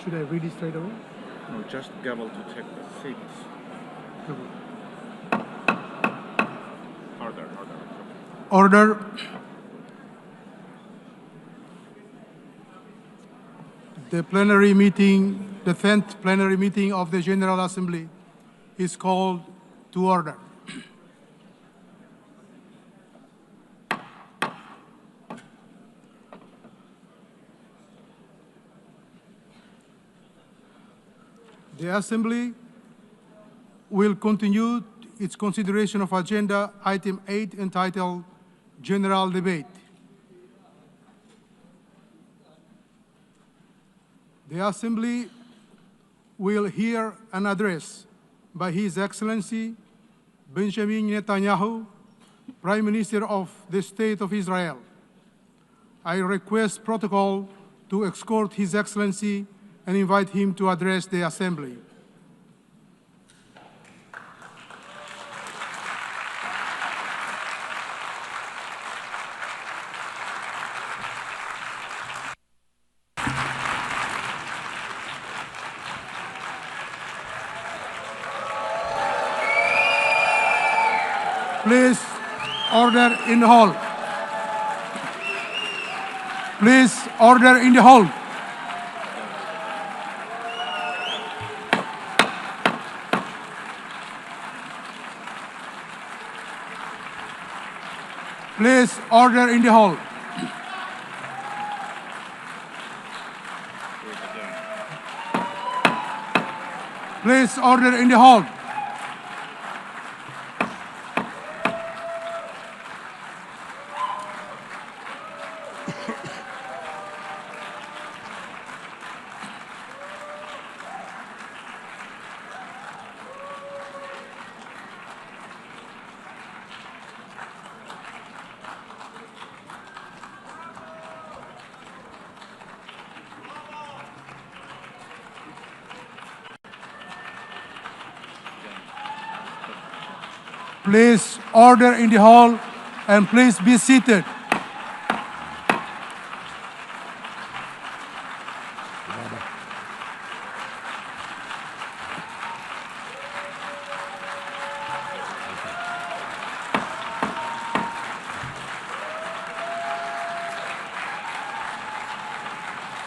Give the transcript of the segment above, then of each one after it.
Should I read it straight away? No, just gavel to take the seats. Order. Order. The plenary meeting, the 10th plenary meeting of the General Assembly is called to order. The Assembly will continue its consideration of Agenda Item 8 entitled General Debate. The Assembly will hear an address by His Excellency Benjamin Netanyahu, Prime Minister of the State of Israel. I request protocol to escort His Excellency and invite him to address the Assembly. Please, order in the hall. Please, order in the hall. Please, order in the hall. Please, order in the hall. Please, order in the hall, and please be seated.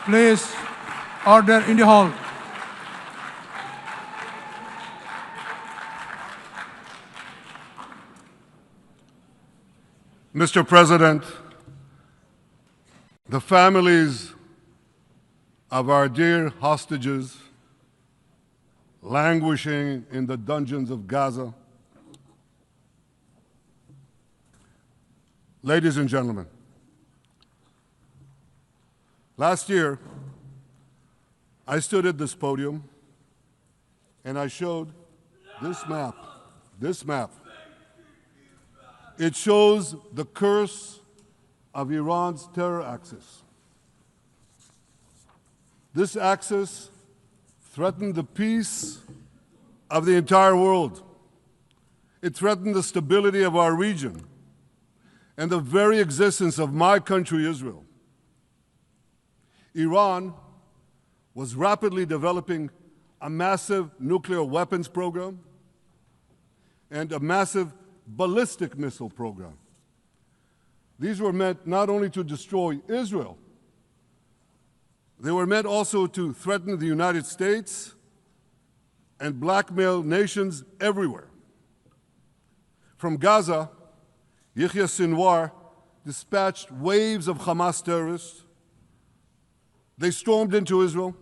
Please, order in the hall. Mr. President, the families of our dear hostages languishing in the dungeons of Gaza, ladies and gentlemen, last year I stood at this podium and I showed this map. It shows the curse of Iran's terror axis. This axis threatened the peace of the entire world. It threatened the stability of our region and the very existence of my country, Israel. Iran was rapidly developing a massive nuclear weapons program and a massive ballistic missile program. These were meant not only to destroy Israel, they were meant also to threaten the United States and blackmail nations everywhere. From Gaza, Yahya Sinwar dispatched waves of Hamas terrorists. They stormed into Israel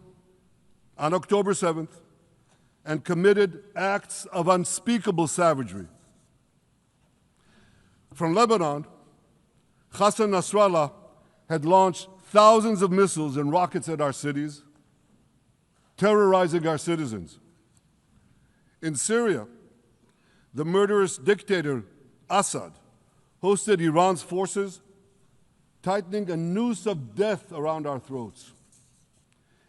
on October 7th and committed acts of unspeakable savagery. From Lebanon, Hassan Nasrallah had launched thousands of missiles and rockets at our cities, terrorizing our citizens. In Syria, the murderous dictator Assad hosted Iran's forces, tightening a noose of death around our throats.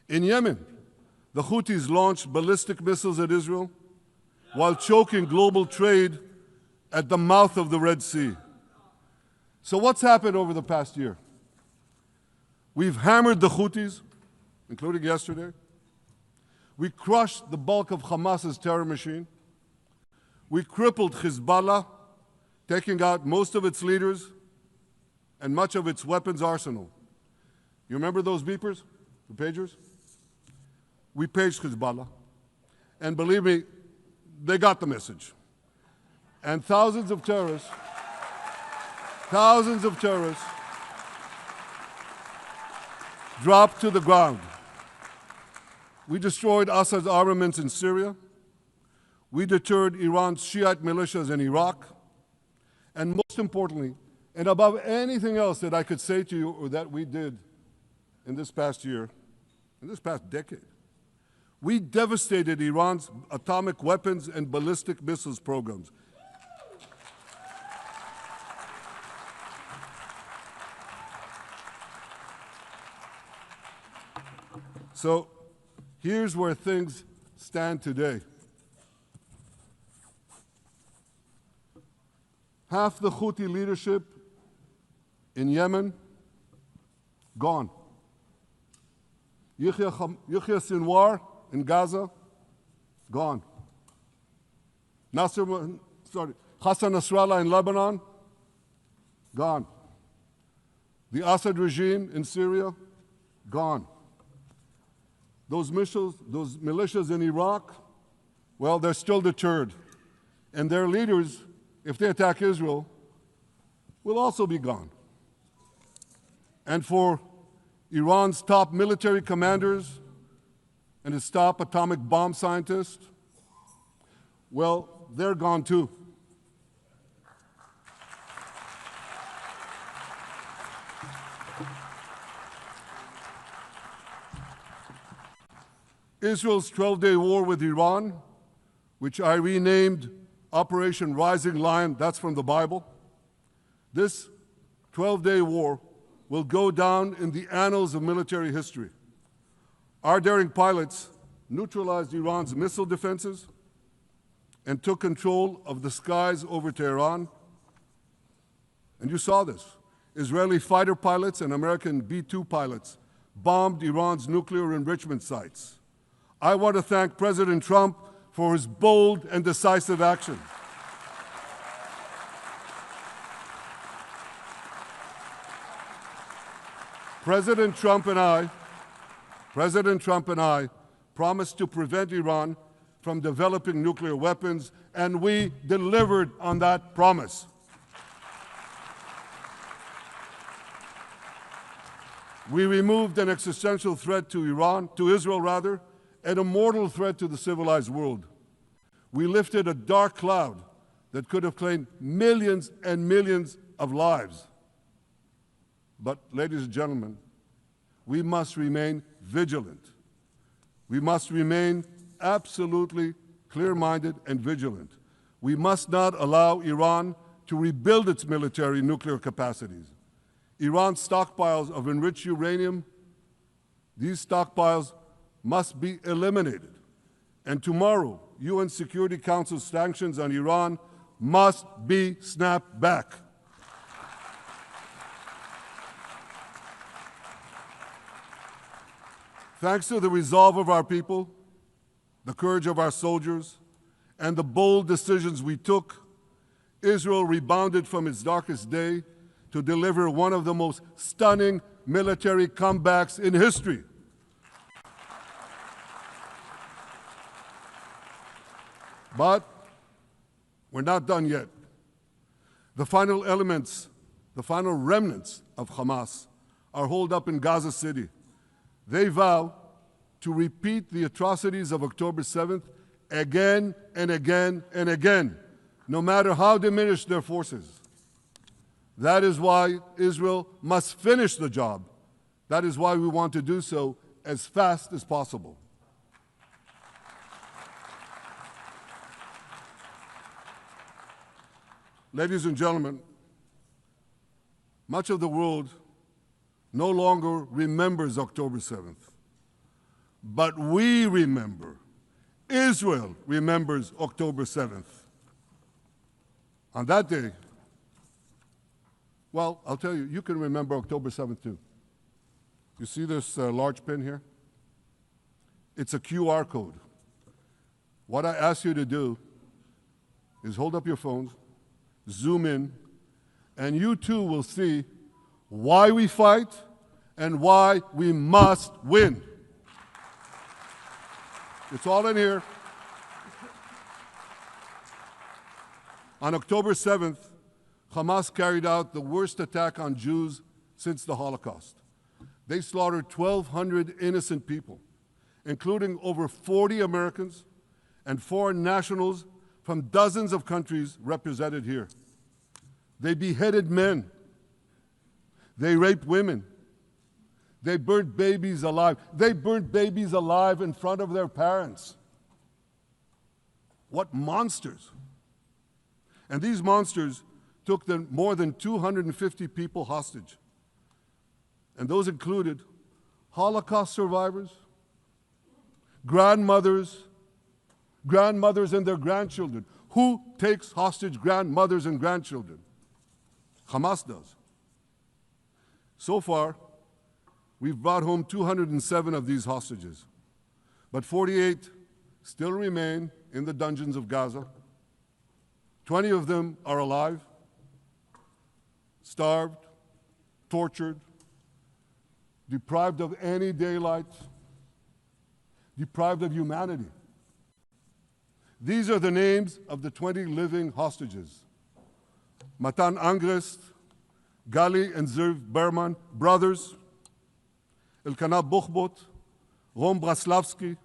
In Yemen, the Houthis launched ballistic missiles at Israel while choking global trade at the mouth of the Red Sea. So what's happened over the past year? We've hammered the Houthis, including yesterday. We crushed the bulk of Hamas's terror machine. We crippled Hezbollah, taking out most of its leaders and much of its weapons arsenal. You remember those beepers, the pagers? We paged Hezbollah. And believe me, they got the message. And thousands of terrorists dropped to the ground. We destroyed Assad's armaments in Syria. We deterred Iran's Shiite militias in Iraq. And most importantly, and above anything else that I could say to you or that we did in this past year, in this past decade, we devastated Iran's atomic weapons and ballistic missiles programs. So here's where things stand today. Half the Houthi leadership in Yemen, gone. Yahya Sinwar in Gaza, gone. Hassan Nasrallah in Lebanon, gone. The Assad regime in Syria, gone. Those militias in Iraq, well, they're still deterred. And their leaders, if they attack Israel, will also be gone. And for Iran's top military commanders and its top atomic bomb scientists, well, they're gone too. Israel's 12-day war with Iran, which I renamed Operation Rising Lion, that's from the Bible. This 12-day war will go down in the annals of military history. Our daring pilots neutralized Iran's missile defenses and took control of the skies over Tehran. And you saw this. Israeli fighter pilots and American B-2 pilots bombed Iran's nuclear enrichment sites. I want to thank President Trump for his bold and decisive action. President Trump and I promised to prevent Iran from developing nuclear weapons, and we delivered on that promise. We removed an existential threat to Israel, and a mortal threat to the civilized world. We lifted a dark cloud that could have claimed millions and millions of lives. But, ladies and gentlemen, we must remain vigilant. We must remain absolutely clear-minded and vigilant. We must not allow Iran to rebuild its military nuclear capacities. Iran's stockpiles of enriched uranium, these stockpiles must be eliminated. And tomorrow, UN Security Council sanctions on Iran must be snapped back. Thanks to the resolve of our people, the courage of our soldiers, and the bold decisions we took, Israel rebounded from its darkest day to deliver one of the most stunning military comebacks in history. But we're not done yet. The final remnants of Hamas are holed up in Gaza City. They vow to repeat the atrocities of October 7th again and again and again, no matter how diminished their forces. That is why Israel must finish the job. That is why we want to do so as fast as possible. Ladies and gentlemen, much of the world no longer remembers October 7th, but we remember. Israel remembers October 7th. On that day, well, I'll tell you, you can remember October 7th too. You see this large pin here? It's a QR code. What I ask you to do is hold up your phones, zoom in, and you too will see why we fight and why we must win. It's all in here. On October 7th, Hamas carried out the worst attack on Jews since the Holocaust. They slaughtered 1,200 innocent people, including over 40 Americans and foreign nationals from dozens of countries represented here. They beheaded men. They raped women. They burnt babies alive. They burnt babies alive in front of their parents. What monsters. And these monsters took more than 250 people hostage. And those included Holocaust survivors, grandmothers and their grandchildren. Who takes hostage grandmothers and grandchildren? Hamas does. So far, we've brought home 207 of these hostages, but 48 still remain in the dungeons of Gaza. 20 of them are alive, starved, tortured, deprived of any daylight, deprived of humanity. These are the names of the 20 living hostages. Matan Angrest, Gali and Zerv Berman, brothers, Elkanah Buchbot, Rom Braslavsky,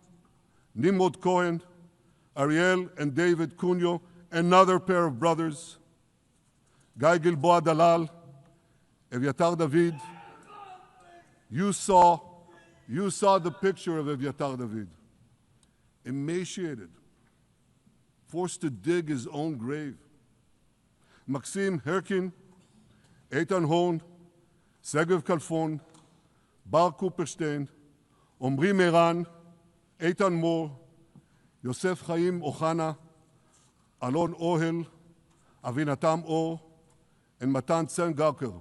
Nimrod Cohen, Ariel and David Cunyo, another pair of brothers, Guy Gilboa Dalal, Evyatar David. You saw the picture of Evyatar David, emaciated, forced to dig his own grave. Maxim Herkin, Eitan Horn, Segev Kalfon, Bar Kupperstein, Omri Meran, Eitan Moore, Yosef Chaim Ochana, Alon Ohel, Avinatam Or, and Matan Tsengarker.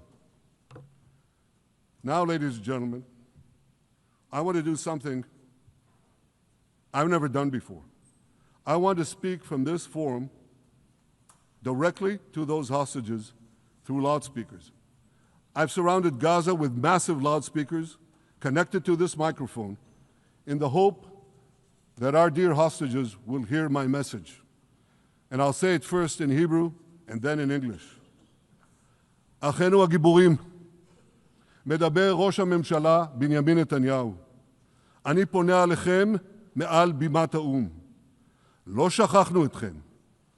Now, ladies and gentlemen, I want to do something I've never done before. I want to speak from this forum directly to those hostages through loudspeakers. I've surrounded Gaza with massive loudspeakers connected to this microphone in the hope that our dear hostages will hear my message. And I'll say it first in Hebrew and then in English. אחינו הגיבורים, מדבר ראש הממשלה בנימין נתניהו. אני פונה עליכם מעל בימת האו"ם. לא שכחנו אתכם,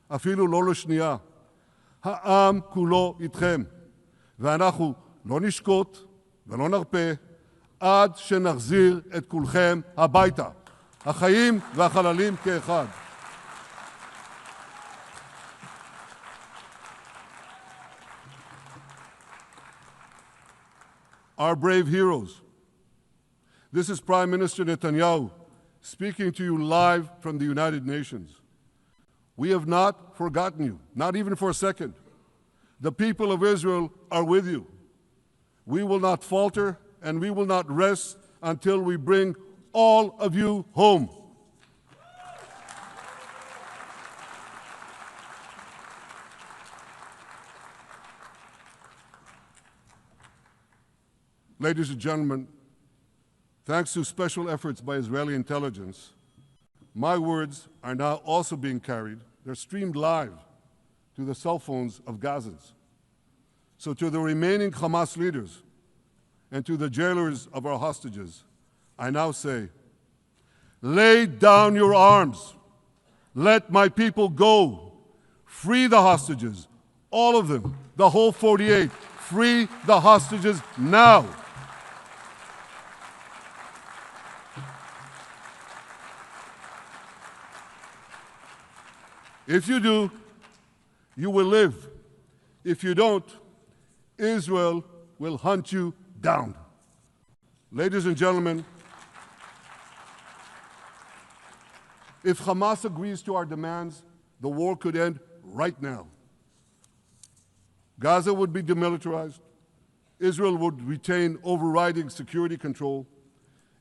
אפילו לא לשנייה. העם כולו איתכם, ואנחנו לא נשקוט ולא נרפה עד שנחזיר את כולכם הביתה, החיים והחללים כאחד. Our brave heroes. This is Prime Minister Netanyahu speaking to you live from the United Nations. We have not forgotten you, not even for a second. The people of Israel are with you. We will not falter and we will not rest until we bring all of you home. Ladies and gentlemen, thanks to special efforts by Israeli intelligence, my words are now also being carried. They're streamed live to the cell phones of Gazans. So to the remaining Hamas leaders and to the jailers of our hostages, I now say, lay down your arms. Let my people go. Free the hostages, all of them, the whole 48. Free the hostages now. If you do, you will live. If you don't, Israel will hunt you down. Ladies and gentlemen, if Hamas agrees to our demands, the war could end right now. Gaza would be demilitarized, Israel would retain overriding security control,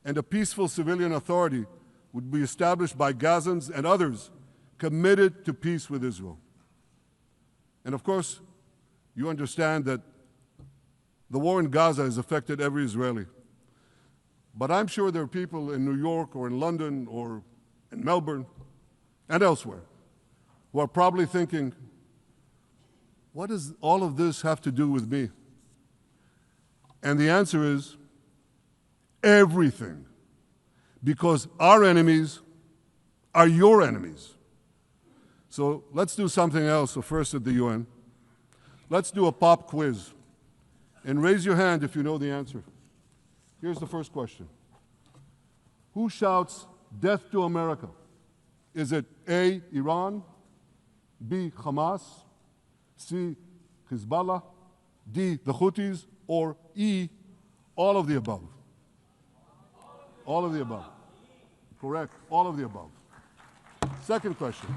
and a peaceful civilian authority would be established by Gazans and others committed to peace with Israel. And of course, you understand that the war in Gaza has affected every Israeli. But I'm sure there are people in New York or in London or in Melbourne and elsewhere who are probably thinking, what does all of this have to do with me? And the answer is everything. Because our enemies are your enemies. So let's do something else. So first at the UN, let's do a pop quiz. And raise your hand if you know the answer. Here's the first question. Who shouts death to America? Is it A, Iran, B, Hamas, C, Hezbollah, D, the Houthis, or E, all of the above? All of the above. Correct, all of the above. Second question.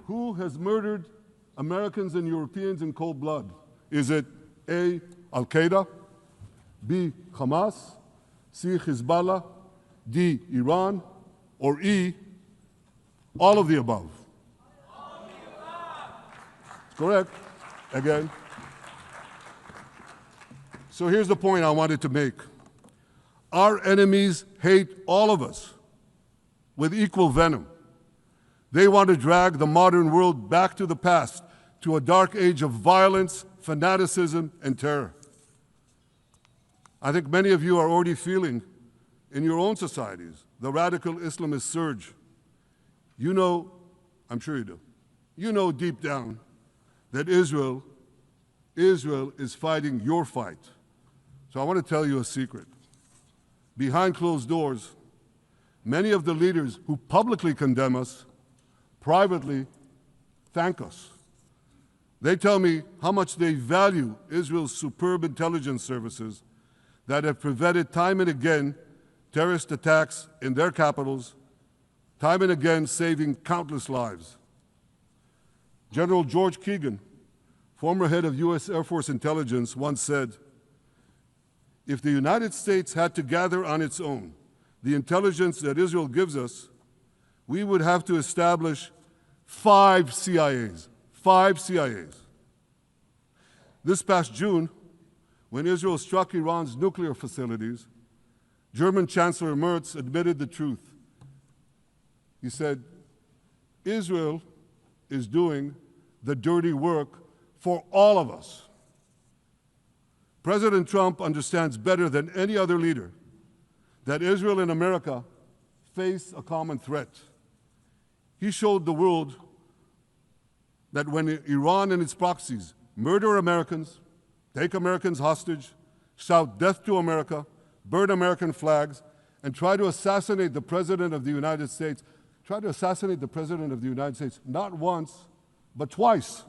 Who has murdered Americans and Europeans in cold blood? Is it A, Al-Qaeda, B, Hamas, C, Hezbollah, D, Iran, or E, all of the above? All of the above. Correct. Again. So here's the point I wanted to make. Our enemies hate all of us with equal venom. They want to drag the modern world back to the past, to a dark age of violence, fanaticism, and terror. I think many of you are already feeling in your own societies the radical Islamist surge. You know, I'm sure you do, you know deep down that Israel is fighting your fight. So I want to tell you a secret. Behind closed doors, many of the leaders who publicly condemn us privately thank us. They tell me how much they value Israel's superb intelligence services that have prevented time and again terrorist attacks in their capitals, time and again saving countless lives. General George Keegan, former head of U.S. Air Force intelligence, once said, if the United States had to gather on its own the intelligence that Israel gives us, we would have to establish 5 CIAs. 5 CIAs. This past June, when Israel struck Iran's nuclear facilities, German Chancellor Merz admitted the truth. He said, Israel is doing the dirty work for all of us. President Trump understands better than any other leader that Israel and America face a common threat. He showed the world that when Iran and its proxies murder Americans, take Americans hostage, shout death to America, burn American flags, and try to assassinate the President of the United States, not once, but twice.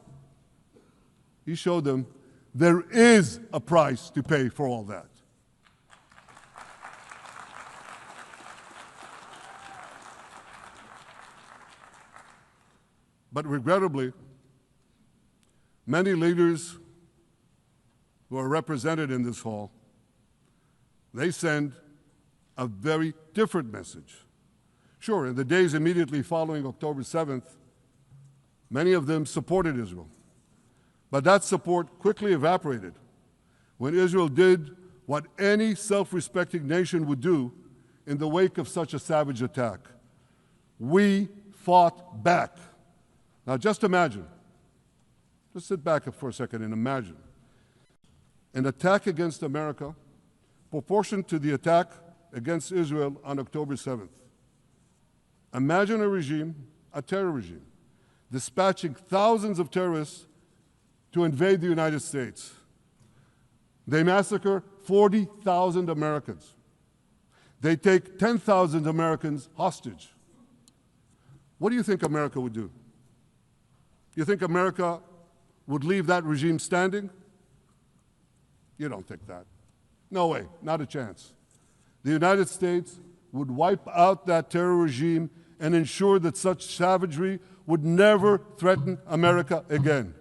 He showed them there is a price to pay for all that. But regrettably, many leaders who are represented in this hall, they send a very different message. Sure, in the days immediately following October 7th, many of them supported Israel. But that support quickly evaporated when Israel did what any self-respecting nation would do in the wake of such a savage attack. We fought back. Now just imagine, just sit back for a second and imagine an attack against America proportioned to the attack against Israel on October 7th. Imagine a regime, a terror regime, dispatching thousands of terrorists to invade the United States. They massacre 40,000 Americans. They take 10,000 Americans hostage. What do you think America would do? You think America would leave that regime standing? You don't think that. No way, not a chance. The United States would wipe out that terror regime and ensure that such savagery would never threaten America again.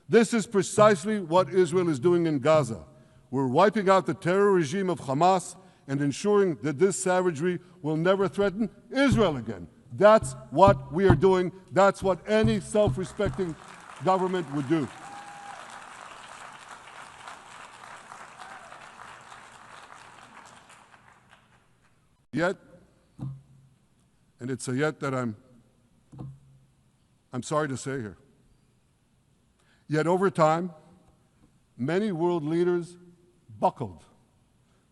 This is precisely what Israel is doing in Gaza. We're wiping out the terror regime of Hamas and ensuring that this savagery will never threaten Israel again. That's what we are doing. That's what any self-respecting government would do. Yet, and it's a yet that I'm sorry to say here, yet over time, many world leaders buckled.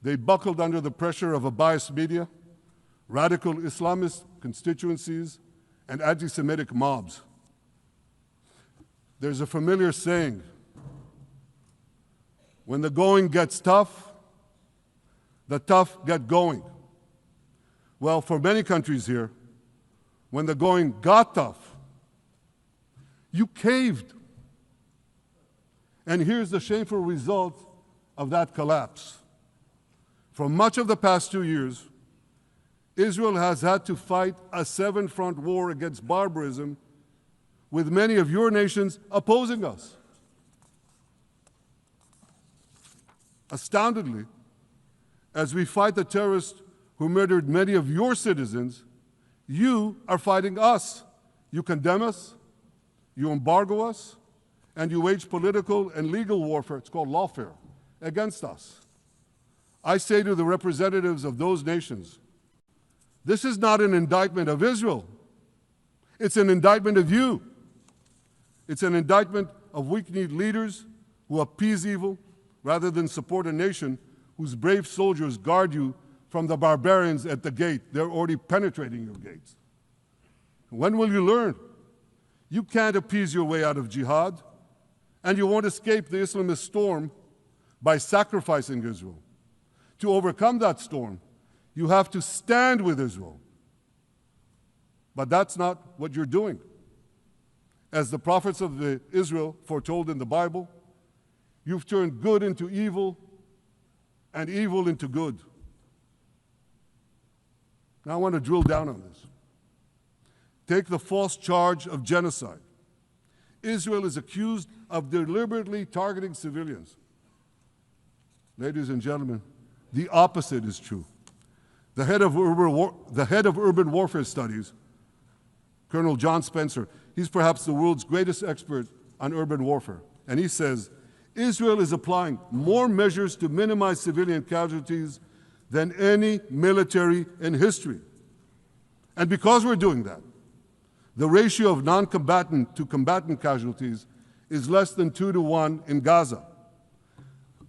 They buckled under the pressure of a biased media, radical Islamist constituencies, and anti-Semitic mobs. There's a familiar saying, when the going gets tough, the tough get going. Well, for many countries here, when the going got tough, you caved. And here's the shameful result of that collapse. For much of the past 2 years, Israel has had to fight a 7-front war against barbarism with many of your nations opposing us. Astoundingly, as we fight the terrorists who murdered many of your citizens, you are fighting us. You condemn us, you embargo us, and you wage political and legal warfare, it's called lawfare, against us. I say to the representatives of those nations, this is not an indictment of Israel. It's an indictment of you. It's an indictment of weak-kneed leaders who appease evil rather than support a nation whose brave soldiers guard you from the barbarians at the gate. They're already penetrating your gates. When will you learn? You can't appease your way out of jihad, and you won't escape the Islamist storm by sacrificing Israel. To overcome that storm, you have to stand with Israel. But that's not what you're doing. As the prophets of Israel foretold in the Bible, you've turned good into evil and evil into good. Now I want to drill down on this. Take the false charge of genocide. Israel is accused of deliberately targeting civilians. Ladies and gentlemen, the opposite is true. The head of urban warfare studies, Colonel John Spencer, he's perhaps the world's greatest expert on urban warfare. And he says, Israel is applying more measures to minimize civilian casualties than any military in history. And because we're doing that, the ratio of non-combatant to combatant casualties is less than 2 to 1 in Gaza.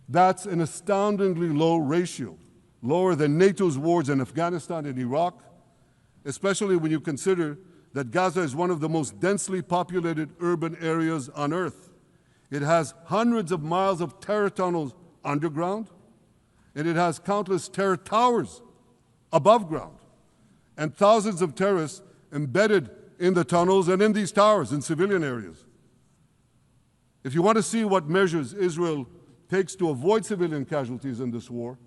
That's an astoundingly low ratio, lower than NATO's wars in Afghanistan and Iraq, especially when you consider that Gaza is one of the most densely populated urban areas on Earth. It has hundreds of miles of terror tunnels underground, and it has countless terror towers above ground, and thousands of terrorists embedded in the tunnels and in these towers in civilian areas. If you want to see what measures Israel takes to avoid civilian casualties in this war,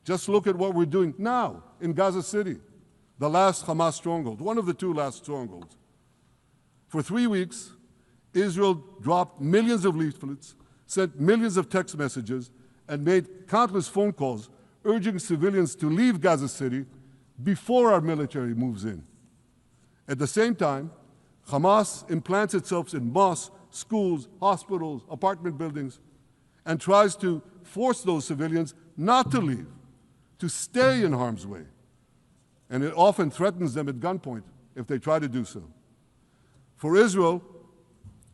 just look at what we're doing now in Gaza City, the last Hamas stronghold, one of the 2 last strongholds. For 3 weeks, Israel dropped millions of leaflets, sent millions of text messages, and made countless phone calls urging civilians to leave Gaza City before our military moves in. At the same time, Hamas implants itself in mosques, schools, hospitals, apartment buildings, and tries to force those civilians not to leave, to stay in harm's way. And it often threatens them at gunpoint if they try to do so. For Israel,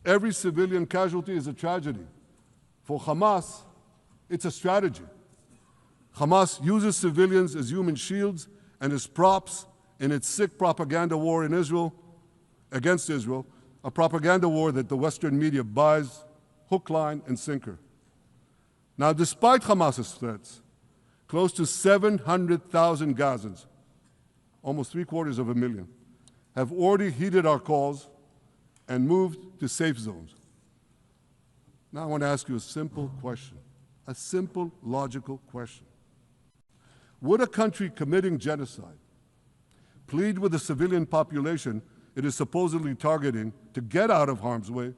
every civilian casualty is a tragedy. For Hamas, it's a strategy. Hamas uses civilians as human shields and as props in its sick propaganda war in Israel, against Israel, a propaganda war that the Western media buys hook, line, and sinker. Now, despite Hamas's threats, close to 700,000 Gazans, almost 750,000, have already heeded our calls and moved to safe zones. Now I want to ask you a simple question, a simple, logical question. Would a country committing genocide plead with the civilian population it is supposedly targeting to get out of harm's way?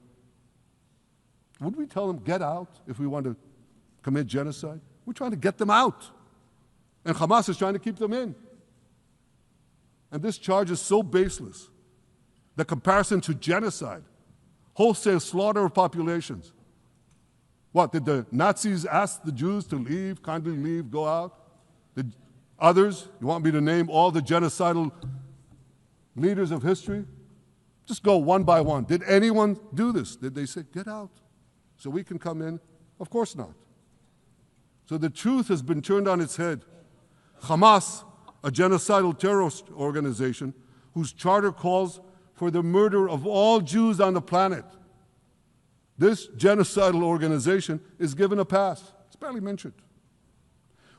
Would we tell them, get out, if we want to commit genocide? We're trying to get them out. And Hamas is trying to keep them in. And this charge is so baseless. The comparison to genocide, wholesale slaughter of populations. What, did the Nazis ask the Jews to leave, kindly leave, go out? Did others, you want me to name all the genocidal leaders of history? Just go one by one. Did anyone do this? Did they say, get out so we can come in? Of course not. So the truth has been turned on its head. Hamas, a genocidal terrorist organization whose charter calls for the murder of all Jews on the planet, this genocidal organization is given a pass. It's barely mentioned.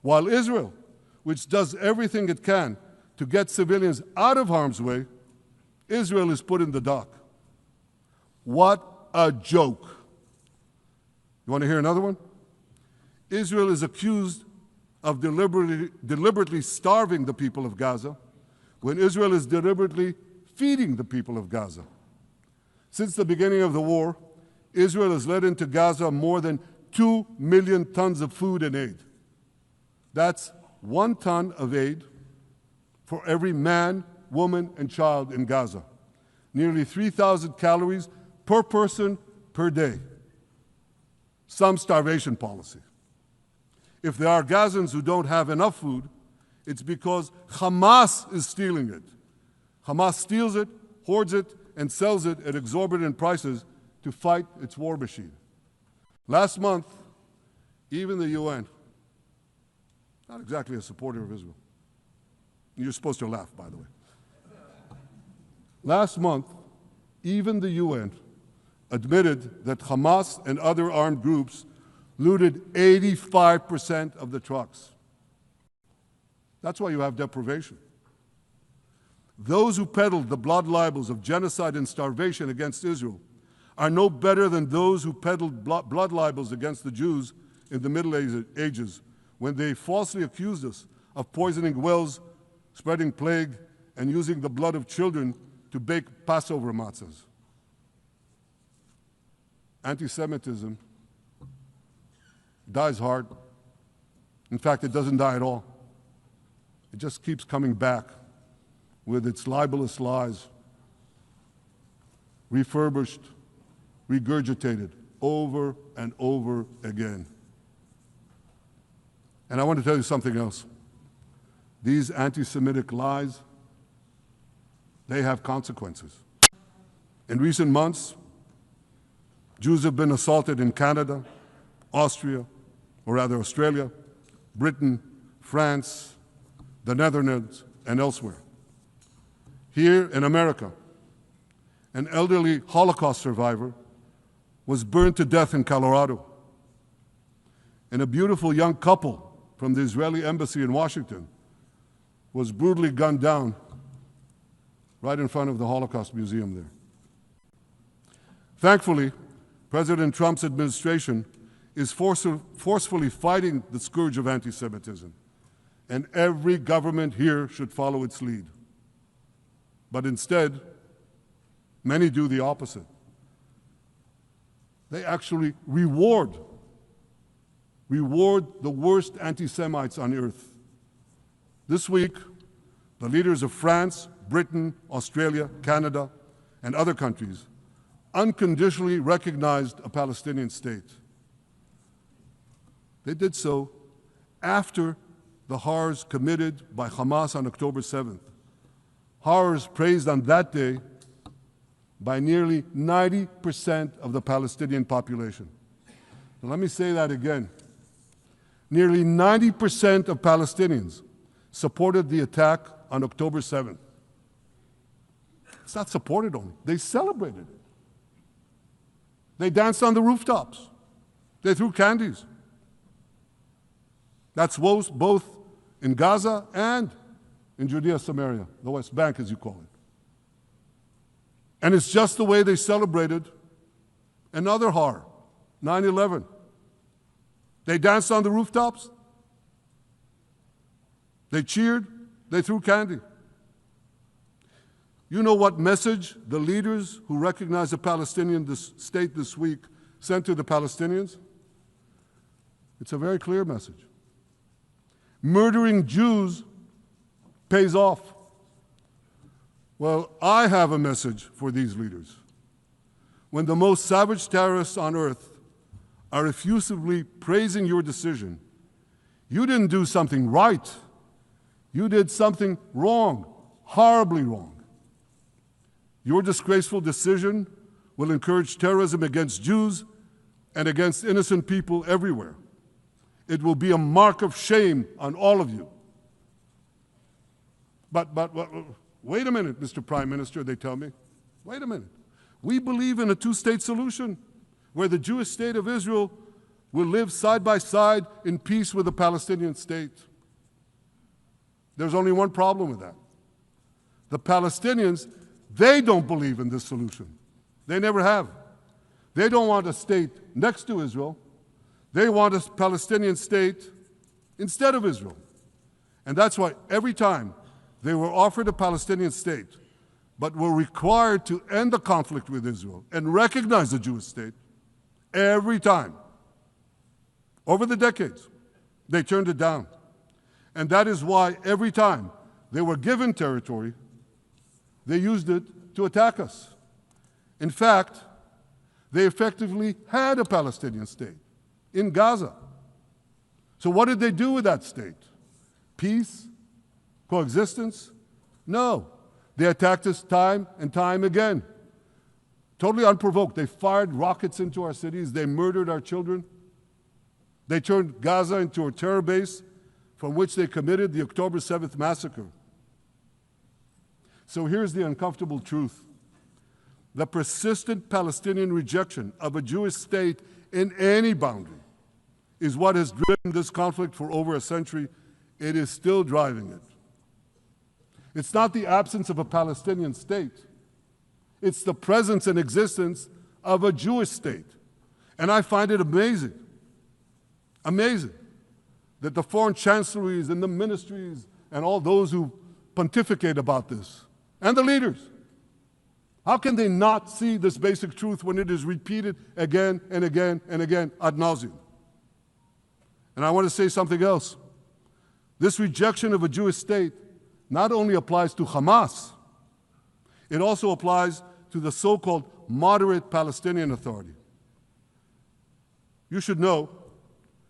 While Israel, which does everything it can to get civilians out of harm's way, Israel is put in the dock. What a joke. You want to hear another one? Israel is accused of deliberately starving the people of Gaza when Israel is deliberately feeding the people of Gaza. Since the beginning of the war, Israel has let into Gaza more than 2 million tons of food and aid. That's 1 ton of aid for every man, woman, and child in Gaza. Nearly 3,000 calories per person per day. Some starvation policy. If there are Gazans who don't have enough food, it's because Hamas is stealing it. Hamas steals it, hoards it, and sells it at exorbitant prices to fight its war machine. Last month, even the UN, not exactly a supporter of Israel. You're supposed to laugh, by the way. Last month, even the UN admitted that Hamas and other armed groups looted 85% of the trucks. That's why you have deprivation. Those who peddled the blood libels of genocide and starvation against Israel are no better than those who peddled blood libels against the Jews in the Middle Ages when they falsely accused us of poisoning wells, spreading plague, and using the blood of children to bake Passover matzahs. Anti-Semitism dies hard. In fact, it doesn't die at all. It just keeps coming back with its libelous lies, refurbished, regurgitated over and over again. And I want to tell you something else. These anti-Semitic lies, they have consequences. In recent months, Jews have been assaulted in Canada, Australia, Britain, France, the Netherlands, and elsewhere. Here in America, an elderly Holocaust survivor was burned to death in Colorado. And a beautiful young couple from the Israeli embassy in Washington was brutally gunned down right in front of the Holocaust Museum there. Thankfully, President Trump's administration is forcefully fighting the scourge of anti-Semitism, and every government here should follow its lead. But instead, many do the opposite. They actually reward the worst anti-Semites on earth. This week, the leaders of France, Britain, Australia, Canada, and other countries unconditionally recognized a Palestinian state. They did so after the horrors committed by Hamas on October 7th. Horrors praised on that day by nearly 90% of the Palestinian population. Now, let me say that again. Nearly 90% of Palestinians supported the attack on October 7th. It's not supported only, they celebrated it. They danced on the rooftops. They threw candies. That's both in Gaza and in Judea, Samaria, the West Bank, as you call it. And it's just the way they celebrated another horror, 9/11. They danced on the rooftops. They cheered. They threw candy. You know what message the leaders who recognize the Palestinian state this week sent to the Palestinians? It's a very clear message. Murdering Jews pays off. Well, I have a message for these leaders. When the most savage terrorists on earth are effusively praising your decision, you didn't do something right. You did something wrong, horribly wrong. Your disgraceful decision will encourage terrorism against Jews and against innocent people everywhere. It will be a mark of shame on all of you. But wait a minute, Mr. Prime Minister, they tell me. Wait a minute. We believe in a two-state solution where the Jewish state of Israel will live side by side in peace with the Palestinian state. There's only one problem with that. The Palestinians, they don't believe in this solution. They never have. They don't want a state next to Israel. They want a Palestinian state instead of Israel. And that's why every time they were offered a Palestinian state, but were required to end the conflict with Israel and recognize the Jewish state, every time, over the decades, they turned it down. And that is why every time they were given territory, they used it to attack us. In fact, they effectively had a Palestinian state in Gaza. So what did they do with that state? Peace? Coexistence? No. They attacked us time and time again. Totally unprovoked. They fired rockets into our cities. They murdered our children. They turned Gaza into a terror base from which they committed the October 7th massacre. So here's the uncomfortable truth. The persistent Palestinian rejection of a Jewish state in any boundary is what has driven this conflict for over a century. It is still driving it. It's not the absence of a Palestinian state. It's the presence and existence of a Jewish state. And I find it amazing, that the foreign chancelleries and the ministries and all those who pontificate about this, and the leaders, how can they not see this basic truth when it is repeated again and again and again ad nauseum? And I want to say something else. This rejection of a Jewish state not only applies to Hamas, it also applies to the so-called moderate Palestinian Authority. You should know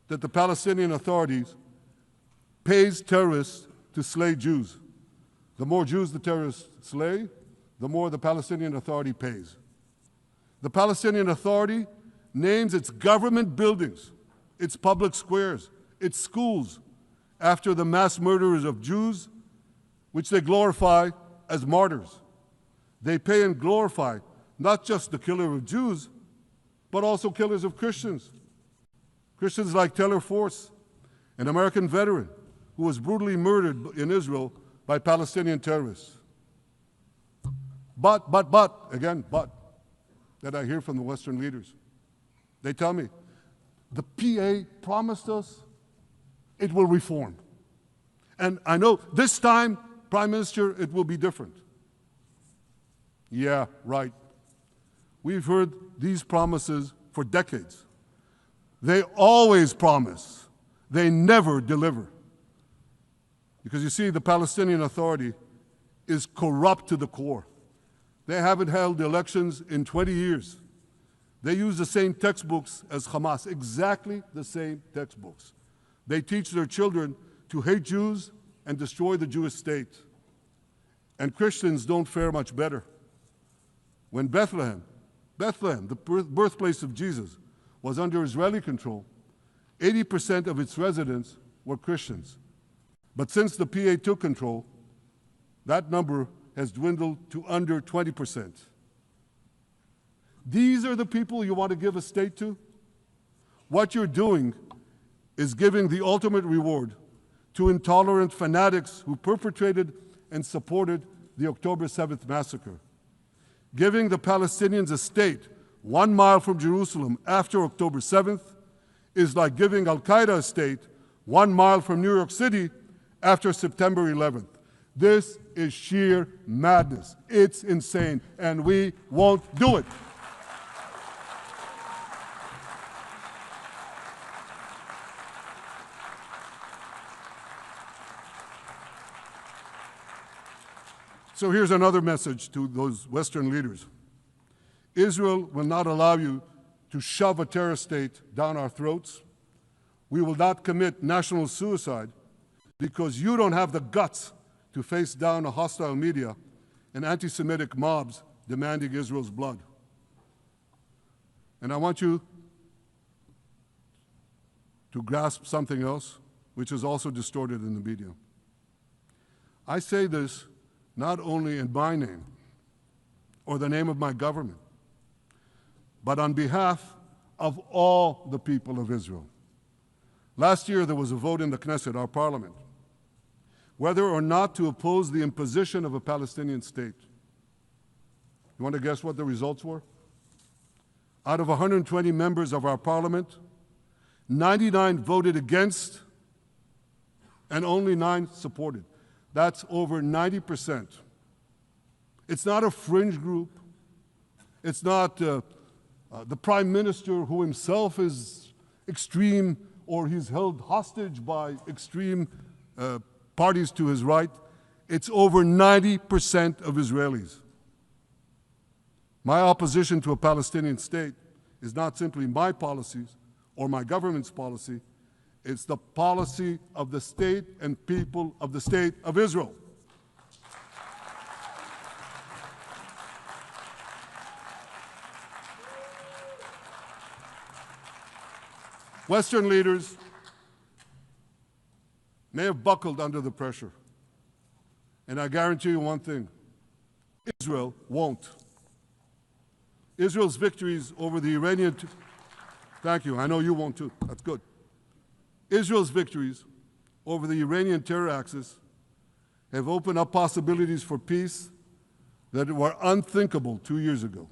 that the Palestinian authorities pays terrorists to slay Jews. The more Jews the terrorists slay, the more the Palestinian Authority pays. The Palestinian Authority names its government buildings, its public squares, its schools, after the mass murderers of Jews, which they glorify as martyrs. They pay and glorify not just the killer of Jews, but also killers of Christians. Christians like Taylor Force, an American veteran who was brutally murdered in Israel by Palestinian terrorists. But, that I hear from the Western leaders. They tell me, the PA promised us it will reform. And I know this time, Prime Minister, it will be different. Yeah, right. We've heard these promises for decades. They always promise. They never deliver. Because you see, the Palestinian Authority is corrupt to the core. They haven't held elections in 20 years. They use the same textbooks as Hamas, exactly the same textbooks. They teach their children to hate Jews and destroy the Jewish state. And Christians don't fare much better. When Bethlehem, the birthplace of Jesus, was under Israeli control, 80% of its residents were Christians. But since the PA took control, that number has dwindled to under 20%. These are the people you want to give a state to? What you're doing is giving the ultimate reward to intolerant fanatics who perpetrated and supported the October 7th massacre. Giving the Palestinians a state 1 mile from Jerusalem after October 7th is like giving Al-Qaeda a state 1 mile from New York City after September 11th. This is sheer madness. It's insane, and we won't do it. So here's another message to those Western leaders. Israel will not allow you to shove a terror state down our throats. We will not commit national suicide because you don't have the guts to face down a hostile media and anti-Semitic mobs demanding Israel's blood. And I want you to grasp something else, which is also distorted in the media. I say this not only in my name or the name of my government, but on behalf of all the people of Israel. Last year, there was a vote in the Knesset, our parliament, whether or not to oppose the imposition of a Palestinian state. You want to guess what the results were? Out of 120 members of our parliament, 99 voted against and only 9 supported. That's over 90%. It's not a fringe group. It's not the prime minister who himself is extreme or he's held hostage by extreme parties to his right. It's over 90% of Israelis. My opposition to a Palestinian state is not simply my policies or my government's policy. It's the policy of the state and people of the state of Israel. Western leaders may have buckled under the pressure. And I guarantee you one thing, Israel won't. Israel's victories over the Iranian... Thank you, I know you won't too, that's good. Israel's victories over the Iranian terror axis have opened up possibilities for peace that were unthinkable 2 years ago.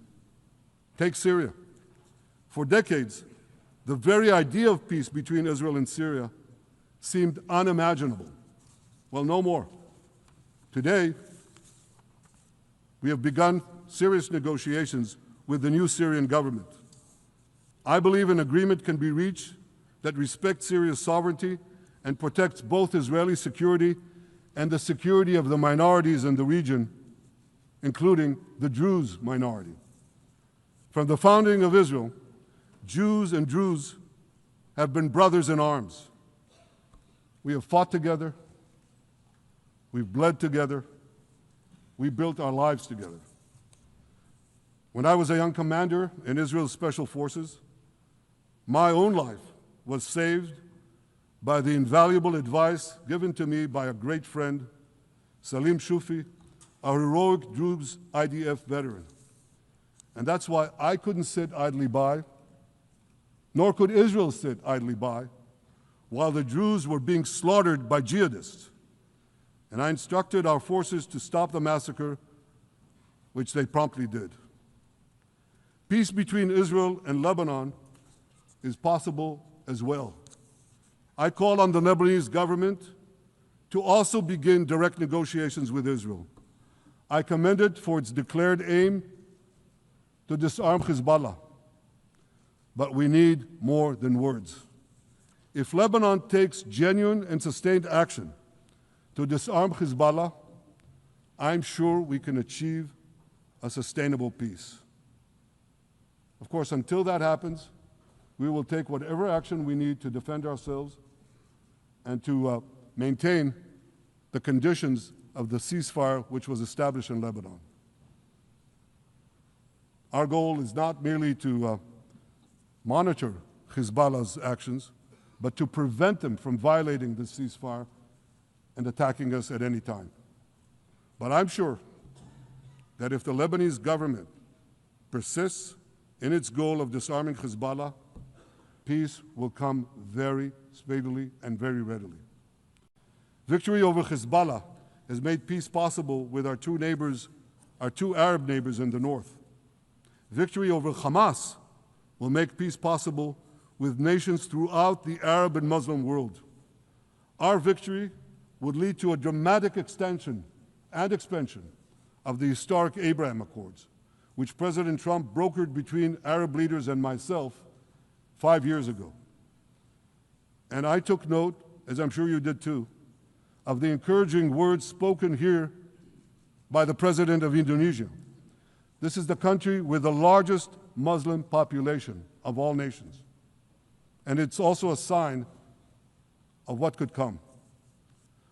Take Syria. For decades, the very idea of peace between Israel and Syria seemed unimaginable. Well, no more. Today, we have begun serious negotiations with the new Syrian government. I believe an agreement can be reached that respects Syria's sovereignty and protects both Israeli security and the security of the minorities in the region, including the Druze minority. From the founding of Israel, Jews and Druze have been brothers in arms. We have fought together, we've bled together, we built our lives together. When I was a young commander in Israel's Special Forces, my own life was saved by the invaluable advice given to me by a great friend, Salim Shufi, a heroic Druze IDF veteran. And that's why I couldn't sit idly by, nor could Israel sit idly by, while the Druze were being slaughtered by jihadists. And I instructed our forces to stop the massacre, which they promptly did. Peace between Israel and Lebanon is possible as well. I call on the Lebanese government to also begin direct negotiations with Israel. I commend it for its declared aim to disarm Hezbollah. But we need more than words. If Lebanon takes genuine and sustained action to disarm Hezbollah, I'm sure we can achieve a sustainable peace. Of course, until that happens, we will take whatever action we need to defend ourselves and to maintain the conditions of the ceasefire which was established in Lebanon. Our goal is not merely to monitor Hezbollah's actions, but to prevent them from violating the ceasefire and attacking us at any time. But I'm sure that if the Lebanese government persists in its goal of disarming Hezbollah, peace will come very speedily and very readily. Victory over Hezbollah has made peace possible with our two Arab neighbors in the north. Victory over Hamas will make peace possible with nations throughout the Arab and Muslim world. Our victory would lead to a dramatic extension and expansion of the historic Abraham Accords, which President Trump brokered between Arab leaders and myself 5 years ago. And I took note, as I'm sure you did too, of the encouraging words spoken here by the President of Indonesia. This is the country with the largest Muslim population of all nations. And it's also a sign of what could come.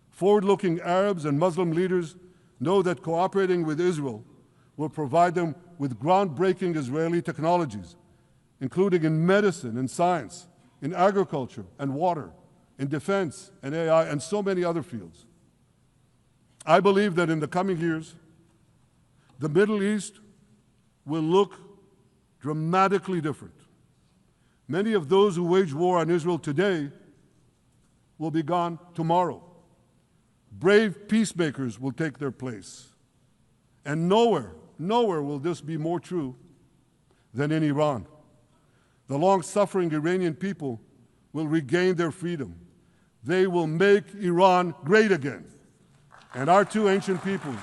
Forward-looking Arabs and Muslim leaders know that cooperating with Israel will provide them with groundbreaking Israeli technologies, including in medicine and science, in agriculture and water, in defense and AI, and so many other fields. I believe that in the coming years, the Middle East will look dramatically different. Many of those who wage war on Israel today will be gone tomorrow. Brave peacemakers will take their place. And nowhere will this be more true than in Iran. The long-suffering Iranian people will regain their freedom. They will make Iran great again. And our two ancient peoples,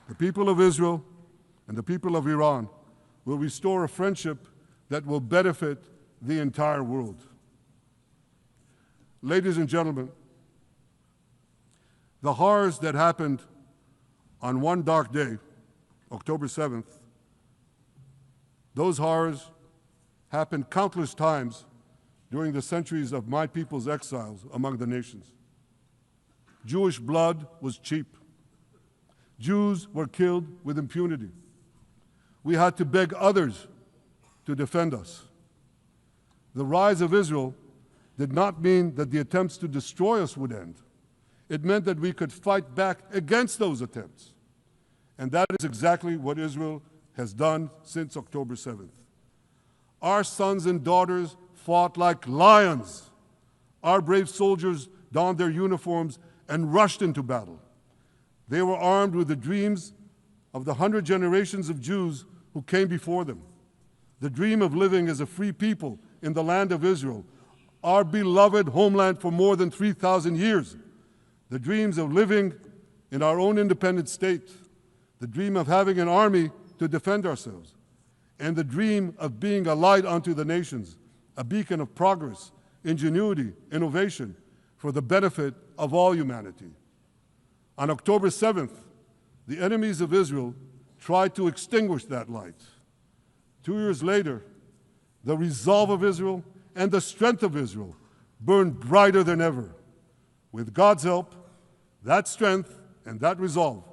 the people of Israel and the people of Iran, will restore a friendship that will benefit the entire world. Ladies and gentlemen, the horrors that happened on one dark day, October 7th, those horrors happened countless times during the centuries of my people's exiles among the nations. Jewish blood was cheap. Jews were killed with impunity. We had to beg others to defend us. The rise of Israel did not mean that the attempts to destroy us would end. It meant that we could fight back against those attempts. And that is exactly what Israel has done since October 7th. Our sons and daughters fought like lions. Our brave soldiers donned their uniforms and rushed into battle. They were armed with the dreams of the 100 generations of Jews who came before them. The dream of living as a free people in the land of Israel, our beloved homeland for more than 3,000 years. The dreams of living in our own independent state. The dream of having an army to defend ourselves. And the dream of being a light unto the nations, a beacon of progress, ingenuity, innovation, for the benefit of all humanity. On October 7th, the enemies of Israel tried to extinguish that light. 2 years later, the resolve of Israel and the strength of Israel burned brighter than ever. With God's help, that strength and that resolve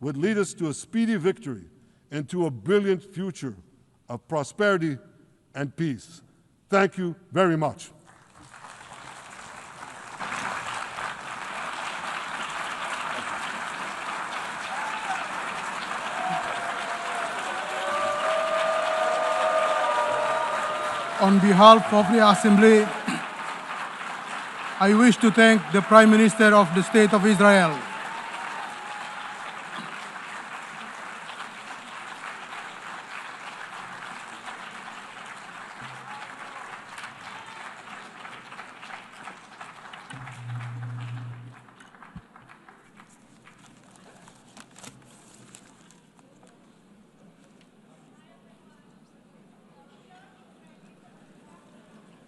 would lead us to a speedy victory and to a brilliant future of prosperity and peace. Thank you very much. On behalf of the Assembly, I wish to thank the Prime Minister of the State of Israel.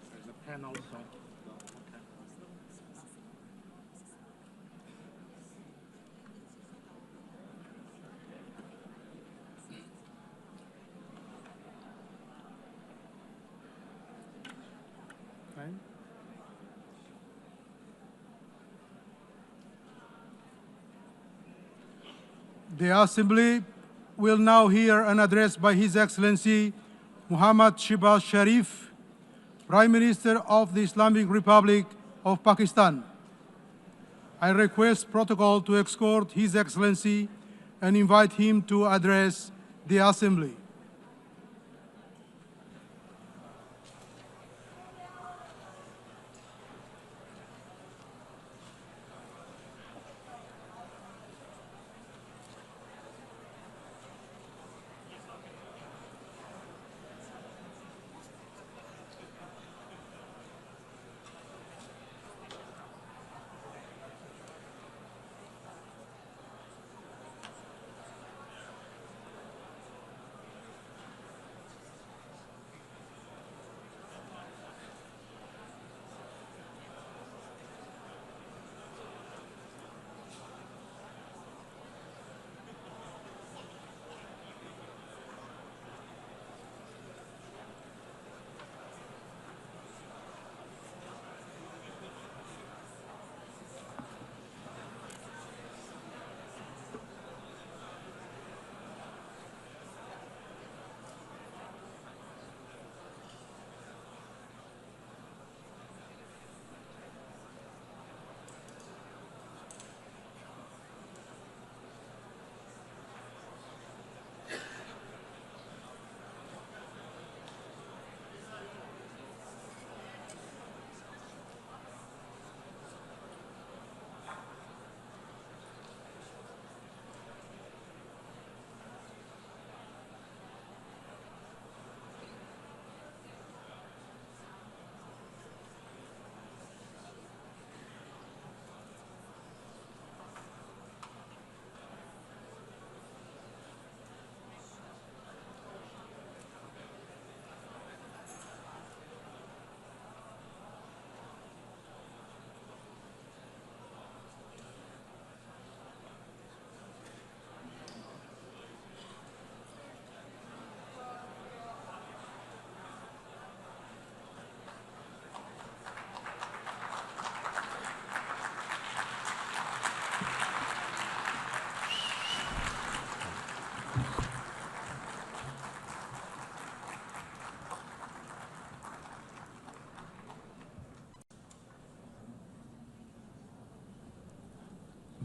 There's a pen also. Okay. Fine. The Assembly will now hear an address by His Excellency Muhammad Shehbaz Sharif, Prime Minister of the Islamic Republic of Pakistan. I request protocol to escort His Excellency and invite him to address the Assembly.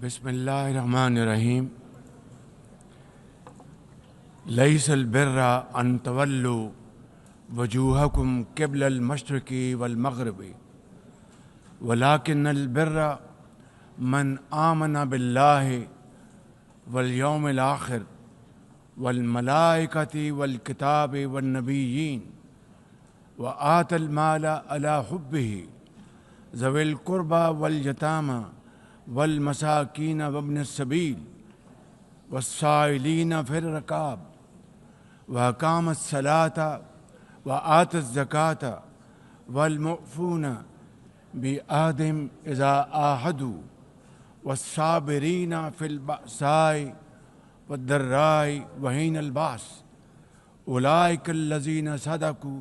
बिस्मिल्लाहिर्रहमानिर्रहीम लैसल बिर्रा अन तवल्लु वजूहकुम क़िबलल मशरिक़ी वल मग़रिबी वलाकिन्नल बिर्रा मन आमना बिल्लाहि वल यौमिल आखिर वल मलाइकति वल किताबि one नबिय्यीन व आतल माला अला हुब्बिही ज़विल कुर्बा वल यतामा वल मसाकीन वब्न सबील वस्साइलीन फिर रकाब व अकामत सलाता व आतत ज़काता वल मुफ़ून बि आहदिम इज़ा आहदू वस्साबिरीन फिल बअसाई वद्दर्राई व हीनल बास उलाइकल लज़ीना सदकू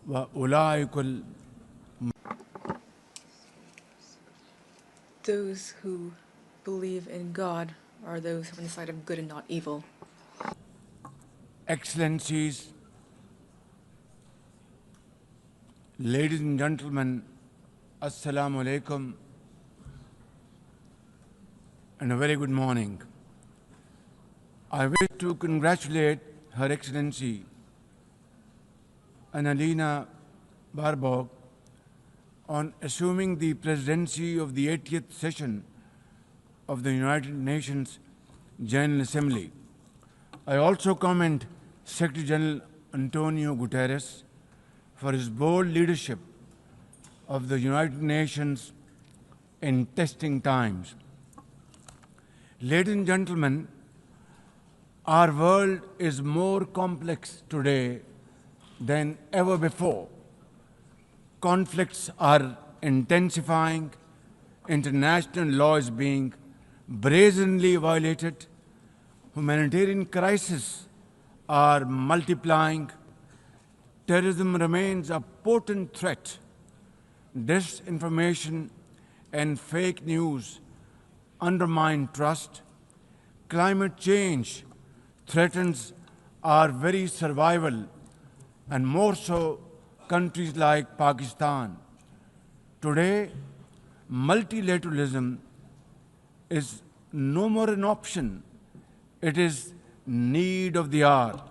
व उलाइकल Those who believe in God are those who are on the side of good and not evil. Excellencies, ladies and gentlemen, Assalamu alaikum and a very good morning. I wish to congratulate Her Excellency Annalena Baerbock on assuming the presidency of the 80th session of the United Nations General Assembly. I also commend Secretary General Antonio Guterres for his bold leadership of the United Nations in testing times. Ladies and gentlemen, our world is more complex today than ever before. Conflicts are intensifying, international law is being brazenly violated, humanitarian crises are multiplying, terrorism remains a potent threat, disinformation and fake news undermine trust, climate change threatens our very survival, and more so countries like Pakistan. Today, multilateralism is no more an option, it is need of the hour.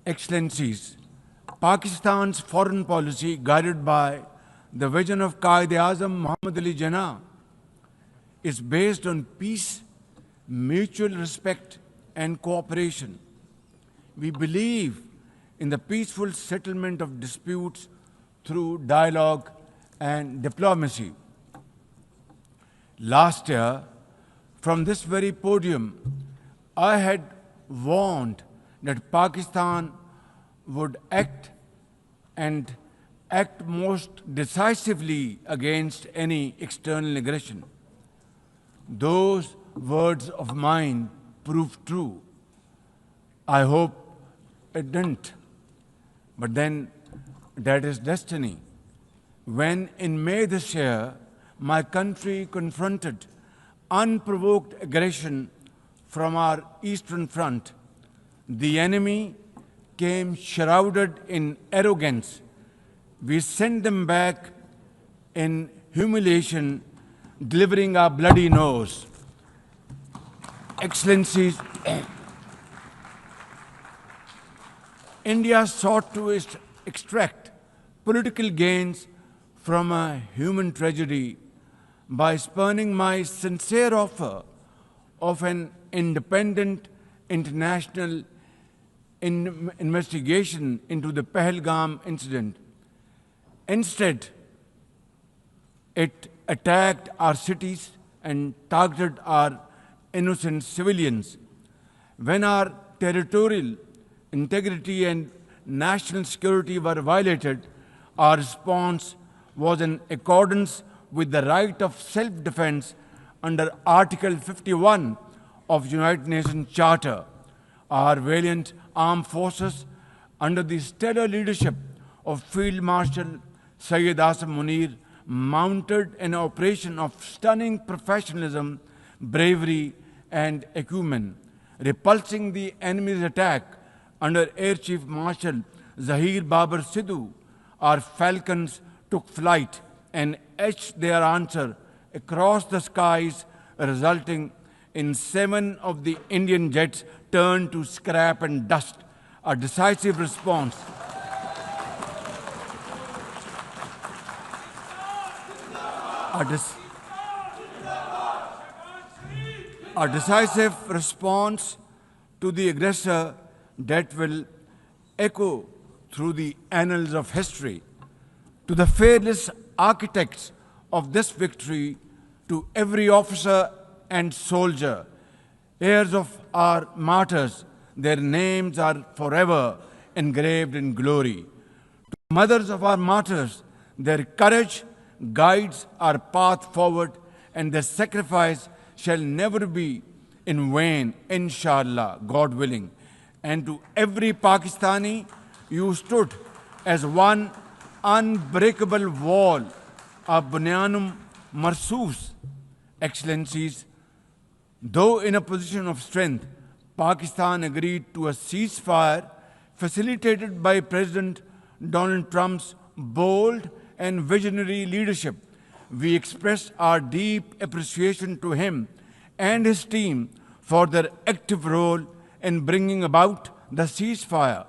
Excellencies, Pakistan's foreign policy, guided by the vision of Quaid-e-Azam Muhammad Ali Jinnah, is based on peace, mutual respect and cooperation. We believe in the peaceful settlement of disputes through dialogue and diplomacy. Last year, from this very podium, I had warned that Pakistan would act most decisively against any external aggression. Those words of mine proved true. I hope it didn't. But then that is destiny. When in May this year, my country confronted unprovoked aggression from our eastern front, the enemy came shrouded in arrogance. We sent them back in humiliation, delivering our bloody nose. Excellencies, India sought to extract political gains from a human tragedy by spurning my sincere offer of an independent international investigation into the Pahalgam incident. Instead, it attacked our cities and targeted our innocent civilians. When our territorial integrity and national security were violated, our response was in accordance with the right of self-defense under Article 51 of United Nations Charter. Our valiant armed forces, under the stellar leadership of Field Marshal Syed Asim Munir, mounted an operation of stunning professionalism, bravery, and acumen, repulsing the enemy's attack under Air Chief Marshal Zahir Babar Sidhu. Our falcons took flight and etched their answer across the skies, resulting in 7 of the Indian jets turned to scrap and dust. A decisive response. A decisive response to the aggressor that will echo through the annals of history. To the fearless architects of this victory, to every officer and soldier, heirs of our martyrs, their names are forever engraved in glory. To mothers of our martyrs, their courage guides our path forward, and their sacrifice shall never be in vain, inshallah, God willing. And to every Pakistani, you stood as one unbreakable wall, a bunyanum marsus. Excellencies, though in a position of strength, Pakistan agreed to a ceasefire facilitated by President Donald Trump's bold and visionary leadership. We express our deep appreciation to him and his team for their active role in bringing about the ceasefire.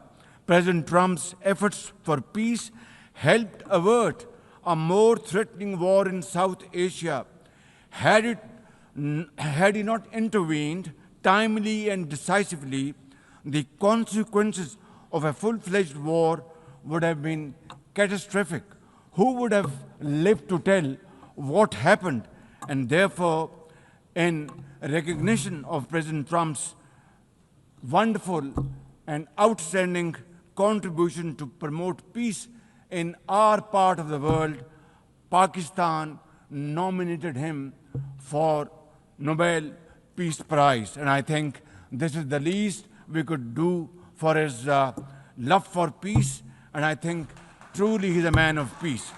President Trump's efforts for peace helped avert a more threatening war in South Asia. Had he not intervened timely and decisively, the consequences of a full-fledged war would have been catastrophic. Who would have lived to tell what happened? And therefore, in recognition of President Trump's wonderful and outstanding contribution to promote peace in our part of the world, Pakistan nominated him for Nobel Peace Prize. And I think this is the least we could do for his love for peace. And I think truly he's a man of peace.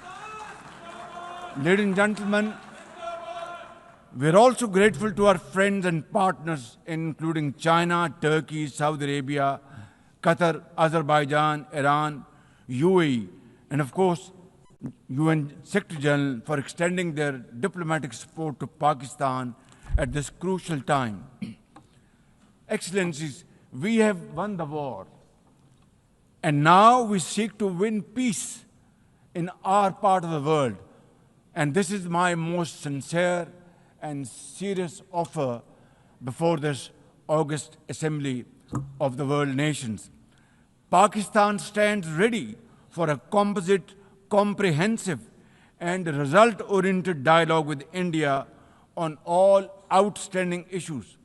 Ladies and gentlemen, we're also grateful to our friends and partners, including China, Turkey, Saudi Arabia, Qatar, Azerbaijan, Iran, UAE, and of course, UN Secretary General for extending their diplomatic support to Pakistan at this crucial time. Excellencies, we have won the war, and now we seek to win peace in our part of the world. And this is my most sincere and serious offer before this August Assembly of the World Nations. Pakistan stands ready for a composite, comprehensive, and result-oriented dialogue with India on all outstanding issues.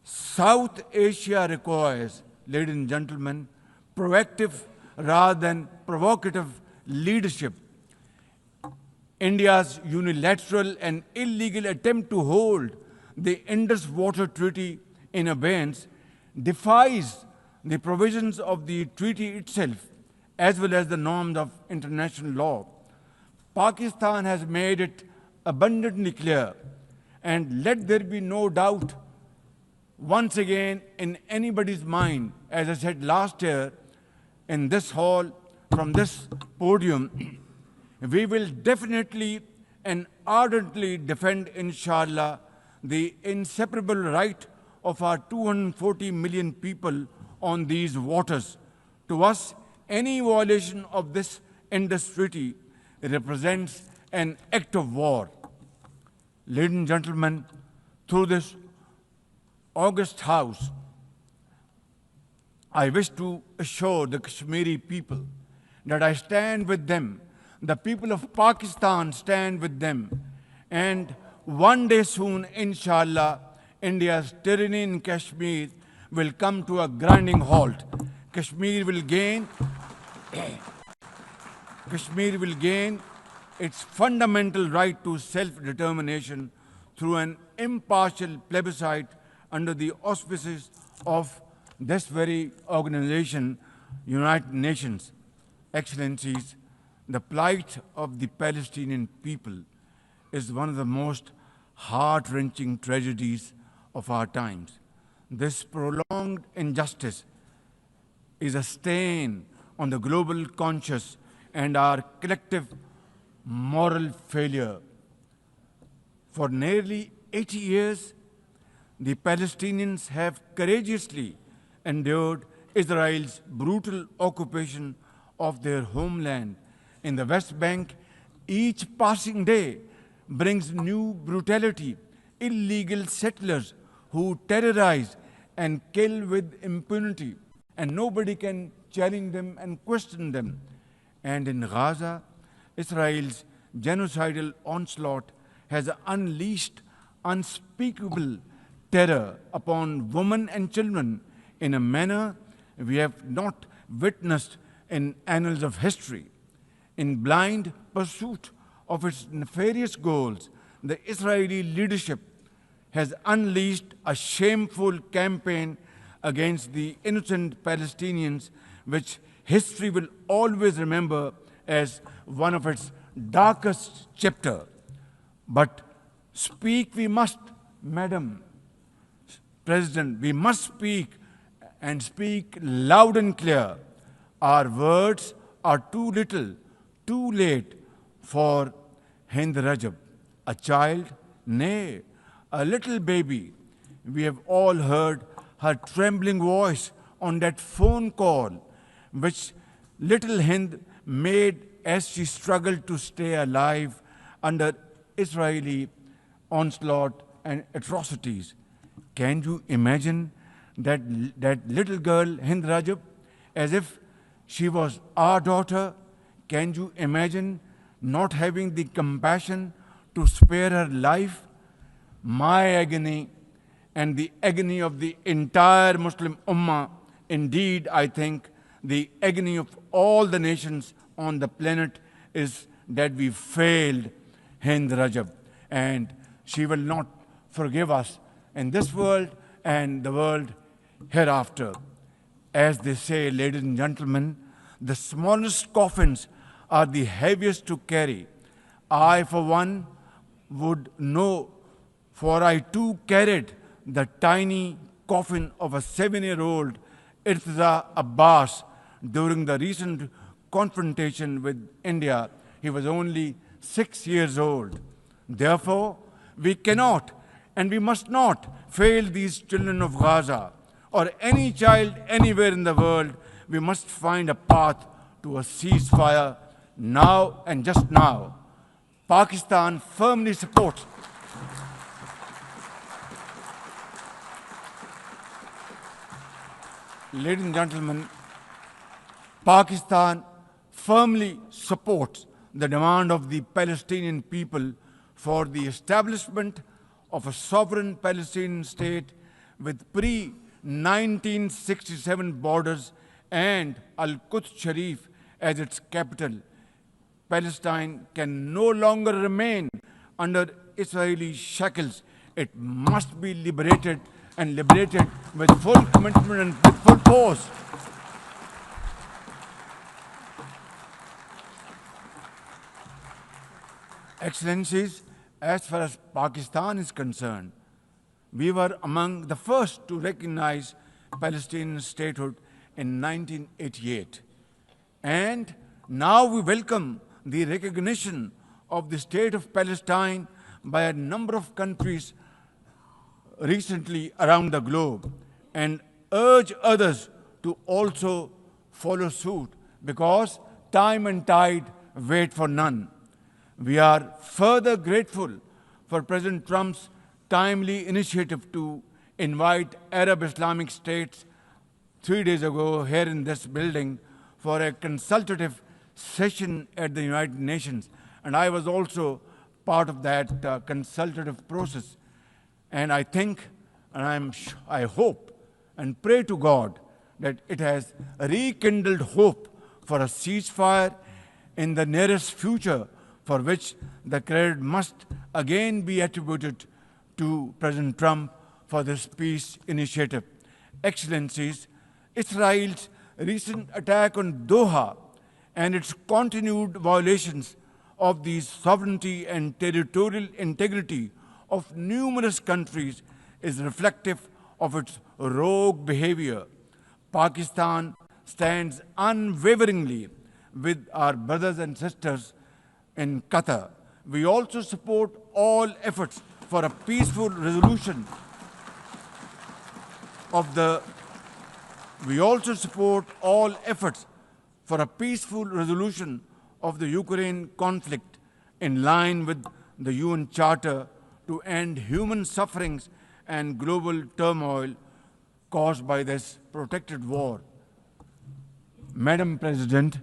South Asia requires, ladies and gentlemen, proactive rather than provocative leadership. India's unilateral and illegal attempt to hold the Indus Water Treaty in abeyance defies the provisions of the treaty itself, as well as the norms of international law. Pakistan has made it abundantly clear, and let there be no doubt once again in anybody's mind, as I said last year in this hall, from this podium, we will definitely and ardently defend, inshallah, the inseparable right of our 240 million people on these waters. To us, any violation of this Indus Treaty represents an act of war. Ladies and gentlemen, through this august House, I wish to assure the Kashmiri people that I stand with them. The people of Pakistan stand with them. And one day soon, inshallah, India's tyranny in Kashmir will come to a grinding halt. Kashmir will gain its fundamental right to self-determination through an impartial plebiscite under the auspices of this very organization, United Nations. Excellencies, the plight of the Palestinian people is one of the most heart-wrenching tragedies of our times. This prolonged injustice is a stain on the global conscience and our collective moral failure. For nearly 80 years, the Palestinians have courageously endured Israel's brutal occupation of their homeland in the West Bank. Each passing day brings new brutality, illegal settlers who terrorize and kill with impunity, and nobody can challenge them and question them. And in Gaza, Israel's genocidal onslaught has unleashed unspeakable terror upon women and children in a manner we have not witnessed in annals of history. In blind pursuit of its nefarious goals, the Israeli leadership has unleashed a shameful campaign against the innocent Palestinians, which history will always remember as one of its darkest chapters. But speak we must, Madam President, we must speak and speak loud and clear. Our words are too little, too late for Hind Rajab, a child, nay, a little baby. We have all heard her trembling voice on that phone call, which little Hind made as she struggled to stay alive under Israeli onslaught and atrocities. Can you imagine that little girl, Hind Rajab, as if she was our daughter? Can you imagine not having the compassion to spare her life? My agony and the agony of the entire Muslim Ummah, indeed, I think, the agony of all the nations on the planet is that we failed Hind Rajab, and she will not forgive us in this world and the world hereafter. As they say, ladies and gentlemen, the smallest coffins are the heaviest to carry. I, for one, would know, for I too carried the tiny coffin of a 7-year-old Irtiza Abbas during the recent confrontation with India. He was only 6 years old. Therefore, we cannot and we must not fail these children of Gaza or any child anywhere in the world. We must find a path to a ceasefire now and just now. Pakistan firmly supports Ladies and gentlemen, Pakistan firmly supports the demand of the Palestinian people for the establishment of a sovereign Palestinian state with pre-1967 borders and Al-Quds Sharif as its capital. Palestine can no longer remain under Israeli shackles. It must be liberated, and liberated with full commitment and with full force. Excellencies, as far as Pakistan is concerned, we were among the first to recognize Palestinian statehood in 1988. And now we welcome the recognition of the state of Palestine by a number of countries recently around the globe, and urge others to also follow suit, because time and tide wait for none. We are further grateful for President Trump's timely initiative to invite Arab Islamic states 3 days ago here in this building for a consultative session at the United Nations. And I was also part of that consultative process. And I think, and I hope and pray to God that it has rekindled hope for a ceasefire in the nearest future, for which the credit must again be attributed to President Trump for this peace initiative. Excellencies, Israel's recent attack on Doha and its continued violations of the sovereignty and territorial integrity of numerous countries is reflective of its rogue behavior. Pakistan stands unwaveringly with our brothers and sisters in Qatar. We also support all efforts for a peaceful resolution of the we also support all efforts for a peaceful resolution of the Ukraine conflict in line with the UN Charter to end human sufferings and global turmoil caused by this protracted war. Madam President,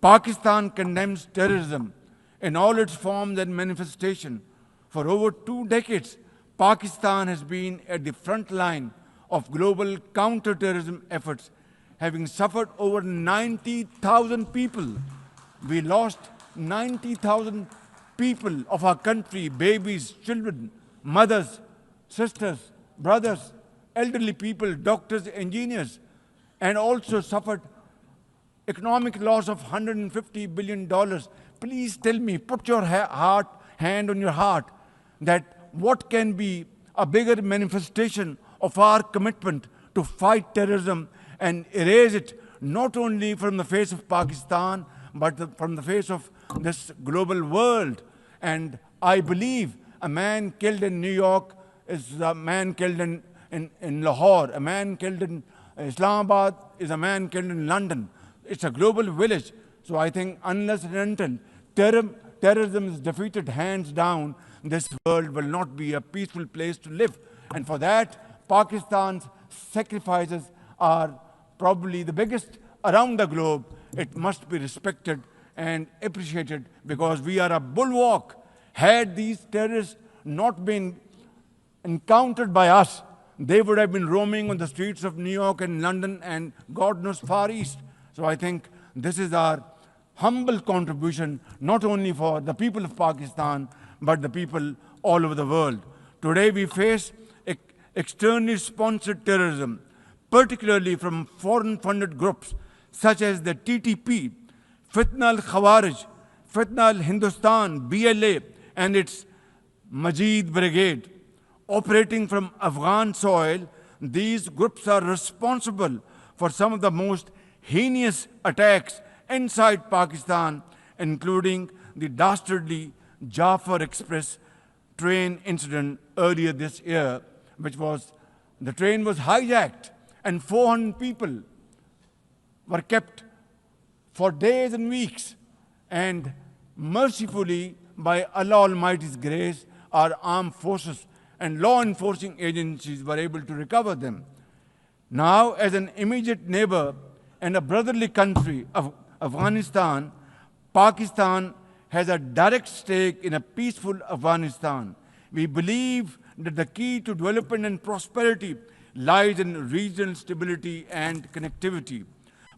Pakistan condemns terrorism in all its forms and manifestations. For over 2 decades, Pakistan has been at the front line of global counter-terrorism efforts, having suffered over 90,000 people. We lost 90,000 people of our country, babies, children, mothers, sisters, brothers, elderly people, doctors, engineers, and also suffered economic loss of $150 billion. Please tell me, put your hand on your heart, that what can be a bigger manifestation of our commitment to fight terrorism and erase it not only from the face of Pakistan, but from the face of this global world. And I believe a man killed in New York is a man killed in Lahore, a man killed in Islamabad is a man killed in London. It's a global village. So I think unless and until terrorism is defeated hands down, this world will not be a peaceful place to live. And for that, Pakistan's sacrifices are probably the biggest around the globe. It must be respected and appreciated because we are a bulwark. Had these terrorists not been encountered by us, they would have been roaming on the streets of New York and London and God knows Far East. So I think this is our humble contribution, not only for the people of Pakistan, but the people all over the world. Today we face externally sponsored terrorism, particularly from foreign-funded groups such as the TTP, Fitna al-Khawarij, Fitna al-Hindustan, BLA, and its Majid Brigade. Operating from Afghan soil, these groups are responsible for some of the most heinous attacks inside Pakistan, including the dastardly Jafar Express train incident earlier this year, which was, the train was hijacked and 400 people were kept for days and weeks. And mercifully, by Allah Almighty's grace, our armed forces and law enforcing agencies were able to recover them. Now, as an immediate neighbor and a brotherly country of Afghanistan, Pakistan has a direct stake in a peaceful Afghanistan. We believe that the key to development and prosperity lies in regional stability and connectivity.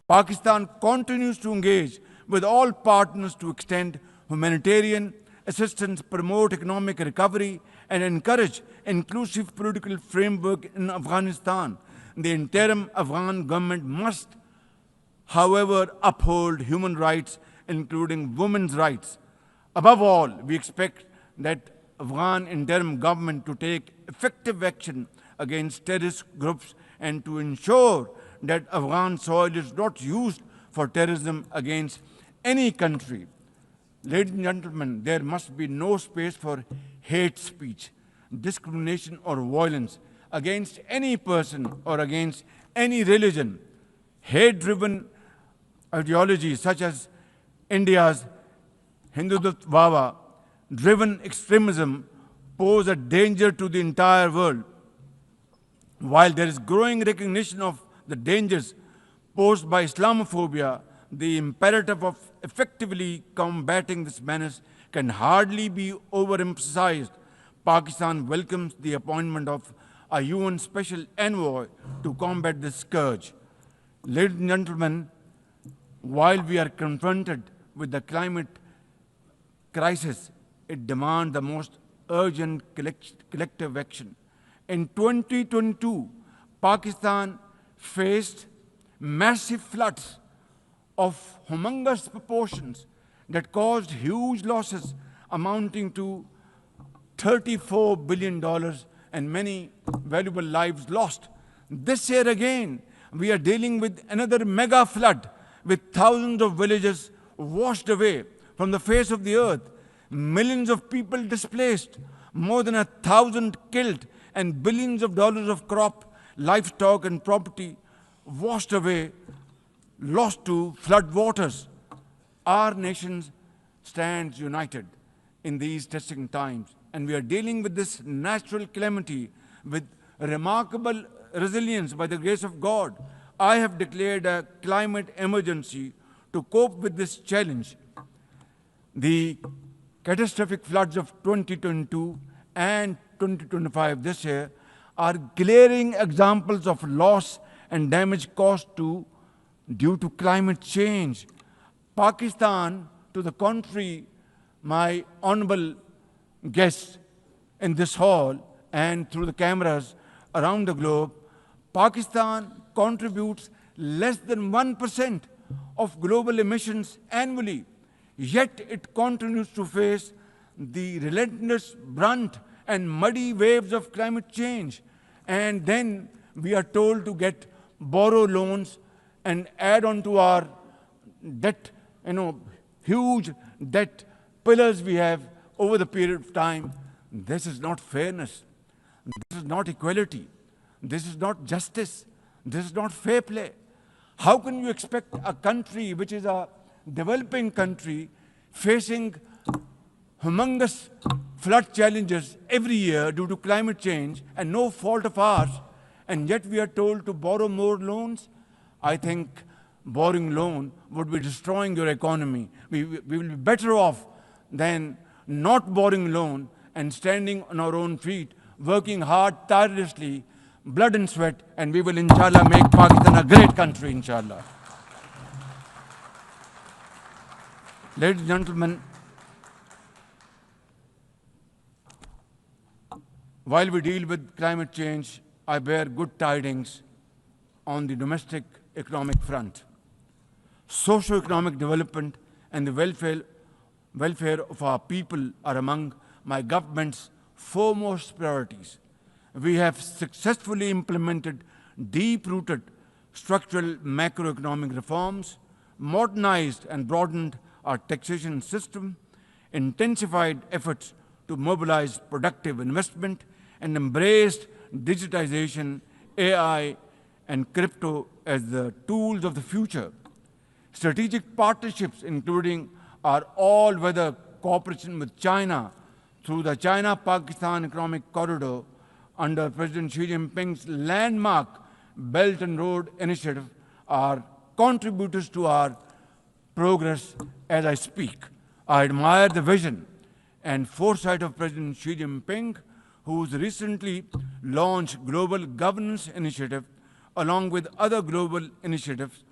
Pakistan continues to engage with all partners to extend humanitarian assistance, promote economic recovery, and encourage inclusive political framework in Afghanistan. The interim Afghan government must, however, uphold human rights, including women's rights. Above all, we expect that Afghan interim government to take effective action against terrorist groups and to ensure that Afghan soil is not used for terrorism against any country. Ladies and gentlemen, there must be no space for hate speech, discrimination, or violence against any person or against any religion. Hate-driven ideologies such as India's Hindutva-driven extremism pose a danger to the entire world. While there is growing recognition of the dangers posed by Islamophobia, the imperative of effectively combating this menace can hardly be overemphasized. Pakistan welcomes the appointment of a UN Special Envoy to combat this scourge. Ladies and gentlemen, while we are confronted with the climate crisis, it demands the most urgent collective action. In 2022, Pakistan faced massive floods of humongous proportions that caused huge losses amounting to $34 billion and many valuable lives lost. This year again, we are dealing with another mega flood with thousands of villages washed away from the face of the earth, millions of people displaced, more than 1,000 killed, and billions of dollars of crop, livestock, and property washed away, lost to flood waters. Our nation stands united in these testing times, and we are dealing with this natural calamity with remarkable resilience by the grace of God. I have declared a climate emergency to cope with this challenge. The catastrophic floods of 2022 and 2025 this year are glaring examples of loss and damage caused due to climate change. Pakistan, to the contrary, my honorable guests in this hall and through the cameras around the globe, Pakistan contributes less than 1% of global emissions annually, yet it continues to face the relentless brunt and muddy waves of climate change. And then we are told to borrow loans and add on to our debt, huge debt pillars we have over the period of time. This is not fairness. This is not equality. This is not justice. This is not fair play. How can you expect a country which is a developing country facing humongous flood challenges every year due to climate change and no fault of ours, and yet we are told to borrow more loans? I think borrowing loan would be destroying your economy. We will be better off than not borrowing loan and standing on our own feet, working hard, tirelessly, blood and sweat, and we will, inshallah, make Pakistan a great country, inshallah. Ladies and gentlemen, while we deal with climate change, I bear good tidings on the domestic economic front. Socio-economic development and the welfare of our people are among my government's foremost priorities. We have successfully implemented deep-rooted structural macroeconomic reforms, modernized and broadened our taxation system, intensified efforts to mobilize productive investment, and embraced digitization, AI, and crypto as the tools of the future. Strategic partnerships, including our all-weather cooperation with China through the China-Pakistan Economic Corridor under President Xi Jinping's landmark Belt and Road Initiative, are contributors to our progress as I speak. I admire the vision and foresight of President Xi Jinping, whose recently launched Global Governance Initiative, along with other global initiatives,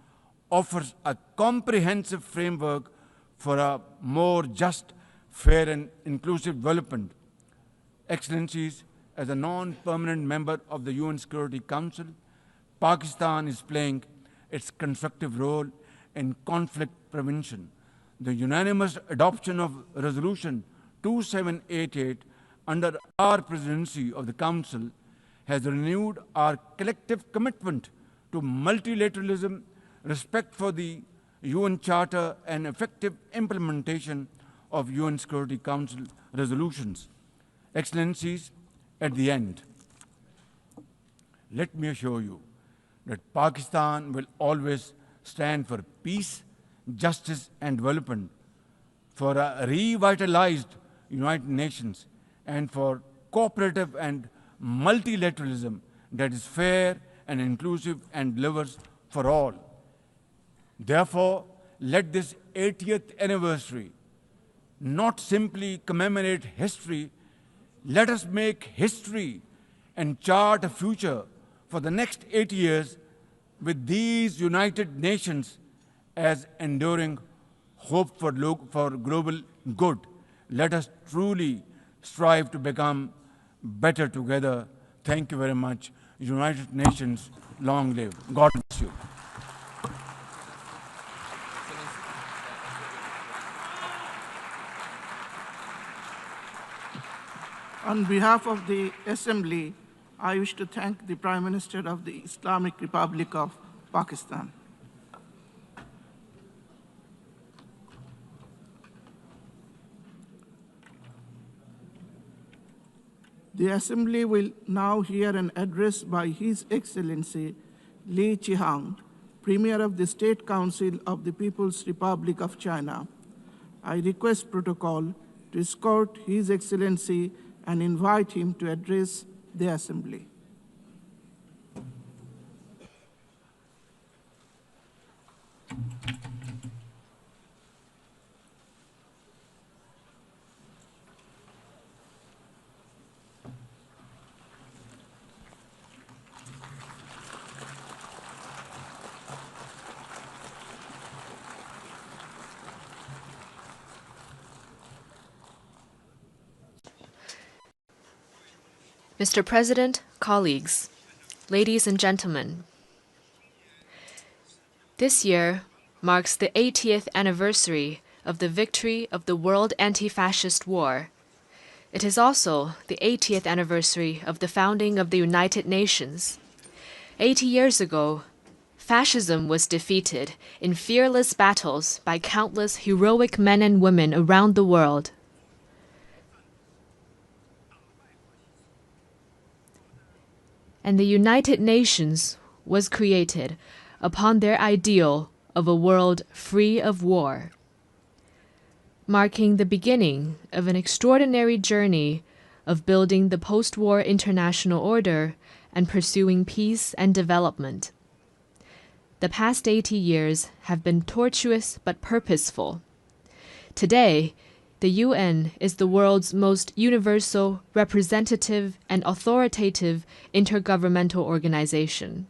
offers a comprehensive framework for a more just, fair, and inclusive development. Excellencies, as a non-permanent member of the UN Security Council, Pakistan is playing its constructive role in conflict prevention. The unanimous adoption of Resolution 2788 under our presidency of the Council has renewed our collective commitment to multilateralism, respect for the UN Charter, and effective implementation of UN Security Council resolutions. Excellencies, at the end, let me assure you that Pakistan will always stand for peace, justice, and development, for a revitalized United Nations, and for cooperative and multilateralism that is fair and inclusive and delivers for all. Therefore, let this 80th anniversary not simply commemorate history, let us make history and chart a future for the next 80 years with these United Nations as enduring hope for global good. Let us truly strive to become better together. Thank you very much. United Nations, long live. God bless you. On behalf of the Assembly, I wish to thank the Prime Minister of the Islamic Republic of Pakistan. The Assembly will now hear an address by His Excellency Li Qihang, Premier of the State Council of the People's Republic of China. I request protocol to escort His Excellency and invite him to address the Assembly. Mr. President, colleagues, ladies and gentlemen, this year marks the 80th anniversary of the victory of the World Anti-Fascist War. It is also the 80th anniversary of the founding of the United Nations. 80 years ago, fascism was defeated in fearless battles by countless heroic men and women around the world. And the United Nations was created upon their ideal of a world free of war, marking the beginning of an extraordinary journey of building the post-war international order and pursuing peace and development. The past 80 years have been tortuous but purposeful. Today, the UN is the world's most universal, representative, and authoritative intergovernmental organization.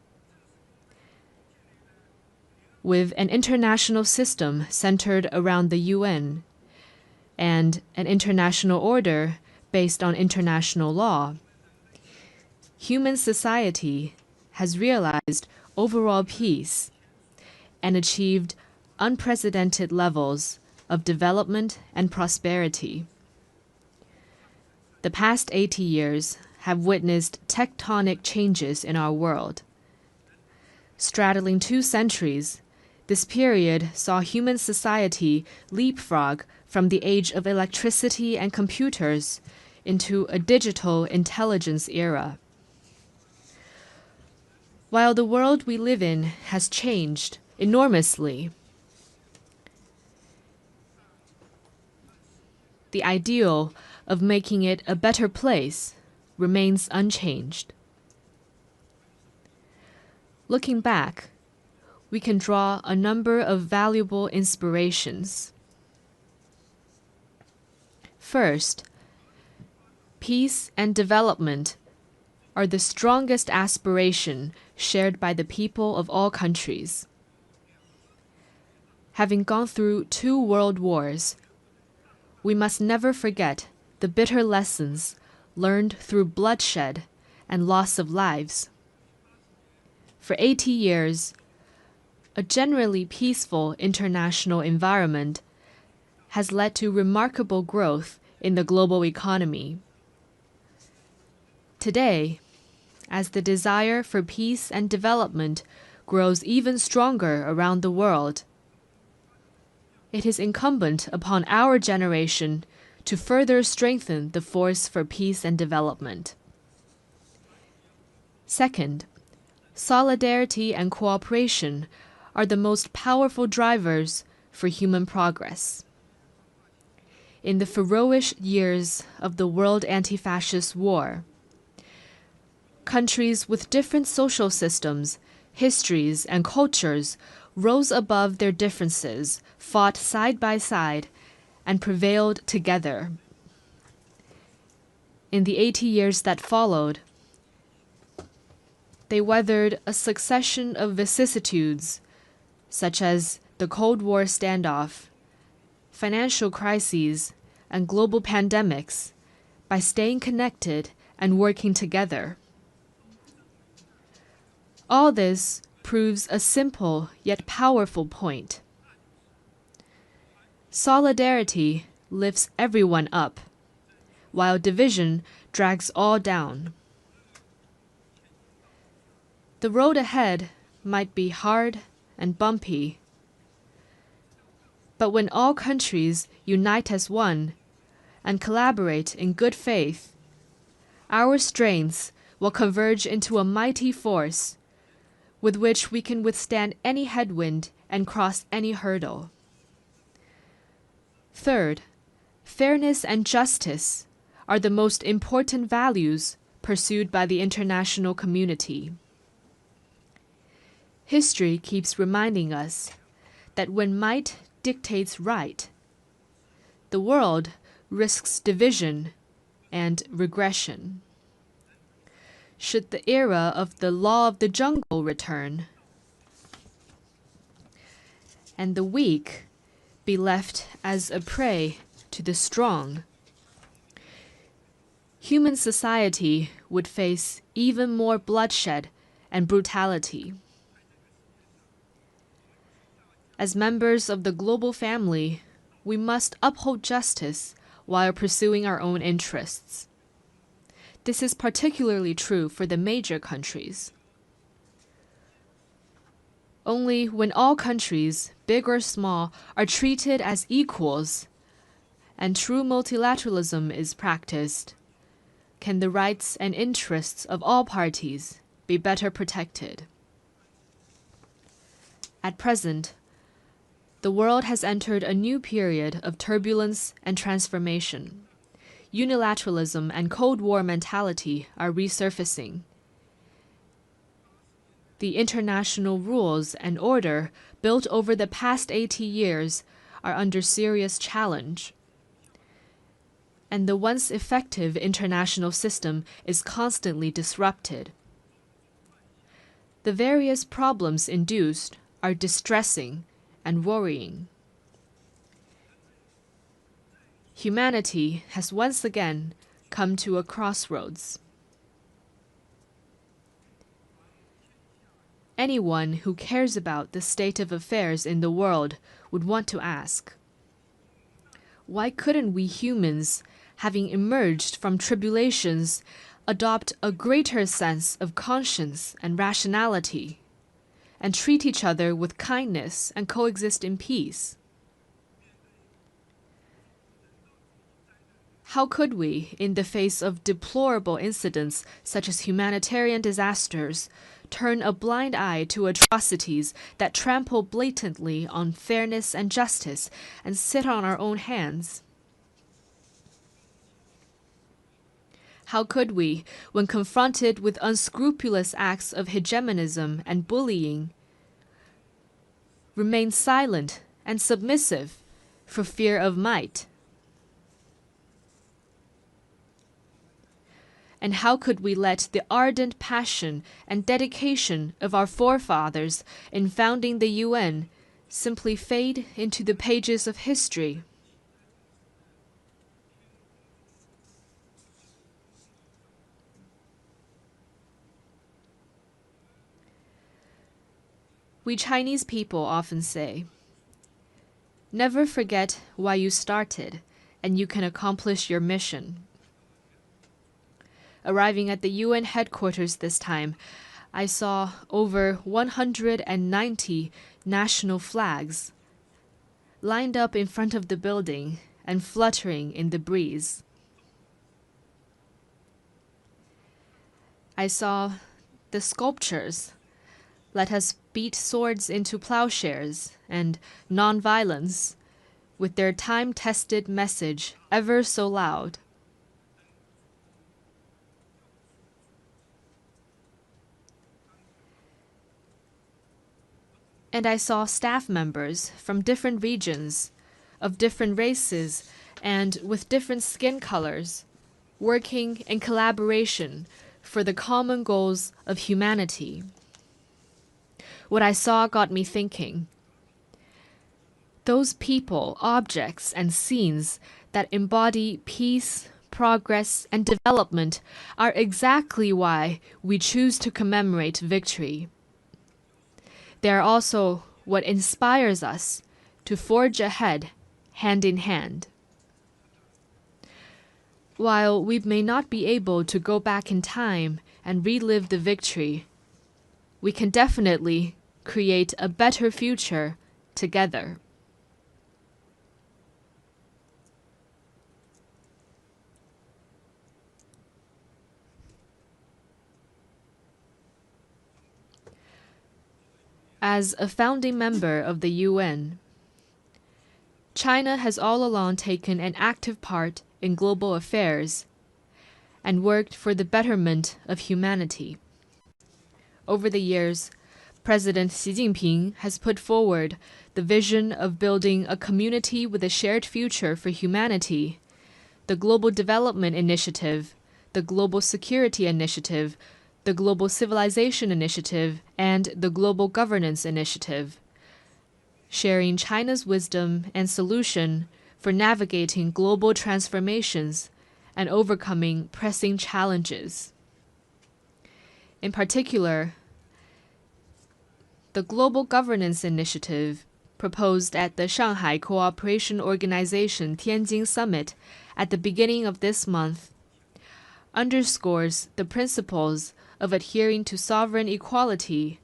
With an international system centered around the UN and an international order based on international law, human society has realized overall peace and achieved unprecedented levels of development and prosperity. The past 80 years have witnessed tectonic changes in our world. Straddling 2 centuries, this period saw human society leapfrog from the age of electricity and computers into a digital intelligence era. While the world we live in has changed enormously, the ideal of making it a better place remains unchanged. Looking back, we can draw a number of valuable inspirations. First, peace and development are the strongest aspiration shared by the people of all countries. Having gone through 2 world wars, we must never forget the bitter lessons learned through bloodshed and loss of lives. For 80 years, a generally peaceful international environment has led to remarkable growth in the global economy. Today, as the desire for peace and development grows even stronger around the world, it is incumbent upon our generation to further strengthen the force for peace and development. Second, solidarity and cooperation are the most powerful drivers for human progress. In the ferocious years of the World Anti-Fascist War, countries with different social systems, histories, and cultures rose above their differences, fought side by side, and prevailed together. In the 80 years that followed, they weathered a succession of vicissitudes, such as the Cold War standoff, financial crises, and global pandemics, by staying connected and working together. All this proves a simple yet powerful point. Solidarity lifts everyone up, while division drags all down. The road ahead might be hard and bumpy, but when all countries unite as one and collaborate in good faith, our strengths will converge into a mighty force with which we can withstand any headwind and cross any hurdle. Third, fairness and justice are the most important values pursued by the international community. History keeps reminding us that when might dictates right, the world risks division and regression. Should the era of the law of the jungle return, and the weak be left as a prey to the strong, human society would face even more bloodshed and brutality. As members of the global family, we must uphold justice while pursuing our own interests. This is particularly true for the major countries. Only when all countries, big or small, are treated as equals and true multilateralism is practiced, can the rights and interests of all parties be better protected. At present, the world has entered a new period of turbulence and transformation. Unilateralism and Cold War mentality are resurfacing. The international rules and order built over the past 80 years are under serious challenge. And the once effective international system is constantly disrupted. The various problems induced are distressing and worrying. Humanity has once again come to a crossroads. Anyone who cares about the state of affairs in the world would want to ask, why couldn't we humans, having emerged from tribulations, adopt a greater sense of conscience and rationality, and treat each other with kindness and coexist in peace? How could we, in the face of deplorable incidents such as humanitarian disasters, turn a blind eye to atrocities that trample blatantly on fairness and justice and sit on our own hands? How could we, when confronted with unscrupulous acts of hegemonism and bullying, remain silent and submissive for fear of might? And how could we let the ardent passion and dedication of our forefathers in founding the UN simply fade into the pages of history? We Chinese people often say, never forget why you started, and you can accomplish your mission. Arriving at the UN headquarters this time, I saw over 190 national flags lined up in front of the building and fluttering in the breeze. I saw the sculptures, "Let us beat swords into plowshares," and "Nonviolence," with their time-tested message ever so loud. And I saw staff members from different regions, of different races, and with different skin colors, working in collaboration for the common goals of humanity. What I saw got me thinking. Those people, objects, and scenes that embody peace, progress, and development are exactly why we choose to commemorate victory. They are also what inspires us to forge ahead, hand in hand. While we may not be able to go back in time and relive the victory, we can definitely create a better future together. As a founding member of the UN, China has all along taken an active part in global affairs and worked for the betterment of humanity. Over the years, President Xi Jinping has put forward the vision of building a community with a shared future for humanity, the Global Development Initiative, the Global Security Initiative, the Global Civilization Initiative, and the Global Governance Initiative, sharing China's wisdom and solution for navigating global transformations and overcoming pressing challenges. In particular, the Global Governance Initiative, proposed at the Shanghai Cooperation Organization Tianjin Summit at the beginning of this month, underscores the principles of adhering to sovereign equality,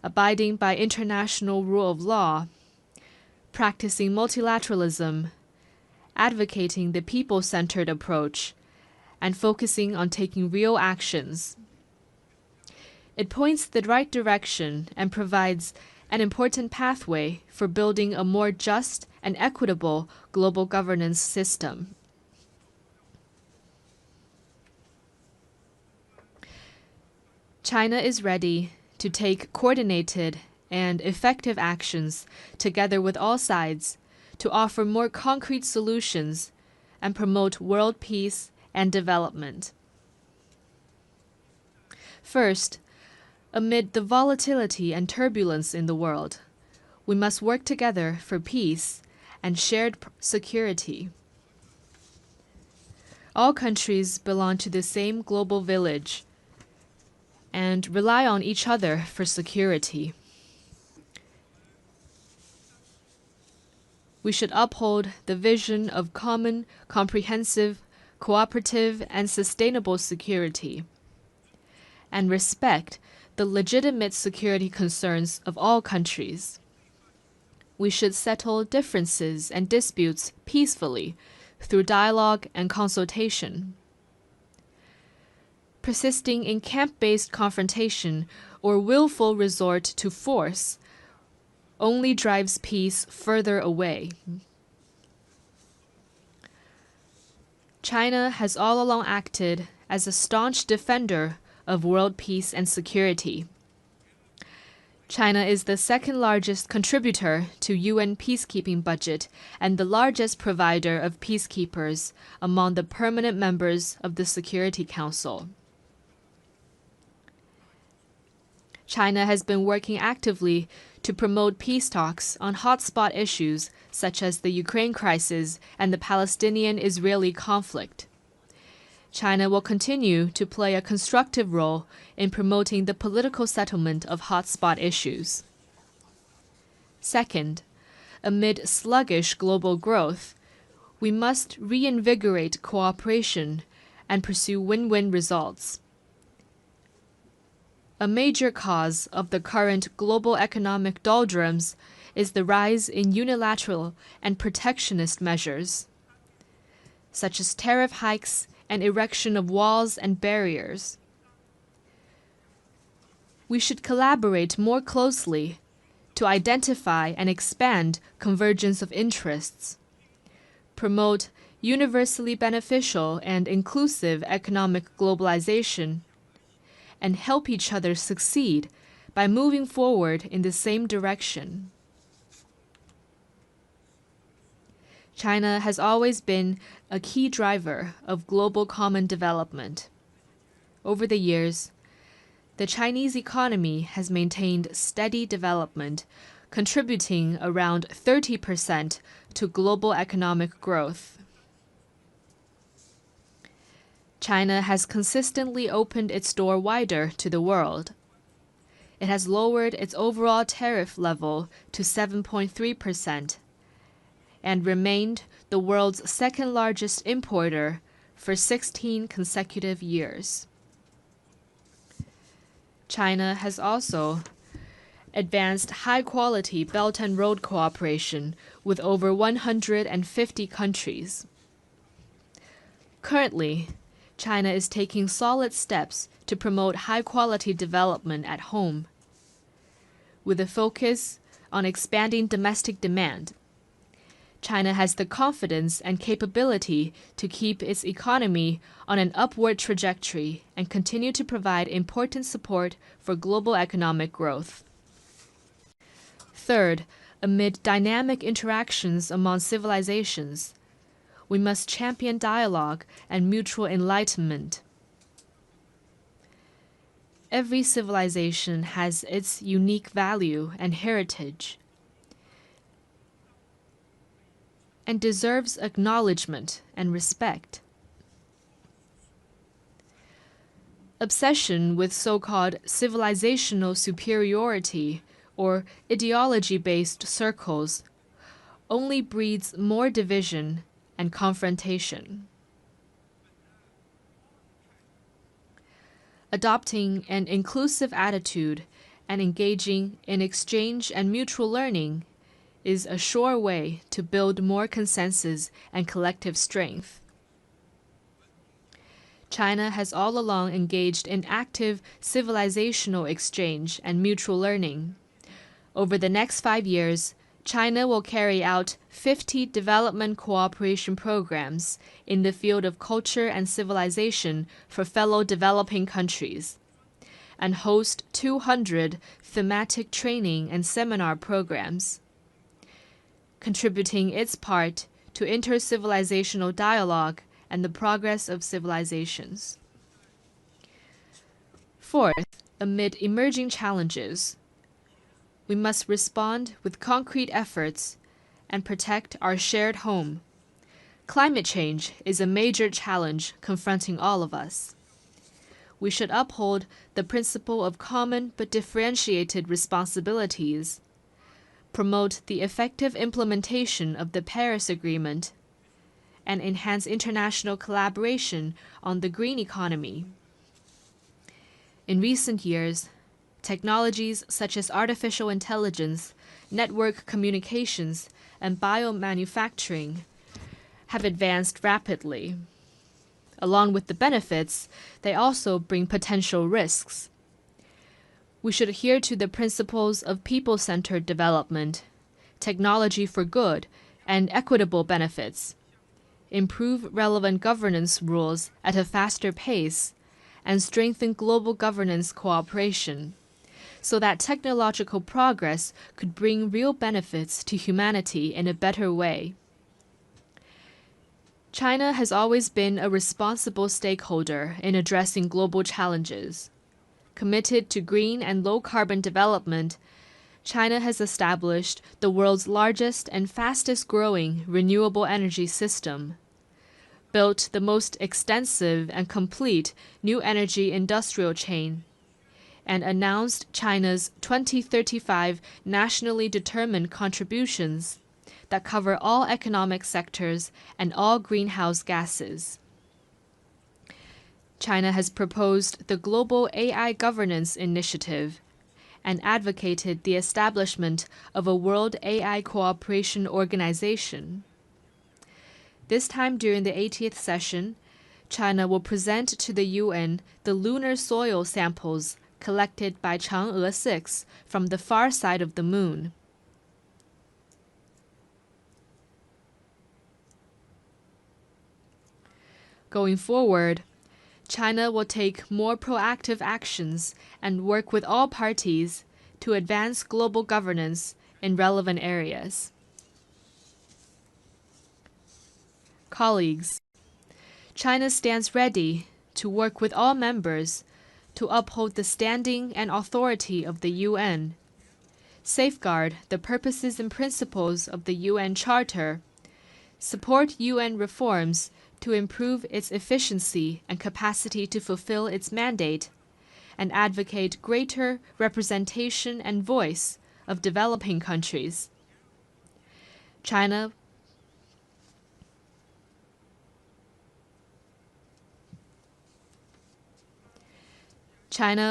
abiding by international rule of law, practicing multilateralism, advocating the people-centered approach, and focusing on taking real actions. It points the right direction and provides an important pathway for building a more just and equitable global governance system. China is ready to take coordinated and effective actions together with all sides to offer more concrete solutions and promote world peace and development. First, amid the volatility and turbulence in the world, we must work together for peace and shared security. All countries belong to the same global village and rely on each other for security. We should uphold the vision of common, comprehensive, cooperative, and sustainable security, and respect the legitimate security concerns of all countries. We should settle differences and disputes peacefully through dialogue and consultation. Persisting in camp-based confrontation or willful resort to force only drives peace further away. China has all along acted as a staunch defender of world peace and security. China is the second largest contributor to UN peacekeeping budget and the largest provider of peacekeepers among the permanent members of the Security Council. China has been working actively to promote peace talks on hotspot issues such as the Ukraine crisis and the Palestinian-Israeli conflict. China will continue to play a constructive role in promoting the political settlement of hotspot issues. Second, amid sluggish global growth, we must reinvigorate cooperation and pursue win-win results. A major cause of the current global economic doldrums is the rise in unilateral and protectionist measures, such as tariff hikes and erection of walls and barriers. We should collaborate more closely to identify and expand convergence of interests, promote universally beneficial and inclusive economic globalization, and help each other succeed by moving forward in the same direction. China has always been a key driver of global common development. Over the years, the Chinese economy has maintained steady development, contributing around 30% to global economic growth. China has consistently opened its door wider to the world. It has lowered its overall tariff level to 7.3% and remained the world's second largest importer for 16 consecutive years. China has also advanced high-quality Belt and Road cooperation with over 150 countries. Currently, China is taking solid steps to promote high-quality development at home. with a focus on expanding domestic demand. China has the confidence and capability to keep its economy on an upward trajectory and continue to provide important support for global economic growth. Third, amid dynamic interactions among civilizations, we must champion dialogue and mutual enlightenment. Every civilization has its unique value and heritage, and deserves acknowledgement and respect. Obsession with so-called civilizational superiority or ideology-based circles only breeds more division and confrontation. Adopting an inclusive attitude and engaging in exchange and mutual learning is a sure way to build more consensus and collective strength. China has all along engaged in active civilizational exchange and mutual learning. Over the next 5 years, China will carry out 50 development cooperation programs in the field of culture and civilization for fellow developing countries, and host 200 thematic training and seminar programs, contributing its part to inter-civilizational dialogue and the progress of civilizations. Fourth, amid emerging challenges, we must respond with concrete efforts and protect our shared home. Climate change is a major challenge confronting all of us. We should uphold the principle of common but differentiated responsibilities, promote the effective implementation of the Paris Agreement, and enhance international collaboration on the green economy. In recent years, technologies such as artificial intelligence, network communications, and biomanufacturing have advanced rapidly. Along with the benefits, they also bring potential risks. We should adhere to the principles of people-centered development, technology for good, and equitable benefits, improve relevant governance rules at a faster pace, and strengthen global governance cooperation, so that technological progress could bring real benefits to humanity in a better way. China has always been a responsible stakeholder in addressing global challenges. Committed to green and low-carbon development, China has established the world's largest and fastest-growing renewable energy system, built the most extensive and complete new energy industrial chain, and announced China's 2035 nationally determined contributions that cover all economic sectors and all greenhouse gases. China has proposed the Global AI Governance Initiative and advocated the establishment of a World AI Cooperation Organization. This time during the 80th session, China will present to the UN the lunar soil samples collected by Chang'e 6 from the far side of the moon. Going forward, China will take more proactive actions and work with all parties to advance global governance in relevant areas. Colleagues, China stands ready to work with all members to uphold the standing and authority of the UN, safeguard the purposes and principles of the UN Charter, support UN reforms to improve its efficiency and capacity to fulfill its mandate, and advocate greater representation and voice of developing countries. China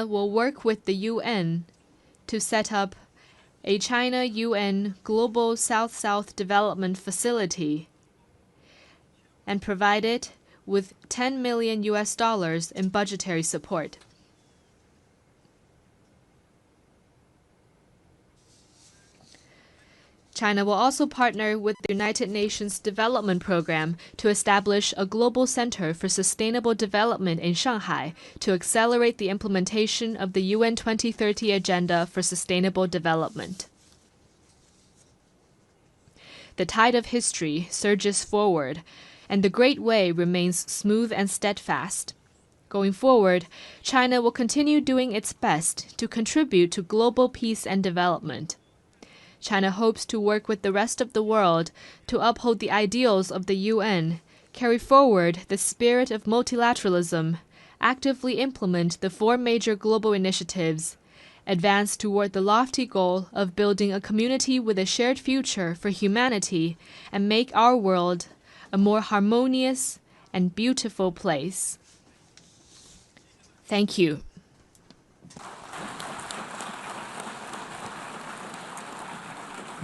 will work with the UN to set up a China-UN Global South-South Development Facility and provide it with $10 million in budgetary support. China will also partner with the United Nations Development Program to establish a global center for sustainable development in Shanghai to accelerate the implementation of the UN 2030 Agenda for Sustainable Development. The tide of history surges forward, and the Great Way remains smooth and steadfast. Going forward, China will continue doing its best to contribute to global peace and development. China hopes to work with the rest of the world to uphold the ideals of the UN, carry forward the spirit of multilateralism, actively implement the 4 major global initiatives, advance toward the lofty goal of building a community with a shared future for humanity, and make our world a more harmonious and beautiful place. Thank you.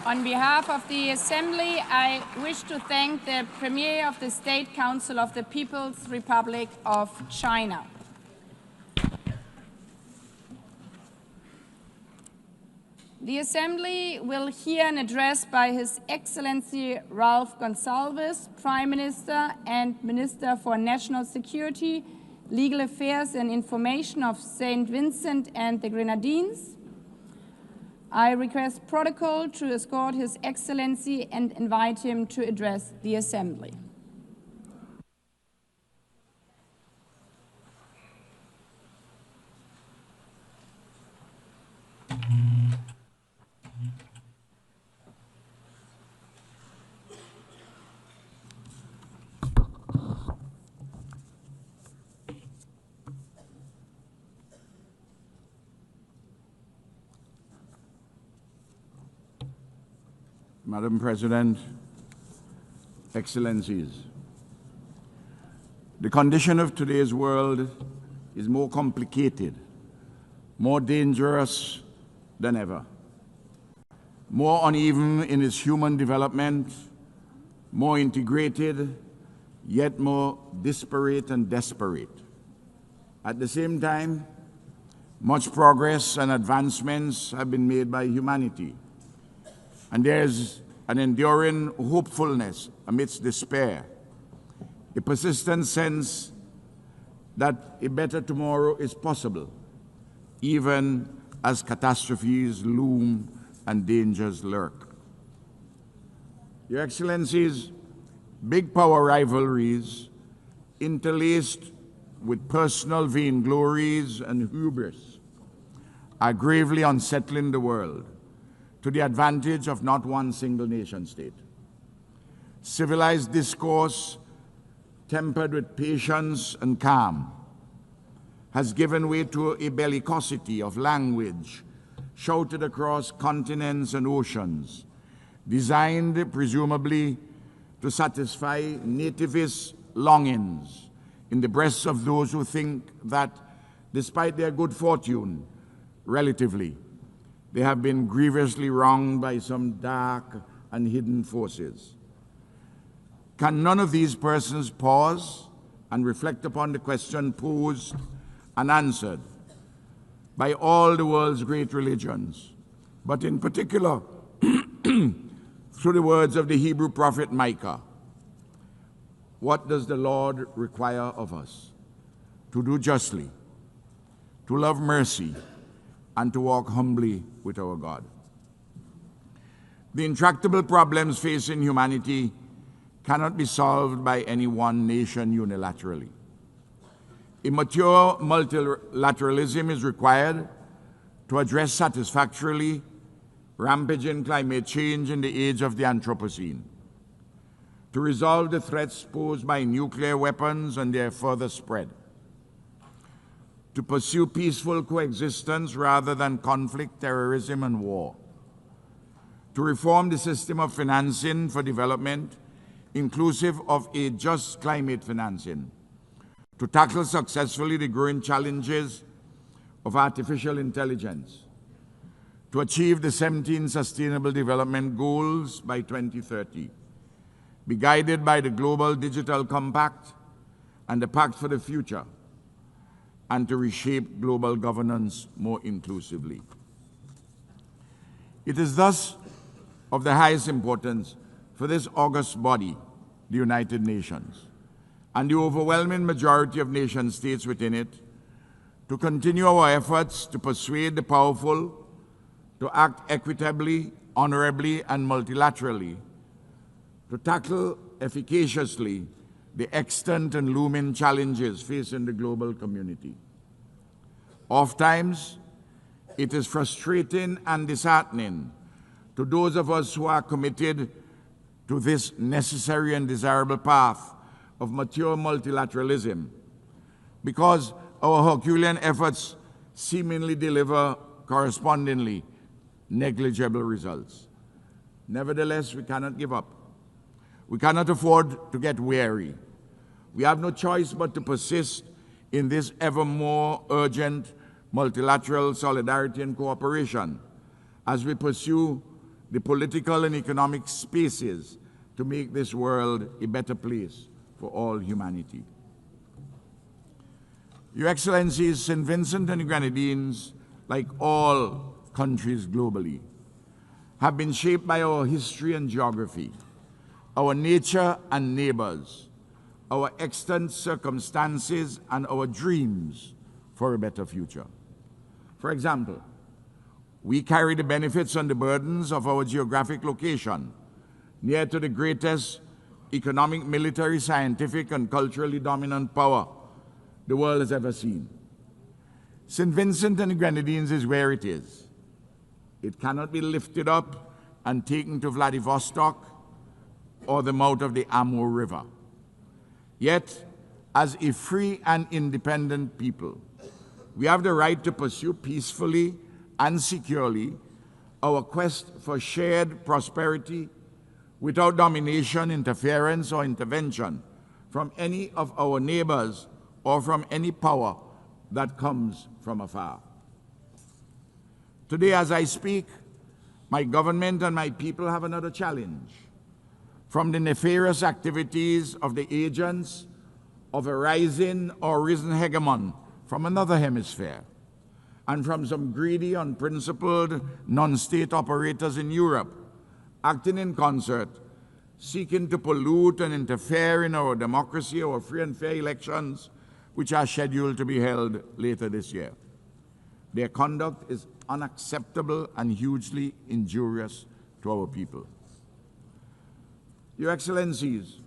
On behalf of the Assembly, I wish to thank the Premier of the State Council of the People's Republic of China. The Assembly will hear an address by His Excellency Ralph Gonsalves, Prime Minister and Minister for National Security, Legal Affairs and Information of St. Vincent and the Grenadines. I request protocol to escort His Excellency and invite him to address the Assembly. Madam President, Excellencies, the condition of today's world is more complicated, more dangerous than ever, more uneven in its human development, more integrated, yet more disparate and desperate. At the same time, much progress and advancements have been made by humanity, and there's an enduring hopefulness amidst despair, a persistent sense that a better tomorrow is possible, even as catastrophes loom and dangers lurk. Your Excellencies, big power rivalries interlaced with personal vainglories and hubris are gravely unsettling the world, to the advantage of not one single nation state. Civilized discourse, tempered with patience and calm, has given way to a bellicosity of language shouted across continents and oceans, designed presumably to satisfy nativist longings in the breasts of those who think that, despite their good fortune, relatively, they have been grievously wronged by some dark and hidden forces. Can none of these persons pause and reflect upon the question posed and answered by all the world's great religions, but in particular through the words of the Hebrew prophet Micah? What does the Lord require of us? To do justly, to love mercy, and to walk humbly with our God. The intractable problems facing humanity cannot be solved by any one nation unilaterally. A mature multilateralism is required to address satisfactorily rampaging climate change in the age of the Anthropocene, to resolve the threats posed by nuclear weapons and their further spread, to pursue peaceful coexistence rather than conflict, terrorism, and war, to reform the system of financing for development, inclusive of a just climate financing, to tackle successfully the growing challenges of artificial intelligence, to achieve the 17 Sustainable Development Goals by 2030, be guided by the Global Digital Compact and the Pact for the Future, and to reshape global governance more inclusively. It is thus of the highest importance for this august body, the United Nations, and the overwhelming majority of nation states within it, to continue our efforts to persuade the powerful to act equitably, honorably, and multilaterally, to tackle efficaciously the extant and looming challenges facing the global community. Oftentimes, it is frustrating and disheartening to those of us who are committed to this necessary and desirable path of mature multilateralism, because our Herculean efforts seemingly deliver correspondingly negligible results. Nevertheless, we cannot give up. We cannot afford to get weary. We have no choice but to persist in this ever more urgent multilateral solidarity and cooperation as we pursue the political and economic spaces to make this world a better place for all humanity. Your Excellencies, St. Vincent and the Grenadines, like all countries globally, have been shaped by our history and geography, our nature and neighbors, our extant circumstances, and our dreams for a better future. For example, we carry the benefits and the burdens of our geographic location, near to the greatest economic, military, scientific, and culturally dominant power the world has ever seen. St. Vincent and the Grenadines is where it is. It cannot be lifted up and taken to Vladivostok or the mouth of the Amur River. Yet, as a free and independent people, we have the right to pursue peacefully and securely our quest for shared prosperity without domination, interference, or intervention from any of our neighbors or from any power that comes from afar. Today, as I speak, my government and my people have another challenge. From the nefarious activities of the agents of a rising or risen hegemon from another hemisphere, and from some greedy, unprincipled, non-state operators in Europe, acting in concert, seeking to pollute and interfere in our democracy, our free and fair elections, which are scheduled to be held later this year. Their conduct is unacceptable and hugely injurious to our people. Your Excellencies,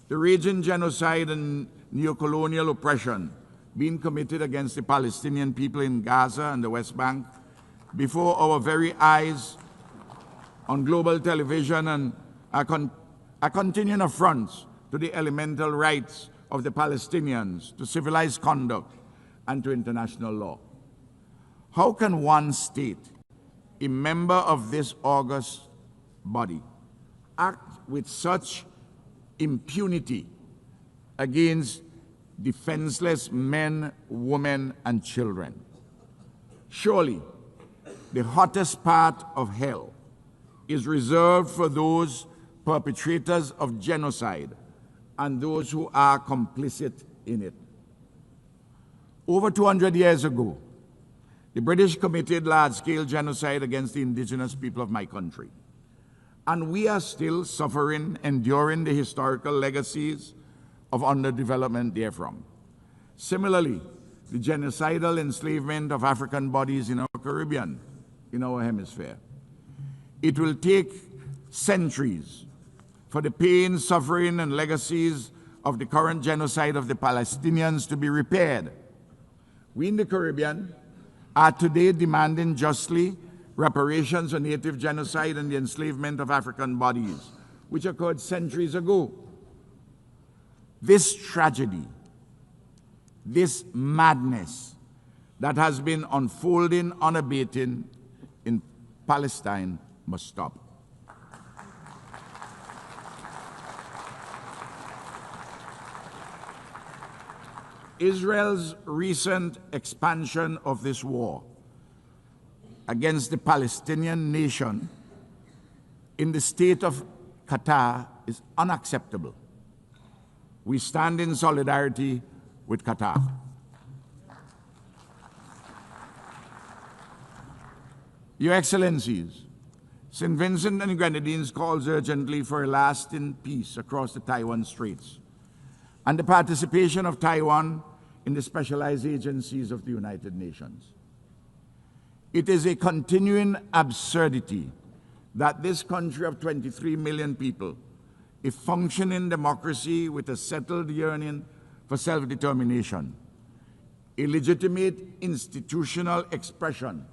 the raging genocide and neocolonial oppression being committed against the Palestinian people in Gaza and the West Bank before our very eyes on global television and are continuing affronts to the elemental rights of the Palestinians, to civilized conduct, and to international law. How can one state, a member of this august body, act with such impunity against defenseless men, women, and children? Surely, the hottest part of hell is reserved for those perpetrators of genocide and those who are complicit in it. Over 200 years ago, the British committed large-scale genocide against the indigenous people of my country. And we are still suffering, enduring the historical legacies of underdevelopment therefrom. Similarly, the genocidal enslavement of African bodies in our Caribbean, in our hemisphere. It will take centuries for the pain, suffering, and legacies of the current genocide of the Palestinians to be repaired. We in the Caribbean are today demanding justly reparations on native genocide and the enslavement of African bodies, which occurred centuries ago. This tragedy, this madness that has been unfolding unabated in Palestine must stop. Israel's recent expansion of this war against the Palestinian nation in the state of Qatar is unacceptable. We stand in solidarity with Qatar. Your Excellencies, St. Vincent and the Grenadines calls urgently for a lasting peace across the Taiwan Straits and the participation of Taiwan in the specialized agencies of the United Nations. It is a continuing absurdity that this country of 23 million people, a functioning democracy with a settled yearning for self-determination, a legitimate institutional expression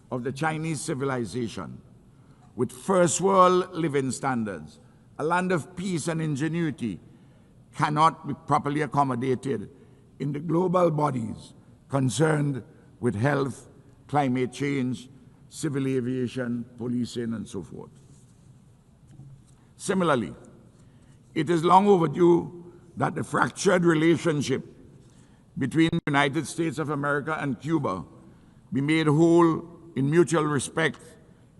of the Chinese civilization, with first world living standards, a land of peace and ingenuity, cannot be properly accommodated in the global bodies concerned with health, climate change, civil aviation, policing, and so forth. Similarly, it is long overdue that the fractured relationship between the United States of America and Cuba be made whole in mutual respect,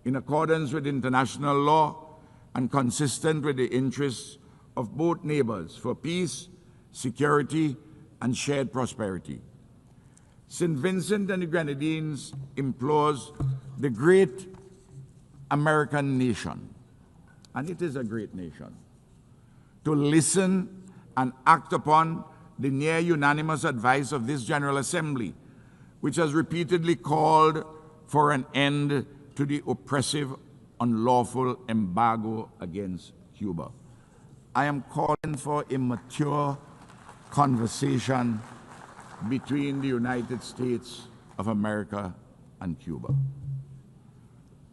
in accordance with international law and consistent with the interests of both neighbors for peace, security, and shared prosperity. St. Vincent and the Grenadines implores the great American nation, and it is a great nation, to listen and act upon the near unanimous advice of this General Assembly, which has repeatedly called for an end to the oppressive, unlawful embargo against Cuba. I am calling for a mature conversation between the United States of America and Cuba.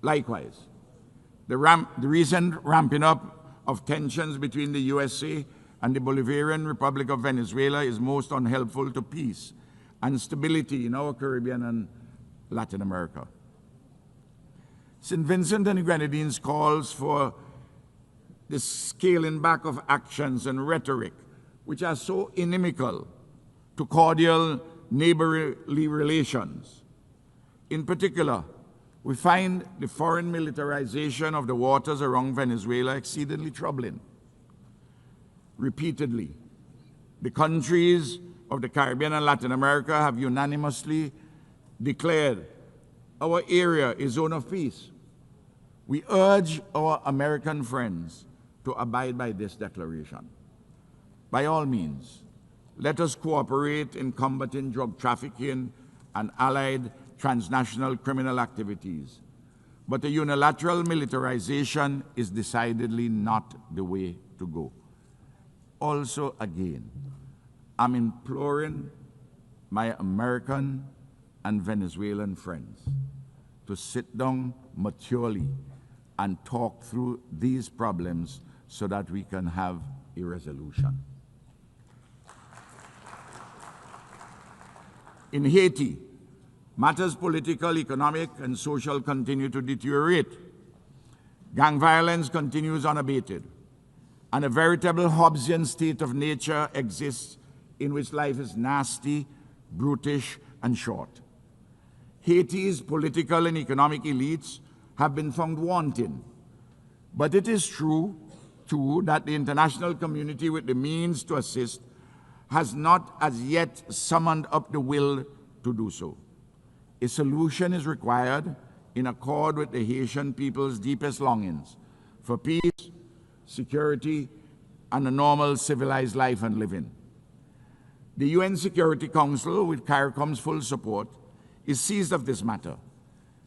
Likewise, the recent ramping up of tensions between the USA and the Bolivarian Republic of Venezuela is most unhelpful to peace and stability in our Caribbean and Latin America. St. Vincent and the Grenadines calls for the scaling back of actions and rhetoric which are so inimical to cordial neighborly relations. In particular, we find the foreign militarization of the waters around Venezuela exceedingly troubling. Repeatedly, the countries of the Caribbean and Latin America have unanimously declared our area a zone of peace. We urge our American friends to abide by this declaration. By all means, let us cooperate in combating drug trafficking and allied transnational criminal activities. But a unilateral militarization is decidedly not the way to go. Also, again, I'm imploring my American and Venezuelan friends to sit down maturely and talk through these problems so that we can have a resolution. In Haiti, matters political, economic, and social continue to deteriorate. Gang violence continues unabated, and a veritable Hobbesian state of nature exists in which life is nasty, brutish, and short. Haiti's political and economic elites have been found wanting, but it is true, too, that the international community with the means to assist has not as yet summoned up the will to do so. A solution is required in accord with the Haitian people's deepest longings for peace, security, and a normal civilized life and living. The UN Security Council, with CARICOM's full support, is seized of this matter,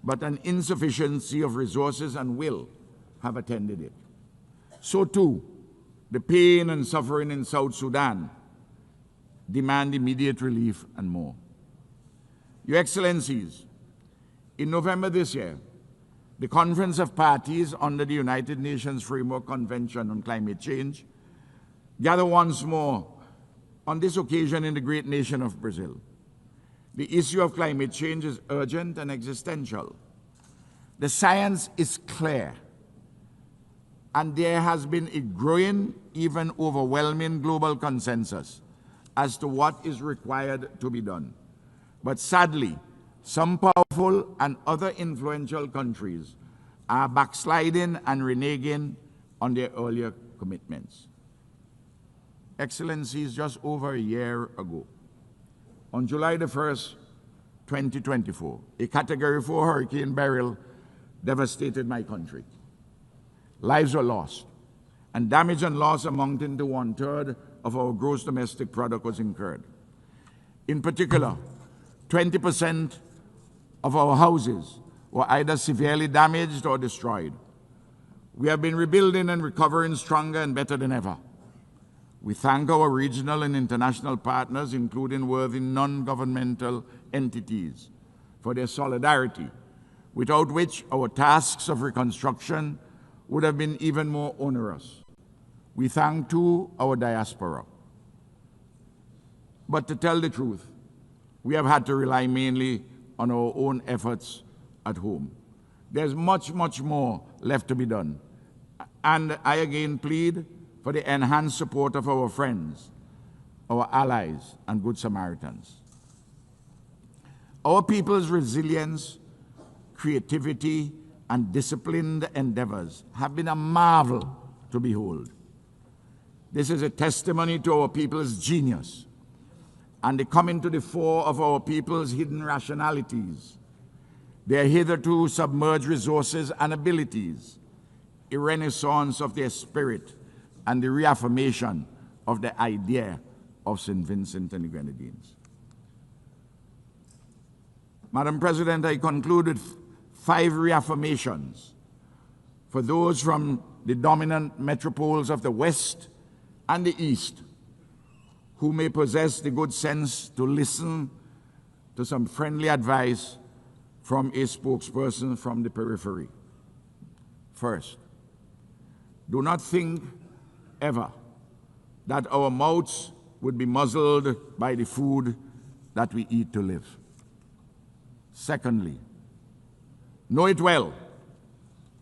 but an insufficiency of resources and will have attended it. So too, the pain and suffering in South Sudan demand immediate relief and more. Your Excellencies, in November this year, the Conference of Parties under the United Nations Framework Convention on Climate Change gather once more, on this occasion in the great nation of Brazil. The issue of climate change is urgent and existential. The science is clear, and there has been a growing, even overwhelming global consensus as to what is required to be done. But sadly, some powerful and other influential countries are backsliding and reneging on their earlier commitments. Excellencies, just over a year ago, on July the 1st, 2024, a Category 4 Hurricane Beryl devastated my country. lives were lost, and damage and loss amounting to 1/3 of our gross domestic product was incurred. In particular, 20% of our houses were either severely damaged or destroyed. We have been rebuilding and recovering stronger and better than ever. We thank our regional and international partners, including worthy non-governmental entities, for their solidarity, without which our tasks of reconstruction would have been even more onerous. We thank, too, our diaspora. But to tell the truth, we have had to rely mainly on our own efforts at home. There's much, much more left to be done. And I again plead for the enhanced support of our friends, our allies, and Good Samaritans. Our people's resilience, creativity, and disciplined endeavors have been a marvel to behold. This is a testimony to our people's genius and the coming to the fore of our people's hidden rationalities, their hitherto submerged resources and abilities, a renaissance of their spirit, and the reaffirmation of the idea of St. Vincent and the Grenadines. Madam President, I concluded 5 reaffirmations for those from the dominant metropoles of the West and the East who may possess the good sense to listen to some friendly advice from a spokesperson from the periphery. First, do not think ever that our mouths would be muzzled by the food that we eat to live. Secondly, know it well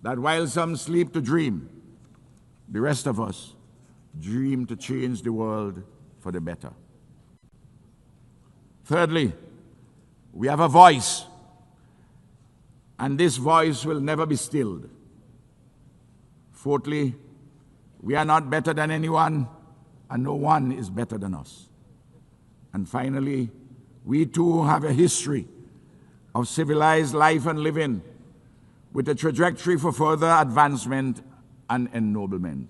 that while some sleep to dream, the rest of us dream to change the world for the better. Thirdly, we have a voice, and this voice will never be stilled. Fourthly, we are not better than anyone, and no one is better than us. And finally, we too have a history of civilized life and living with a trajectory for further advancement and ennoblement.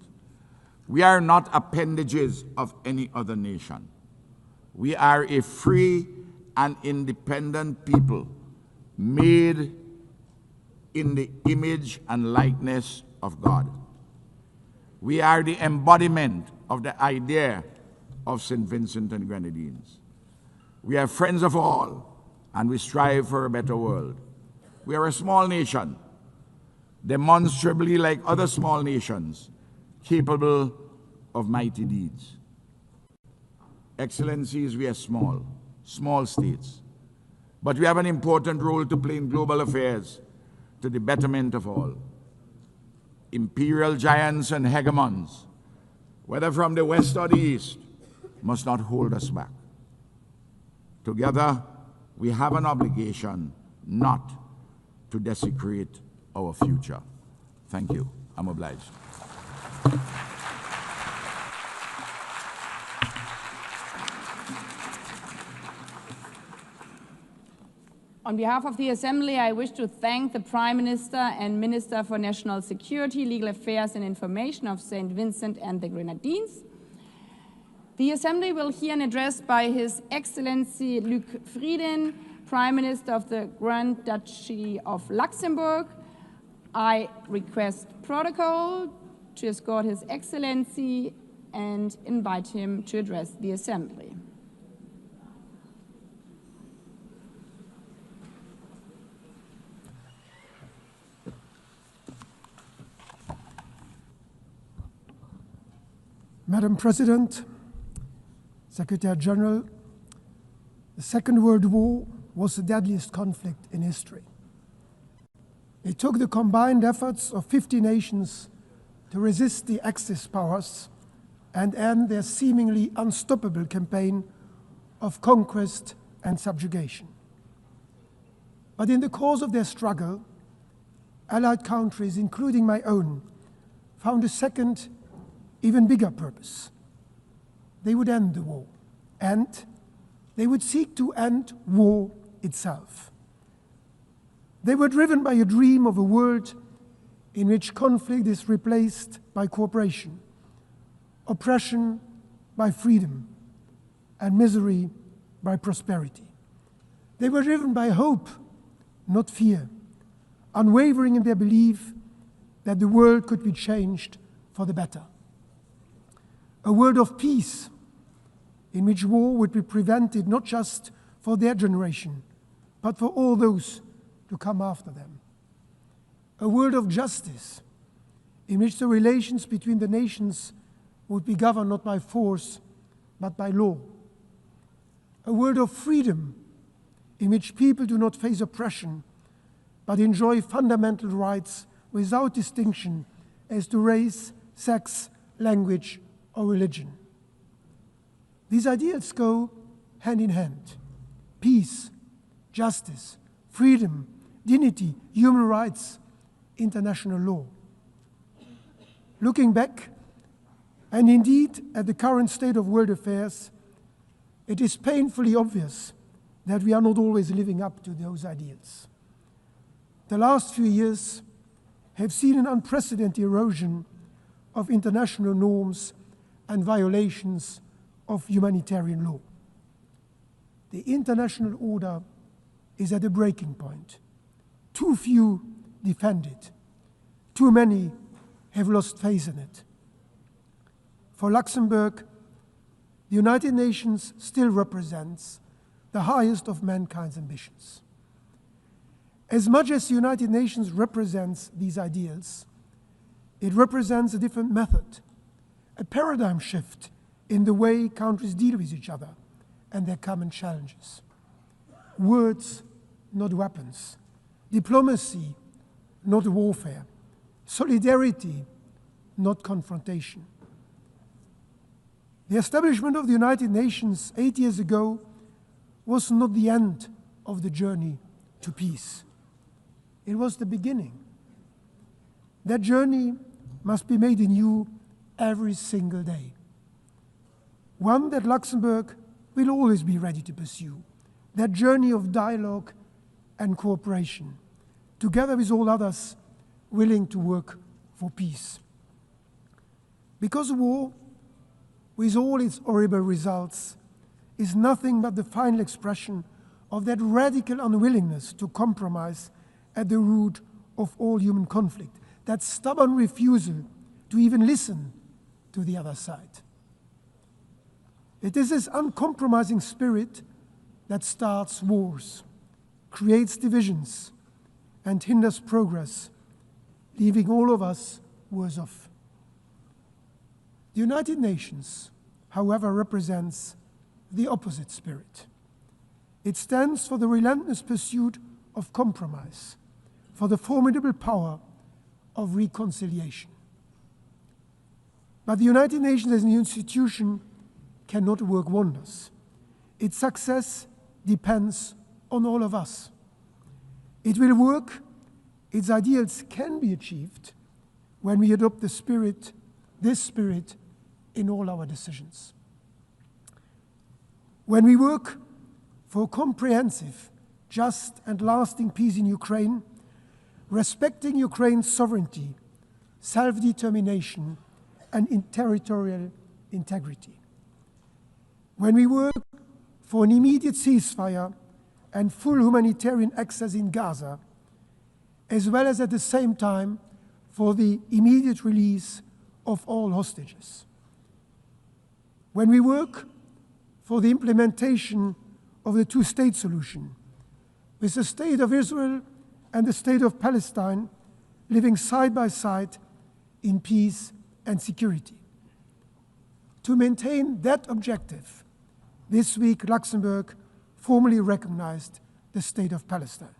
We are not appendages of any other nation. We are a free and independent people made in the image and likeness of God. We are the embodiment of the idea of St. Vincent and Grenadines. We are friends of all, and we strive for a better world. We are a small nation, demonstrably like other small nations, capable of mighty deeds. Excellencies, we are small states, but we have an important role to play in global affairs to the betterment of all. Imperial giants and hegemons, whether from the West or the East, must not hold us back. Together, we have an obligation not to desecrate our future. Thank you. I'm obliged. On behalf of the Assembly, I wish to thank the Prime Minister and Minister for National Security, Legal Affairs and Information of St. Vincent and the Grenadines. The Assembly will hear an address by His Excellency Luc Frieden, Prime Minister of the Grand Duchy of Luxembourg. I request protocol to escort His Excellency and invite him to address the Assembly. Madam President, Secretary General, the Second World War was the deadliest conflict in history. It took the combined efforts of 50 nations to resist the Axis powers and end their seemingly unstoppable campaign of conquest and subjugation. But in the course of their struggle, Allied countries, including my own, found a second, even bigger purpose. They would end the war, and they would seek to end war itself. They were driven by a dream of a world in which conflict is replaced by cooperation, oppression by freedom, and misery by prosperity. They were driven by hope, not fear, unwavering in their belief that the world could be changed for the better. A world of peace in which war would be prevented not just for their generation, but for all those to come after them. A world of justice in which the relations between the nations would be governed not by force, but by law. A world of freedom in which people do not face oppression, but enjoy fundamental rights without distinction as to race, sex, language, or religion. These ideals go hand in hand. Peace, justice, freedom, dignity, human rights, international law. Looking back, and indeed at the current state of world affairs, it is painfully obvious that we are not always living up to those ideals. The last few years have seen an unprecedented erosion of international norms and violations of humanitarian law. The international order is at a breaking point. Too few defend it. Too many have lost faith in it. For Luxembourg, the United Nations still represents the highest of mankind's ambitions. As much as the United Nations represents these ideals, it represents a different method, a paradigm shift in the way countries deal with each other and their common challenges. Words, not weapons. Diplomacy, not warfare. Solidarity, not confrontation. The establishment of the United Nations 8 years ago was not the end of the journey to peace. It was the beginning. That journey must be made anew every single day. One that Luxembourg will always be ready to pursue. That journey of dialogue and cooperation, together with all others willing to work for peace. Because war, with all its horrible results, is nothing but the final expression of that radical unwillingness to compromise at the root of all human conflict, that stubborn refusal to even listen to the other side. It is this uncompromising spirit that starts wars, creates divisions, and hinders progress, leaving all of us worse off. The United Nations, however, represents the opposite spirit. It stands for the relentless pursuit of compromise, for the formidable power of reconciliation. But the United Nations as an institution cannot work wonders. Its success depends on all of us. It will work, its ideals can be achieved when we adopt this spirit, in all our decisions. When we work for comprehensive, just, and lasting peace in Ukraine, respecting Ukraine's sovereignty, self-determination, and territorial integrity. When we work for an immediate ceasefire and full humanitarian access in Gaza, as well as at the same time for the immediate release of all hostages. When we work for the implementation of the two-state solution, with the State of Israel and the State of Palestine living side by side in peace and security. To maintain that objective, this week Luxembourg formally recognized the State of Palestine.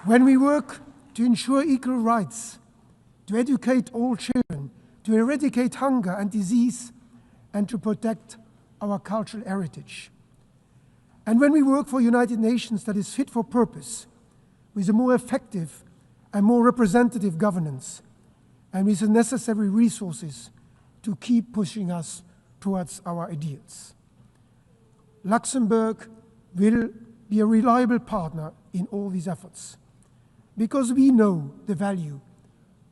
When we work to ensure equal rights, to educate all children, to eradicate hunger and disease, and to protect our cultural heritage. And when we work for a United Nations that is fit for purpose, with a more effective and more representative governance, and with the necessary resources to keep pushing us towards our ideals. Luxembourg will be a reliable partner in all these efforts, because we know the value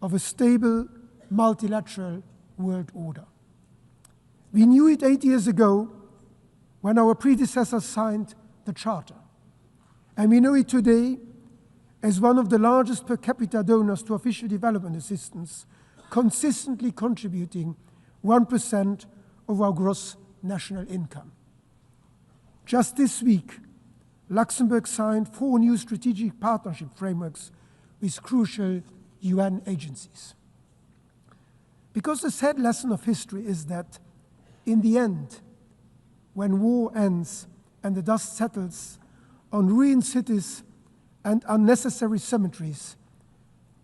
of a stable, multilateral world order. We knew it 8 years ago when our predecessors signed the Charter, and we know it today as one of the largest per capita donors to official development assistance, consistently contributing 1% of our gross national income. Just this week, Luxembourg signed 4 new strategic partnership frameworks with crucial UN agencies. Because the sad lesson of history is that, in the end, when war ends and the dust settles on ruined cities and unnecessary cemeteries,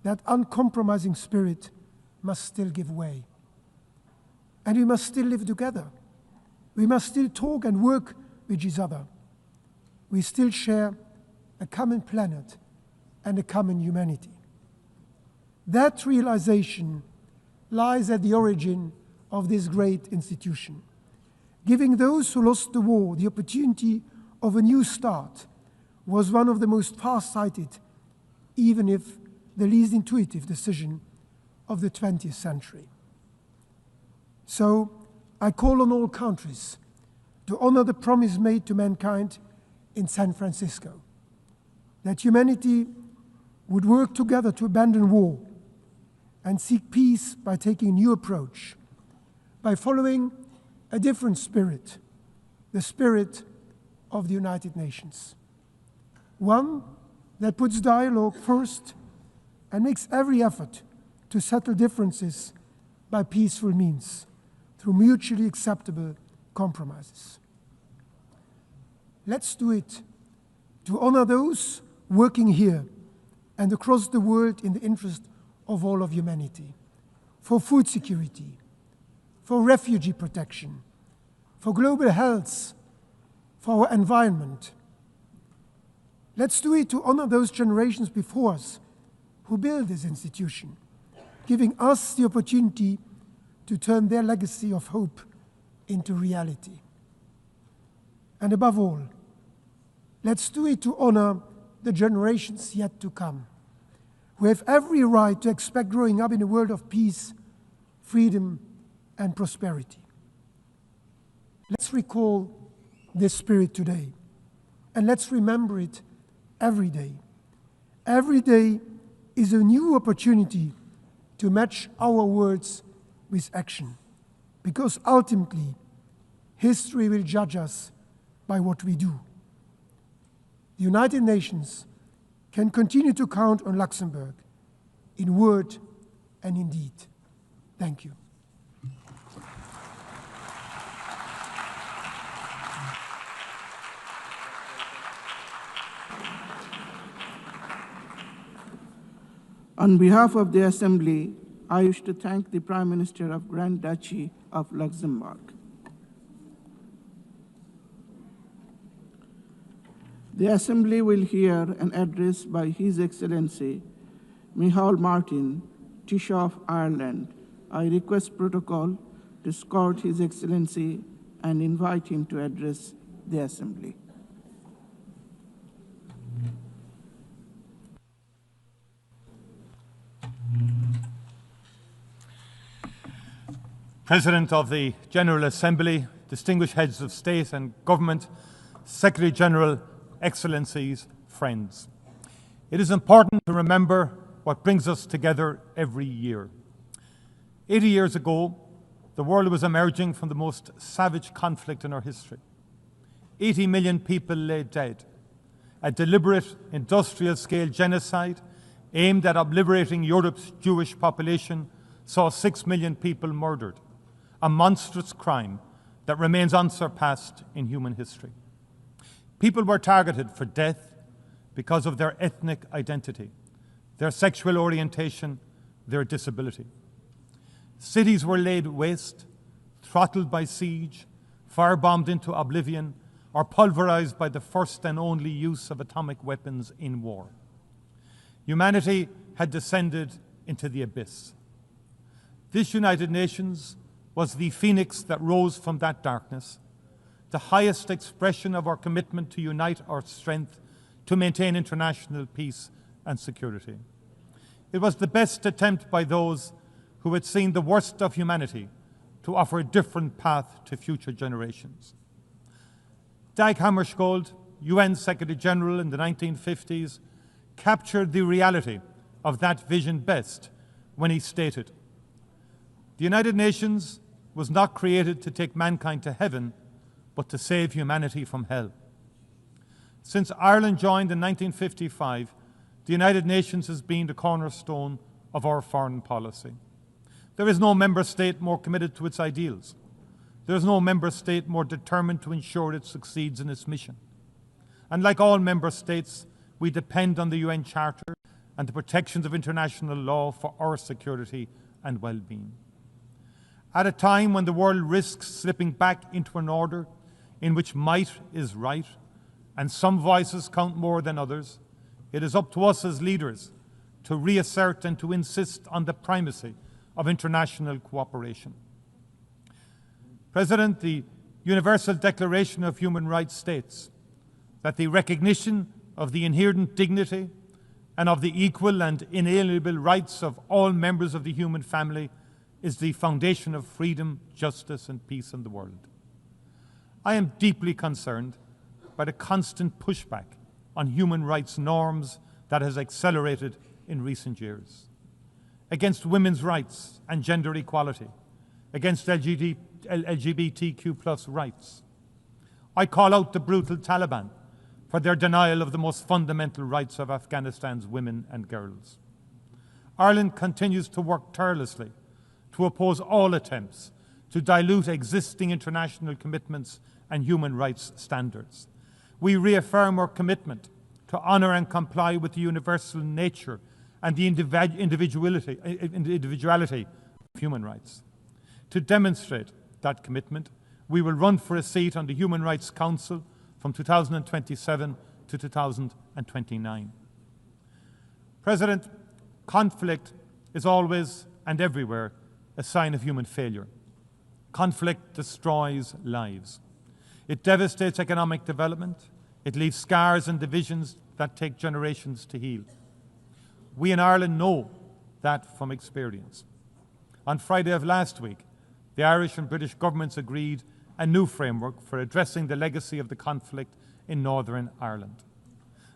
that uncompromising spirit must still give way. And we must still live together. We must still talk and work with each other. We still share a common planet and a common humanity. That realization lies at the origin of this great institution, giving those who lost the war the opportunity of a new start was one of the most far-sighted, even if the least intuitive decision of the 20th century. So I call on all countries to honor the promise made to mankind in San Francisco, that humanity would work together to abandon war and seek peace by taking a new approach, by following a different spirit, the spirit of the United Nations. One that puts dialogue first and makes every effort to settle differences by peaceful means, through mutually acceptable compromises. Let's do it to honor those working here and across the world in the interest of all of humanity, for food security, for refugee protection, for global health, for our environment. Let's do it to honor those generations before us who built this institution, giving us the opportunity to turn their legacy of hope into reality. And above all, let's do it to honor the generations yet to come, who have every right to expect growing up in a world of peace, freedom, and prosperity. Let's recall this spirit today, and let's remember it every day. Every day is a new opportunity to match our words with action, because ultimately, history will judge us by what we do. The United Nations can continue to count on Luxembourg in word and in deed. Thank you. On behalf of the Assembly, I wish to thank the Prime Minister of Grand Duchy of Luxembourg. The Assembly will hear an address by His Excellency Micheál Martin, Taoiseach of Ireland. I request protocol to escort His Excellency and invite him to address the Assembly. President of the General Assembly, distinguished heads of state and government, Secretary General, Excellencies, friends. It is important to remember what brings us together every year. 80 years ago, the world was emerging from the most savage conflict in our history. 80 million people lay dead. A deliberate industrial-scale genocide aimed at obliterating Europe's Jewish population saw 6 million people murdered, a monstrous crime that remains unsurpassed in human history. People were targeted for death because of their ethnic identity, their sexual orientation, their disability. Cities were laid waste, throttled by siege, firebombed into oblivion, or pulverized by the first and only use of atomic weapons in war. Humanity had descended into the abyss. This United Nations was the phoenix that rose from that darkness the highest expression of our commitment to unite our strength to maintain international peace and security. It was the best attempt by those who had seen the worst of humanity to offer a different path to future generations. Dag Hammarskjöld, UN Secretary General in the 1950s, captured the reality of that vision best when he stated, "The United Nations was not created to take mankind to heaven, but to save humanity from hell." Since Ireland joined in 1955, the United Nations has been the cornerstone of our foreign policy. There is no member state more committed to its ideals. There is no member state more determined to ensure it succeeds in its mission. And like all member states, we depend on the UN Charter and the protections of international law for our security and well-being. At a time when the world risks slipping back into an order in which might is right and some voices count more than others, it is up to us as leaders to reassert and to insist on the primacy of international cooperation. President, the Universal Declaration of Human Rights states that the recognition of the inherent dignity and of the equal and inalienable rights of all members of the human family is the foundation of freedom, justice, and peace in the world. I am deeply concerned by the constant pushback on human rights norms that has accelerated in recent years, against women's rights and gender equality, against LGBTQ+ rights. I call out the brutal Taliban for their denial of the most fundamental rights of Afghanistan's women and girls. Ireland continues to work tirelessly to oppose all attempts to dilute existing international commitments and human rights standards. We reaffirm our commitment to honour and comply with the universal nature and the individuality of human rights. To demonstrate that commitment, we will run for a seat on the Human Rights Council from 2027 to 2029. President, conflict is always and everywhere a sign of human failure. Conflict destroys lives. It devastates economic development. It leaves scars and divisions that take generations to heal. We in Ireland know that from experience. On Friday of last week, the Irish and British governments agreed a new framework for addressing the legacy of the conflict in Northern Ireland.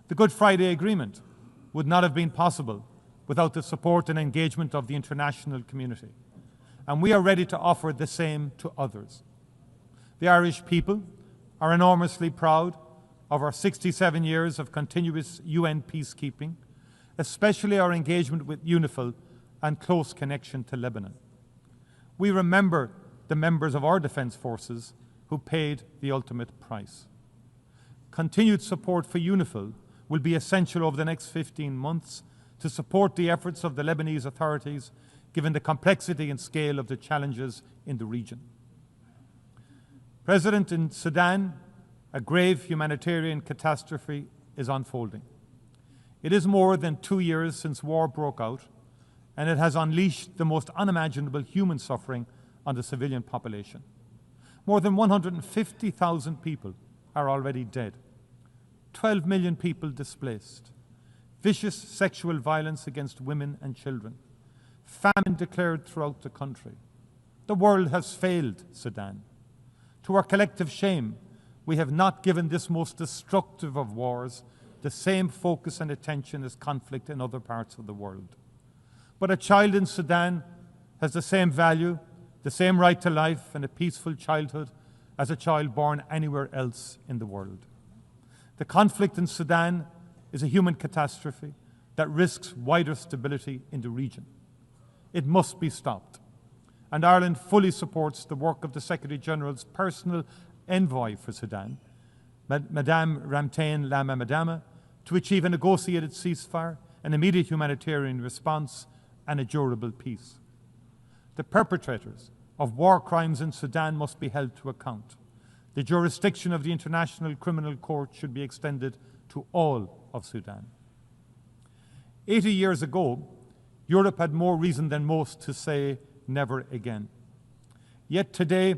The Good Friday Agreement would not have been possible without the support and engagement of the international community, and we are ready to offer the same to others. The Irish people are enormously proud of our 67 years of continuous UN peacekeeping, especially our engagement with UNIFIL and close connection to Lebanon. We remember the members of our defence forces who paid the ultimate price. Continued support for UNIFIL will be essential over the next 15 months to support the efforts of the Lebanese authorities, given the complexity and scale of the challenges in the region. President, in Sudan, a grave humanitarian catastrophe is unfolding. It is more than 2 years since war broke out, and it has unleashed the most unimaginable human suffering on the civilian population. More than 150,000 people are already dead. 12 million people displaced. Vicious sexual violence against women and children. Famine declared throughout the country. The world has failed Sudan. To our collective shame, we have not given this most destructive of wars the same focus and attention as conflict in other parts of the world. But a child in Sudan has the same value, the same right to life and a peaceful childhood as a child born anywhere else in the world. The conflict in Sudan is a human catastrophe that risks wider stability in the region. It must be stopped. And Ireland fully supports the work of the Secretary-General's personal envoy for Sudan, Madame Ramtane Lamammadama, to achieve a negotiated ceasefire, an immediate humanitarian response, and a durable peace. The perpetrators of war crimes in Sudan must be held to account. The jurisdiction of the International Criminal Court should be extended to all of Sudan. 80 years ago, Europe had more reason than most to say never again. Yet today,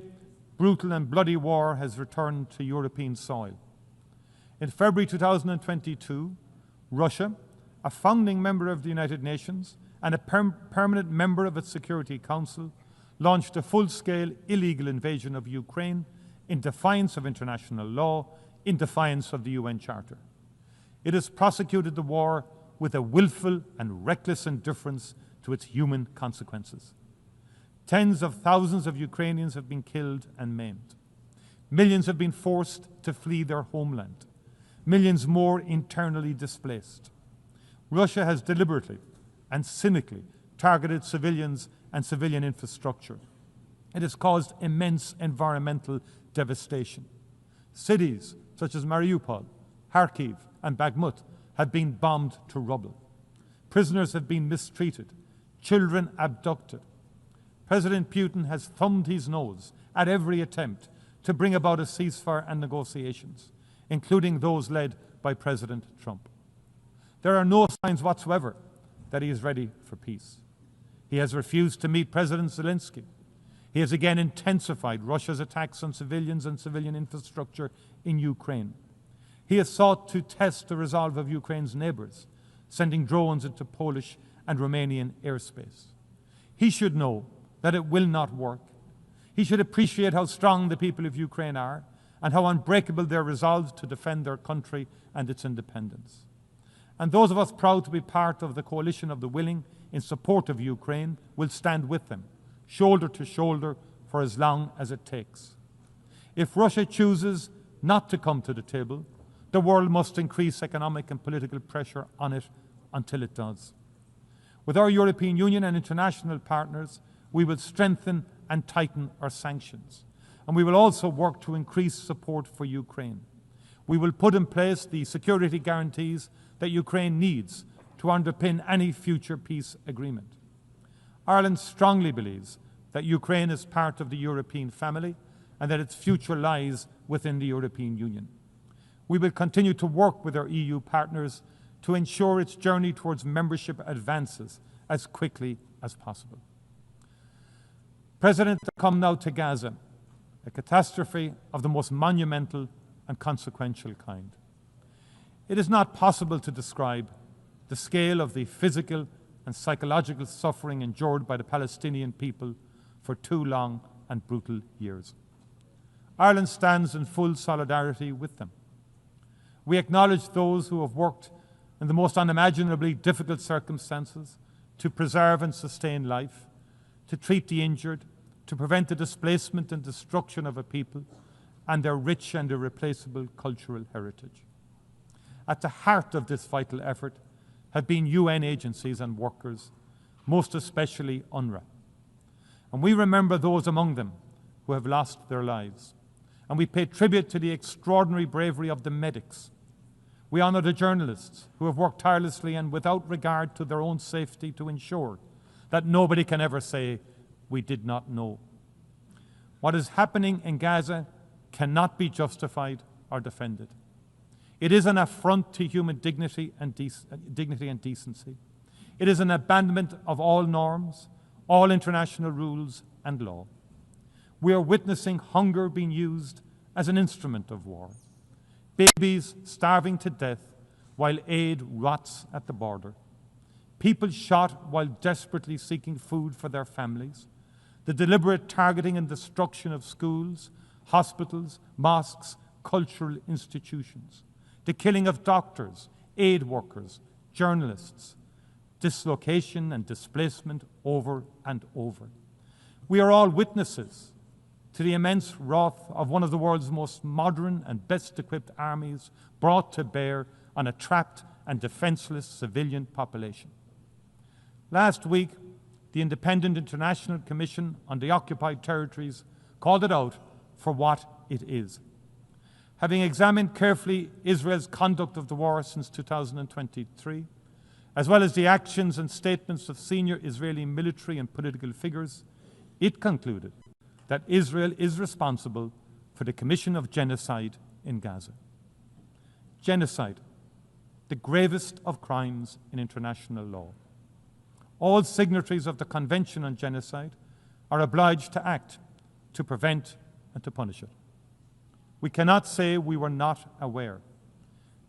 brutal and bloody war has returned to European soil. In February 2022, Russia, a founding member of the United Nations and a permanent member of its Security Council, launched a full-scale illegal invasion of Ukraine in defiance of international law, in defiance of the UN Charter. It has prosecuted the war with a willful and reckless indifference to its human consequences. Tens of thousands of Ukrainians have been killed and maimed. Millions have been forced to flee their homeland. Millions more internally displaced. Russia has deliberately and cynically targeted civilians and civilian infrastructure. It has caused immense environmental devastation. Cities such as Mariupol, Kharkiv, and Bakhmut have been bombed to rubble. Prisoners have been mistreated, children abducted. President Putin has thumbed his nose at every attempt to bring about a ceasefire and negotiations, including those led by President Trump. There are no signs whatsoever that he is ready for peace. He has refused to meet President Zelensky. He has again intensified Russia's attacks on civilians and civilian infrastructure in Ukraine. He has sought to test the resolve of Ukraine's neighbours, sending drones into Polish and Romanian airspace. He should know that it will not work. He should appreciate how strong the people of Ukraine are and how unbreakable their resolve to defend their country and its independence. And those of us proud to be part of the coalition of the willing in support of Ukraine will stand with them, shoulder to shoulder, for as long as it takes. If Russia chooses not to come to the table, the world must increase economic and political pressure on it until it does. With our European Union and international partners, we will strengthen and tighten our sanctions. And we will also work to increase support for Ukraine. We will put in place the security guarantees that Ukraine needs to underpin any future peace agreement. Ireland strongly believes that Ukraine is part of the European family and that its future lies within the European Union. We will continue to work with our EU partners to ensure its journey towards membership advances as quickly as possible. President, I come now to Gaza, a catastrophe of the most monumental and consequential kind. It is not possible to describe the scale of the physical and psychological suffering endured by the Palestinian people for 2 long and brutal years. Ireland stands in full solidarity with them. We acknowledge those who have worked in the most unimaginably difficult circumstances to preserve and sustain life, to treat the injured, to prevent the displacement and destruction of a people and their rich and irreplaceable cultural heritage. At the heart of this vital effort have been UN agencies and workers, most especially UNRWA. And we remember those among them who have lost their lives. And we pay tribute to the extraordinary bravery of the medics. We honour the journalists who have worked tirelessly and without regard to their own safety to ensure that nobody can ever say, "We did not know." What is happening in Gaza cannot be justified or defended. It is an affront to human dignity and decency. It is an abandonment of all norms, all international rules and law. We are witnessing hunger being used as an instrument of war. Babies starving to death while aid rots at the border. People shot while desperately seeking food for their families. The deliberate targeting and destruction of schools, hospitals, mosques, cultural institutions. The killing of doctors, aid workers, journalists. Dislocation and displacement over and over. We are all witnesses to the immense wrath of one of the world's most modern and best-equipped armies brought to bear on a trapped and defenseless civilian population. Last week, the Independent International Commission on the Occupied Territories called it out for what it is. Having examined carefully Israel's conduct of the war since 2023, as well as the actions and statements of senior Israeli military and political figures, it concluded that Israel is responsible for the commission of genocide in Gaza. Genocide, the gravest of crimes in international law. All signatories of the Convention on Genocide are obliged to act to prevent and to punish it. We cannot say we were not aware.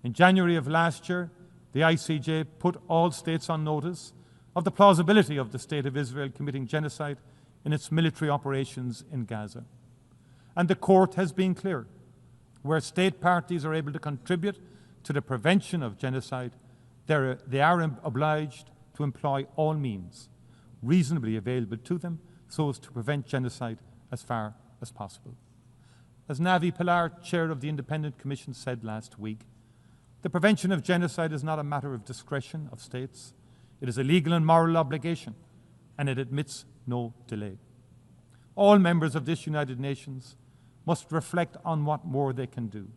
In January of last year, the ICJ put all states on notice of the plausibility of the State of Israel committing genocide in its military operations in Gaza. And the court has been clear. Where state parties are able to contribute to the prevention of genocide, they are obliged to employ all means reasonably available to them so as to prevent genocide as far as possible. As Navi Pilar, chair of the Independent Commission, said last week, the prevention of genocide is not a matter of discretion of states. It is a legal and moral obligation, and it admits no delay. All members of this United Nations must reflect on what more they can do.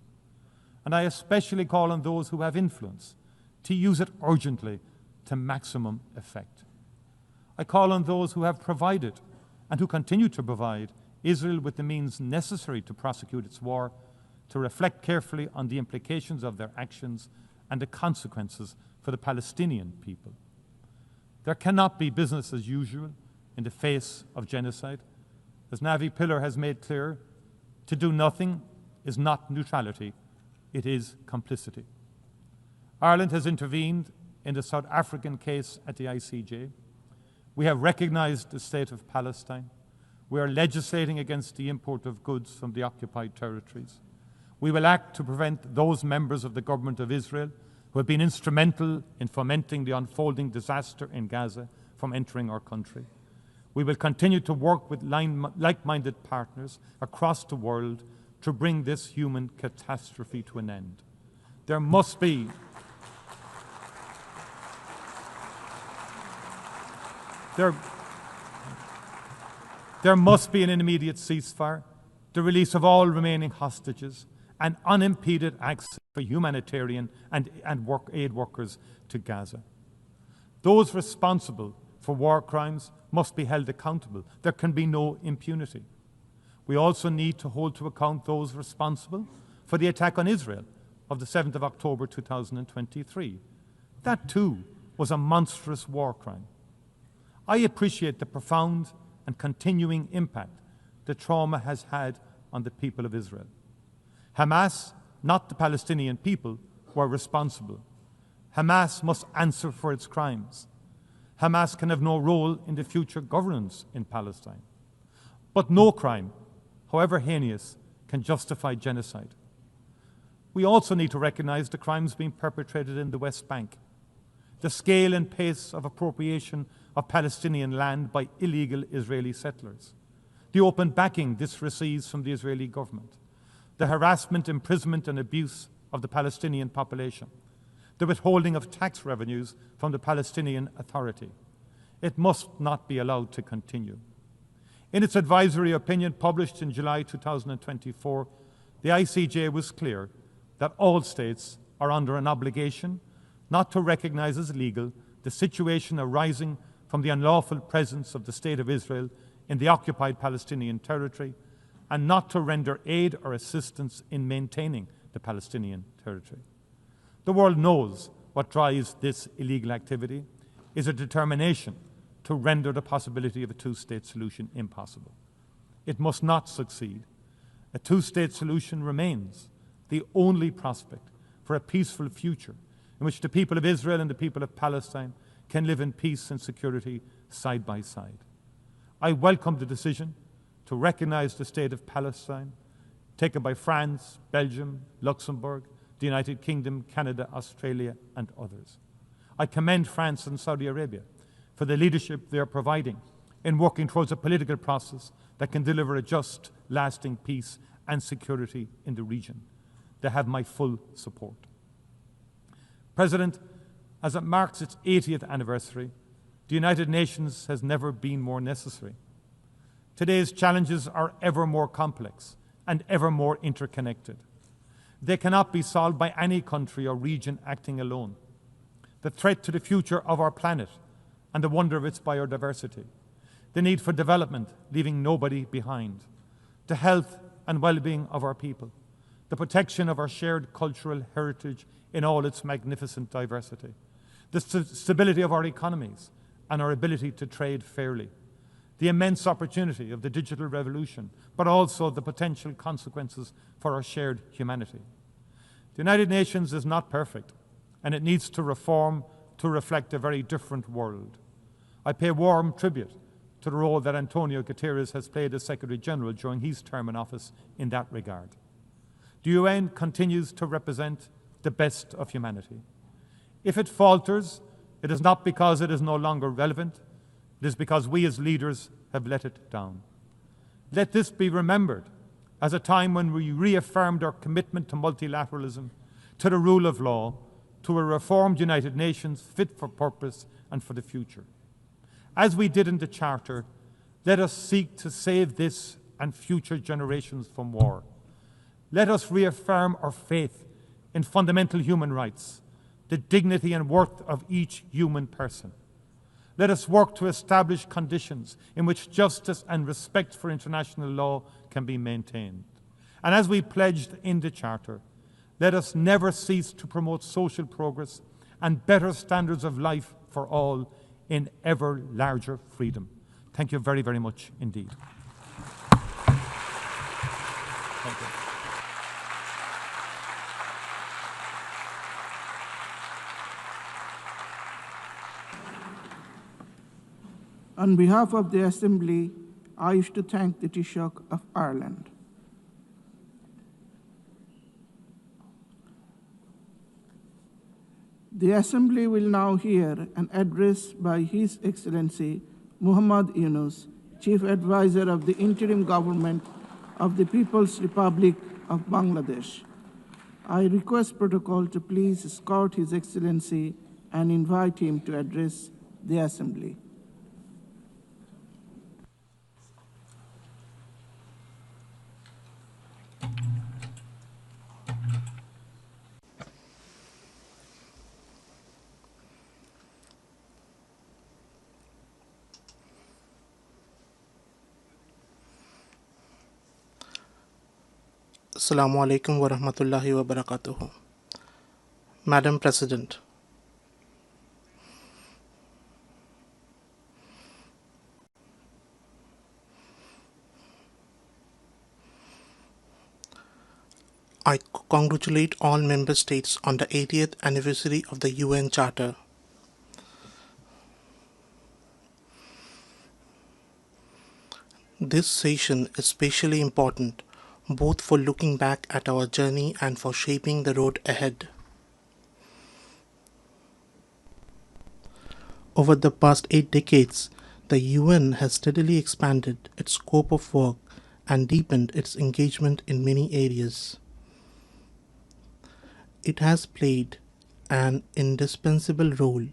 And I especially call on those who have influence to use it urgently to maximum effect. I call on those who have provided and who continue to provide Israel with the means necessary to prosecute its war to reflect carefully on the implications of their actions and the consequences for the Palestinian people. There cannot be business as usual in the face of genocide. As Navi Pilar has made clear, to do nothing is not neutrality, it is complicity. Ireland has intervened in the South African case at the ICJ. We have recognized the state of Palestine. We are legislating against the import of goods from the occupied territories. We will act to prevent those members of the government of Israel who have been instrumental in fomenting the unfolding disaster in Gaza from entering our country. We will continue to work with like-minded partners across the world to bring this human catastrophe to an end. There must be There must be an immediate ceasefire, the release of all remaining hostages, and unimpeded access for humanitarian and aid workers to Gaza. Those responsible for war crimes must be held accountable. There can be no impunity. We also need to hold to account those responsible for the attack on Israel of the 7th of October 2023. That too was a monstrous war crime. I appreciate the profound and continuing impact the trauma has had on the people of Israel. Hamas, not the Palestinian people, were responsible. Hamas must answer for its crimes. Hamas can have no role in the future governance in Palestine. But no crime, however heinous, can justify genocide. We also need to recognize the crimes being perpetrated in the West Bank. The scale and pace of appropriation of Palestinian land by illegal Israeli settlers. The open backing this receives from the Israeli government. The harassment, imprisonment and abuse of the Palestinian population. The withholding of tax revenues from the Palestinian Authority. It must not be allowed to continue. In its advisory opinion published in July 2024, the ICJ was clear that all states are under an obligation not to recognize as legal the situation arising from the unlawful presence of the State of Israel in the occupied Palestinian territory and not to render aid or assistance in maintaining the Palestinian territory. The world knows what drives this illegal activity is a determination to render the possibility of a two-state solution impossible. It must not succeed. A two-state solution remains the only prospect for a peaceful future in which the people of Israel and the people of Palestine can live in peace and security side by side. I welcome the decision to recognize the state of Palestine taken by France, Belgium, Luxembourg, the United Kingdom, Canada, Australia, and others. I commend France and Saudi Arabia for the leadership they are providing in working towards a political process that can deliver a just, lasting peace and security in the region. They have my full support. President, as it marks its 80th anniversary, the United Nations has never been more necessary. Today's challenges are ever more complex and ever more interconnected. They cannot be solved by any country or region acting alone. The threat to the future of our planet and the wonder of its biodiversity, the need for development, leaving nobody behind, the health and well-being of our people, the protection of our shared cultural heritage in all its magnificent diversity, the stability of our economies and our ability to trade fairly, the immense opportunity of the digital revolution, but also the potential consequences for our shared humanity. The United Nations is not perfect, and it needs to reform to reflect a very different world. I pay warm tribute to the role that Antonio Guterres has played as Secretary General during his term in office in that regard. The UN continues to represent the best of humanity. If it falters, it is not because it is no longer relevant, it is because we as leaders have let it down. Let this be remembered as a time when we reaffirmed our commitment to multilateralism, to the rule of law, to a reformed United Nations fit for purpose and for the future. As we did in the Charter, let us seek to save this and future generations from war. Let us reaffirm our faith in fundamental human rights, the dignity and worth of each human person. Let us work to establish conditions in which justice and respect for international law can be maintained. And as we pledged in the Charter, let us never cease to promote social progress and better standards of life for all in ever larger freedom. Thank you very, very much indeed. Thank you. On behalf of the Assembly, I wish to thank the Taoiseach of Ireland. The Assembly will now hear an address by His Excellency Muhammad Yunus, Chief Advisor of the Interim Government of the People's Republic of Bangladesh. I request protocol to please escort His Excellency and invite him to address the Assembly. Assalamu alaikum wa rahmatullahi wa barakatuhu. Madam President, I congratulate all member states on the 80th anniversary of the UN Charter. This session is especially important both for looking back at our journey and for shaping the road ahead. Over the past 8 decades, the UN has steadily expanded its scope of work and deepened its engagement in many areas. It has played an indispensable role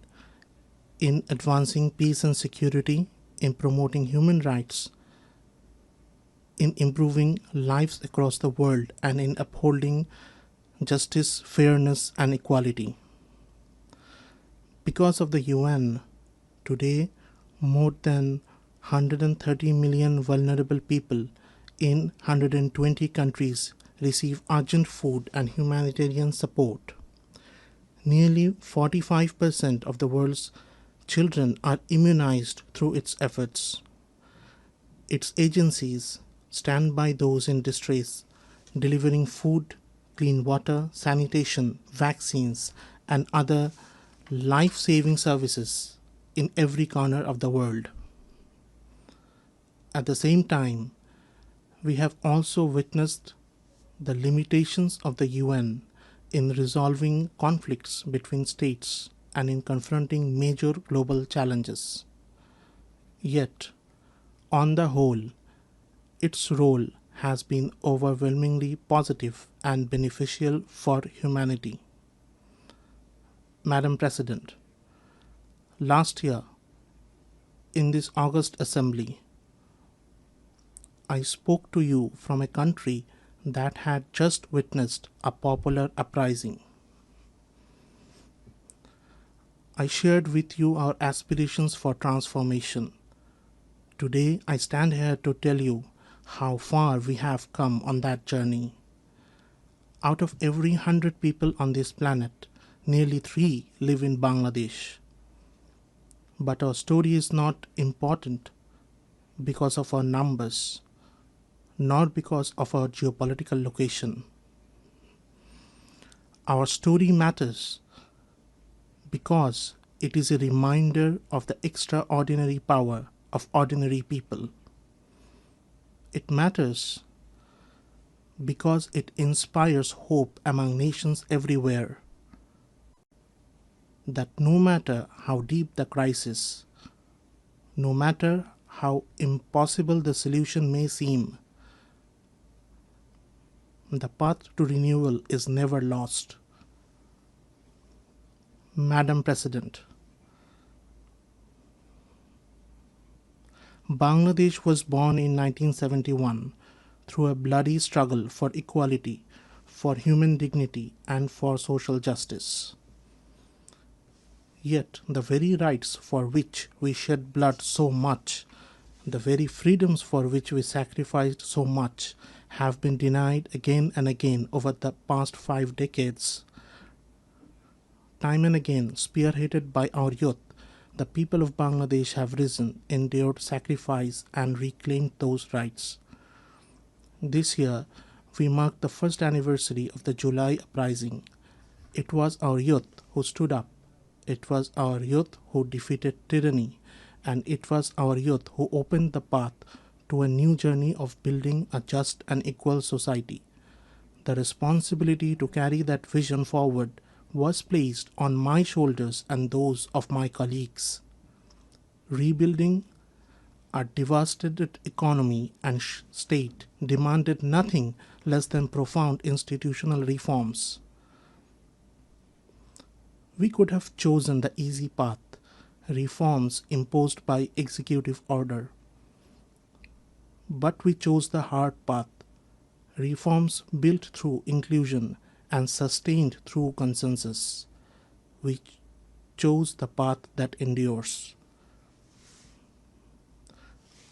in advancing peace and security, in promoting human rights, in improving lives across the world, and in upholding justice, fairness, and equality. Because of the UN, today more than 130 million vulnerable people in 120 countries receive urgent food and humanitarian support. Nearly 45% of the world's children are immunized through its efforts. Its agencies stand by those in distress, delivering food, clean water, sanitation, vaccines, and other life-saving services in every corner of the world. At the same time, we have also witnessed the limitations of the UN in resolving conflicts between states and in confronting major global challenges. Yet, on the whole, its role has been overwhelmingly positive and beneficial for humanity. Madam President, last year, in this August Assembly, I spoke to you from a country that had just witnessed a popular uprising. I shared with you our aspirations for transformation. Today, I stand here to tell you how far we have come on that journey. Out of every 100 people on this planet, nearly 3 live in Bangladesh. But our story is not important because of our numbers, nor because of our geopolitical location. Our story matters because it is a reminder of the extraordinary power of ordinary people. It matters because it inspires hope among nations everywhere that no matter how deep the crisis, no matter how impossible the solution may seem, the path to renewal is never lost. Madam President, Bangladesh was born in 1971 through a bloody struggle for equality, for human dignity, and for social justice. Yet the very rights for which we shed blood so much, the very freedoms for which we sacrificed so much, have been denied again and again over the past 5 decades. Time and again, spearheaded by our youth, the people of Bangladesh have risen, endured sacrifice, and reclaimed those rights. This year, we mark the first anniversary of the July uprising. It was our youth who stood up. It was our youth who defeated tyranny, and it was our youth who opened the path to a new journey of building a just and equal society. The responsibility to carry that vision forward was placed on my shoulders and those of my colleagues. Rebuilding a devastated economy and state demanded nothing less than profound institutional reforms. We could have chosen the easy path, reforms imposed by executive order. But we chose the hard path, reforms built through inclusion and sustained through consensus. We chose the path that endures.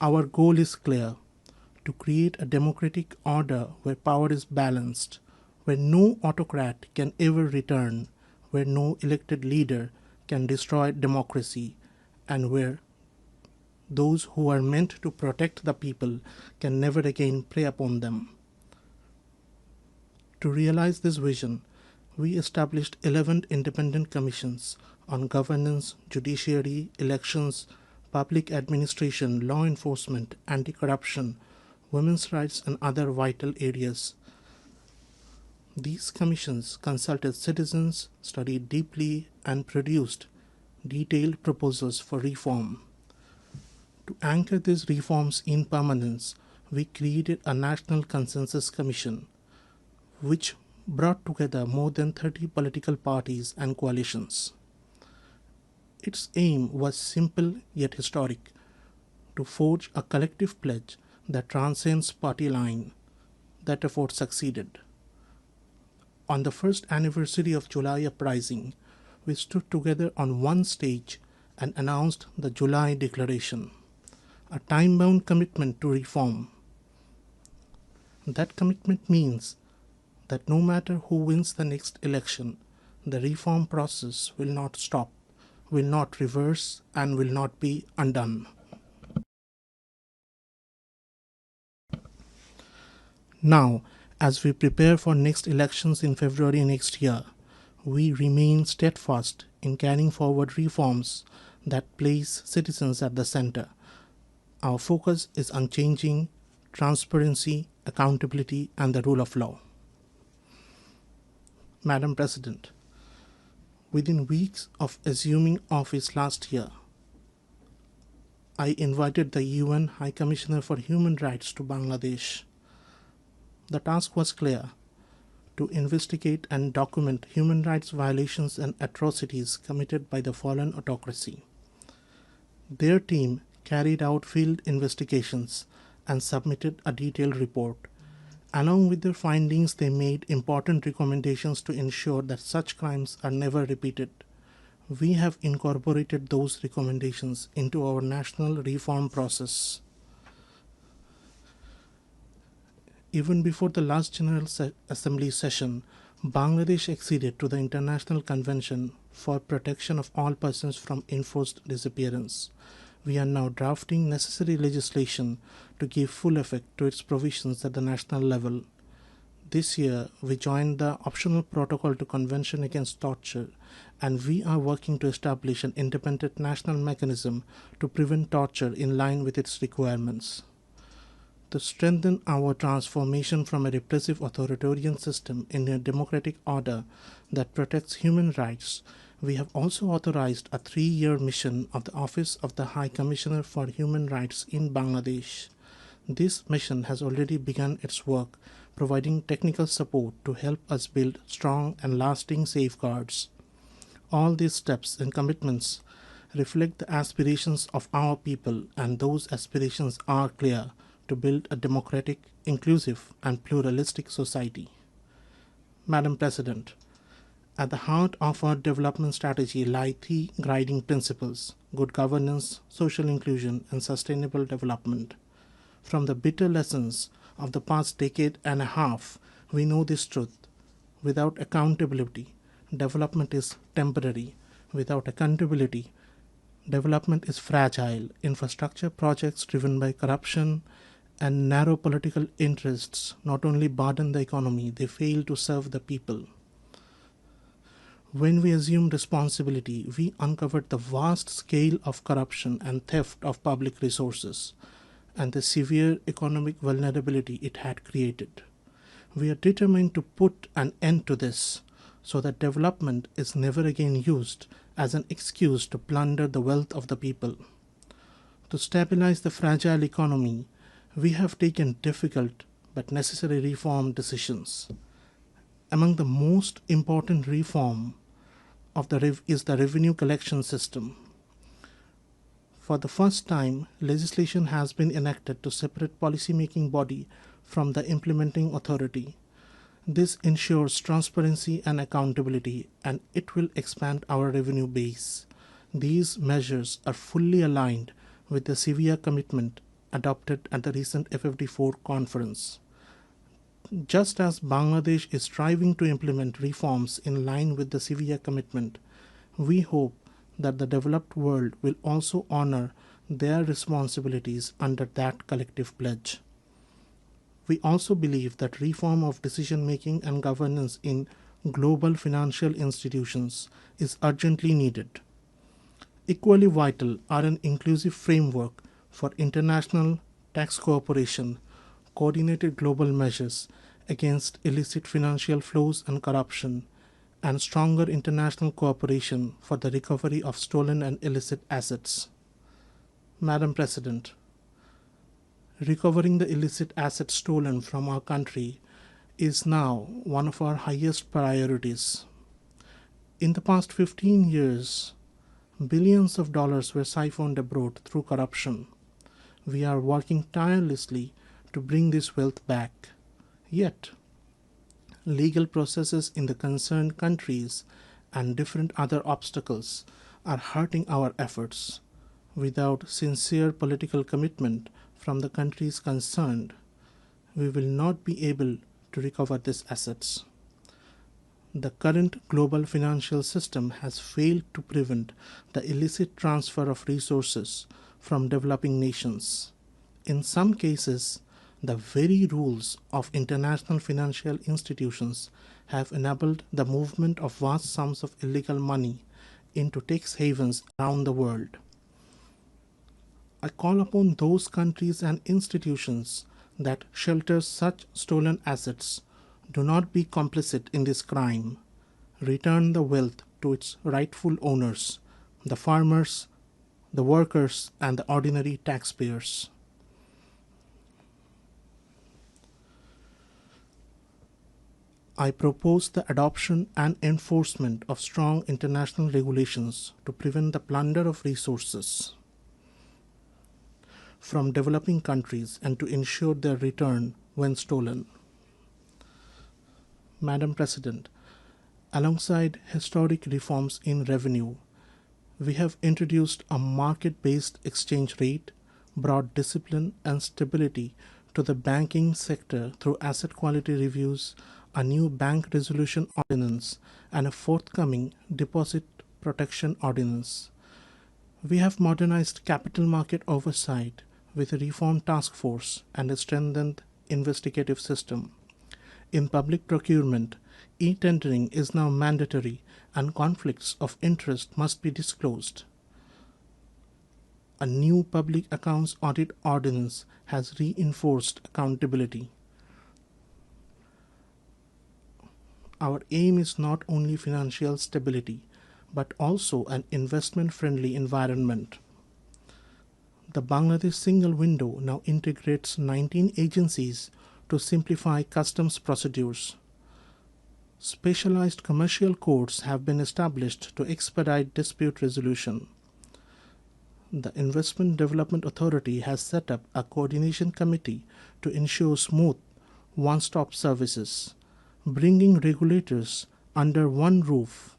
Our goal is clear: to create a democratic order where power is balanced, where no autocrat can ever return, where no elected leader can destroy democracy, and where those who are meant to protect the people can never again prey upon them. To realize this vision, we established 11 independent commissions on governance, judiciary, elections, public administration, law enforcement, anti-corruption, women's rights, and other vital areas. These commissions consulted citizens, studied deeply, and produced detailed proposals for reform. To anchor these reforms in permanence, we created a National Consensus Commission, which brought together more than 30 political parties and coalitions. Its aim was simple yet historic: to forge a collective pledge that transcends party line. That effort succeeded. On the first anniversary of July uprising, we stood together on one stage and announced the July Declaration, a time-bound commitment to reform. That commitment means that no matter who wins the next election, the reform process will not stop, will not reverse, and will not be undone. Now, as we prepare for next elections in February next year, we remain steadfast in carrying forward reforms that place citizens at the center. Our focus is unchanging: transparency, accountability, and the rule of law. Madam President, within weeks of assuming office last year, I invited the UN High Commissioner for Human Rights to Bangladesh. The task was clear: to investigate and document human rights violations and atrocities committed by the fallen autocracy. Their team carried out field investigations and submitted a detailed report. Along with their findings, they made important recommendations to ensure that such crimes are never repeated. We have incorporated those recommendations into our national reform process. Even before the last General Assembly session, Bangladesh acceded to the International Convention for Protection of All Persons from Enforced Disappearance. we are now drafting necessary legislation to give full effect to its provisions at the national level. This year, we joined the optional protocol to Convention Against Torture, and we are working to establish an independent national mechanism to prevent torture in line with its requirements. To strengthen our transformation from a repressive authoritarian system in a democratic order that protects human rights, we have also authorized a 3-year mission of the Office of the High Commissioner for Human Rights in Bangladesh. This mission has already begun its work, providing technical support to help us build strong and lasting safeguards. All these steps and commitments reflect the aspirations of our people, and those aspirations are clear: to build a democratic, inclusive, and pluralistic society. Madam President, at the heart of our development strategy lie 3 guiding principles: good governance, social inclusion, and sustainable development. From the bitter lessons of the past decade and a half, we know this truth. Without accountability, development is temporary. Without accountability, development is fragile. Infrastructure projects driven by corruption and narrow political interests not only burden the economy, they fail to serve the people. When we assumed responsibility, we uncovered the vast scale of corruption and theft of public resources and the severe economic vulnerability it had created. We are determined to put an end to this so that development is never again used as an excuse to plunder the wealth of the people. To stabilize the fragile economy, we have taken difficult but necessary reform decisions. Among the most important reform is the revenue collection system. For the first time, legislation has been enacted to separate policy-making body from the implementing authority. This ensures transparency and accountability, and it will expand our revenue base. These measures are fully aligned with the severe commitment adopted at the recent FFD4 conference. Just as Bangladesh is striving to implement reforms in line with the severe commitment, we hope that the developed world will also honor their responsibilities under that collective pledge. We also believe that reform of decision-making and governance in global financial institutions is urgently needed. Equally vital are an inclusive framework for international tax cooperation, coordinated global measures against illicit financial flows and corruption, and stronger international cooperation for the recovery of stolen and illicit assets. Madam President, recovering the illicit assets stolen from our country is now one of our highest priorities. In the past 15 years, billions of dollars were siphoned abroad through corruption. We are working tirelessly to bring this wealth back. Yet, legal processes in the concerned countries and different other obstacles are hurting our efforts. Without sincere political commitment from the countries concerned, we will not be able to recover these assets. The current global financial system has failed to prevent the illicit transfer of resources from developing nations. In some cases, the very rules of international financial institutions have enabled the movement of vast sums of illegal money into tax havens around the world. I call upon those countries and institutions that shelter such stolen assets: do not be complicit in this crime. Return the wealth to its rightful owners, the farmers, the workers, and the ordinary taxpayers. I propose the adoption and enforcement of strong international regulations to prevent the plunder of resources from developing countries and to ensure their return when stolen. Madam President, alongside historic reforms in revenue, we have introduced a market-based exchange rate, brought discipline and stability to the banking sector through asset quality reviews, a new bank resolution ordinance, and a forthcoming deposit protection ordinance. We have modernized capital market oversight with a reformed task force and a strengthened investigative system. In public procurement, e-tendering is now mandatory and conflicts of interest must be disclosed. A new public accounts audit ordinance has reinforced accountability. Our aim is not only financial stability, but also an investment-friendly environment. The Bangladesh single window now integrates 19 agencies to simplify customs procedures. Specialized commercial courts have been established to expedite dispute resolution. The Investment Development Authority has set up a coordination committee to ensure smooth one-stop services, bringing regulators under one roof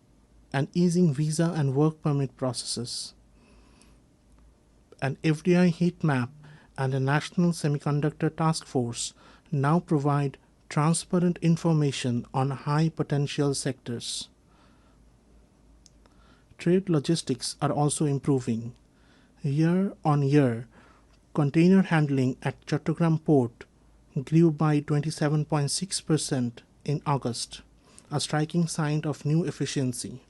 and easing visa and work permit processes. An FDI heat map and a national semiconductor task force now provide transparent information on high potential sectors. Trade logistics are also improving. Year on year, container handling at Chattogram port grew by 27.6% in August, a striking sign of new efficiency.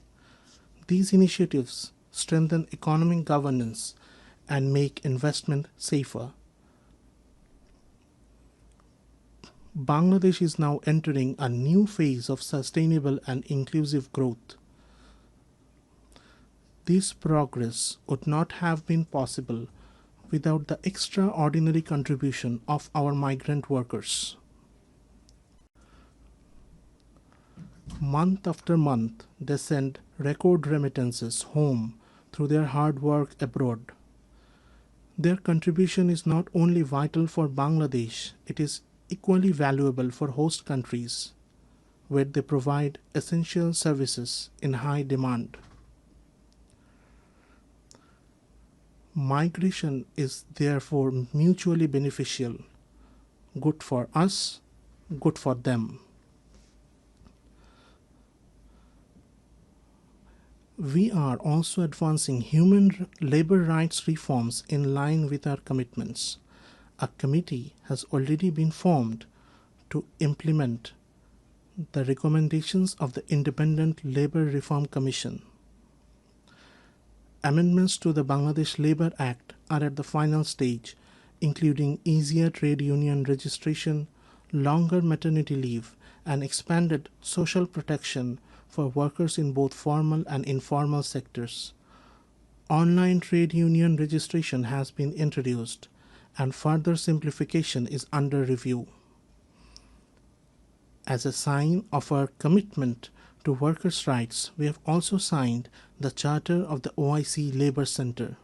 These initiatives strengthen economic governance and make investment safer. Bangladesh is now entering a new phase of sustainable and inclusive growth. This progress would not have been possible without the extraordinary contribution of our migrant workers. Month after month, they send record remittances home through their hard work abroad. Their contribution is not only vital for Bangladesh, it is equally valuable for host countries, where they provide essential services in high demand. Migration is therefore mutually beneficial, good for us, good for them. We are also advancing human labor rights reforms in line with our commitments. A committee has already been formed to implement the recommendations of the Independent Labor Reform Commission. Amendments to the Bangladesh Labour Act are at the final stage, including easier trade union registration, longer maternity leave, and expanded social protection for workers in both formal and informal sectors. Online trade union registration has been introduced, and further simplification is under review. As a sign of our commitment to workers' rights, we have also signed the Charter of the OIC Labour Center.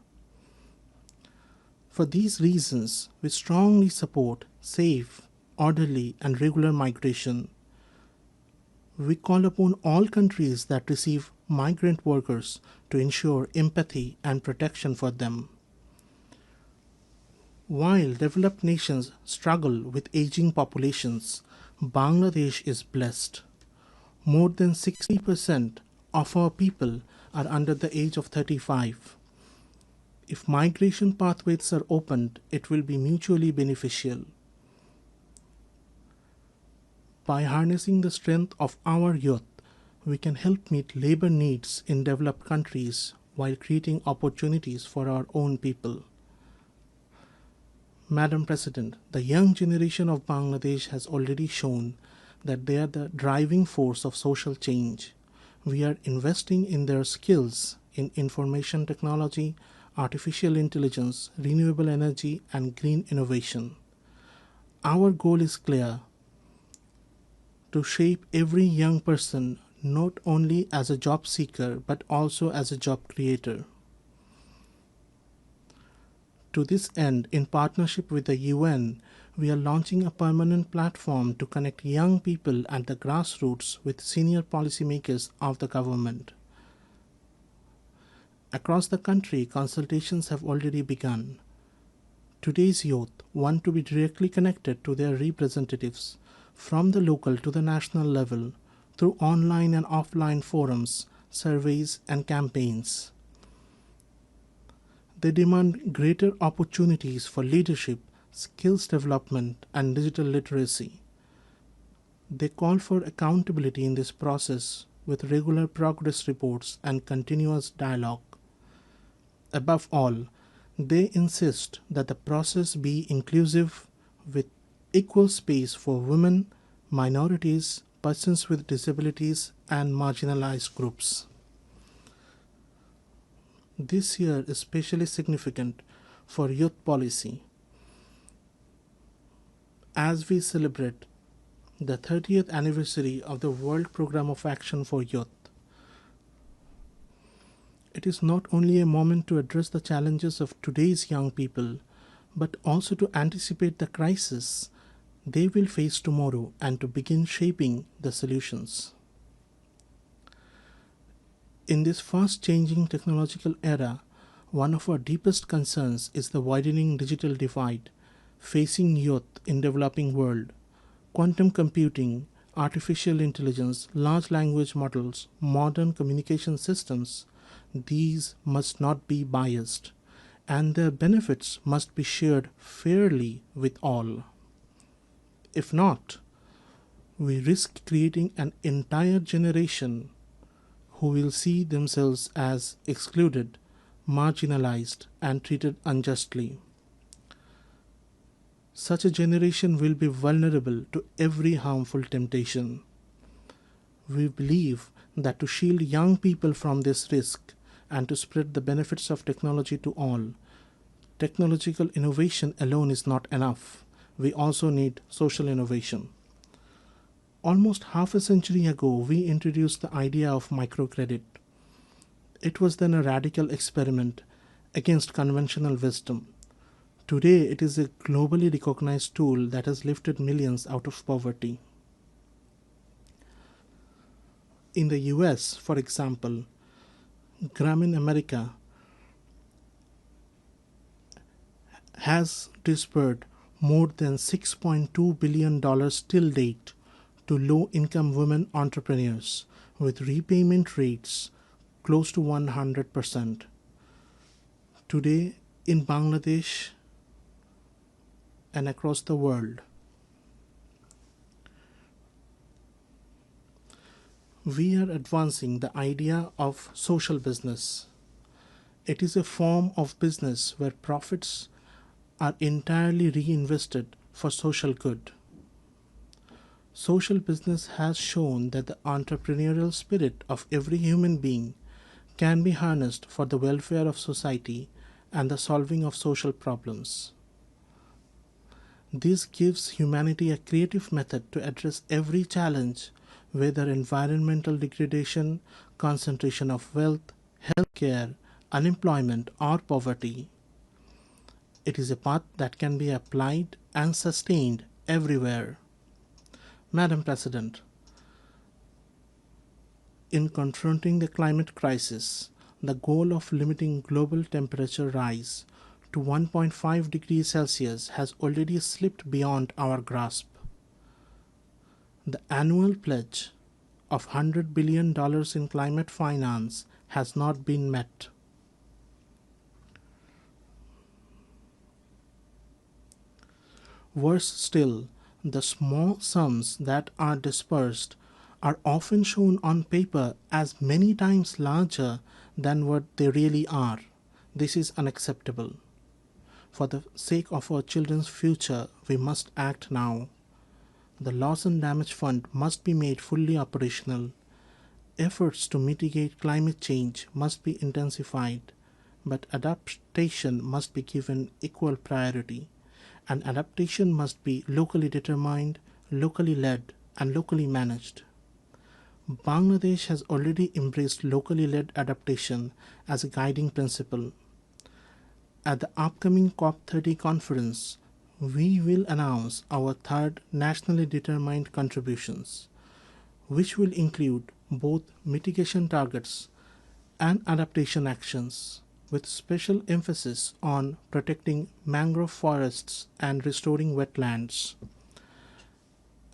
For these reasons, we strongly support safe, orderly, and regular migration. We call upon all countries that receive migrant workers to ensure empathy and protection for them. While developed nations struggle with aging populations, Bangladesh is blessed. More than 60% of our people are under the age of 35. If migration pathways are opened, it will be mutually beneficial. By harnessing the strength of our youth, we can help meet labor needs in developed countries while creating opportunities for our own people. Madam President, the young generation of Bangladesh has already shown that they are the driving force of social change. We are investing in their skills in information technology, artificial intelligence, renewable energy, and green innovation. Our goal is clear: to shape every young person not only as a job seeker but also as a job creator. To this end, in partnership with the UN, we are launching a permanent platform to connect young people at the grassroots with senior policymakers of the government. Across the country, consultations have already begun. Today's youth want to be directly connected to their representatives from the local to the national level through online and offline forums, surveys, and campaigns. They demand greater opportunities for leadership, skills development, and digital literacy. They call for accountability in this process with regular progress reports and continuous dialogue. Above all, they insist that the process be inclusive with equal space for women, minorities, persons with disabilities, and marginalized groups. This year is especially significant for youth policy as we celebrate the 30th anniversary of the World Programme of Action for Youth. It is not only a moment to address the challenges of today's young people, but also to anticipate the crisis they will face tomorrow and to begin shaping the solutions. In this fast-changing technological era, one of our deepest concerns is the widening digital divide facing youth in developing world. Quantum computing, artificial intelligence, large language models, modern communication systems, these must not be biased, and their benefits must be shared fairly with all. If not, we risk creating an entire generation who will see themselves as excluded, marginalized, and treated unjustly. Such a generation will be vulnerable to every harmful temptation. We believe that to shield young people from this risk and to spread the benefits of technology to all, technological innovation alone is not enough. We also need social innovation. Almost half a century ago, we introduced the idea of microcredit. It was then a radical experiment against conventional wisdom. Today, it is a globally recognized tool that has lifted millions out of poverty. In the US, for example, Grameen America has disbursed more than $6.2 billion till date to low-income women entrepreneurs with repayment rates close to 100%. Today, in Bangladesh and across the world, we are advancing the idea of social business. It is a form of business where profits are entirely reinvested for social good. Social business has shown that the entrepreneurial spirit of every human being can be harnessed for the welfare of society and the solving of social problems. This gives humanity a creative method to address every challenge, whether environmental degradation, concentration of wealth, healthcare, unemployment, or poverty. It is a path that can be applied and sustained everywhere. Madam President, in confronting the climate crisis, the goal of limiting global temperature rise to 1.5 degrees Celsius has already slipped beyond our grasp. The annual pledge of $100 billion in climate finance has not been met. Worse still, the small sums that are dispersed are often shown on paper as many times larger than what they really are. This is unacceptable. For the sake of our children's future, we must act now. The Loss and Damage Fund must be made fully operational. Efforts to mitigate climate change must be intensified, but adaptation must be given equal priority. And adaptation must be locally determined, locally led, and locally managed. Bangladesh has already embraced locally led adaptation as a guiding principle. At the upcoming COP30 conference, we will announce our third nationally determined contributions, which will include both mitigation targets and adaptation actions, with special emphasis on protecting mangrove forests and restoring wetlands.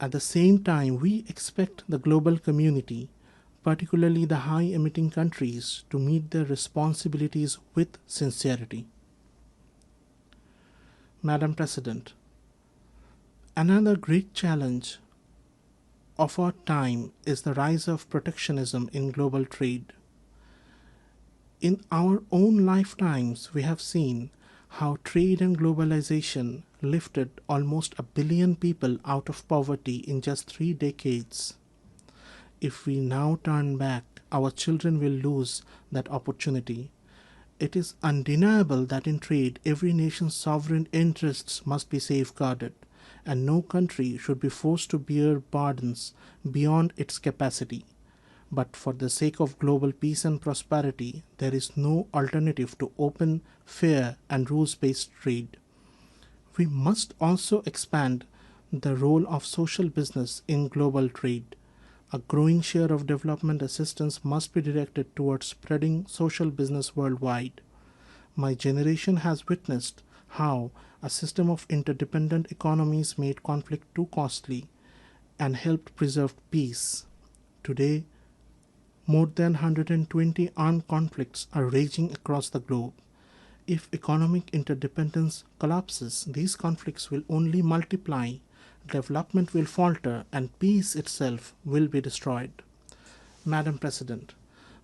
At the same time, we expect the global community, particularly the high-emitting countries, to meet their responsibilities with sincerity. Madam President, another great challenge of our time is the rise of protectionism in global trade. In our own lifetimes, we have seen how trade and globalization lifted almost 1 billion people out of poverty in just 3 decades. If we now turn back, our children will lose that opportunity. It is undeniable that in trade, every nation's sovereign interests must be safeguarded, and no country should be forced to bear burdens beyond its capacity. But for the sake of global peace and prosperity, there is no alternative to open, fair, and rules-based trade. We must also expand the role of social business in global trade. A growing share of development assistance must be directed towards spreading social business worldwide. My generation has witnessed how a system of interdependent economies made conflict too costly and helped preserve peace. Today, more than 120 armed conflicts are raging across the globe. If economic interdependence collapses, these conflicts will only multiply, development will falter, and peace itself will be destroyed. Madam President,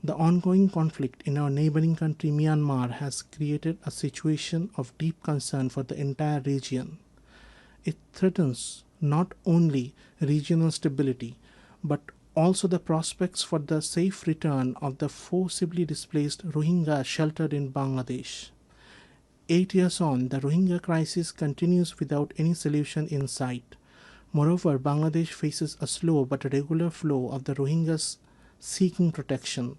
the ongoing conflict in our neighboring country Myanmar has created a situation of deep concern for the entire region. It threatens not only regional stability, but also the prospects for the safe return of the forcibly displaced Rohingya sheltered in Bangladesh. 8 years on, the Rohingya crisis continues without any solution in sight. Moreover, Bangladesh faces a slow but regular flow of the Rohingyas seeking protection.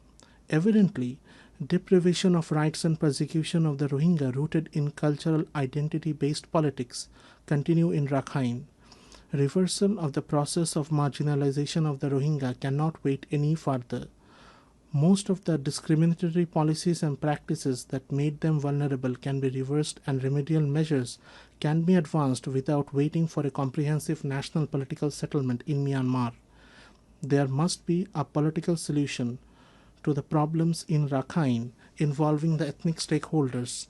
Evidently, deprivation of rights and persecution of the Rohingya rooted in cultural identity-based politics continue in Rakhine. Reversal of the process of marginalization of the Rohingya cannot wait any further. Most of the discriminatory policies and practices that made them vulnerable can be reversed, and remedial measures can be advanced without waiting for a comprehensive national political settlement in Myanmar. There must be a political solution to the problems in Rakhine involving the ethnic stakeholders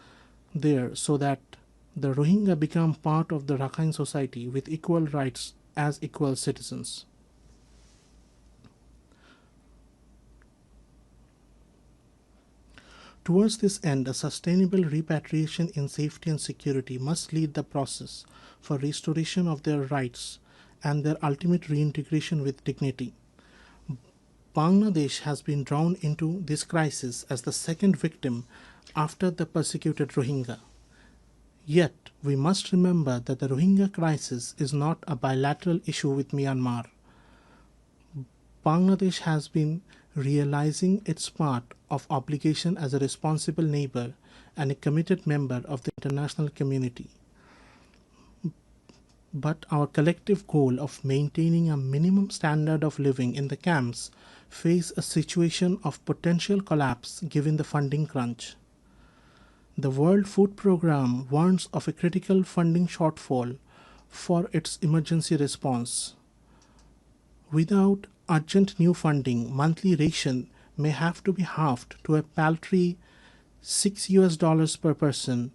there so that the Rohingya become part of the Rakhine society with equal rights as equal citizens. Towards this end, a sustainable repatriation in safety and security must lead the process for restoration of their rights and their ultimate reintegration with dignity. Bangladesh has been drawn into this crisis as the second victim after the persecuted Rohingya. Yet, we must remember that the Rohingya crisis is not a bilateral issue with Myanmar. Bangladesh has been realizing its part of obligation as a responsible neighbor and a committed member of the international community. But our collective goal of maintaining a minimum standard of living in the camps face a situation of potential collapse given the funding crunch. The World Food Programme warns of a critical funding shortfall for its emergency response. Without urgent new funding, monthly ration may have to be halved to a paltry $6 per person,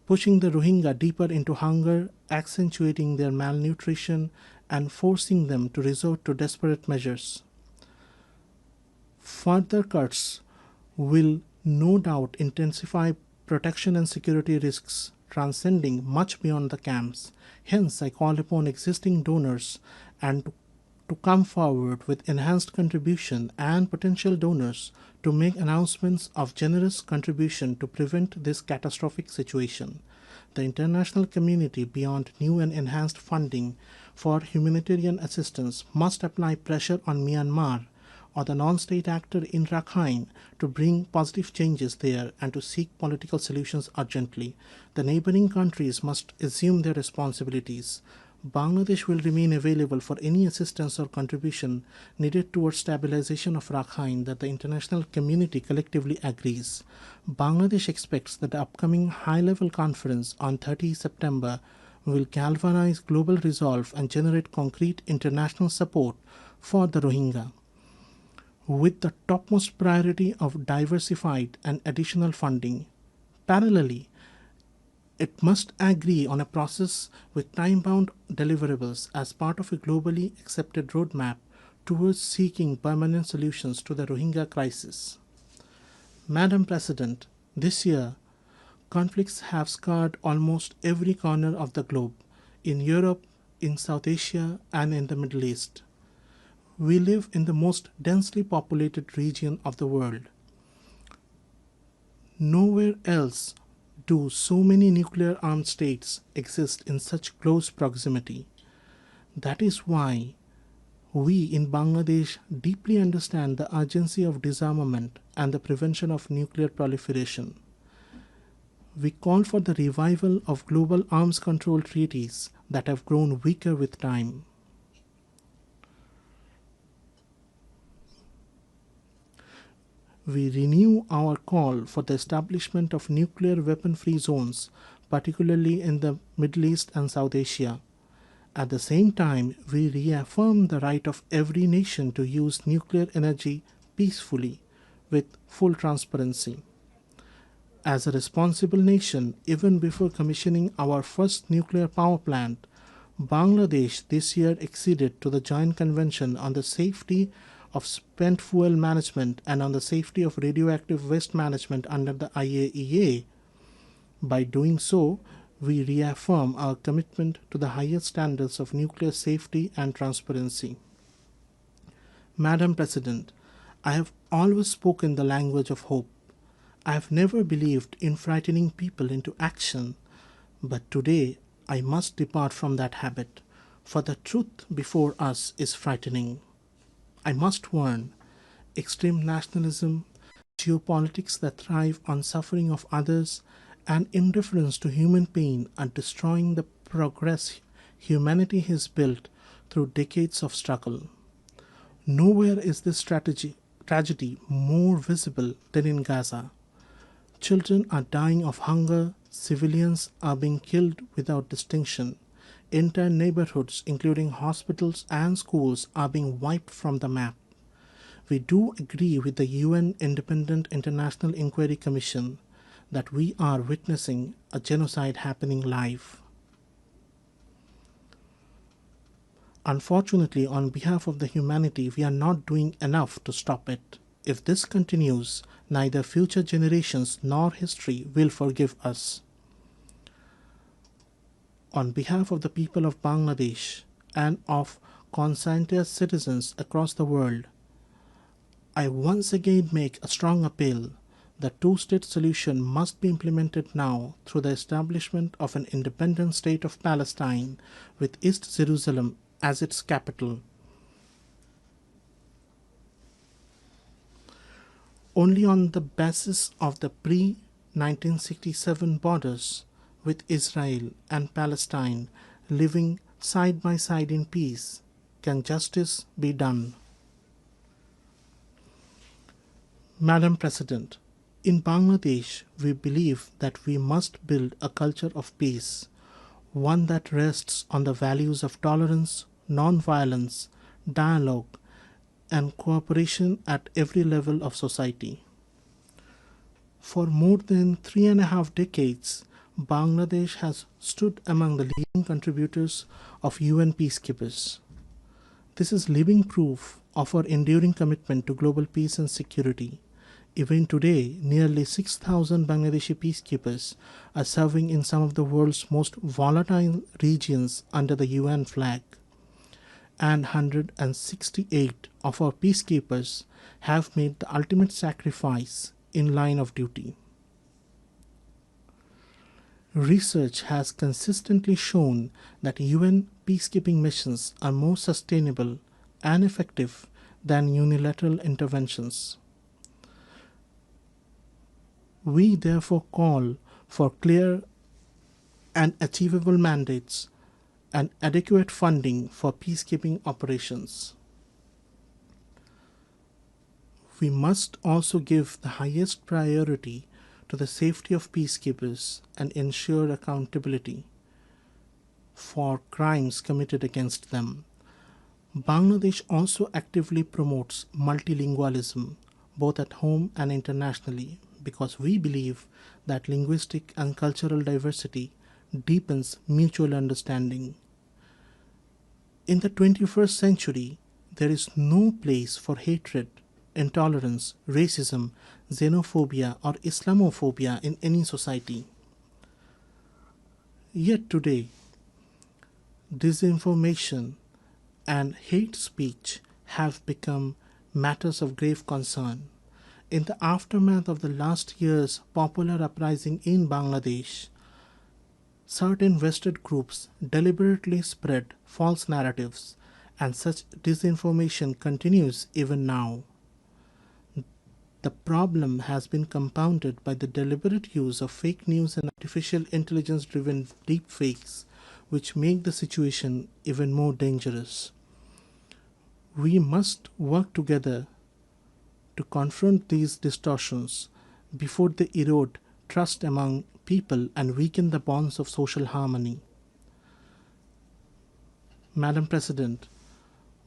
pushing the Rohingya deeper into hunger, accentuating their malnutrition, and forcing them to resort to desperate measures. Further cuts will no doubt intensify protection and security risks transcending much beyond the camps. Hence, I call upon existing donors and to come forward with enhanced contribution and potential donors to make announcements of generous contribution to prevent this catastrophic situation. The international community, beyond new and enhanced funding for humanitarian assistance, must apply pressure on Myanmar or the non-state actor in Rakhine to bring positive changes there and to seek political solutions urgently. The neighboring countries must assume their responsibilities. Bangladesh will remain available for any assistance or contribution needed towards stabilization of Rakhine that the international community collectively agrees. Bangladesh expects that the upcoming high-level conference on 30 September will galvanize global resolve and generate concrete international support for the Rohingya, with the topmost priority of diversified and additional funding. Parallelly, It must agree on a process with time-bound deliverables as part of a globally accepted roadmap towards seeking permanent solutions to the Rohingya crisis. Madam President, this year, conflicts have scarred almost every corner of the globe, in Europe, in South Asia, and in the Middle East. We live in the most densely populated region of the world. Nowhere else do so many nuclear armed states exist in such close proximity. That is why we in Bangladesh deeply understand the urgency of disarmament and the prevention of nuclear proliferation. We call for the revival of global arms control treaties that have grown weaker with time. We renew our call for the establishment of nuclear weapon-free zones, particularly in the Middle East and South Asia. At the same time, we reaffirm the right of every nation to use nuclear energy peacefully, with full transparency. As a responsible nation, even before commissioning our first nuclear power plant, Bangladesh this year acceded to the Joint Convention on the Safety of Spent Fuel Management and on the Safety of Radioactive Waste Management under the IAEA. By doing so, we reaffirm our commitment to the highest standards of nuclear safety and transparency. Madam President, I have always spoken the language of hope. I have never believed in frightening people into action, but today I must depart from that habit, for the truth before us is frightening. I must warn, extreme nationalism, geopolitics that thrive on suffering of others, and indifference to human pain are destroying the progress humanity has built through decades of struggle. Nowhere is this tragedy more visible than in Gaza. Children are dying of hunger, civilians are being killed without distinction. Entire neighborhoods, including hospitals and schools, are being wiped from the map. We do agree with the UN Independent International Inquiry Commission that we are witnessing a genocide happening live. Unfortunately, on behalf of the humanity, we are not doing enough to stop it. If this continues, neither future generations nor history will forgive us. On behalf of the people of Bangladesh and of conscientious citizens across the world, I once again make a strong appeal. The two-state solution must be implemented now through the establishment of an independent state of Palestine with East Jerusalem as its capital. Only on the basis of the pre-1967 borders, with Israel and Palestine living side by side in peace, can justice be done. Madam President, in Bangladesh, we believe that we must build a culture of peace, one that rests on the values of tolerance, non-violence, dialogue, and cooperation at every level of society. For more than 3.5 decades, Bangladesh has stood among the leading contributors of UN peacekeepers. This is living proof of our enduring commitment to global peace and security. Even today, nearly 6,000 Bangladeshi peacekeepers are serving in some of the world's most volatile regions under the UN flag. And 168 of our peacekeepers have made the ultimate sacrifice in line of duty. Research has consistently shown that UN peacekeeping missions are more sustainable and effective than unilateral interventions. We therefore call for clear and achievable mandates and adequate funding for peacekeeping operations. We must also give the highest priority to the safety of peacekeepers and ensure accountability for crimes committed against them. Bangladesh also actively promotes multilingualism, both at home and internationally, because we believe that linguistic and cultural diversity deepens mutual understanding. In the 21st century, there is no place for hatred, intolerance, racism, xenophobia, or Islamophobia in any society. Yet today, disinformation and hate speech have become matters of grave concern. In the aftermath of the last year's popular uprising in Bangladesh, certain vested groups deliberately spread false narratives, and such disinformation continues even now. The problem has been compounded by the deliberate use of fake news and artificial intelligence-driven deepfakes, which make the situation even more dangerous. We must work together to confront these distortions before they erode trust among people and weaken the bonds of social harmony. Madam President,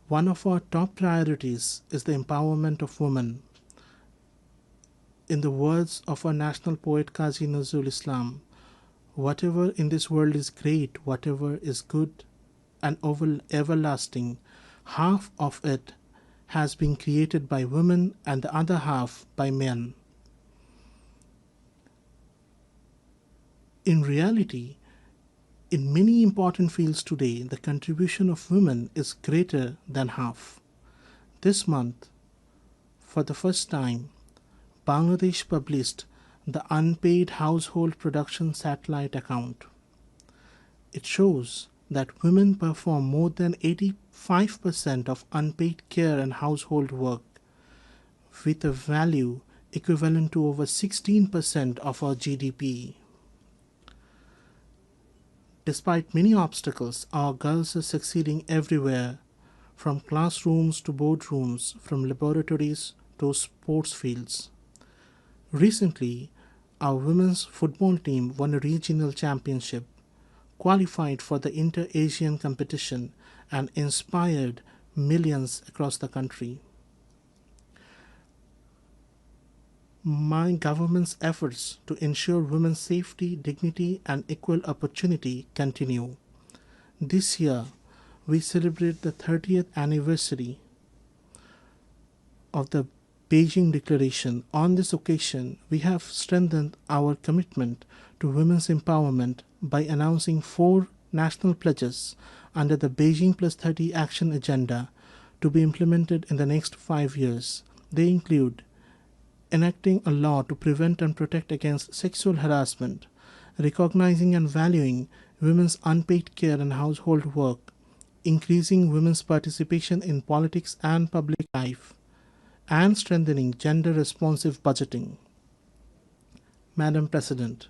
one of our top priorities is the empowerment of women. In the words of our national poet Qazi Nazrul Islam, whatever in this world is great, whatever is good and everlasting, half of it has been created by women and the other half by men. In reality, in many important fields today, the contribution of women is greater than half. This month, for the first time, Bangladesh published the Unpaid Household Production Satellite Account. It shows that women perform more than 85% of unpaid care and household work, with a value equivalent to over 16% of our GDP. Despite many obstacles, our girls are succeeding everywhere, from classrooms to boardrooms, from laboratories to sports fields. Recently, our women's football team won a regional championship, qualified for the Inter-Asian competition, and inspired millions across the country. My government's efforts to ensure women's safety, dignity, and equal opportunity continue. This year, we celebrate the 30th anniversary of the Beijing Declaration. On this occasion, we have strengthened our commitment to women's empowerment by announcing 4 national pledges under the Beijing Plus 30 Action Agenda to be implemented in the next 5 years. They include enacting a law to prevent and protect against sexual harassment, recognizing and valuing women's unpaid care and household work, increasing women's participation in politics and public life, and strengthening gender-responsive budgeting. Madam President,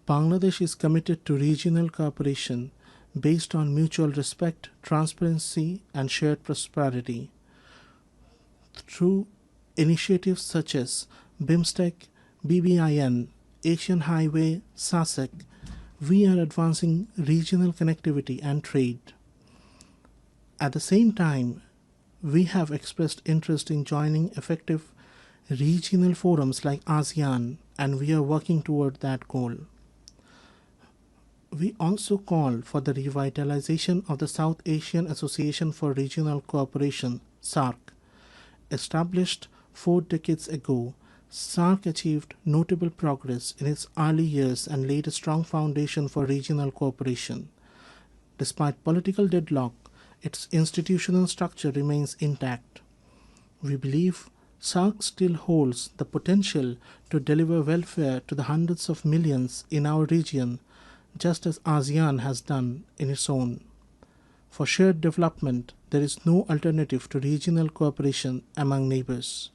Bangladesh is committed to regional cooperation based on mutual respect, transparency, and shared prosperity. Through initiatives such as BIMSTEC, BBIN, Asian Highway, SASEC, we are advancing regional connectivity and trade. At the same time, we have expressed interest in joining effective regional forums like ASEAN, and we are working toward that goal. We also call for the revitalization of the South Asian Association for Regional Cooperation, SAARC. Established 4 decades ago, SAARC achieved notable progress in its early years and laid a strong foundation for regional cooperation. Despite political deadlock, its institutional structure remains intact. We believe SAARC still holds the potential to deliver welfare to the hundreds of millions in our region, just as ASEAN has done in its own. For shared development, there is no alternative to regional cooperation among neighbors.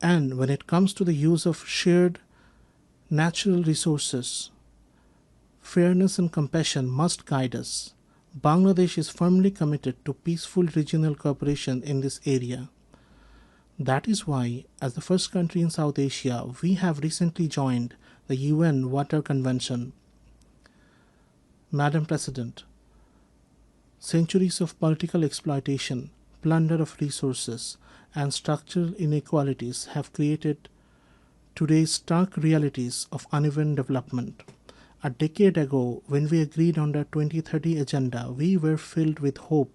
And when it comes to the use of shared natural resources, fairness and compassion must guide us. Bangladesh is firmly committed to peaceful regional cooperation in this area. That is why, as the first country in South Asia, we have recently joined the UN Water Convention. Madam President, centuries of political exploitation, plunder of resources, and structural inequalities have created today's stark realities of uneven development. A decade ago, when we agreed on the 2030 agenda, we were filled with hope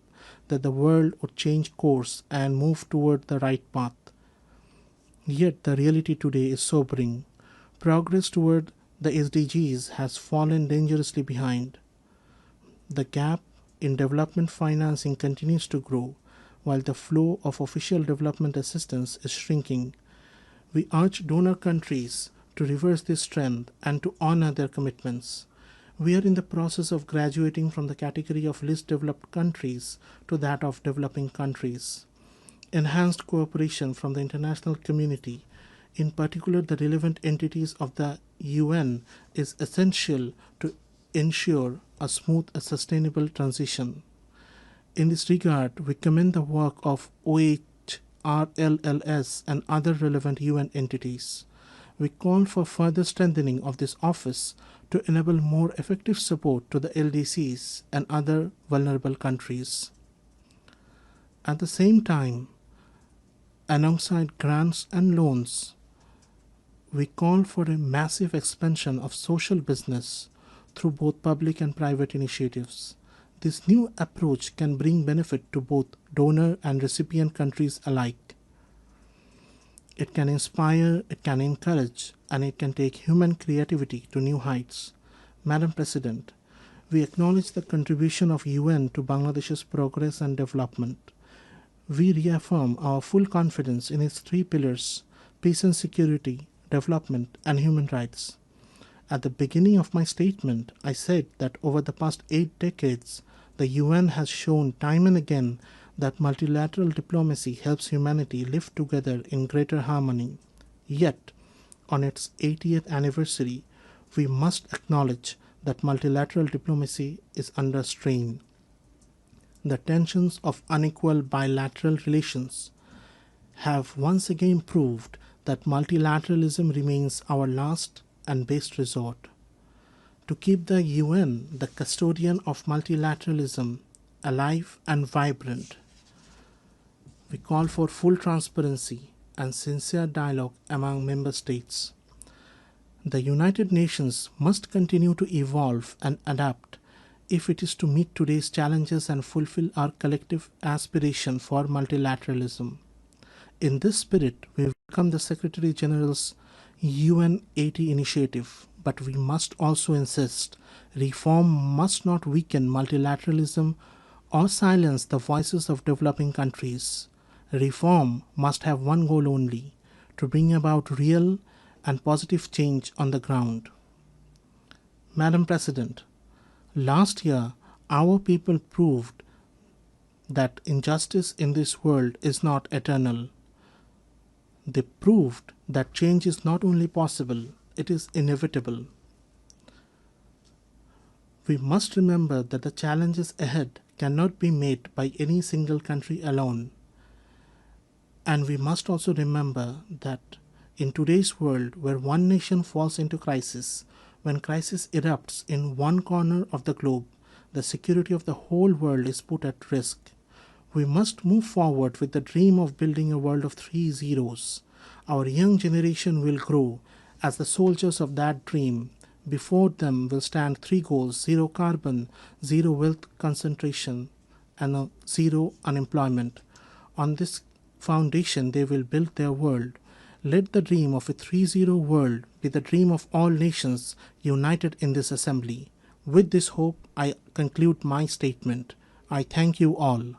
that the world would change course and move toward the right path. Yet the reality today is sobering. Progress toward the SDGs has fallen dangerously behind. The gap in development financing continues to grow, while the flow of official development assistance is shrinking. We urge donor countries to reverse this trend and to honor their commitments. We are in the process of graduating from the category of least developed countries to that of developing countries. Enhanced cooperation from the international community, in particular the relevant entities of the UN, is essential to ensure a smooth and sustainable transition. In this regard, we commend the work of OHRLLS and other relevant UN entities. We call for further strengthening of this office to enable more effective support to the LDCs and other vulnerable countries. At the same time, alongside grants and loans, we call for a massive expansion of social business through both public and private initiatives. This new approach can bring benefit to both donor and recipient countries alike. It can inspire, it can encourage, and it can take human creativity to new heights. Madam President, we acknowledge the contribution of UN to Bangladesh's progress and development. We reaffirm our full confidence in its three pillars: peace and security, development, and human rights. At the beginning of my statement, I said that over the past 8 decades, the UN has shown time and again that multilateral diplomacy helps humanity live together in greater harmony. Yet, on its 80th anniversary, we must acknowledge that multilateral diplomacy is under strain. The tensions of unequal bilateral relations have once again proved that multilateralism remains our last and best resort. To keep the UN, the custodian of multilateralism, alive and vibrant, we call for full transparency and sincere dialogue among member states. The United Nations must continue to evolve and adapt if it is to meet today's challenges and fulfill our collective aspiration for multilateralism. In this spirit, we welcome the Secretary General's UN 80 initiative, but we must also insist reform must not weaken multilateralism or silence the voices of developing countries. Reform must have one goal only: to bring about real and positive change on the ground. Madam President, last year our people proved that injustice in this world is not eternal. They proved that change is not only possible, it is inevitable. We must remember that the challenges ahead cannot be met by any single country alone. And we must also remember that in today's world, where one nation falls into crisis, when crisis erupts in one corner of the globe, the security of the whole world is put at risk. We must move forward with the dream of building a world of 3 zeros. Our young generation will grow as the soldiers of that dream. Before them will stand 3 goals: zero carbon, zero wealth concentration, and zero unemployment. On this foundation, they will build their world. Let the dream of a 3-0 world be the dream of all nations united in this assembly. With this hope, I conclude my statement. I thank you all.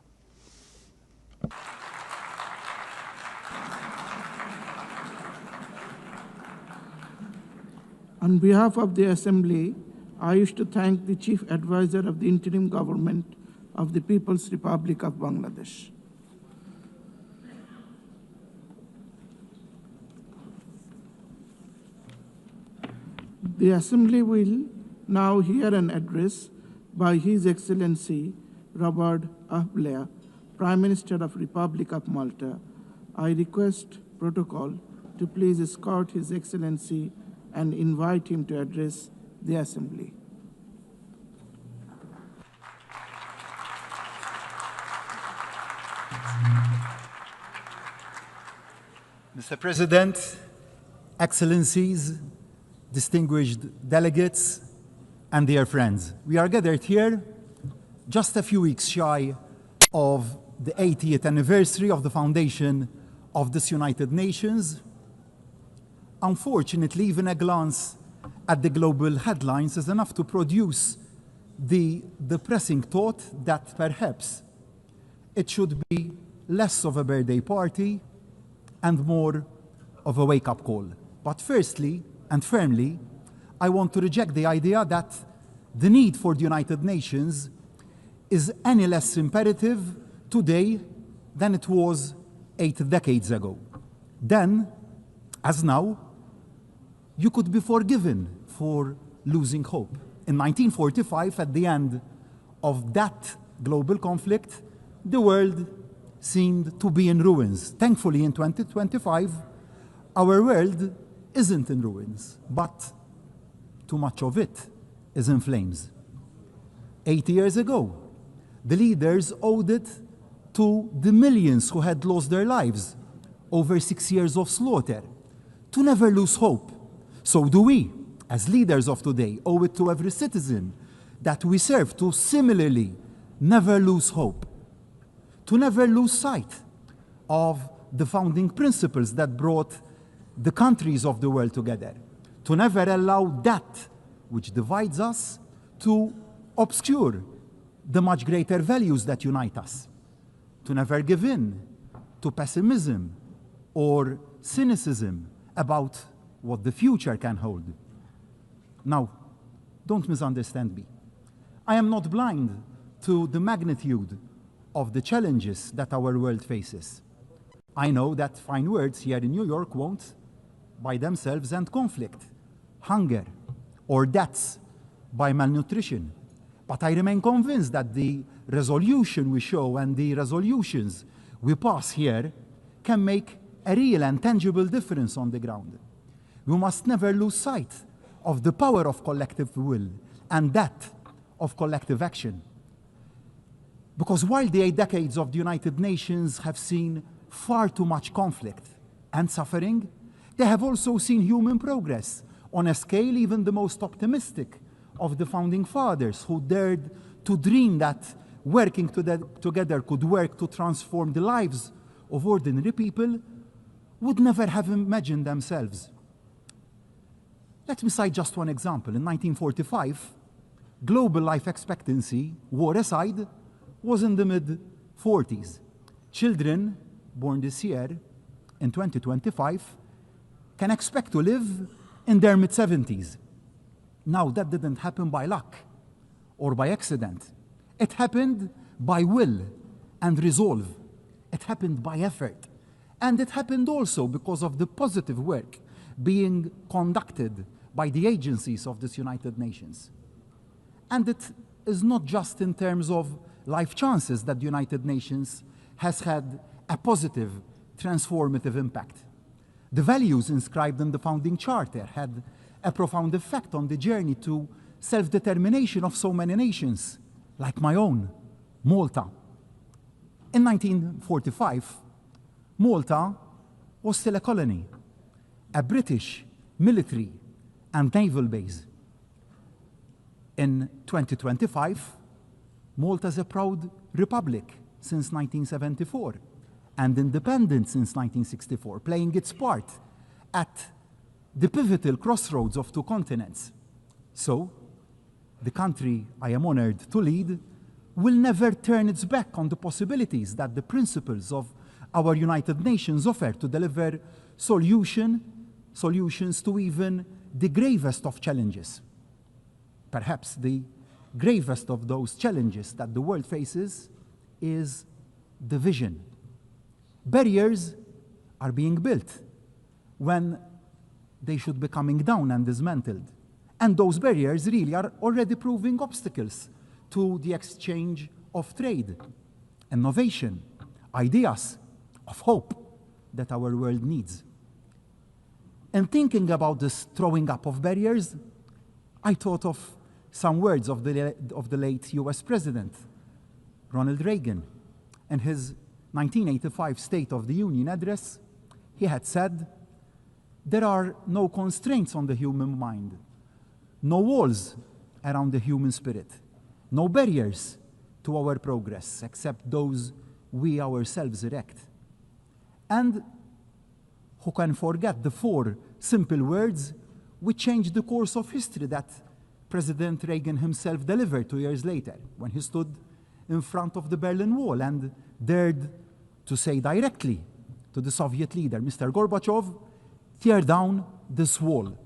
On behalf of the Assembly, I wish to thank the Chief Advisor of the Interim Government of the People's Republic of Bangladesh. The Assembly will now hear an address by His Excellency Robert Blair, Prime Minister of Republic of Malta. I request protocol to please escort His Excellency and invite him to address the Assembly. Mr. President, Excellencies, distinguished delegates, and dear friends, we are gathered here just a few weeks shy of the 80th anniversary of the foundation of this United Nations. Unfortunately, even a glance at the global headlines is enough to produce the depressing thought that perhaps it should be less of a birthday party and more of a wake-up call. But firstly and firmly, I want to reject the idea that the need for the United Nations is any less imperative today than it was 8 decades ago. Then, as now, you could be forgiven for losing hope. In 1945, at the end of that global conflict, the world seemed to be in ruins. Thankfully, in 2025, our world isn't in ruins, but too much of it is in flames. 80 years ago, the leaders owed it to the millions who had lost their lives over 6 years of slaughter to never lose hope. So do we, as leaders of today, owe it to every citizen that we serve to similarly never lose hope, to never lose sight of the founding principles that brought the countries of the world together, to never allow that which divides us to obscure the much greater values that unite us, to never give in to pessimism or cynicism about what the future can hold. Now, don't misunderstand me. I am not blind to the magnitude of the challenges that our world faces. I know that fine words here in New York won't, by themselves, end conflict, hunger, or deaths by malnutrition. But I remain convinced that the resolution we show and the resolutions we pass here can make a real and tangible difference on the ground. We must never lose sight of the power of collective will and that of collective action. Because while the 8 decades of the United Nations have seen far too much conflict and suffering, they have also seen human progress on a scale even the most optimistic of the founding fathers, who dared to dream that working together could work to transform the lives of ordinary people, would never have imagined themselves. Let me cite just one example. In 1945, global life expectancy, war aside, was in the mid-40s. Children born this year, in 2025, can expect to live in their mid-70s. Now, that didn't happen by luck or by accident. It happened by will and resolve. It happened by effort. And it happened also because of the positive work being conducted by the agencies of this United Nations. And it is not just in terms of life chances that the United Nations has had a positive, transformative impact. The values inscribed in the founding charter had a profound effect on the journey to self-determination of so many nations, like my own, Malta. In 1945, Malta was still a colony, a British military and naval base. In 2025, Malta is a proud republic since 1974 and independent since 1964, playing its part at the pivotal crossroads of 2 continents. So, the country I am honored to lead will never turn its back on the possibilities that the principles of our United Nations offer to deliver solutions to even the gravest of challenges. Perhaps the gravest of those challenges that the world faces is division. Barriers are being built when they should be coming down and dismantled. And those barriers really are already proving obstacles to the exchange of trade, innovation, ideas, of hope that our world needs. In thinking about this throwing up of barriers, I thought of some words of the late US President, Ronald Reagan. In his 1985 State of the Union address, he had said, "There are no constraints on the human mind, no walls around the human spirit, no barriers to our progress except those we ourselves erect." And who can forget the 4 simple words which changed the course of history that President Reagan himself delivered 2 years later when he stood in front of the Berlin Wall and dared to say directly to the Soviet leader, Mr. Gorbachev, "Tear down this wall."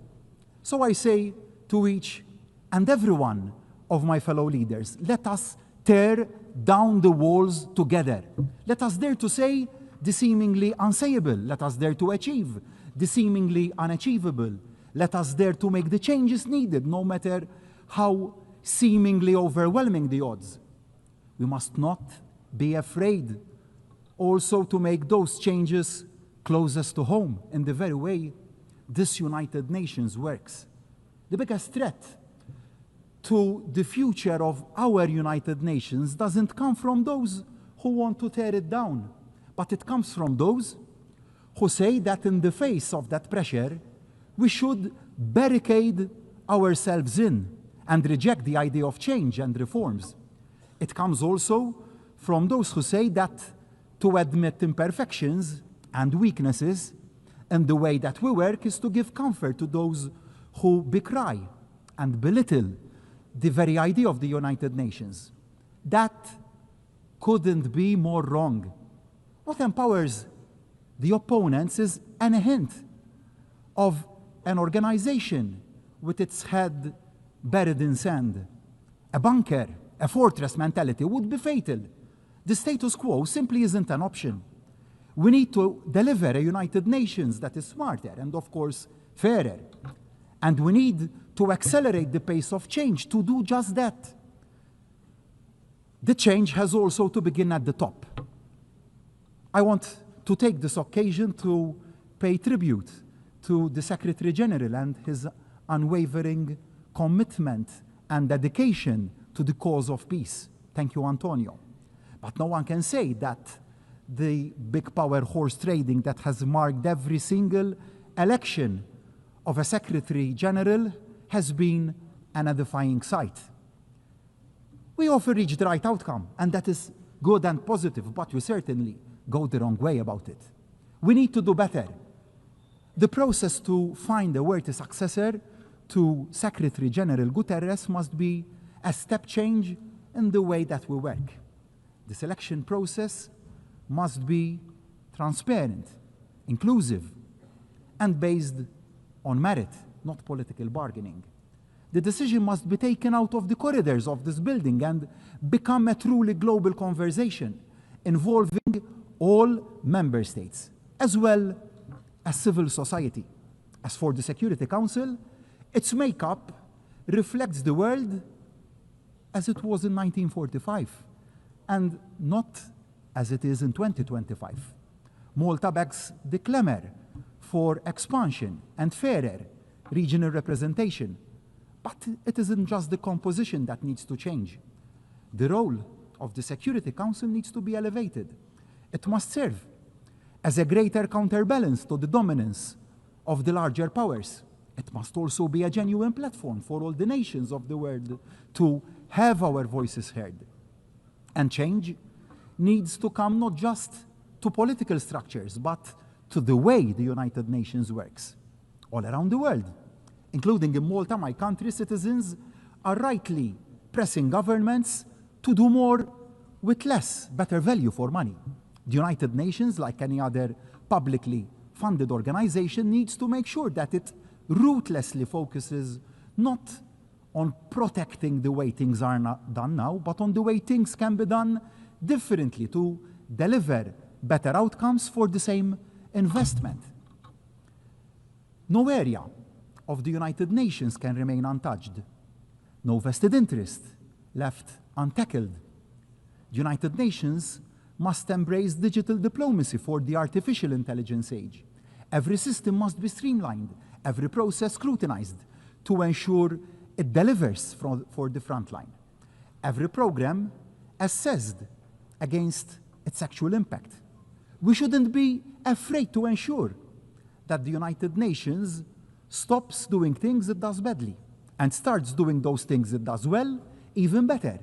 So I say to each and every one of my fellow leaders, let us tear down the walls together. Let us dare to say the seemingly unsayable. Let us dare to achieve the seemingly unachievable. Let us dare to make the changes needed, no matter how seemingly overwhelming the odds. We must not be afraid also to make those changes closest to home in the very way this United Nations works. The biggest threat to the future of our United Nations doesn't come from those who want to tear it down, but it comes from those who say that in the face of that pressure, we should barricade ourselves in and reject the idea of change and reforms. It comes also from those who say that to admit imperfections and weaknesses in the way that we work is to give comfort to those who decry and belittle the very idea of the United Nations. That couldn't be more wrong. What empowers the opponents is any hint of an organization with its head buried in sand. A bunker, a fortress mentality would be fatal. The status quo simply isn't an option. We need to deliver a United Nations that is smarter and, of course, fairer. And we need to accelerate the pace of change to do just that. The change has also to begin at the top. I want to take this occasion to pay tribute to the Secretary General and his unwavering commitment and dedication to the cause of peace. Thank you, Antonio. But no one can say that the big power horse trading that has marked every single election of a Secretary General has been an edifying sight. We often reach the right outcome, and that is good and positive, but we certainly go the wrong way about it. We need to do better. The process to find a worthy successor to Secretary General Guterres must be a step change in the way that we work. The selection process must be transparent, inclusive, and based on merit, not political bargaining. The decision must be taken out of the corridors of this building and become a truly global conversation involving all member states, as well as civil society. As for the Security Council, its makeup reflects the world as it was in 1945 and not as it is in 2025. Malta begs the clamor for expansion and fairer regional representation. But it isn't just the composition that needs to change. The role of the Security Council needs to be elevated. It must serve as a greater counterbalance to the dominance of the larger powers. It must also be a genuine platform for all the nations of the world to have our voices heard. And change needs to come not just to political structures, but to the way the United Nations works. All around the world, including in Malta, my country, citizens are rightly pressing governments to do more with less, better value for money. The United Nations, like any other publicly funded organization, needs to make sure that it ruthlessly focuses not on protecting the way things are not done now, but on the way things can be done differently to deliver better outcomes for the same investment. No area of the United Nations can remain untouched. No vested interest left untackled. The United Nations must embrace digital diplomacy for the artificial intelligence age. Every system must be streamlined, every process scrutinized to ensure it delivers for the front line. Every program assessed against its actual impact. We shouldn't be afraid to ensure that the United Nations stops doing things it does badly and starts doing those things it does well even better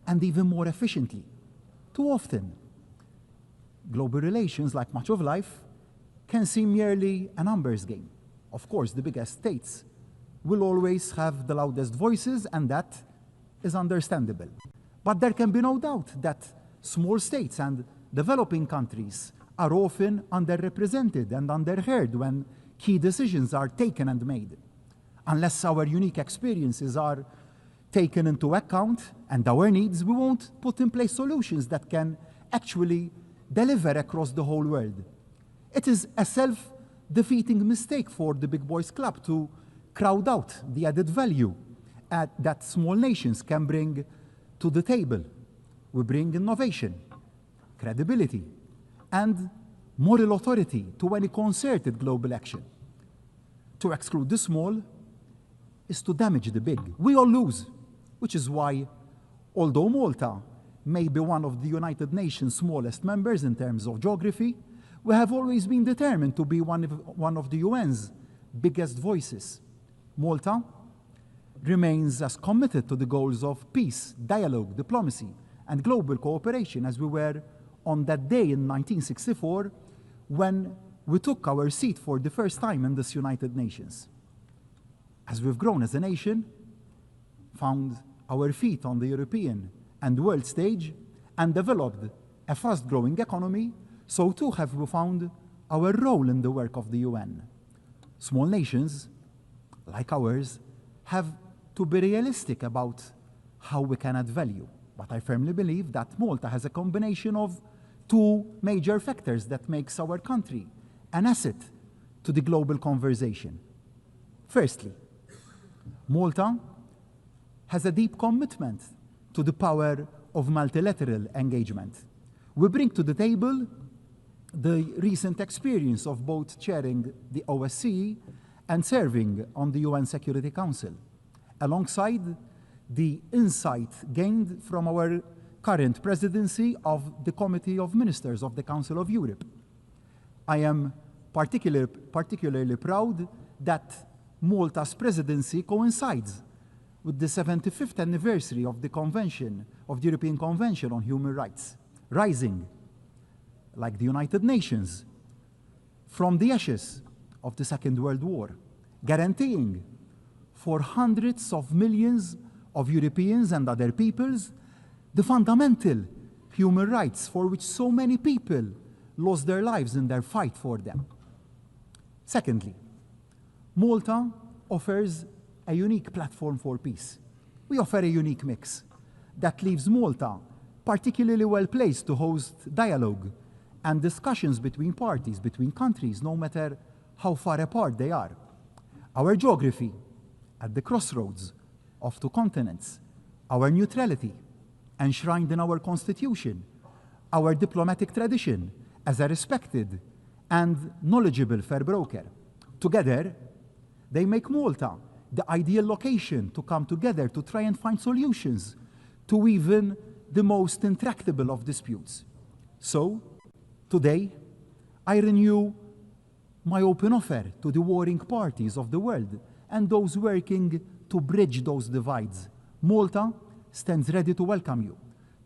and even more efficiently. Too often, global relations, like much of life, can seem merely a numbers game. Of course, the biggest states will always have the loudest voices, and that is understandable. But there can be no doubt that small states and developing countries are often underrepresented and underheard when key decisions are taken and made. Unless our unique experiences are taken into account and our needs, we won't put in place solutions that can actually deliver across the whole world. It is a self-defeating mistake for the Big Boys Club to crowd out the added value that small nations can bring to the table. We bring innovation, credibility, and moral authority to any concerted global action. To exclude the small is to damage the big. We all lose, which is why, although Malta may be one of the United Nations' smallest members in terms of geography, we have always been determined to be one of the UN's biggest voices. Malta remains as committed to the goals of peace, dialogue, diplomacy, and global cooperation as we were on that day in 1964 when we took our seat for the first time in this United Nations. As we've grown as a nation, found our feet on the European and world stage, and developed a fast-growing economy, so too have we found our role in the work of the UN. Small nations, like ours, have to be realistic about how we can add value. But I firmly believe that Malta has a combination of two major factors that makes our country an asset to the global conversation. Firstly, Malta has a deep commitment to the power of multilateral engagement. We bring to the table the recent experience of both chairing the OSCE and serving on the UN Security Council, alongside the insight gained from our current presidency of the Committee of Ministers of the Council of Europe. I am particularly proud that Malta's presidency coincides with the 75th anniversary of the Convention, of the European Convention on Human Rights, rising, like the United Nations, from the ashes of the Second World War, guaranteeing for hundreds of millions of Europeans and other peoples the fundamental human rights for which so many people lost their lives in their fight for them. Secondly, Malta offers a unique platform for peace. We offer a unique mix that leaves Malta particularly well placed to host dialogue and discussions between parties, between countries, no matter how far apart they are. Our geography at the crossroads of two continents, our neutrality enshrined in our constitution, our diplomatic tradition as a respected and knowledgeable fair broker. Together, they make Malta the ideal location to come together to try and find solutions to even the most intractable of disputes. So, today, I renew my open offer to the warring parties of the world and those working to bridge those divides. Malta stands ready to welcome you,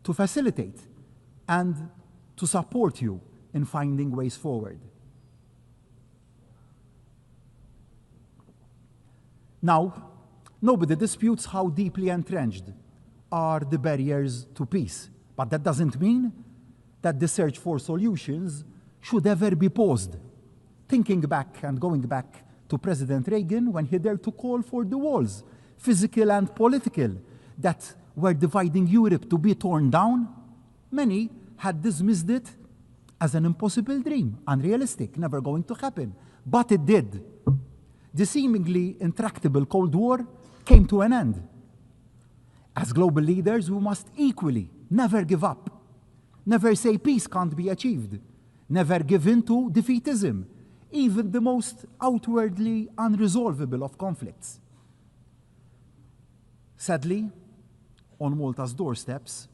to facilitate, and to support you in finding ways forward. Now, nobody disputes how deeply entrenched are the barriers to peace, but that doesn't mean that the search for solutions should ever be paused. Thinking back and going back to President Reagan when he dared to call for the walls, physical and political, that were dividing Europe to be torn down, many had dismissed it as an impossible dream, unrealistic, never going to happen. But it did. The seemingly intractable Cold War came to an end. As global leaders, we must equally never give up, never say peace can't be achieved, never give in to defeatism, even the most outwardly unresolvable of conflicts. Sadly, on Malta's doorsteps,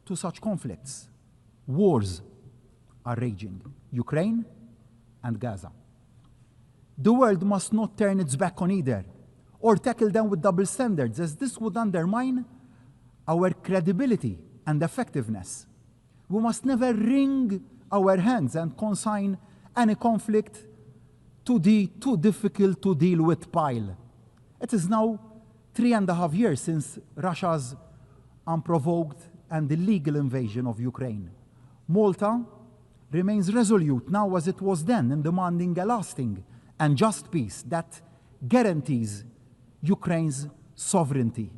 to such conflicts, wars, are raging: Ukraine and Gaza. The world must not turn its back on either or tackle them with double standards, as this would undermine our credibility and effectiveness. We must never wring our hands and consign any conflict to the too difficult to deal with pile. It is now 3.5 years since Russia's unprovoked and illegal invasion of Ukraine. Malta remains resolute now as it was then in demanding a lasting and just peace that guarantees Ukraine's sovereignty.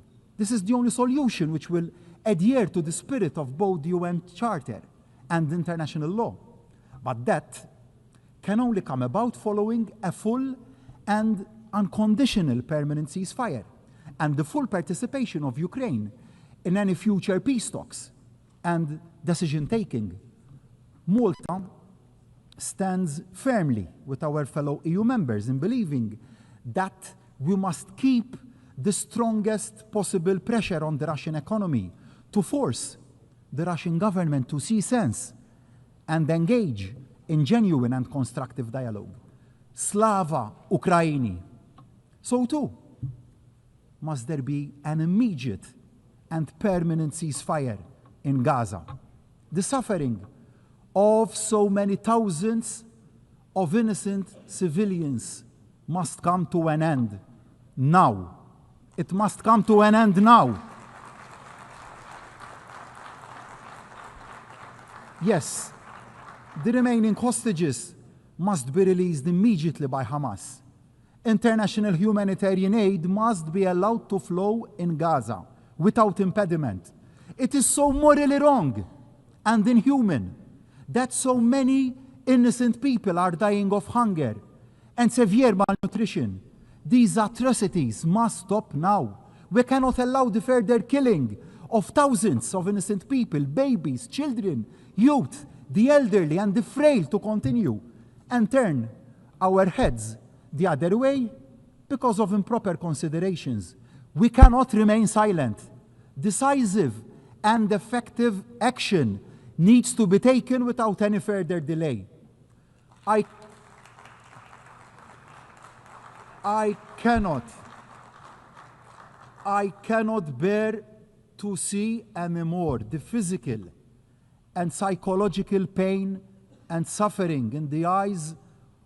This is the only solution which will adhere to the spirit of both the UN Charter and international law. But that can only come about following a full and unconditional permanent ceasefire and the full participation of Ukraine in any future peace talks and decision-taking. Malta stands firmly with our fellow EU members in believing that we must keep the strongest possible pressure on the Russian economy to force the Russian government to see sense and engage in genuine and constructive dialogue. Slava Ukraini. So too must there be an immediate and permanent ceasefire in Gaza. The suffering of so many thousands of innocent civilians must come to an end now. It must come to an end now. Yes, the remaining hostages must be released immediately by Hamas. International humanitarian aid must be allowed to flow in Gaza without impediment. It is so morally wrong and inhuman that so many innocent people are dying of hunger and severe malnutrition. These atrocities must stop now. We cannot allow the further killing of thousands of innocent people, babies, children, youth, the elderly, and the frail to continue and turn our heads the other way because of improper considerations. We cannot remain silent. Decisive and effective action needs to be taken without any further delay. I cannot bear to see anymore the physical and psychological pain and suffering in the eyes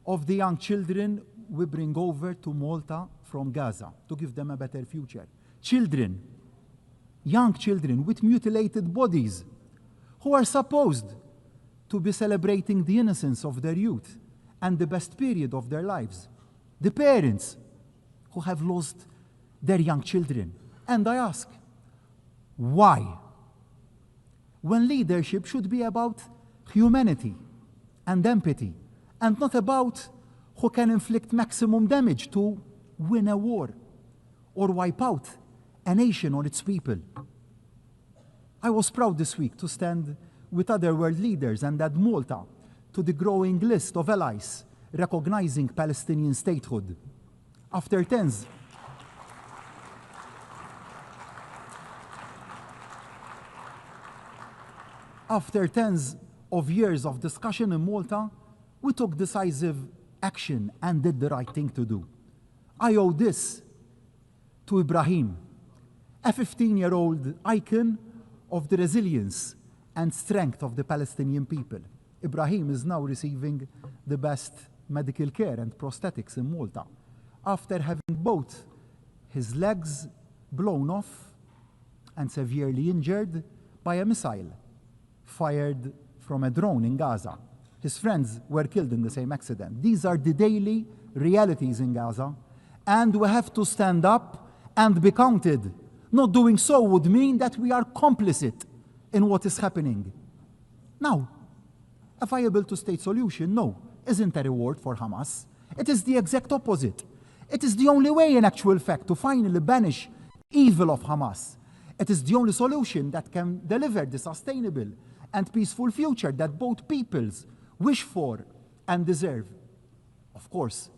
of the young children we bring over to Malta from Gaza to give them a better future. Children, young children with mutilated bodies who are supposed to be celebrating the innocence of their youth and the best period of their lives. The parents who have lost their young children. And I ask, why? When leadership should be about humanity and empathy, and not about who can inflict maximum damage to win a war or wipe out a nation or its people. I was proud this week to stand with other world leaders and add Malta to the growing list of allies recognizing Palestinian statehood. After tens of years of discussion in Malta, we took decisive action and did the right thing to do. I owe this to Ibrahim, a 15-year-old icon of the resilience and strength of the Palestinian people. Ibrahim is now receiving the best medical care and prosthetics in Malta after having both his legs blown off and severely injured by a missile fired from a drone in Gaza. His friends were killed in the same accident. These are the daily realities in Gaza, and we have to stand up and be counted. Not doing so would mean that we are complicit in what is happening. Now, a viable two-state solution, no, isn't a reward for Hamas. It is the exact opposite. It is the only way, in actual fact, to finally banish evil of Hamas. It is the only solution that can deliver the sustainable and peaceful future that both peoples wish for and deserve. Of course,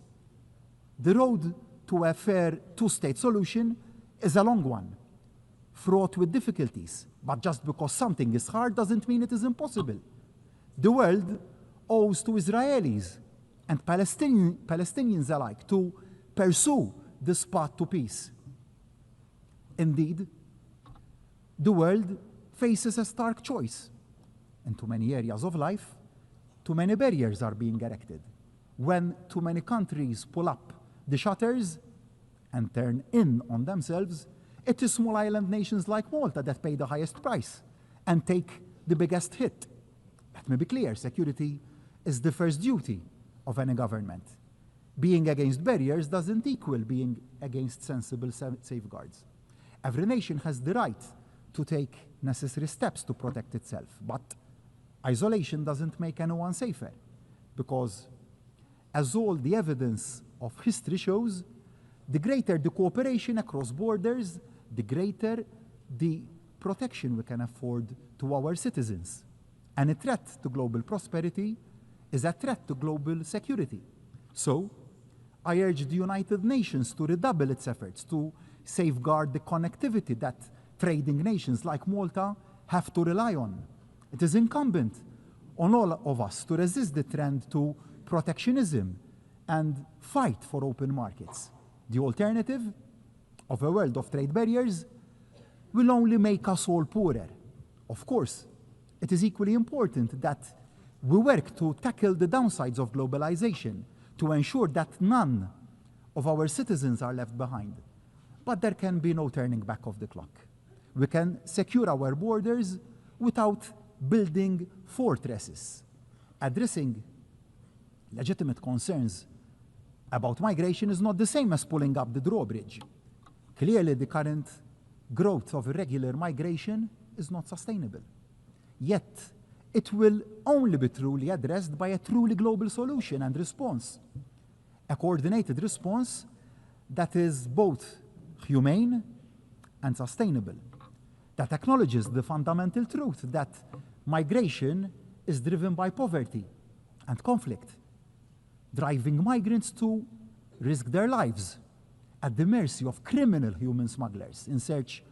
the road to a fair two-state solution is a long one, fraught with difficulties. But just because something is hard doesn't mean it is impossible. The world owes to Israelis and Palestinians alike to pursue this path to peace. Indeed, the world faces a stark choice. In too many areas of life, too many barriers are being erected. When too many countries pull up the shutters and turn in on themselves, it is small island nations like Malta that pay the highest price and take the biggest hit. Let me be clear, security is the first duty of any government. Being against barriers doesn't equal being against sensible safeguards. Every nation has the right to take necessary steps to protect itself, but isolation doesn't make anyone safer, because as all the evidence of history shows, the greater the cooperation across borders, the greater the protection we can afford to our citizens. And a threat to global prosperity is a threat to global security. So, I urge the United Nations to redouble its efforts to safeguard the connectivity that trading nations like Malta have to rely on. It is incumbent on all of us to resist the trend to protectionism and fight for open markets. The alternative of a world of trade barriers will only make us all poorer. Of course, it is equally important that we work to tackle the downsides of globalization to ensure that none of our citizens are left behind. But there can be no turning back of the clock. We can secure our borders without building fortresses. Addressing legitimate concerns about migration is not the same as pulling up the drawbridge. Clearly, the current growth of irregular migration is not sustainable. Yet, it will only be truly addressed by a truly global solution and response. A coordinated response that is both humane and sustainable, that acknowledges the fundamental truth that migration is driven by poverty and conflict, driving migrants to risk their lives at the mercy of criminal human smugglers in search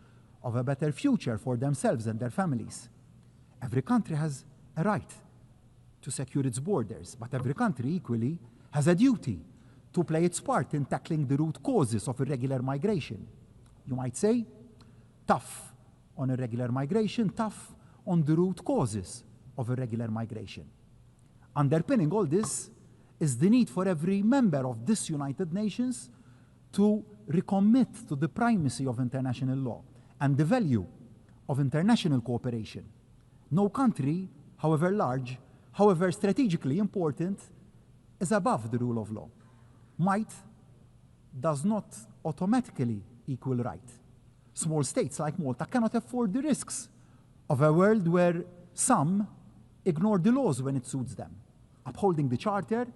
of a better future for themselves and their families. Every country has a right to secure its borders, but every country equally has a duty to play its part in tackling the root causes of irregular migration. You might say, tough on irregular migration, tough on the root causes of irregular migration. Underpinning all this is the need for every member of this United Nations to recommit to the primacy of international law and the value of international cooperation. No country, however large, however strategically important, is above the rule of law. Might does not automatically equal right. Small states like Malta cannot afford the risks of a world where some ignore the laws when it suits them. Upholding the charter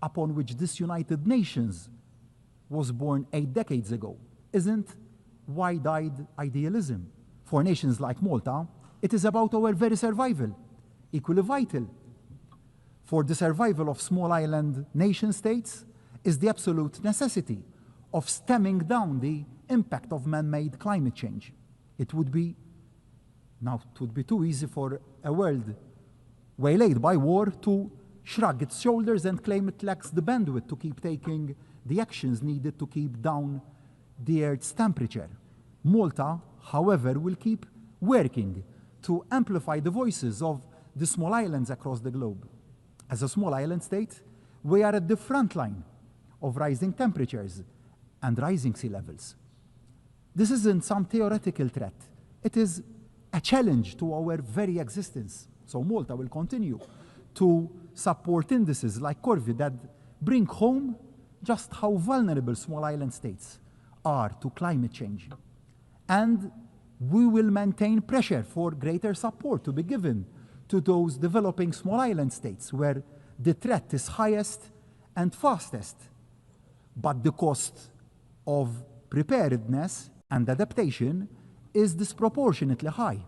upon which this United Nations was born 8 decades ago isn't wide-eyed idealism. For nations like Malta, it is about our very survival, equally vital. For the survival of small island nation states is the absolute necessity of stemming down the impact of man-made climate change. It would be too easy for a world waylaid by war to shrug its shoulders and claim it lacks the bandwidth to keep taking the actions needed to keep down the Earth's temperature. Malta, however, will keep working to amplify the voices of the small islands across the globe. As a small island state, we are at the front line of rising temperatures and rising sea levels. This isn't some theoretical threat. It is a challenge to our very existence. So Malta will continue to support indices like Corvi that bring home just how vulnerable small island states are to climate change. And we will maintain pressure for greater support to be given to those developing small island states where the threat is highest and fastest. But the cost of preparedness and adaptation is disproportionately high.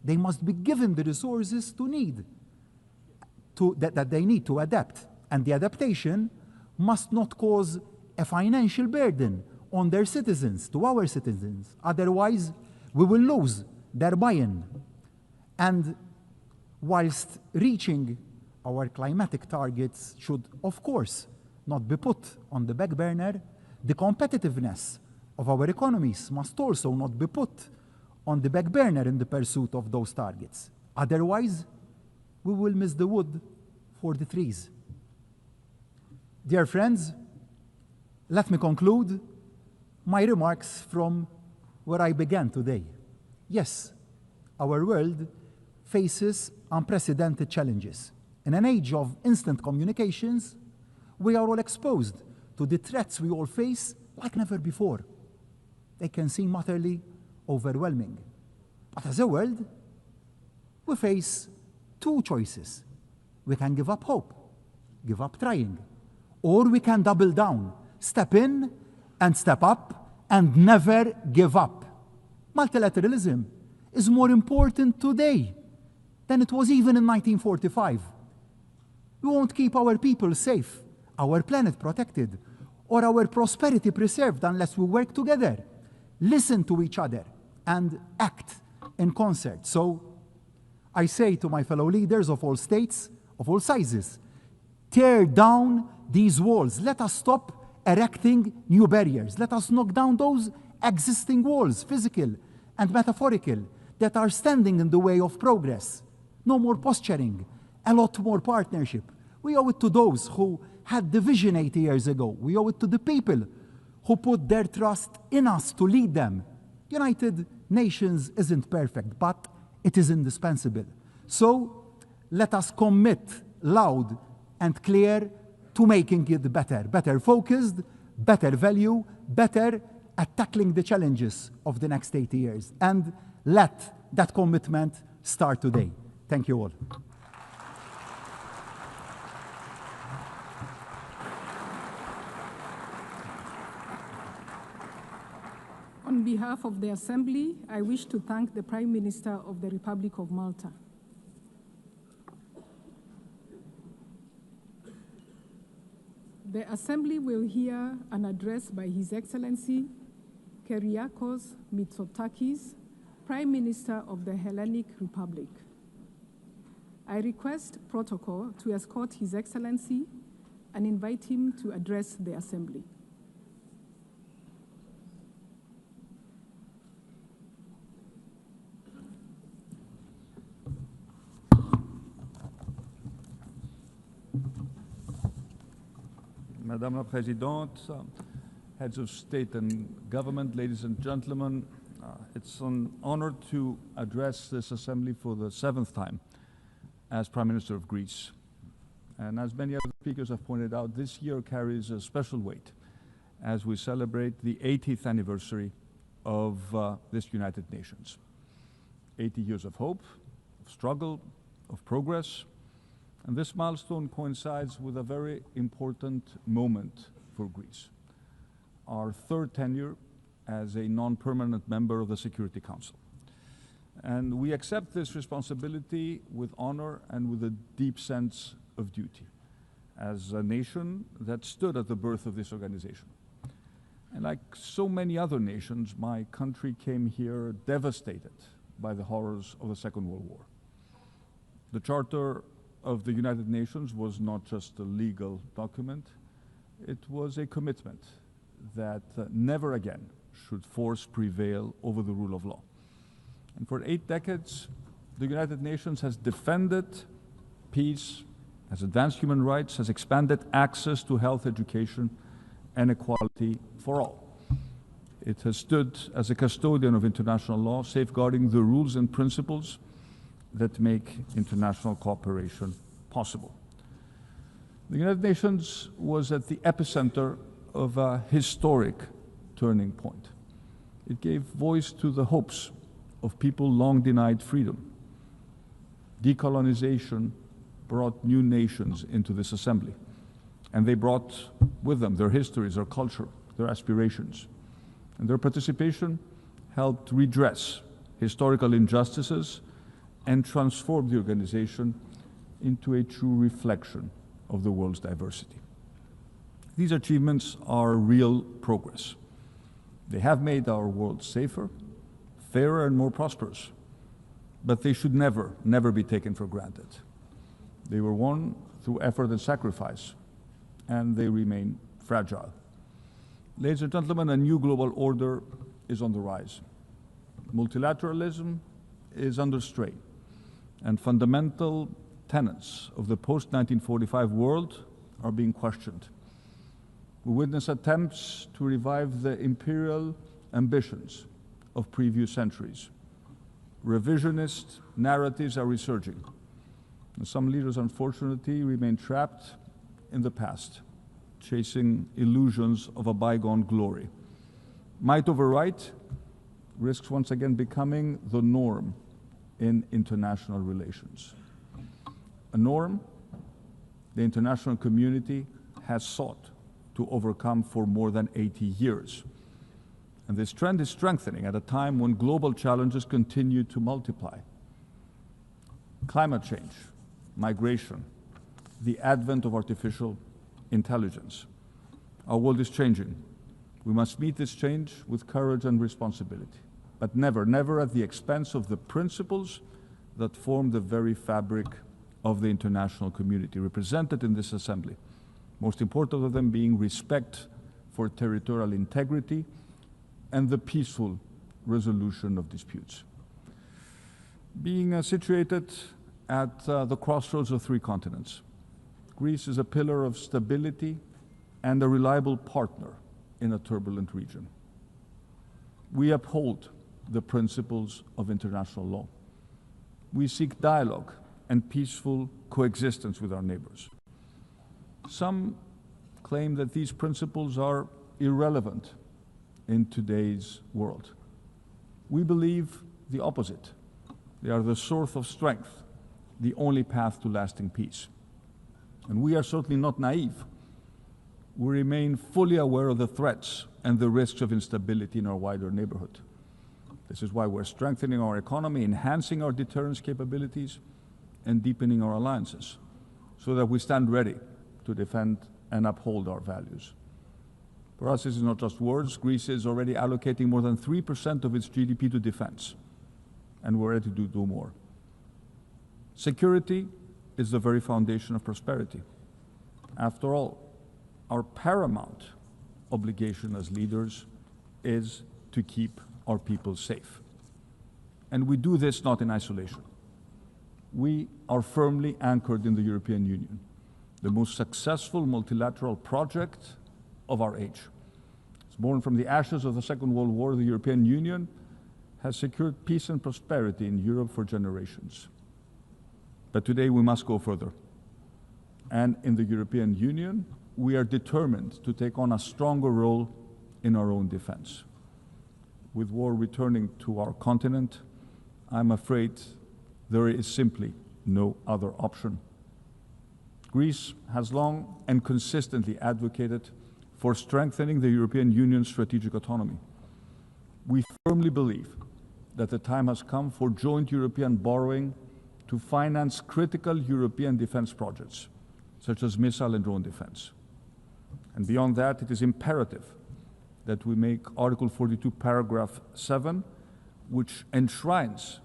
They must be given the resources that they need to adapt, and the adaptation must not cause a financial burden on their citizens, to our citizens. Otherwise, we will lose their buy-in. And whilst reaching our climatic targets should, of course, not be put on the back burner. The competitiveness of our economies must also not be put on the back burner in the pursuit of those targets. Otherwise, we will miss the wood for the trees. Dear friends, let me conclude my remarks from where I began today. Yes, our world faces unprecedented challenges. In an age of instant communications, we are all exposed to the threats we all face like never before. They can seem utterly overwhelming. But as a world, we face two choices. We can give up hope, give up trying, or we can double down, step in and step up and never give up. Multilateralism is more important today than it was even in 1945. We won't keep our people safe, our planet protected, or our prosperity preserved unless we work together, listen to each other, and act in concert. So I say to my fellow leaders of all states, of all sizes, tear down these walls. Let us stop erecting new barriers. Let us knock down those existing walls, physical and metaphorical, that are standing in the way of progress. No more posturing, a lot more partnership. We owe it to those who had the vision 80 years ago. We owe it to the people who put their trust in us to lead them. United Nations isn't perfect, but it is indispensable. So let us commit loud and clear to making it better, better focused, better value, better at tackling the challenges of the next 80 years. And let that commitment start today. Thank you all. On behalf of the Assembly, I wish to thank the Prime Minister of the Republic of Malta. The Assembly will hear an address by His Excellency Kyriakos Mitsotakis, Prime Minister of the Hellenic Republic. I request protocol to escort His Excellency and invite him to address the Assembly. Madame la Présidente, heads of state and government, ladies and gentlemen, it's an honor to address this assembly for the 7th time as Prime Minister of Greece. And as many other speakers have pointed out, this year carries a special weight as we celebrate the 80th anniversary of this United Nations. 80 years of hope, of struggle, of progress. And this milestone coincides with a very important moment for Greece, our 3rd tenure as a non-permanent member of the Security Council. And we accept this responsibility with honor and with a deep sense of duty as a nation that stood at the birth of this organization. And like so many other nations, my country came here devastated by the horrors of the Second World War. The Charter of the United Nations was not just a legal document, it was a commitment that never again should force prevail over the rule of law. And for 8 decades, the United Nations has defended peace, has advanced human rights, has expanded access to health, education, and equality for all. It has stood as a custodian of international law, safeguarding the rules and principles that make international cooperation possible. The United Nations was at the epicenter of a historic turning point. It gave voice to the hopes of people long denied freedom. Decolonization brought new nations into this assembly, and they brought with them their histories, their culture, their aspirations. And their participation helped redress historical injustices and transform the organization into a true reflection of the world's diversity. These achievements are real progress. They have made our world safer, fairer, and more prosperous, but they should never be taken for granted. They were won through effort and sacrifice, and they remain fragile. Ladies and gentlemen, a new global order is on the rise. Multilateralism is under strain, and fundamental tenets of the post-1945 world are being questioned. We witness attempts to revive the imperial ambitions of previous centuries. Revisionist narratives are resurging, and some leaders, unfortunately, remain trapped in the past, chasing illusions of a bygone glory. Might over right risks once again becoming the norm in international relations. A norm the international community has sought to overcome for more than 80 years. And this trend is strengthening at a time when global challenges continue to multiply. Climate change, migration, the advent of artificial intelligence. Our world is changing. We must meet this change with courage and responsibility, but never, never at the expense of the principles that form the very fabric of the international community represented in this assembly. Most important of them being respect for territorial integrity and the peaceful resolution of disputes. Being situated at the crossroads of three continents, Greece is a pillar of stability and a reliable partner in a turbulent region. We uphold the principles of international law. We seek dialogue and peaceful coexistence with our neighbors. Some claim that these principles are irrelevant in today's world. We believe the opposite. They are the source of strength, the only path to lasting peace. And we are certainly not naive. We remain fully aware of the threats and the risks of instability in our wider neighborhood. This is why we're strengthening our economy, enhancing our deterrence capabilities, and deepening our alliances, so that we stand ready to defend and uphold our values. For us, this is not just words. Greece is already allocating more than 3% of its GDP to defense, and we're ready to do more. Security is the very foundation of prosperity. After all, our paramount obligation as leaders is to keep our people safe. And we do this not in isolation. We are firmly anchored in the European Union, the most successful multilateral project of our age. It's born from the ashes of the Second World War. The European Union has secured peace and prosperity in Europe for generations. But today we must go further. And in the European Union, we are determined to take on a stronger role in our own defense. With war returning to our continent, I'm afraid there is simply no other option. Greece has long and consistently advocated for strengthening the European Union's strategic autonomy. We firmly believe that the time has come for joint European borrowing to finance critical European defense projects, such as missile and drone defense. And beyond that, it is imperative that we make Article 42, paragraph 7, which enshrines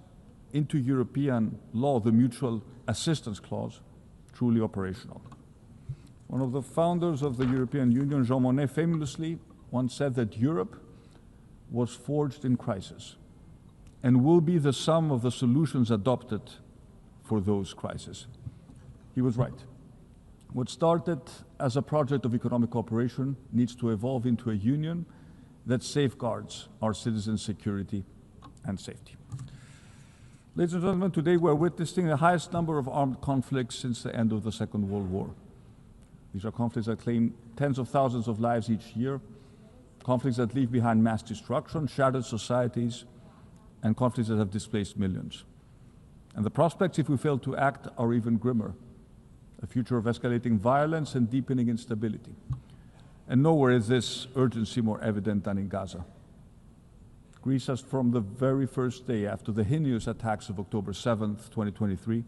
into European law the mutual assistance clause, truly operational. One of the founders of the European Union, Jean Monnet, famously once said that Europe was forged in crisis and will be the sum of the solutions adopted for those crises. He was right. What started as a project of economic cooperation needs to evolve into a union that safeguards our citizens' security and safety. Ladies and gentlemen, today we're witnessing the highest number of armed conflicts since the end of the Second World War. These are conflicts that claim tens of thousands of lives each year, conflicts that leave behind mass destruction, shattered societies, and conflicts that have displaced millions. And the prospects, if we fail to act, are even grimmer. A future of escalating violence and deepening instability. And nowhere is this urgency more evident than in Gaza. Greece has, from the very first day after the heinous attacks of October 7th, 2023,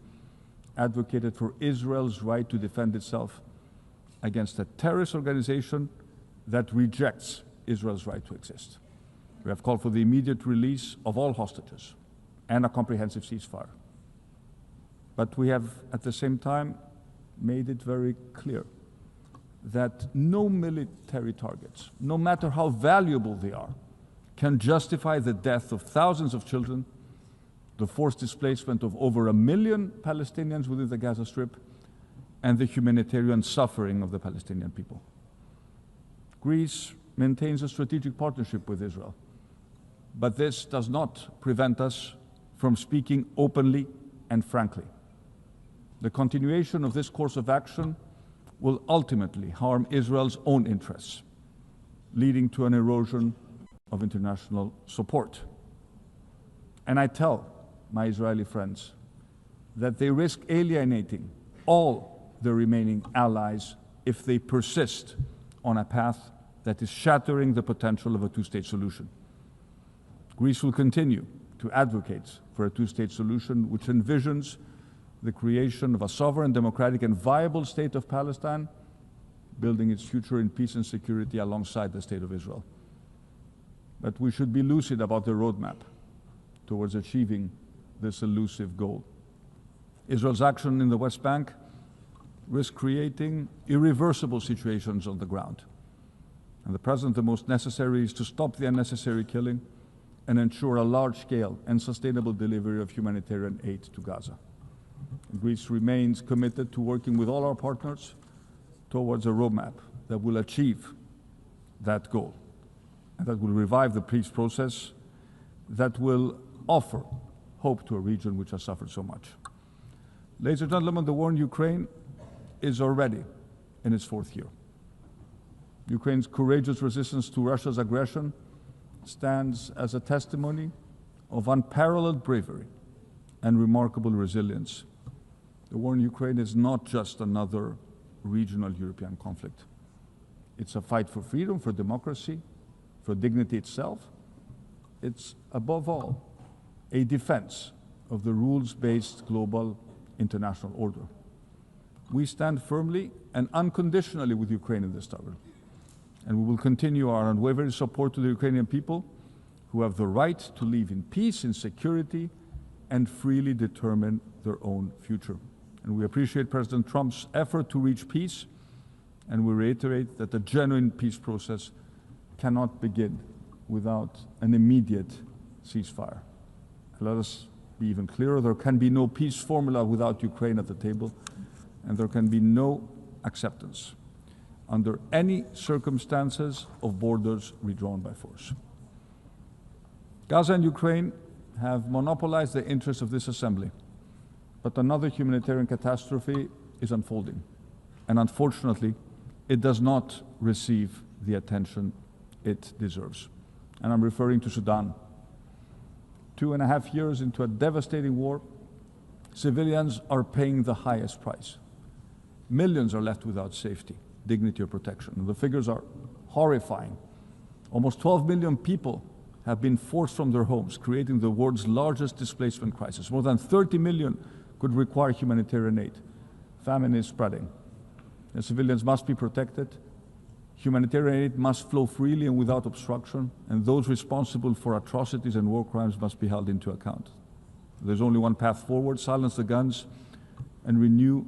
advocated for Israel's right to defend itself against a terrorist organization that rejects Israel's right to exist. We have called for the immediate release of all hostages and a comprehensive ceasefire. But we have, at the same time, made it very clear that no military targets, no matter how valuable they are, can justify the death of thousands of children, the forced displacement of over 1 million Palestinians within the Gaza Strip, and the humanitarian suffering of the Palestinian people. Greece maintains a strategic partnership with Israel, but this does not prevent us from speaking openly and frankly. The continuation of this course of action will ultimately harm Israel's own interests, leading to an erosion of international support. And I tell my Israeli friends that they risk alienating all the remaining allies if they persist on a path that is shattering the potential of a two-state solution. Greece will continue to advocate for a two-state solution which envisions the creation of a sovereign, democratic, and viable state of Palestine, building its future in peace and security alongside the state of Israel. But we should be lucid about the roadmap towards achieving this elusive goal. Israel's action in the West Bank risks creating irreversible situations on the ground. And at present, the most necessary is to stop the unnecessary killing and ensure a large-scale and sustainable delivery of humanitarian aid to Gaza. Greece remains committed to working with all our partners towards a roadmap that will achieve that goal, and that will revive the peace process, that will offer hope to a region which has suffered so much. Ladies and gentlemen, the war in Ukraine is already in its 4th year. Ukraine's courageous resistance to Russia's aggression stands as a testimony of unparalleled bravery and remarkable resilience. The war in Ukraine is not just another regional European conflict. It's a fight for freedom, for democracy, for dignity itself. It's, above all, a defense of the rules-based global international order. We stand firmly and unconditionally with Ukraine in this struggle, and we will continue our unwavering support to the Ukrainian people who have the right to live in peace, in security, and freely determine their own future. And we appreciate President Trump's effort to reach peace, and we reiterate that the genuine peace process cannot begin without an immediate ceasefire. Let us be even clearer, there can be no peace formula without Ukraine at the table, and there can be no acceptance under any circumstances of borders redrawn by force. Gaza and Ukraine have monopolized the interests of this assembly, but another humanitarian catastrophe is unfolding, and unfortunately, it does not receive the attention it deserves. And I'm referring to Sudan. 2.5 years into a devastating war, civilians are paying the highest price. Millions are left without safety, dignity, or protection. The figures are horrifying. Almost 12 million people have been forced from their homes, creating the world's largest displacement crisis. More than 30 million could require humanitarian aid. Famine is spreading. And civilians must be protected. Humanitarian aid must flow freely and without obstruction, and those responsible for atrocities and war crimes must be held into account. There's only one path forward: silence the guns and renew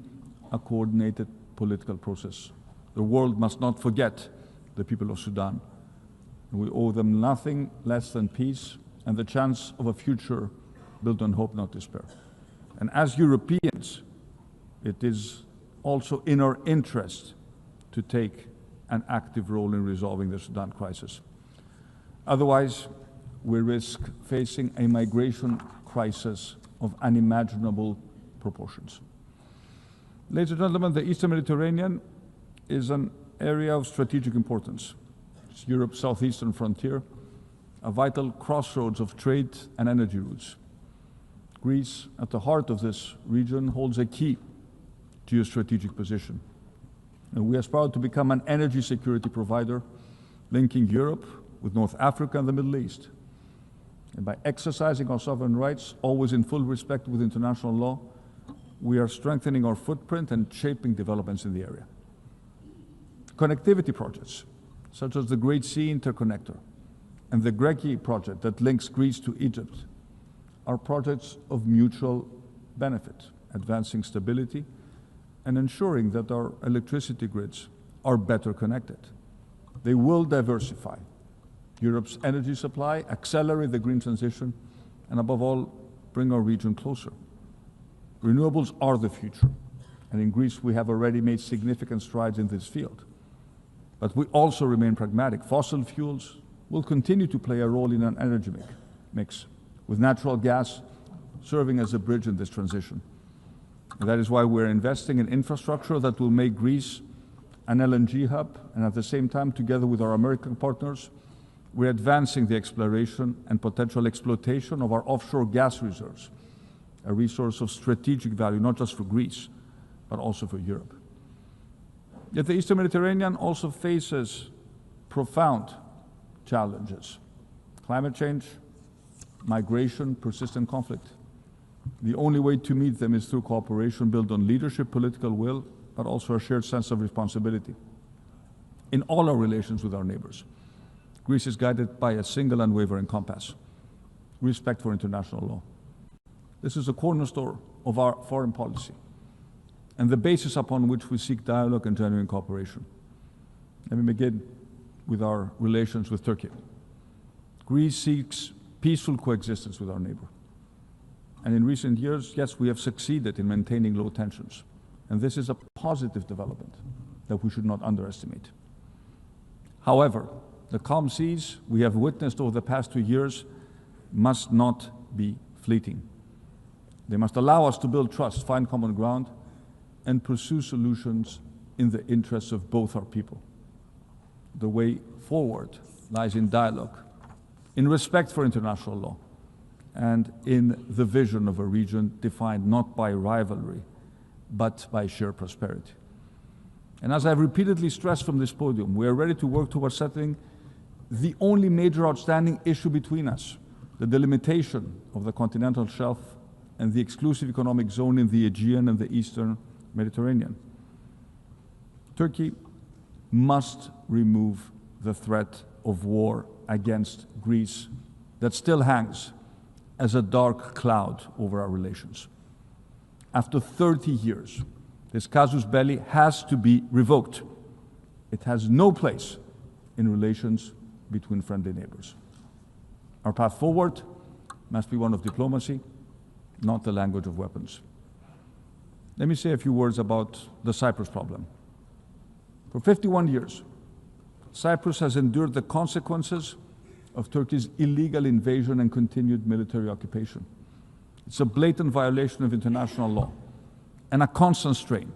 a coordinated political process. The world must not forget the people of Sudan. We owe them nothing less than peace and the chance of a future built on hope, not despair. And as Europeans, it is also in our interest to take an active role in resolving the Sudan crisis. Otherwise, we risk facing a migration crisis of unimaginable proportions. Ladies and gentlemen, the Eastern Mediterranean is an area of strategic importance. It's Europe's southeastern frontier, a vital crossroads of trade and energy routes. Greece, at the heart of this region, holds a key geostrategic position. And we aspire to become an energy security provider, linking Europe with North Africa and the Middle East. And by exercising our sovereign rights, always in full respect with international law, we are strengthening our footprint and shaping developments in the area. Connectivity projects, such as the Great Sea Interconnector and the Greki project that links Greece to Egypt, are projects of mutual benefit, advancing stability and ensuring that our electricity grids are better connected. They will diversify Europe's energy supply, accelerate the green transition, and above all, bring our region closer. Renewables are the future, and in Greece we have already made significant strides in this field. But we also remain pragmatic. Fossil fuels will continue to play a role in an energy mix, with natural gas serving as a bridge in this transition. And that is why we're investing in infrastructure that will make Greece an LNG hub, and at the same time, together with our American partners, we're advancing the exploration and potential exploitation of our offshore gas reserves, a resource of strategic value, not just for Greece, but also for Europe. Yet the Eastern Mediterranean also faces profound challenges: climate change, migration, persistent conflict. The only way to meet them is through cooperation built on leadership, political will, but also a shared sense of responsibility. In all our relations with our neighbors, Greece is guided by a single unwavering compass: respect for international law. This is a cornerstone of our foreign policy and the basis upon which we seek dialogue and genuine cooperation. Let me begin with our relations with Turkey. Greece seeks peaceful coexistence with our neighbor. And in recent years, yes, we have succeeded in maintaining low tensions. And this is a positive development that we should not underestimate. However, the calm seas we have witnessed over the past 2 years must not be fleeting. They must allow us to build trust, find common ground, and pursue solutions in the interests of both our people. The way forward lies in dialogue, in respect for international law, and in the vision of a region defined not by rivalry, but by shared prosperity. And as I've repeatedly stressed from this podium, we are ready to work towards settling the only major outstanding issue between us: the delimitation of the continental shelf and the exclusive economic zone in the Aegean and the Eastern Mediterranean. Turkey must remove the threat of war against Greece that still hangs as a dark cloud over our relations. After 30 years, this casus belli has to be revoked. It has no place in relations between friendly neighbors. Our path forward must be one of diplomacy, not the language of weapons. Let me say a few words about the Cyprus problem. For 51 years, Cyprus has endured the consequences of Turkey's illegal invasion and continued military occupation. It's a blatant violation of international law and a constant strain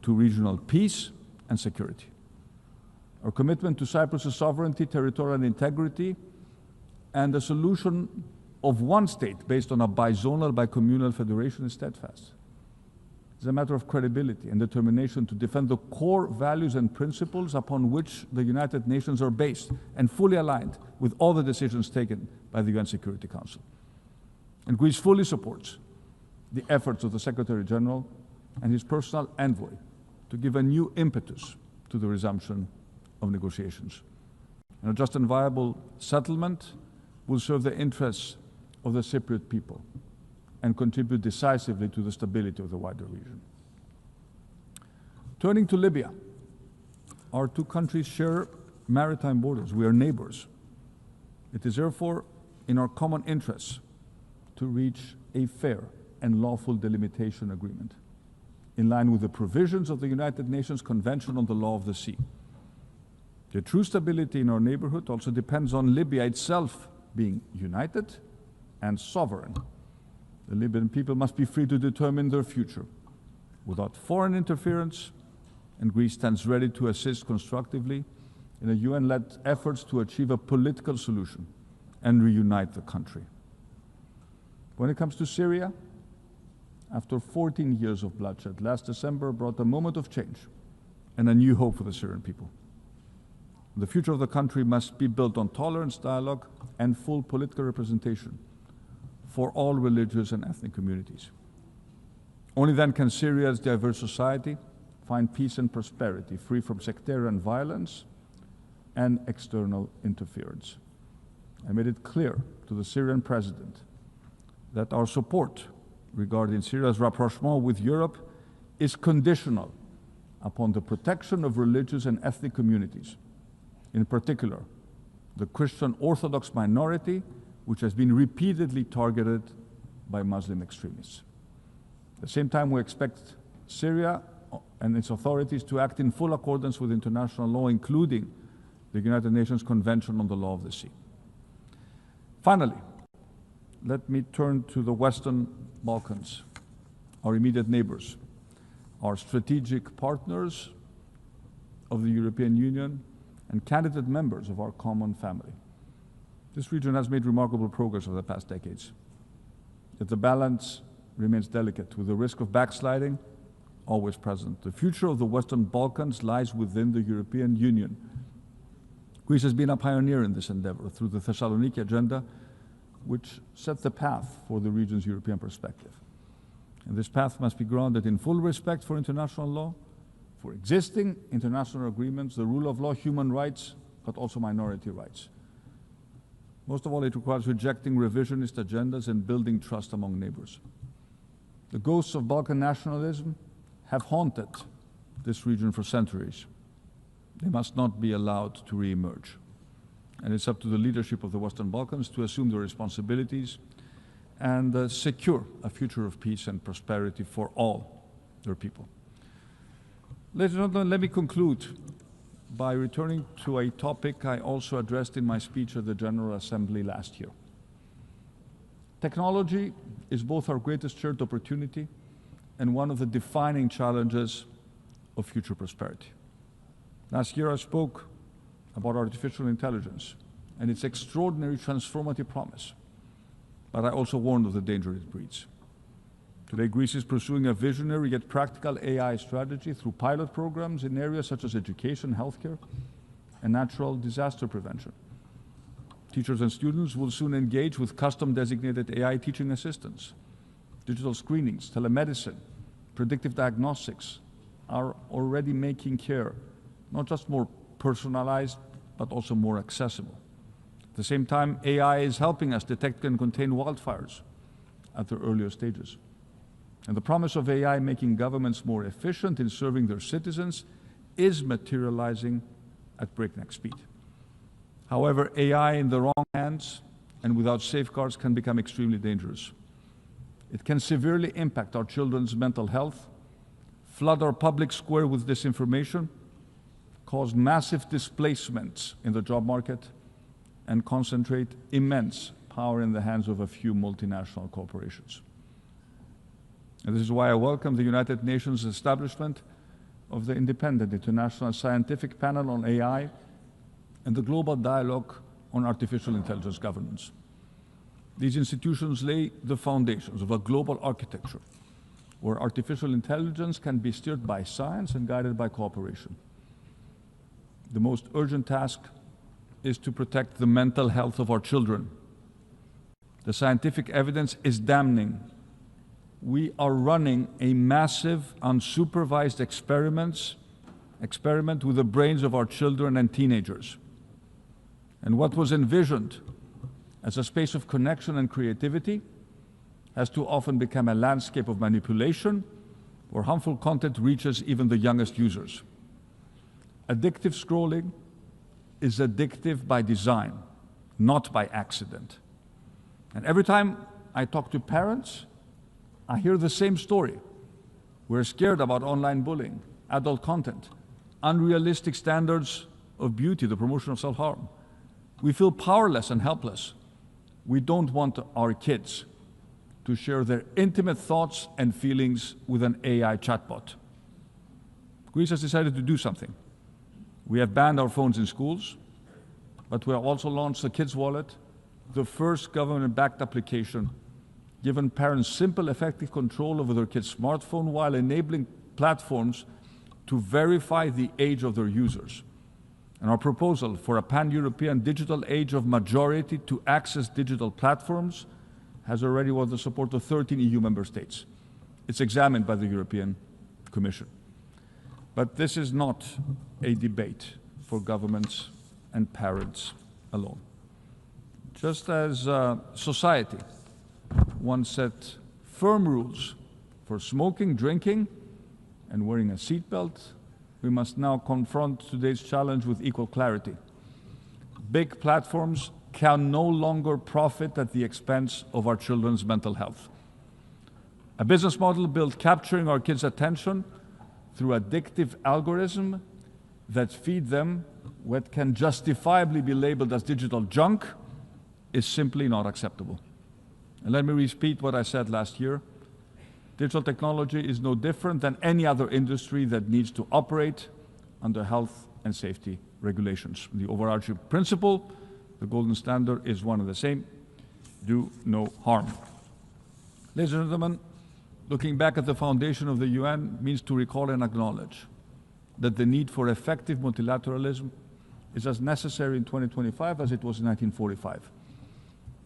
to regional peace and security. Our commitment to Cyprus's sovereignty, territorial integrity, and a solution of one state based on a bizonal, bicommunal federation is steadfast. It's a matter of credibility and determination to defend the core values and principles upon which the United Nations are based and fully aligned with all the decisions taken by the UN Security Council. And Greece fully supports the efforts of the Secretary General and his personal envoy to give a new impetus to the resumption of negotiations. And a just and viable settlement will serve the interests of the Cypriot people and contribute decisively to the stability of the wider region. Turning to Libya, our two countries share maritime borders. We are neighbors. It is therefore in our common interests to reach a fair and lawful delimitation agreement in line with the provisions of the United Nations Convention on the Law of the Sea. The true stability in our neighborhood also depends on Libya itself being united and sovereign. The Libyan people must be free to determine their future without foreign interference, and Greece stands ready to assist constructively in a UN-led efforts to achieve a political solution and reunite the country. When it comes to Syria, after 14 years of bloodshed, last December brought a moment of change and a new hope for the Syrian people. The future of the country must be built on tolerance, dialogue, and full political representation for all religious and ethnic communities. Only then can Syria's diverse society find peace and prosperity, free from sectarian violence and external interference. I made it clear to the Syrian president that our support regarding Syria's rapprochement with Europe is conditional upon the protection of religious and ethnic communities, in particular, the Christian Orthodox minority, which has been repeatedly targeted by Muslim extremists. At the same time, we expect Syria and its authorities to act in full accordance with international law, including the United Nations Convention on the Law of the Sea. Finally, let me turn to the Western Balkans, our immediate neighbors, our strategic partners of the European Union, and candidate members of our common family. This region has made remarkable progress over the past decades, yet the balance remains delicate, with the risk of backsliding always present. The future of the Western Balkans lies within the European Union. Greece has been a pioneer in this endeavor through the Thessaloniki Agenda, which set the path for the region's European perspective. And this path must be grounded in full respect for international law, for existing international agreements, the rule of law, human rights, but also minority rights. Most of all, it requires rejecting revisionist agendas and building trust among neighbors. The ghosts of Balkan nationalism have haunted this region for centuries. They must not be allowed to re-emerge. And it's up to the leadership of the Western Balkans to assume their responsibilities and secure a future of peace and prosperity for all their people. Ladies and gentlemen, let me conclude by returning to a topic I also addressed in my speech at the General Assembly last year. Technology is both our greatest shared opportunity and one of the defining challenges of future prosperity. Last year I spoke about artificial intelligence and its extraordinary transformative promise, but I also warned of the danger it breeds. Today, Greece is pursuing a visionary yet practical AI strategy through pilot programs in areas such as education, healthcare, and natural disaster prevention. Teachers and students will soon engage with custom-designated AI teaching assistants. Digital screenings, telemedicine, predictive diagnostics are already making care not just more personalized, but also more accessible. At the same time, AI is helping us detect and contain wildfires at their earlier stages. And the promise of AI making governments more efficient in serving their citizens is materializing at breakneck speed. However, AI in the wrong hands and without safeguards can become extremely dangerous. It can severely impact our children's mental health, flood our public square with disinformation, cause massive displacements in the job market, and concentrate immense power in the hands of a few multinational corporations. And this is why I welcome the United Nations establishment of the Independent International Scientific Panel on AI and the Global Dialogue on Artificial Intelligence Governance. These institutions lay the foundations of a global architecture where artificial intelligence can be steered by science and guided by cooperation. The most urgent task is to protect the mental health of our children. The scientific evidence is damning. We are running a massive, unsupervised experiment with the brains of our children and teenagers. And what was envisioned as a space of connection and creativity has too often become a landscape of manipulation where harmful content reaches even the youngest users. Addictive scrolling is addictive by design, not by accident. And every time I talk to parents, I hear the same story. We're scared about online bullying, adult content, unrealistic standards of beauty, the promotion of self-harm. We feel powerless and helpless. We don't want our kids to share their intimate thoughts and feelings with an AI chatbot. Greece has decided to do something. We have banned our phones in schools, but we have also launched the Kids Wallet, the first government-backed application giving parents simple, effective control over their kids' smartphone while enabling platforms to verify the age of their users. And our proposal for a pan-European digital age of majority to access digital platforms has already won the support of 13 EU member states. It's examined by the European Commission. But this is not a debate for governments and parents alone. Just as society once set firm rules for smoking, drinking, and wearing a seatbelt, we must now confront today's challenge with equal clarity. Big platforms can no longer profit at the expense of our children's mental health. A business model built capturing our kids' attention through addictive algorithms that feed them what can justifiably be labeled as digital junk is simply not acceptable. And let me repeat what I said last year. Digital technology is no different than any other industry that needs to operate under health and safety regulations. The overarching principle, the golden standard, is one and the same: do no harm. Ladies and gentlemen, looking back at the foundation of the UN means to recall and acknowledge that the need for effective multilateralism is as necessary in 2025 as it was in 1945.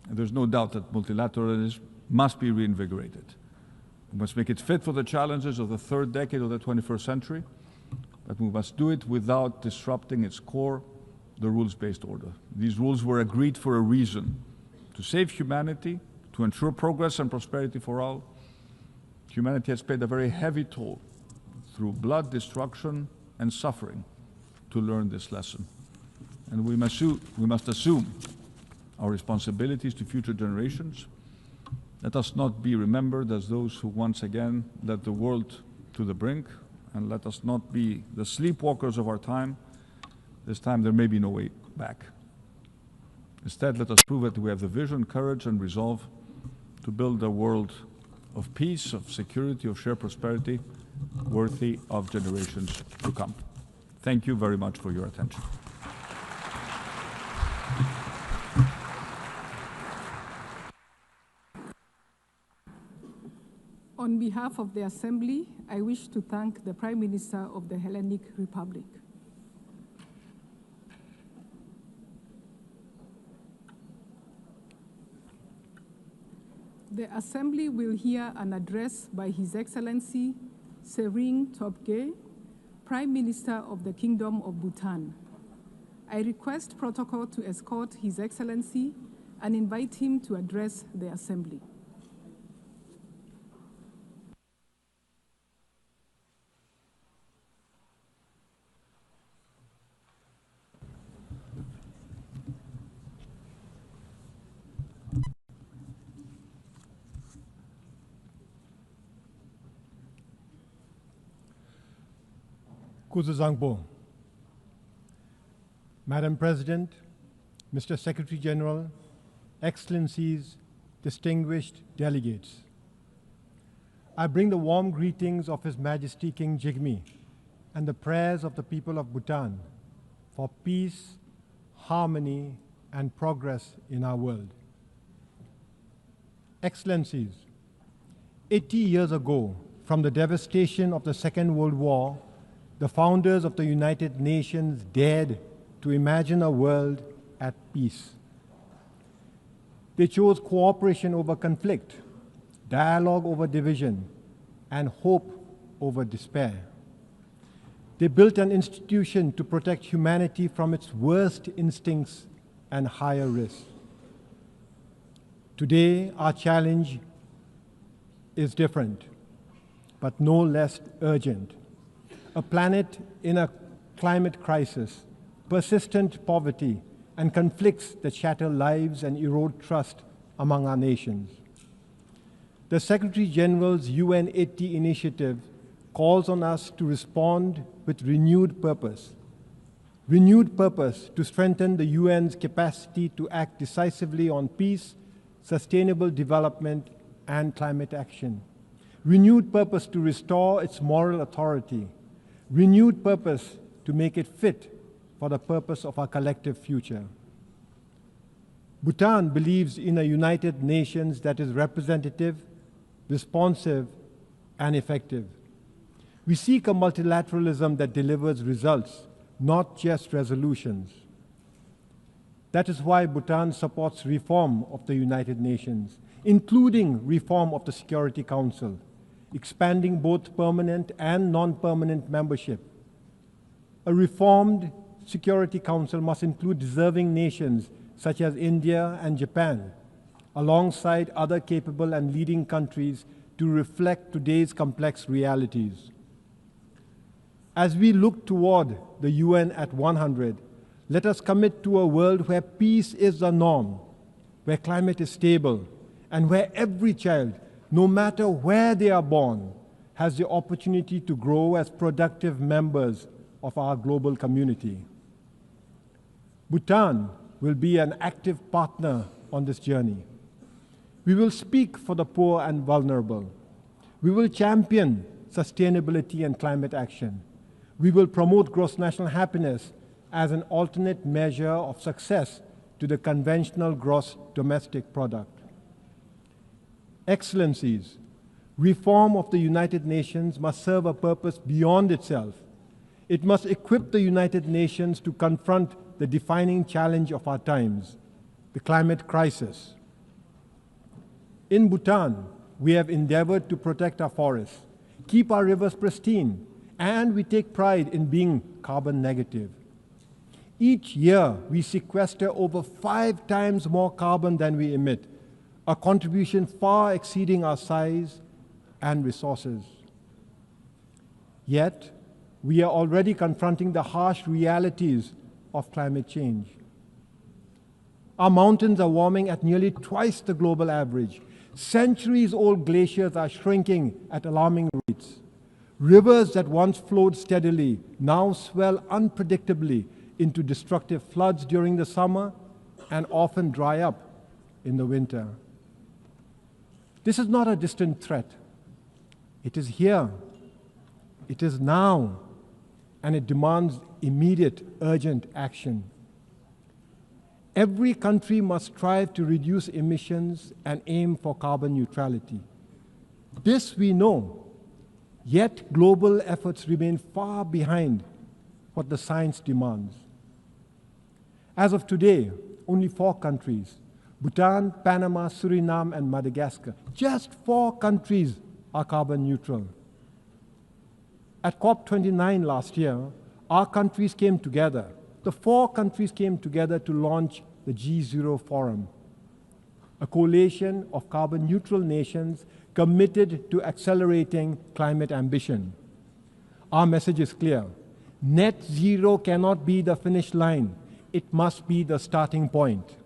And there's no doubt that multilateralism must be reinvigorated. We must make it fit for the challenges of the third decade of the 21st century, but we must do it without disrupting its core, the rules-based order. These rules were agreed for a reason: to save humanity, to ensure progress and prosperity for all. Humanity has paid a very heavy toll through blood, destruction, and suffering to learn this lesson. And we must assume our responsibilities to future generations. Let us not be remembered as those who once again led the world to the brink, and let us not be the sleepwalkers of our time. This time there may be no way back. Instead, let us prove that we have the vision, courage, and resolve to build a world of peace, of security, of shared prosperity, worthy of generations to come. Thank you very much for your attention. On behalf of the Assembly, I wish to thank the Prime Minister of the Hellenic Republic. The Assembly will hear an address by His Excellency Sering Tobgay, Prime Minister of the Kingdom of Bhutan. I request protocol to escort His Excellency and invite him to address the Assembly. Kuzuzangpo. Madam President, Mr. Secretary General, Excellencies, distinguished delegates, I bring the warm greetings of His Majesty King Jigme and the prayers of the people of Bhutan for peace, harmony, and progress in our world. Excellencies, 80 years ago, from the devastation of the Second World War, the founders of the United Nations dared to imagine a world at peace. They chose cooperation over conflict, dialogue over division, and hope over despair. They built an institution to protect humanity from its worst instincts and higher risks. Today, our challenge is different, but no less urgent. A planet in a climate crisis, persistent poverty, and conflicts that shatter lives and erode trust among our nations. The Secretary General's UN 80 initiative calls on us to respond with renewed purpose to strengthen the UN's capacity to act decisively on peace, sustainable development, and climate action. Renewed purpose to restore its moral authority. Renewed purpose to make it fit for the purpose of our collective future. Bhutan believes in a United Nations that is representative, responsive, and effective. We seek a multilateralism that delivers results, not just resolutions. That is why Bhutan supports reform of the United Nations, including reform of the Security Council, expanding both permanent and non-permanent membership. A reformed Security Council must include deserving nations such as India and Japan, alongside other capable and leading countries to reflect today's complex realities. As we look toward the UN at 100, let us commit to a world where peace is the norm, where climate is stable, and where every child, no matter where they are born, has the opportunity to grow as productive members of our global community. Bhutan will be an active partner on this journey. We will speak for the poor and vulnerable. We will champion sustainability and climate action. We will promote gross national happiness as an alternate measure of success to the conventional gross domestic product. Excellencies, reform of the United Nations must serve a purpose beyond itself. It must equip the United Nations to confront the defining challenge of our times, the climate crisis. In Bhutan, we have endeavored to protect our forests, keep our rivers pristine, and we take pride in being carbon negative. Each year, we sequester over 5 times more carbon than we emit, a contribution far exceeding our size and resources. Yet, we are already confronting the harsh realities of climate change. Our mountains are warming at nearly twice the global average. Centuries-old glaciers are shrinking at alarming rates. Rivers that once flowed steadily now swell unpredictably into destructive floods during the summer and often dry up in the winter. This is not a distant threat. It is here. It is now. And it demands immediate, urgent action. Every country must strive to reduce emissions and aim for carbon neutrality. This we know, yet global efforts remain far behind what the science demands. As of today, only 4 countries, Bhutan, Panama, Suriname, and Madagascar, just 4 countries are carbon neutral. At COP29 last year, our countries came together. The 4 countries came together to launch the G0 Forum, a coalition of carbon neutral nations committed to accelerating climate ambition. Our message is clear. Net zero cannot be the finish line. It must be the starting point.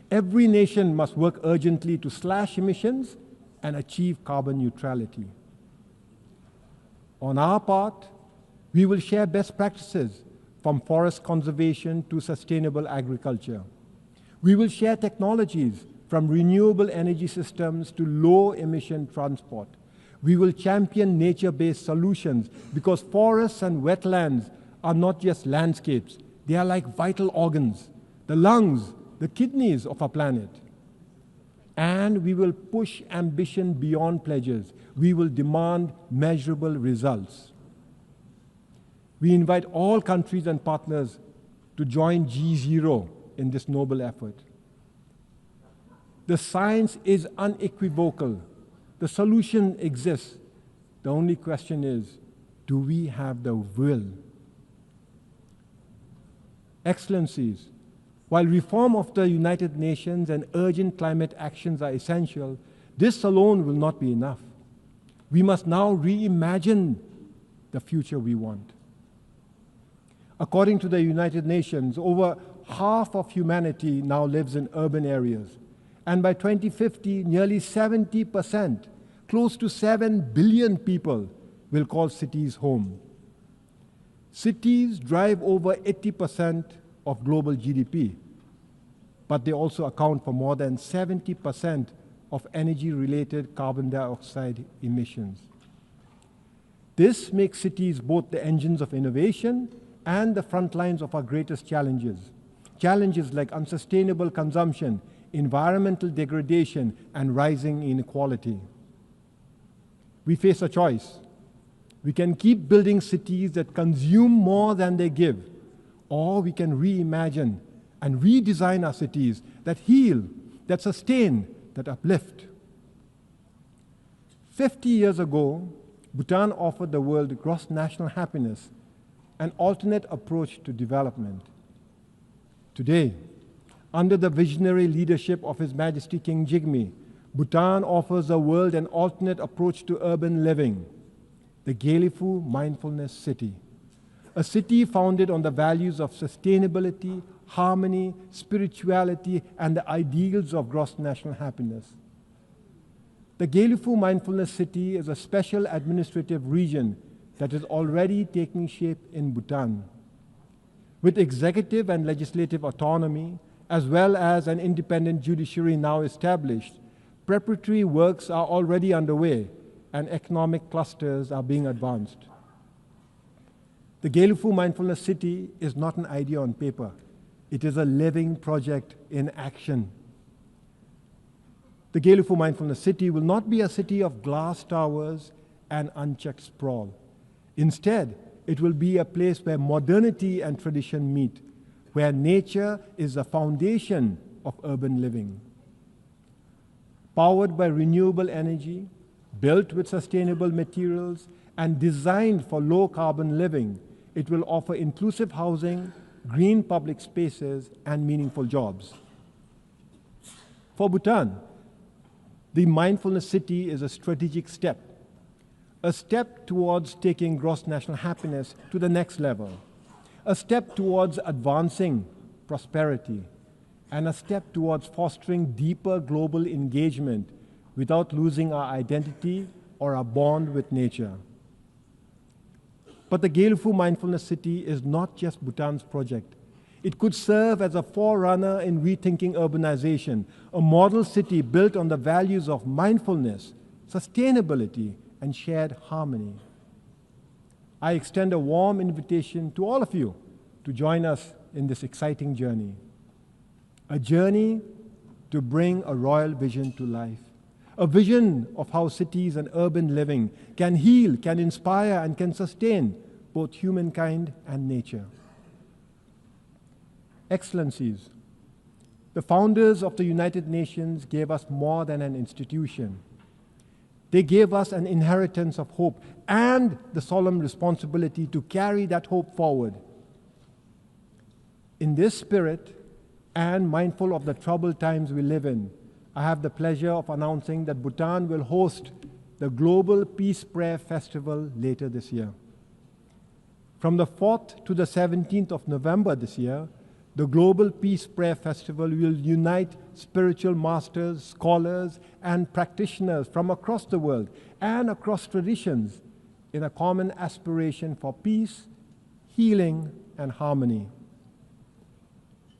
Every nation must work urgently to slash emissions and achieve carbon neutrality. On our part, we will share best practices from forest conservation to sustainable agriculture. We will share technologies from renewable energy systems to low-emission transport. We will champion nature-based solutions because forests and wetlands are not just landscapes. They are like vital organs, the lungs, the kidneys of our planet. And we will push ambition beyond pledges. We will demand measurable results. We invite all countries and partners to join G0 in this noble effort. The science is unequivocal. The solution exists. The only question is, do we have the will? Excellencies, while reform of the United Nations and urgent climate actions are essential, this alone will not be enough. We must now reimagine the future we want. According to the United Nations, over half of humanity now lives in urban areas. And by 2050, nearly 70%, close to 7 billion people, will call cities home. Cities drive over 80% of global GDP, but they also account for more than 70% of energy-related carbon dioxide emissions. This makes cities both the engines of innovation and the front lines of our greatest challenges. Challenges like unsustainable consumption, environmental degradation, and rising inequality. We face a choice. We can keep building cities that consume more than they give, or we can reimagine and redesign our cities that heal, that sustain, that uplift. 50 years ago, Bhutan offered the world gross national happiness, an alternate approach to development. Today, under the visionary leadership of His Majesty King Jigme, Bhutan offers the world an alternate approach to urban living. the Gelifu Mindfulness City, a city founded on the values of sustainability, harmony, spirituality, and the ideals of gross national happiness. The Gelifu Mindfulness City is a special administrative region that is already taking shape in Bhutan. With executive and legislative autonomy, as well as an independent judiciary now established, preparatory works are already underway and economic clusters are being advanced. The Gelifu Mindfulness City is not an idea on paper. It is a living project in action. The Gelifu Mindfulness City will not be a city of glass towers and unchecked sprawl. Instead, it will be a place where modernity and tradition meet, where nature is the foundation of urban living. Powered by renewable energy, built with sustainable materials, and designed for low-carbon living, it will offer inclusive housing, green public spaces, and meaningful jobs. For Bhutan, the Mindfulness City is a strategic step, a step towards taking gross national happiness to the next level, a step towards advancing prosperity, and a step towards fostering deeper global engagement without losing our identity or our bond with nature. But the Gelifu Mindfulness City is not just Bhutan's project. It could serve as a forerunner in rethinking urbanization, a model city built on the values of mindfulness, sustainability, and shared harmony. I extend a warm invitation to all of you to join us in this exciting journey. A journey to bring a royal vision to life. A vision of how cities and urban living can heal, can inspire, and can sustain both humankind and nature. Excellencies, the founders of the United Nations gave us more than an institution. They gave us an inheritance of hope and the solemn responsibility to carry that hope forward. In this spirit, and mindful of the troubled times we live in, I have the pleasure of announcing that Bhutan will host the Global Peace Prayer Festival later this year. From the 4th to the 17th of November this year, the Global Peace Prayer Festival will unite spiritual masters, scholars, and practitioners from across the world and across traditions in a common aspiration for peace, healing, and harmony.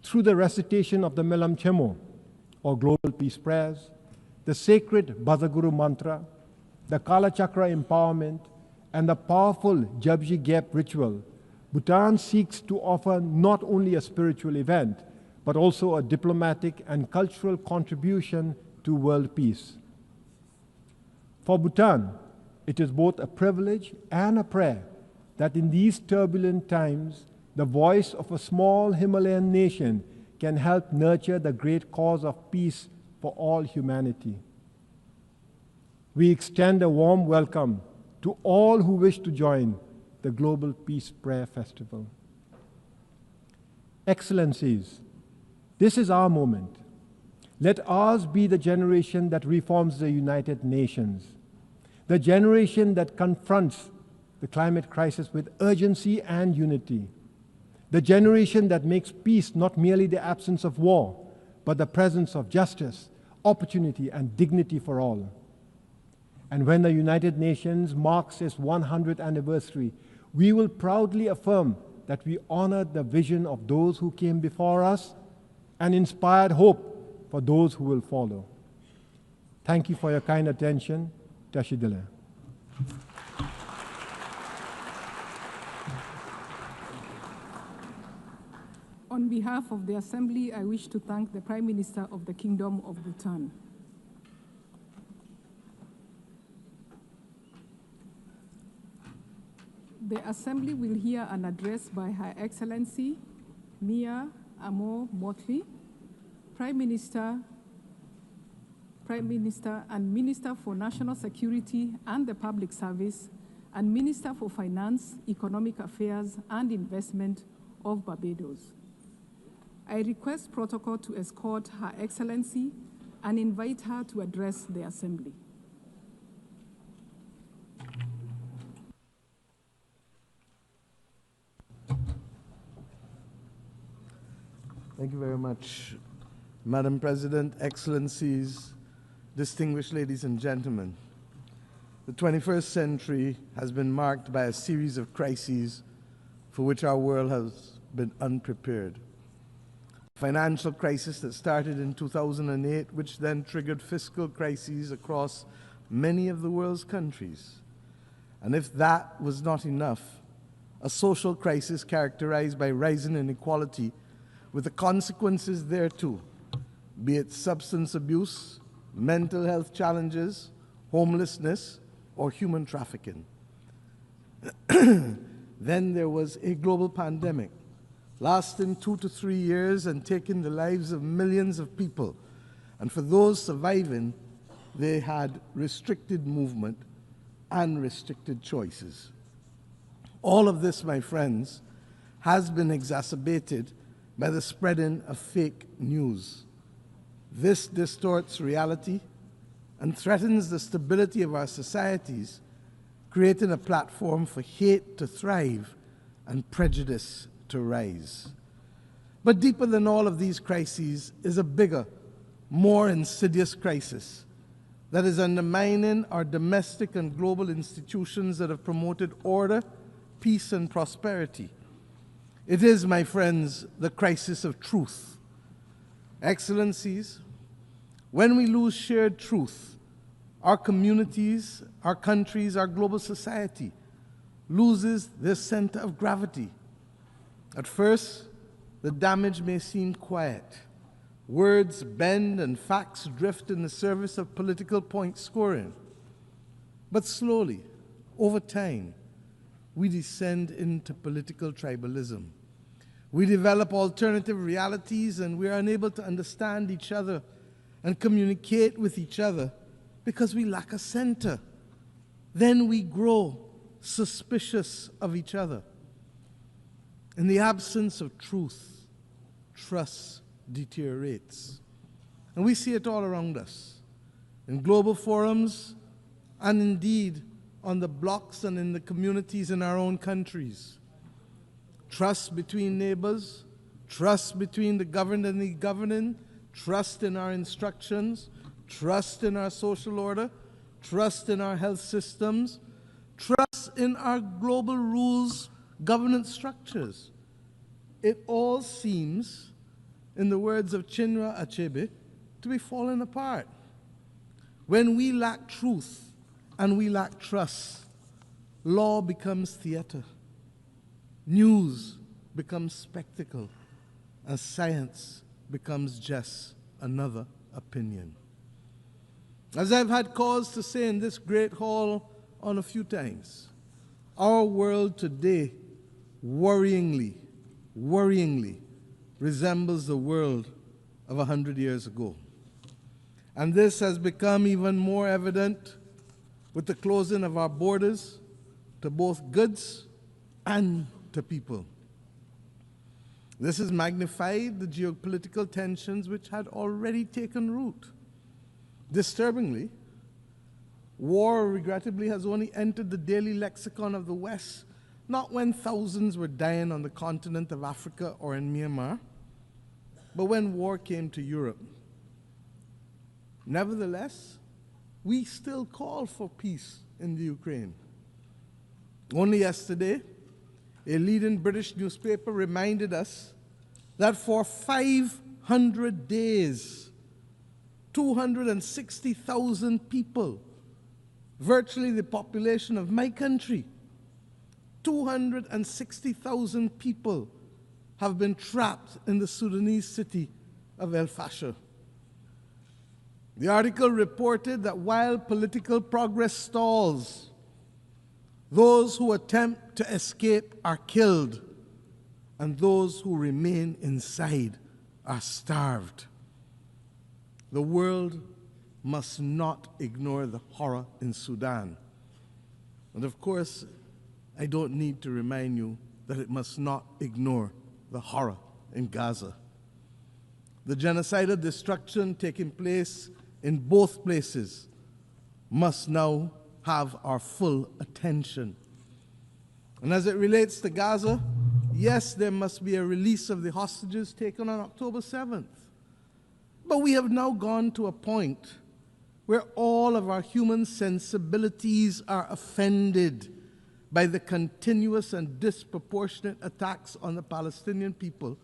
Through the recitation of the Melam Chemo, or Global Peace Prayers, the sacred Bazaguru Mantra, the Kala Chakra Empowerment, and the powerful Jabji Gep ritual, Bhutan seeks to offer not only a spiritual event, but also a diplomatic and cultural contribution to world peace. For Bhutan, it is both a privilege and a prayer that in these turbulent times, the voice of a small Himalayan nation can help nurture the great cause of peace for all humanity. We extend a warm welcome to all who wish to join the Global Peace Prayer Festival. Excellencies, this is our moment. Let ours be the generation that reforms the United Nations, the generation that confronts the climate crisis with urgency and unity, the generation that makes peace not merely the absence of war, but the presence of justice, opportunity, and dignity for all. And when the United Nations marks its 100th anniversary, we will proudly affirm that we honored the vision of those who came before us and inspired hope for those who will follow. Thank you for your kind attention. Tashidele. On behalf of the Assembly, I wish to thank the Prime Minister of the Kingdom of Bhutan. The Assembly will hear an address by Her Excellency Mia Amo Motley, Prime Minister and Minister for National Security and the Public Service, and Minister for Finance, Economic Affairs and Investment of Barbados. I request protocol to escort Her Excellency and invite her to address the Assembly. Thank you very much, Madam President, Excellencies, distinguished ladies and gentlemen. The 21st century has been marked by a series of crises for which our world has been unprepared. Financial crisis that started in 2008, which then triggered fiscal crises across many of the world's countries. And if that was not enough, a social crisis characterized by rising inequality with the consequences thereto, be it substance abuse, mental health challenges, homelessness, or human trafficking. Then there was a global pandemic, lasting 2 to 3 years and taking the lives of millions of people. And for those surviving, they had restricted movement and restricted choices. All of this, my friends, has been exacerbated by the spreading of fake news. This distorts reality and threatens the stability of our societies, creating a platform for hate to thrive and prejudice to rise. But deeper than all of these crises is a bigger, more insidious crisis that is undermining our domestic and global institutions that have promoted order, peace, and prosperity. It is, my friends, the crisis of truth. Excellencies, when we lose shared truth, our communities, our countries, our global society loses their center of gravity. At first, the damage may seem quiet. Words bend and facts drift in the service of political point scoring. But slowly, over time, we descend into political tribalism. We develop alternative realities and we are unable to understand each other and communicate with each other because we lack a center. Then we grow suspicious of each other. In the absence of truth, trust deteriorates. And we see it all around us, in global forums, and indeed on the blocks and in the communities in our own countries. Trust between neighbors, trust between the governed and the governing, trust in our instructions, trust in our social order, trust in our health systems, trust in our global rules, governance structures. It all seems, in the words of Chinua Achebe, to be falling apart. When we lack truth and we lack trust, law becomes theater, news becomes spectacle, and science becomes just another opinion. As I've had cause to say in this great hall on a few times, our world today worryingly resembles the world of 100 years ago. And this has become even more evident with the closing of our borders to both goods and to people. This has magnified the geopolitical tensions which had already taken root. Disturbingly, war, regrettably, has only entered the daily lexicon of the West, not when thousands were dying on the continent of Africa or in Myanmar, but when war came to Europe. Nevertheless, we still call for peace in the Ukraine. Only yesterday, a leading British newspaper reminded us that for 500 days, 260,000 people, virtually the population of my country, 260,000 people have been trapped in the Sudanese city of El Fasher. The article reported that while political progress stalls, those who attempt to escape are killed, and those who remain inside are starved. The world must not ignore the horror in Sudan. And of course, I don't need to remind you that it must not ignore the horror in Gaza. The genocidal destruction taking place in both places must now have our full attention. And as it relates to Gaza, Yes, there must be a release of the hostages taken on October 7th. But we have now gone to a point where all of our human sensibilities are offended by the continuous and disproportionate attacks on the Palestinian people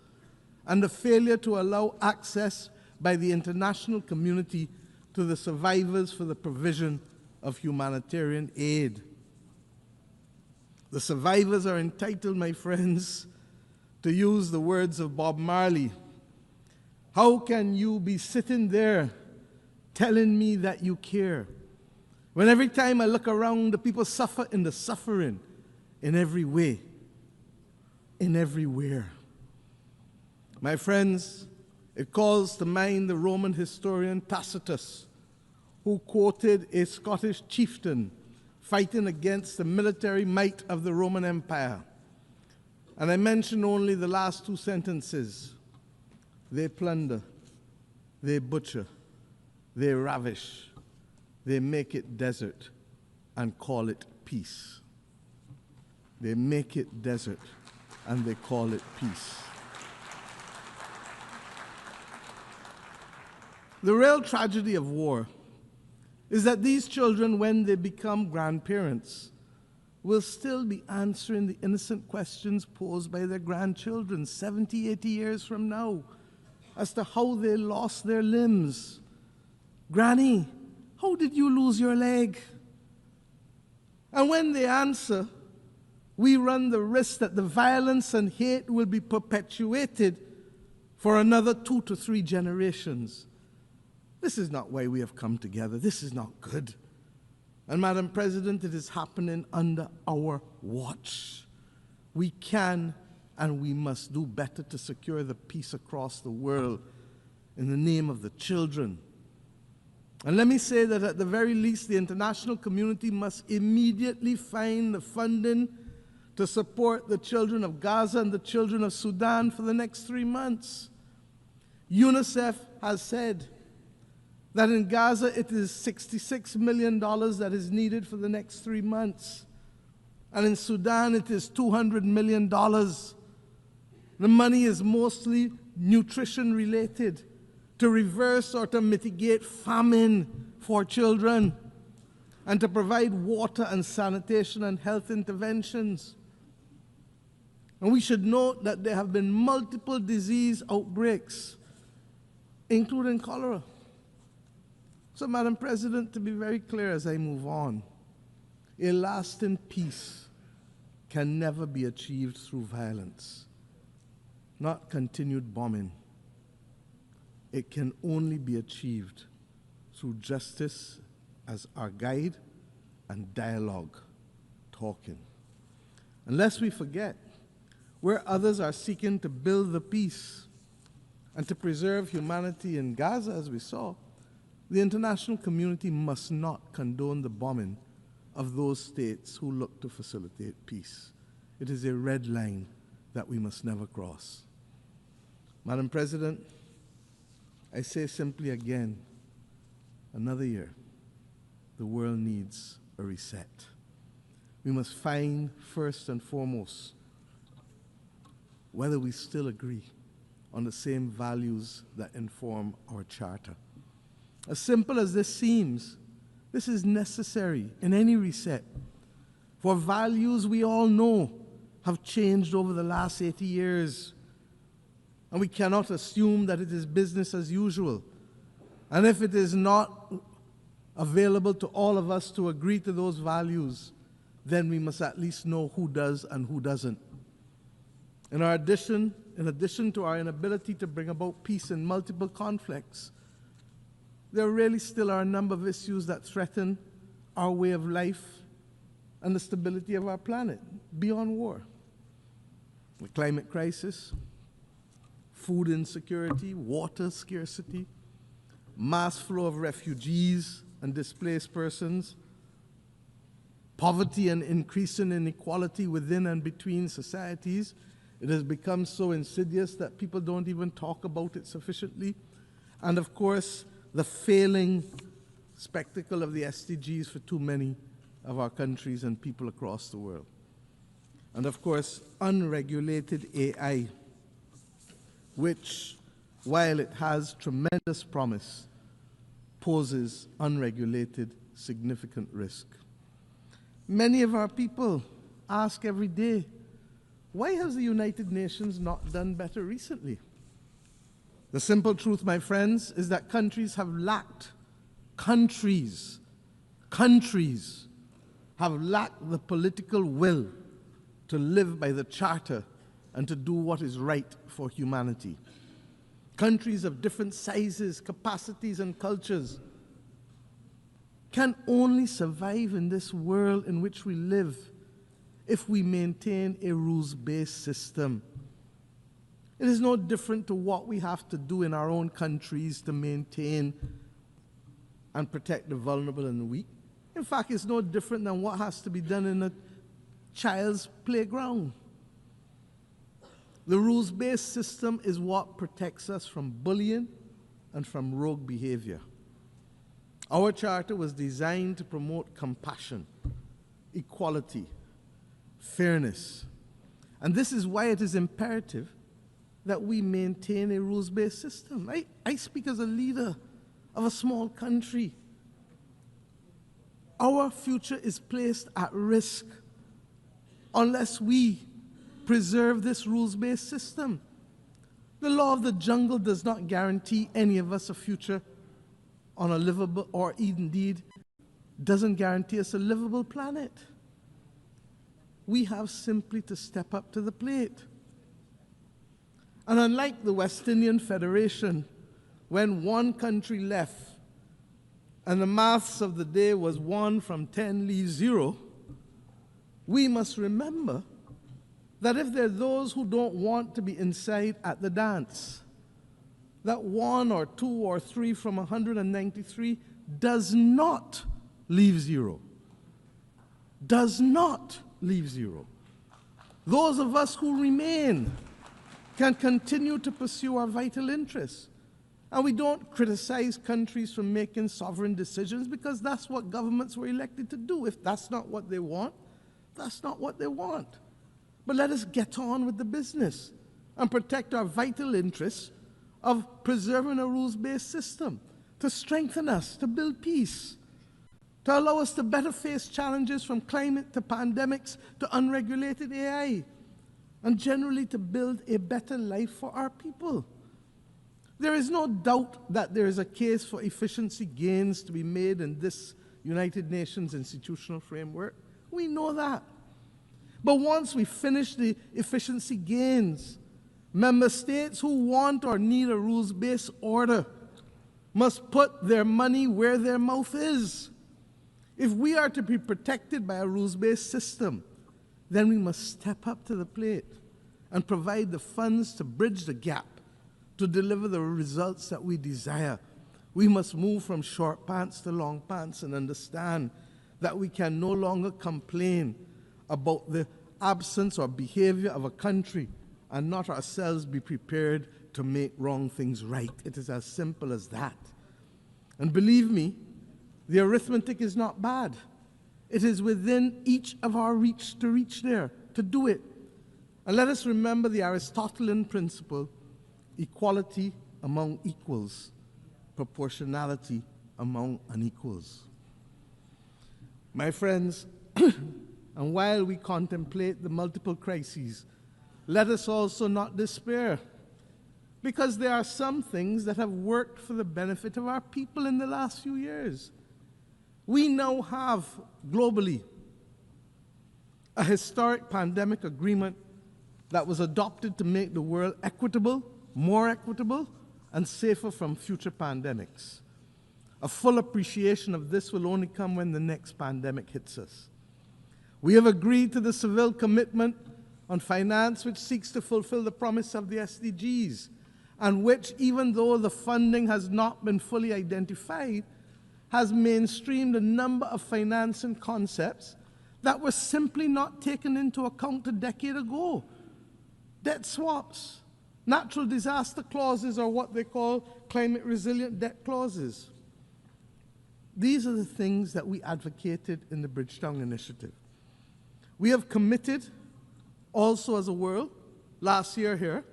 and the failure to allow access by the international community to the survivors for the provision of humanitarian aid. The survivors are entitled, my friends, to use the words of Bob Marley. How can you be sitting there telling me that you care, when every time I look around, the people suffer in the suffering in every way, in everywhere? My friends, it calls to mind the Roman historian Tacitus, who quoted a Scottish chieftain fighting against the military might of the Roman Empire. And I mention only the last two sentences. They plunder, they butcher, they ravish, they make it desert and call it peace. They make it desert and they call it peace. The real tragedy of war is that these children, when they become grandparents, will still be answering the innocent questions posed by their grandchildren 70, 80 years from now as to how they lost their limbs. Granny, how did you lose your leg? And when they answer, we run the risk that the violence and hate will be perpetuated for another 2 to 3 generations. This is not why we have come together. This is not good. And Madam President, it is happening under our watch. We can and we must do better to secure the peace across the world in the name of the children. And let me say that at the very least, the international community must immediately find the funding to support the children of Gaza and the children of Sudan for the next 3 months. UNICEF has said that in Gaza it is $66 million that is needed for the next 3 months. And in Sudan it is $200 million. The money is mostly nutrition related, to reverse or to mitigate famine for children, and to provide water and sanitation and health interventions. And we should note that there have been multiple disease outbreaks, including cholera. So, Madam President, to be very clear as I move on, a lasting peace can never be achieved through violence, not continued bombing. It can only be achieved through justice as our guide and dialogue, talking. And lest we forget, where others are seeking to build the peace and to preserve humanity in Gaza, as we saw, the international community must not condone the bombing of those states who look to facilitate peace. It is a red line that we must never cross. Madam President, I say simply again, another year, the world needs a reset. We must find, first and foremost, whether we still agree on the same values that inform our charter. As simple as this seems, this is necessary in any reset, for values we all know have changed over the last 80 years, and we cannot assume that it is business as usual. And if it is not available to all of us to agree to those values, then we must at least know who does and who doesn't. In addition to our inability to bring about peace in multiple conflicts, there really still are a number of issues that threaten our way of life and the stability of our planet beyond war. The climate crisis, food insecurity, water scarcity, mass flow of refugees and displaced persons, poverty and increasing inequality within and between societies. It has become so insidious that people don't even talk about it sufficiently. And of course, the failing spectacle of the SDGs for too many of our countries and people across the world. and of course, unregulated AI, which, while it has tremendous promise, poses unregulated significant risk. Many of our people ask every day, why has the United Nations not done better recently? The simple truth, my friends, is that countries have lacked the political will to live by the Charter and to do what is right for humanity. Countries of different sizes, capacities, and cultures can only survive in this world in which we live if we maintain a rules-based system. It is no different to what we have to do in our own countries to maintain and protect the vulnerable and the weak. In fact, it's no different than what has to be done in a child's playground. The rules-based system is what protects us from bullying and from rogue behavior. Our charter was designed to promote compassion, equality, fairness. And this is why it is imperative that we maintain a rules-based system. I speak as a leader of a small country. Our future is placed at risk unless we preserve this rules-based system. The law of the jungle does not guarantee any of us a future on a livable, or indeed doesn't guarantee us a livable planet. We have simply to step up to the plate. And unlike the West Indian Federation, when one country left and the maths of the day was 1 from 10 leaves 0, we must remember that if there are those who don't want to be inside at the dance, that 1 or 2 or 3 from 193 does not leave 0. Does not leave 0. Those of us who remain can continue to pursue our vital interests. And we don't criticize countries for making sovereign decisions, because that's what governments were elected to do. If that's not what they want, that's not what they want. But let us get on with the business and protect our vital interests of preserving a rules-based system, to strengthen us, to build peace, to allow us to better face challenges from climate to pandemics to unregulated AI, and generally to build a better life for our people. There is no doubt that there is a case for efficiency gains to be made in this United Nations institutional framework. We know that. But once we finish the efficiency gains, member states who want or need a rules-based order must put their money where their mouth is. If we are to be protected by a rules-based system, then we must step up to the plate and provide the funds to bridge the gap, to deliver the results that we desire. We must move from short pants to long pants and understand that we can no longer complain about the absence or behavior of a country and not ourselves be prepared to make wrong things right. It is as simple as that. And believe me, the arithmetic is not bad. It is within each of our reach to reach there, to do it. And let us remember the Aristotelian principle: equality among equals, proportionality among unequals. My friends, and while we contemplate the multiple crises, let us also not despair, because there are some things that have worked for the benefit of our people in the last few years. We now have, globally, a historic pandemic agreement that was adopted to make the world equitable, more equitable, and safer from future pandemics. A full appreciation of this will only come when the next pandemic hits us. We have agreed to the Seville Commitment on Finance, which seeks to fulfill the promise of the SDGs, and which, even though the funding has not been fully identified, has mainstreamed a number of financing concepts that were simply not taken into account a decade ago. Debt swaps, natural disaster clauses, or what they call climate resilient debt clauses. These are the things that we advocated in the Bridgetown Initiative. We have committed also as a world, last year here,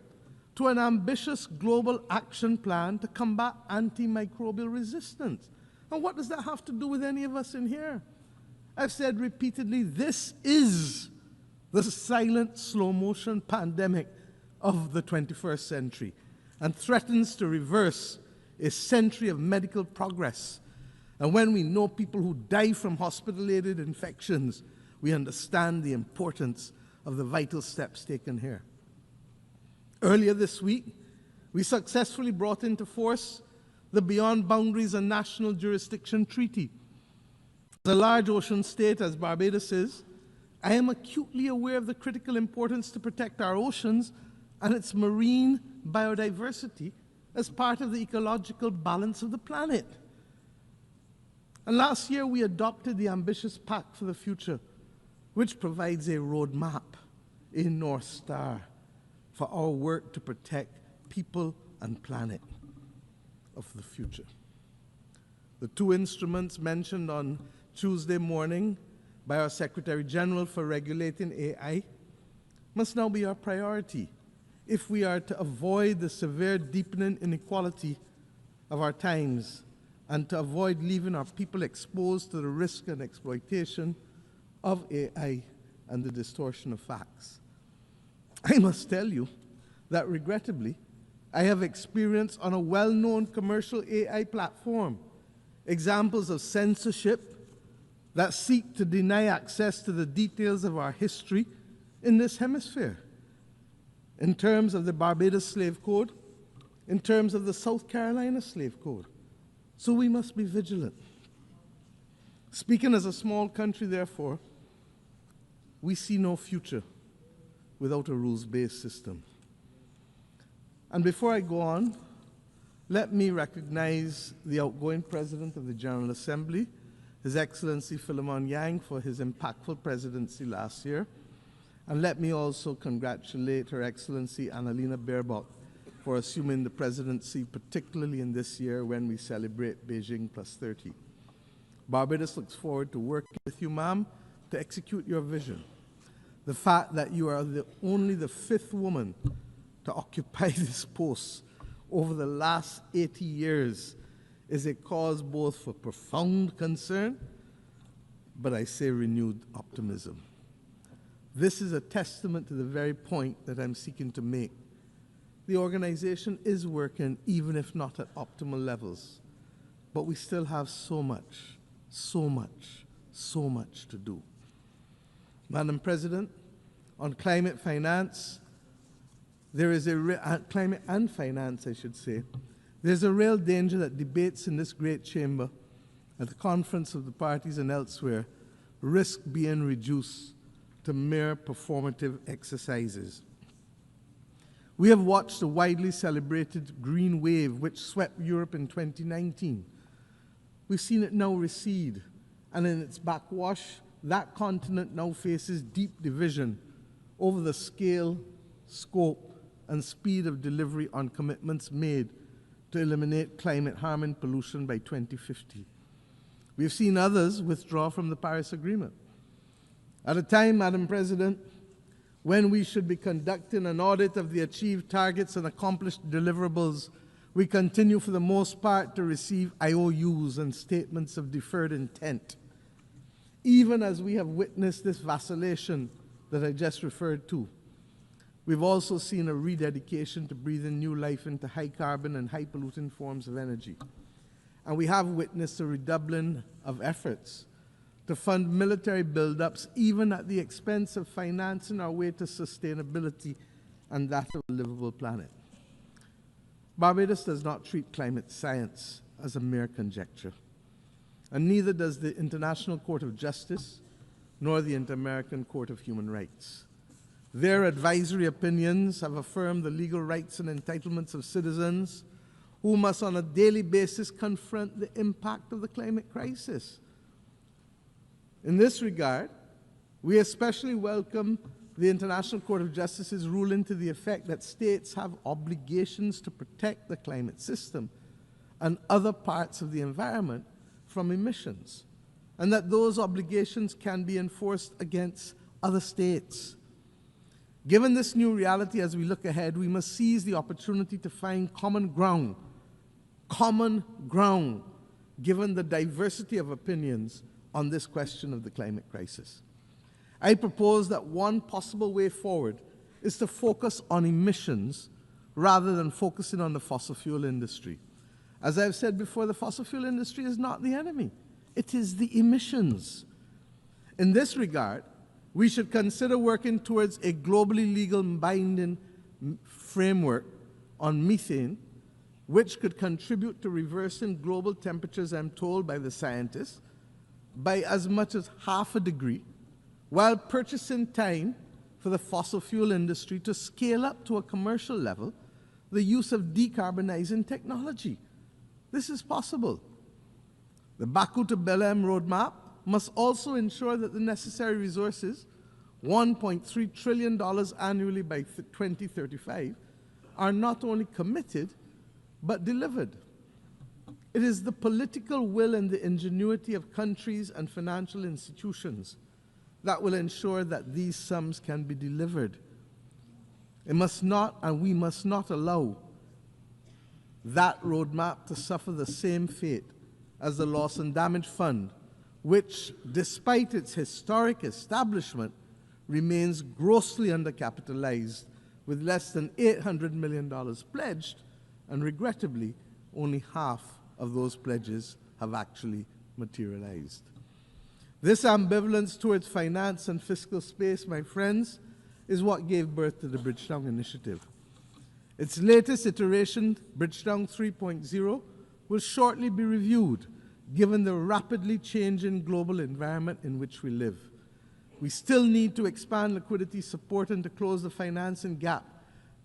to an ambitious global action plan to combat antimicrobial resistance. And what does that have to do with any of us in here? I've said repeatedly, this is the silent, slow-motion pandemic of the 21st century and threatens to reverse a century of medical progress. And when we know people who die from hospital-aided infections, we understand the importance of the vital steps taken here. Earlier this week, we successfully brought into force the Beyond Boundaries and National Jurisdiction Treaty. As a large ocean state, as Barbados is, I am acutely aware of the critical importance to protect our oceans and its marine biodiversity as part of the ecological balance of the planet. And last year, we adopted the ambitious Pact for the Future, which provides a roadmap, a North Star, for our work to protect people and planet of the future. The two instruments mentioned on Tuesday morning by our Secretary General for regulating AI must now be our priority if we are to avoid the severe deepening inequality of our times and to avoid leaving our people exposed to the risk and exploitation of AI and the distortion of facts. I must tell you that regrettably, I have experienced on a well-known commercial AI platform examples of censorship that seek to deny access to the details of our history in this hemisphere, in terms of the Barbados Slave Code, in terms of the South Carolina Slave Code. So we must be vigilant. Speaking as a small country, therefore, we see no future without a rules-based system. And before I go on, let me recognize the outgoing President of the General Assembly, His Excellency Philemon Yang, for his impactful presidency last year. And let me also congratulate Her Excellency Annalena Baerbock for assuming the presidency, particularly in this year when we celebrate Beijing +30. Barbados looks forward to working with you, ma'am, to execute your vision. The fact that you are only the 5th woman to occupy this post over the last 80 years is a cause both for profound concern, but I say renewed optimism. This is a testament to the very point that I'm seeking to make. The organization is working, even if not at optimal levels, but we still have so much to do. Madam President, on climate finance, climate and finance, I should say, there's a real danger that debates in this great chamber, at the conference of the parties and elsewhere, risk being reduced to mere performative exercises. We have watched the widely celebrated green wave which swept Europe in 2019. We've seen it now recede, and in its backwash, that continent now faces deep division over the scale, scope, and speed of delivery on commitments made to eliminate climate-harming pollution by 2050. We've seen others withdraw from the Paris Agreement. At a time, Madam President, when we should be conducting an audit of the achieved targets and accomplished deliverables, we continue for the most part to receive IOUs and statements of deferred intent. Even as we have witnessed this vacillation that I just referred to, we've also seen a rededication to breathing new life into high-carbon and high-polluting forms of energy. And we have witnessed a redoubling of efforts to fund military buildups, even at the expense of financing our way to sustainability and that of a livable planet. Barbados does not treat climate science as a mere conjecture, and neither does the International Court of Justice nor the Inter-American Court of Human Rights. Their advisory opinions have affirmed the legal rights and entitlements of citizens who must on a daily basis confront the impact of the climate crisis. In this regard, we especially welcome the International Court of Justice's ruling to the effect that states have obligations to protect the climate system and other parts of the environment from emissions, and that those obligations can be enforced against other states. Given this new reality, as we look ahead, we must seize the opportunity to find common ground, given the diversity of opinions on this question of the climate crisis. I propose that one possible way forward is to focus on emissions rather than focusing on the fossil fuel industry. As I've said before, the fossil fuel industry is not the enemy. It is the emissions. In this regard, we should consider working towards a globally legal binding framework on methane, which could contribute to reversing global temperatures, I'm told by the scientists, by as much as 0.5 degrees, while purchasing time for the fossil fuel industry to scale up to a commercial level the use of decarbonizing technology. This is possible. The Baku to Belém roadmap must also ensure that the necessary resources, $1.3 trillion annually by 2035, are not only committed, but delivered. It is the political will and the ingenuity of countries and financial institutions that will ensure that these sums can be delivered. It must not, and we must not allow that roadmap to suffer the same fate as the Loss and Damage Fund, which, despite its historic establishment, remains grossly undercapitalized, with less than $800 million pledged, and regrettably, only half of those pledges have actually materialized. This ambivalence towards finance and fiscal space, my friends, is what gave birth to the Bridgetown Initiative. Its latest iteration, Bridgetown 3.0, will shortly be reviewed, given the rapidly changing global environment in which we live. We still need to expand liquidity support and to close the financing gap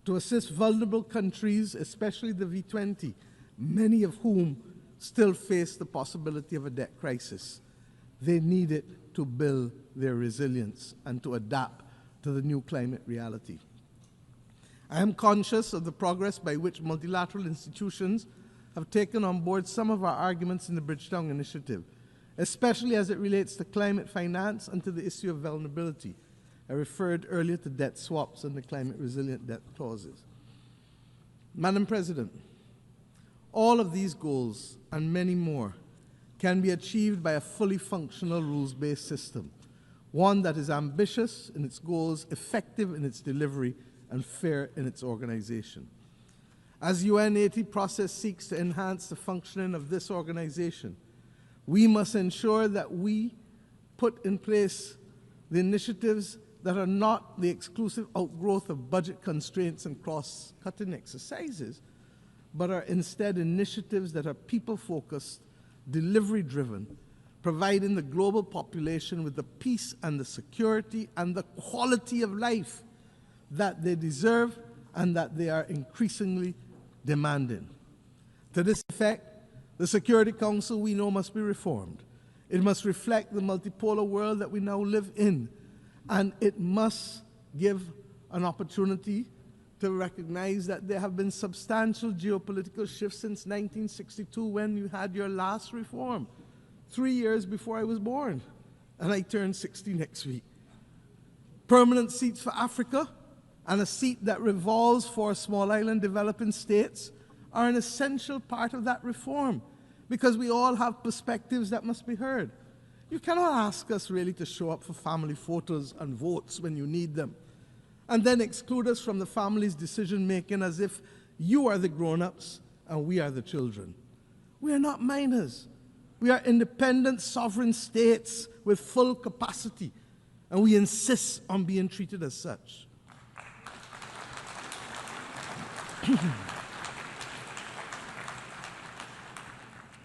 to assist vulnerable countries, especially the V20, many of whom still face the possibility of a debt crisis. They need it to build their resilience and to adapt to the new climate reality. I am conscious of the progress by which multilateral institutions have taken on board some of our arguments in the Bridgetown Initiative, especially as it relates to climate finance and to the issue of vulnerability. I referred earlier to debt swaps and the climate resilient debt clauses. Madam President, all of these goals and many more can be achieved by a fully functional rules-based system, one that is ambitious in its goals, effective in its delivery, and fair in its organization. As UN80 process seeks to enhance the functioning of this organization, we must ensure that we put in place the initiatives that are not the exclusive outgrowth of budget constraints and cross-cutting exercises, but are instead initiatives that are people-focused, delivery-driven, providing the global population with the peace and the security and the quality of life that they deserve and that they are increasingly demanding. To this effect, the Security Council, we know, must be reformed. It must reflect the multipolar world that we now live in, and it must give an opportunity to recognize that there have been substantial geopolitical shifts since 1962 when you had your last reform, 3 years before I was born, and I turn 60 next week. Permanent seats for Africa and a seat that revolves for small island developing states are an essential part of that reform, because we all have perspectives that must be heard. You cannot ask us really to show up for family photos and votes when you need them, and then exclude us from the family's decision-making as if you are the grown-ups and we are the children. We are not minors. We are independent, sovereign states with full capacity, and we insist on being treated as such.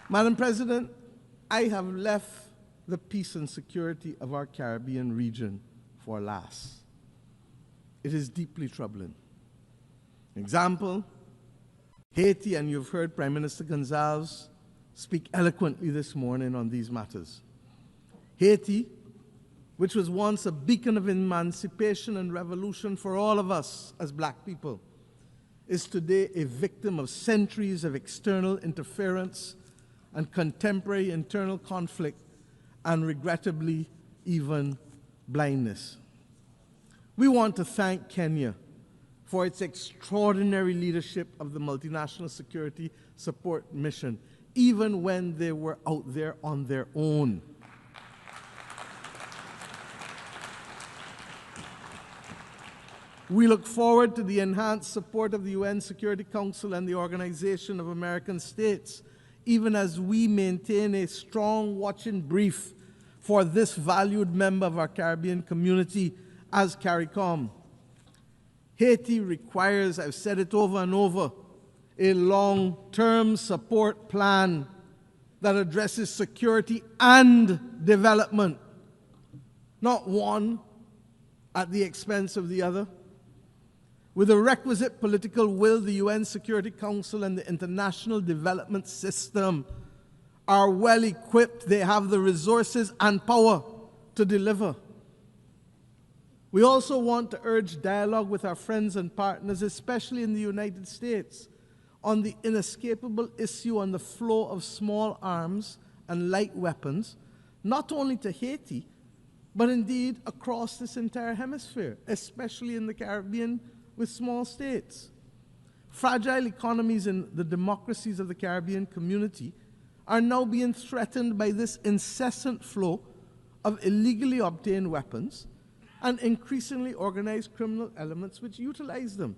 Madam President, I have left the peace and security of our Caribbean region for last. It is deeply troubling. Example, Haiti, and you've heard Prime Minister Gonzalez speak eloquently this morning on these matters. Haiti, which was once a beacon of emancipation and revolution for all of us as black people, is today a victim of centuries of external interference and contemporary internal conflict, and regrettably, even blindness. We want to thank Kenya for its extraordinary leadership of the multinational security support mission, even when they were out there on their own. We look forward to the enhanced support of the UN Security Council and the Organization of American States, even as we maintain a strong watch and brief for this valued member of our Caribbean community as CARICOM. Haiti requires, I've said it over and over, a long-term support plan that addresses security and development, not one at the expense of the other. With the requisite political will, the UN Security Council and the international development system are well equipped. They have the resources and power to deliver. We also want to urge dialogue with our friends and partners, especially in the United States, on the inescapable issue on the flow of small arms and light weapons, not only to Haiti, but indeed across this entire hemisphere, especially in the Caribbean with small states. Fragile economies in the democracies of the Caribbean community are now being threatened by this incessant flow of illegally obtained weapons and increasingly organized criminal elements which utilize them.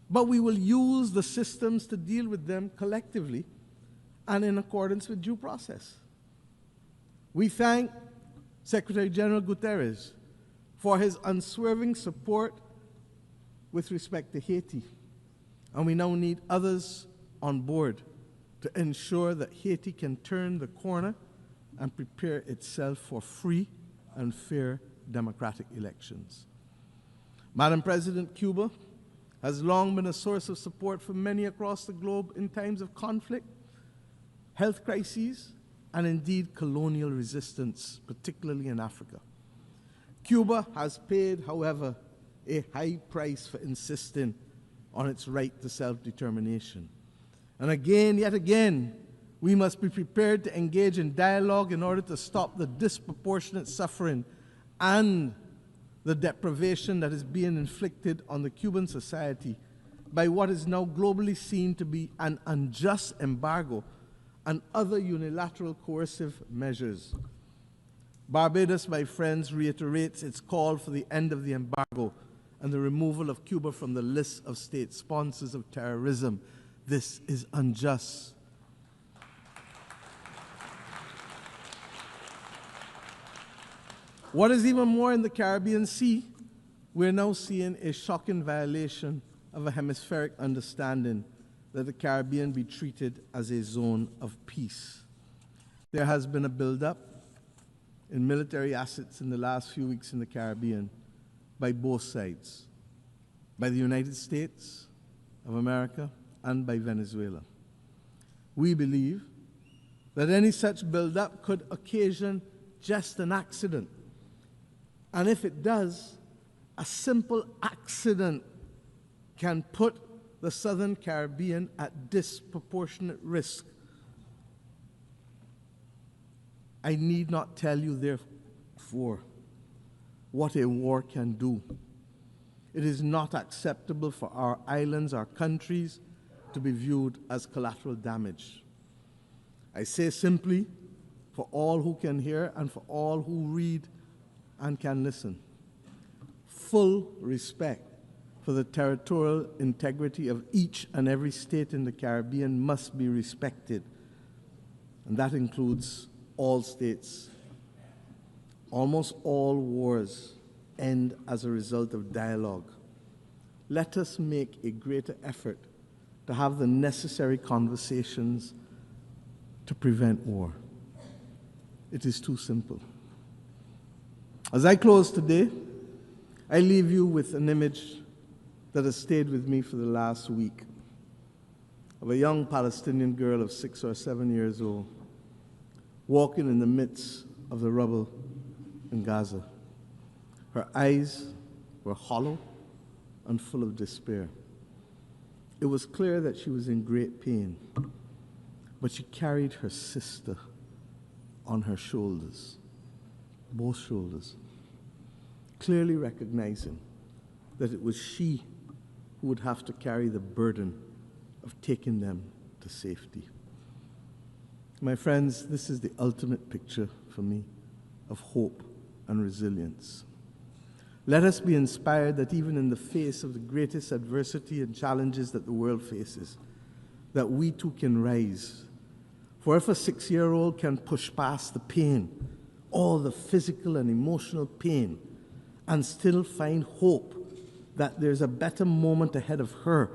But we will use the systems to deal with them collectively and in accordance with due process. We thank Secretary General Guterres for his unswerving support with respect to Haiti, and we now need others on board to ensure that Haiti can turn the corner and prepare itself for free and fair democratic elections. Madam President, Cuba has long been a source of support for many across the globe in times of conflict, health crises, and indeed colonial resistance, particularly in Africa. Cuba has paid, however, a high price for insisting on its right to self-determination. And again, yet again, we must be prepared to engage in dialogue in order to stop the disproportionate suffering and the deprivation that is being inflicted on the Cuban society by what is now globally seen to be an unjust embargo and other unilateral coercive measures. Barbados, my friends, reiterates its call for the end of the embargo and the removal of Cuba from the list of state sponsors of terrorism. This is unjust. What is even more, in the Caribbean Sea, we're now seeing a shocking violation of a hemispheric understanding that the Caribbean be treated as a zone of peace. There has been a buildup in military assets in the last few weeks in the Caribbean by both sides, by the United States of America and by Venezuela. We believe that any such buildup could occasion just an accident. And if it does, a simple accident can put the Southern Caribbean at disproportionate risk. I need not tell you, therefore, what a war can do. It is not acceptable for our islands, our countries, to be viewed as collateral damage. I say simply, for all who can hear and for all who read and can listen, full respect for the territorial integrity of each and every state in the Caribbean must be respected, and that includes all states. Almost all wars end as a result of dialogue. Let us make a greater effort to have the necessary conversations to prevent war. It is too simple. As I close today, I leave you with an image that has stayed with me for the last week of a young Palestinian girl of 6 or 7 years old walking in the midst of the rubble in Gaza. Her eyes were hollow and full of despair. It was clear that she was in great pain, but she carried her sister on her shoulders, both shoulders. clearly recognizing that it was she who would have to carry the burden of taking them to safety. My friends, this is the ultimate picture for me of hope and resilience. Let us be inspired that even in the face of the greatest adversity and challenges that the world faces, that we too can rise. For if a 6-year-old can push past the pain, all the physical and emotional pain, and still find hope that there's a better moment ahead of her,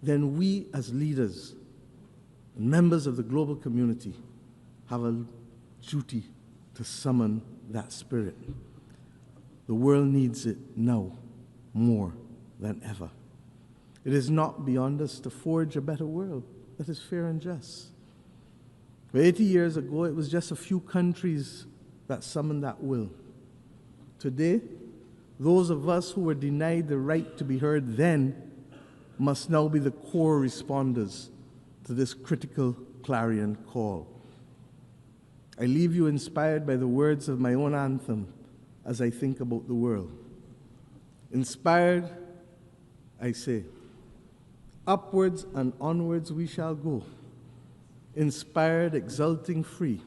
then we as leaders and members of the global community have a duty to summon that spirit. The world needs it now more than ever. It is not beyond us to forge a better world that is fair and just. 80 years ago, it was just a few countries that summoned that will. Today, those of us who were denied the right to be heard then must now be the core responders to this critical clarion call. I leave you inspired by the words of my own anthem as I think about the world. Inspired, I say, upwards and onwards we shall go, inspired, exulting, free,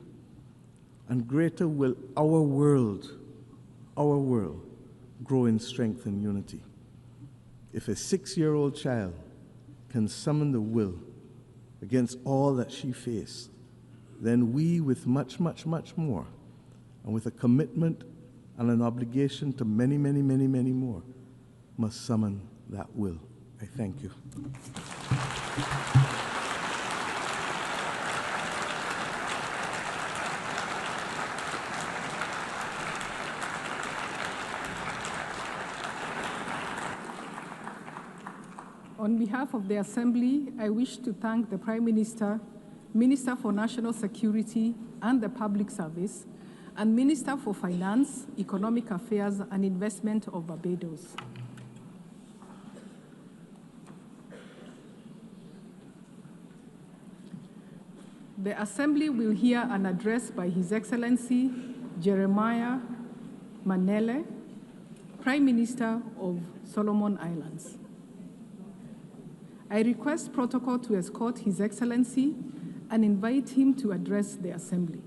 and greater will our world grow in strength and unity. If a 6-year-old child can summon the will against all that she faced, then we, with much, much, much more, and with a commitment and an obligation to many, many, many, many more, must summon that will. I thank you. On behalf of the Assembly, I wish to thank the Prime Minister, Minister for National Security and the Public Service, and Minister for Finance, Economic Affairs and Investment of Barbados. The Assembly will hear an address by His Excellency Jeremiah Manele, Prime Minister of Solomon Islands. I request protocol to escort His Excellency and invite him to address the Assembly.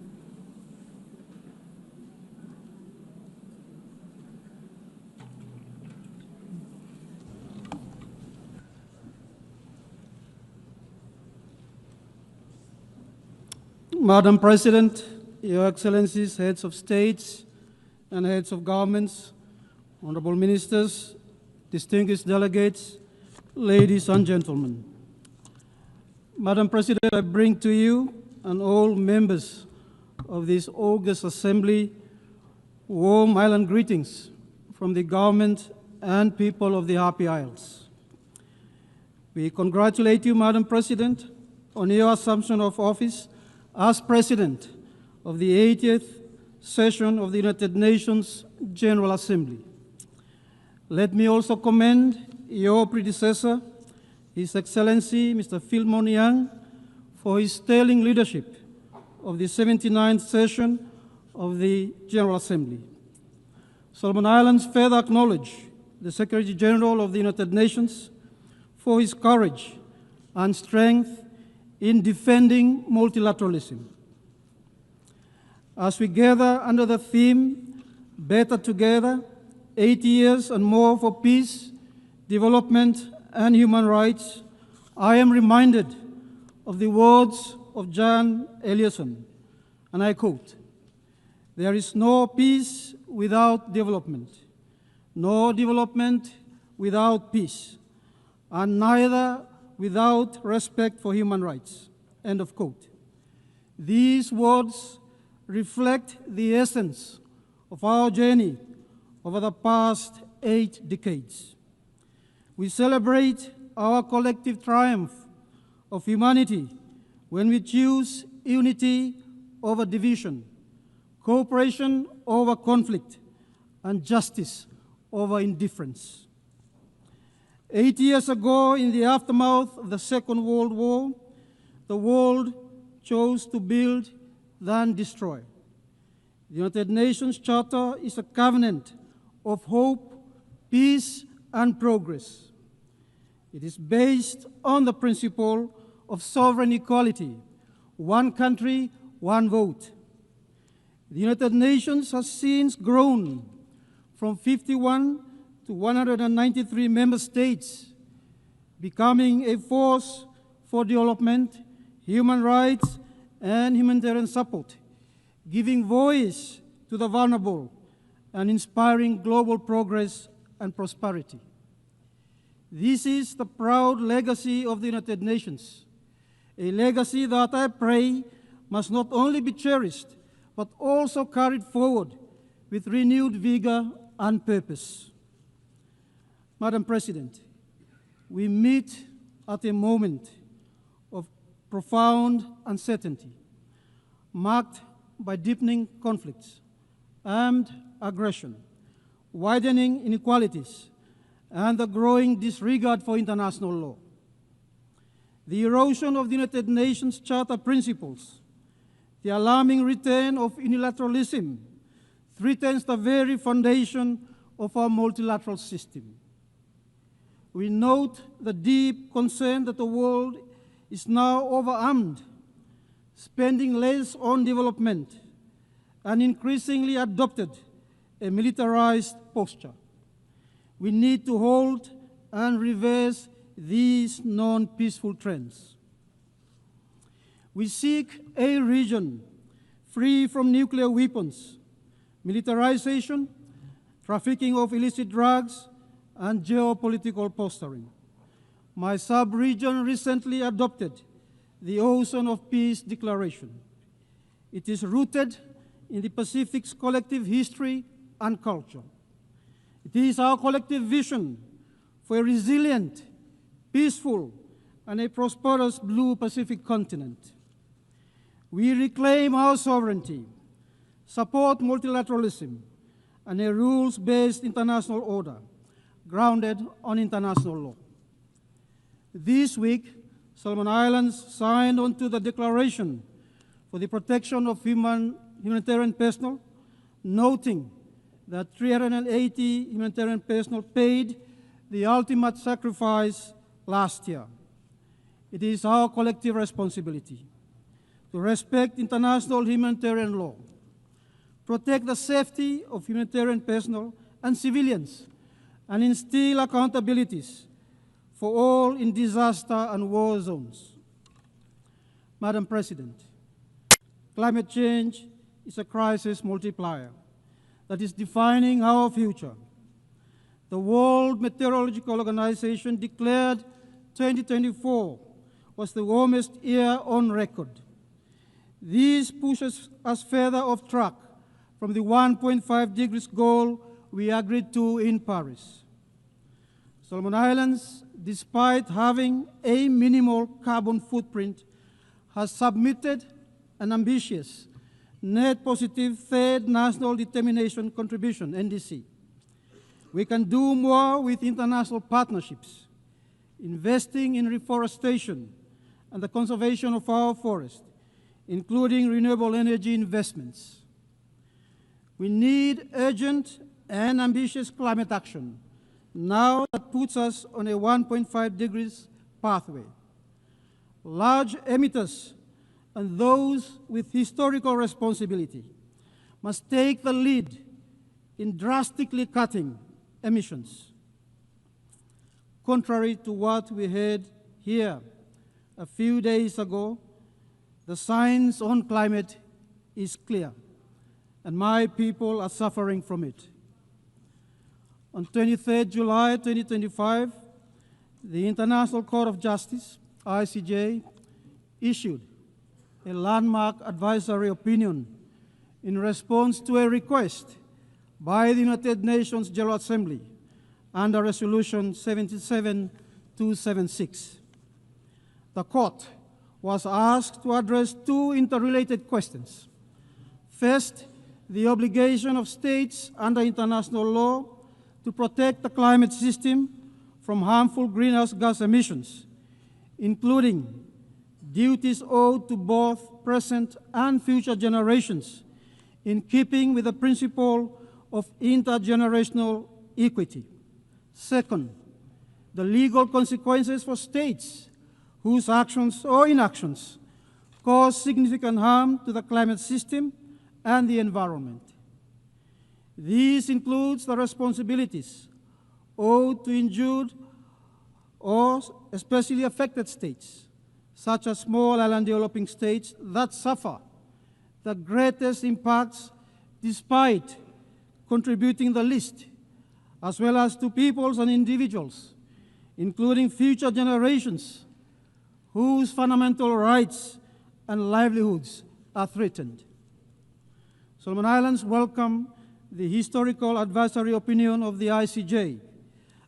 Madam President, Your Excellencies, heads of states and heads of governments, honorable ministers, distinguished delegates, ladies and gentlemen. Madam President, I bring to you and all members of this august assembly warm island greetings from the government and people of the Happy Isles. We congratulate you, Madam President, on your assumption of office as President of the 80th session of the United Nations General Assembly. Let me also commend your predecessor, His Excellency Mr. Philemon Yang, for his sterling leadership of the 79th session of the General Assembly. Solomon Islands further acknowledge the Secretary General of the United Nations for his courage and strength in defending multilateralism. As we gather under the theme, Better Together, 80 years and more for peace, development, and human rights, I am reminded of the words of John Ellison, and I quote, "There is no peace without development, no development without peace, and neither without respect for human rights," end of quote. These words reflect the essence of our journey over the past 8 decades. We celebrate our collective triumph of humanity when we choose unity over division, cooperation over conflict, and justice over indifference. 80 years ago, in the aftermath of the Second World War, the world chose to build than destroy. The United Nations Charter is a covenant of hope, peace, and progress. It is based on the principle of sovereign equality, one country, one vote. The United Nations has since grown from 51 to 193 member states, becoming a force for development, human rights, and humanitarian support, giving voice to the vulnerable and inspiring global progress and prosperity. This is the proud legacy of the United Nations, a legacy that I pray must not only be cherished, but also carried forward with renewed vigor and purpose. Madam President, we meet at a moment of profound uncertainty, marked by deepening conflicts, armed aggression, widening inequalities, and the growing disregard for international law. The erosion of the United Nations Charter principles, the alarming return of unilateralism, threatens the very foundation of our multilateral system. We note the deep concern that the world is now overarmed, spending less on development, and increasingly adopted a militarized posture. We need to halt and reverse these non-peaceful trends. We seek a region free from nuclear weapons, militarization, trafficking of illicit drugs, and geopolitical posturing. My sub-region recently adopted the Ocean of Peace Declaration. It is rooted in the Pacific's collective history and culture. It is our collective vision for a resilient, peaceful, and a prosperous blue Pacific continent. We reclaim our sovereignty, support multilateralism, and a rules-based international order grounded on international law. This week, Solomon Islands signed onto the Declaration for the Protection of Humanitarian Personnel, noting that 380 humanitarian personnel paid the ultimate sacrifice last year. It is our collective responsibility to respect international humanitarian law, protect the safety of humanitarian personnel and civilians, and instill accountabilities for all in disaster and war zones. Madam President, climate change is a crisis multiplier that is defining our future. The World Meteorological Organization declared 2024 was the warmest year on record. This pushes us further off track from the 1.5 degrees goal we agreed to in Paris. Solomon Islands, despite having a minimal carbon footprint, has submitted an ambitious net positive third national determination contribution, NDC. We can do more with international partnerships, investing in reforestation and the conservation of our forests, including renewable energy investments. We need urgent and ambitious climate action now that puts us on a 1.5 degrees pathway. Large emitters and those with historical responsibility must take the lead in drastically cutting emissions. Contrary to what we heard here a few days ago, the science on climate is clear, and my people are suffering from it. On 23 July 2025, the International Court of Justice, ICJ, issued a landmark advisory opinion in response to a request by the United Nations General Assembly under Resolution 77276. The court was asked to address two interrelated questions. First, the obligation of states under international law to protect the climate system from harmful greenhouse gas emissions, including duties owed to both present and future generations, in keeping with the principle of intergenerational equity. Second, the legal consequences for states whose actions or inactions cause significant harm to the climate system and the environment. This includes the responsibilities owed to injured or especially affected states, such as small island developing states that suffer the greatest impacts despite contributing the least, as well as to peoples and individuals, including future generations whose fundamental rights and livelihoods are threatened. Solomon Islands welcome the historical advisory opinion of the ICJ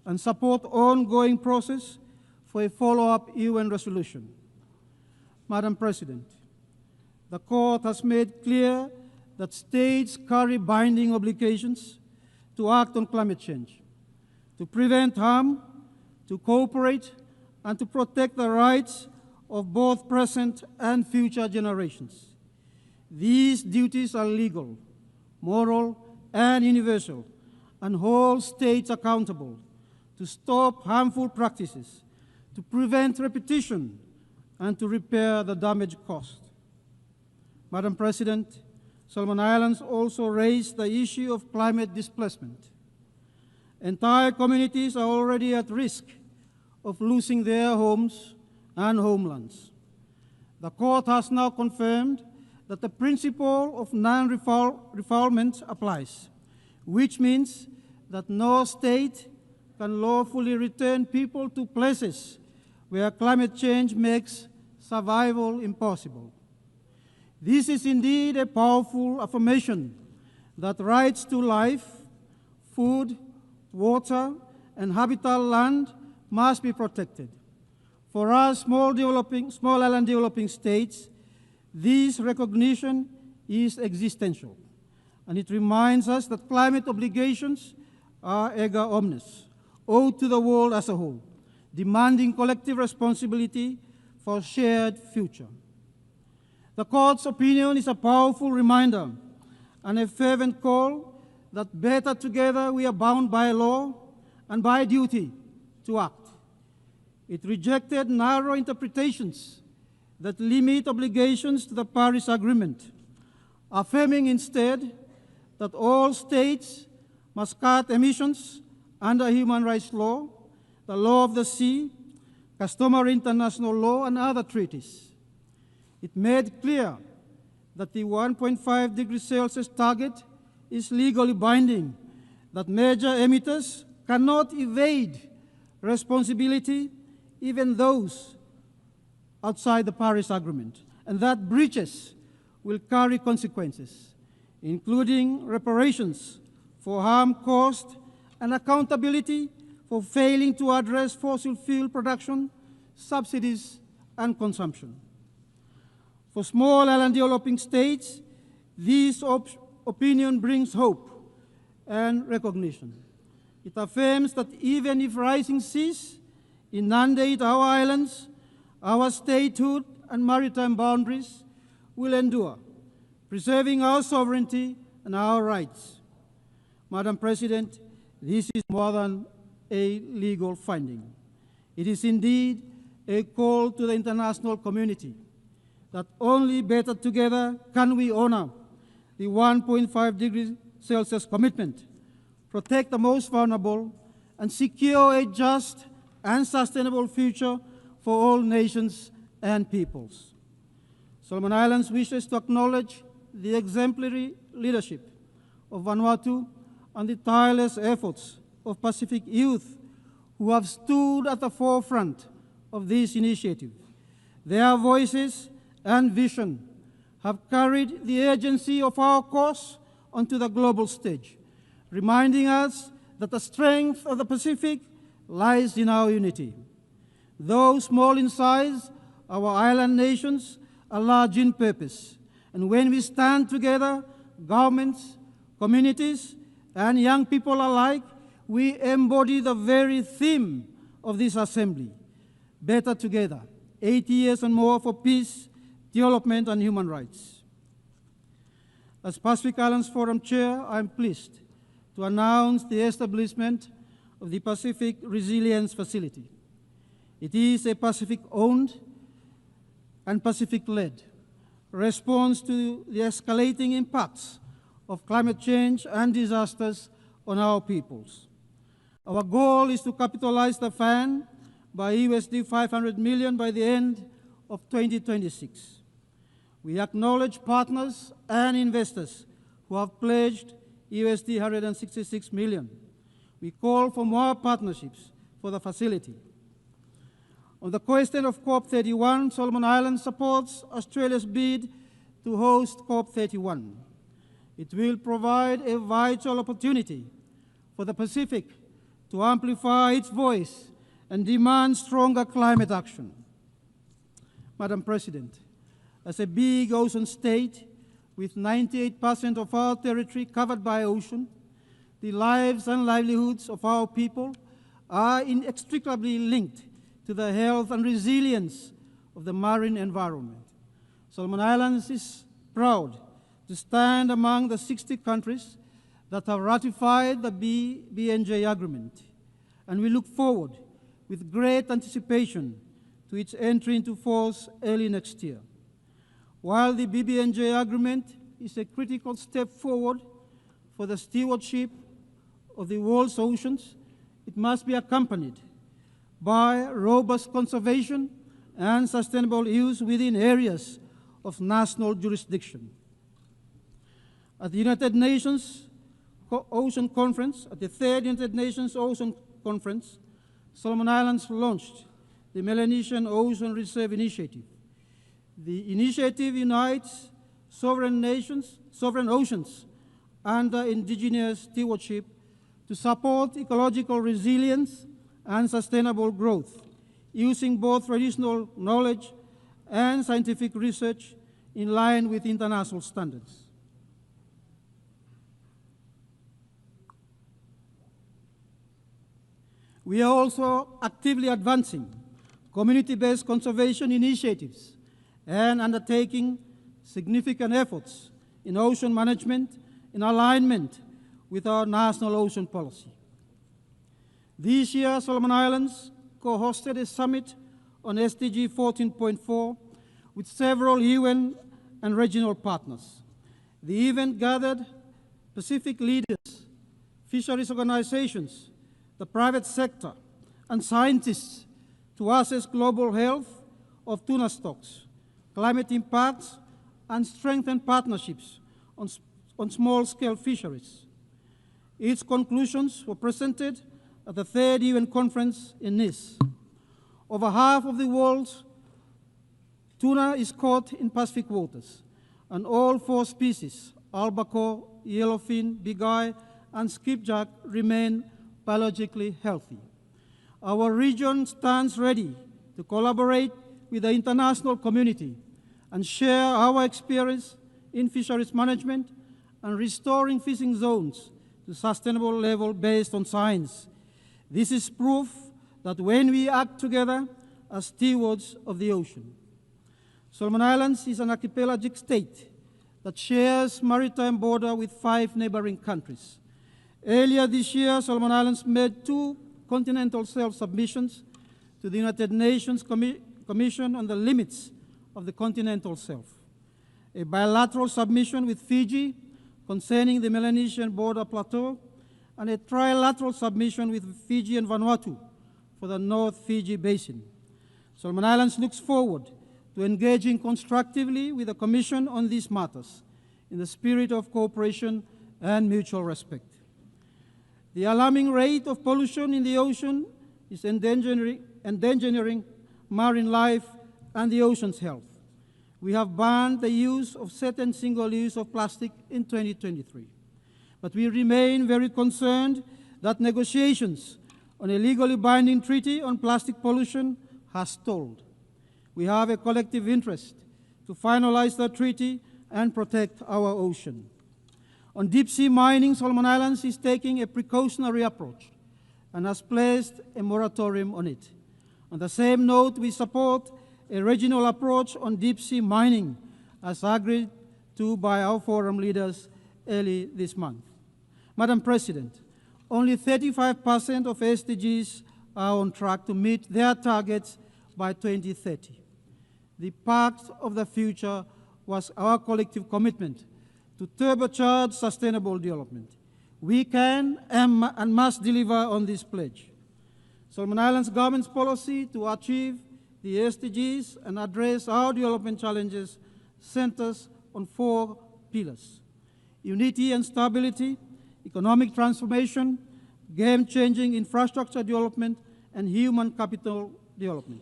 and support ongoing process for a follow-up UN resolution. Madam President, the Court has made clear that states carry binding obligations to act on climate change, to prevent harm, to cooperate, and to protect the rights of both present and future generations. These duties are legal, moral, and universal, and hold states accountable to stop harmful practices, to prevent repetition, and to repair the damage caused. Madam President, Solomon Islands also raised the issue of climate displacement. Entire communities are already at risk of losing their homes and homelands. The Court has now confirmed that the principle of non-refoulement applies, which means that no state can lawfully return people to places where climate change makes survival impossible. This is indeed a powerful affirmation that rights to life, food, water, and habitable land must be protected. For us small island developing states, this recognition is existential, and it reminds us that climate obligations are erga omnes, owed to the world as a whole, demanding collective responsibility for a shared future. The Court's opinion is a powerful reminder and a fervent call that better together we are bound by law and by duty to act. It rejected narrow interpretations that limit obligations to the Paris Agreement, affirming instead that all states must cut emissions under human rights law, the law of the sea, customary international law, and other treaties. It made clear that the 1.5 degrees Celsius target is legally binding, that major emitters cannot evade responsibility, even those outside the Paris Agreement, and that breaches will carry consequences, including reparations for harm caused and accountability for failing to address fossil fuel production, subsidies, and consumption. For small island developing states, this opinion brings hope and recognition. It affirms that even if rising seas inundate our islands, our statehood and maritime boundaries will endure, preserving our sovereignty and our rights. Madam President, this is more than a legal finding. It is indeed a call to the international community that only better together can we honor the 1.5 degrees Celsius commitment, protect the most vulnerable, and secure a just and sustainable future for all nations and peoples. Solomon Islands wishes to acknowledge the exemplary leadership of Vanuatu and the tireless efforts of Pacific youth who have stood at the forefront of this initiative. Their voices and vision have carried the urgency of our cause onto the global stage, reminding us that the strength of the Pacific lies in our unity. Though small in size, our island nations are large in purpose, and when we stand together, governments, communities, and young people alike, we embody the very theme of this assembly: better together, 80 years and more for peace, development, and human rights. As Pacific Islands Forum Chair, I am pleased to announce the establishment of the Pacific Resilience Facility. It is a Pacific-owned and Pacific-led response to the escalating impacts of climate change and disasters on our peoples. Our goal is to capitalize the fund by USD 500 million by the end of 2026. We acknowledge partners and investors who have pledged USD 166 million. We call for more partnerships for the facility. On the question of COP31, Solomon Islands supports Australia's bid to host COP31. It will provide a vital opportunity for the Pacific to amplify its voice and demand stronger climate action. Madam President, as a big ocean state with 98% of our territory covered by ocean, the lives and livelihoods of our people are inextricably linked to the health and resilience of the marine environment. Solomon Islands is proud to stand among the 60 countries that have ratified the BNJ agreement, and we look forward with great anticipation to its entry into force early next year. While the BBNJ agreement is a critical step forward for the stewardship of the world's oceans, it must be accompanied by robust conservation and sustainable use within areas of national jurisdiction. At the United Nations Ocean Conference, at the third United Nations Ocean Conference, Solomon Islands launched the Melanesian Ocean Reserve Initiative. The initiative unites sovereign nations, sovereign oceans, under indigenous stewardship to support ecological resilience and sustainable growth, using both traditional knowledge and scientific research in line with international standards. We are also actively advancing community-based conservation initiatives and undertaking significant efforts in ocean management in alignment with our national ocean policy. This year, Solomon Islands co-hosted a summit on SDG 14.4 with several UN and regional partners. The event gathered Pacific leaders, fisheries organizations, the private sector, and scientists to assess global health of tuna stocks, climate impacts, and strengthen partnerships on small-scale fisheries. Its conclusions were presented at the third UN conference in Nice. Over half of the world's tuna is caught in Pacific waters, and all 4 species, albacore, yellowfin, bigeye, and skipjack, remain biologically healthy. Our region stands ready to collaborate with the international community and share our experience in fisheries management and restoring fishing zones to sustainable level based on science. This is proof that when we act together as stewards of the ocean. Solomon Islands is an archipelagic state that shares maritime border with 5 neighboring countries. Earlier this year, Solomon Islands made 2 continental self-submissions to the United Nations Commission on the Limits of the Continental Shelf, a bilateral submission with Fiji concerning the Melanesian border plateau, and a trilateral submission with Fiji and Vanuatu for the North Fiji Basin. Solomon Islands looks forward to engaging constructively with the Commission on these matters in the spirit of cooperation and mutual respect. The alarming rate of pollution in the ocean is endangering marine life and the ocean's health. We have banned the use of certain single-use of plastic in 2023. But we remain very concerned that negotiations on a legally binding treaty on plastic pollution has stalled. We have a collective interest to finalize that treaty and protect our ocean. On deep-sea mining, Solomon Islands is taking a precautionary approach and has placed a moratorium on it. On the same note, we support a regional approach on deep-sea mining as agreed to by our forum leaders early this month. Madam President, only 35% of SDGs are on track to meet their targets by 2030. The Pact of the Future was our collective commitment to turbocharge sustainable development. We can and must deliver on this pledge. Solomon Islands government's policy to achieve the SDGs and address our development challenges centers on 4 pillars: unity and stability, economic transformation, game-changing infrastructure development, and human capital development.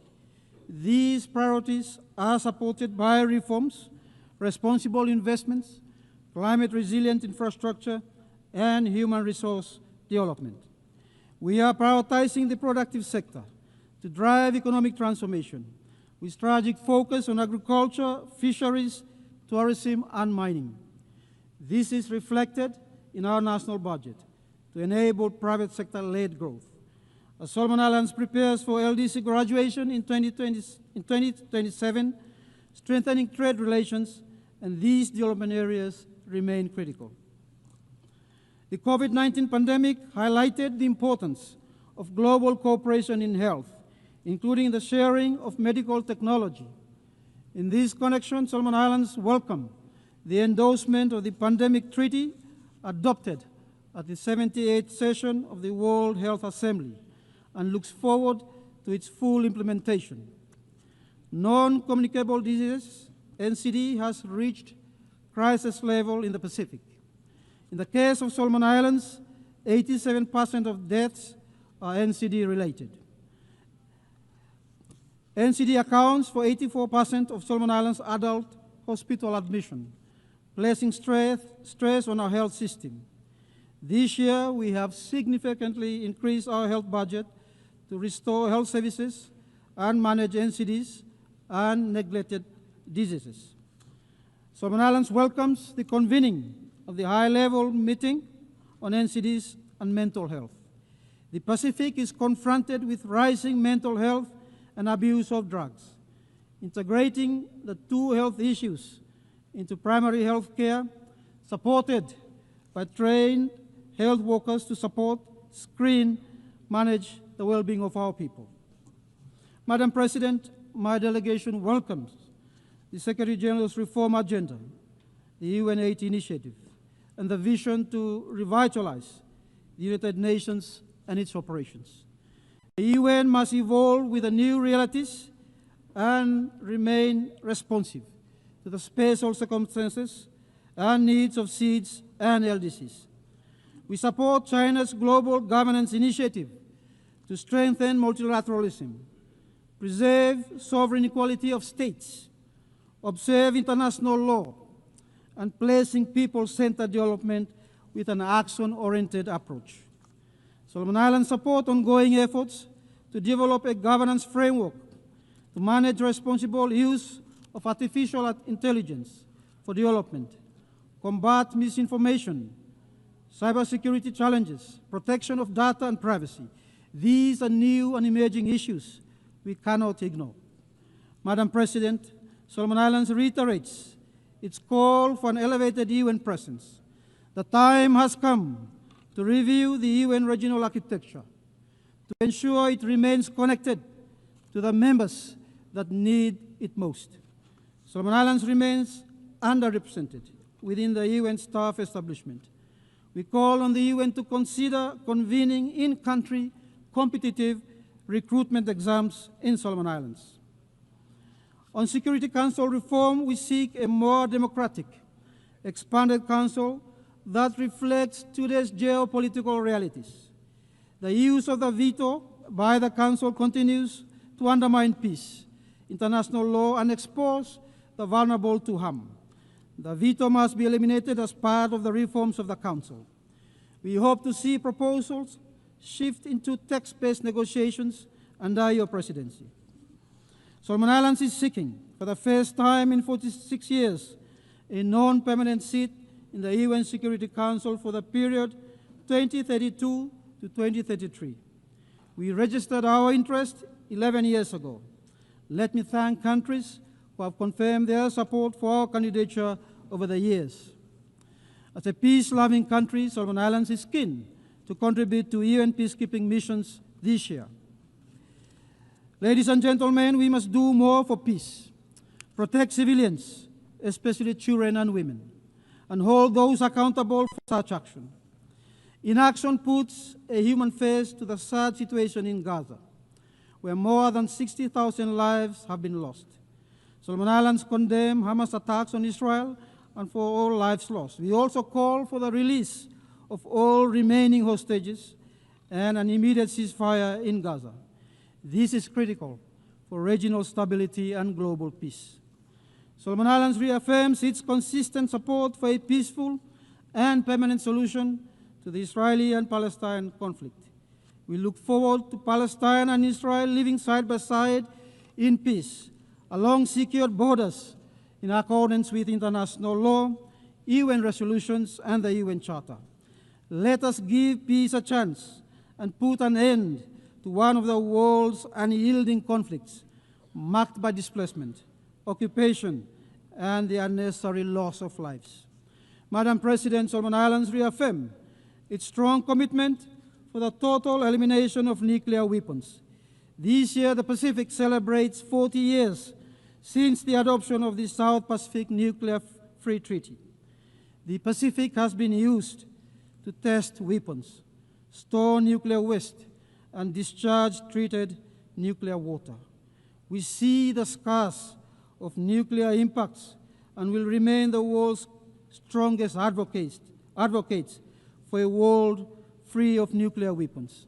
These priorities are supported by reforms, responsible investments, climate-resilient infrastructure, and human resource development. We are prioritizing the productive sector to drive economic transformation with strategic focus on agriculture, fisheries, tourism, and mining. This is reflected in our national budget to enable private sector-led growth. As Solomon Islands prepares for LDC graduation in 2027, strengthening trade relations and these development areas remain critical. The COVID-19 pandemic highlighted the importance of global cooperation in health, including the sharing of medical technology. In this connection, Solomon Islands welcome the endorsement of the Pandemic Treaty adopted at the 78th session of the World Health Assembly and looks forward to its full implementation. Non-communicable diseases, NCD, has reached crisis level in the Pacific. In the case of Solomon Islands, 87% of deaths are NCD related. NCD accounts for 84% of Solomon Islands adult hospital admission, placing stress on our health system. This year, we have significantly increased our health budget to restore health services and manage NCDs and neglected diseases. Solomon Islands welcomes the convening of the high-level meeting on NCDs and mental health. The Pacific is confronted with rising mental health and abuse of drugs. Integrating the 2 health issues into primary health care, supported by trained health workers to support, screen, manage the well-being of our people. Madam President, my delegation welcomes the Secretary General's reform agenda, the UN8 initiative, and the vision to revitalize the United Nations and its operations. The UN must evolve with the new realities and remain responsive to the special circumstances and needs of SEEDs and LDCs. We support China's global governance initiative to strengthen multilateralism, preserve sovereign equality of states, observe international law, and placing people-centered development with an action-oriented approach. Solomon Islands support ongoing efforts to develop a governance framework to manage responsible use of artificial intelligence for development, combat misinformation, cybersecurity challenges, protection of data and privacy. These are new and emerging issues we cannot ignore. Madam President, Solomon Islands reiterates its call for an elevated UN presence. The time has come to review the UN regional architecture to ensure it remains connected to the members that need it most. Solomon Islands remains underrepresented within the UN staff establishment. We call on the UN to consider convening in-country competitive recruitment exams in Solomon Islands. On Security Council reform, we seek a more democratic, expanded council that reflects today's geopolitical realities. The use of the veto by the Council continues to undermine peace, international law, and expose the vulnerable to harm. The veto must be eliminated as part of the reforms of the Council. We hope to see proposals shift into text-based negotiations under your presidency. Solomon Islands is seeking, for the first time in 46 years, a non-permanent seat in the UN Security Council for the period 2032 to 2033. We registered our interest 11 years ago. Let me thank countries who have confirmed their support for our candidature over the years. As a peace-loving country, Solomon Islands is keen to contribute to UN peacekeeping missions this year. Ladies and gentlemen, we must do more for peace, protect civilians, especially children and women, and hold those accountable for such action. Inaction puts a human face to the sad situation in Gaza, where more than 60,000 lives have been lost. Solomon Islands condemn Hamas attacks on Israel and for all lives lost. We also call for the release of all remaining hostages and an immediate ceasefire in Gaza. This is critical for regional stability and global peace. Solomon Islands reaffirms its consistent support for a peaceful and permanent solution to the Israeli and Palestine conflict. We look forward to Palestine and Israel living side by side in peace, along secured borders, in accordance with international law, UN resolutions, and the UN Charter. Let us give peace a chance and put an end to one of the world's unyielding conflicts, marked by displacement, occupation, and the unnecessary loss of lives. Madam President, Solomon Islands reaffirm its strong commitment for the total elimination of nuclear weapons. This year, the Pacific celebrates 40 years since the adoption of the South Pacific Nuclear Free Treaty. The Pacific has been used to test weapons, store nuclear waste, and discharge treated nuclear water. We see the scars of nuclear impacts and will remain the world's strongest advocates for a world free of nuclear weapons.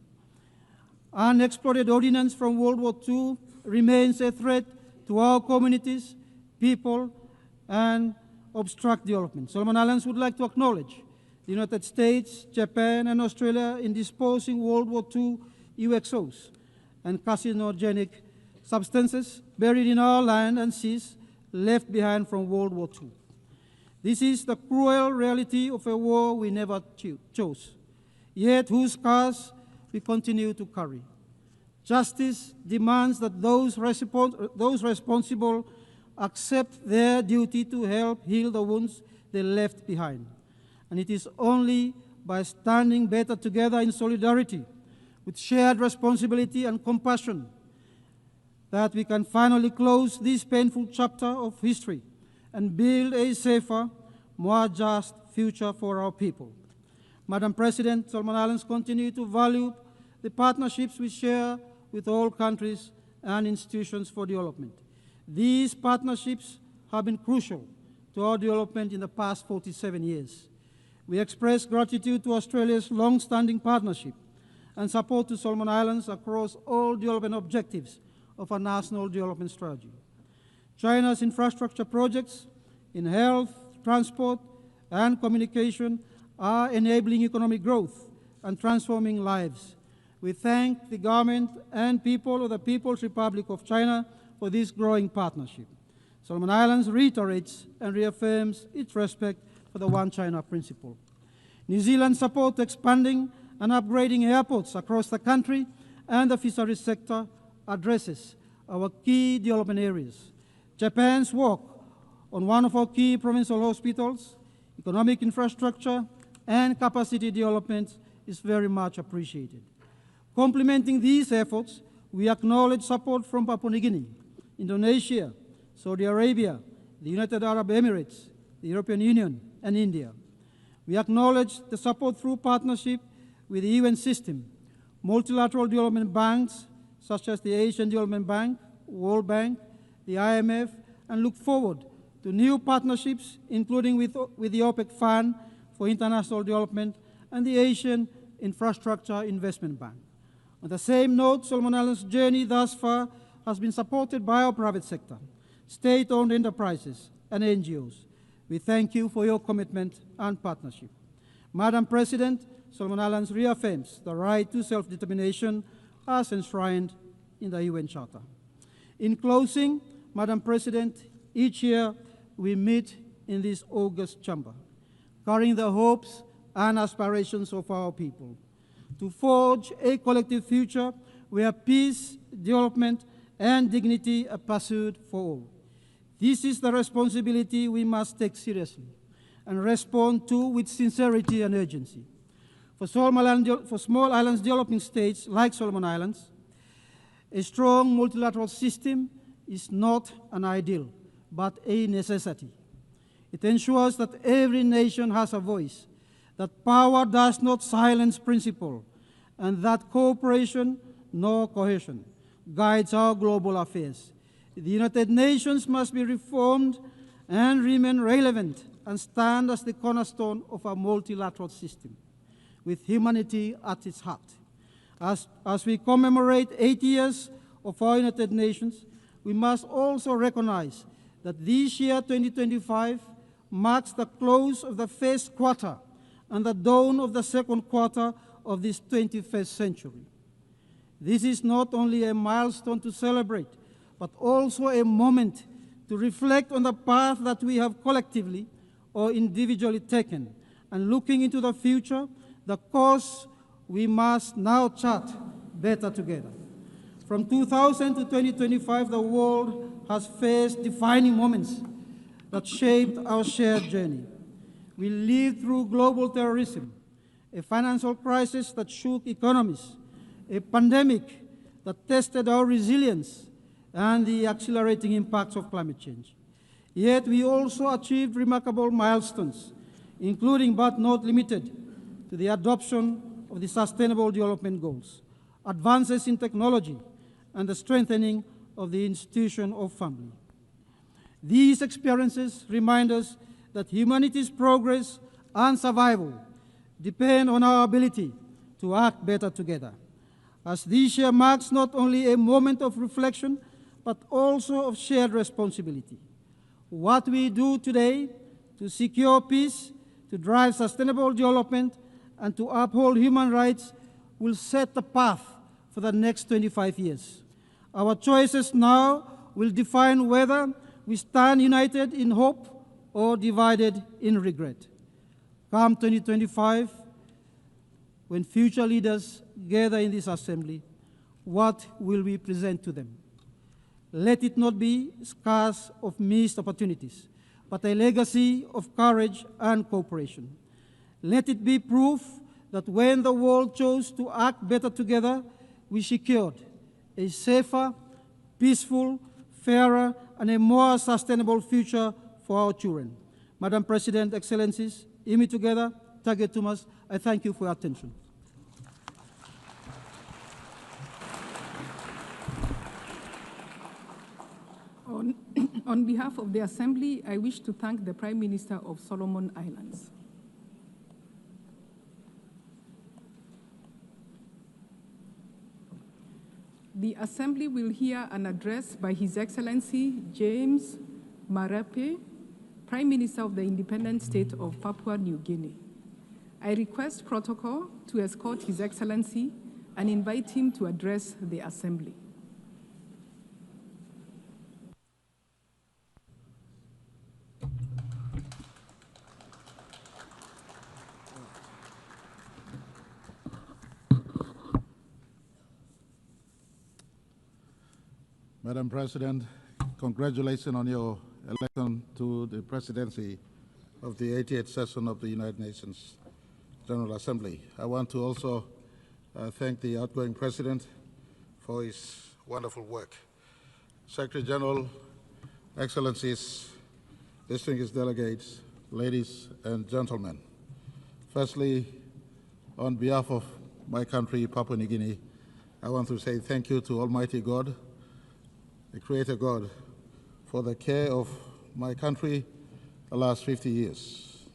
Unexploded ordnance from World War II remains a threat to our communities, people, and obstruct development. Solomon Islands would like to acknowledge the United States, Japan, and Australia in disposing World War II UXOs and carcinogenic substances buried in our land and seas left behind from World War II. This is the cruel reality of a war we never chose, yet whose scars we continue to carry. Justice demands that those responsible accept their duty to help heal the wounds they left behind. And it is only by standing better together in solidarity, with shared responsibility and compassion, that we can finally close this painful chapter of history and build a safer, more just future for our people. Madam President, Solomon Islands continue to value the partnerships we share with all countries and institutions for development. These partnerships have been crucial to our development in the past 47 years. We express gratitude to Australia's long-standing partnership and support to Solomon Islands across all development objectives of our national development strategy. China's infrastructure projects in health, transport, and communication are enabling economic growth and transforming lives. We thank the government and people of the People's Republic of China for this growing partnership. Solomon Islands reiterates and reaffirms its respect for the One China principle. New Zealand's support to expanding and upgrading airports across the country and the fisheries sector addresses our key development areas. Japan's work on one of our key provincial hospitals, economic infrastructure, and capacity development is very much appreciated. Complementing these efforts, we acknowledge support from Papua New Guinea, Indonesia, Saudi Arabia, the United Arab Emirates, the European Union, and India. We acknowledge the support through partnership with the UN system, multilateral development banks such as the Asian Development Bank, World Bank, the IMF, and look forward to new partnerships, including with the OPEC Fund for International Development and the Asian Infrastructure Investment Bank. On the same note, Solomon Islands' journey thus far has been supported by our private sector, state-owned enterprises, and NGOs. We thank you for your commitment and partnership. Madam President, Solomon Islands reaffirms the right to self-determination as enshrined in the UN Charter. In closing, Madam President, each year we meet in this august chamber, carrying the hopes and aspirations of our people, to forge a collective future where peace, development, and dignity are pursued for all. This is the responsibility we must take seriously, and respond to with sincerity and urgency. For small islands developing states like Solomon Islands, a strong multilateral system is not an ideal, but a necessity. It ensures that every nation has a voice, that power does not silence principle, and that cooperation nor cohesion guides our global affairs. The United Nations must be reformed and remain relevant and stand as the cornerstone of a multilateral system, with humanity at its heart. As we commemorate 8 years of our United Nations, we must also recognize that this year, 2025, marks the close of the first quarter and the dawn of the second quarter of this 21st century. This is not only a milestone to celebrate, but also a moment to reflect on the path that we have collectively or individually taken, and looking into the future, the course we must now chart better together. From 2000 to 2025, the world has faced defining moments that shaped our shared journey. We lived through global terrorism, a financial crisis that shook economies, a pandemic that tested our resilience, and the accelerating impacts of climate change. Yet we also achieved remarkable milestones, including but not limited to the adoption of the Sustainable Development Goals, advances in technology, and the strengthening of the institution of family. These experiences remind us that humanity's progress and survival depend on our ability to act better together. As this year marks not only a moment of reflection, but also of shared responsibility. What we do today to secure peace, to drive sustainable development, and to uphold human rights will set the path for the next 25 years. Our choices now will define whether we stand united in hope or divided in regret. Come 2025, when future leaders gather in this assembly, what will we present to them? Let it not be scars of missed opportunities, but a legacy of courage and cooperation. Let it be proof that when the world chose to act better together, we secured a safer, peaceful, fairer, and a more sustainable future for our children. Madam President, Excellencies, Imi together, Tage Tumas, I thank you for your attention. On behalf of the Assembly, I wish to thank the Prime Minister of Solomon Islands. The Assembly will hear an address by His Excellency James Marape, Prime Minister of the Independent State of Papua New Guinea. I request protocol to escort His Excellency and invite him to address the Assembly. Madam President, congratulations on your election to the presidency of the 88th session of the United Nations General Assembly. I want to also thank the outgoing president for his wonderful work. Secretary General, Excellencies, distinguished delegates, ladies and gentlemen. Firstly, on behalf of my country, Papua New Guinea, I want to say thank you to Almighty God, the Creator God, for the care of my country the last 50 years.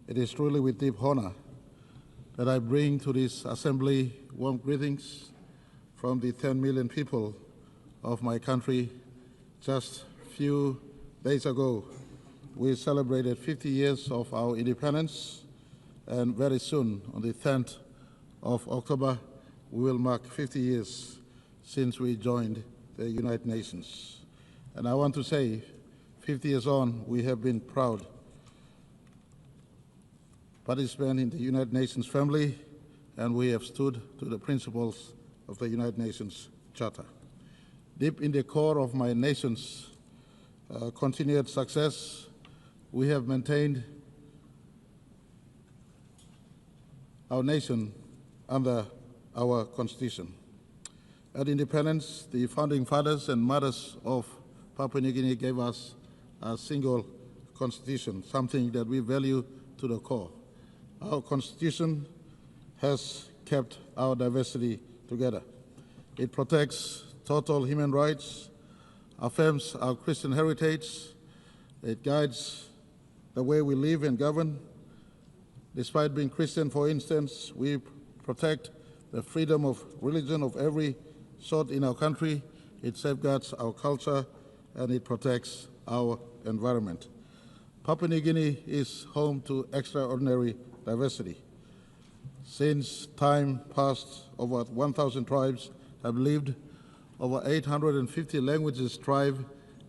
It is truly with deep honor that I bring to this assembly warm greetings from the 10 million people of my country. Just a few days ago, we celebrated 50 years of our independence, and very soon, on the 10th of October, we will mark 50 years since we joined the United Nations. And I want to say, 50 years on, we have been proud participant in the United Nations family, and we have stood to the principles of the United Nations Charter. Deep in the core of my nation's continued success, we have maintained our nation under our Constitution. At independence, the founding fathers and mothers of Papua New Guinea gave us a single constitution, something that we value to the core. Our constitution has kept our diversity together. It protects total human rights, affirms our Christian heritage, it guides the way we live and govern. Despite being Christian, for instance, we protect the freedom of religion of every sort in our country. It safeguards our culture and it protects our environment. Papua New Guinea is home to extraordinary diversity. Since time past, over 1,000 tribes have lived, over 850 languages thrive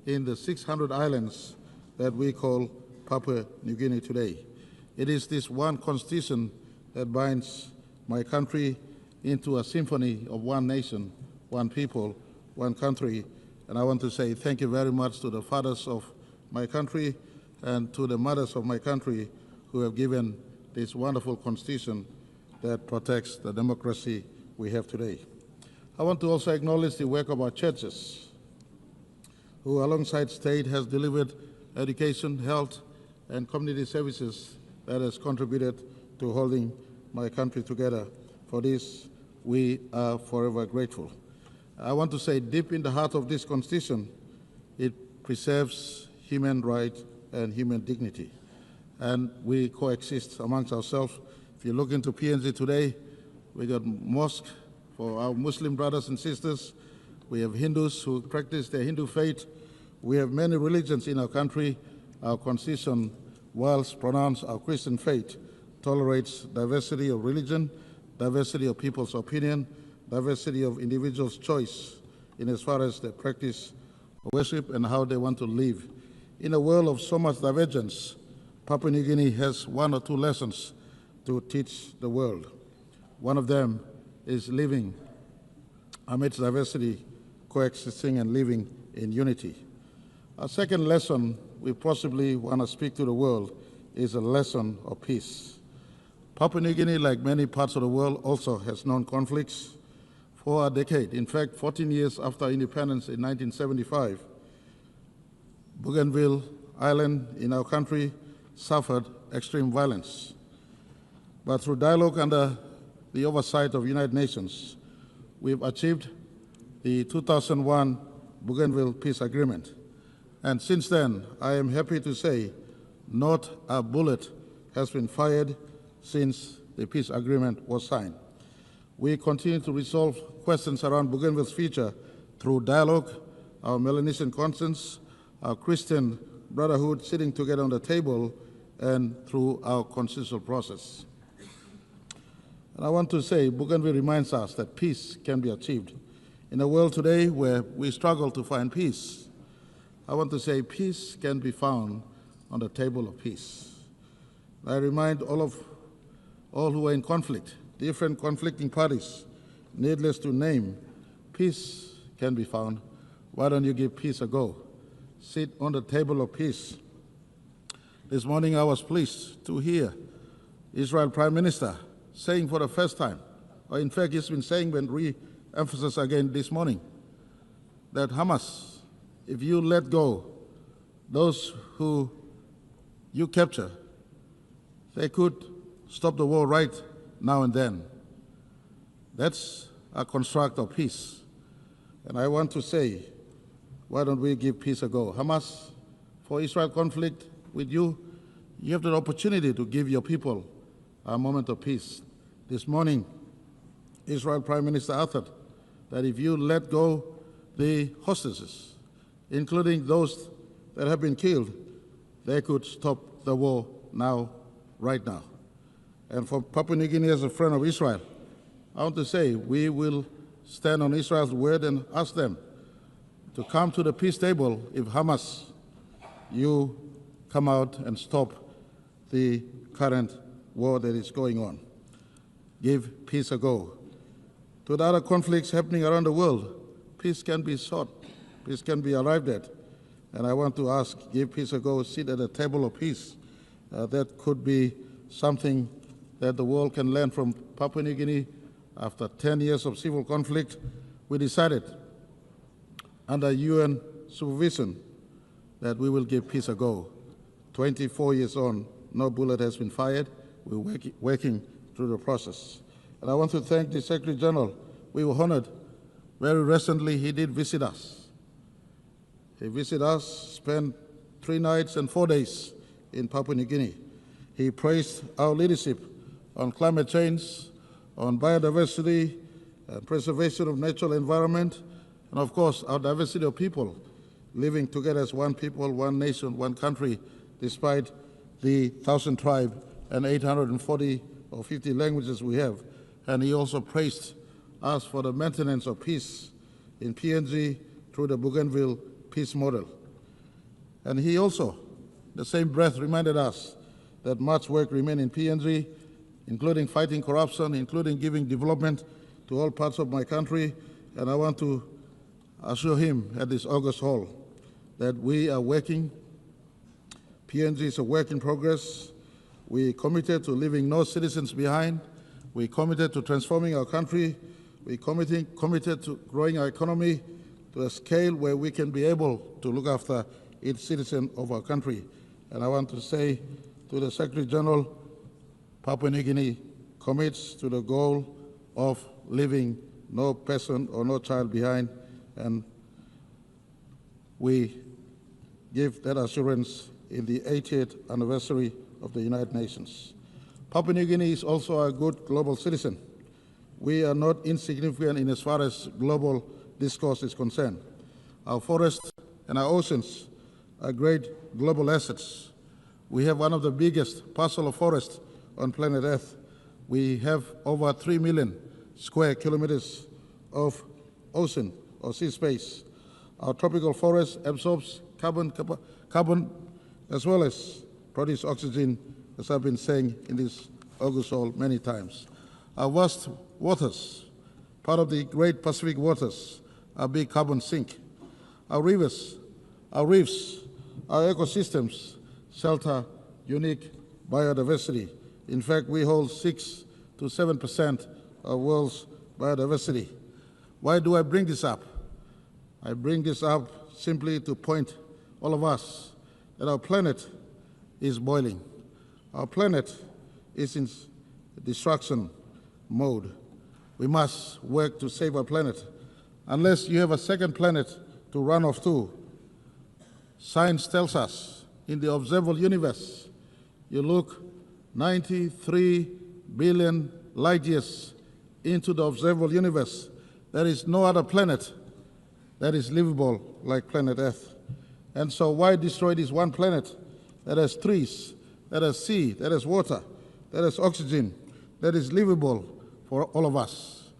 in the 600 islands that we call Papua New Guinea today. It is this one constitution that binds my country into a symphony of one nation, one people, one country. And I want to say thank you very much to the fathers of my country and to the mothers of my country who have given this wonderful constitution that protects the democracy we have today. I want to also acknowledge the work of our churches, who alongside state has delivered education, health, and community services that has contributed to holding my country together. For this, we are forever grateful. I want to say deep in the heart of this Constitution, it preserves human rights and human dignity. And we coexist amongst ourselves. If you look into PNG today, we got mosques for our Muslim brothers and sisters. We have Hindus who practice their Hindu faith. We have many religions in our country. Our Constitution, whilst pronounced our Christian faith, tolerates diversity of religion, diversity of people's opinion, diversity of individuals' choice in as far as their practice of worship and how they want to live. In a world of so much divergence, Papua New Guinea has one or two lessons to teach the world. One of them is living amidst diversity, coexisting and living in unity. Our second lesson we possibly want to speak to the world is a lesson of peace. Papua New Guinea, like many parts of the world, also has known conflicts for a decade. In fact, 14 years after independence in 1975, Bougainville Island in our country suffered extreme violence. But through dialogue under the oversight of United Nations, we've achieved the 2001 Bougainville Peace Agreement. And since then, I am happy to say not a bullet has been fired since the peace agreement was signed. We continue to resolve questions around Bougainville's future through dialogue, our Melanesian conscience, our Christian brotherhood sitting together on the table, and through our consensual process. And I want to say Bougainville reminds us that peace can be achieved. In a world today where we struggle to find peace, I want to say peace can be found on the table of peace. I remind all who are in conflict, different conflicting parties, needless to name, peace can be found. Why don't you give peace a go? Sit on the table of peace. This morning I was pleased to hear Israel Prime Minister saying for the first time, or in fact he's been saying but re-emphasized again this morning, that Hamas, if you let go those who you capture, they could stop the war right now and then. That's a construct of peace. And I want to say, why don't we give peace a go? Hamas, for Israel conflict with you, you have the opportunity to give your people a moment of peace. This morning, Israel Prime Minister uttered that if you let go the hostages, including those that have been killed, they could stop the war now, right now. And for Papua New Guinea as a friend of Israel, I want to say we will stand on Israel's word and ask them to come to the peace table if Hamas, you come out and stop the current war that is going on. Give peace a go. To the other conflicts happening around the world, peace can be sought, peace can be arrived at. And I want to ask, give peace a go, sit at a table of peace. That could be something that the world can learn from Papua New Guinea after 10 years of civil conflict, we decided, under UN supervision, that we will give peace a go. 24 years on, no bullet has been fired. We're working through the process. And I want to thank the Secretary General. We were honored. Very recently, he did visit us. He visited us, spent 3 nights and 4 days in Papua New Guinea. He praised our leadership on climate change, on biodiversity, preservation of natural environment, and of course, our diversity of people living together as one people, one nation, one country, despite the 1,000 tribes and 840 or 50 languages we have. And he also praised us for the maintenance of peace in PNG through the Bougainville peace model. And he also, the same breath, reminded us that much work remains in PNG, including fighting corruption, including giving development to all parts of my country. And I want to assure him at this August Hall that we are working. PNG is a work in progress. We committed to leaving no citizens behind. We committed to transforming our country. We committed to growing our economy to a scale where we can be able to look after each citizen of our country. And I want to say to the Secretary General, Papua New Guinea commits to the goal of leaving no person or no child behind, and we give that assurance in the 80th anniversary of the United Nations. Papua New Guinea is also a good global citizen. We are not insignificant in as far as global discourse is concerned. Our forests and our oceans are great global assets. We have one of the biggest parcel of forest on planet Earth. We have over 3 million square kilometers of ocean or sea space. Our tropical forest absorbs carbon as well as produce oxygen, as I've been saying in this August Hall many times. Our vast waters, part of the great Pacific waters, are big carbon sink. Our rivers, our reefs, our ecosystems shelter unique biodiversity. In fact, we hold 6 to 7% of world's biodiversity. Why do I bring this up? I bring this up simply to point all of us that our planet is boiling. Our planet is in destruction mode. We must work to save our planet. Unless you have a second planet to run off to, science tells us in the observable universe, you look 93 billion light years into the observable universe, there is no other planet that is livable like planet Earth. And so why destroy this one planet that has trees, that has sea, that has water, that has oxygen, that is livable for all of us?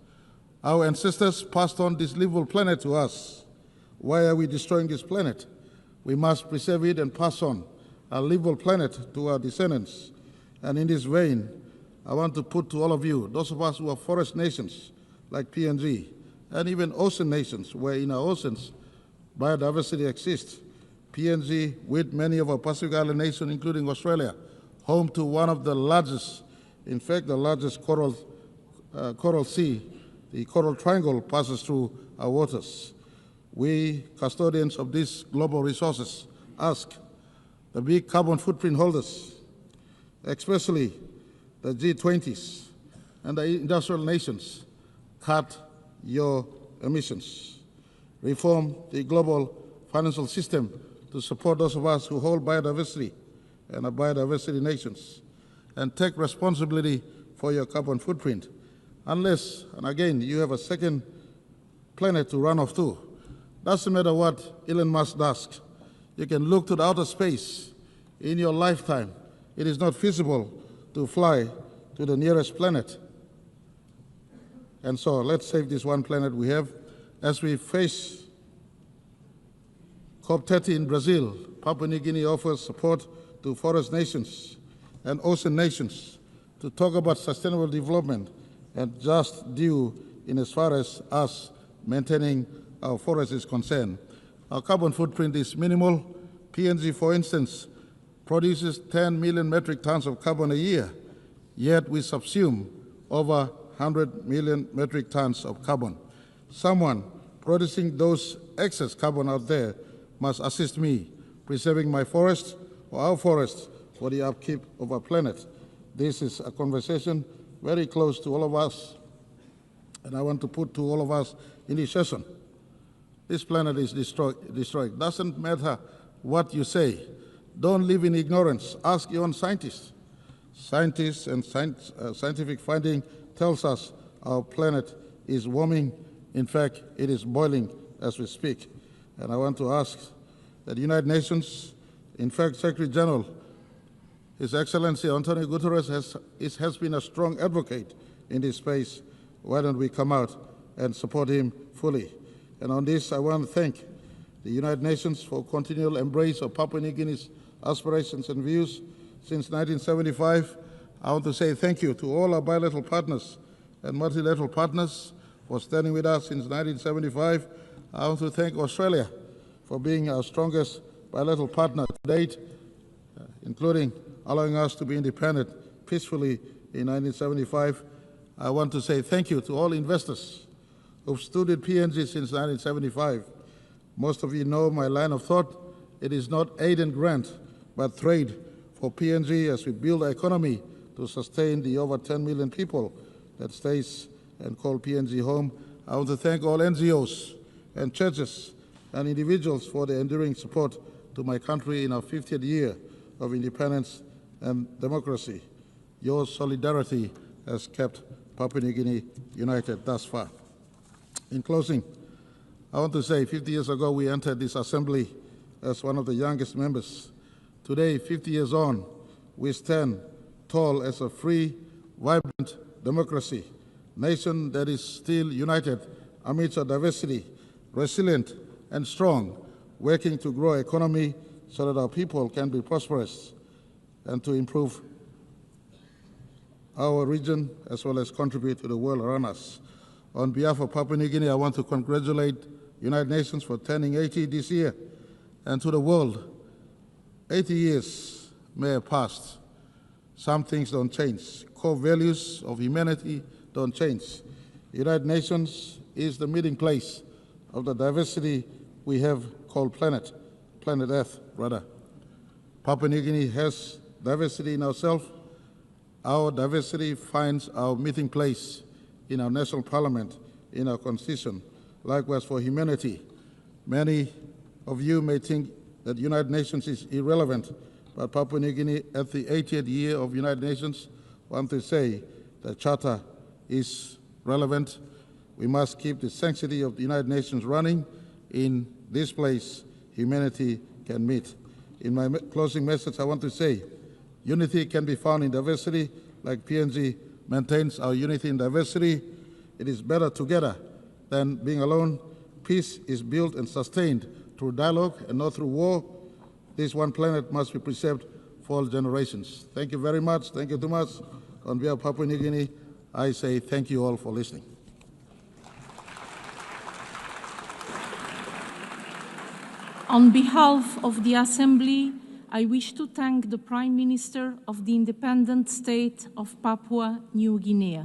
Our ancestors passed on this livable planet to us. Why are we destroying this planet? We must preserve it and pass on a livable planet to our descendants. And in this vein, I want to put to all of you, those of us who are forest nations like PNG, and even ocean nations, where in our oceans biodiversity exists. PNG, with many of our Pacific Island nations, including Australia, home to one of the largest, in fact, the largest coral sea, the Coral Triangle passes through our waters. We, custodians of these global resources, ask the big carbon footprint holders, especially the G20s and the industrial nations, cut your emissions. Reform the global financial system to support those of us who hold biodiversity and are biodiversity nations, and take responsibility for your carbon footprint. Unless, and again, you have a second planet to run off to. Doesn't matter what Elon Musk does. You can look to the outer space. In your lifetime, it is not feasible to fly to the nearest planet. And so let's save this one planet we have. As we face COP30 in Brazil, Papua New Guinea offers support to forest nations and ocean nations to talk about sustainable development and just due in as far as us maintaining our forest is concerned. Our carbon footprint is minimal. PNG, for instance, produces 10 million metric tons of carbon a year. yet we subsume over 100 million metric tons of carbon. Someone producing those excess carbon out there must assist me preserving my forests or our forests for the upkeep of our planet. This is a conversation very close to all of us, and I want to put to all of us in this session. This planet is destroyed. Doesn't matter what you say. Don't live in ignorance. Ask your own scientists. Scientists and scientific finding tells us our planet is warming. In fact, it is boiling as we speak. And I want to ask that the United Nations, in fact, Secretary General, His Excellency Antonio Guterres has been a strong advocate in this space. Why don't we come out and support him fully? And on this, I want to thank the United Nations for continual embrace of Papua New Guinea's aspirations and views since 1975. I want to say thank you to all our bilateral partners and multilateral partners for standing with us since 1975. I want to thank Australia for being our strongest bilateral partner to date, including allowing us to be independent peacefully in 1975. I want to say thank you to all investors who've stood with PNG since 1975. Most of you know my line of thought. It is not aid and grant, but trade for PNG as we build our economy to sustain the over 10 million people that stays and call PNG home. I want to thank all NGOs and churches and individuals for their enduring support to my country in our 50th year of independence and democracy. Your solidarity has kept Papua New Guinea united thus far. In closing, I want to say 50 years ago we entered this assembly as one of the youngest members. Today, 50 years on, we stand tall as a free, vibrant democracy, nation that is still united amidst our diversity, resilient and strong, working to grow our economy so that our people can be prosperous and to improve our region as well as contribute to the world around us. On behalf of Papua New Guinea, I want to congratulate United Nations for turning 80 this year, and to the world, 80 years may have passed. Some things don't change. Core values of humanity don't change. United Nations is the meeting place of the diversity we have called planet Earth, rather. Papua New Guinea has diversity in ourselves. Our diversity finds our meeting place in our national parliament, in our constitution. Likewise for humanity. Many of you may think that the United Nations is irrelevant, but Papua New Guinea at the 80th year of United Nations want to say the Charter is relevant. We must keep the sanctity of the United Nations running. In this place, humanity can meet. In my closing message, I want to say, unity can be found in diversity, like PNG maintains our unity in diversity. It is better together than being alone. Peace is built and sustained through dialogue and not through war. This one planet must be preserved for all generations. Thank you very much. Thank you too much. On behalf of Papua New Guinea, I say thank you all for listening. On behalf of the Assembly, I wish to thank the Prime Minister of the independent state of Papua New Guinea.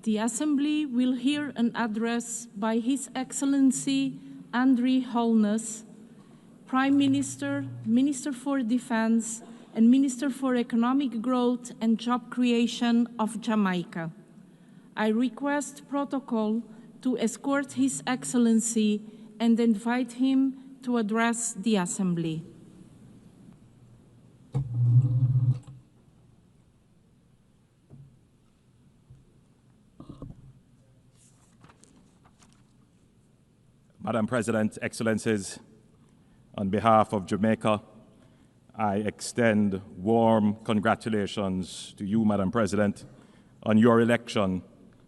The Assembly will hear an address by His Excellency Andrew Holness, Prime Minister, Minister for Defense, and Minister for Economic Growth and Job Creation of Jamaica. I request protocol to escort His Excellency and invite him to address the Assembly. Madam President, Excellencies, on behalf of Jamaica, I extend warm congratulations to you, Madam President, on your election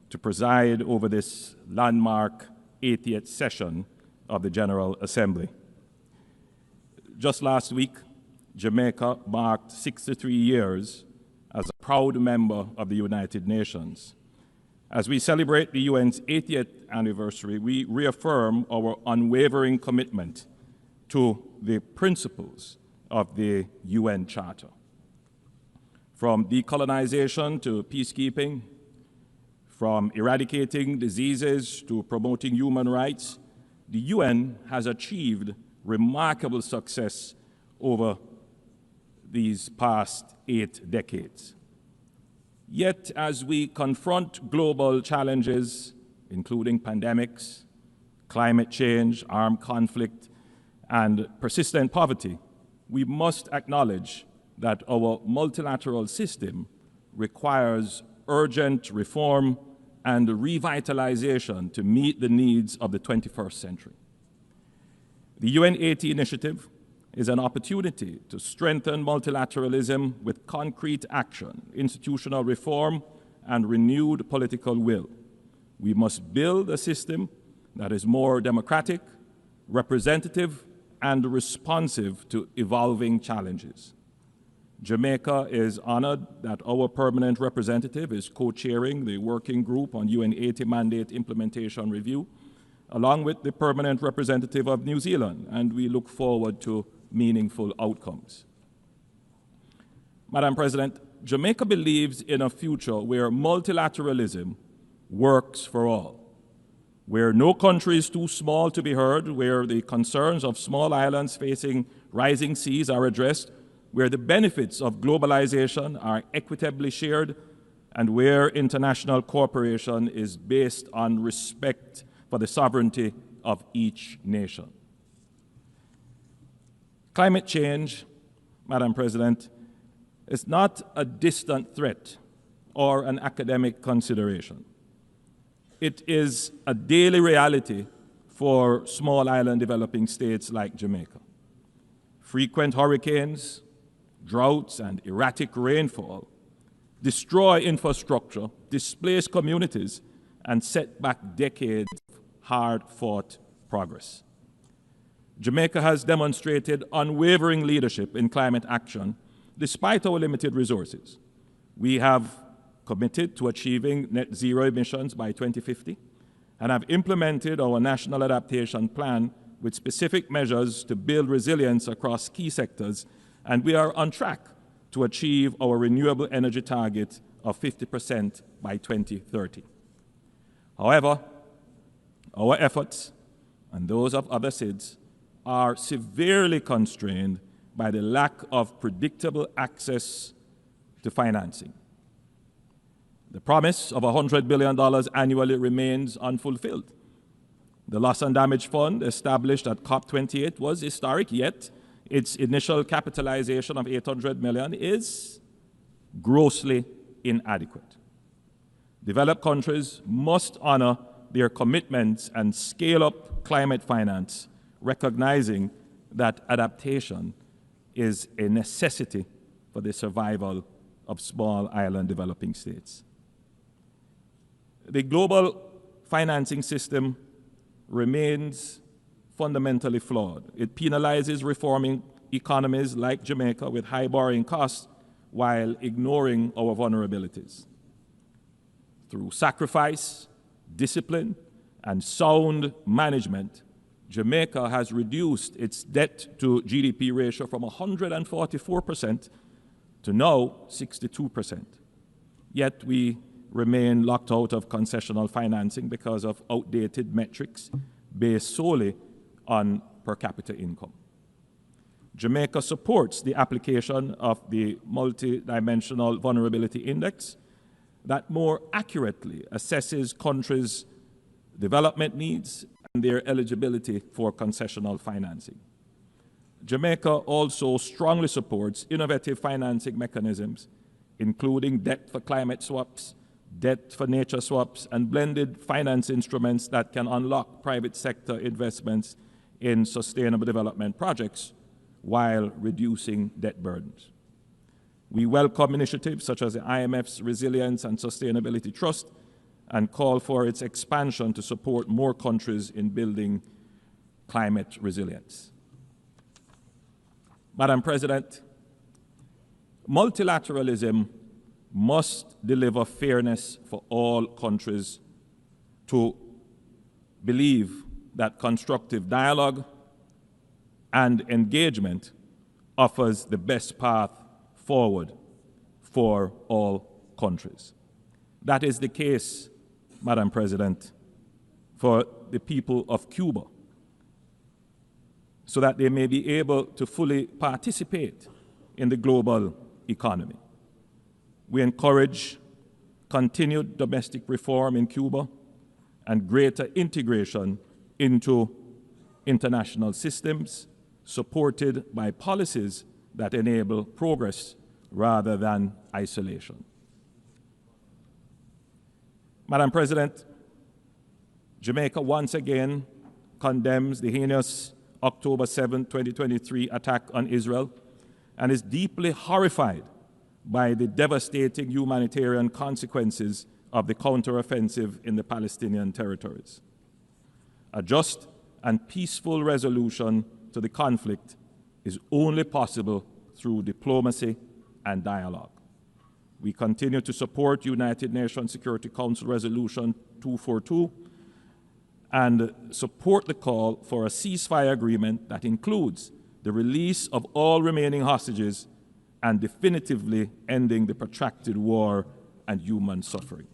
to preside over this landmark 80th session of the General Assembly. Just last week, Jamaica marked 63 years as a proud member of the United Nations. As we celebrate the UN's 80th anniversary, we reaffirm our unwavering commitment to the principles of the UN Charter. From decolonization to peacekeeping, from eradicating diseases to promoting human rights, the UN has achieved remarkable success over these past 8 decades. Yet, as we confront global challenges, including pandemics, climate change, armed conflict, and persistent poverty, we must acknowledge that our multilateral system requires urgent reform and revitalization to meet the needs of the 21st century. The UN 80 initiative is an opportunity to strengthen multilateralism with concrete action, institutional reform, and renewed political will. We must build a system that is more democratic, representative, and responsive to evolving challenges. Jamaica is honored that our permanent representative is co-chairing the working group on UN 80 mandate implementation review, along with the permanent representative of New Zealand, and we look forward to meaningful outcomes. Madam President, Jamaica believes in a future where multilateralism works for all, where no country is too small to be heard, where the concerns of small islands facing rising seas are addressed, where the benefits of globalization are equitably shared, and where international cooperation is based on respect for the sovereignty of each nation. Climate change, Madam President, is not a distant threat or an academic consideration. It is a daily reality for small island developing states like Jamaica. Frequent hurricanes, droughts, and erratic rainfall destroy infrastructure, displace communities, and set back decades of hard-fought progress. Jamaica has demonstrated unwavering leadership in climate action despite our limited resources. We have committed to achieving net zero emissions by 2050 and have implemented our national adaptation plan with specific measures to build resilience across key sectors, and we are on track to achieve our renewable energy target of 50% by 2030. However, our efforts and those of other SIDS are severely constrained by the lack of predictable access to financing. The promise of $100 billion annually remains unfulfilled. The Loss and Damage Fund, established at COP28, was historic, yet its initial capitalization of $800 million is grossly inadequate. Developed countries must honor their commitments and scale up climate finance, recognizing that adaptation is a necessity for the survival of small island developing states. The global financing system remains fundamentally flawed. It penalizes reforming economies like Jamaica with high borrowing costs while ignoring our vulnerabilities. Through sacrifice, discipline, and sound management, Jamaica has reduced its debt to GDP ratio from 144% to now 62%. Yet we remain locked out of concessional financing because of outdated metrics based solely on per capita income. Jamaica supports the application of the Multidimensional Vulnerability Index that more accurately assesses countries' development needs and their eligibility for concessional financing. Jamaica also strongly supports innovative financing mechanisms, including debt for climate swaps, debt for nature swaps, and blended finance instruments that can unlock private sector investments in sustainable development projects while reducing debt burdens. We welcome initiatives such as the IMF's Resilience and Sustainability Trust and call for its expansion to support more countries in building climate resilience. Madam President, multilateralism must deliver fairness for all countries to believe that constructive dialogue and engagement offers the best path forward for all countries. That is the case, Madam President, for the people of Cuba, so that they may be able to fully participate in the global economy. We encourage continued domestic reform in Cuba and greater integration into international systems, supported by policies that enable progress rather than isolation. Madam President, Jamaica once again condemns the heinous October 7, 2023 attack on Israel and is deeply horrified by the devastating humanitarian consequences of the counteroffensive in the Palestinian territories. A just and peaceful resolution to the conflict is only possible through diplomacy and dialogue. We continue to support United Nations Security Council Resolution 242 and support the call for a ceasefire agreement that includes the release of all remaining hostages and definitively ending the protracted war and human suffering.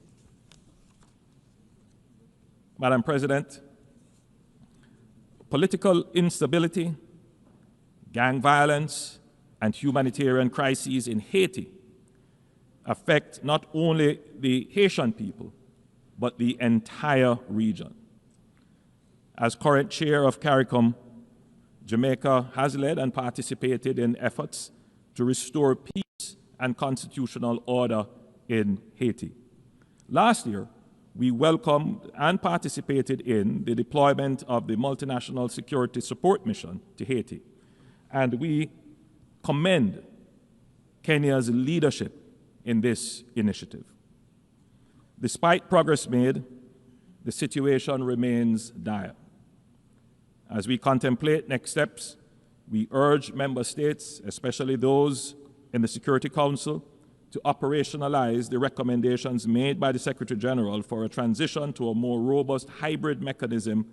Madam President, political instability, gang violence, and humanitarian crises in Haiti affect not only the Haitian people, but the entire region. As current chair of CARICOM, Jamaica has led and participated in efforts to restore peace and constitutional order in Haiti. Last year, we welcomed and participated in the deployment of the Multinational Security Support Mission to Haiti, and we commend Kenya's leadership in this initiative. Despite progress made, the situation remains dire. As we contemplate next steps, we urge member states, especially those in the Security Council, to operationalize the recommendations made by the Secretary General for a transition to a more robust hybrid mechanism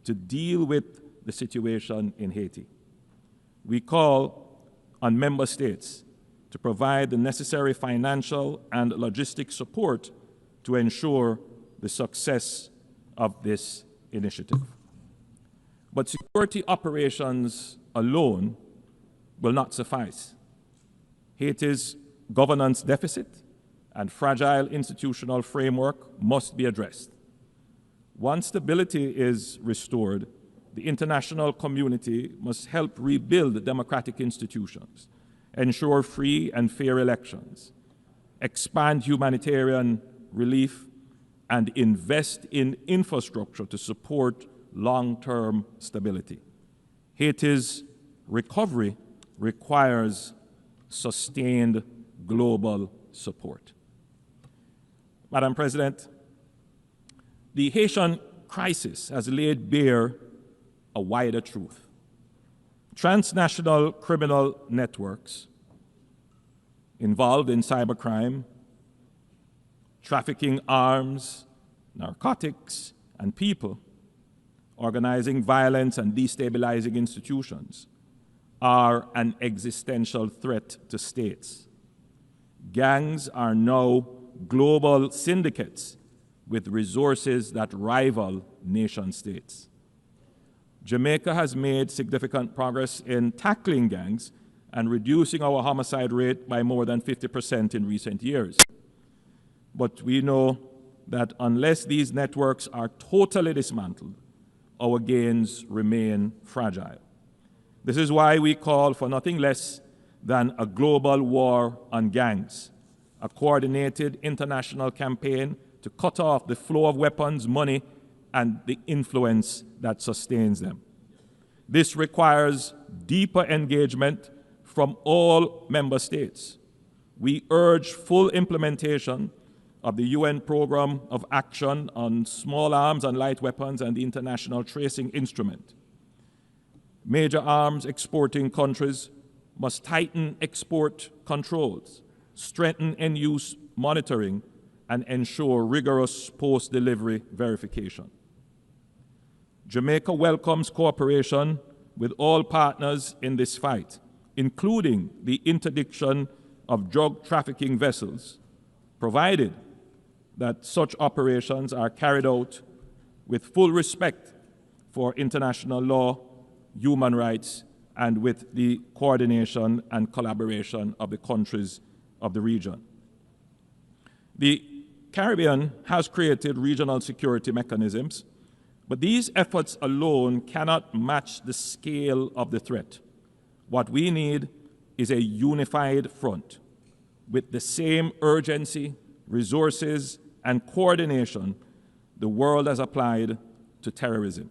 to deal with the situation in Haiti. We call on member states to provide the necessary financial and logistic support to ensure the success of this initiative. But security operations alone will not suffice. Haiti's governance deficit and fragile institutional framework must be addressed. Once stability is restored, the international community must help rebuild democratic institutions, ensure free and fair elections, expand humanitarian relief, and invest in infrastructure to support long-term stability. Haiti's recovery requires sustained global support. Madam President, the Haitian crisis has laid bare a wider truth. Transnational criminal networks involved in cybercrime, trafficking arms, narcotics, and people, organizing violence and destabilizing institutions, are an existential threat to states. Gangs are now global syndicates with resources that rival nation states. Jamaica has made significant progress in tackling gangs and reducing our homicide rate by more than 50% in recent years. But we know that unless these networks are totally dismantled, our gains remain fragile. This is why we call for nothing less than a global war on gangs, a coordinated international campaign to cut off the flow of weapons, money, and the influence that sustains them. This requires deeper engagement from all member states. We urge full implementation of the UN Programme of Action on Small Arms and Light Weapons and the International Tracing Instrument. Major arms exporting countries must tighten export controls, strengthen end-use monitoring and ensure rigorous post-delivery verification. Jamaica welcomes cooperation with all partners in this fight, including the interdiction of drug trafficking vessels, provided that such operations are carried out with full respect for international law, human rights, and with the coordination and collaboration of the countries of the region. The Caribbean has created regional security mechanisms, but these efforts alone cannot match the scale of the threat. What we need is a unified front with the same urgency, resources, and coordination the world has applied to terrorism.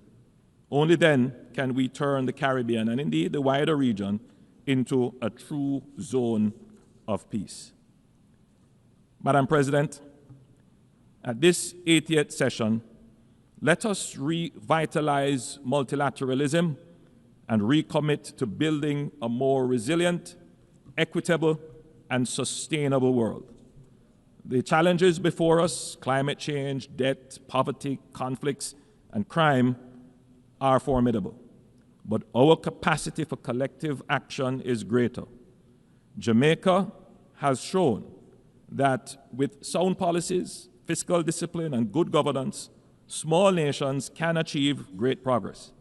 Only then can we turn the Caribbean, and indeed the wider region, into a true zone of peace. Madam President, at this 80th session, let us revitalize multilateralism and recommit to building a more resilient, equitable, and sustainable world. The challenges before us, climate change, debt, poverty, conflicts, and crime, are formidable. But our capacity for collective action is greater. Jamaica has shown that with sound policies, fiscal discipline, and good governance, small nations can achieve great progress.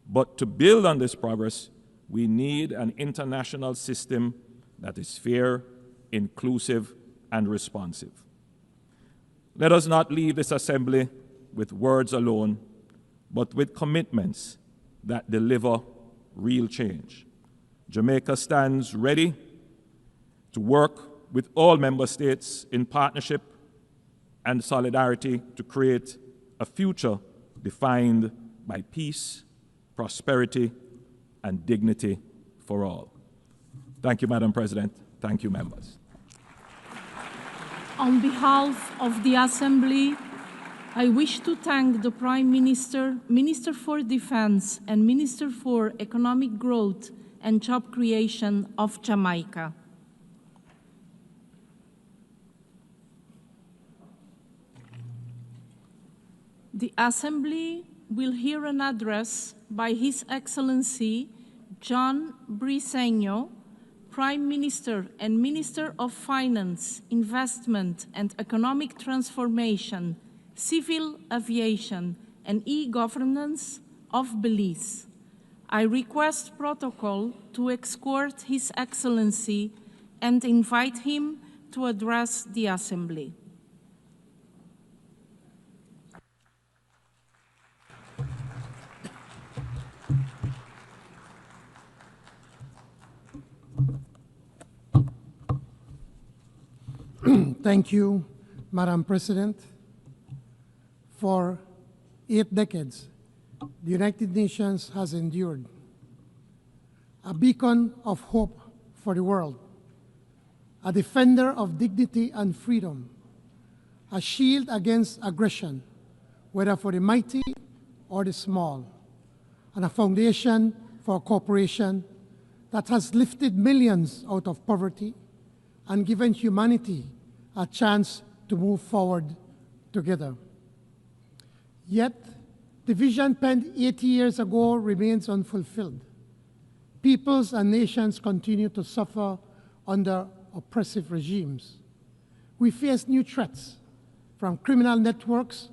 But to build on this progress, we need an international system that is fair, inclusive, and responsive. Let us not leave this assembly with words alone, but with commitments that deliver real change. Jamaica stands ready to work with all member states in partnership and solidarity to create a future defined by peace, prosperity, and dignity for all. Thank you, Madam President. Thank you, members. On behalf of the Assembly, I wish to thank the Prime Minister, Minister for Defense, and Minister for Economic Growth and Job Creation of Jamaica. The Assembly will hear an address by His Excellency John Briceño, Prime Minister and Minister of Finance, Investment and Economic Transformation, Civil Aviation and E-Governance of Belize. I request protocol to escort His Excellency and invite him to address the Assembly. Thank you, Madam President. For 8 decades, the United Nations has endured, a beacon of hope for the world, a defender of dignity and freedom, a shield against aggression, whether for the mighty or the small, and a foundation for cooperation that has lifted millions out of poverty and given humanity a chance to move forward together. Yet, the vision penned 80 years ago remains unfulfilled. Peoples and nations continue to suffer under oppressive regimes. We face new threats, from criminal networks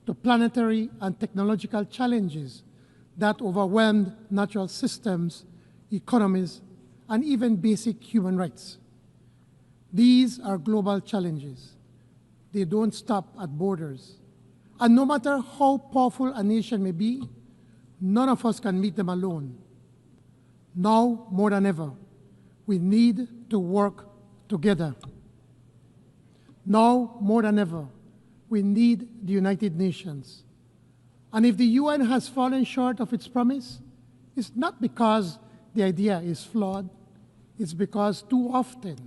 to planetary and technological challenges that overwhelmed natural systems, economies, and even basic human rights. These are global challenges. They don't stop at borders. And no matter how powerful a nation may be, none of us can meet them alone. Now, more than ever, we need to work together. Now, more than ever, we need the United Nations. And if the UN has fallen short of its promise, it's not because the idea is flawed. It's because too often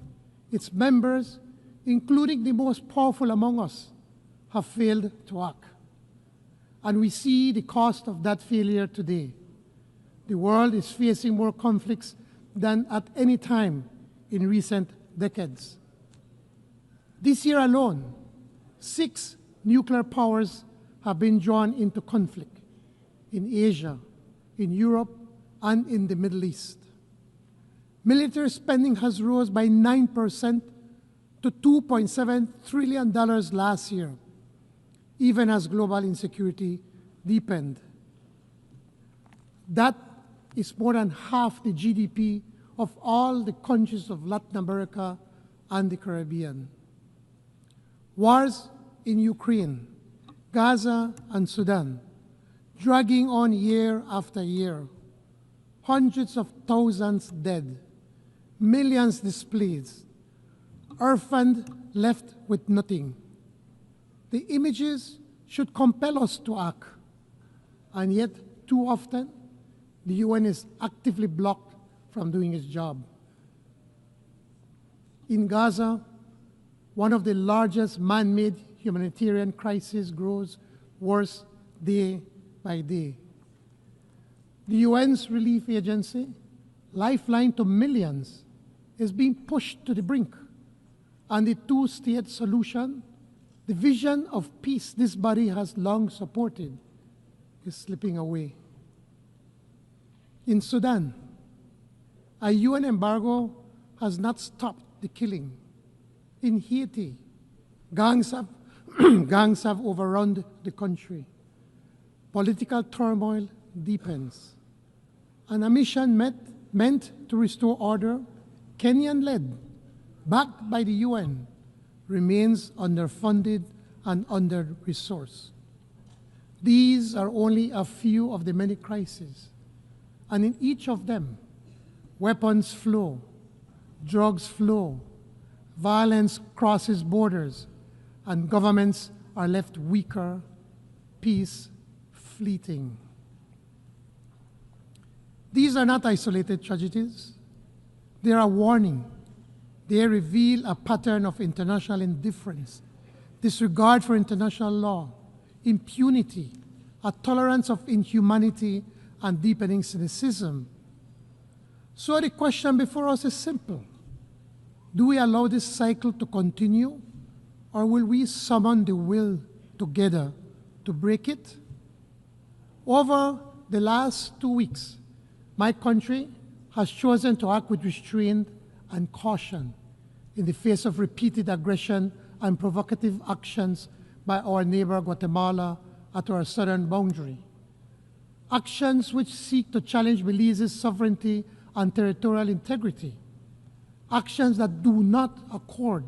its members, including the most powerful among us, have failed to act. And we see the cost of that failure today. The world is facing more conflicts than at any time in recent decades. This year alone, 6 nuclear powers have been drawn into conflict in Asia, in Europe, and in the Middle East. Military spending has rose by 9% to $2.7 trillion last year, even as global insecurity deepened. That is more than half the GDP of all the countries of Latin America and the Caribbean. Wars in Ukraine, Gaza, and Sudan, dragging on year after year. Hundreds of thousands dead, millions displaced, orphaned, left with nothing. The images should compel us to act, and yet too often the UN is actively blocked from doing its job. In Gaza, one of the largest man-made humanitarian crises grows worse day by day. The UN's relief agency, lifeline to millions, is being pushed to the brink. And the two-state solution, the vision of peace this body has long supported, is slipping away. In Sudan, a UN embargo has not stopped the killing. In Haiti, gangs have overrun the country. Political turmoil deepens. And a mission meant to restore order, Kenyan-led, backed by the UN, remains underfunded and under-resourced. These are only a few of the many crises. And in each of them, weapons flow, drugs flow, violence crosses borders, and governments are left weaker, peace fleeting. These are not isolated tragedies. They are a warning. They reveal a pattern of international indifference, disregard for international law, impunity, a tolerance of inhumanity, and deepening cynicism. So the question before us is simple. Do we allow this cycle to continue, or will we summon the will together to break it? Over the last 2 weeks, my country has chosen to act with restraint and caution in the face of repeated aggression and provocative actions by our neighbor Guatemala at our southern boundary. Actions which seek to challenge Belize's sovereignty and territorial integrity. Actions that do not accord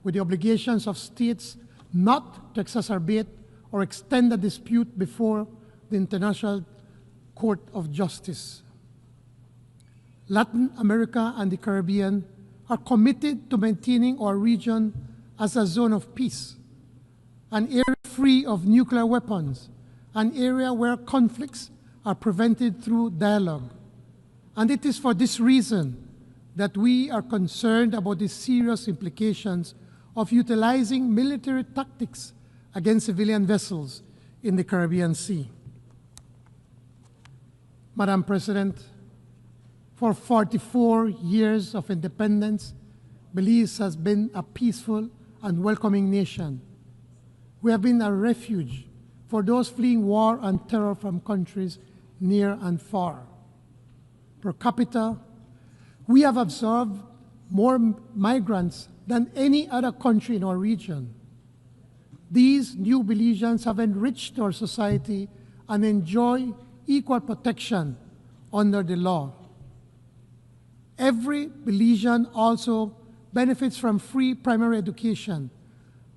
with the obligations of states not to exacerbate or extend the dispute before the International Court of Justice. Latin America and the Caribbean are committed to maintaining our region as a zone of peace, an area free of nuclear weapons, an area where conflicts are prevented through dialogue. And it is for this reason that we are concerned about the serious implications of utilizing military tactics against civilian vessels in the Caribbean Sea. Madam President, for 44 years of independence, Belize has been a peaceful and welcoming nation. We have been a refuge for those fleeing war and terror from countries near and far. Per capita, we have absorbed more migrants than any other country in our region. These new Belizeans have enriched our society and enjoy equal protection under the law. Every Belizean also benefits from free primary education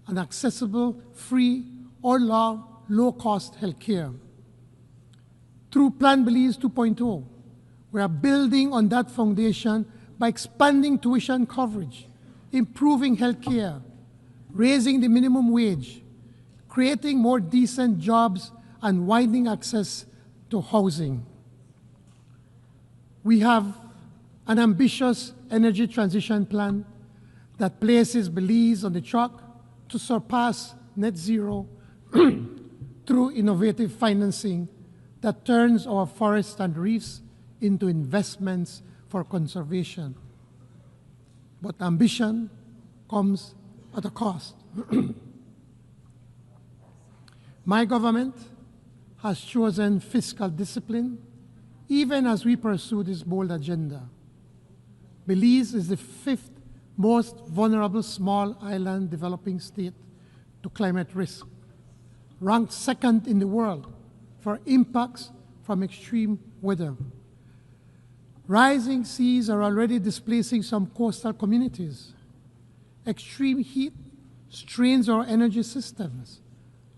and accessible, free, or low-cost health care. Through Plan Belize 2.0, we are building on that foundation by expanding tuition coverage, improving health care, raising the minimum wage, creating more decent jobs, and widening access to housing. We have an ambitious energy transition plan that places Belize on the track to surpass net zero through innovative financing that turns our forests and reefs into investments for conservation. But ambition comes at a cost. My government has chosen fiscal discipline even as we pursue this bold agenda. Belize is the 5th most vulnerable small island developing state to climate risk, ranked 2nd in the world for impacts from extreme weather. Rising seas are already displacing some coastal communities. Extreme heat strains our energy systems,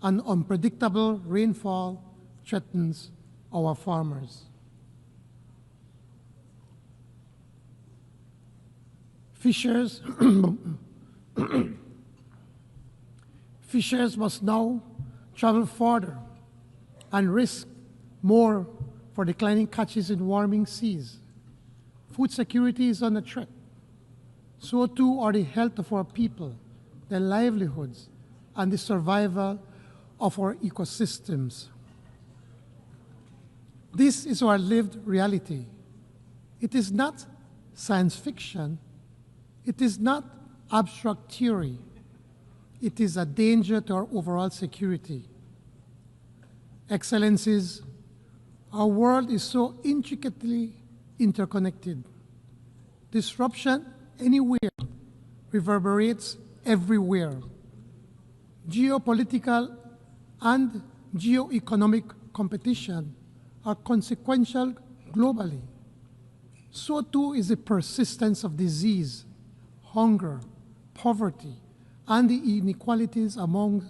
and unpredictable rainfall threatens our farmers. Fishers must now travel farther and risk more for declining catches in warming seas. Food security is under threat. So too are the health of our people, their livelihoods, and the survival of our ecosystems. This is our lived reality. It is not science fiction. It is not abstract theory. It is a danger to our overall security. Excellencies, our world is so intricately interconnected. Disruption anywhere reverberates everywhere. Geopolitical and geoeconomic competition are consequential globally. So too is the persistence of disease, hunger, poverty, and the inequalities among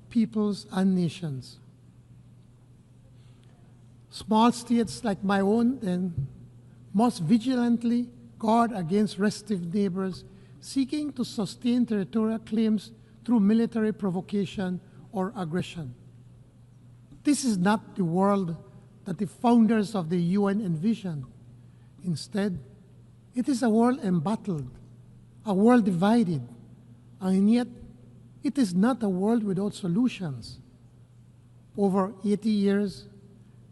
peoples and nations. Small states like my own then must vigilantly guard against restive neighbors seeking to sustain territorial claims through military provocation or aggression. This is not the world that the founders of the UN envisioned. Instead, it is a world embattled, a world divided, and yet it is not a world without solutions. Over 80 years,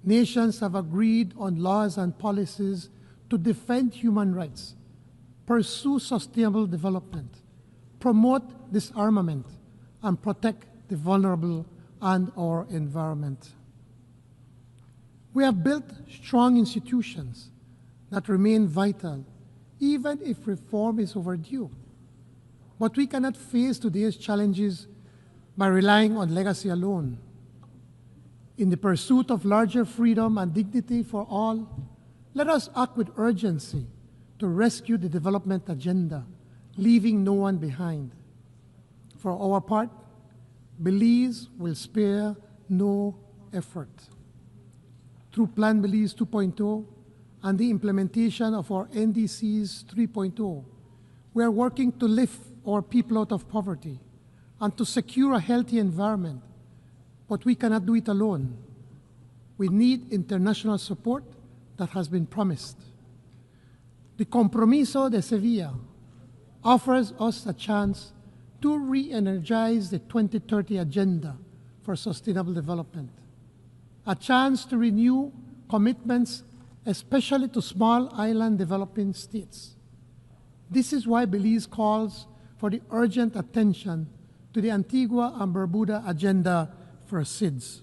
nations have agreed on laws and policies to defend human rights, pursue sustainable development, promote disarmament, and protect the vulnerable and our environment. We have built strong institutions that remain vital, even if reform is overdue. But we cannot face today's challenges by relying on legacy alone. In the pursuit of larger freedom and dignity for all, let us act with urgency to rescue the development agenda, leaving no one behind. For our part, Belize will spare no effort. Through Plan Belize 2.0 and the implementation of our NDCs 3.0, we are working to lift our people out of poverty and to secure a healthy environment. But we cannot do it alone. We need international support that has been promised. The Compromiso de Sevilla offers us a chance to re-energize the 2030 Agenda for Sustainable Development, a chance to renew commitments, especially to small island developing states. This is why Belize calls for the urgent attention to the Antigua and Barbuda Agenda for SIDS.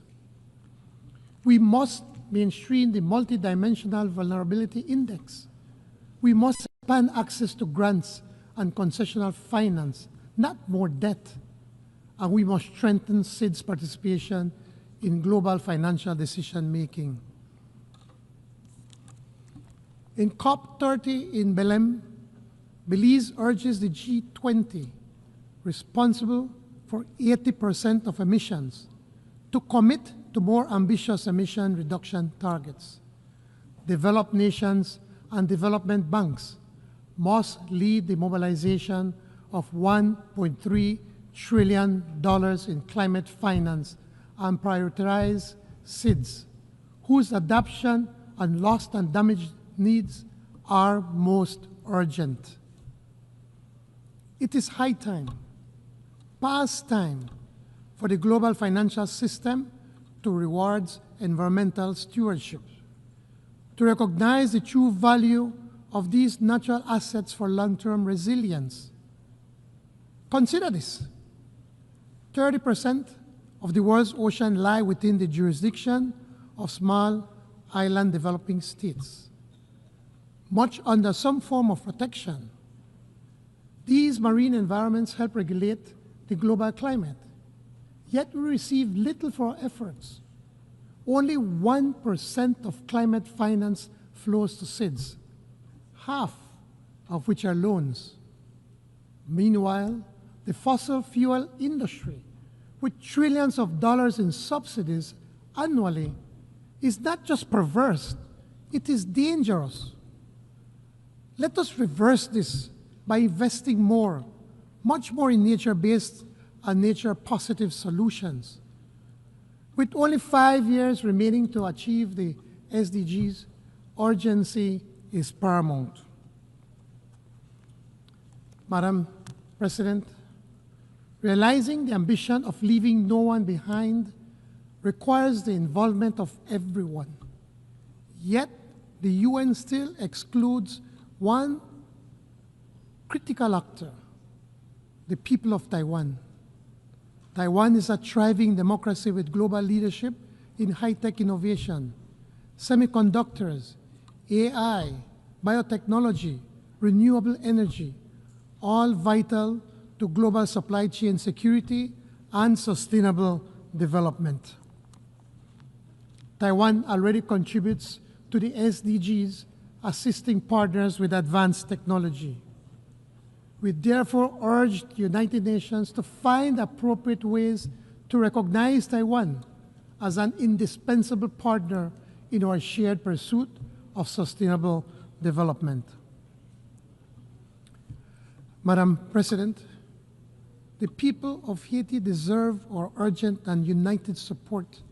We must mainstream the Multidimensional Vulnerability Index. We must expand access to grants and concessional finance, not more debt. And we must strengthen SIDS participation in global financial decision-making. In COP30 in Belém, Belize urges the G20, responsible for 80% of emissions, to commit to more ambitious emission reduction targets. Developed nations and development banks must lead the mobilization of $1.3 trillion in climate finance and prioritize SIDS, whose adoption and lost and damaged needs are most urgent. It is high time, past time, for the global financial system to reward environmental stewardship, to recognize the true value of these natural assets for long-term resilience. Consider this. 30% of the world's ocean lie within the jurisdiction of small island developing states, much under some form of protection. These marine environments help regulate the global climate, yet we receive little for our efforts. Only 1% of climate finance flows to SIDS, half of which are loans. Meanwhile, the fossil fuel industry, with trillions of dollars in subsidies annually, is not just perverse, it is dangerous. Let us reverse this by investing more, much more in nature-based and nature-positive solutions. With only 5 years remaining to achieve the SDGs, urgency is paramount. Madam President, realizing the ambition of leaving no one behind requires the involvement of everyone. Yet, the UN still excludes one critical actor, the people of Taiwan. Taiwan is a thriving democracy with global leadership in high-tech innovation, semiconductors, AI, biotechnology, renewable energy, all vital to global supply chain security and sustainable development. Taiwan already contributes to the SDGs, assisting partners with advanced technology. We therefore urge the United Nations to find appropriate ways to recognize Taiwan as an indispensable partner in our shared pursuit of sustainable development. Madam President, the people of Haiti deserve our urgent and united support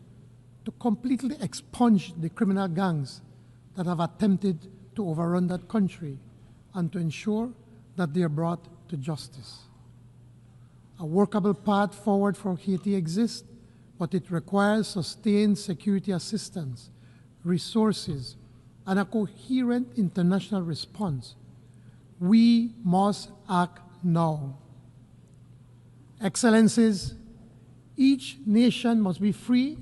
to completely expunge the criminal gangs that have attempted to overrun that country and to ensure that they are brought to justice. A workable path forward for Haiti exists, but it requires sustained security assistance, resources, and a coherent international response. We must act now. Excellencies, each nation must be free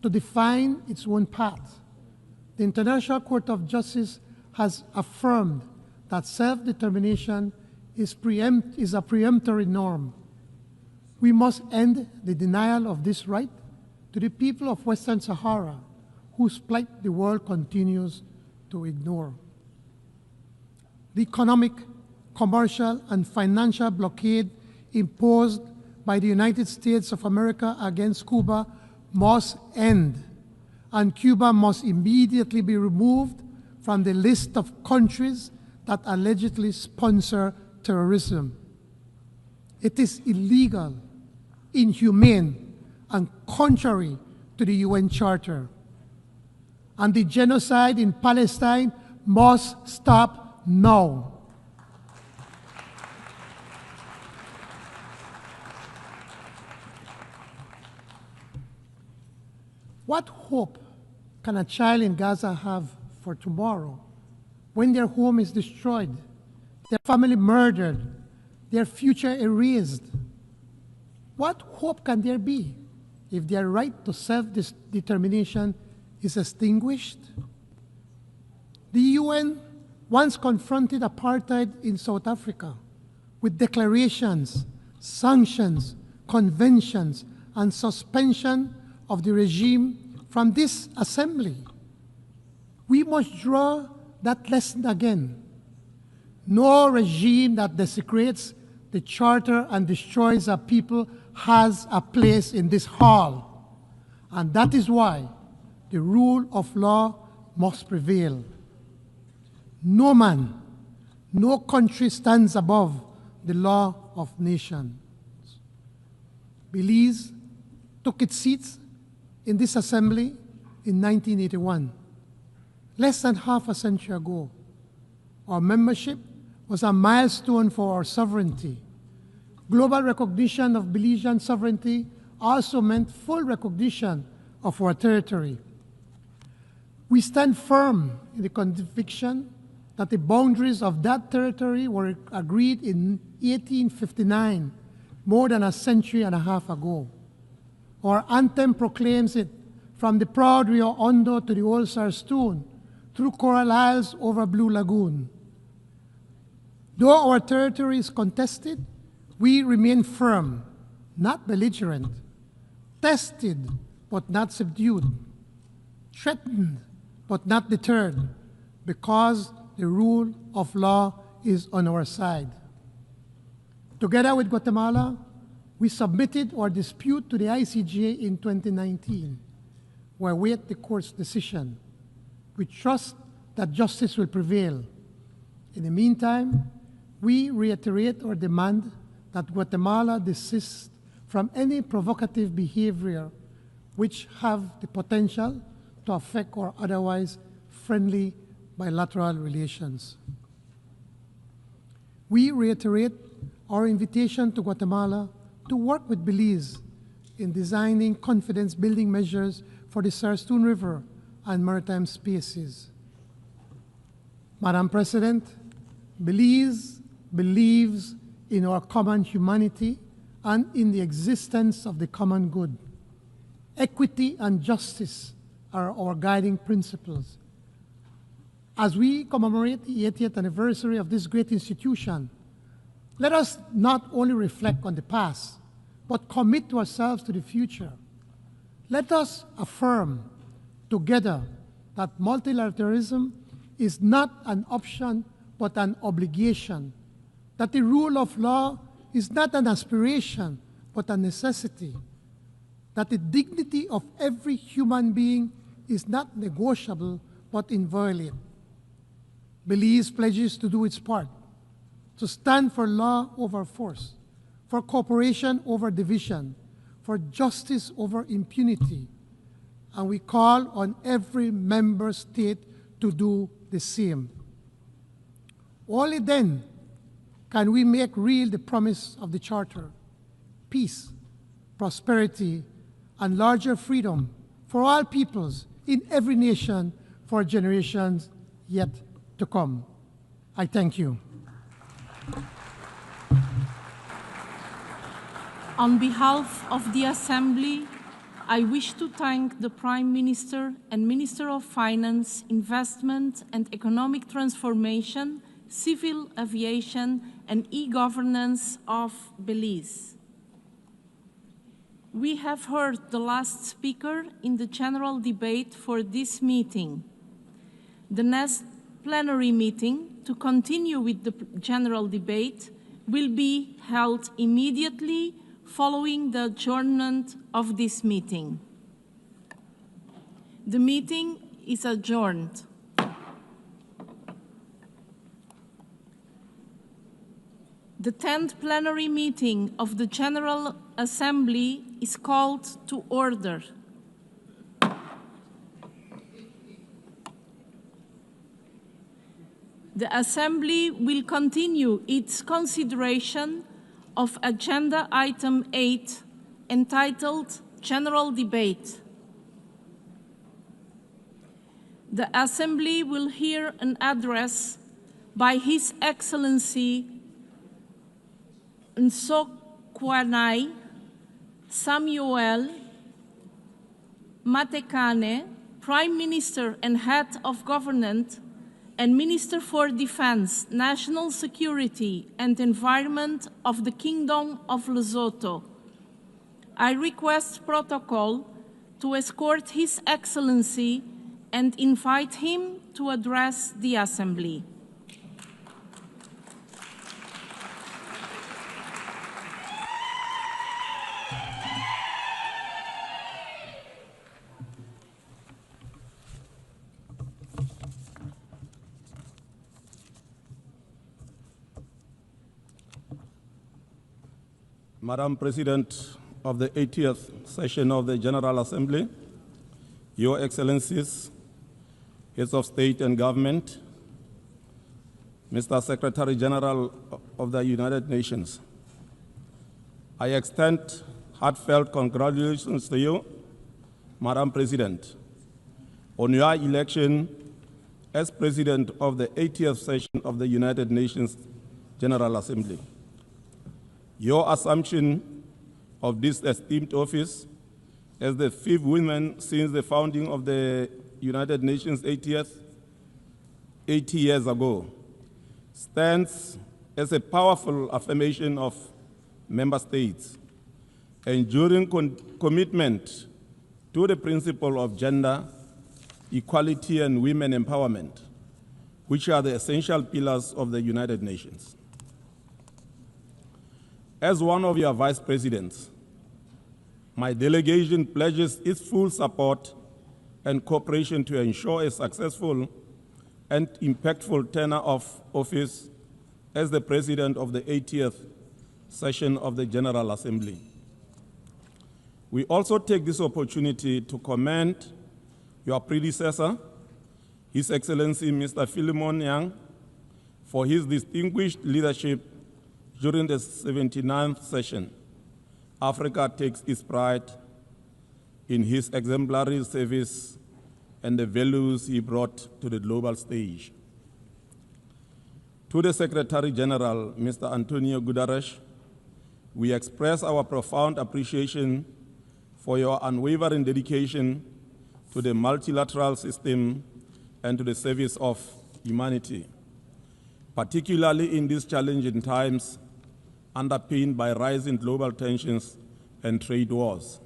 to define its own path. The International Court of Justice has affirmed that self-determination is a preemptory norm. We must end the denial of this right to the people of Western Sahara, whose plight the world continues to ignore. The economic, commercial, and financial blockade imposed by the United States of America against Cuba must end, and Cuba must immediately be removed from the list of countries that allegedly sponsor terrorism. It is illegal, inhumane, and contrary to the UN Charter. And the genocide in Palestine must stop now. What hope can a child in Gaza have for tomorrow when their home is destroyed, their family murdered, their future erased? What hope can there be if their right to self-determination is extinguished? The UN once confronted apartheid in South Africa with declarations, sanctions, conventions, and suspension of the regime from this assembly. We must draw that lesson again. No regime that desecrates the Charter and destroys a people has a place in this hall. And that is why the rule of law must prevail. No man, no country stands above the law of nations. Belize took its seats in this assembly in 1981, less than half a century ago. Our membership was a milestone for our sovereignty. Global recognition of Belizean sovereignty also meant full recognition of our territory. We stand firm in the conviction that the boundaries of that territory were agreed in 1859 more than a century and a half ago. Our anthem proclaims it from the proud Rio Hondo to the old Sarstone, through Coral Isles over Blue Lagoon. Though our territory is contested, we remain firm, not belligerent, tested but not subdued, threatened but not deterred, because the rule of law is on our side. Together with Guatemala, we submitted our dispute to the ICJ in 2019. We await the court's decision. We trust that justice will prevail. In the meantime, we reiterate our demand that Guatemala desist from any provocative behavior which have the potential to affect our otherwise friendly bilateral relations. We reiterate our invitation to Guatemala to work with Belize in designing confidence-building measures for the Sarstone River and maritime spaces. Madam President, Belize believes in our common humanity and in the existence of the common good. Equity and justice are our guiding principles. As we commemorate the 80th anniversary of this great institution, let us not only reflect on the past, but commit ourselves to the future. Let us affirm together that multilateralism is not an option, but an obligation, that the rule of law is not an aspiration, but a necessity, that the dignity of every human being is not negotiable, but inviolate. Belize pledges to do its part, to stand for law over force, for cooperation over division, for justice over impunity, and we call on every member state to do the same. Only then can we make real the promise of the Charter: peace, prosperity, and larger freedom for all peoples in every nation for generations yet to come. I thank you. On behalf of the Assembly, I wish to thank the Prime Minister and Minister of Finance, Investment and Economic Transformation, Civil Aviation and E-Governance of Belize. We have heard the last speaker in the general debate for this meeting. The next plenary meeting to continue with the general debate will be held immediately following the adjournment of this meeting. The meeting is adjourned. The 10th plenary meeting of the General Assembly is called to order. The Assembly will continue its consideration of Agenda Item 8, entitled General Debate. The Assembly will hear an address by His Excellency Nsokwanai Samuel Matekane, Prime Minister and Head of Government and Minister for Defense, National Security and Environment of the Kingdom of Lesotho. I request protocol to escort His Excellency and invite him to address the Assembly. Madam President of the 80th session of the General Assembly, Your Excellencies, Heads of State and Government, Mr. Secretary General of the United Nations, I extend heartfelt congratulations to you, Madam President, on your election as President of the 80th session of the United Nations General Assembly. Your assumption of this esteemed office as the 5th woman since the founding of the United Nations 80 years ago stands as a powerful affirmation of member states' enduring commitment to the principle of gender equality and women empowerment, which are the essential pillars of the United Nations. As one of your vice presidents, my delegation pledges its full support and cooperation to ensure a successful and impactful tenure of office as the president of the 80th session of the General Assembly. We also take this opportunity to commend your predecessor, His Excellency Mr. Philemon Yang, for his distinguished leadership during the 79th session. Africa takes its pride in his exemplary service and the values he brought to the global stage. To the Secretary General, Mr. Antonio Guterres, we express our profound appreciation for your unwavering dedication to the multilateral system and to the service of humanity, particularly in these challenging times underpinned by rising global tensions and trade wars.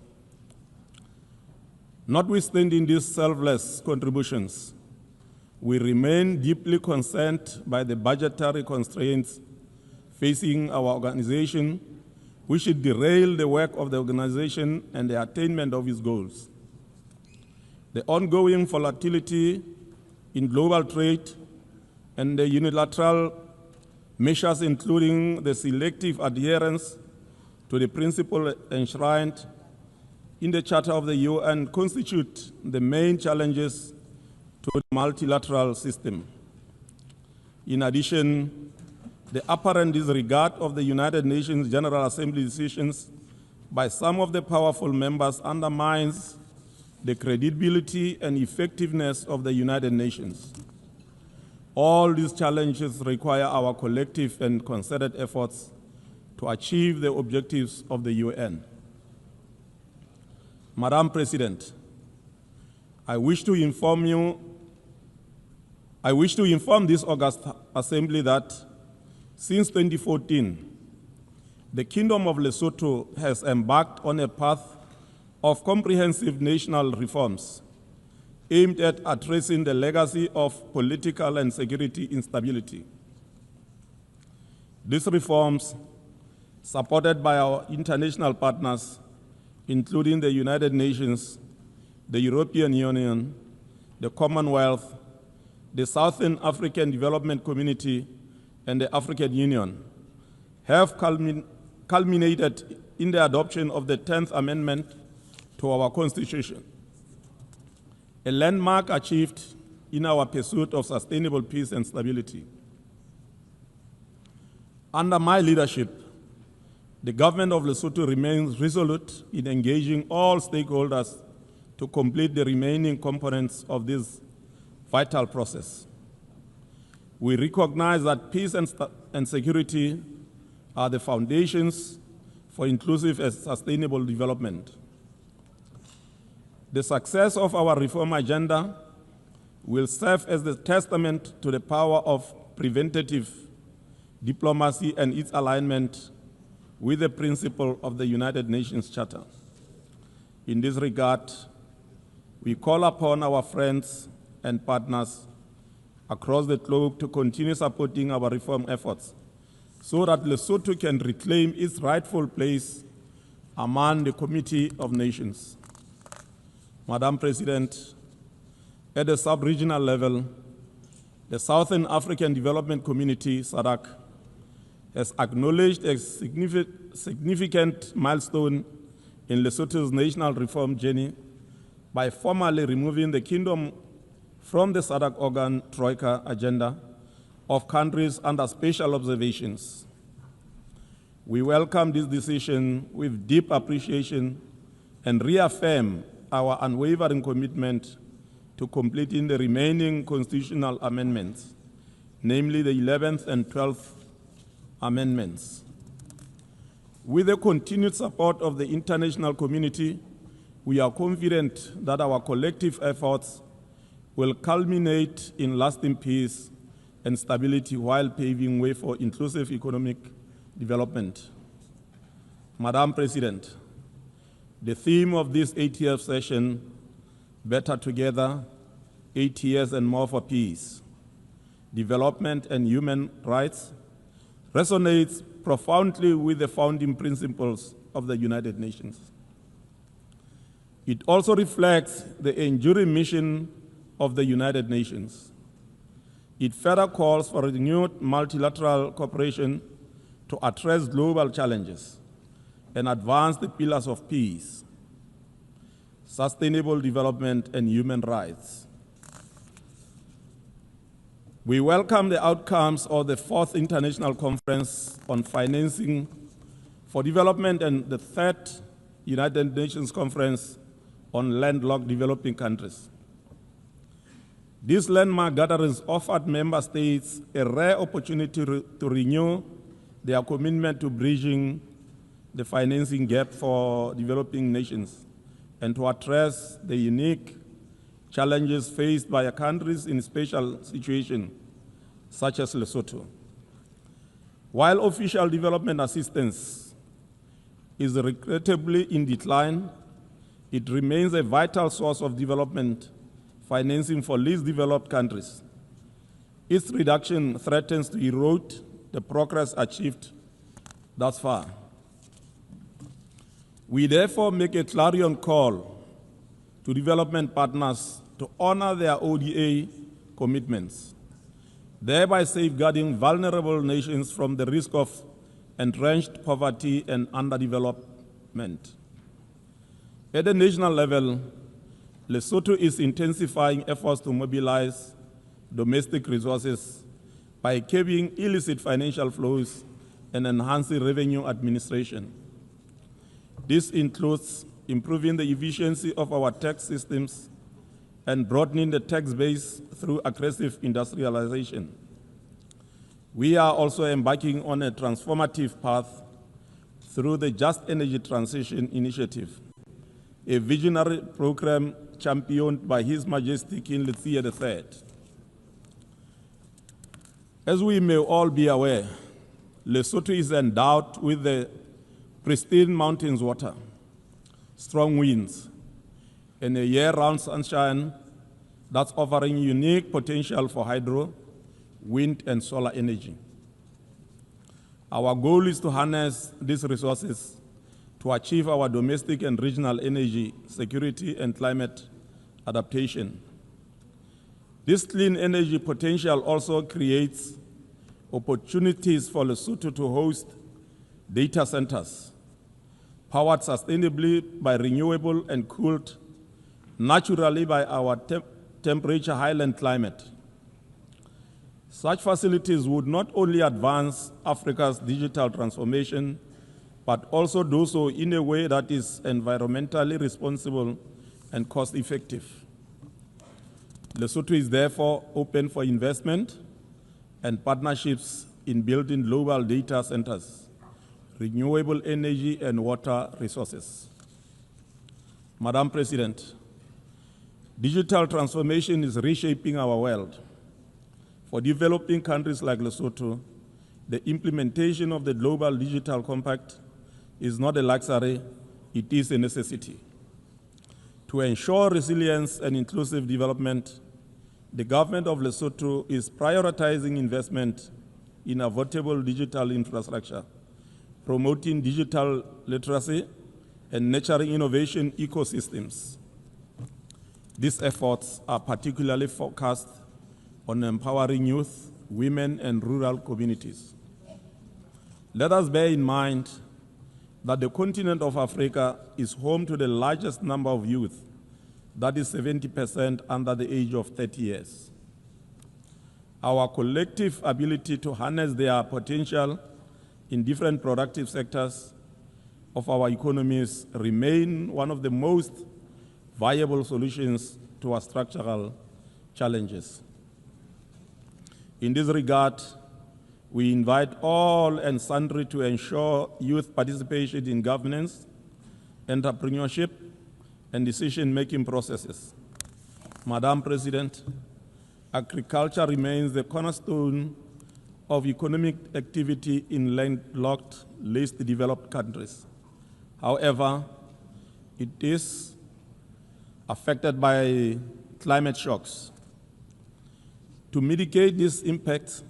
Notwithstanding these selfless contributions, we remain deeply concerned by the budgetary constraints facing our organization, which should derail the work of the organization and the attainment of its goals. The ongoing volatility in global trade and the unilateral measures, including the selective adherence to the principle enshrined in the Charter of the UN, constitute the main challenges to the multilateral system. In addition, the apparent disregard of the United Nations General Assembly decisions by some of the powerful members undermines the credibility and effectiveness of the United Nations. All these challenges require our collective and concerted efforts to achieve the objectives of the UN. Madam President, I wish to inform this August Assembly that since 2014, the Kingdom of Lesotho has embarked on a path of comprehensive national reforms aimed at addressing the legacy of political and security instability. These reforms, supported by our international partners, including the United Nations, the European Union, the Commonwealth, the Southern African Development Community, and the African Union, have culminated in the adoption of the 10th Amendment to our Constitution, a landmark achieved in our pursuit of sustainable peace and stability. Under my leadership, the government of Lesotho remains resolute in engaging all stakeholders to complete the remaining components of this vital process. We recognize that peace and security are the foundations for inclusive and sustainable development. The success of our reform agenda will serve as the testament to the power of preventative diplomacy and its alignment with the principle of the United Nations Charter. In this regard, we call upon our friends and partners across the globe to continue supporting our reform efforts so that Lesotho can reclaim its rightful place among the Committee of Nations. Madam President, at the sub-regional level, the Southern African Development Community, SADC, has acknowledged a significant milestone in Lesotho's national reform journey by formally removing the kingdom from the SADC organ Troika agenda of countries under special observations. We welcome this decision with deep appreciation and reaffirm our unwavering commitment to completing the remaining constitutional amendments, namely the 11th and 12th amendments. With the continued support of the international community, we are confident that our collective efforts will culminate in lasting peace and stability while paving way for inclusive economic development. Madam President, the theme of this 80th session, Better Together, 8 years and more for peace, development and human rights, resonates profoundly with the founding principles of the United Nations. It also reflects the enduring mission of the United Nations. It further calls for renewed multilateral cooperation to address global challenges and advance the pillars of peace, sustainable development, and human rights. We welcome the outcomes of the 4th International Conference on Financing for Development and the 3rd United Nations Conference on Landlocked Developing Countries. These landmark gatherings offered member states a rare opportunity to renew their commitment to bridging the financing gap for developing nations and to address the unique challenges faced by countries in special situations, such as Lesotho. While official development assistance is regrettably in decline, it remains a vital source of development financing for least developed countries. Its reduction threatens to erode the progress achieved thus far. We therefore make a clarion call to development partners to honor their ODA commitments, thereby safeguarding vulnerable nations from the risk of entrenched poverty and underdevelopment. At the national level, Lesotho is intensifying efforts to mobilize domestic resources by curbing illicit financial flows and enhancing revenue administration. This includes improving the efficiency of our tax systems and broadening the tax base through aggressive industrialization. We are also embarking on a transformative path through the Just Energy Transition Initiative, a visionary program championed by His Majesty King Letsie III. As we may all be aware, Lesotho is endowed with the pristine mountains water, strong winds, and a year-round sunshine that's offering unique potential for hydro, wind, and solar energy. Our goal is to harness these resources to achieve our domestic and regional energy security and climate adaptation. This clean energy potential also creates opportunities for Lesotho to host data centers, powered sustainably by renewable and cooled naturally by our temperature highland climate. Such facilities would not only advance Africa's digital transformation, but also do so in a way that is environmentally responsible and cost-effective. Lesotho is therefore open for investment and partnerships in building global data centers, renewable energy, and water resources. Madam President, digital transformation is reshaping our world. For developing countries like Lesotho, the implementation of the Global Digital Compact is not a luxury, it is a necessity. To ensure resilience and inclusive development, the government of Lesotho is prioritizing investment in affordable digital infrastructure, promoting digital literacy, and nurturing innovation ecosystems. These efforts are particularly focused on empowering youth, women, and rural communities. Let us bear in mind that the continent of Africa is home to the largest number of youth, that is 70% under the age of 30 years. Our collective ability to harness their potential in different productive sectors of our economies remain one of the most viable solutions to our structural challenges. In this regard, We invite all and sundry to ensure youth participation in governance, entrepreneurship, and decision-making processes. Madam President, agriculture remains the cornerstone of economic activity in landlocked, least developed countries. However, it is affected by climate shocks. To mitigate these impacts,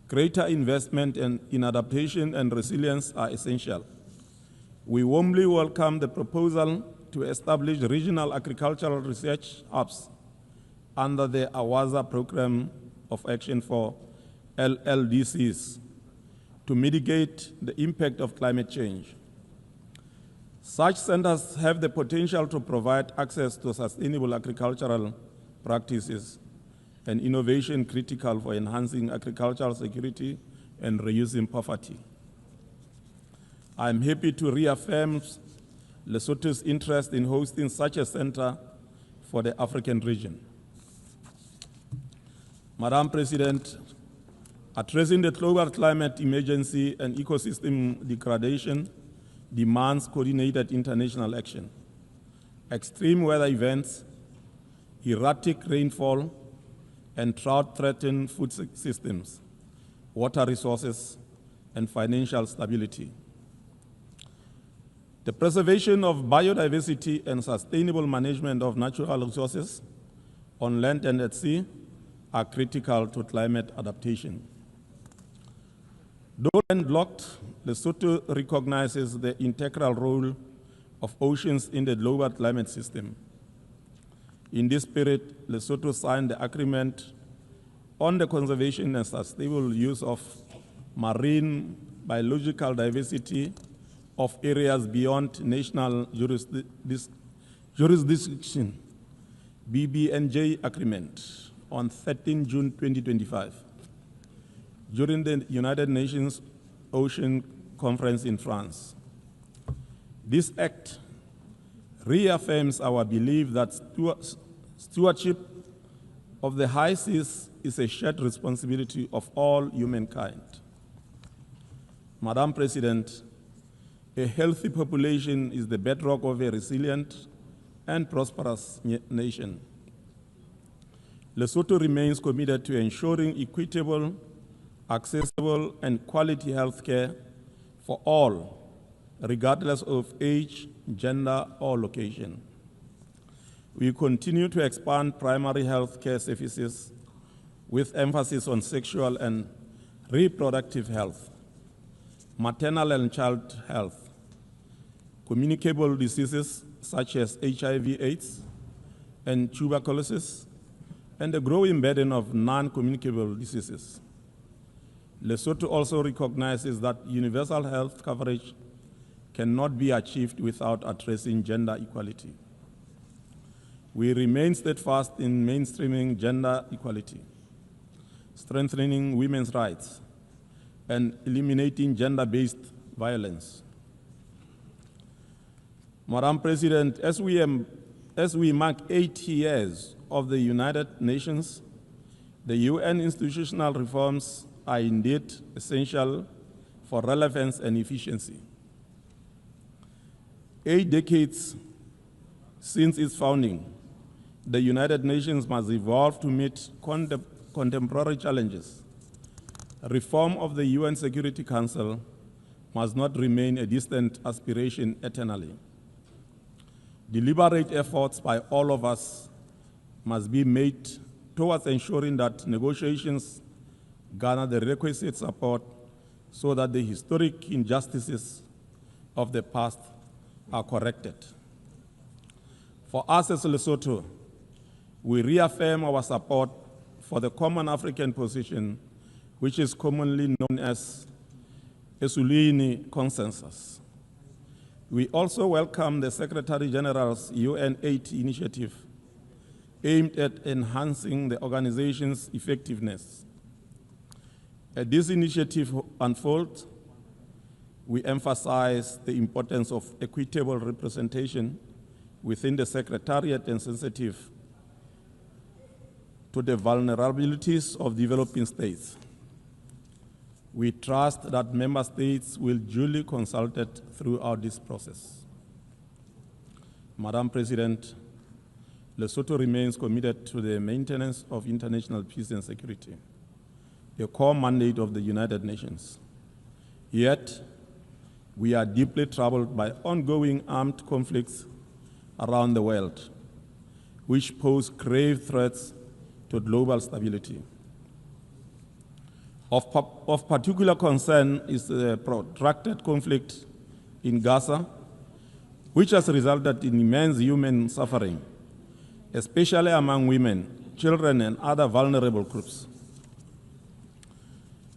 greater investment in adaptation and resilience are essential. We warmly welcome the proposal to establish regional agricultural research hubs under the AWASA Program of Action for LLDCs to mitigate the impact of climate change. Such centers have the potential to provide access to sustainable agricultural practices and innovation critical for enhancing agricultural security and reducing poverty. I am happy to reaffirm Lesotho's interest in hosting such a center for the African region. Madam President, addressing the global climate emergency and ecosystem degradation demands coordinated international action. Extreme weather events, erratic rainfall, and drought threaten food systems, water resources, and financial stability. The preservation of biodiversity and sustainable management of natural resources on land and at sea are critical to climate adaptation. Though landlocked, Lesotho recognizes the integral role of oceans in the global climate system. In this spirit, Lesotho signed the agreement on the conservation and sustainable use of marine biological diversity of areas beyond national jurisdiction, BBNJ agreement, on 13 June 2025, during the United Nations Ocean Conference in France. This act reaffirms our belief that stewardship of the high seas is a shared responsibility of all humankind. Madam President, a healthy population is the bedrock of a resilient and prosperous nation. Lesotho remains committed to ensuring equitable, accessible, and quality health care for all, regardless of age, gender, or location. We continue to expand primary health care services with emphasis on sexual and reproductive health, maternal and child health, communicable diseases such as HIV/AIDS and tuberculosis, and the growing burden of non-communicable diseases. Lesotho also recognizes that universal health coverage cannot be achieved without addressing gender equality. We remain steadfast in mainstreaming gender equality, strengthening women's rights, and eliminating gender-based violence. Madam President, as we mark 80 years of the United Nations, the UN institutional reforms are indeed essential for relevance and efficiency. 8 decades since its founding, the United Nations must evolve to meet contemporary challenges. Reform of the UN Security Council must not remain a distant aspiration eternally. Deliberate efforts by all of us must be made towards ensuring that negotiations garner the requisite support so that the historic injustices of the past are corrected. For us as Lesotho, we reaffirm our support for the common African position, which is commonly known as Esulini Consensus. We also welcome the Secretary General's UN 8 initiative aimed at enhancing the organization's effectiveness. As this initiative unfolds, we emphasize the importance of equitable representation within the Secretariat and sensitive to the vulnerabilities of developing states. We trust that member states will duly consulted throughout this process. Madam President, Lesotho remains committed to the maintenance of international peace and security, a core mandate of the United Nations. Yet, we are deeply troubled by ongoing armed conflicts around the world, which pose grave threats to global stability. Of particular concern is the protracted conflict in Gaza, which has resulted in immense human suffering, especially among women, children, and other vulnerable groups.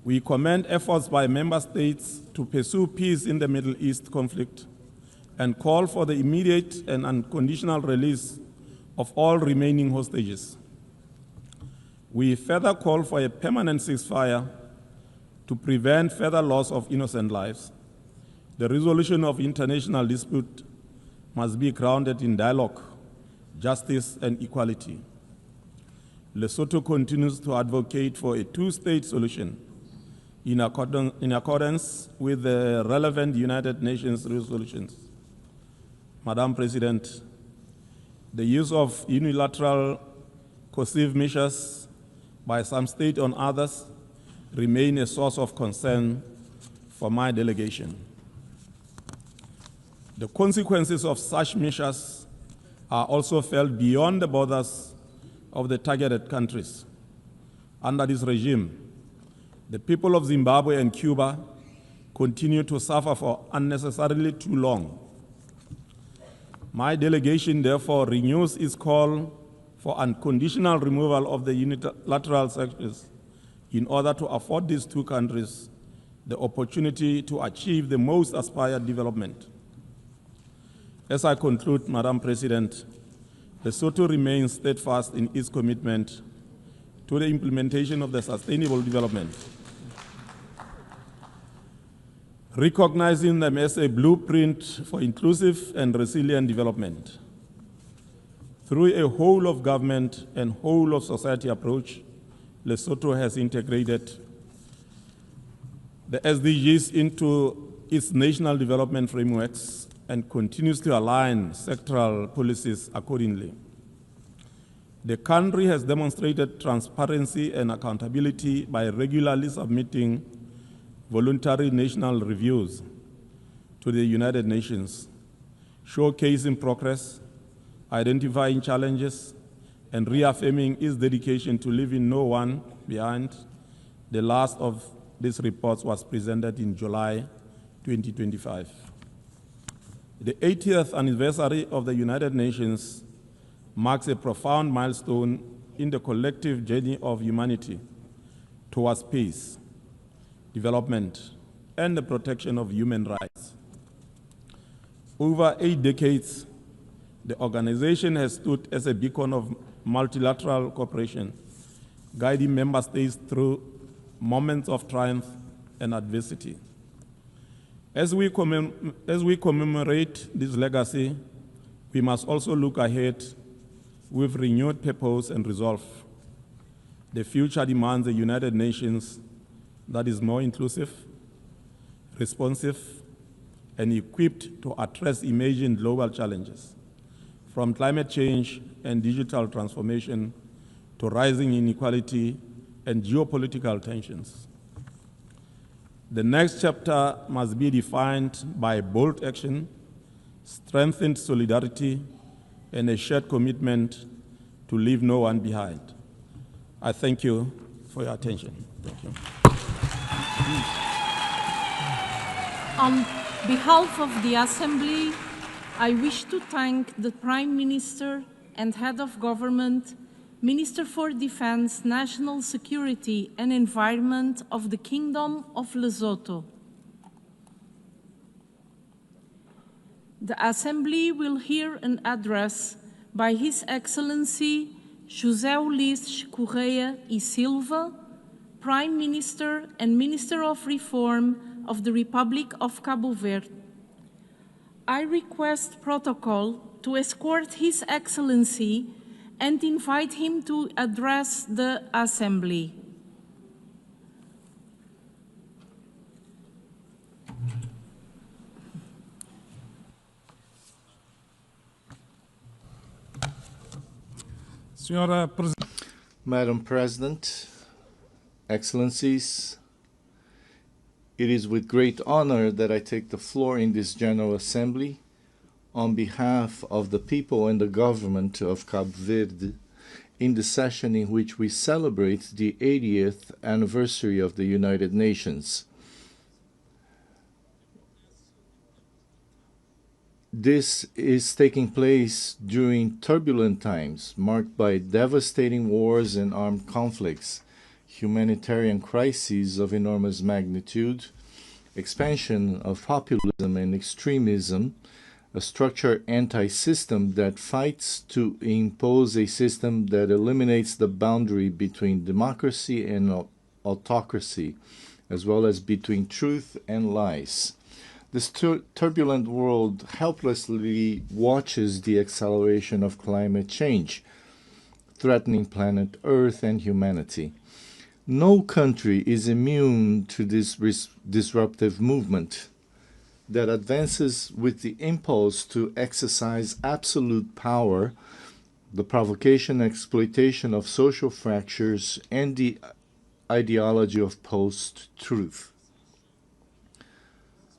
We commend efforts by member states to pursue peace in the Middle East conflict and call for the immediate and unconditional release of all remaining hostages. We further call for a permanent ceasefire to prevent further loss of innocent lives. The resolution of international dispute must be grounded in dialogue, justice, and equality. Lesotho continues to advocate for a two-state solution in accordance with the relevant United Nations resolutions. Madam President, the use of unilateral coercive measures by some states on others remain a source of concern for my delegation. The consequences of such measures are also felt beyond the borders of the targeted countries. Under this regime, the people of Zimbabwe and Cuba continue to suffer for unnecessarily too long. My delegation therefore renews its call for unconditional removal of the unilateral sanctions in order to afford these two countries the opportunity to achieve the most aspired development. As I conclude, Madam President, Lesotho remains steadfast in its commitment to the implementation of the Sustainable Development, recognizing them as a blueprint for inclusive and resilient development. Through a whole of government and whole of society approach, Lesotho has integrated the SDGs into its national development frameworks and continues to align sectoral policies accordingly. The country has demonstrated transparency and accountability by regularly submitting voluntary national reviews to the United Nations, showcasing progress, identifying challenges, and reaffirming its dedication to leaving no one behind. The last of these reports was presented in July 2025. The 80th anniversary of the United Nations marks a profound milestone in the collective journey of humanity towards peace, development, and the protection of human rights. Over 8 decades, the organization has stood as a beacon of multilateral cooperation, guiding member states through moments of triumph and adversity. As we commemorate this legacy, we must also look ahead with renewed purpose and resolve. The future demands a United Nations that is more inclusive, responsive, and equipped to address emerging global challenges, from climate change and digital transformation to rising inequality and geopolitical tensions. The next chapter must be defined by bold action, strengthened solidarity, and a shared commitment to leave no one behind. I thank you for your attention. Thank you. On behalf of the Assembly, I wish to thank the Prime Minister and Head of Government, Minister for Defense, National Security and Environment of the Kingdom of Lesotho. The Assembly will hear an address by His Excellency José Ulisses Correia e Silva, Prime Minister and Minister of Reform of the Republic of Cabo Verde. I request protocol to escort His Excellency and invite him to address the Assembly. Madam President, Excellencies, it is with great honor that I take the floor in this General Assembly on behalf of the people and the government of Cabo Verde in the session in which we celebrate the 80th anniversary of the United Nations. This is taking place during turbulent times marked by devastating wars and armed conflicts, humanitarian crises of enormous magnitude, expansion of populism and extremism, a structured anti-system that fights to impose a system that eliminates the boundary between democracy and autocracy, as well as between truth and lies. This turbulent world helplessly watches the acceleration of climate change, threatening planet Earth and humanity. No country is immune to this disruptive movement that advances with the impulse to exercise absolute power, the provocation and exploitation of social fractures, and the ideology of post-truth.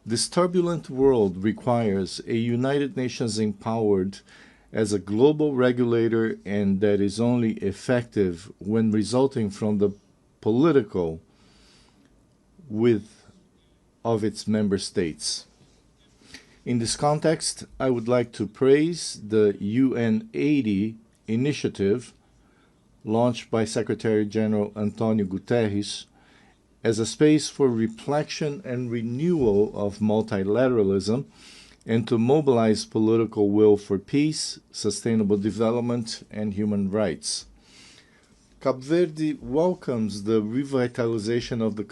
This turbulent world requires a United Nations empowered as a global regulator, and that is only effective when resulting from the political will of its member states. In this context, I would like to praise the UN 80 initiative launched by Secretary General Antonio Guterres as a space for reflection and renewal of multilateralism and to mobilize political will for peace, sustainable development, and human rights. Cabo Verde welcomes the revitalization of the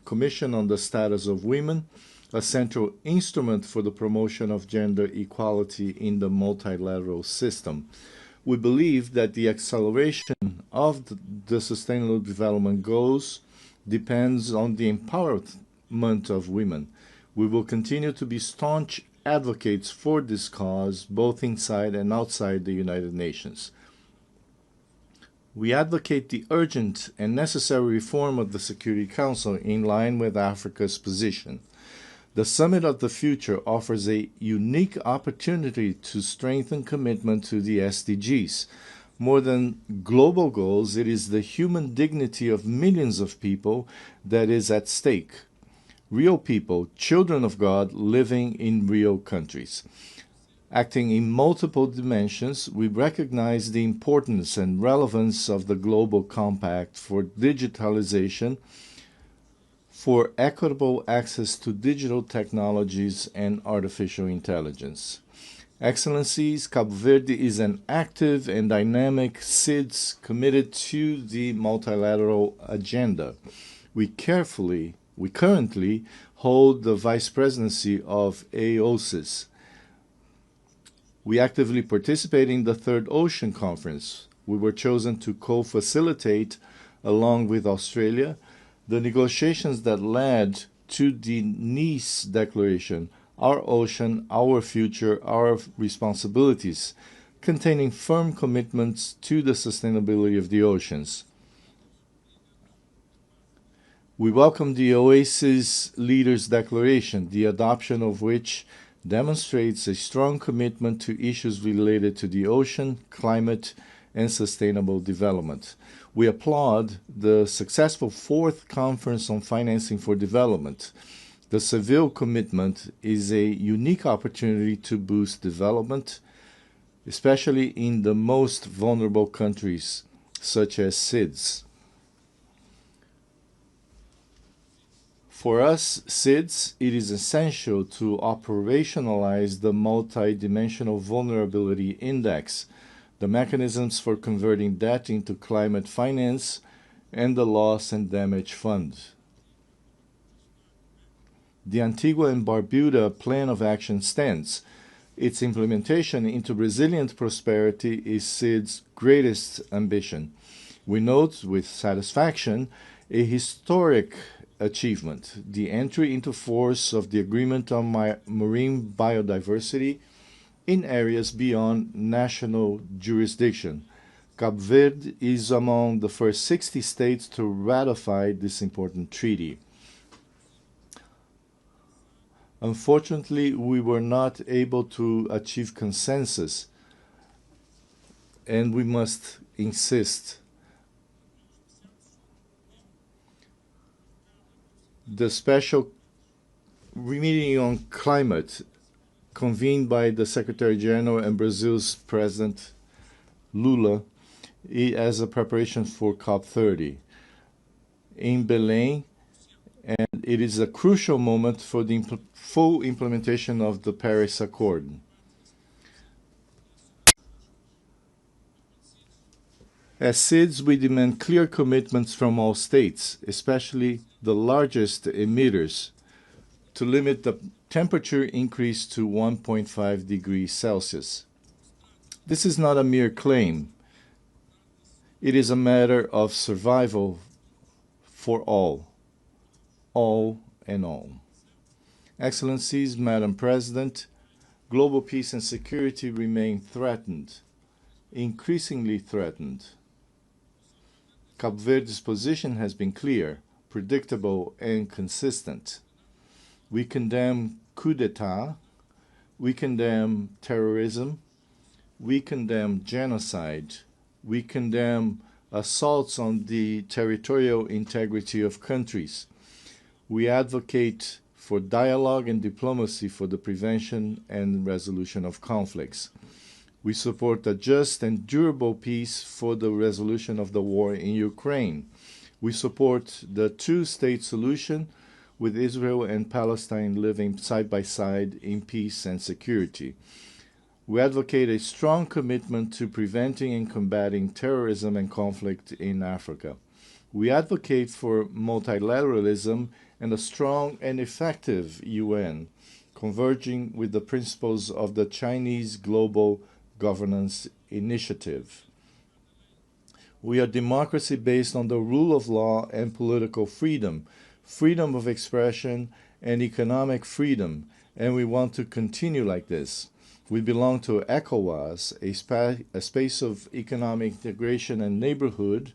Commission on the Status of Women, a central instrument for the promotion of gender equality in the multilateral system. We believe that the acceleration of the Sustainable Development Goals depends on the empowerment of women. We will continue to be staunch advocates for this cause, both inside and outside the United Nations. We advocate the urgent and necessary reform of the Security Council in line with Africa's position. The Summit of the Future offers a unique opportunity to strengthen commitment to the SDGs. More than global goals, it is the human dignity of millions of people that is at stake. Real people, children of God, living in real countries. Acting in multiple dimensions, we recognize the importance and relevance of the Global Compact for digitalization, for equitable access to digital technologies and artificial intelligence. Excellencies, Cabo Verde is an active and dynamic CIDS committed to the multilateral agenda. We currently hold the vice presidency of AOSIS. We actively participate in the Third Ocean Conference. We were chosen to co-facilitate, along with Australia, the negotiations that led to the Nice Declaration, Our Ocean, Our Future, Our Responsibilities, containing firm commitments to the sustainability of the oceans. We welcome the OASIS Leaders Declaration, the adoption of which demonstrates a strong commitment to issues related to the ocean, climate, and sustainable development. We applaud the successful fourth Conference on Financing for Development. The Seville commitment is a unique opportunity to boost development, especially in the most vulnerable countries, such as CIDS. For us, CIDS, it is essential to operationalize the Multidimensional Vulnerability Index, the mechanisms for converting debt into climate finance, and the Loss and Damage Fund. The Antigua and Barbuda Plan of Action stands. Its implementation into resilient prosperity is CID's greatest ambition. We note with satisfaction a historic achievement, the entry into force of the Agreement on Marine Biodiversity in areas beyond national jurisdiction, Cape Verde is among the first 60 states to ratify this important treaty. Unfortunately, we were not able to achieve consensus, and we must insist. The special meeting on climate convened by the Secretary General and Brazil's President Lula as a preparation for COP30 in Belém, and it is a crucial moment for the full implementation of the Paris Accord. As SIDS, we demand clear commitments from all states, especially the largest emitters, to limit the temperature increase to 1.5 degrees Celsius. This is not a mere claim. It is a matter of survival for all and all. Excellencies, Madam President, global peace and security remain threatened, increasingly threatened. Cape Verde's position has been clear, predictable, and consistent. We condemn coup d'etat, we condemn terrorism, we condemn genocide, we condemn assaults on the territorial integrity of countries. We advocate for dialogue and diplomacy for the prevention and resolution of conflicts. We support a just and durable peace for the resolution of the war in Ukraine. We support the two-state solution with Israel and Palestine living side by side in peace and security. We advocate a strong commitment to preventing and combating terrorism and conflict in Africa. We advocate for multilateralism and a strong and effective UN, converging with the principles of the Chinese Global Governance Initiative. We are democracy based on the rule of law and political freedom, freedom of expression and economic freedom, and we want to continue like this. We belong to ECOWAS, a space of economic integration and neighborhood,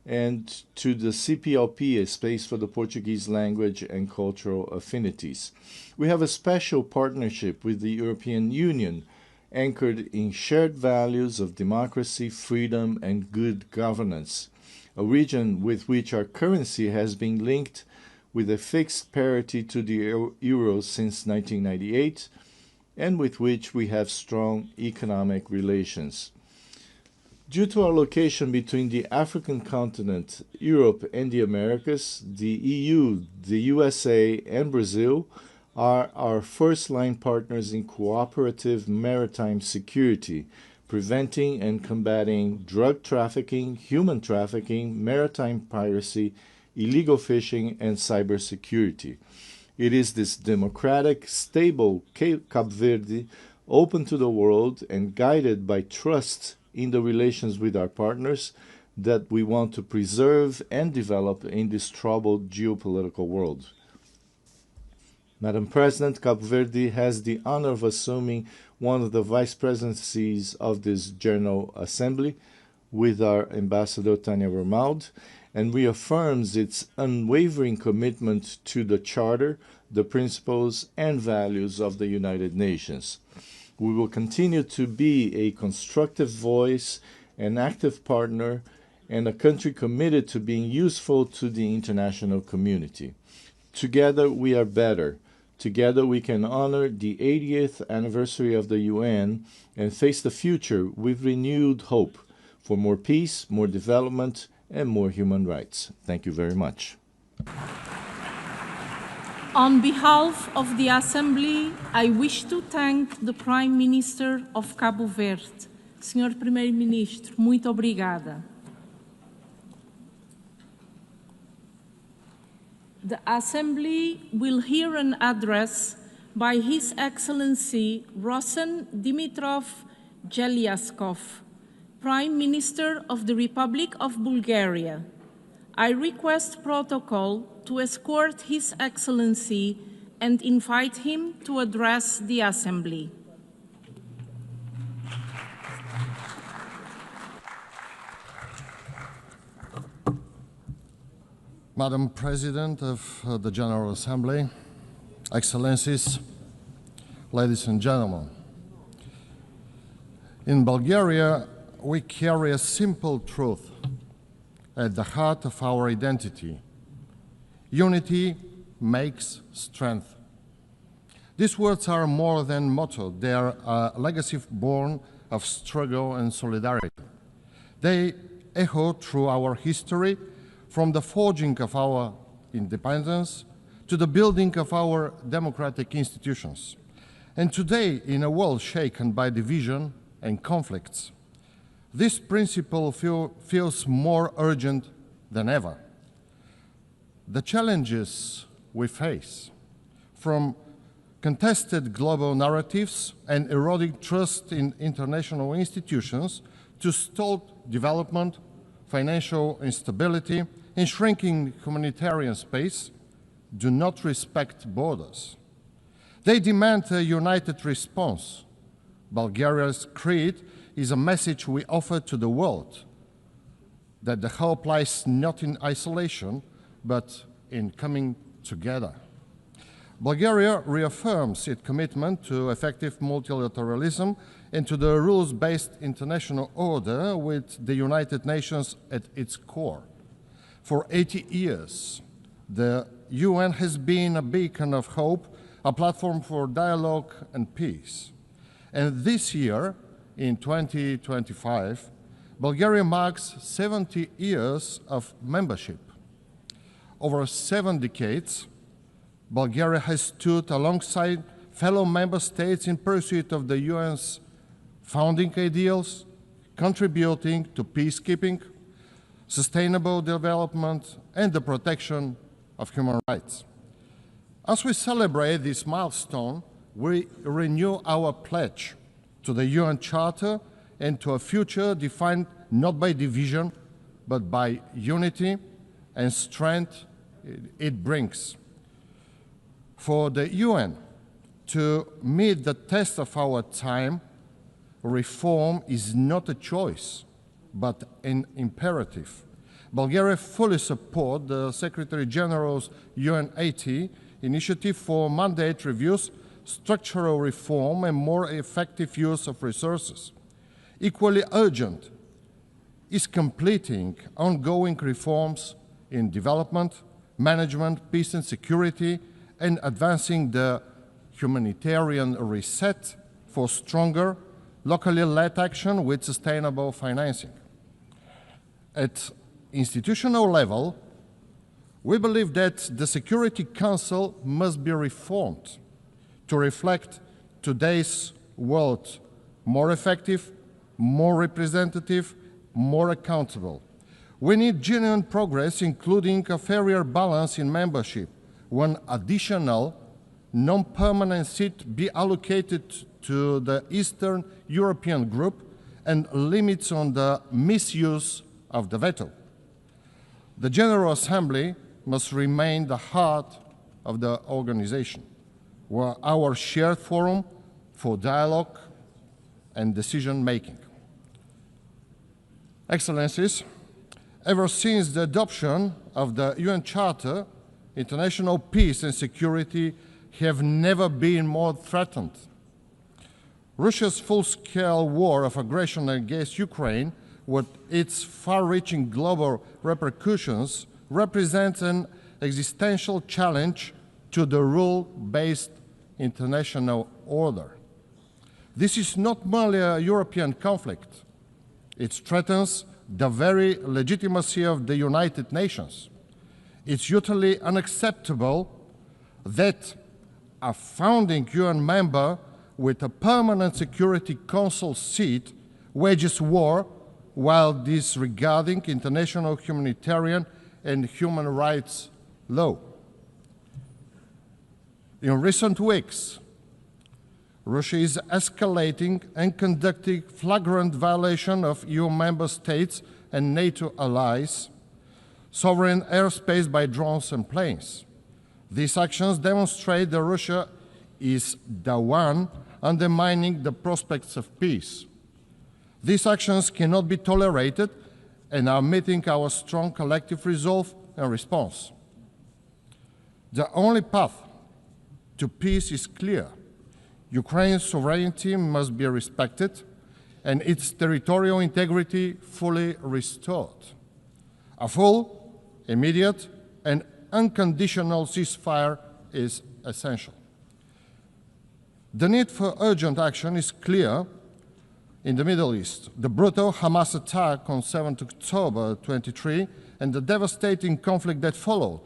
and to the CPLP, a space for the Portuguese language and cultural affinities. We have a special partnership with the European Union, anchored in shared values of democracy, freedom, and good governance, a region with which our currency has been linked with a fixed parity to the euro since 1998, and with which we have strong economic relations. Due to our location between the African continent, Europe, and the Americas, the EU, the USA, and Brazil are our first-line partners in cooperative maritime security, preventing and combating drug trafficking, human trafficking, maritime piracy, illegal fishing, and cybersecurity. It is this democratic, stable Cape Verde, open to the world and guided by trust in the relations with our partners, that we want to preserve and develop in this troubled geopolitical world. Madam President, Cape Verde has the honor of assuming one of the vice presidencies of this General Assembly with our Ambassador Tânia Romuald, and reaffirms its unwavering commitment to the Charter, the principles and values of the United Nations. We will continue to be a constructive voice, an active partner, and a country committed to being useful to the international community. Together we are better. Together we can honor the 80th anniversary of the UN and face the future with renewed hope for more peace, more development, and more human rights. Thank you very much. On behalf of the Assembly, I wish to thank the Prime Minister of Cabo Verde. Senhor Primeiro-Ministro, muito obrigada. The Assembly will hear an address by His Excellency Rosen Dimitrov Gelyaskov, Prime Minister of the Republic of Bulgaria. I request protocol to escort His Excellency and invite him to address the Assembly. Madam President of the General Assembly, Excellencies, ladies and gentlemen, in Bulgaria, we carry a simple truth at the heart of our identity. Unity makes strength. These words are more than motto. They are a legacy born of struggle and solidarity. They echo through our history, from the forging of our independence to the building of our democratic institutions. And today, in a world shaken by division and conflicts, this principle feels more urgent than ever. The challenges we face, from contested global narratives and eroding trust in international institutions to stalled development, financial instability, and shrinking humanitarian space, do not respect borders. They demand a united response. Bulgaria's creed is a message we offer to the world, that the hope lies not in isolation, but in coming together. Bulgaria reaffirms its commitment to effective multilateralism and to the rules-based international order with the United Nations at its core. For 80 years, the UN has been a beacon of hope, a platform for dialogue and peace. And this year, in 2025, Bulgaria marks 70 years of membership. Over 7 decades, Bulgaria has stood alongside fellow member states in pursuit of the UN's founding ideals, contributing to peacekeeping, sustainable development, and the protection of human rights. As we celebrate this milestone, we renew our pledge to the UN Charter and to a future defined not by division, but by unity and strength it brings. For the UN to meet the test of our time, reform is not a choice, but an imperative. Bulgaria fully supports the Secretary General's UN80 initiative for mandate reviews, structural reform, and more effective use of resources. Equally urgent is completing ongoing reforms in development, management, peace and security, and advancing the humanitarian reset for stronger, locally led action with sustainable financing. At institutional level, we believe that the Security Council must be reformed to reflect today's world more effective, more representative, more accountable. We need genuine progress, including a fairer balance in membership, one additional non-permanent seat be allocated to the Eastern European group, and limits on the misuse of the veto. The General Assembly must remain the heart of the organization, where our shared forum for dialogue and decision-making. Excellencies, ever since the adoption of the UN Charter, international peace and security have never been more threatened. Russia's full-scale war of aggression against Ukraine, with its far-reaching global repercussions, represents an existential challenge to the rule-based international order. This is not merely a European conflict. It threatens the very legitimacy of the United Nations. It's utterly unacceptable that a founding UN member with a permanent Security Council seat wages war while disregarding international humanitarian and human rights law. In recent weeks, Russia is escalating and conducting flagrant violation of EU member states and NATO allies' sovereign airspace by drones and planes. These actions demonstrate that Russia is the one undermining the prospects of peace. These actions cannot be tolerated and are meeting our strong collective resolve and response. The only path to peace is clear. Ukraine's sovereignty must be respected and its territorial integrity fully restored. A full, immediate, and unconditional ceasefire is essential. The need for urgent action is clear in the Middle East. The brutal Hamas attack on 7 October 2023 and the devastating conflict that followed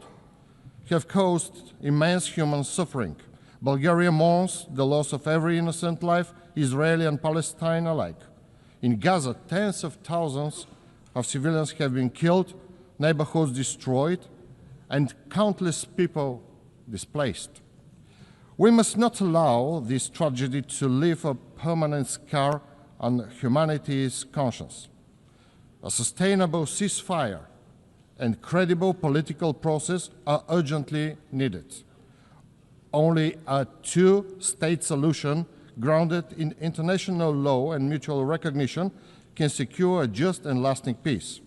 have caused immense human suffering. Bulgaria mourns the loss of every innocent life, Israeli and Palestine alike. In Gaza, tens of thousands of civilians have been killed, neighborhoods destroyed, and countless people displaced. We must not allow this tragedy to leave a permanent scar on humanity's conscience. A sustainable ceasefire and credible political process are urgently needed. Only a two-state solution grounded in international law and mutual recognition can secure a just and lasting peace,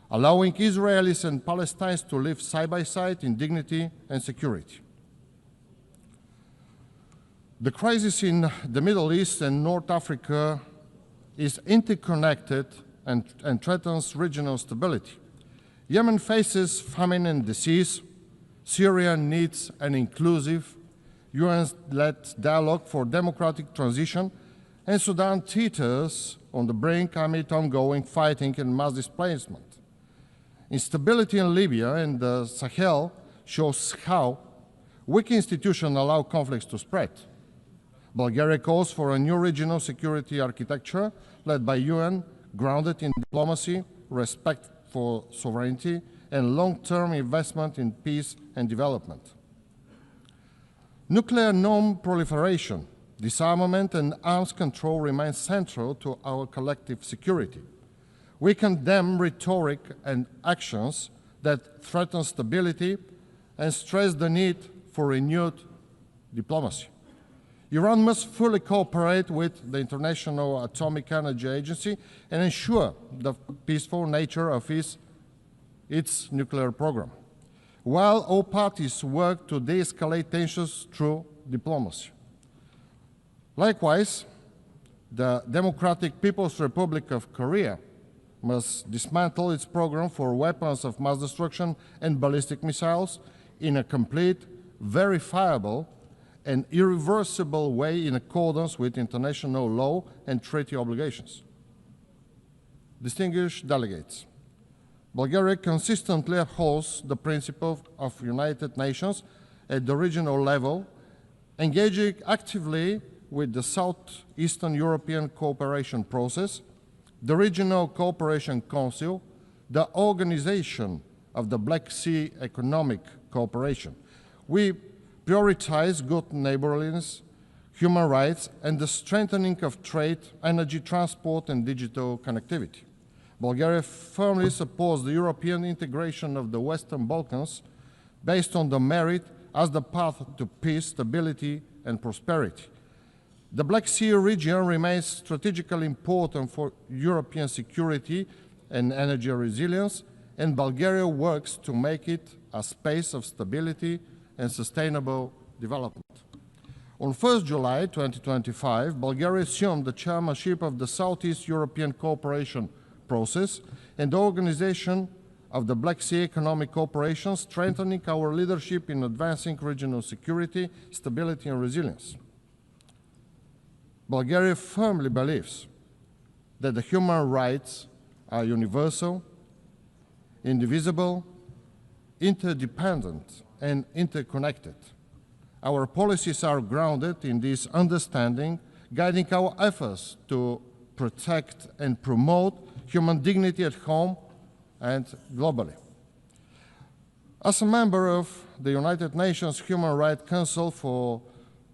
allowing Israelis and Palestinians to live side by side in dignity and security. The crisis in the Middle East and North Africa is interconnected and threatens regional stability. Yemen faces famine and disease. Syria needs an inclusive, UN-led dialogue for democratic transition, and Sudan teeters on the brink amid ongoing fighting and mass displacement. Instability in Libya and the Sahel shows how weak institutions allow conflicts to spread. Bulgaria calls for a new regional security architecture led by UN, grounded in diplomacy, respect for sovereignty, and long-term investment in peace and development. Nuclear non-proliferation, disarmament, and arms control remain central to our collective security. We condemn rhetoric and actions that threaten stability and stress the need for renewed diplomacy. Iran must fully cooperate with the International Atomic Energy Agency and ensure the peaceful nature of its nuclear program, while all parties work to de-escalate tensions through diplomacy. Likewise, the Democratic People's Republic of Korea must dismantle its program for weapons of mass destruction and ballistic missiles in a complete, verifiable, and irreversible way in accordance with international law and treaty obligations. Distinguished delegates, Bulgaria consistently upholds the principle of United Nations at the regional level, engaging actively with the Southeastern European Cooperation Process, the Regional Cooperation Council, the Organization of the Black Sea Economic Cooperation. We prioritize good neighborliness, human rights, and the strengthening of trade, energy, transport, and digital connectivity. Bulgaria firmly supports the European integration of the Western Balkans based on the merit as the path to peace, stability, and prosperity. The Black Sea region remains strategically important for European security and energy resilience, and Bulgaria works to make it a space of stability and sustainable development. On 1 July 2025, Bulgaria assumed the chairmanship of the Southeast European Cooperation Process and the organization of the Black Sea Economic Cooperation, strengthening our leadership in advancing regional security, stability, and resilience. Bulgaria firmly believes that the human rights are universal, indivisible, interdependent, and interconnected. Our policies are grounded in this understanding, guiding our efforts to protect and promote human dignity at home and globally. As a member of the United Nations Human Rights Council for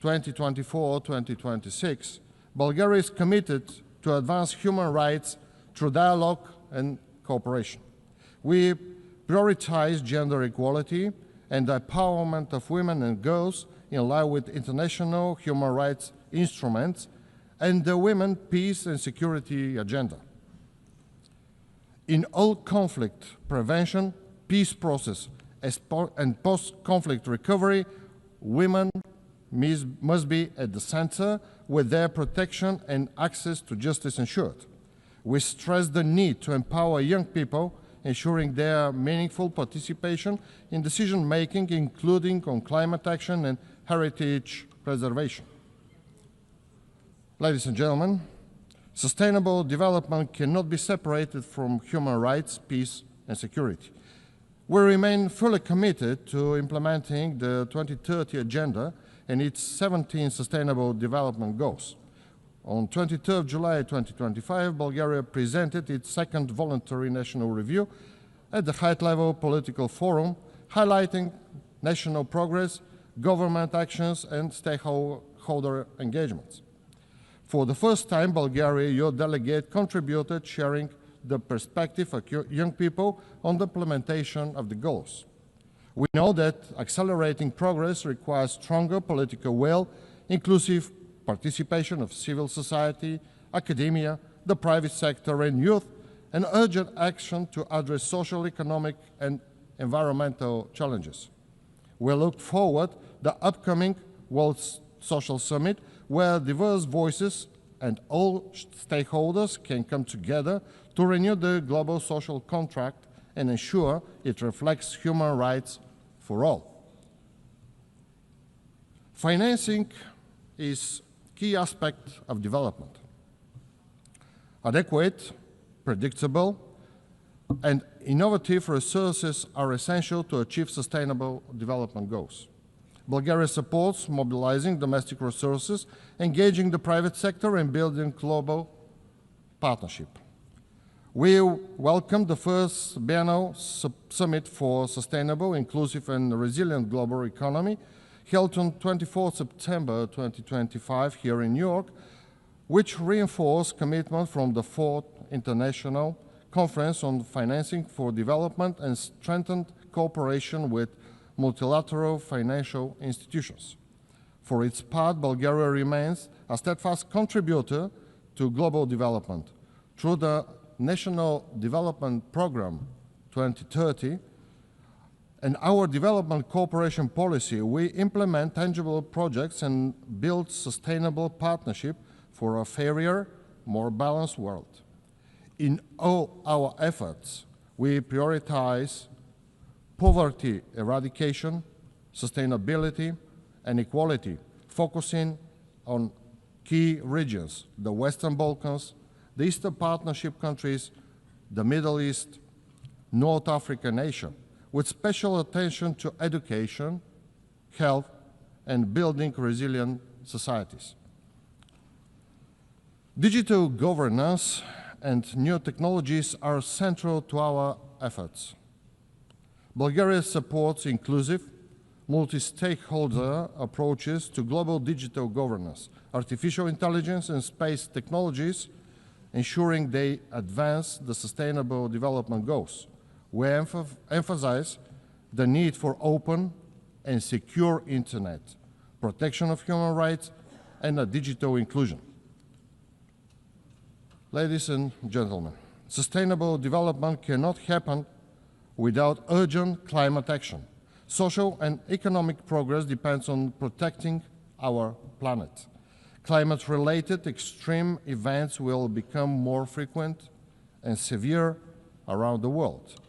2024-2026, Bulgaria is committed to advance human rights through dialogue and cooperation. We prioritize gender equality and the empowerment of women and girls in line with international human rights instruments and the Women, Peace and Security Agenda. In all conflict prevention, peace process and post-conflict recovery, women must be at the center with their protection and access to justice ensured. We stress the need to empower young people, ensuring their meaningful participation in decision-making, including on climate action and heritage preservation. Ladies and gentlemen, sustainable development cannot be separated from human rights, peace, and security. We remain fully committed to implementing the 2030 Agenda and its 17 Sustainable Development Goals. On 23 July 2025, Bulgaria presented its second voluntary national review at the high-level political forum, highlighting national progress, government actions, and stakeholder engagements. For the first time, Bulgaria, your delegate, contributed, sharing the perspective of young people on the implementation of the goals. We know that accelerating progress requires stronger political will, inclusive participation of civil society, academia, the private sector, and youth, and urgent action to address social, economic, and environmental challenges. We look forward to the upcoming World Social Summit, where diverse voices and all stakeholders can come together to renew the global social contract and ensure it reflects human rights for all. Financing is a key aspect of development. Adequate, predictable, and innovative resources are essential to achieve sustainable development goals. Bulgaria supports mobilizing domestic resources, engaging the private sector, and building global partnership. We welcome the first biennial summit for sustainable, inclusive, and resilient global economy, held on 24 September 2025 here in New York, which reinforced commitment from the Fourth International Conference on Financing for Development and strengthened cooperation with multilateral financial institutions. For its part, Bulgaria remains a steadfast contributor to global development. Through the National Development Programme 2030 and our development cooperation policy, we implement tangible projects and build sustainable partnership for a fairer, more balanced world. In all our efforts, we prioritize poverty eradication, sustainability, and equality, focusing on key regions, the Western Balkans, the Eastern Partnership countries, the Middle East, North Africa and Asia, with special attention to education, health, and building resilient societies. Digital governance and new technologies are central to our efforts. Bulgaria supports inclusive, multi-stakeholder approaches to global digital governance, artificial intelligence, and space technologies, ensuring they advance the Sustainable Development Goals. We emphasize the need for open and secure internet, protection of human rights, and a digital inclusion. Ladies and gentlemen, sustainable development cannot happen without urgent climate action. Social and economic progress depends on protecting our planet. Climate-related extreme events will become more frequent and severe around the world.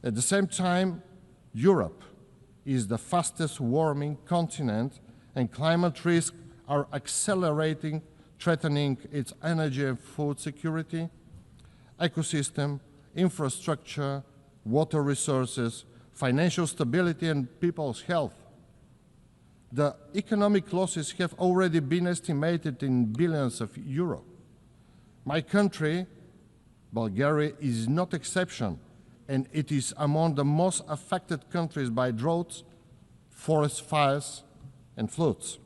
At the same time, Europe is the fastest warming continent, and climate risks are accelerating, threatening its energy and food security, ecosystem, infrastructure, water resources, financial stability, and people's health. The economic losses have already been estimated in billions of euros. My country, Bulgaria, is not exception, and it is among the most affected countries by droughts, forest fires, and floods.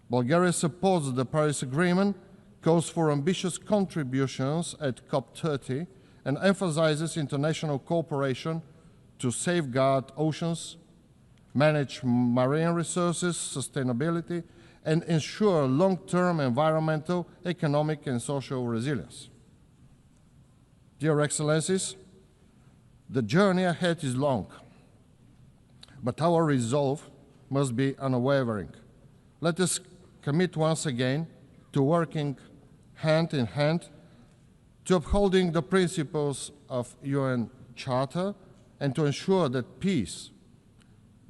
Bulgaria supports the Paris Agreement, calls for ambitious contributions at COP30, and emphasizes international cooperation to safeguard oceans, manage marine resources, sustainability, and ensure long-term environmental, economic, and social resilience. Dear Excellencies, The journey ahead is long, but our resolve must be unwavering. Let us commit once again to working hand in hand to upholding the principles of UN Charter and to ensure that peace,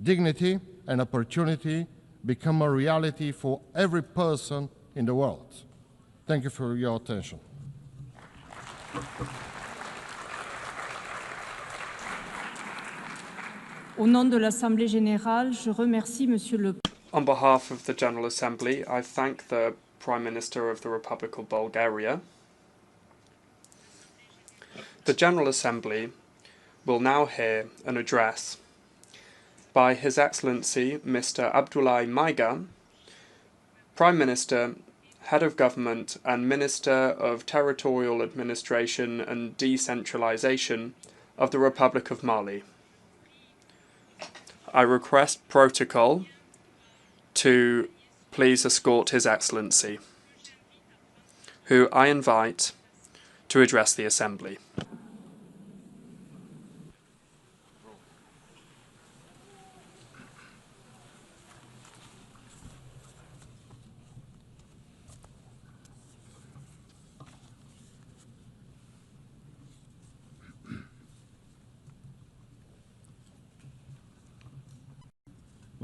dignity, and opportunity become a reality for every person in the world. Thank you for your attention. Au nom de l'Assemblée générale, je remercie Monsieur le On behalf of the General Assembly, I thank the Prime Minister of the Republic of Bulgaria. The General Assembly will now hear an address by His Excellency Mr. Abdullahi Maiga, Prime Minister, Head of Government and Minister of Territorial Administration and Decentralization of the Republic of Mali. I request protocol to please escort His Excellency, who I invite to address the Assembly.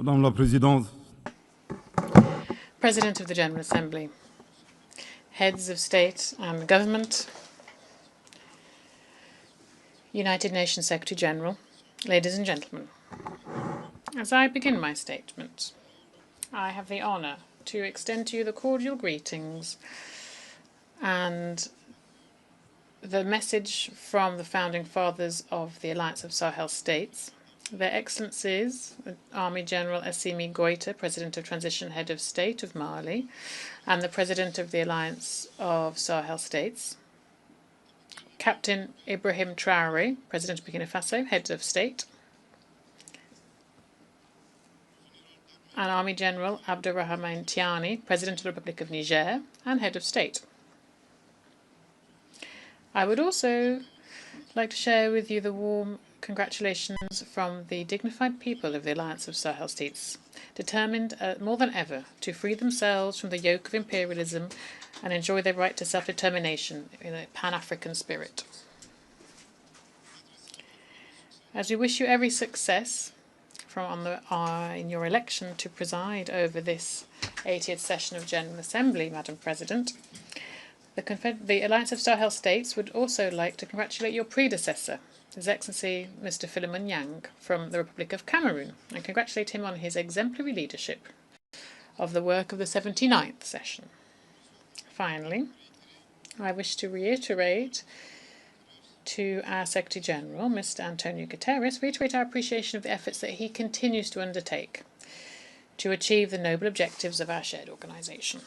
Madame la Présidente, President of the General Assembly, heads of state and government, United Nations Secretary General, ladies and gentlemen. As I begin my statement, I have the honour to extend to you the cordial greetings and the message from the founding fathers of the Alliance of Sahel States, Their Excellencies, Army General Assimi Goïta, President of Transition Head of State of Mali, and the President of the Alliance of Sahel States, Captain Ibrahim Traoré, President of Burkina Faso, Head of State, and Army General Abdurrahman Tiani, President of the Republic of Niger, and Head of State. I would also like to share with you the warm congratulations from the dignified people of the Alliance of Sahel States, determined more than ever to free themselves from the yoke of imperialism and enjoy their right to self-determination in a Pan-African spirit. As we wish you every success in your election to preside over this 80th session of General Assembly, Madam President, the Alliance of Sahel States would also like to congratulate your predecessor, His Excellency Mr. Philemon Yang from the Republic of Cameroon, and congratulate him on his exemplary leadership of the work of the 79th session. Finally, I wish to reiterate to our Secretary General, Mr. Antonio Guterres, reiterate our appreciation of the efforts that he continues to undertake to achieve the noble objectives of our shared organisation.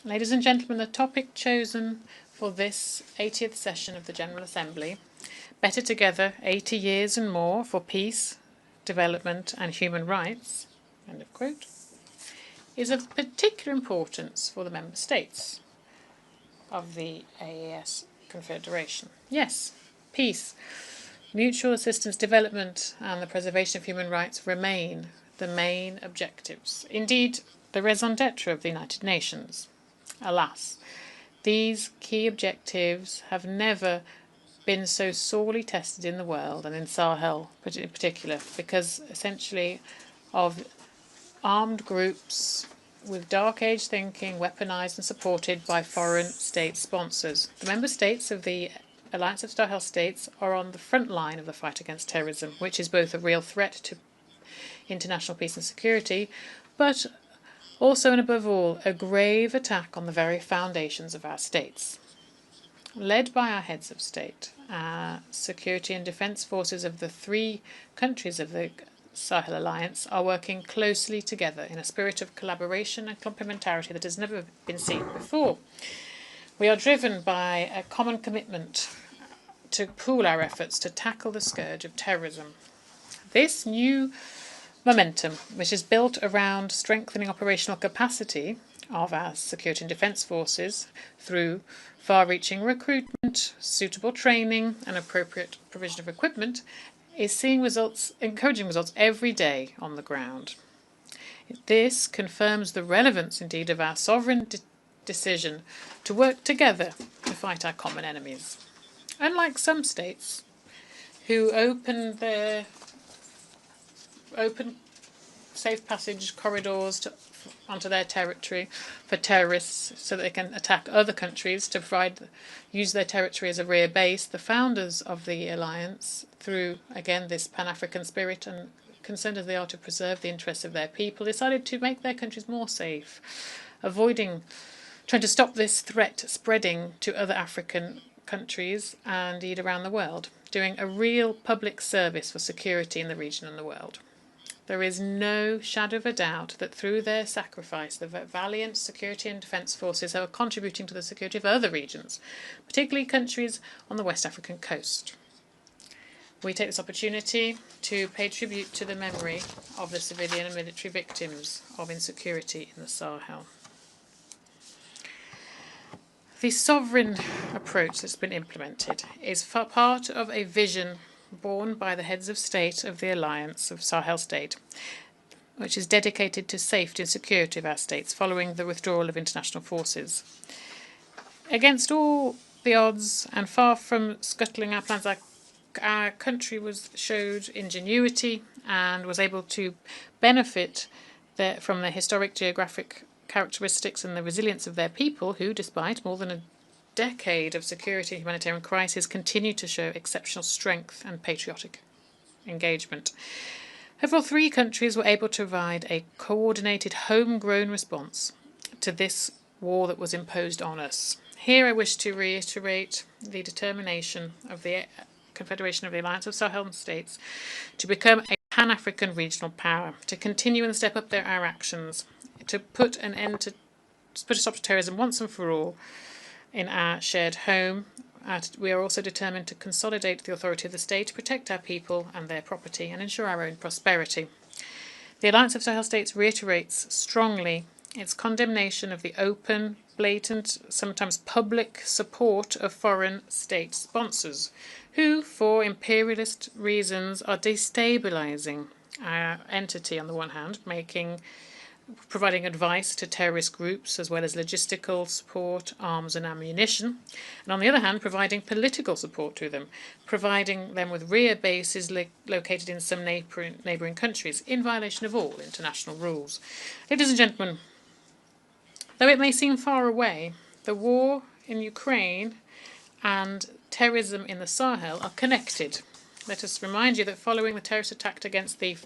Ladies and gentlemen, the topic chosen for this 80th session of the General Assembly, Better Together, 80 Years and More for Peace, Development and Human Rights, end of quote, is of particular importance for the Member States of the AES Confederation. Yes, peace, mutual assistance, development and the preservation of human rights remain the main objectives. Indeed, the raison d'etre of the United Nations. Alas, these key objectives have never been so sorely tested in the world, and in Sahel in particular, because essentially of armed groups with dark age thinking, weaponized and supported by foreign state sponsors. The member states of the Alliance of Sahel States are on the front line of the fight against terrorism, which is both a real threat to international peace and security, but also and above all, a grave attack on the very foundations of our states. Led by our heads of state, our security and defence forces of the 3 countries of the Sahel Alliance are working closely together in a spirit of collaboration and complementarity that has never been seen before. We are driven by a common commitment to pool our efforts to tackle the scourge of terrorism. This new momentum, which is built around strengthening operational capacity of our security and defence forces through far-reaching recruitment, suitable training and appropriate provision of equipment, is seeing results, encouraging results every day on the ground. This confirms the relevance, indeed, of our sovereign decision to work together to fight our common enemies. Unlike some states who open safe passage corridors onto their territory for terrorists so that they can attack other countries to use their territory as a rear base, the founders of the alliance, through, again, this Pan-African spirit and concerned as they are to preserve the interests of their people, decided to make their countries more safe, trying to stop this threat spreading to other African countries and indeed around the world, doing a real public service for security in the region and the world. There is no shadow of a doubt that through their sacrifice, the valiant security and defence forces are contributing to the security of other regions, particularly countries on the West African coast. We take this opportunity to pay tribute to the memory of the civilian and military victims of insecurity in the Sahel. The sovereign approach that's been implemented is part of a vision borne by the heads of state of the Alliance of Sahel State, which is dedicated to safety and security of our states following the withdrawal of international forces. Against all the odds and far from scuttling our plans, our country showed ingenuity and was able to benefit from the historic geographic characteristics and the resilience of their people who, despite more than a decade of security and humanitarian crisis, continue to show exceptional strength and patriotic engagement. Overall, 3 countries were able to provide a coordinated, homegrown response to this war that was imposed on us. Here I wish to reiterate the determination of the Confederation of the Alliance of Sahel States to become a Pan-African regional power, to continue and step up our actions, to put a stop to terrorism once and for all in our shared home. We are also determined to consolidate the authority of the state, to protect our people and their property, and ensure our own prosperity. The Alliance of Sahel States reiterates strongly its condemnation of the open, blatant, sometimes public support of foreign state sponsors, who, for imperialist reasons, are destabilizing our entity on the one hand, providing advice to terrorist groups as well as logistical support, arms and ammunition, and on the other hand providing political support to them, providing them with rear bases located in some neighbouring countries in violation of all international rules. Ladies and gentlemen, though it may seem far away, the war in Ukraine and terrorism in the Sahel are connected. Let us remind you that following the terrorist attack against the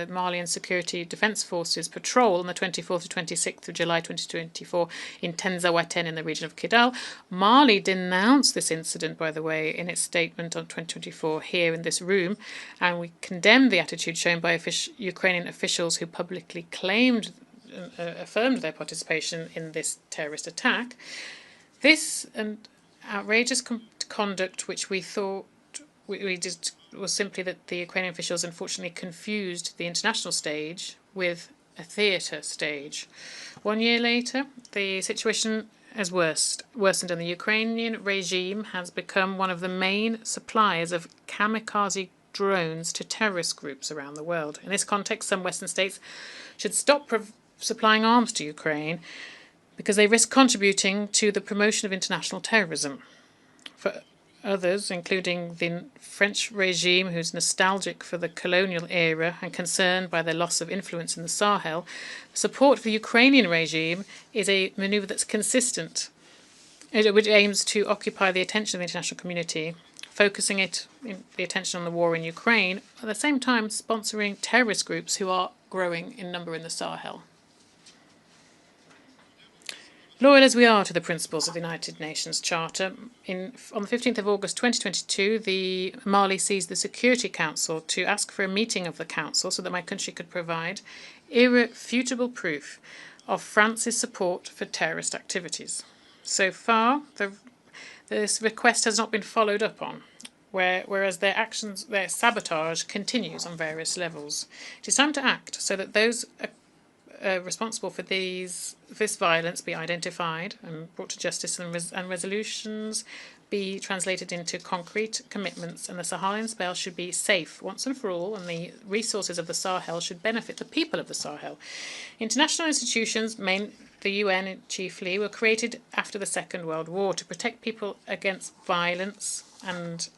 Malian Security Defence Forces patrol on the 24th to 26th of July 2024 in Tenzawaten in the region of Kidal, Mali denounced this incident, by the way, in its statement on 2024 here in this room, and we condemned the attitude shown by Ukrainian officials who publicly affirmed their participation in this terrorist attack. This outrageous conduct, which we thought was simply that the Ukrainian officials unfortunately confused the international stage with theatre stage. 1 year later, the situation has worsened, and the Ukrainian regime has become one of the main suppliers of kamikaze drones to terrorist groups around the world. In this context, some Western states should stop supplying arms to Ukraine because they risk contributing to the promotion of international terrorism. For others, including the French regime, who's nostalgic for the colonial era and concerned by their loss of influence in the Sahel, support for the Ukrainian regime is a maneuver that's consistent, which aims to occupy the attention of the international community, focusing the attention on the war in Ukraine, at the same time sponsoring terrorist groups who are growing in number in the Sahel. Loyal as we are to the principles of the United Nations Charter, on the 15th of August 2022, the Mali seized the Security Council to ask for a meeting of the Council so that my country could provide irrefutable proof of France's support for terrorist activities. So far, this request has not been followed up on, whereas their sabotage continues on various levels. It is time to act so that those responsible for this violence be identified and brought to justice, and resolutions be translated into concrete commitments, and the Saharan Spell should be safe once and for all, and the resources of the Sahel should benefit the people of the Sahel. International institutions, the UN chiefly, were created after the Second World War to protect people against violence and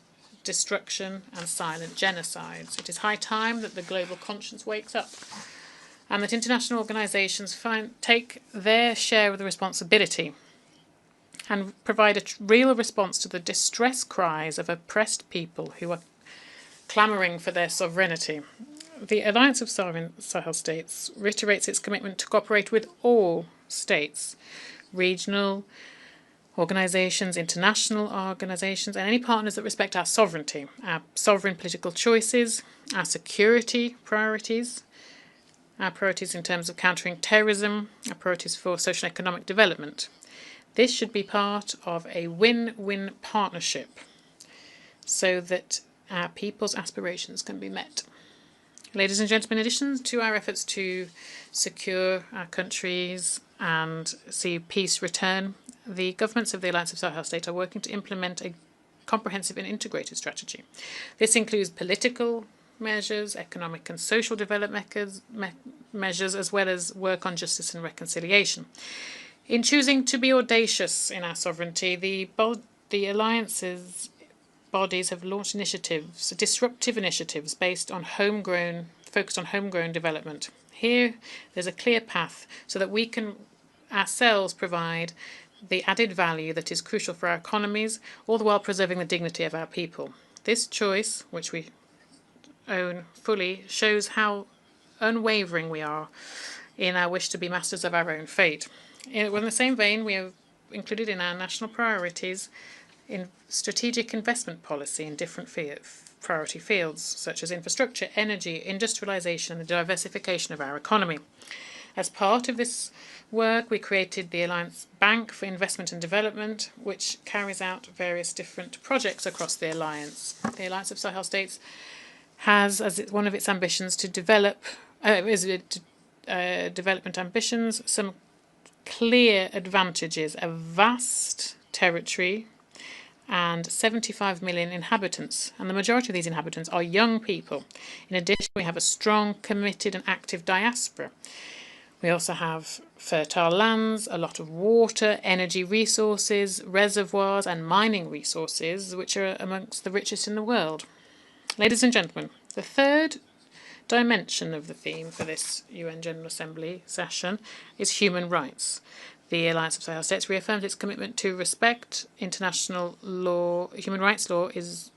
destruction and silent genocides. It is high time that the global conscience wakes up and that international organisations take their share of the responsibility and provide a real response to the distress cries of oppressed people who are clamouring for their sovereignty. The Alliance of Sahel States reiterates its commitment to cooperate with all states, regional organisations, international organisations, and any partners that respect our sovereignty, our sovereign political choices, our security priorities, our priorities in terms of countering terrorism, our priorities for social and economic development. This should be part of a win-win partnership so that our people's aspirations can be met. Ladies and gentlemen, in addition to our efforts to secure our countries and see peace return, the governments of the Alliance of Sahel States are working to implement a comprehensive and integrated strategy. This includes political measures, economic and social development measures, as well as work on justice and reconciliation. In choosing to be audacious in our sovereignty, the Alliance's bodies have launched initiatives, disruptive initiatives focused on homegrown development. Here, there's a clear path so that we can ourselves provide the added value that is crucial for our economies, all the while preserving the dignity of our people. This choice, which we own fully, shows how unwavering we are in our wish to be masters of our own fate. In the same vein, we have included in our national priorities in strategic investment policy in different priority fields, such as infrastructure, energy, industrialization, and the diversification of our economy. As part of this work, we created the Alliance Bank for Investment and Development, which carries out various different projects across the Alliance. The Alliance of Sahel States has as one of its ambitions to develop development ambitions some clear advantages: a vast territory and 75 million inhabitants, and the majority of these inhabitants are young people. In addition, we have a strong, committed and active diaspora. We also have fertile lands, a lot of water, energy resources, reservoirs and mining resources, which are amongst the richest in the world. Ladies and gentlemen, the third dimension of the theme for this UN General Assembly session is human rights. The Alliance of Sahel States reaffirms its commitment to respect international law. Human rights law is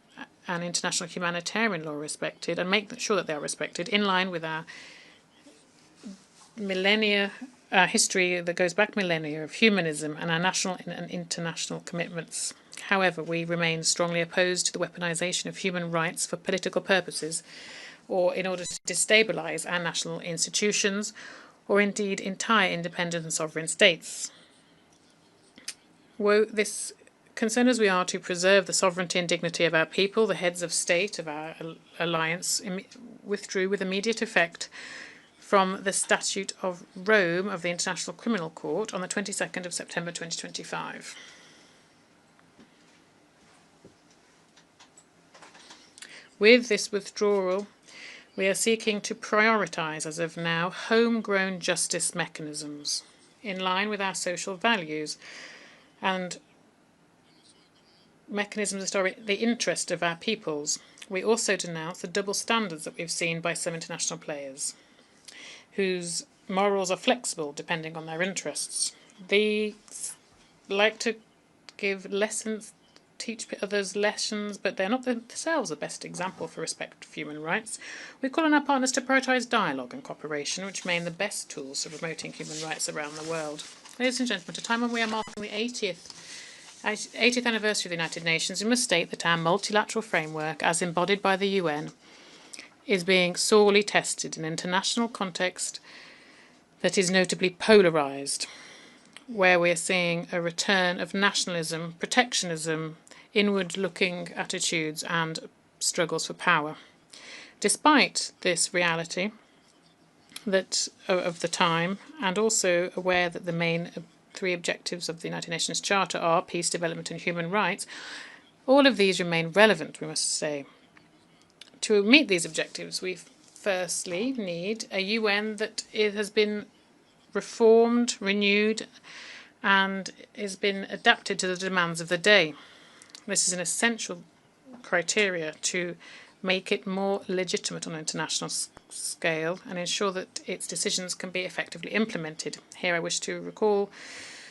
an international humanitarian law respected, and make sure that they are respected in line with our millennia history that goes back millennia of humanism and our national and international commitments. However, we remain strongly opposed to the weaponization of human rights for political purposes or in order to destabilize our national institutions or indeed entire independent and sovereign states. This concerned as we are to preserve the sovereignty and dignity of our people, the heads of state of our alliance withdrew with immediate effect from the Statute of Rome of the International Criminal Court on the 22nd of September 2025. With this withdrawal, we are seeking to prioritise, as of now, homegrown justice mechanisms in line with our social values and mechanisms that are in the interest of our peoples. We also denounce the double standards that we've seen by some international players, whose morals are flexible depending on their interests. They like to give lessons, teach others lessons, but they're not themselves the best example for respect for human rights. We call on our partners to prioritise dialogue and cooperation, which remain the best tools for promoting human rights around the world. Ladies and gentlemen, at a time when we are marking the 80th anniversary of the United Nations, we must state that our multilateral framework, as embodied by the UN, is being sorely tested in an international context that is notably polarised, where we are seeing a return of nationalism, protectionism, inward-looking attitudes and struggles for power. Despite this reality of the time, and also aware that the main three objectives of the United Nations Charter are peace, development and human rights, all of these remain relevant, we must say. To meet these objectives, we firstly need a UN that has been reformed, renewed, and has been adapted to the demands of the day. This is an essential criteria to make it more legitimate on an international scale and ensure that its decisions can be effectively implemented. Here I wish to recall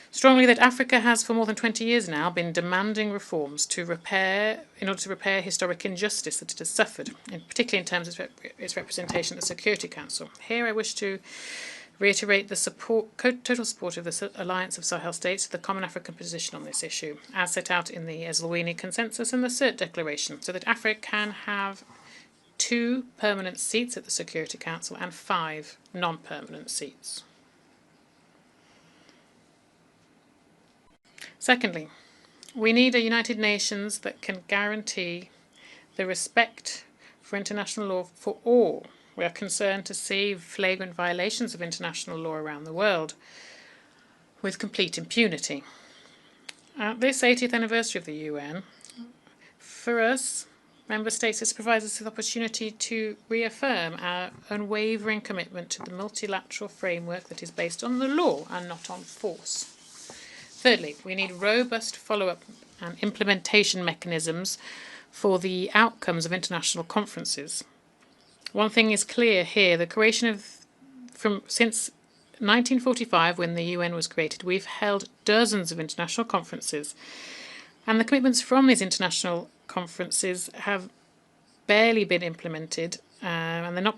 strongly that Africa has for more than 20 years now been demanding reforms in order to repair historic injustice that it has suffered, and particularly in terms of its representation at the Security Council. Here I wish to reiterate the total support of the Alliance of Sahel States to the Common African position on this issue, as set out in the Eswatini Consensus and the CERT Declaration, so that Africa can have 2 permanent seats at the Security Council and 5 non-permanent seats. Secondly, we need a United Nations that can guarantee the respect for international law for all. We are concerned to see flagrant violations of international law around the world with complete impunity. At this 80th anniversary of the UN, for us, Member States, this provides us with the opportunity to reaffirm our unwavering commitment to the multilateral framework that is based on the law and not on force. Thirdly, we need robust follow-up and implementation mechanisms for the outcomes of international conferences. One thing is clear here, the creation since 1945, when the UN was created, we've held dozens of international conferences, and the commitments from these international conferences have barely been implemented, and they're not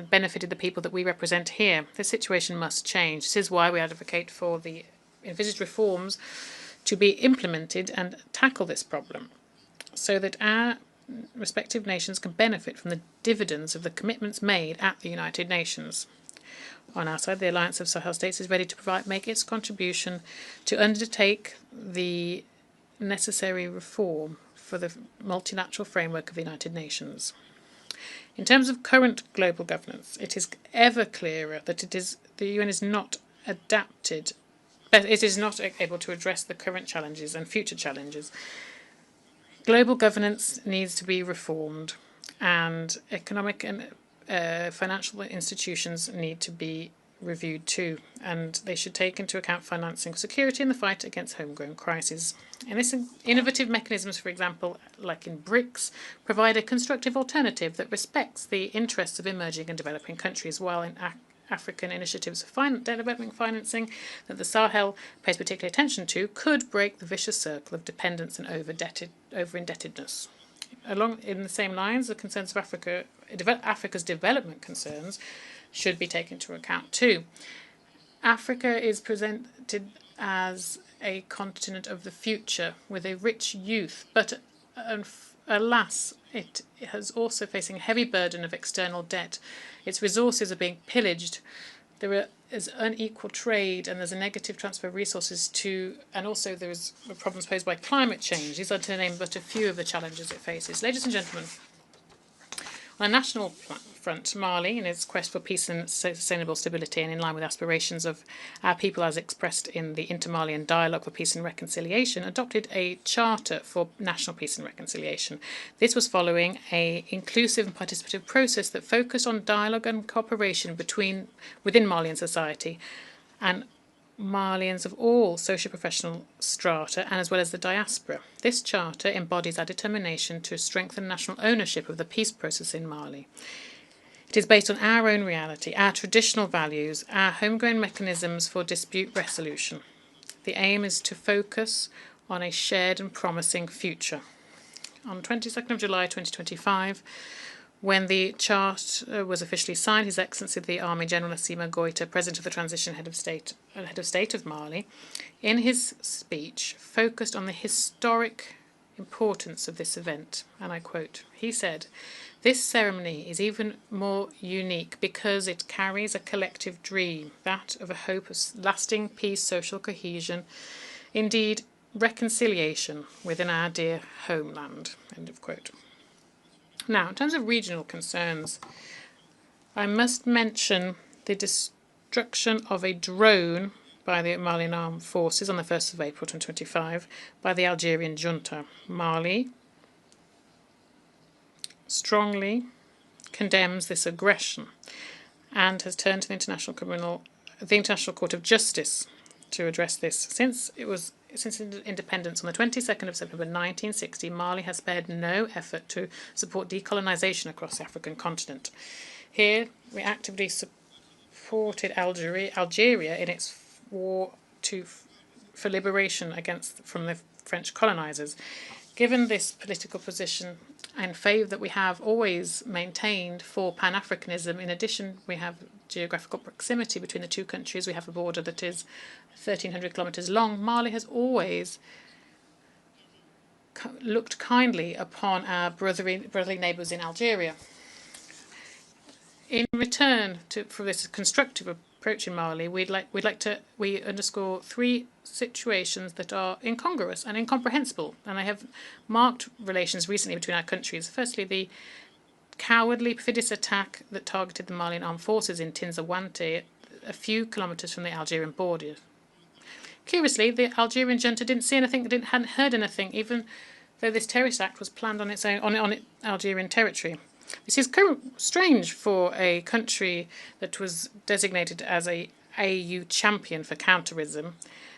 benefited the people that we represent here. This situation must change. This is why we advocate for the envisaged reforms to be implemented and tackle this problem, so that our respective nations can benefit from the dividends of the commitments made at the United Nations. On our side, the Alliance of Sahel States is ready to make its contribution to undertake the necessary reform for the multilateral framework of the United Nations. In terms of current global governance, it is ever clearer that the UN is not adapted, but it is not able to address the current challenges and future challenges. Global governance needs to be reformed, and economic and financial institutions need to be reviewed too, and they should take into account financing security in the fight against homegrown crises. And this innovative mechanisms, for example, like in BRICS, provide a constructive alternative that respects the interests of emerging and developing countries, while in African initiatives for development financing that the Sahel pays particular attention to could break the vicious circle of dependence and over-indebtedness. Along in the same lines, the concerns of Africa's development concerns should be taken into account too. Africa is presented as a continent of the future with a rich youth, but alas, it is also facing a heavy burden of external debt. Its resources are being pillaged. There is unequal trade, and there's a negative transfer of resources and also there's problems posed by climate change. These are to name but a few of the challenges it faces. Ladies and gentlemen, on a national front, Mali, in its quest for peace and sustainable stability and in line with aspirations of our people as expressed in the Inter-Malian Dialogue for Peace and Reconciliation, adopted a charter for national peace and reconciliation. This was following an inclusive and participative process that focused on dialogue and cooperation within Malian society and Malians of all socio-professional strata, and as well as the diaspora. This charter embodies our determination to strengthen national ownership of the peace process in Mali. It is based on our own reality, our traditional values, our homegrown mechanisms for dispute resolution. The aim is to focus on a shared and promising future. On the 22nd of July 2025, when the charter was officially signed, His Excellency the Army General Assimi Goïta, President of the Transition Head of State of Mali, in his speech focused on the historic importance of this event, and I quote, he said, "This ceremony is even more unique because it carries a collective dream, that of a hope of lasting peace, social cohesion, indeed reconciliation within our dear homeland." End of quote. Now, in terms of regional concerns, I must mention the destruction of a drone by the Malian Armed Forces on the 1st of April 2025 by the Algerian junta. Mali strongly condemns this aggression and has turned to the International Court of Justice to address this. Since independence on the 22nd of September 1960, Mali has spared no effort to support decolonization across the African continent. Here, we actively supported Algeria in its war for liberation from the French colonizers. Given this political position and favour that we have always maintained for Pan-Africanism, in addition, we have geographical proximity between the two countries. We have a border that is 1,300 kilometres long. Mali has always looked kindly upon our brotherly neighbours in Algeria. In return for this constructive approach in Mali, we underscore three situations that are incongruous and incomprehensible, and they have marked relations recently between our countries. Firstly, the cowardly, perfidious attack that targeted the Malian armed forces in Tinzawante, a few kilometres from the Algerian border. Curiously, the Algerian junta didn't see anything, hadn't heard anything, even though this terrorist act was planned on Algerian territory. This is strange for a country that was designated as a AU champion for counterterrorism,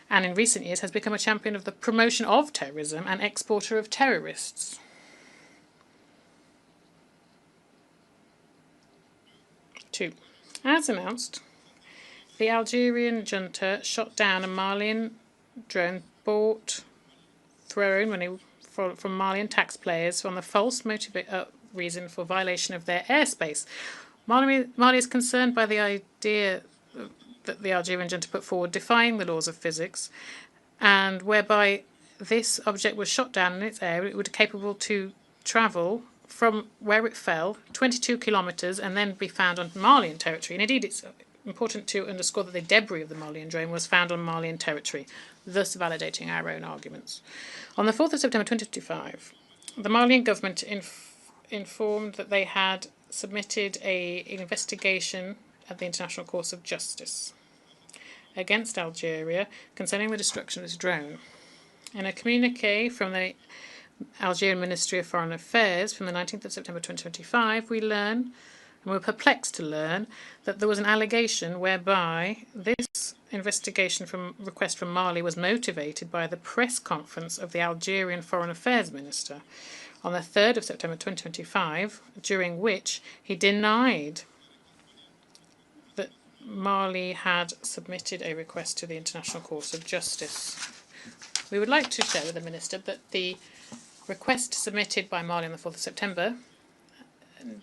and in recent years has become a champion of the promotion of terrorism and exporter of terrorists. Two, as announced, the Algerian junta shot down a Malian drone thrown from Malian taxpayers on the false reason for violation of their airspace. Mali is concerned by the idea that the Algerian junta put forward, defying the laws of physics, and whereby this object was shot down in its air, it would be capable to travel from where it fell 22 kilometres and then be found on Malian territory. And indeed, it's important to underscore that the debris of the Malian drone was found on Malian territory, thus validating our own arguments. On the 4th of September 2025, the Malian government informed that they had submitted an investigation at the International Court of Justice against Algeria concerning the destruction of this drone. In a communique from the Algerian Ministry of Foreign Affairs from the 19th of September 2025, we learn, and we're perplexed to learn, that there was an allegation whereby this investigation request from Mali was motivated by the press conference of the Algerian Foreign Affairs Minister on the 3rd of September 2025, during which he denied that Mali had submitted a request to the International Court of Justice. We would like to share with the Minister that the request submitted by Mali on the 4th of September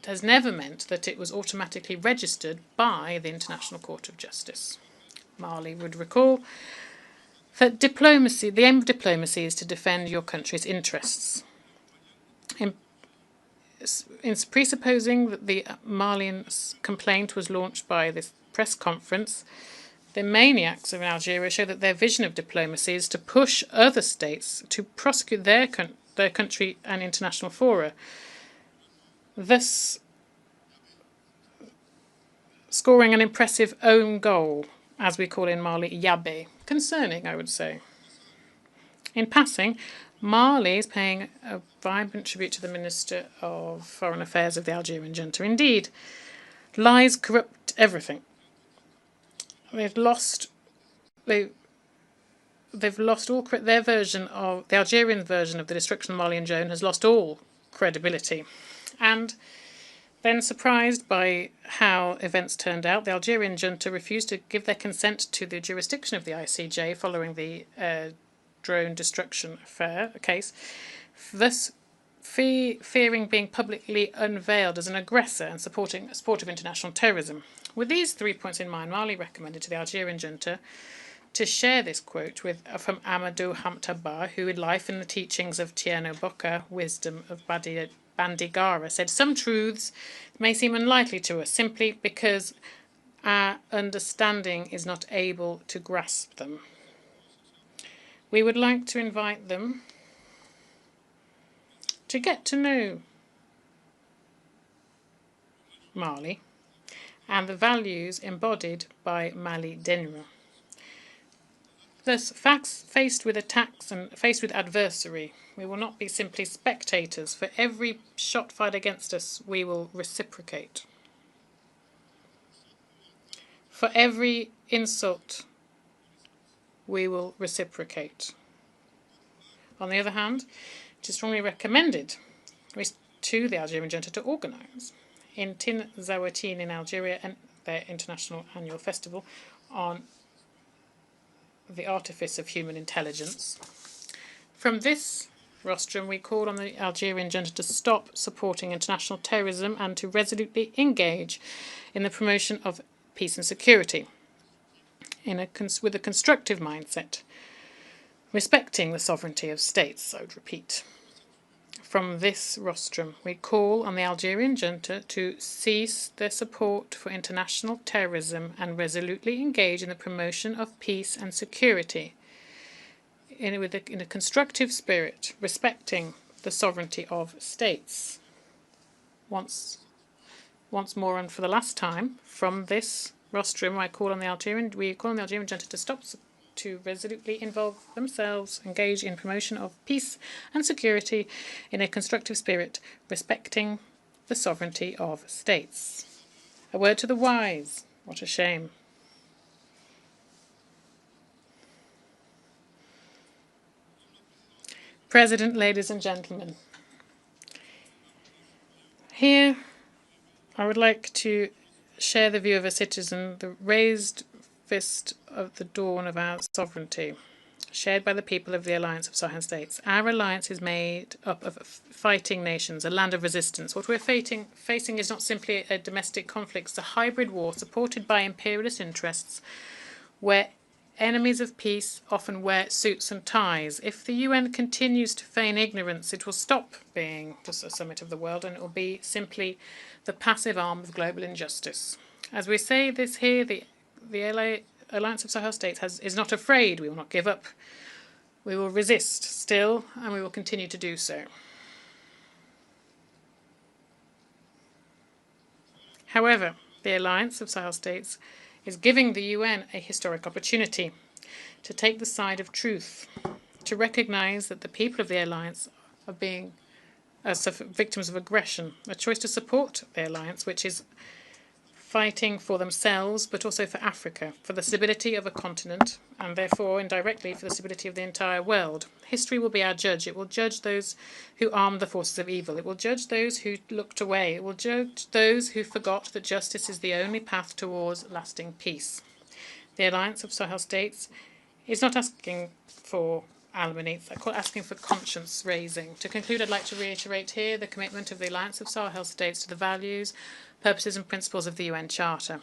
has never meant that it was automatically registered by the International Court of Justice. Mali would recall that the aim of diplomacy is to defend your country's interests. In presupposing that the Malian complaint was launched by this press conference, the maniacs of Algeria show that their vision of diplomacy is to push other states to prosecute their country and international fora, thus scoring an impressive own goal, as we call in Mali, Yabe. Concerning, I would say. In passing, Mali is paying a vibrant tribute to the Minister of Foreign Affairs of the Algerian junta. Indeed, lies corrupt everything. They've lost all their version of the Algerian version of the destruction of the Malian drone has lost all credibility. And then, surprised by how events turned out, the Algerian junta refused to give their consent to the jurisdiction of the ICJ following the drone destruction case, thus fearing being publicly unveiled as an aggressor and supporting a sport of international terrorism. With these 3 points in mind, Mali recommended to the Algerian junta to share this quote from Amadou Hamtaba, who in Life and the Teachings of Tierno Bocca, Wisdom of Bandigara, said, "Some truths may seem unlikely to us simply because our understanding is not able to grasp them. We would like to invite them to get to know Mali and the values embodied by Mali Denra. Thus, faced with attacks and faced with adversary, we will not be simply spectators. For every shot fired against us, we will reciprocate. For every insult, we will reciprocate. On the other hand, it is strongly recommended to the Algerian junta to organise in Tin Zawatin in Algeria and their international annual festival on the artifice of human intelligence. From this rostrum, we call on the Algerian junta to stop supporting international terrorism and to resolutely engage in the promotion of peace and security with a constructive mindset, respecting the sovereignty of states, I would repeat. From this rostrum, we call on the Algerian junta to cease their support for international terrorism and resolutely engage in the promotion of peace and security in a constructive spirit, respecting the sovereignty of states. Once more and for the last time, from this rostrum, we call on the Algerian junta to resolutely involve themselves, engage in promotion of peace and security in a constructive spirit, respecting the sovereignty of states. A word to the wise. What a shame. President, ladies and gentlemen, here I would like to share the view of a citizen, the raised fist of the dawn of our sovereignty, shared by the people of the Alliance of Sahel States. Our alliance is made up of fighting nations, a land of resistance. What we're facing is not simply a domestic conflict, it's a hybrid war supported by imperialist interests where enemies of peace often wear suits and ties. If the UN continues to feign ignorance, it will stop being just a summit of the world and it will be simply the passive arm of global injustice. As we say this here, the Alliance of Sahel States is not afraid. We will not give up. We will resist still, and we will continue to do so. However, the Alliance of Sahel States is giving the UN a historic opportunity to take the side of truth, to recognise that the people of the Alliance are being victims of aggression, a choice to support the Alliance, which is fighting for themselves, but also for Africa, for the stability of a continent, and therefore indirectly for the stability of the entire world. History will be our judge. It will judge those who armed the forces of evil. It will judge those who looked away. It will judge those who forgot that justice is the only path towards lasting peace. The Alliance of Sahel States is not asking for alimony, it's asking for conscience raising. To conclude, I'd like to reiterate here the commitment of the Alliance of Sahel States to the values, purposes and principles of the UN Charter.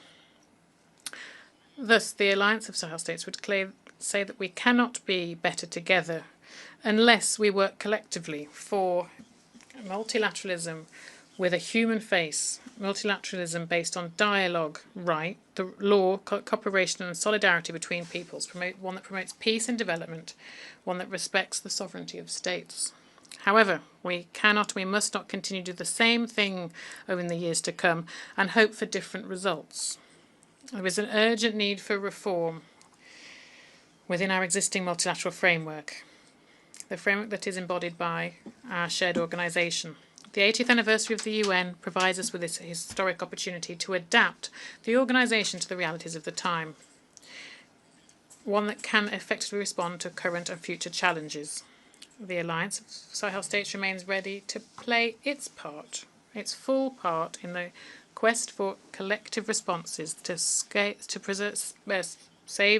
Thus, the Alliance of Sahel States would say that we cannot be better together unless we work collectively for multilateralism with a human face, multilateralism based on dialogue, right, the law, cooperation and solidarity between peoples, one that promotes peace and development, one that respects the sovereignty of states. However, we must not continue to do the same thing over the years to come and hope for different results. There is an urgent need for reform within our existing multilateral framework, the framework that is embodied by our shared organisation. The 80th anniversary of the UN provides us with this historic opportunity to adapt the organisation to the realities of the time, one that can effectively respond to current and future challenges. The Alliance of Sahel States remains ready to play its part, its full part in the quest for collective responses to save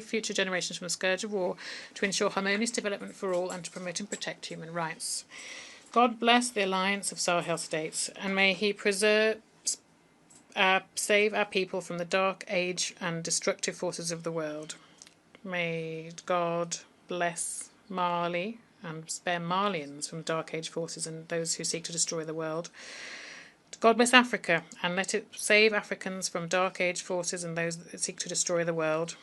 future generations from the scourge of war, to ensure harmonious development for all, and to promote and protect human rights. God bless the Alliance of Sahel States, and may He save our people from the dark age and destructive forces of the world. May God bless Mali and spare Malians from dark age forces and those who seek to destroy the world. God bless Africa, and let it save Africans from dark age forces and those that seek to destroy the world.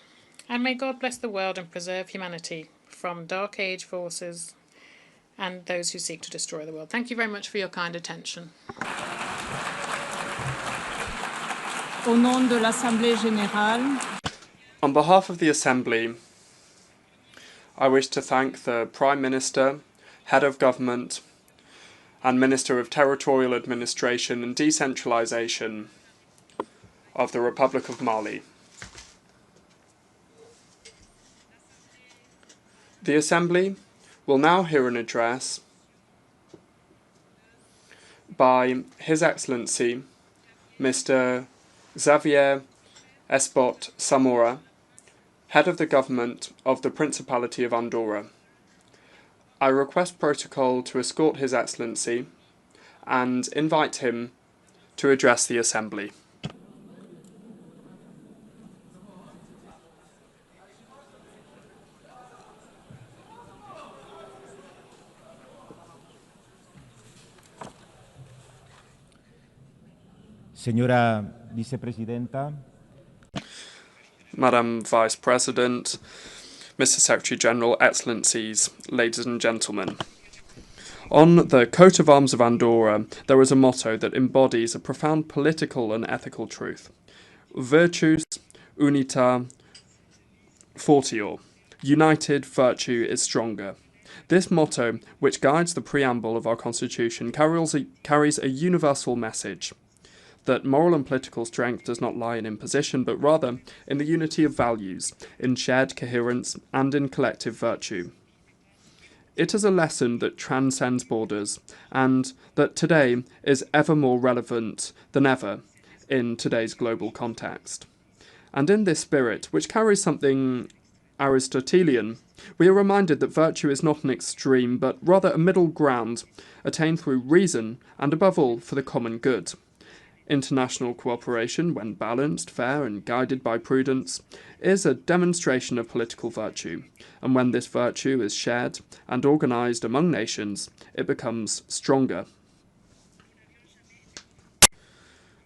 And may God bless the world and preserve humanity from dark age forces and those who seek to destroy the world. Thank you very much for your kind attention. Au nom de l'Assemblée générale. On behalf of the Assembly, I wish to thank the Prime Minister, Head of Government, and Minister of Territorial Administration and Decentralisation of the Republic of Mali. The Assembly will now hear an address by His Excellency Mr. Xavier Espot Samora, Head of the Government of the Principality of Andorra. I request protocol to escort His Excellency and invite him to address the Assembly. Señora Vicepresidenta. Madam Vice President, Mr. Secretary General, Excellencies, ladies and gentlemen. On the coat of arms of Andorra, there is a motto that embodies a profound political and ethical truth. Virtus unita fortior. United, virtue is stronger. This motto, which guides the preamble of our Constitution, carries a universal message that moral and political strength does not lie in imposition, but rather in the unity of values, in shared coherence, and in collective virtue. It is a lesson that transcends borders, and that today is ever more relevant than ever in today's global context. And in this spirit, which carries something Aristotelian, we are reminded that virtue is not an extreme, but rather a middle ground, attained through reason, and above all, for the common good. International cooperation, when balanced, fair, and guided by prudence, is a demonstration of political virtue, and when this virtue is shared and organised among nations, it becomes stronger.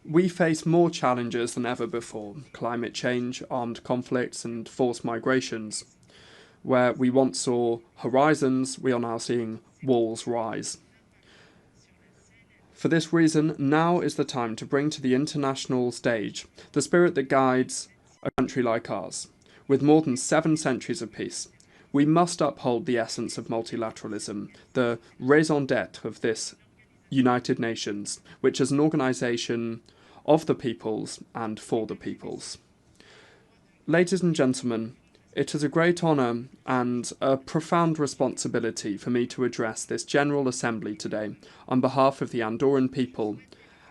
We face more challenges than ever before: climate change, armed conflicts, and forced migrations. Where we once saw horizons, we are now seeing walls rise. For this reason, now is the time to bring to the international stage the spirit that guides a country like ours. With more than 7 centuries of peace, we must uphold the essence of multilateralism, the raison d'etre of this United Nations, which is an organisation of the peoples and for the peoples. Ladies and gentlemen, it is a great honour and a profound responsibility for me to address this General Assembly today on behalf of the Andorran people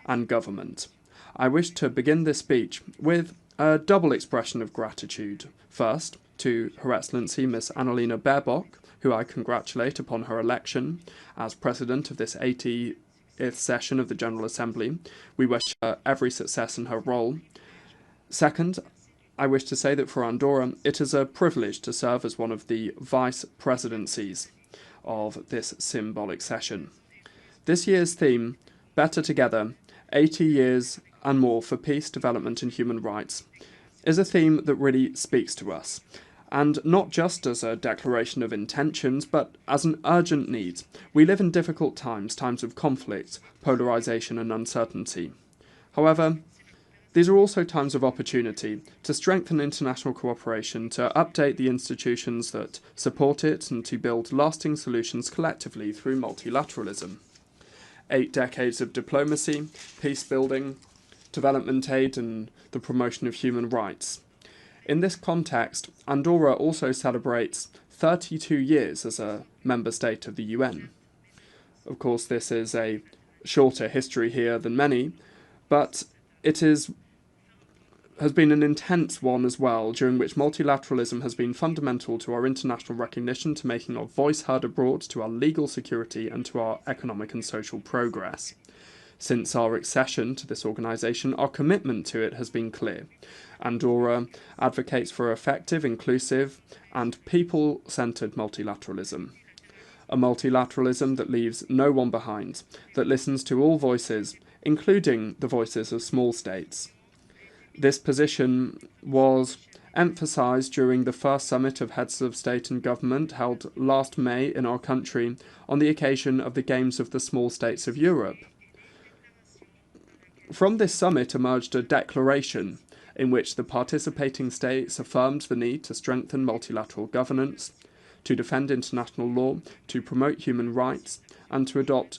and government. I wish to begin this speech with a double expression of gratitude. First, to Her Excellency Miss Annalena Baerbock, who I congratulate upon her election as President of this 80th session of the General Assembly. We wish her every success in her role. Second, I wish to say that for Andorra, it is a privilege to serve as one of the vice presidencies of this symbolic session. This year's theme, Better Together, 80 years and more for peace, development and human rights, is a theme that really speaks to us, and not just as a declaration of intentions, but as an urgent need. We live in difficult times, times of conflict, polarisation and uncertainty. However, these are also times of opportunity to strengthen international cooperation, to update the institutions that support it, and to build lasting solutions collectively through multilateralism. 8 decades of diplomacy, peace building, development aid, and the promotion of human rights. In this context, Andorra also celebrates 32 years as a member state of the UN. Of course, this is a shorter history here than many, but it has been an intense one as well, during which multilateralism has been fundamental to our international recognition, to making our voice heard abroad, to our legal security, and to our economic and social progress. Since our accession to this organisation, our commitment to it has been clear. Andorra advocates for effective, inclusive, and people-centred multilateralism. A multilateralism that leaves no one behind, that listens to all voices, including the voices of small states. This position was emphasised during the first summit of heads of state and government held last May in our country on the occasion of the Games of the Small States of Europe. From this summit emerged a declaration in which the participating states affirmed the need to strengthen multilateral governance, to defend international law, to promote human rights, and to adopt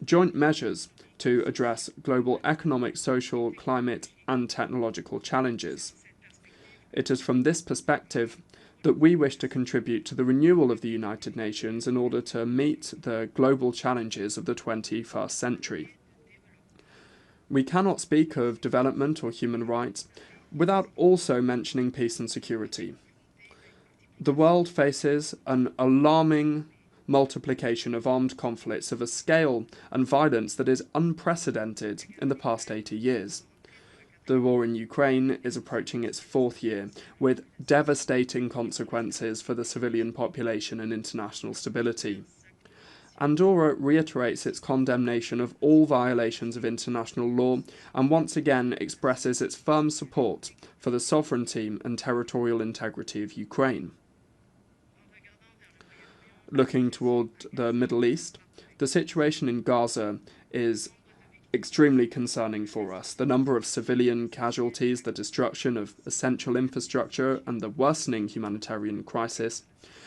joint measures to address global economic, social, climate, and technological challenges. It is from this perspective that we wish to contribute to the renewal of the United Nations in order to meet the global challenges of the 21st century. We cannot speak of development or human rights without also mentioning peace and security. The world faces an alarming multiplication of armed conflicts of a scale and violence that is unprecedented in the past 80 years. The war in Ukraine is approaching its 4th year, with devastating consequences for the civilian population and international stability. Andorra reiterates its condemnation of all violations of international law and once again expresses its firm support for the sovereignty and territorial integrity of Ukraine. Looking toward the Middle East, the situation in Gaza is extremely concerning for us. The number of civilian casualties, the destruction of essential infrastructure, and the worsening humanitarian crisis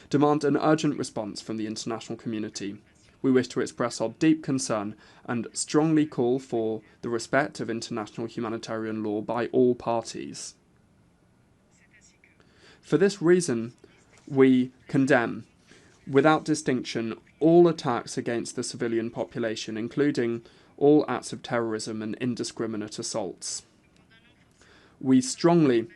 demand an urgent response from the international community. We wish to express our deep concern and strongly call for the respect of international humanitarian law by all parties. For this reason, we condemn, without distinction, all attacks against the civilian population, including all acts of terrorism and indiscriminate assaults. We strongly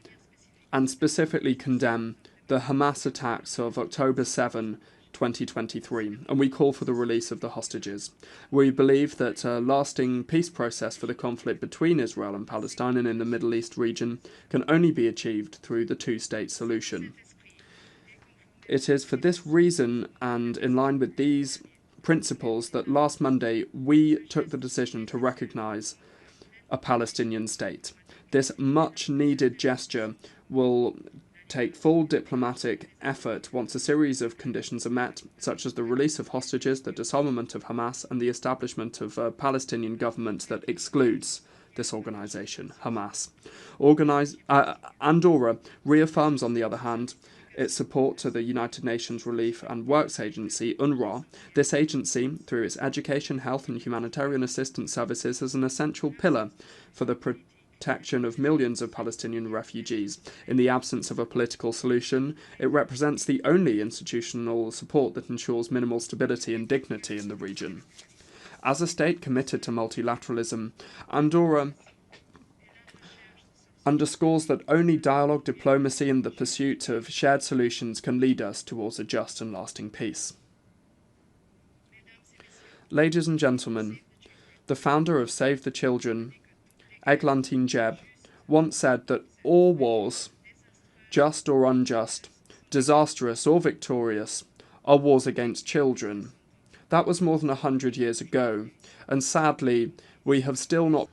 and specifically condemn the Hamas attacks of October 7, 2023, and we call for the release of the hostages. We believe that a lasting peace process for the conflict between Israel and Palestine and in the Middle East region can only be achieved through the two-state solution. It is for this reason and in line with these principles that last Monday we took the decision to recognise a Palestinian state. This much-needed gesture will take full diplomatic effort once a series of conditions are met, such as the release of hostages, the disarmament of Hamas, and the establishment of a Palestinian government that excludes this organisation, Hamas. Andorra reaffirms, on the other hand, its support to the United Nations Relief and Works Agency, UNRWA. This agency, through its education, health and humanitarian assistance services, is an essential pillar for the protection of millions of Palestinian refugees. In the absence of a political solution, it represents the only institutional support that ensures minimal stability and dignity in the region. As a state committed to multilateralism, Andorra underscores that only dialogue, diplomacy and the pursuit of shared solutions can lead us towards a just and lasting peace. Ladies and gentlemen, the founder of Save the Children, Eglantine Jebb, once said that all wars, just or unjust, disastrous or victorious, are wars against children. That was more than 100 years ago, and sadly, we have still not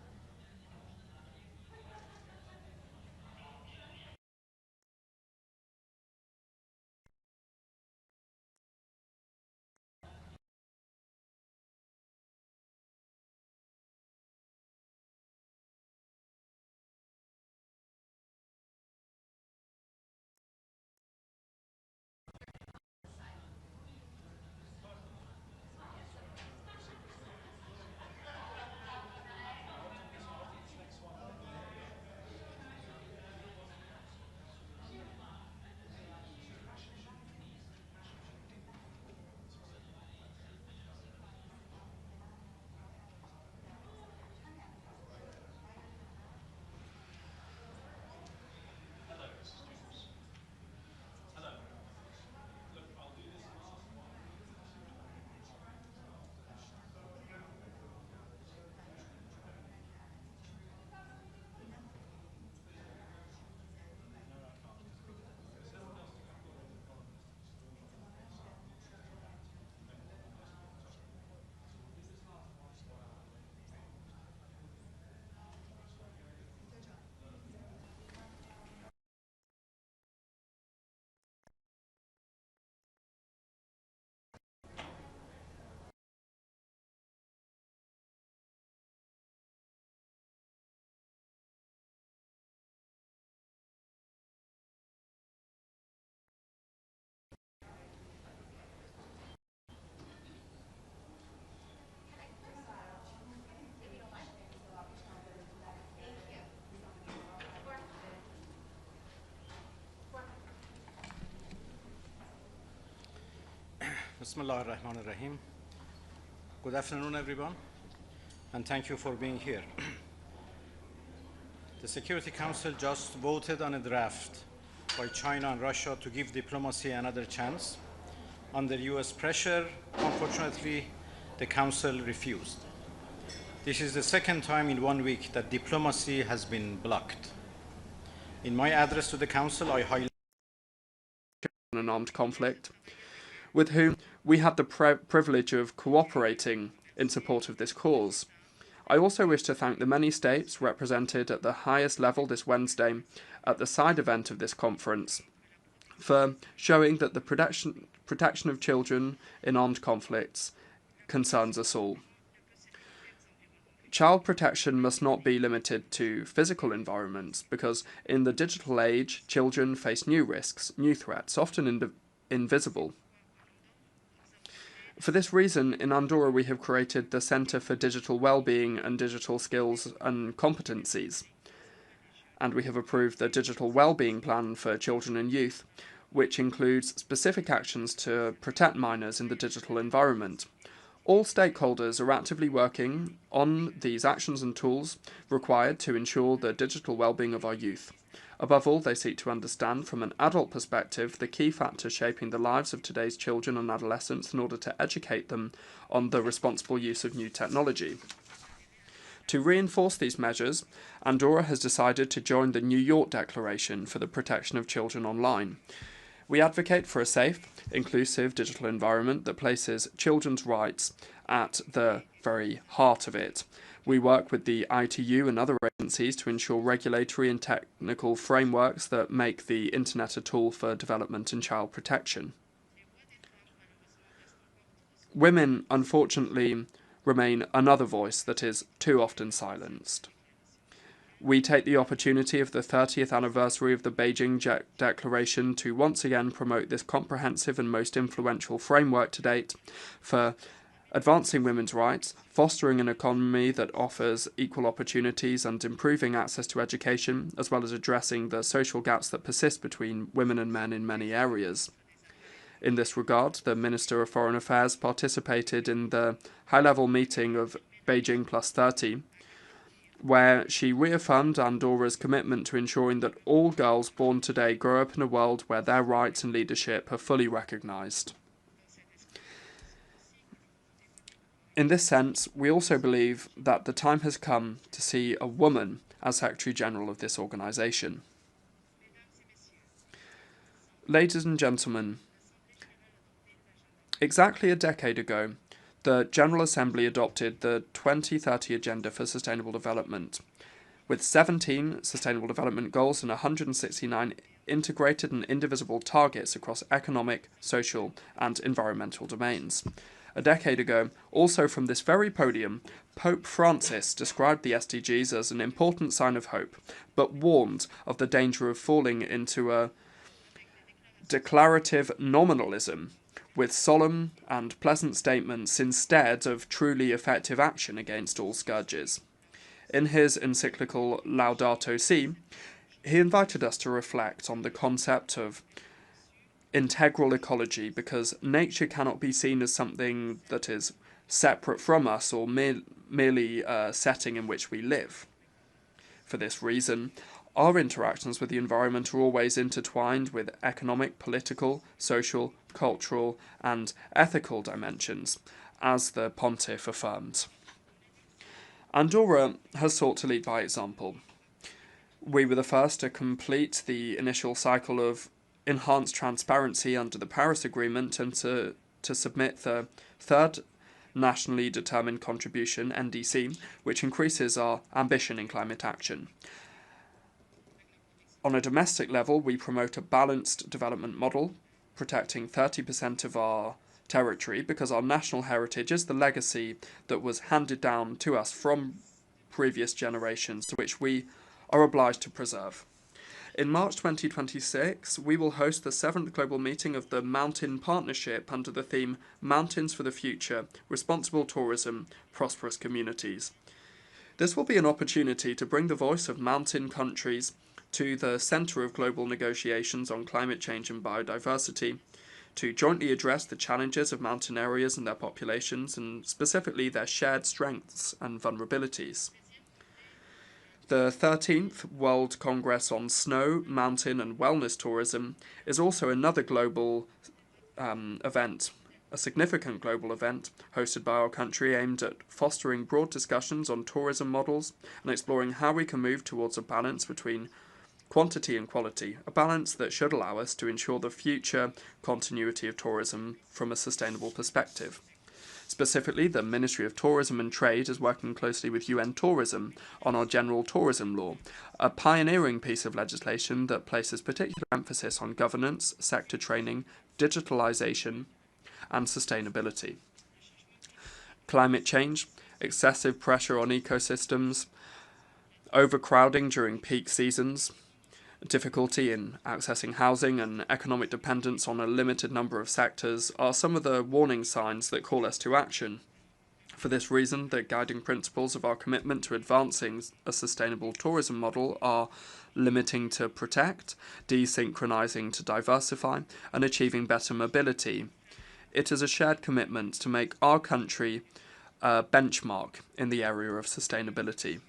Bismillah ar-Rahman ar-Rahim. Good afternoon, everyone, and thank you for being here. The Security Council just voted on a draft by China and Russia to give diplomacy another chance. Under US pressure, unfortunately, the Council refused. This is the second time in 1 week that diplomacy has been blocked. In my address to the Council, I highlighted an armed conflict, with whom we had the privilege of cooperating in support of this cause. I also wish to thank the many states represented at the highest level this Wednesday at the side event of this conference for showing that the protection of children in armed conflicts concerns us all. Child protection must not be limited to physical environments, because in the digital age, children face new risks, new threats, often invisible. For this reason, in Andorra we have created the Centre for Digital Wellbeing and Digital Skills and Competencies, and we have approved the Digital Wellbeing Plan for Children and Youth, which includes specific actions to protect minors in the digital environment. All stakeholders are actively working on these actions and tools required to ensure the digital well-being of our youth. Above all, they seek to understand from an adult perspective the key factors shaping the lives of today's children and adolescents in order to educate them on the responsible use of new technology. To reinforce these measures, Andorra has decided to join the New York Declaration for the Protection of Children Online. We advocate for a safe, inclusive digital environment that places children's rights at the very heart of it. We work with the ITU and other agencies to ensure regulatory and technical frameworks that make the Internet a tool for development and child protection. Women, unfortunately, remain another voice that is too often silenced. We take the opportunity of the 30th anniversary of the Beijing Declaration to once again promote this comprehensive and most influential framework to date for advancing women's rights, fostering an economy that offers equal opportunities and improving access to education, as well as addressing the social gaps that persist between women and men in many areas. In this regard, the Minister of Foreign Affairs participated in the high-level meeting of Beijing Plus 30, where she reaffirmed Andorra's commitment to ensuring that all girls born today grow up in a world where their rights and leadership are fully recognised. In this sense, we also believe that the time has come to see a woman as Secretary-General of this organisation. Ladies and gentlemen, exactly a decade ago, the General Assembly adopted the 2030 Agenda for Sustainable Development, with 17 Sustainable Development Goals and 169 integrated and indivisible targets across economic, social, and environmental domains. A decade ago, also from this very podium, Pope Francis described the SDGs as an important sign of hope, but warned of the danger of falling into a declarative nominalism, with solemn and pleasant statements instead of truly effective action against all scourges. In his encyclical Laudato Si, he invited us to reflect on the concept of integral ecology, because nature cannot be seen as something that is separate from us or merely a setting in which we live. For this reason, our interactions with the environment are always intertwined with economic, political, social, cultural, and ethical dimensions, as the Pontiff affirmed. Andorra has sought to lead by example. We were the first to complete the initial cycle of enhanced transparency under the Paris Agreement and to submit the third nationally determined contribution, NDC, which increases our ambition in climate action. On a domestic level, we promote a balanced development model, protecting 30% of our territory, because our national heritage is the legacy that was handed down to us from previous generations, to which we are obliged to preserve. In March 2026, we will host the 7th global meeting of the Mountain Partnership under the theme Mountains for the Future, Responsible Tourism, Prosperous Communities. This will be an opportunity to bring the voice of mountain countries to the centre of global negotiations on climate change and biodiversity, to jointly address the challenges of mountain areas and their populations, and specifically their shared strengths and vulnerabilities. The 13th World Congress on Snow, Mountain and Wellness Tourism is also another global event, a significant global event hosted by our country aimed at fostering broad discussions on tourism models and exploring how we can move towards a balance between quantity and quality, a balance that should allow us to ensure the future continuity of tourism from a sustainable perspective. Specifically, the Ministry of Tourism and Trade is working closely with UN Tourism on our General Tourism Law, a pioneering piece of legislation that places particular emphasis on governance, sector training, digitalisation, and sustainability. Climate change, excessive pressure on ecosystems, overcrowding during peak seasons, difficulty in accessing housing and economic dependence on a limited number of sectors are some of the warning signs that call us to action. For this reason, the guiding principles of our commitment to advancing a sustainable tourism model are limiting to protect, desynchronizing to diversify, and achieving better mobility. It is a shared commitment to make our country a benchmark in the area of sustainability.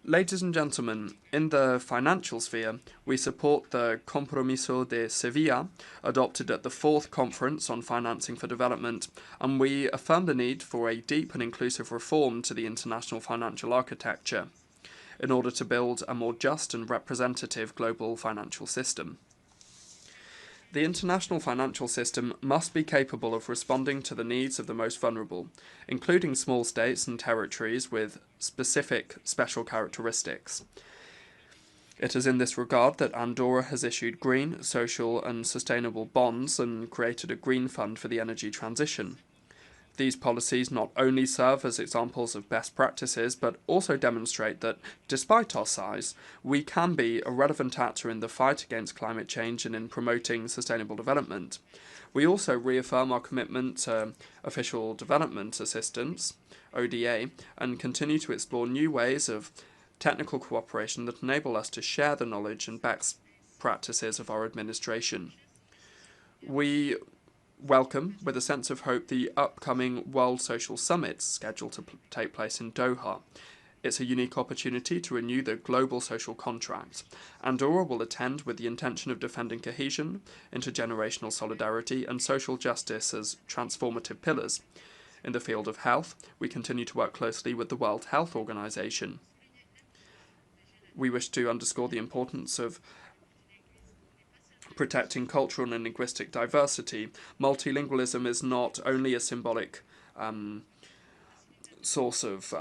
Ladies and gentlemen, in the financial sphere, we support the Compromiso de Sevilla, adopted at the 4th Conference on Financing for Development, and we affirm the need for a deep and inclusive reform to the international financial architecture in order to build a more just and representative global financial system. The international financial system must be capable of responding to the needs of the most vulnerable, including small states and territories with specific special characteristics. It is in this regard that Andorra has issued green, social and sustainable bonds and created a green fund for the energy transition. These policies not only serve as examples of best practices, but also demonstrate that, despite our size, we can be a relevant actor in the fight against climate change and in promoting sustainable development. We also reaffirm our commitment to official development assistance, ODA, and continue to explore new ways of technical cooperation that enable us to share the knowledge and best practices of our administration. We welcome, with a sense of hope, the upcoming World Social Summit scheduled to take place in Doha. It's a unique opportunity to renew the global social contract. Andorra will attend with the intention of defending cohesion, intergenerational solidarity, and social justice as transformative pillars. In the field of health, we continue to work closely with the World Health Organization. We wish to underscore the importance of protecting cultural and linguistic diversity. Multilingualism is not only a symbolic source of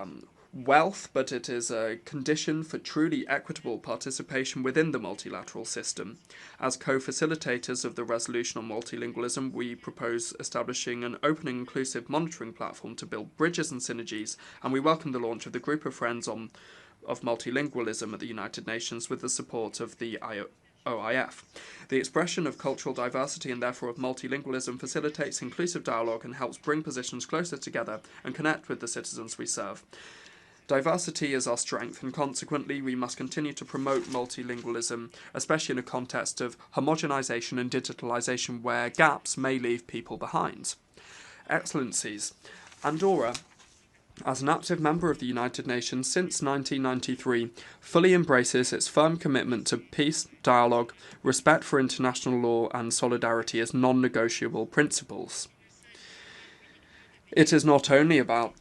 wealth, but it is a condition for truly equitable participation within the multilateral system. As co-facilitators of the resolution on multilingualism, we propose establishing an open and inclusive monitoring platform to build bridges and synergies, and we welcome the launch of the Group of Friends of Multilingualism at the United Nations with the support of the OIF. The expression of cultural diversity and therefore of multilingualism facilitates inclusive dialogue and helps bring positions closer together and connect with the citizens we serve. Diversity is our strength, and consequently we must continue to promote multilingualism, especially in a context of homogenization and digitalization where gaps may leave people behind. Excellencies, Andorra, as an active member of the United Nations since 1993, fully embraces its firm commitment to peace, dialogue, respect for international law and solidarity as non-negotiable principles. It is not only about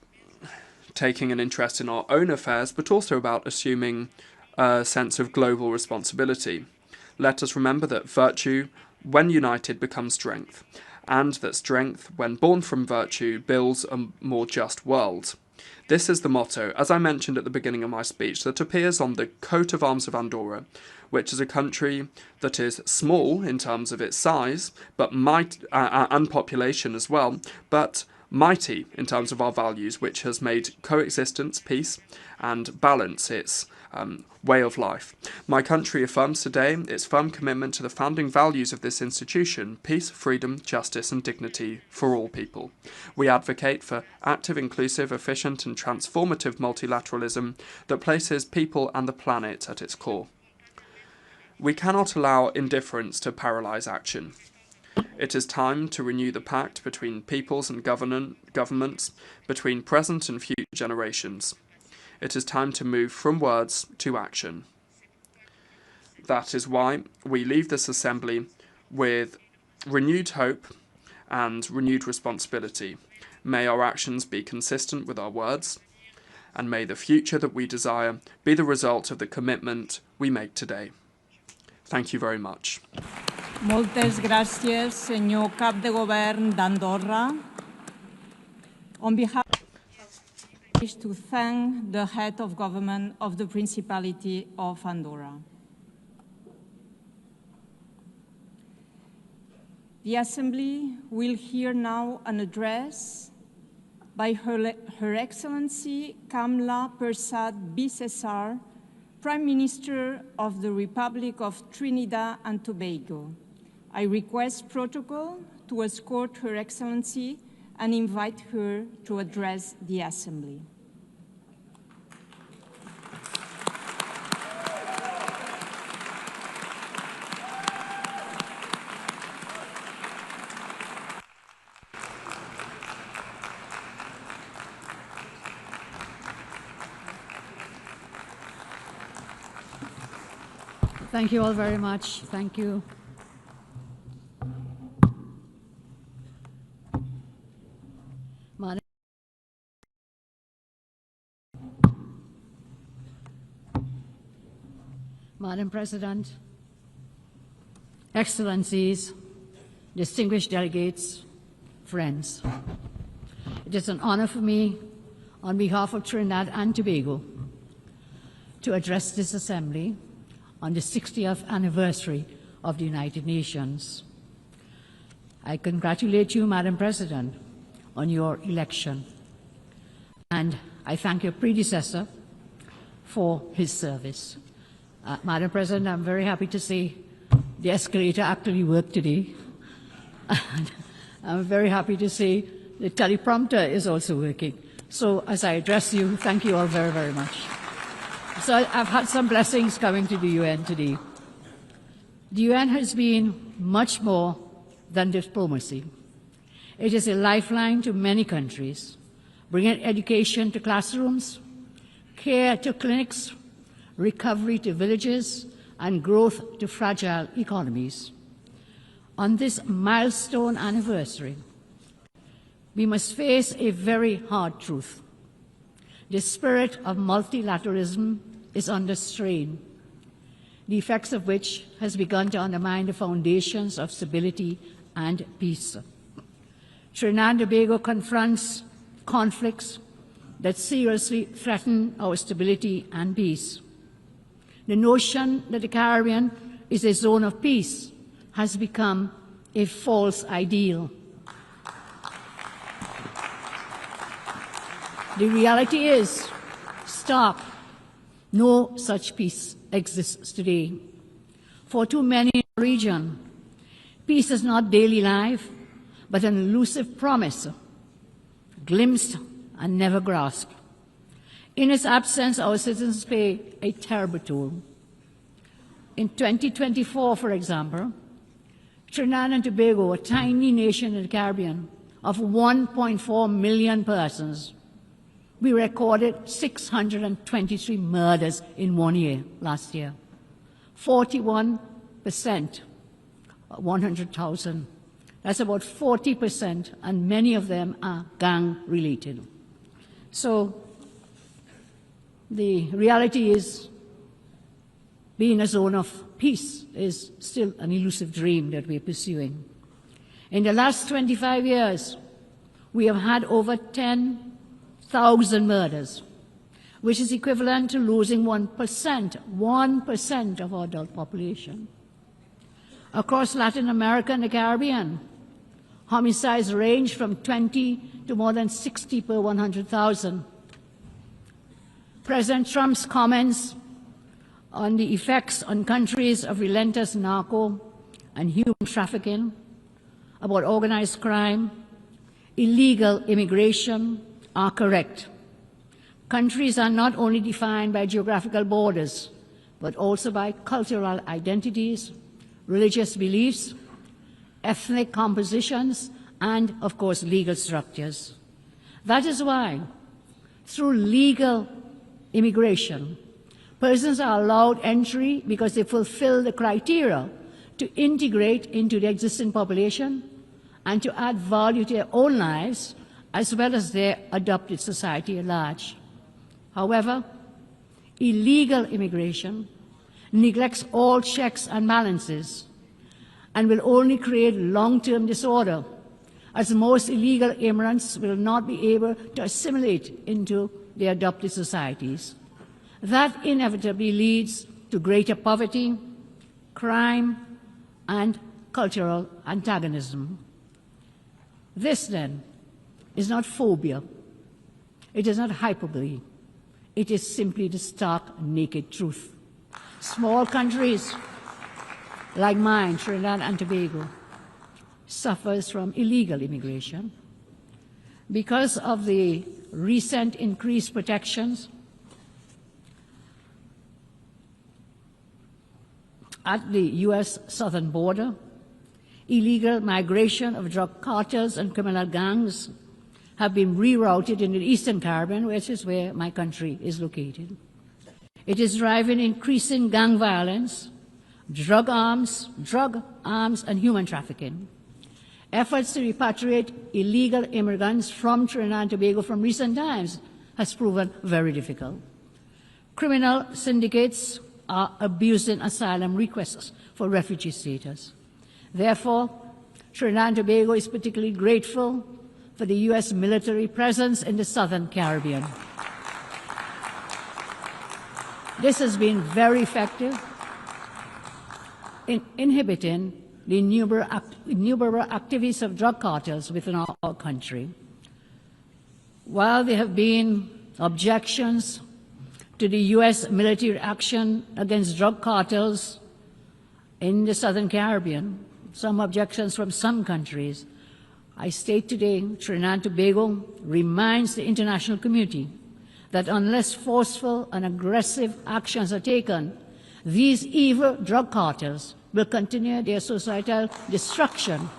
taking an interest in our own affairs, but also about assuming a sense of global responsibility. Let us remember that virtue, when united, becomes strength, and that strength, when born from virtue, builds a more just world. This is the motto, as I mentioned at the beginning of my speech, that appears on the coat of arms of Andorra, which is a country that is small in terms of its size, but and population as well, but mighty in terms of our values, which has made coexistence, peace, and balance its way of life. My country affirms today its firm commitment to the founding values of this institution: peace, freedom, justice, and dignity for all people. We advocate for active, inclusive, efficient, and transformative multilateralism that places people and the planet at its core. We cannot allow indifference to paralyze action. It is time to renew the pact between peoples and governments, between present and future generations. It is time to move from words to action. That is why we leave this assembly with renewed hope and renewed responsibility. May our actions be consistent with our words, and may the future that we desire be the result of the commitment we make today. Thank you very much. Moltes gràcies, senyor cap de govern d'Andorra. On behalf I wish to thank the head of government of the Principality of Andorra. The Assembly will hear now an address by Her Excellency Kamla Persad Bissessar, Prime Minister of the Republic of Trinidad and Tobago. I request protocol to escort Her Excellency and invite her to address the Assembly. Thank you all very much. Thank you. Madam President, Excellencies, distinguished delegates, friends. It is an honor for me, on behalf of Trinidad and Tobago, to address this Assembly on the 60th anniversary of the United Nations. I congratulate you, Madam President, on your election, and I thank your predecessor for his service. Madam President, I'm very happy to see the escalator actually worked today. I'm very happy to see the teleprompter is also working. So as I address you, thank you all very, very much. So I've had some blessings coming to the UN today. The UN has been much more than diplomacy. It is a lifeline to many countries, bringing education to classrooms, care to clinics, recovery to villages, and growth to fragile economies. On this milestone anniversary, we must face a very hard truth. The spirit of multilateralism is under strain, the effects of which has begun to undermine the foundations of stability and peace. Trinidad and Tobago confronts conflicts that seriously threaten our stability and peace. The notion that the Caribbean is a zone of peace has become a false ideal. The reality is stark. No such peace exists today. For too many in the region, peace is not daily life, but an elusive promise, glimpsed and never grasped. In its absence, our citizens pay a terrible toll. In 2024, for example, Trinidad and Tobago, a tiny nation in the Caribbean of 1.4 million persons, we recorded 623 murders in 1 year last year. 41%, 100,000. That's about 40%, and many of them are gang-related. So the reality is being a zone of peace is still an elusive dream that we're pursuing. In the last 25 years, we have had over 10,000 murders, which is equivalent to losing 1% of our adult population. Across Latin America and the Caribbean, homicides range from 20 to more than 60 per 100,000. President Trump's comments on the effects on countries of relentless narco and human trafficking, about organized crime, illegal immigration, are correct. Countries are not only defined by geographical borders, but also by cultural identities, religious beliefs, ethnic compositions, and, of course, legal structures. That is why, through legal immigration, persons are allowed entry because they fulfill the criteria to integrate into the existing population and to add value to their own lives as well as their adopted society at large. However, illegal immigration neglects all checks and balances and will only create long-term disorder, as most illegal immigrants will not be able to assimilate into their adopted societies. That inevitably leads to greater poverty, crime, and cultural antagonism. This, then, is not phobia. It is not hyperbole. It is simply the stark, naked truth. Small countries like mine, Trinidad and Tobago, suffers from illegal immigration. Because of the recent increased protections at the U.S. southern border, illegal migration of drug cartels and criminal gangs have been rerouted into the Eastern Caribbean, which is where my country is located. It is driving increasing gang violence, drug arms, and human trafficking. Efforts to repatriate illegal immigrants from Trinidad and Tobago from recent times has proven very difficult. Criminal syndicates are abusing asylum requests for refugee status. Therefore, Trinidad and Tobago is particularly grateful for the U.S. military presence in the Southern Caribbean. This has been very effective in inhibiting the innumerable activities of drug cartels within our country. While there have been objections to the U.S. military action against drug cartels in the Southern Caribbean, some objections from some countries, I state today Trinidad and Tobago reminds the international community that unless forceful and aggressive actions are taken, these evil drug cartels will continue their societal destruction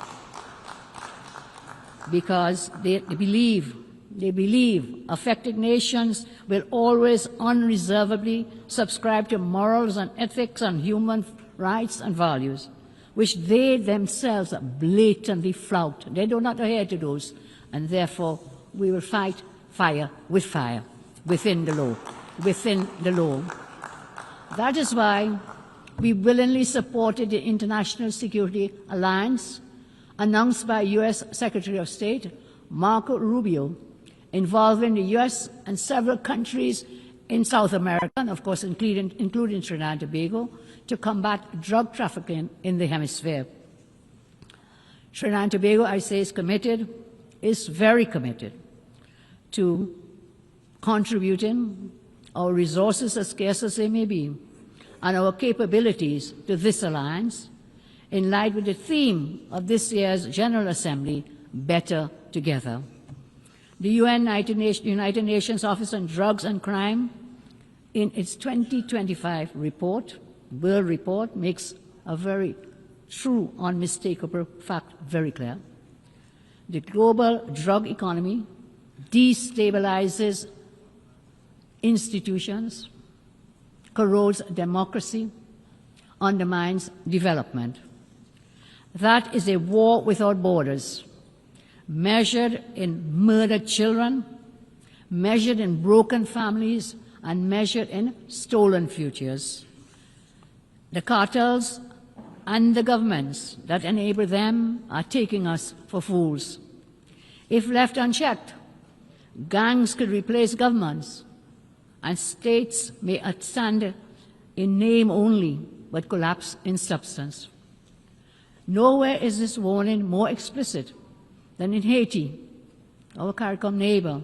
because they believe affected nations will always unreservedly subscribe to morals and ethics and human rights and values, which they themselves blatantly flout. They do not adhere to those, and therefore we will fight fire with fire within the law. That is why we willingly supported the International Security Alliance announced by U.S. Secretary of State Marco Rubio, involving the U.S. and several countries in South America, and of course including Trinidad and Tobago, to combat drug trafficking in the hemisphere. Trinidad and Tobago, I say, is very committed to contributing our resources, as scarce as they may be, and our capabilities to this alliance, in line with the theme of this year's General Assembly, Better Together. The United Nations Office on Drugs and Crime, in its 2025 World Report, makes a very true, unmistakable fact very clear. The global drug economy destabilizes institutions, corrodes democracy, undermines development. That is a war without borders, measured in murdered children, measured in broken families, and measured in stolen futures. The cartels and the governments that enable them are taking us for fools. If left unchecked, gangs could replace governments, and states may stand in name only, but collapse in substance. Nowhere is this warning more explicit than in Haiti, our CARICOM neighbor,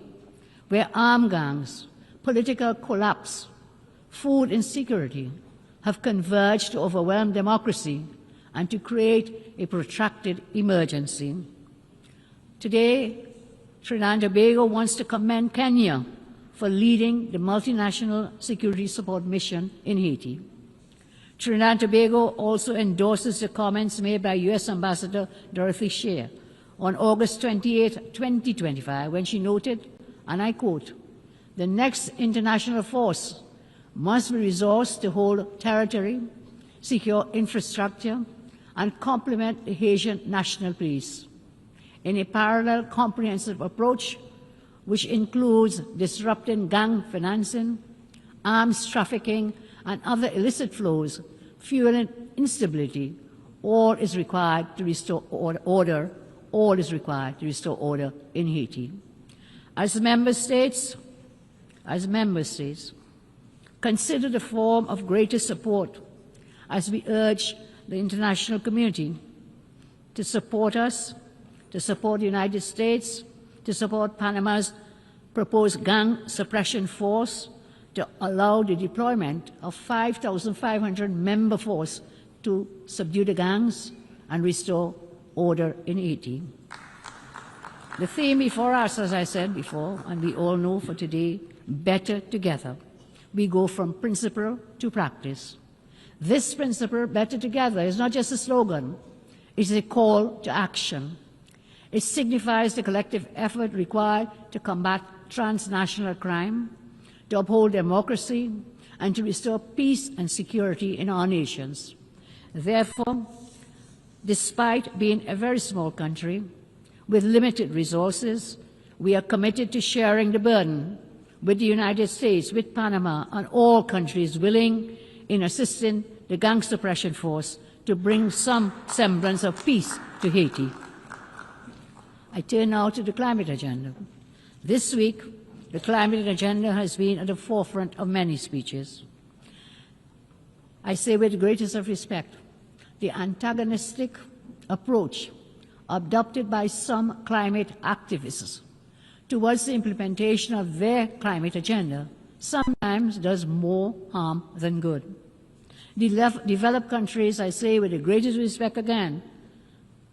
where armed gangs, political collapse, food insecurity have converged to overwhelm democracy and to create a protracted emergency. Today, Trinidad and Tobago wants to commend Kenya for leading the multinational security support mission in Haiti. Trinidad and Tobago also endorses the comments made by U.S. Ambassador Dorothy Shea on August 28, 2025, when she noted, and I quote, "The next international force must be resourced to hold territory, secure infrastructure, and complement the Haitian National Police in a parallel comprehensive approach which includes disrupting gang financing, arms trafficking, and other illicit flows, fueling instability. All is required to restore order. All is required to restore order in Haiti. As member states, consider the form of greater support as we urge the international community to support us, to support the United States, to support Panama's proposed gang suppression force, to allow the deployment of 5,500 member force to subdue the gangs and restore order in Haiti. The theme before us, as I said before, and we all know for today, better together. We go from principle to practice. This principle, better together, is not just a slogan, it's a call to action. It signifies the collective effort required to combat transnational crime, to uphold democracy, and to restore peace and security in our nations. Therefore, despite being a very small country with limited resources, we are committed to sharing the burden with the United States, with Panama, and all countries willing in assisting the gang suppression force to bring some semblance of peace to Haiti. I turn now to the climate agenda. This week, the climate agenda has been at the forefront of many speeches. I say with the greatest of respect, the antagonistic approach adopted by some climate activists towards the implementation of their climate agenda sometimes does more harm than good. Developed countries, I say with the greatest respect again,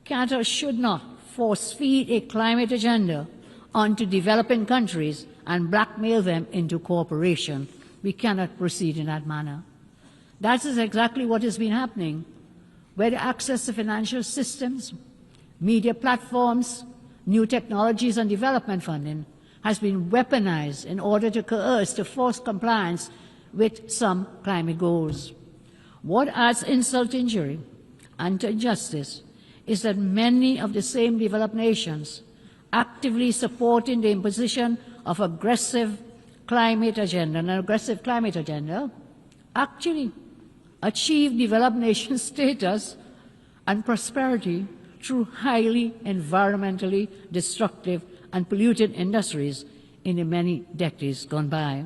can't or should not force-feed a climate agenda onto developing countries and blackmail them into cooperation. We cannot proceed in that manner. That is exactly what has been happening, where the access to financial systems, media platforms, new technologies and development funding has been weaponized in order to coerce, to force compliance with some climate goals. What adds insult to injury and to injustice is that many of the same developed nations actively supporting the imposition of aggressive climate agenda, an aggressive climate agenda, actually achieve developed nation status and prosperity through highly environmentally destructive and polluted industries in the many decades gone by.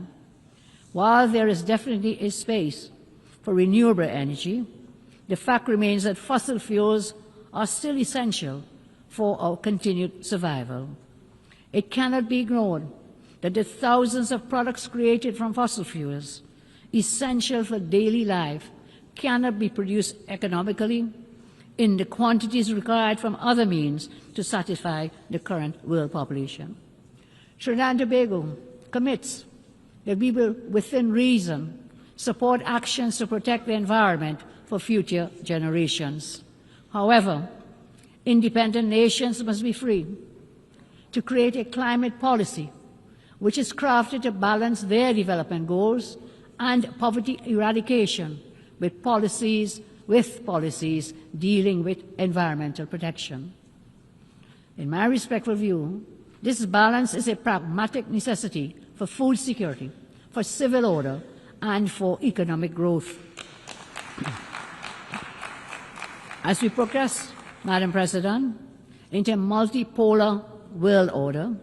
While there is definitely a space for renewable energy, the fact remains that fossil fuels are still essential for our continued survival. It cannot be ignored that the thousands of products created from fossil fuels, essential for daily life, cannot be produced economically in the quantities required from other means to satisfy the current world population. Trinidad and Tobago commits that we will, within reason, support actions to protect the environment for future generations. However, independent nations must be free to create a climate policy which is crafted to balance their development goals and poverty eradication with policies dealing with environmental protection. In my respectful view, this balance is a pragmatic necessity for food security, for civil order, and for economic growth. As we progress, Madam President, into a multipolar world order,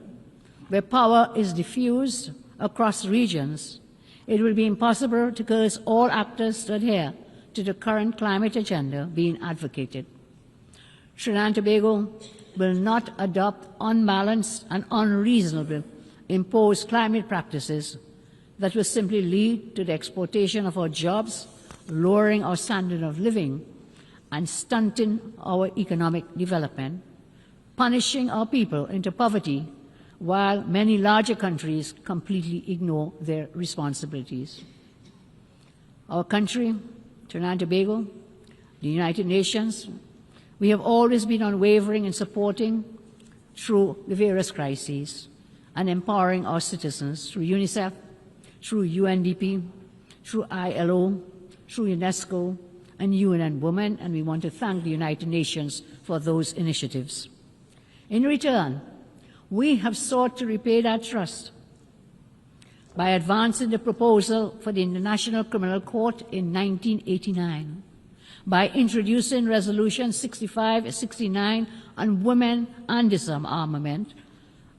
where power is diffused across regions, it will be impossible to coerce all actors to adhere to the current climate agenda being advocated. Trinidad and Tobago will not adopt unbalanced and unreasonable imposed climate practices that will simply lead to the exploitation of our jobs, lowering our standard of living, and stunting our economic development, punishing our people into poverty, while many larger countries completely ignore their responsibilities. Our country Trinidad and Tobago, the United Nations, we have always been unwavering in supporting through the various crises and empowering our citizens through UNICEF, through UNDP, through ILO, through UNESCO, and UN Women, and we want to thank the United Nations for those initiatives. In return, we have sought to repay that trust by advancing the proposal for the International Criminal Court in 1989, by introducing Resolution 6569 on women and disarmament,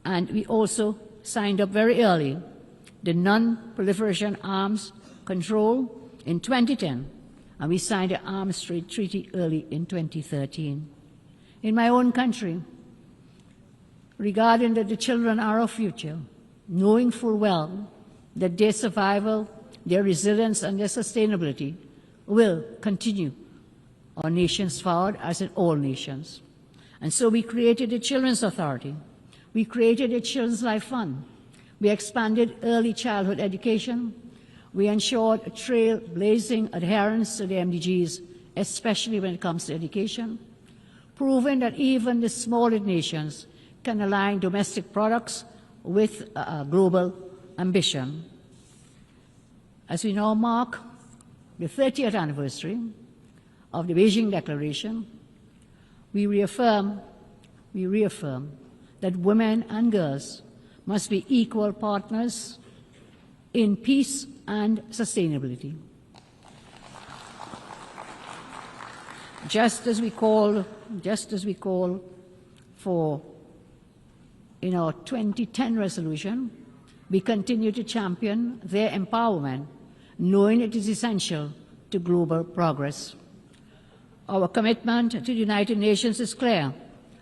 and we also signed up very early the Non-Proliferation Arms Control in 2010, and we signed the Arms Trade Treaty early in 2013. In my own country, regarding that the children are our future, knowing full well that their survival, their resilience, and their sustainability will continue our nations forward, as in all nations. And so we created the Children's Authority. We created a Children's Life Fund. We expanded early childhood education. We ensured a trailblazing adherence to the MDGs, especially when it comes to education, proving that even the smallest nations can align domestic products with global ambition. As we now mark the 30th anniversary of the Beijing Declaration, we reaffirm that women and girls must be equal partners in peace and sustainability. Just as we call for in our 2010 resolution, we continue to champion their empowerment, knowing it is essential to global progress. Our commitment to the United Nations is clear,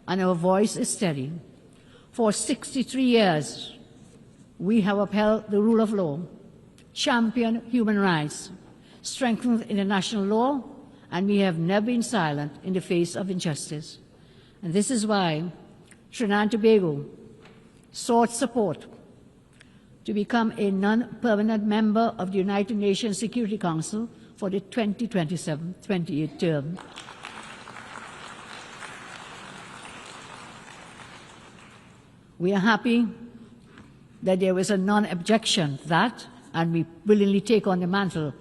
and our voice is steady. For 63 years, we have upheld the rule of law, championed human rights, strengthened international law, and we have never been silent in the face of injustice. And this is why Trinidad and Tobago sought support to become a non-permanent member of the United Nations Security Council for the 2027-28 term. We are happy that there was a non-objection to that, and we willingly take on the mantle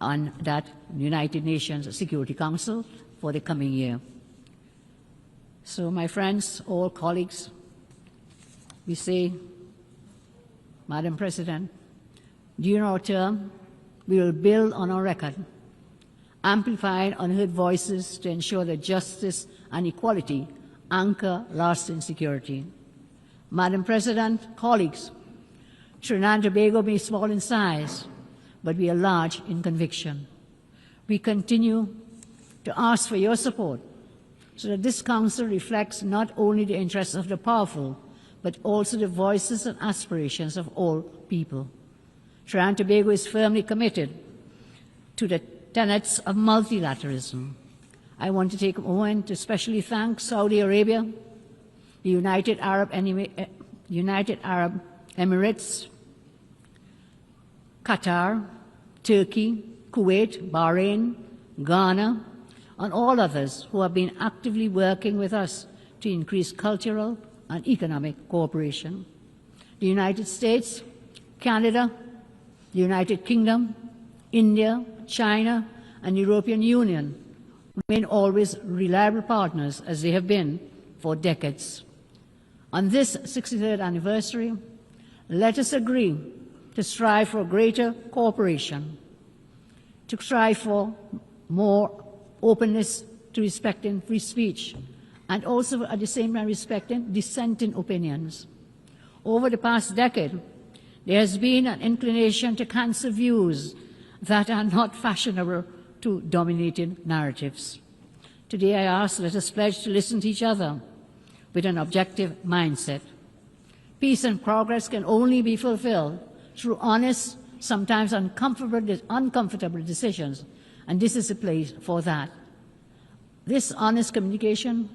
on that United Nations Security Council for the coming year. So, my friends, all colleagues, we say, Madam President, during our term, we will build on our record, amplifying unheard voices to ensure that justice and equality anchor lasting security. Madam President, colleagues, Trinidad and Tobago may be small in size, but we are large in conviction. We continue to ask for your support so that this Council reflects not only the interests of the powerful, but also the voices and aspirations of all people. Trinidad and Tobago is firmly committed to the tenets of multilateralism. I want to take a moment to especially thank Saudi Arabia, the United Arab Emirates, Qatar, Turkey, Kuwait, Bahrain, Ghana, and all others who have been actively working with us to increase cultural and economic cooperation. The United States, Canada, the United Kingdom, India, China, and the European Union remain always reliable partners, as they have been for decades. On this 63rd anniversary, let us agree to strive for greater cooperation, to strive for more openness to respecting free speech, and also at the same time respecting dissenting opinions. Over the past decade, there has been an inclination to cancel views that are not fashionable to dominating narratives. Today I ask, let us pledge to listen to each other with an objective mindset. Peace and progress can only be fulfilled through honest, sometimes uncomfortable decisions, and this is a place for that. This honest communication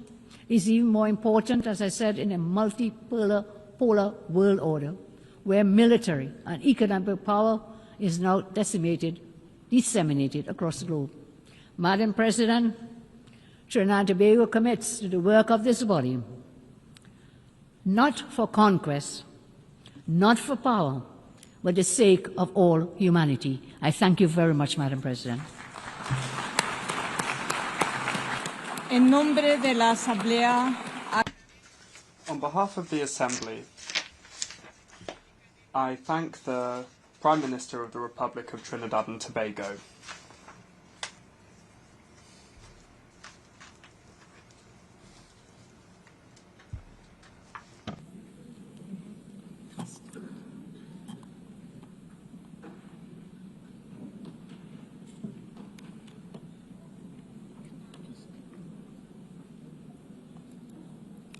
is even more important, as I said, in a multipolar world order, where military and economic power is now disseminated across the globe. Madam President, Trinidad and Tobago commits to the work of this body, not for conquest, not for power, but the sake of all humanity. I thank you very much, Madam President. En nombre de la Asamblea, on behalf of the Assembly, I thank the Prime Minister of the Republic of Trinidad and Tobago.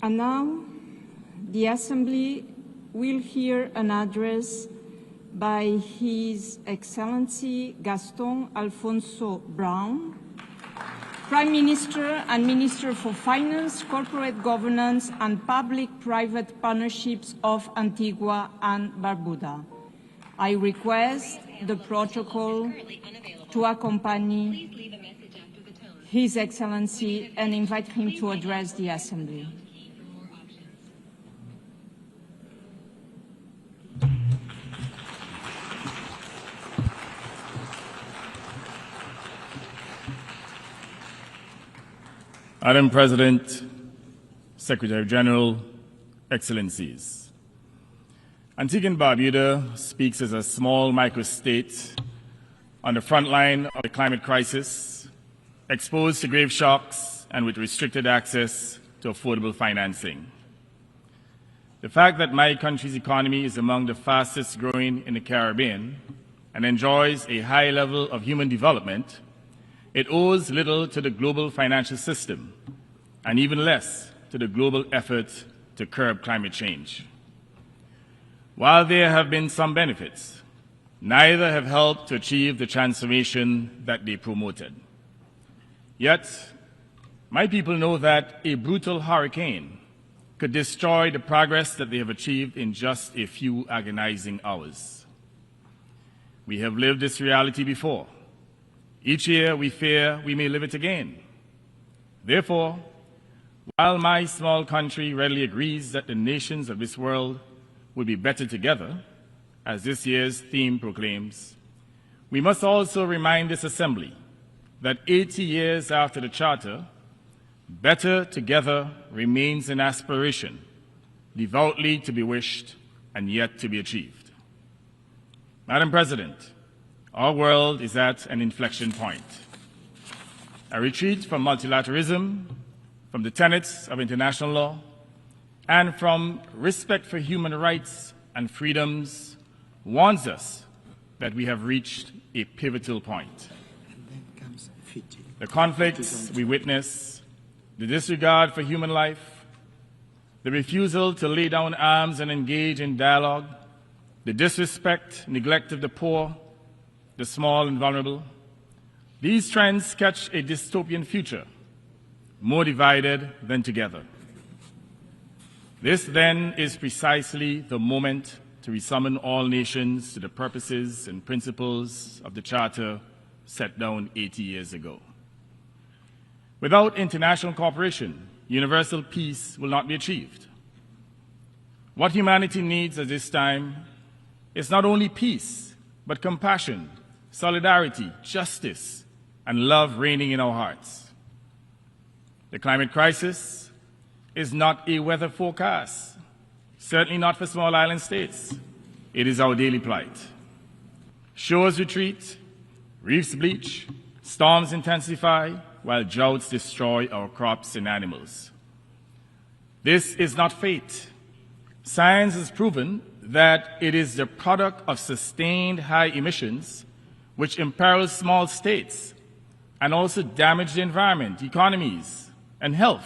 And now, the Assembly will hear an address by His Excellency Gaston Alfonso Brown, Prime Minister and Minister for Finance, Corporate Governance and Public-Private Partnerships of Antigua and Barbuda. I request the protocol to accompany His Excellency and invite him to address the Assembly. Madam President, Secretary General, Excellencies, Antigua and Barbuda speaks as a small microstate on the front line of the climate crisis, exposed to grave shocks and with restricted access to affordable financing. The fact that my country's economy is among the fastest growing in the Caribbean and enjoys a high level of human development, it owes little to the global financial system and even less to the global effort to curb climate change. While there have been some benefits, neither have helped to achieve the transformation that they promoted. Yet, my people know that a brutal hurricane could destroy the progress that they have achieved in just a few agonizing hours. We have lived this reality before. Each year we fear we may live it again. Therefore, while my small country readily agrees that the nations of this world will be better together, as this year's theme proclaims, we must also remind this Assembly that 80 years after the Charter, better together remains an aspiration, devoutly to be wished and yet to be achieved. Madam President, our world is at an inflection point. A retreat from multilateralism, from the tenets of international law, and from respect for human rights and freedoms warns us that we have reached a pivotal point. The conflicts we witness, the disregard for human life, the refusal to lay down arms and engage in dialogue, the disrespect, neglect of the poor, the small and vulnerable, these trends sketch a dystopian future, more divided than together. This, then, is precisely the moment to resummon all nations to the purposes and principles of the Charter set down 80 years ago. Without international cooperation, universal peace will not be achieved. What humanity needs at this time is not only peace, but compassion, solidarity, justice, and love reigning in our hearts. The climate crisis is not a weather forecast, certainly not for small island states. It is our daily plight. Shores retreat, reefs bleach, storms intensify, while droughts destroy our crops and animals. This is not fate. Science has proven that it is the product of sustained high emissions which imperil small states and also damage the environment, economies, and health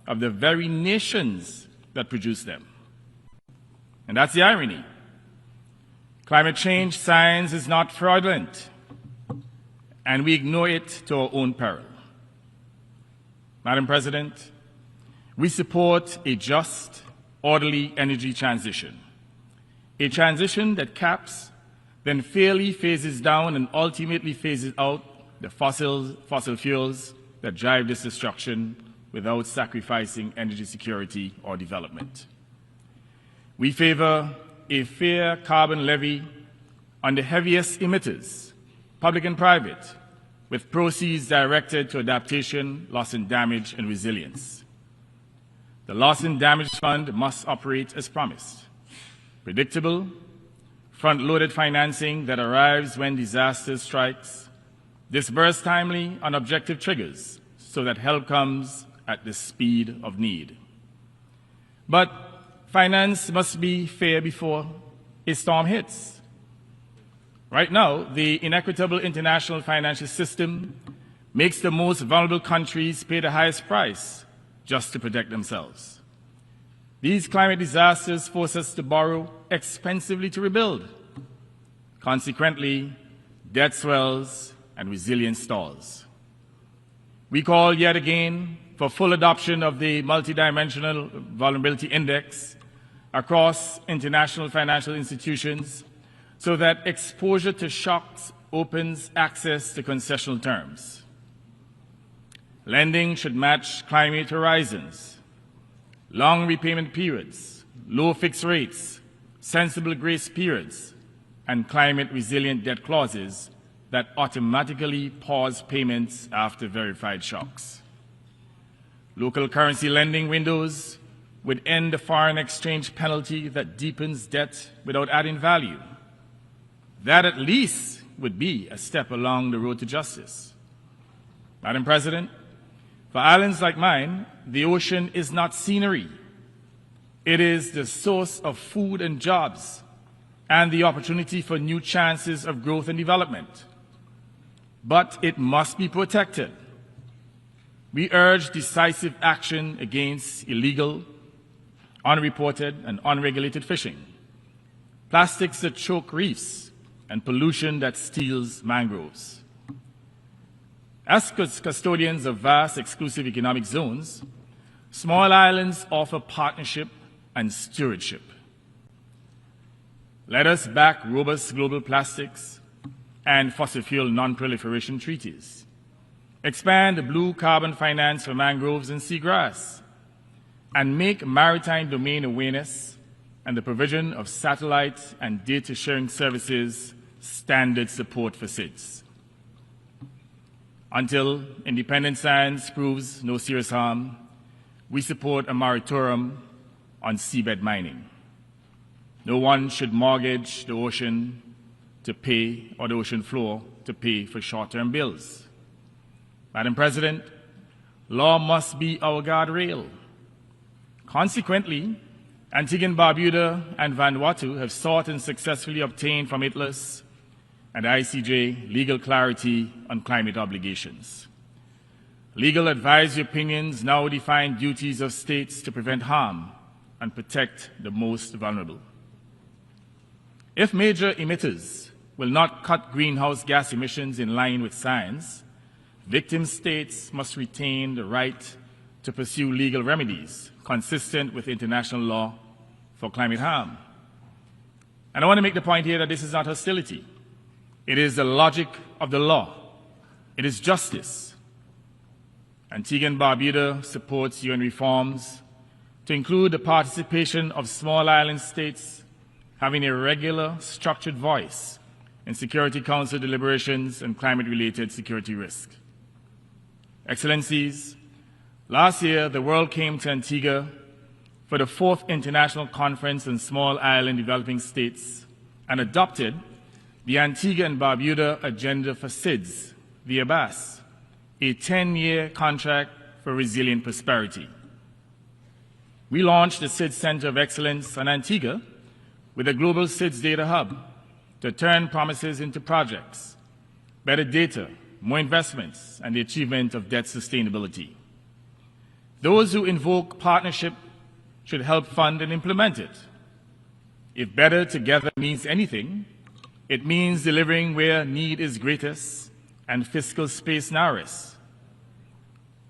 of the very nations that produce them. And that's the irony. Climate change science is not fraudulent, and we ignore it to our own peril. Madam President, we support a just, orderly energy transition, a transition that caps, then fairly phases down and ultimately phases out the fossil fuels that drive this destruction without sacrificing energy security or development. We favor a fair carbon levy on the heaviest emitters, public and private, with proceeds directed to adaptation, loss and damage, and resilience. The Loss and Damage Fund must operate as promised. Predictable, front-loaded financing that arrives when disaster strikes, disbursed timely on objective triggers so that help comes at the speed of need. But finance must be fair before a storm hits. Right now, the inequitable international financial system makes the most vulnerable countries pay the highest price just to protect themselves. These climate disasters force us to borrow expensively to rebuild. Consequently, debt swells and resilience stalls. We call yet again for full adoption of the Multidimensional Vulnerability Index across international financial institutions so that exposure to shocks opens access to concessional terms. Lending should match climate horizons, long repayment periods, low fixed rates, sensible grace periods, and climate-resilient debt clauses that automatically pause payments after verified shocks. Local currency lending windows would end the foreign exchange penalty that deepens debt without adding value. That at least would be a step along the road to justice. Madam President, for islands like mine, the ocean is not scenery. It is the source of food and jobs and the opportunity for new chances of growth and development. But it must be protected. We urge decisive action against illegal, unreported, and unregulated fishing, plastics that choke reefs, and pollution that steals mangroves. As custodians of vast exclusive economic zones, small islands offer partnership and stewardship. Let us back robust global plastics and fossil fuel non-proliferation treaties. Expand the blue carbon finance for mangroves and seagrass, and make maritime domain awareness and the provision of satellite and data sharing services standard support for SIDS. Until independent science proves no serious harm, we support a moratorium on seabed mining. No one should mortgage the ocean to pay, or the ocean floor to pay for short-term bills. Madam President, law must be our guardrail. Consequently, Antigua and Barbuda and Vanuatu have sought and successfully obtained from ITLAS and ICJ legal clarity on climate obligations. Legal advisory opinions now define duties of states to prevent harm and protect the most vulnerable. If major emitters will not cut greenhouse gas emissions in line with science, victim states must retain the right to pursue legal remedies consistent with international law for climate harm. And I want to make the point here that this is not hostility. It is the logic of the law. It is justice. Antigua and Barbuda supports UN reforms to include the participation of small island states having a regular, structured voice in Security Council deliberations and climate-related security risk. Excellencies, last year the world came to Antigua for the 4th International Conference on Small Island Developing States and adopted the Antigua and Barbuda Agenda for SIDS, the ABAS, a 10-year contract for resilient prosperity. We launched the SIDS Center of Excellence on Antigua with a global SIDS data hub to turn promises into projects, better data, more investments, and the achievement of debt sustainability. Those who invoke partnership should help fund and implement it. If better together means anything, it means delivering where need is greatest and fiscal space narrowest.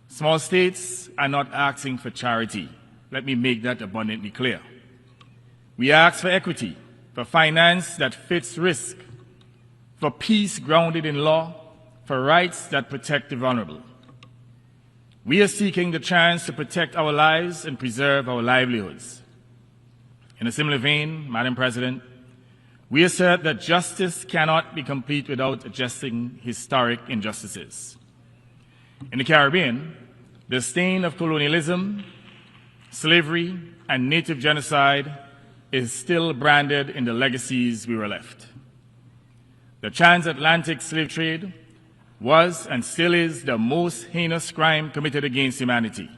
Small states are not asking for charity. Let me make that abundantly clear. We ask for equity, for finance that fits risk, for peace grounded in law, for rights that protect the vulnerable. We are seeking the chance to protect our lives and preserve our livelihoods. In a similar vein, Madam President, we assert that justice cannot be complete without addressing historic injustices. In the Caribbean, the stain of colonialism, slavery, and native genocide is still branded in the legacies we were left. The transatlantic slave trade was and still is the most heinous crime committed against humanity.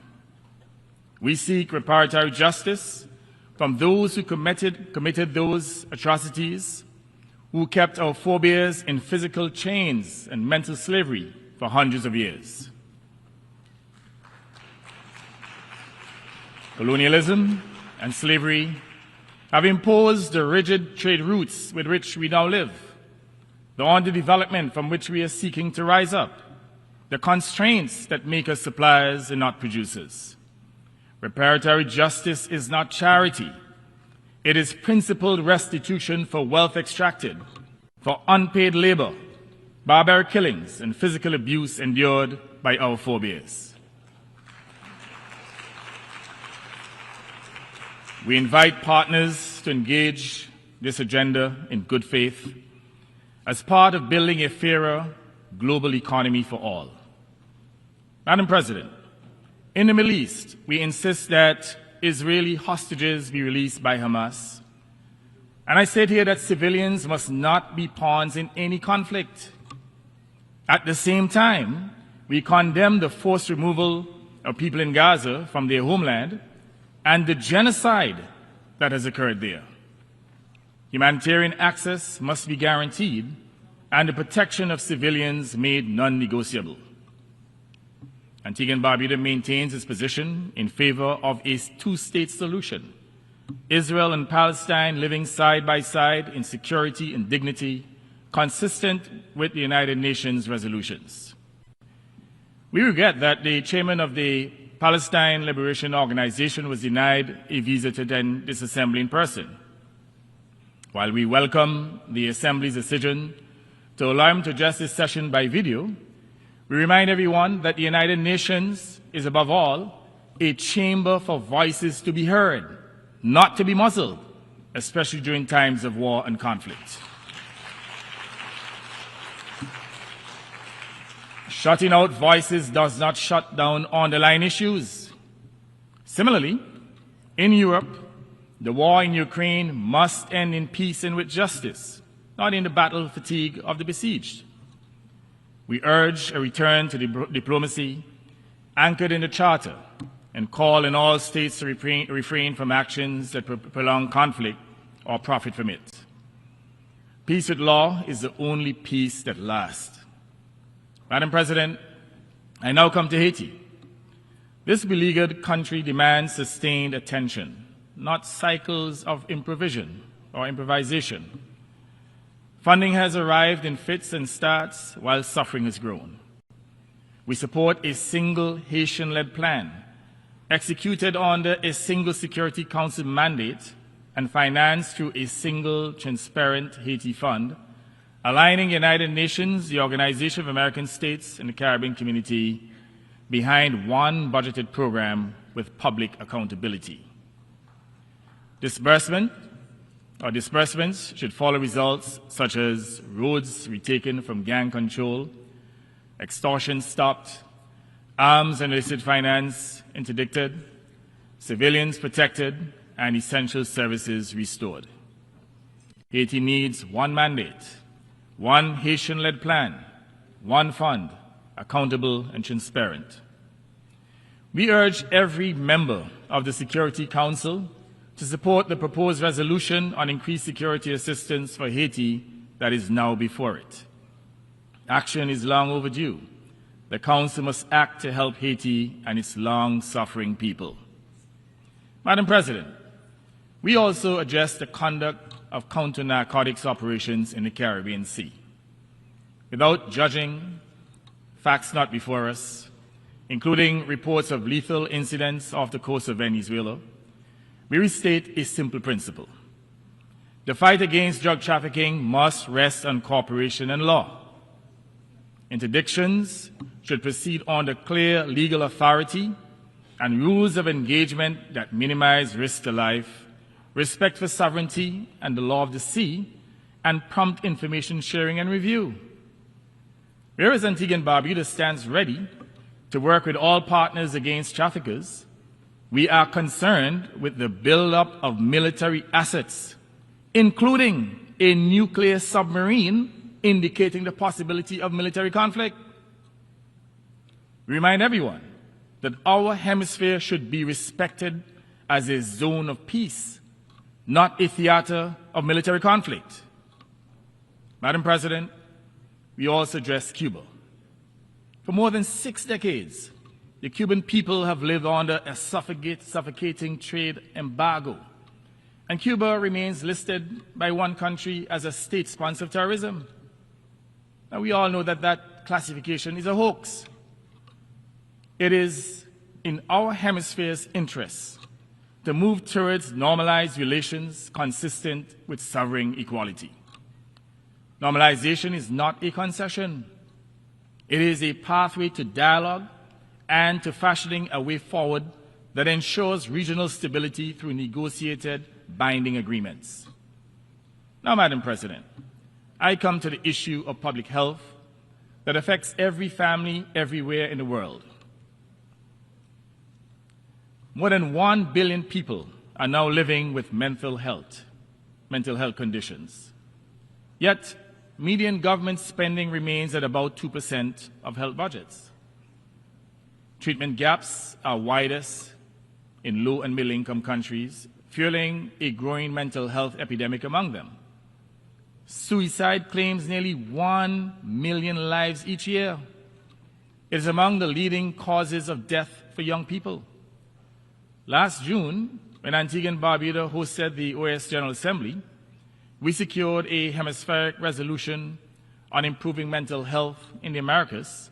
We seek reparatory justice from those who committed those atrocities, who kept our forebears in physical chains and mental slavery for hundreds of years. Colonialism and slavery have imposed the rigid trade routes with which we now live, the underdevelopment from which we are seeking to rise up, the constraints that make us suppliers and not producers. Reparatory justice is not charity. It is principled restitution for wealth extracted, for unpaid labor, barbaric killings, and physical abuse endured by our forebears. We invite partners to engage this agenda in good faith as part of building a fairer global economy for all. Madam President, in the Middle East, we insist that Israeli hostages be released by Hamas. And I said here that civilians must not be pawns in any conflict. At the same time, we condemn the forced removal of people in Gaza from their homeland and the genocide that has occurred there. Humanitarian access must be guaranteed and the protection of civilians made non-negotiable. Antigua and Barbuda maintains its position in favor of a two-state solution, Israel and Palestine living side by side in security and dignity, consistent with the United Nations resolutions. We regret that the chairman of the Palestine Liberation Organization was denied a visa to attend this assembly in person. While we welcome the Assembly's decision to allow him to address this session by video, we remind everyone that the United Nations is, above all, a chamber for voices to be heard, not to be muzzled, especially during times of war and conflict. Shutting out voices does not shut down underlying issues. Similarly, in Europe, the war in Ukraine must end in peace and with justice, not in the battle fatigue of the besieged. We urge a return to diplomacy anchored in the Charter and call on all states to refrain from actions that prolong conflict or profit from it. Peace with law is the only peace that lasts. Madam President, I now come to Haiti. This beleaguered country demands sustained attention, not cycles of improvisation. Funding has arrived in fits and starts while suffering has grown. We support a single Haitian-led plan, executed under a single Security Council mandate and financed through a single transparent Haiti fund, aligning the United Nations, the Organization of American States, and the Caribbean community behind one budgeted program with public accountability. Disbursements should follow results such as roads retaken from gang control, extortion stopped, arms and illicit finance interdicted, civilians protected, and essential services restored. Haiti needs one mandate, one Haitian-led plan, one fund, accountable and transparent. We urge every member of the Security Council to support the proposed resolution on increased security assistance for Haiti that is now before it. Action is long overdue. The Council must act to help Haiti and its long-suffering people. Madam President, we also address the conduct of counter-narcotics operations in the Caribbean Sea. Without judging facts not before us, including reports of lethal incidents off the coast of Venezuela, we restate a simple principle. The fight against drug trafficking must rest on cooperation and law. Interdictions should proceed under clear legal authority and rules of engagement that minimize risk to life, respect for sovereignty and the law of the sea, and prompt information sharing and review. Whereas Antigua and Barbuda stands ready to work with all partners against traffickers, we are concerned with the buildup of military assets, including a nuclear submarine indicating the possibility of military conflict. We remind everyone that our hemisphere should be respected as a zone of peace, not a theater of military conflict. Madam President, we also address Cuba. For more than 6 decades, the Cuban people have lived under a suffocating trade embargo, and Cuba remains listed by one country as a state sponsor of terrorism. Now, we all know that that classification is a hoax. It is in our hemisphere's interests to move towards normalized relations consistent with sovereign equality. Normalization is not a concession. It is a pathway to dialogue and to fashioning a way forward that ensures regional stability through negotiated binding agreements. Now, Madam President, I come to the issue of public health that affects every family everywhere in the world. More than 1 billion people are now living with mental health conditions. Yet, median government spending remains at about 2% of health budgets. Treatment gaps are widest in low and middle income countries, fueling a growing mental health epidemic among them. Suicide claims nearly 1 million lives each year. It is among the leading causes of death for young people. Last June, when Antigua and Barbuda hosted the OAS General Assembly, we secured a hemispheric resolution on improving mental health in the Americas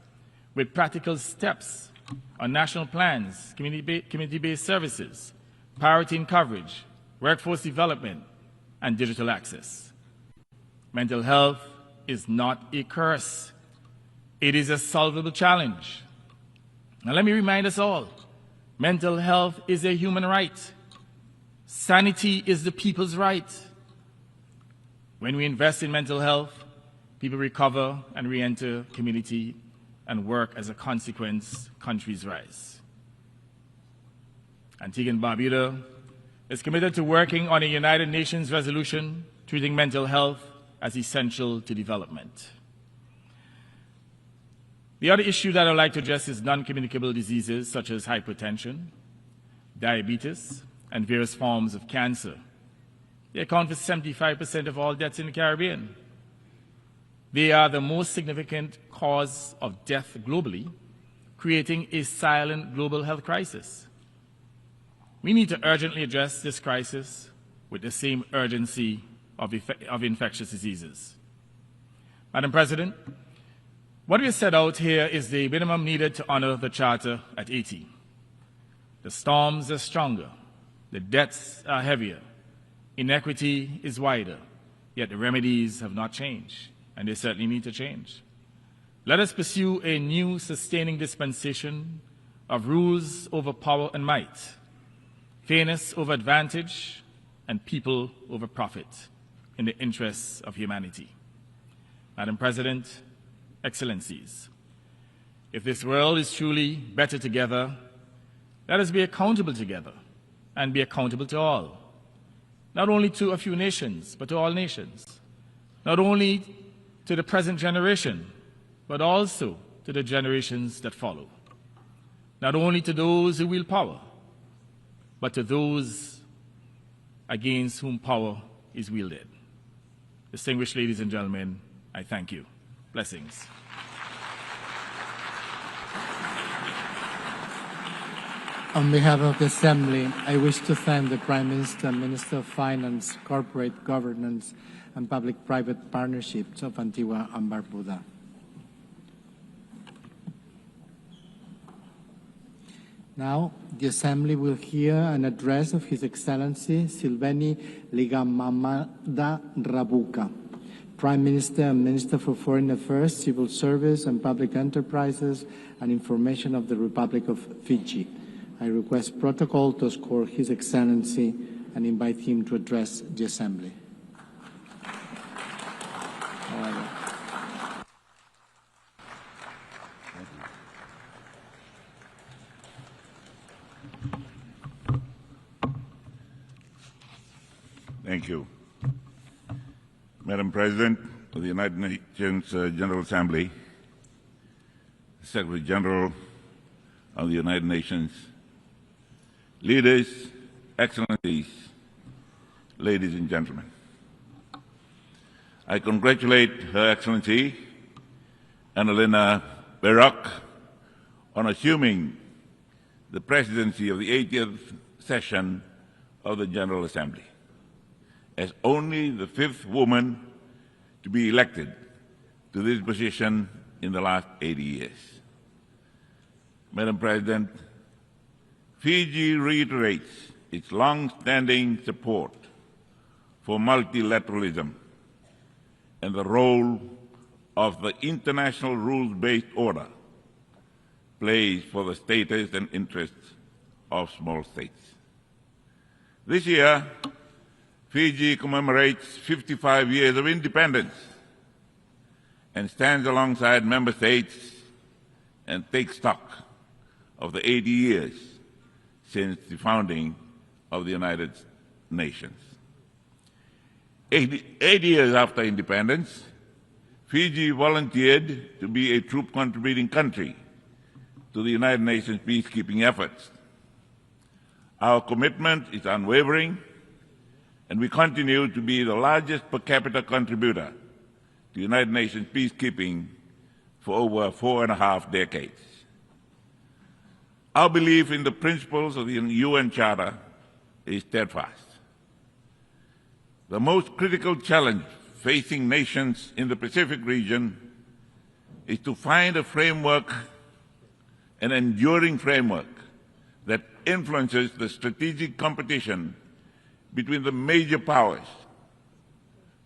with practical steps on national plans, community-based services, priority in coverage, workforce development, and digital access. Mental health is not a curse. It is a solvable challenge. Now let me remind us all, mental health is a human right. Sanity is the people's right. When we invest in mental health, people recover and re-enter community and work. As a consequence, countries rise. Antigua and Barbuda is committed to working on a United Nations resolution treating mental health as essential to development. The other issue that I'd like to address is non-communicable diseases such as hypertension, diabetes, and various forms of cancer. They account for 75% of all deaths in the Caribbean. They are the most significant cause of death globally, creating a silent global health crisis. We need to urgently address this crisis with the same urgency of infectious diseases. Madam President, what we have set out here is the minimum needed to honor the Charter at 80. The storms are stronger, the debts are heavier, inequity is wider, yet the remedies have not changed, and they certainly need to change. Let us pursue a new sustaining dispensation of rules over power and might, fairness over advantage, and people over profit in the interests of humanity. Madam President, Excellencies, if this world is truly better together, let us be accountable together and be accountable to all, not only to a few nations, but to all nations, not only to the present generation, but also to the generations that follow, not only to those who wield power, but to those against whom power is wielded. Distinguished ladies and gentlemen, I thank you. Blessings. On behalf of the Assembly, I wish to thank the Prime Minister, Minister of Finance, Corporate Governance, and Public-Private Partnerships of Antigua and Barbuda. Now, the Assembly will hear an address of His Excellency Silveni Ligamamada Rabuka, Prime Minister and Minister for Foreign Affairs, Civil Service and Public Enterprises and Information of the Republic of Fiji. I request protocol to escort His Excellency and invite him to address the Assembly. Thank you. Madam President of the United Nations General Assembly, Secretary General of the United Nations, leaders, excellencies, ladies and gentlemen. I congratulate Her Excellency Annalena Baerbock on assuming the presidency of the 80th session of the General Assembly, as only the 5th woman to be elected to this position in the last 80 years. Madam President, Fiji reiterates its long-standing support for multilateralism and the role of the international rules-based order plays for the status and interests of small states. This year, Fiji commemorates 55 years of independence and stands alongside member states and takes stock of the 80 years since the founding of the United Nations. 80 years after independence, Fiji volunteered to be a troop contributing country to the United Nations peacekeeping efforts. Our commitment is unwavering, and we continue to be the largest per capita contributor to United Nations peacekeeping for over 4.5 decades. Our belief in the principles of the UN Charter is steadfast. The most critical challenge facing nations in the Pacific region is to find a framework, an enduring framework, that influences the strategic competition between the major powers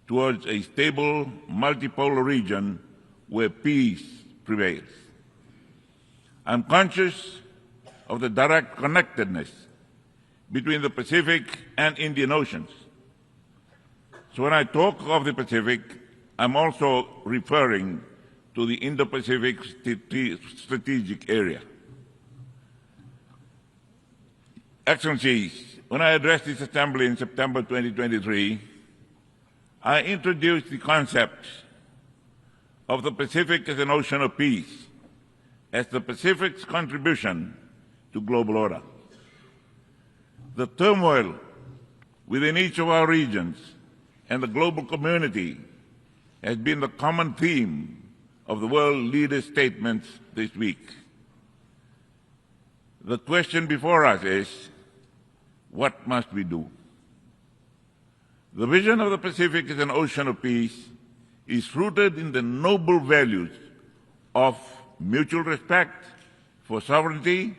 towards a stable, multipolar region where peace prevails. I'm conscious of the direct connectedness between the Pacific and Indian Oceans. So when I talk of the Pacific, I'm also referring to the Indo-Pacific strategic area. Excellencies, when I addressed this Assembly in September 2023, I introduced the concept of the Pacific as an ocean of peace, as the Pacific's contribution to global order. The turmoil within each of our regions and the global community has been the common theme of the world leaders' statements this week. The question before us is, what must we do? The vision of the Pacific as an ocean of peace is rooted in the noble values of mutual respect for sovereignty,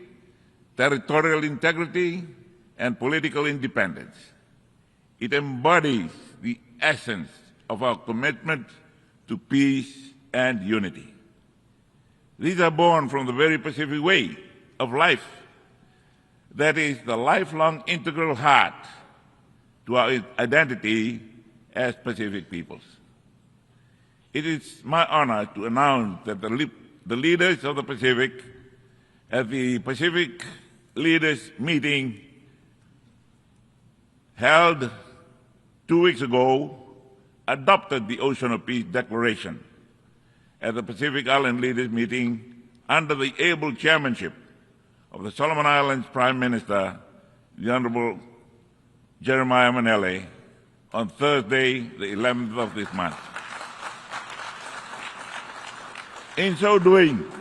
territorial integrity, and political independence. It embodies the essence of our commitment to peace and unity. These are born from the very Pacific way of life, that is the lifelong integral heart to our identity as Pacific peoples. It is my honor to announce that the leaders of the Pacific at the Pacific Leaders Meeting held 2 weeks ago adopted the Ocean of Peace Declaration at the Pacific Island Leaders Meeting under the able chairmanship of the Solomon Islands Prime Minister, the Honorable Jeremiah Manele, on Thursday, the 11th of this month. In so doing,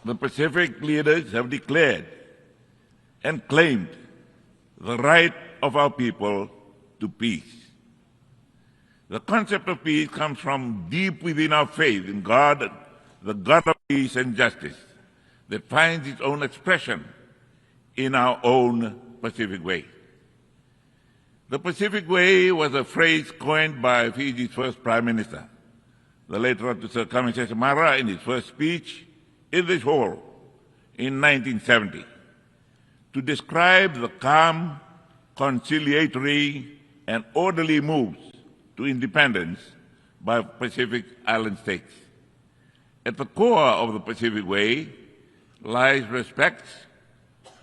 the Pacific leaders have declared and claimed the right of our people to peace. The concept of peace comes from deep within our faith in God, the God of peace and justice, that finds its own expression in our own Pacific way. The Pacific Way was a phrase coined by Fiji's first Prime Minister, the late Sir Kamachesa Mara, in his first speech in this hall in 1970, to describe the calm, conciliatory, and orderly moves to independence by Pacific Island states. At the core of the Pacific Way lies respect,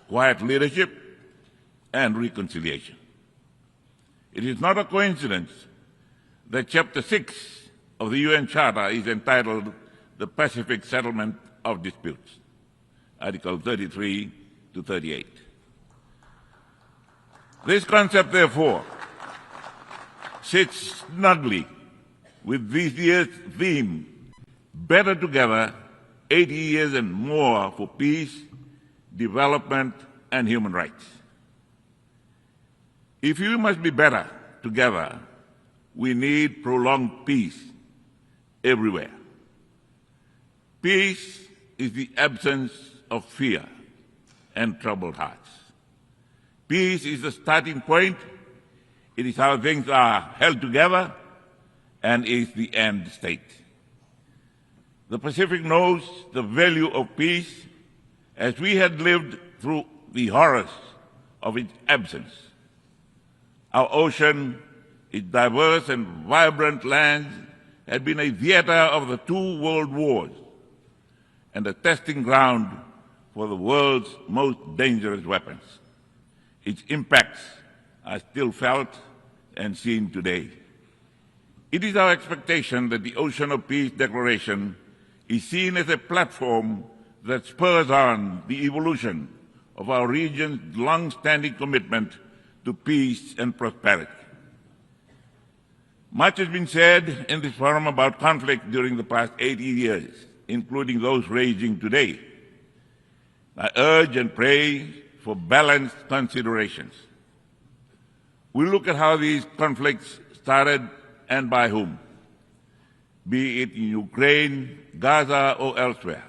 quiet leadership, and reconciliation. It is not a coincidence that Chapter 6 of the UN Charter is entitled the Pacific Settlement of Disputes, Article 33 to 38. This concept, therefore, sits snugly with this year's theme, Better Together, 80 years and more for peace, development, and human rights. If we must be better together, we need prolonged peace everywhere. Peace is the absence of fear and troubled hearts. Peace is the starting point. It is how things are held together and is the end state. The Pacific knows the value of peace as we had lived through the horrors of its absence. Our ocean, its diverse and vibrant lands, had been a theater of the two world wars and a testing ground for the world's most dangerous weapons. Its impacts are still felt and seen today. It is our expectation that the Ocean of Peace Declaration is seen as a platform that spurs on the evolution of our region's long-standing commitment to peace and prosperity. Much has been said in this forum about conflict during the past 80 years, including those raging today. I urge and pray for balanced considerations. We look at how these conflicts started and by whom, be it in Ukraine, Gaza, or elsewhere.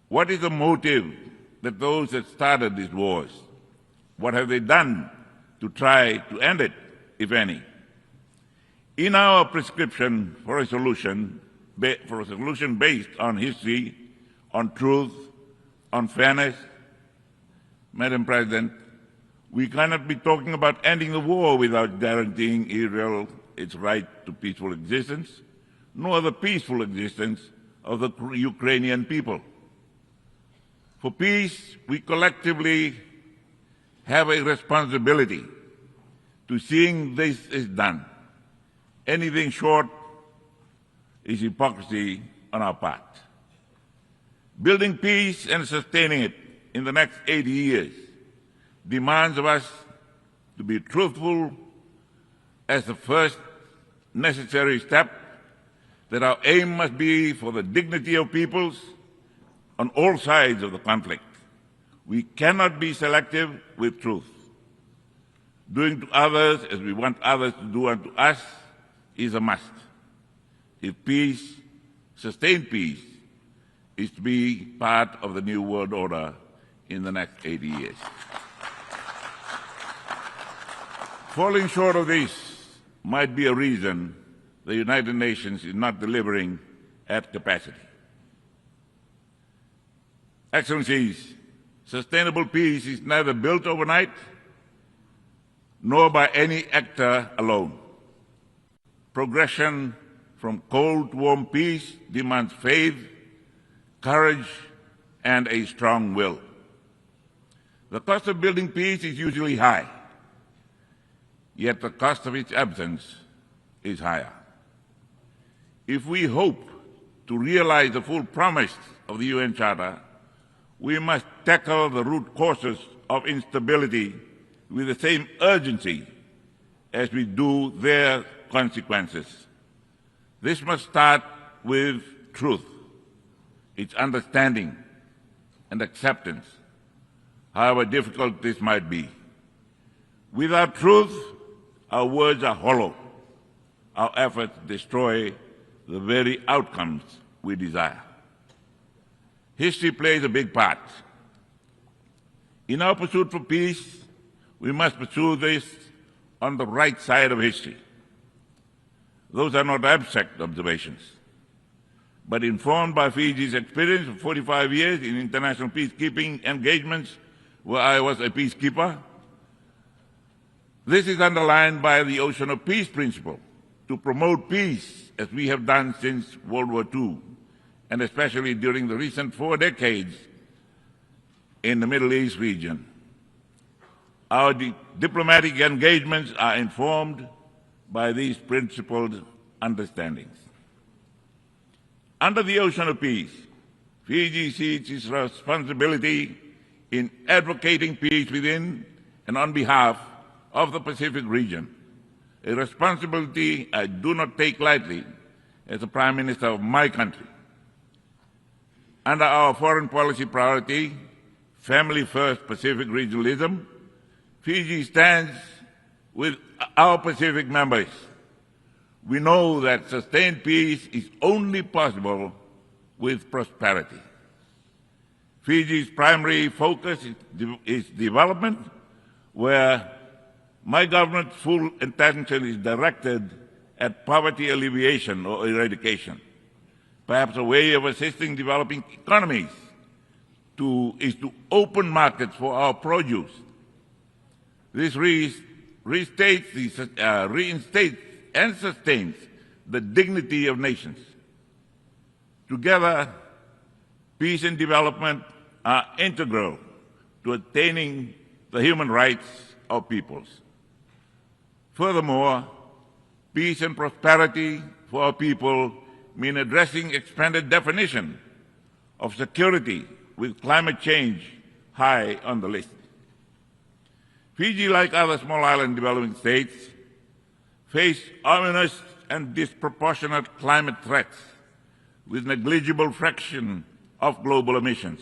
What is the motive that those that started these wars? What have they done to try to end it, if any? In our prescription for a solution based on history, on truth, on fairness, Madam President, we cannot be talking about ending the war without guaranteeing Israel its right to peaceful existence, nor the peaceful existence of the Ukrainian people. For peace, we collectively have a responsibility to seeing this is done. Anything short is hypocrisy on our part. Building peace and sustaining it in the next 80 years demands of us to be truthful as the first necessary step, that our aim must be for the dignity of peoples on all sides of the conflict. We cannot be selective with truth. Doing to others as we want others to do unto us is a must. If peace, sustained peace, is to be part of the new world order in the next 80 years. Falling short of this might be a reason the United Nations is not delivering at capacity. Excellencies, sustainable peace is neither built overnight nor by any actor alone. Progression from cold to warm peace demands faith, courage, and a strong will. The cost of building peace is usually high, yet the cost of its absence is higher. If we hope to realize the full promise of the UN Charter, we must tackle the root causes of instability with the same urgency as we do their consequences. This must start with truth, its understanding and acceptance, however difficult this might be. Without truth, our words are hollow. Our efforts destroy the very outcomes we desire. History plays a big part. In our pursuit for peace, we must pursue this on the right side of history. Those are not abstract observations, but informed by Fiji's experience of 45 years in international peacekeeping engagements where I was a peacekeeper. This is underlined by the Ocean of Peace principle to promote peace as we have done since World War II, and especially during the recent 4 decades in the Middle East region. Our diplomatic engagements are informed by these principled understandings. Under the Ocean of Peace, Fiji sees its responsibility in advocating peace within and on behalf of the Pacific region, a responsibility I do not take lightly as the Prime Minister of my country. Under our foreign policy priority, Family First Pacific Regionalism, Fiji stands with our Pacific members. We know that sustained peace is only possible with prosperity. Fiji's primary focus is development, where my government's full attention is directed at poverty alleviation or eradication. Perhaps a way of assisting developing economies is to open markets for our produce. This reinstates and sustains the dignity of nations. Together, peace and development are integral to attaining the human rights of peoples. Furthermore, peace and prosperity for our people mean addressing expanded definition of security with climate change high on the list. Fiji, like other small island developing states, face ominous and disproportionate climate threats with negligible fraction of global emissions.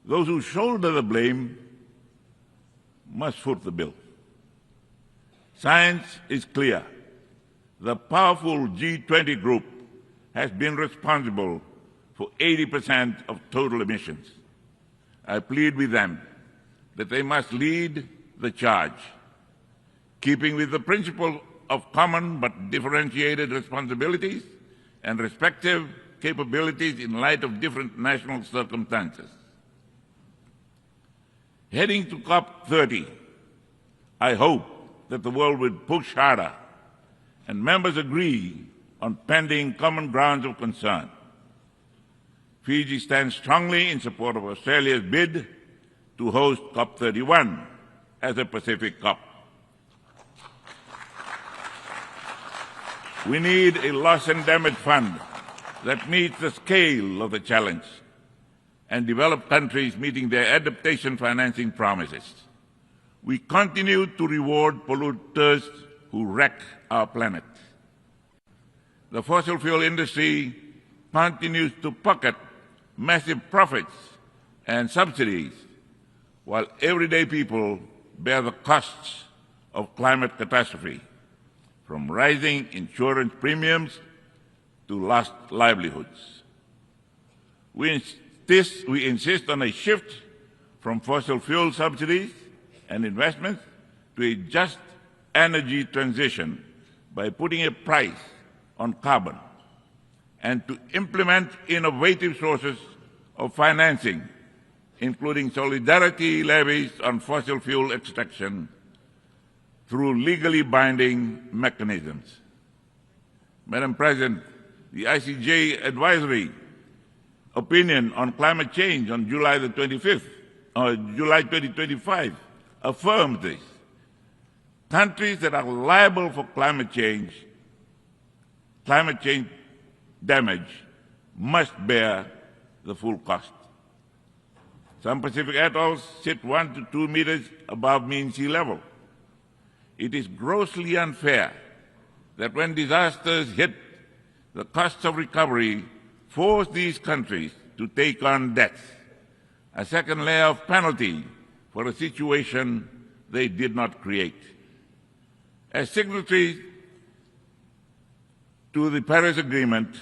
Those who shoulder the blame must foot the bill. Science is clear. The powerful G20 group has been responsible for 80% of total emissions. I plead with them that they must lead the charge, keeping with the principle of common but differentiated responsibilities and respective capabilities in light of different national circumstances. Heading to COP30, I hope that the world will push harder and members agree on pending common grounds of concern. Fiji stands strongly in support of Australia's bid to host COP31 as a Pacific COP. We need a loss and damage fund that meets the scale of the challenge and developed countries meeting their adaptation financing promises. We continue to reward polluters who wreck our planet. The fossil fuel industry continues to pocket massive profits and subsidies, while everyday people bear the costs of climate catastrophe, from rising insurance premiums to lost livelihoods. We insist on a shift from fossil fuel subsidies and investments to a just energy transition by putting a price on carbon and to implement innovative sources of financing, including solidarity levies on fossil fuel extraction through legally binding mechanisms. Madam President, the ICJ advisory opinion on climate change on July 2025 affirms this. Countries that are liable for climate change damage must bear the full cost. Some Pacific atolls sit 1 to 2 meters above mean sea level. It is grossly unfair that when disasters hit, the costs of recovery force these countries to take on debts, a second layer of penalty for a situation they did not create. As signatories to the Paris Agreement,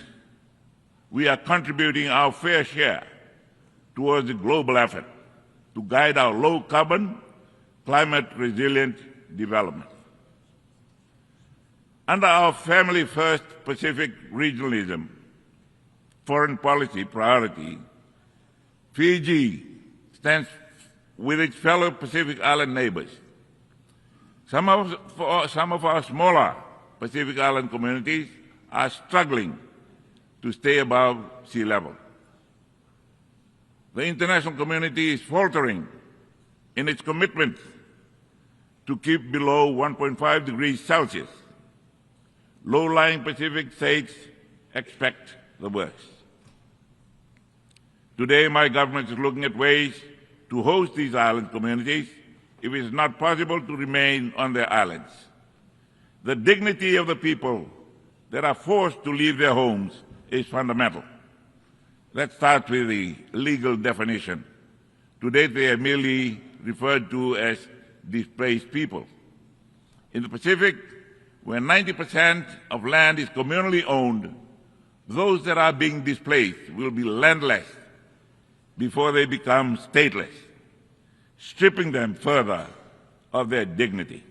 we are contributing our fair share towards the global effort to guide our low-carbon, climate-resilient development. Under our family-first Pacific regionalism, foreign policy priority, Fiji stands with its fellow Pacific Island neighbors. Some of our smaller Pacific Island communities are struggling to stay above sea level. The international community is faltering in its commitment to keep below 1.5 degrees Celsius. Low-lying Pacific states expect the worst. Today, my government is looking at ways to host these island communities if it is not possible to remain on their islands. The dignity of the people that are forced to leave their homes is fundamental. Let's start with the legal definition. Today, they are merely referred to as displaced people. In the Pacific, where 90% of land is communally owned, those that are being displaced will be landless before they become stateless, stripping them further of their dignity.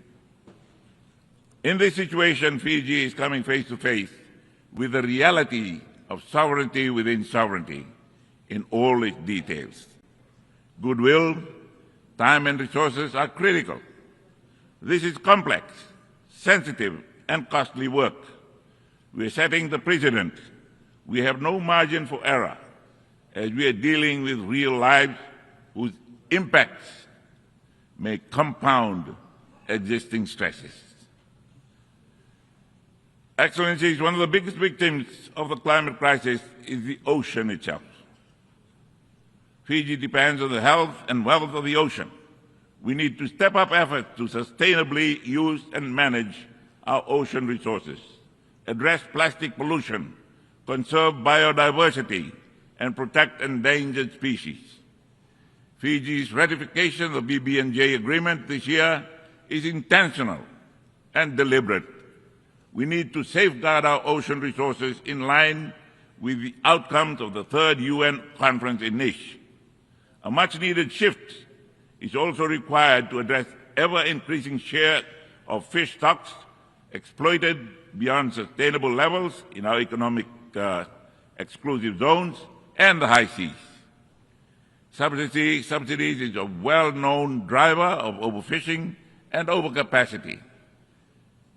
In this situation, Fiji is coming face to face with the reality of sovereignty within sovereignty in all its details. Goodwill, time and resources are critical. This is complex, sensitive and costly work. We are setting the precedent. We have no margin for error as we are dealing with real lives whose impacts may compound existing stresses. Excellencies, one of the biggest victims of the climate crisis is the ocean itself. Fiji depends on the health and wealth of the ocean. We need to step up efforts to sustainably use and manage our ocean resources, address plastic pollution, conserve biodiversity, and protect endangered species. Fiji's ratification of the BBNJ agreement this year is intentional and deliberate. We need to safeguard our ocean resources in line with the outcomes of the third UN conference in Nice. A much-needed shift is also required to address ever-increasing share of fish stocks exploited beyond sustainable levels in our economic exclusive zones and the high seas. Subsidies is a well-known driver of overfishing and overcapacity.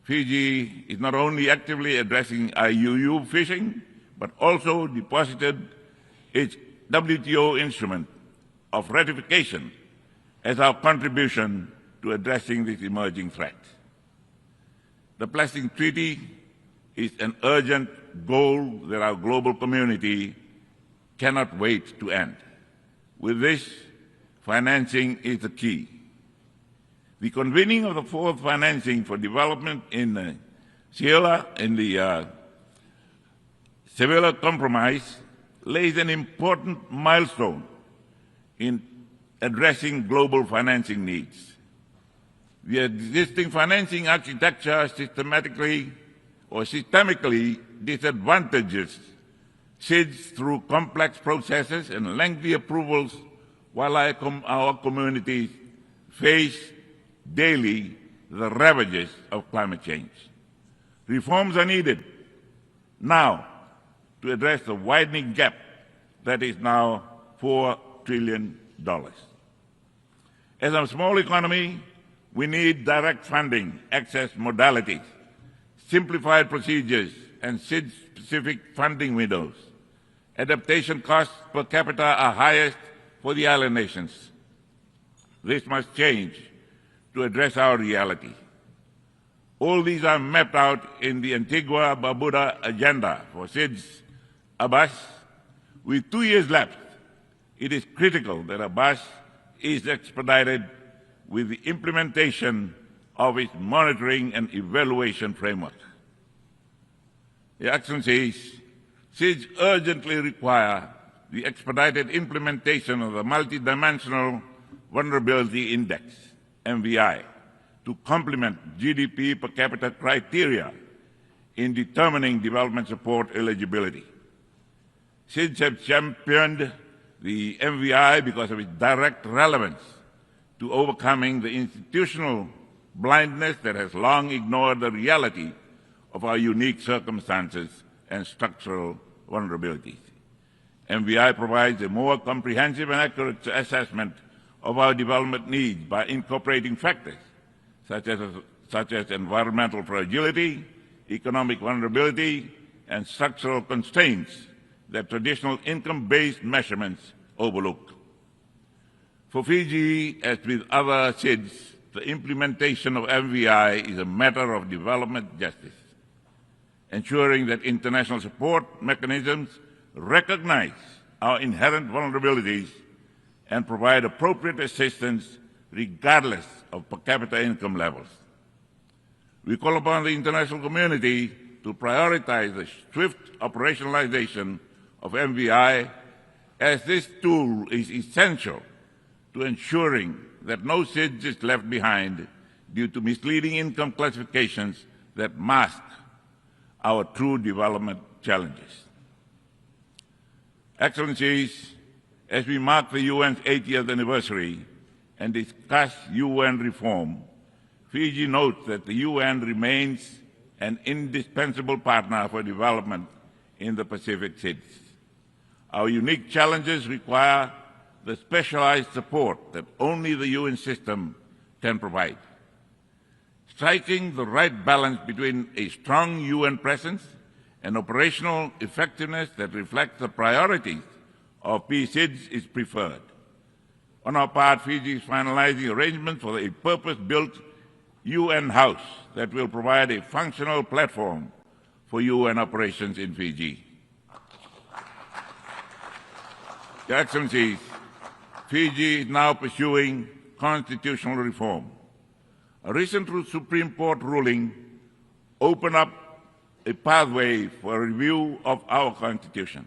Fiji is not only actively addressing IUU fishing, but also deposited its WTO instrument of ratification as our contribution to addressing this emerging threat. The Plastic Treaty is an urgent goal that our global community cannot wait to end. With this, financing is the key. The convening of the fourth financing for development in the Sevilla Compromise lays an important milestone in addressing global financing needs. The existing financing architecture systemically disadvantages SIDS through complex processes and lengthy approvals, while our communities face daily the ravages of climate change. Reforms are needed now to address the widening gap that is now $4 trillion. As a small economy, we need direct funding, access modalities, simplified procedures, and SID-specific funding windows. Adaptation costs per capita are highest for the island nations. This must change to address our reality. All these are mapped out in the Antigua-Barbuda agenda for SIDS ABAS. With 2 years left, it is critical that ABAS is expedited with the implementation of its monitoring and evaluation framework. Your Excellencies, SIDS urgently require the expedited implementation of the Multidimensional Vulnerability Index, MVI, to complement GDP per capita criteria in determining development support eligibility. SIDS have championed the MVI because of its direct relevance to overcoming the institutional blindness that has long ignored the reality of our unique circumstances and structural vulnerabilities. MVI provides a more comprehensive and accurate assessment of our development needs by incorporating factors such as environmental fragility, economic vulnerability, and structural constraints that traditional income-based measurements overlook. For Fiji, as with other SIDS, the implementation of MVI is a matter of development justice, ensuring that international support mechanisms recognize our inherent vulnerabilities and provide appropriate assistance regardless of per capita income levels. We call upon the international community to prioritize the swift operationalization of MVI, as this tool is essential to ensuring that no SIDS is left behind due to misleading income classifications that mask our true development challenges. Excellencies, as we mark the UN's 80th anniversary and discuss UN reform, Fiji notes that the UN remains an indispensable partner for development in the Pacific SIDS. Our unique challenges require the specialized support that only the UN system can provide. Striking the right balance between a strong UN presence and operational effectiveness that reflects the priorities of PSIDS is preferred. On our part, Fiji is finalizing arrangements for a purpose-built UN house that will provide a functional platform for UN operations in Fiji. Your Excellencies, Fiji is now pursuing constitutional reform. A recent Supreme Court ruling opened up a pathway for a review of our Constitution.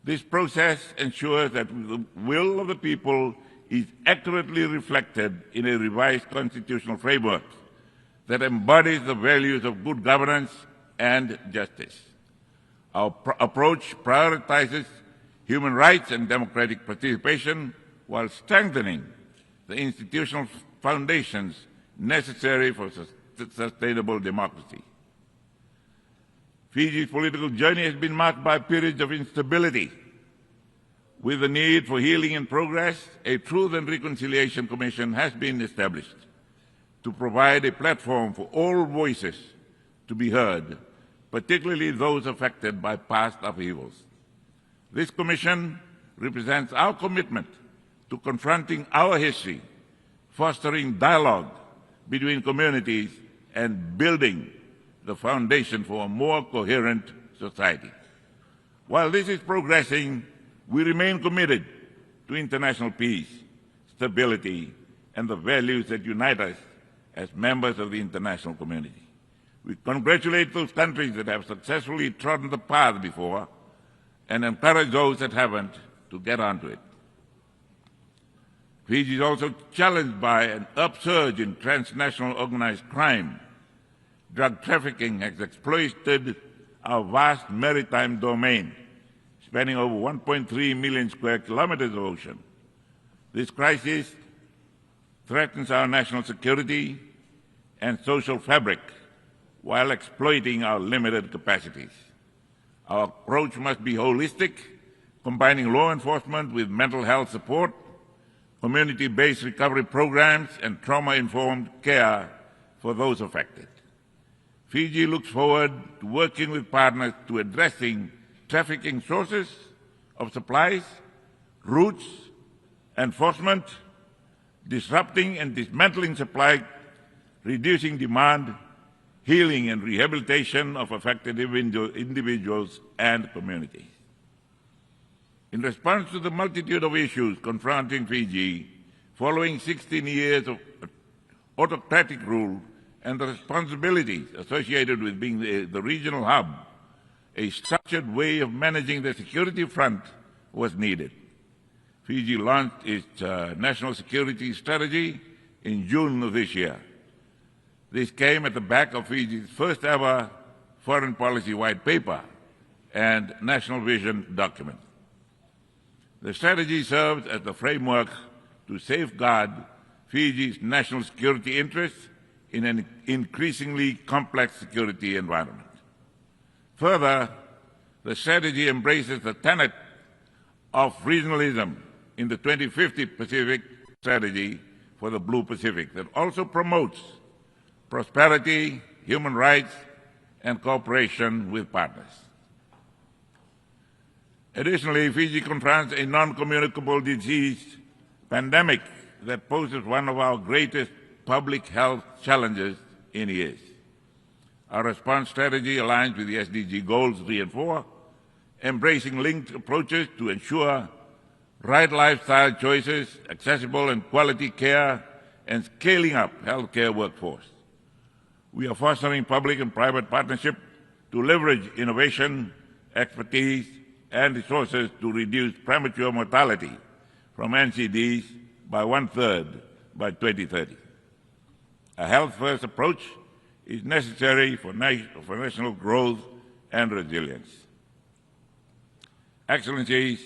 This process ensures that the will of the people is accurately reflected in a revised constitutional framework that embodies the values of good governance and justice. Our approach prioritizes human rights and democratic participation while strengthening the institutional foundations necessary for sustainable democracy. Fiji's political journey has been marked by periods of instability. With the need for healing and progress, a Truth and Reconciliation Commission has been established to provide a platform for all voices to be heard, particularly those affected by past upheavals. This commission represents our commitment to confronting our history, fostering dialogue between communities, and building the foundation for a more coherent society. While this is progressing, we remain committed to international peace, stability, and the values that unite us as members of the international community. We congratulate those countries that have successfully trodden the path before and encourage those that haven't to get onto it. Fiji is also challenged by an upsurge in transnational organized crime. Drug trafficking has exploited our vast maritime domain, spanning over 1.3 million square kilometers of ocean. This crisis threatens our national security and social fabric while exploiting our limited capacities. Our approach must be holistic, combining law enforcement with mental health support, community-based recovery programs, and trauma-informed care for those affected. Fiji looks forward to working with partners to addressing trafficking sources of supplies, routes, enforcement, disrupting and dismantling supply, reducing demand, healing and rehabilitation of affected individuals and communities. In response to the multitude of issues confronting Fiji, following 16 years of autocratic rule and the responsibilities associated with being the regional hub, a structured way of managing the security front was needed. Fiji launched its national security strategy in June of this year. This came at the back of Fiji's first ever foreign policy white paper and national vision document. The strategy serves as the framework to safeguard Fiji's national security interests in an increasingly complex security environment. Further, the strategy embraces the tenet of regionalism in the 2050 Pacific Strategy for the Blue Pacific that also promotes prosperity, human rights, and cooperation with partners. Additionally, Fiji confronts a non-communicable disease pandemic that poses one of our greatest public health challenges in years. Our response strategy aligns with the SDG goals 3 and 4, embracing linked approaches to ensure right lifestyle choices, accessible and quality care, and scaling up healthcare workforce. We are fostering public and private partnership to leverage innovation, expertise, and resources to reduce premature mortality from NCDs by 1/3 by 2030. A health-first approach is necessary for national growth and resilience. Excellencies,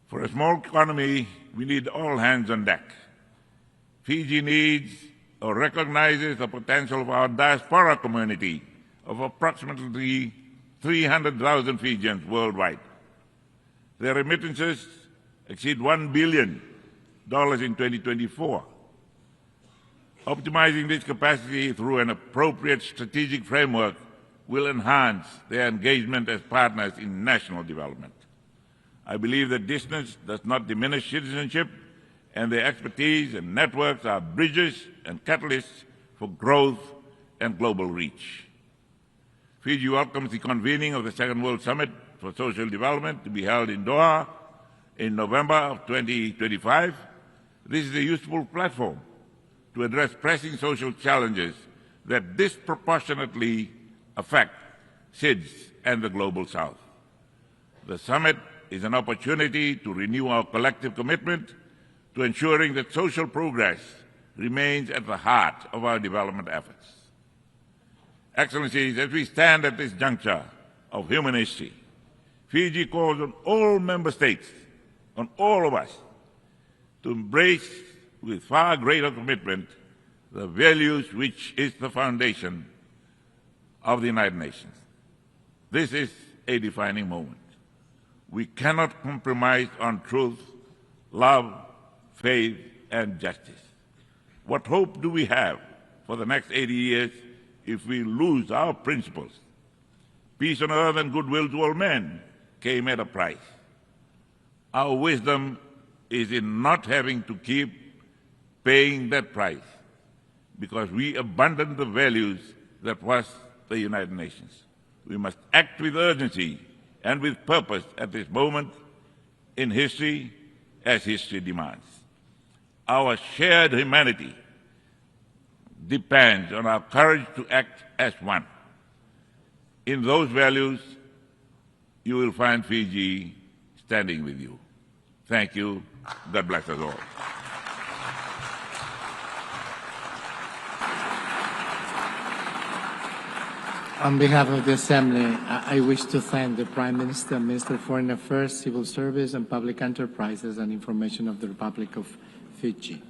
for a small economy, we need all hands on deck. Fiji needs or recognizes the potential of our diaspora community of approximately 300,000 Fijians worldwide. Their remittances exceed $1 billion in 2024. Optimizing this capacity through an appropriate strategic framework will enhance their engagement as partners in national development. I believe that distance does not diminish citizenship, and their expertise and networks are bridges and catalysts for growth and global reach. Fiji welcomes the convening of the Second World Summit for Social Development to be held in Doha in November of 2025. This is a useful platform to address pressing social challenges that disproportionately affect SIDS and the Global South. The summit is an opportunity to renew our collective commitment to ensuring that social progress remains at the heart of our development efforts. Excellencies, as we stand at this juncture of human history, Fiji calls on all member states, on all of us, to embrace with far greater commitment the values which is the foundation of the United Nations. This is a defining moment. We cannot compromise on truth, love, faith, and justice. What hope do we have for the next 80 years if we lose our principles? Peace on earth and goodwill to all men came at a price. Our wisdom is in not having to keep paying that price because we abandoned the values that was the United Nations. We must act with urgency and with purpose at this moment in history as history demands. Our shared humanity depends on our courage to act as one. In those values, you will find Fiji standing with you. Thank you. God bless us all. On behalf of the Assembly, I wish to thank the Prime Minister, Minister of Foreign Affairs, Civil Service and Public Enterprises and Information of the Republic of Fiji.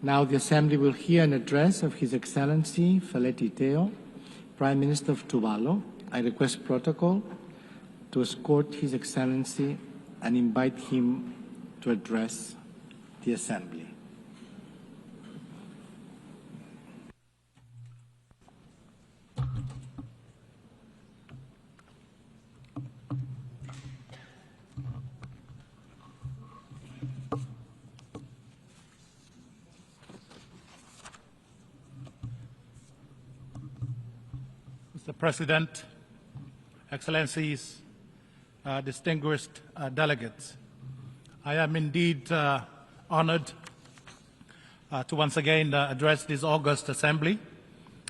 Now the Assembly will hear an address of His Excellency Feleti Teo, Prime Minister of Tuvalu. I request protocol to escort His Excellency and invite him to address the Assembly. Mr. President, Excellencies, distinguished delegates, I am indeed honored to once again address this august Assembly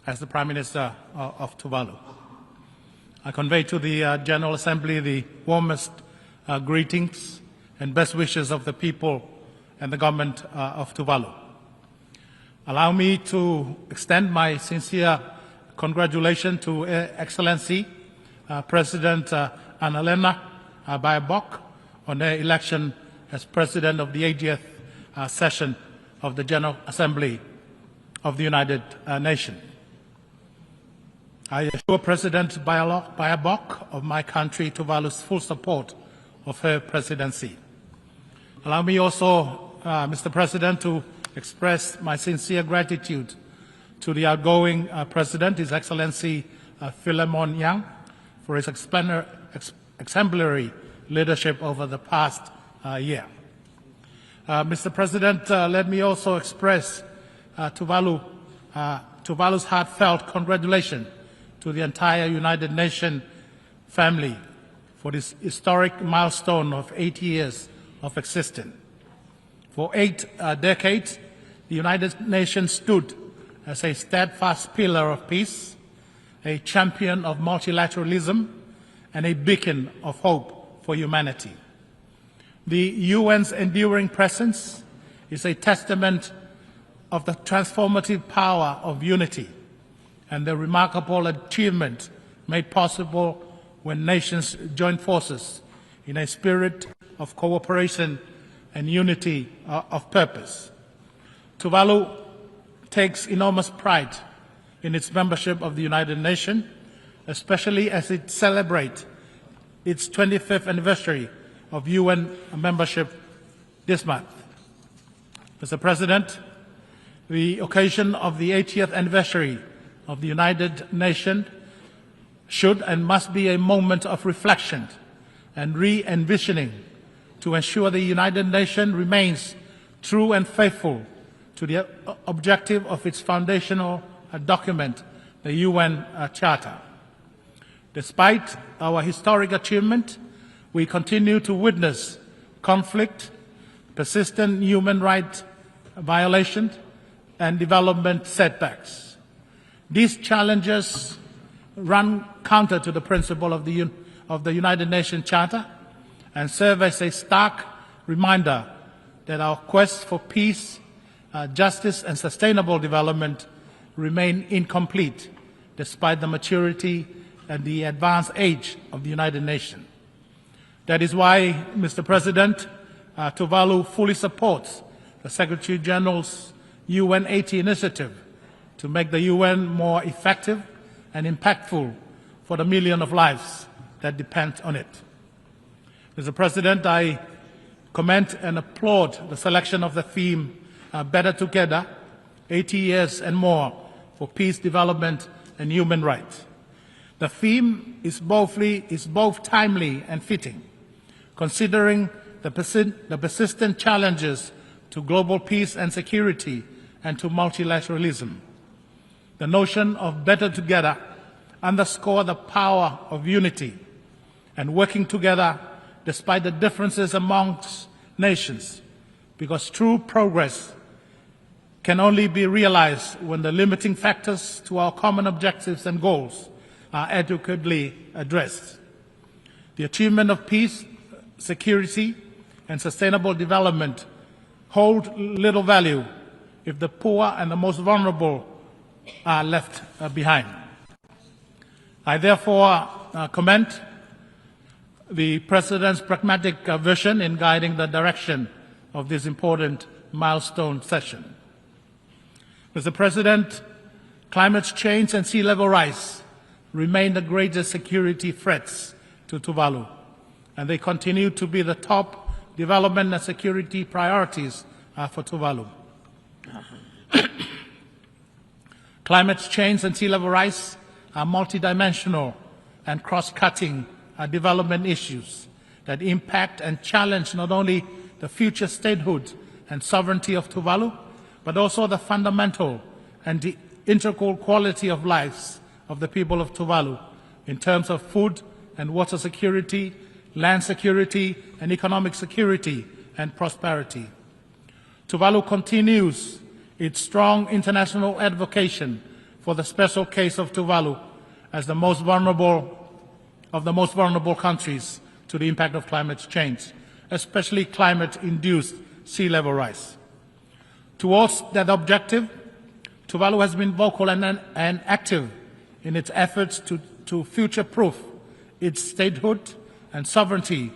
as the Prime Minister of Tuvalu. I convey to the General Assembly the warmest greetings and best wishes of the people and the government of Tuvalu. Allow me to extend my sincere congratulations to Excellency President Annalena Baerbock on their election as President of the 80th session of the General Assembly of the United Nations. I assure President Bayabok of my country, Tuvalu's full support of her presidency. Allow me also, Mr. President, to express my sincere gratitude to the outgoing President, His Excellency Philemon Yang, for his exemplary leadership over the past year. Mr. President, let me also express Tuvalu's heartfelt congratulations to the entire United Nations family for this historic milestone of 80 years of existence. For 8 decades, the United Nations stood as a steadfast pillar of peace, a champion of multilateralism, and a beacon of hope for humanity. The UN's enduring presence is a testament of the transformative power of unity and the remarkable achievement made possible when nations join forces in a spirit of cooperation and unity of purpose. Tuvalu takes enormous pride in its membership of the United Nations, especially as it celebrates its 25th anniversary of UN membership this month. Mr. President, the occasion of the 80th anniversary of the United Nations should and must be a moment of reflection and re-envisioning to ensure the United Nations remains true and faithful to the objective of its foundational document, the UN Charter. Despite our historic achievement, we continue to witness conflict, persistent human rights violations, and development setbacks. These challenges run counter to the principle of the United Nations Charter and serve as a stark reminder that our quest for peace, justice, and sustainable development remain incomplete despite the maturity and the advanced age of the United Nations. That is why, Mr. President, Tuvalu fully supports the Secretary General's UN 80 initiative to make the UN more effective and impactful for the millions of lives that depend on it. Mr. President, I commend and applaud the selection of the theme Better Together, 80 years and more for peace, development, and human rights. The theme is both timely and fitting, considering the persistent challenges to global peace and security and to multilateralism. The notion of better together underscores the power of unity and working together despite the differences amongst nations, because true progress can only be realized when the limiting factors to our common objectives and goals are adequately addressed. The achievement of peace, security, and sustainable development hold little value if the poor and the most vulnerable are left behind. I therefore commend the President's pragmatic vision in guiding the direction of this important milestone session. Mr. President, climate change and sea level rise remain the greatest security threats to Tuvalu, and they continue to be the top development and security priorities for Tuvalu. Climate change and sea level rise are multidimensional and cross-cutting development issues that impact and challenge not only the future statehood and sovereignty of Tuvalu, but also the fundamental and the integral quality of lives of the people of Tuvalu in terms of food and water security, land security, and economic security and prosperity. Tuvalu continues its strong international advocacy for the special case of Tuvalu as the most vulnerable of the most vulnerable countries to the impact of climate change, especially climate-induced sea level rise. Towards that objective, Tuvalu has been vocal and active in its efforts to future-proof its statehood and sovereignty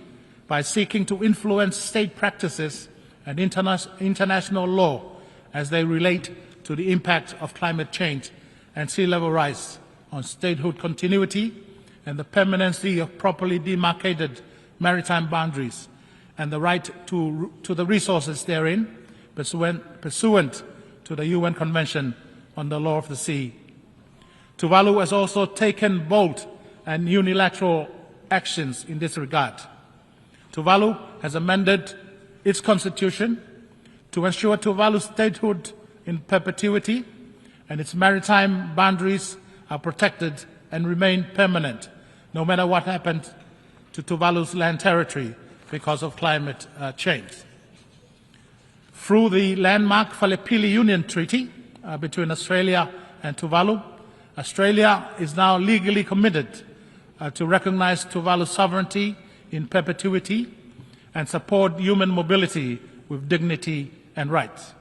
by seeking to influence state practices and international law as they relate to the impact of climate change and sea level rise on statehood continuity and the permanency of properly demarcated maritime boundaries and the right to the resources therein pursuant to the UN Convention on the Law of the Sea. Tuvalu has also taken bold and unilateral actions in this regard. Tuvalu has amended its constitution to ensure Tuvalu's statehood in perpetuity and its maritime boundaries are protected and remain permanent, no matter what happens to Tuvalu's land territory because of climate change. Through the landmark Falipili Union Treaty between Australia and Tuvalu, Australia is now legally committed to recognize Tuvalu's sovereignty in perpetuity and support human mobility with dignity and rights.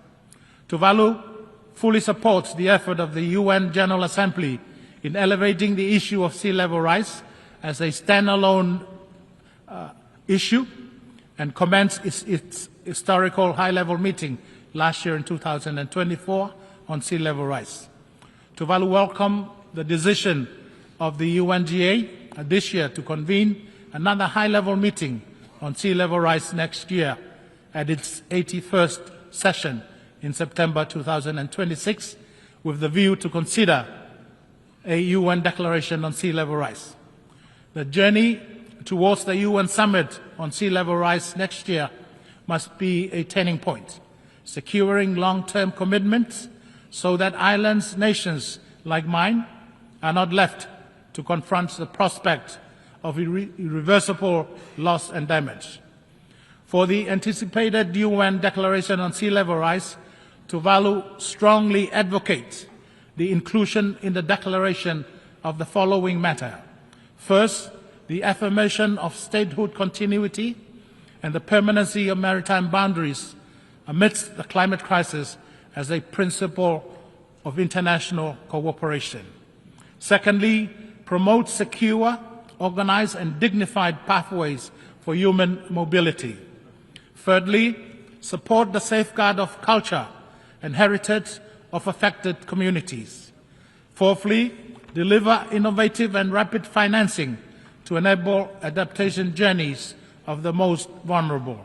Tuvalu fully supports the effort of the UN General Assembly in elevating the issue of sea level rise as a standalone issue and commenced its historical high-level meeting last year in 2024 on sea level rise. Tuvalu welcomed the decision of the UNGA this year to convene another high-level meeting on sea level rise next year at its 81st session in September 2026 with the view to consider a UN declaration on sea level rise. The journey towards the UN summit on sea level rise next year must be a turning point, securing long-term commitments so that islands, nations like mine are not left to confront the prospect of irreversible loss and damage. For the anticipated UN Declaration on Sea Level Rise, Tuvalu strongly advocates the inclusion in the declaration of the following matter. First, the affirmation of statehood continuity and the permanency of maritime boundaries amidst the climate crisis as a principle of international cooperation. Secondly, promote secure, organized and dignified pathways for human mobility. Thirdly, support the safeguard of culture and heritage of affected communities. Fourthly, deliver innovative and rapid financing to enable adaptation journeys of the most vulnerable.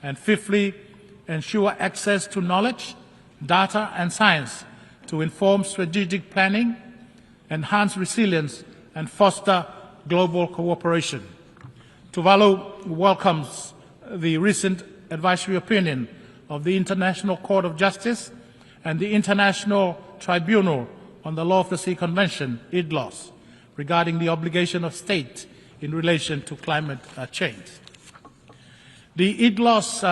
And fifthly, ensure access to knowledge, data and science to inform strategic planning, enhance resilience and foster global cooperation. Tuvalu welcomes the recent advisory opinion of the International Court of Justice and the International Tribunal on the Law of the Sea Convention, IDLOS, regarding the obligation of states in relation to climate change. The IDLOS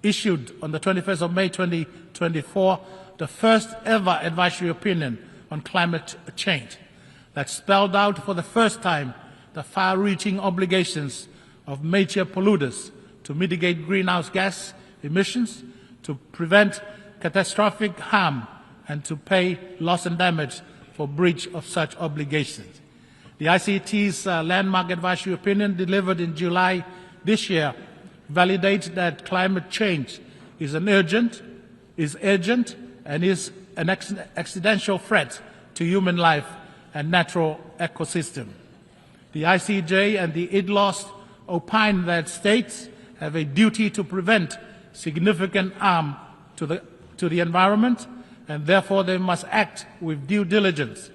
issued on the 21st of May 2024 the first ever advisory opinion on climate change that spelled out for the first time the far-reaching obligations of major polluters to mitigate greenhouse gas emissions, to prevent catastrophic harm, and to pay loss and damage for breach of such obligations. The ICT's landmark advisory opinion delivered in July this year validates that climate change is urgent and is an existential threat to human life and natural ecosystem. The ICJ and the IDLOS opine that states have a duty to prevent significant harm to the environment, and therefore they must act with due diligence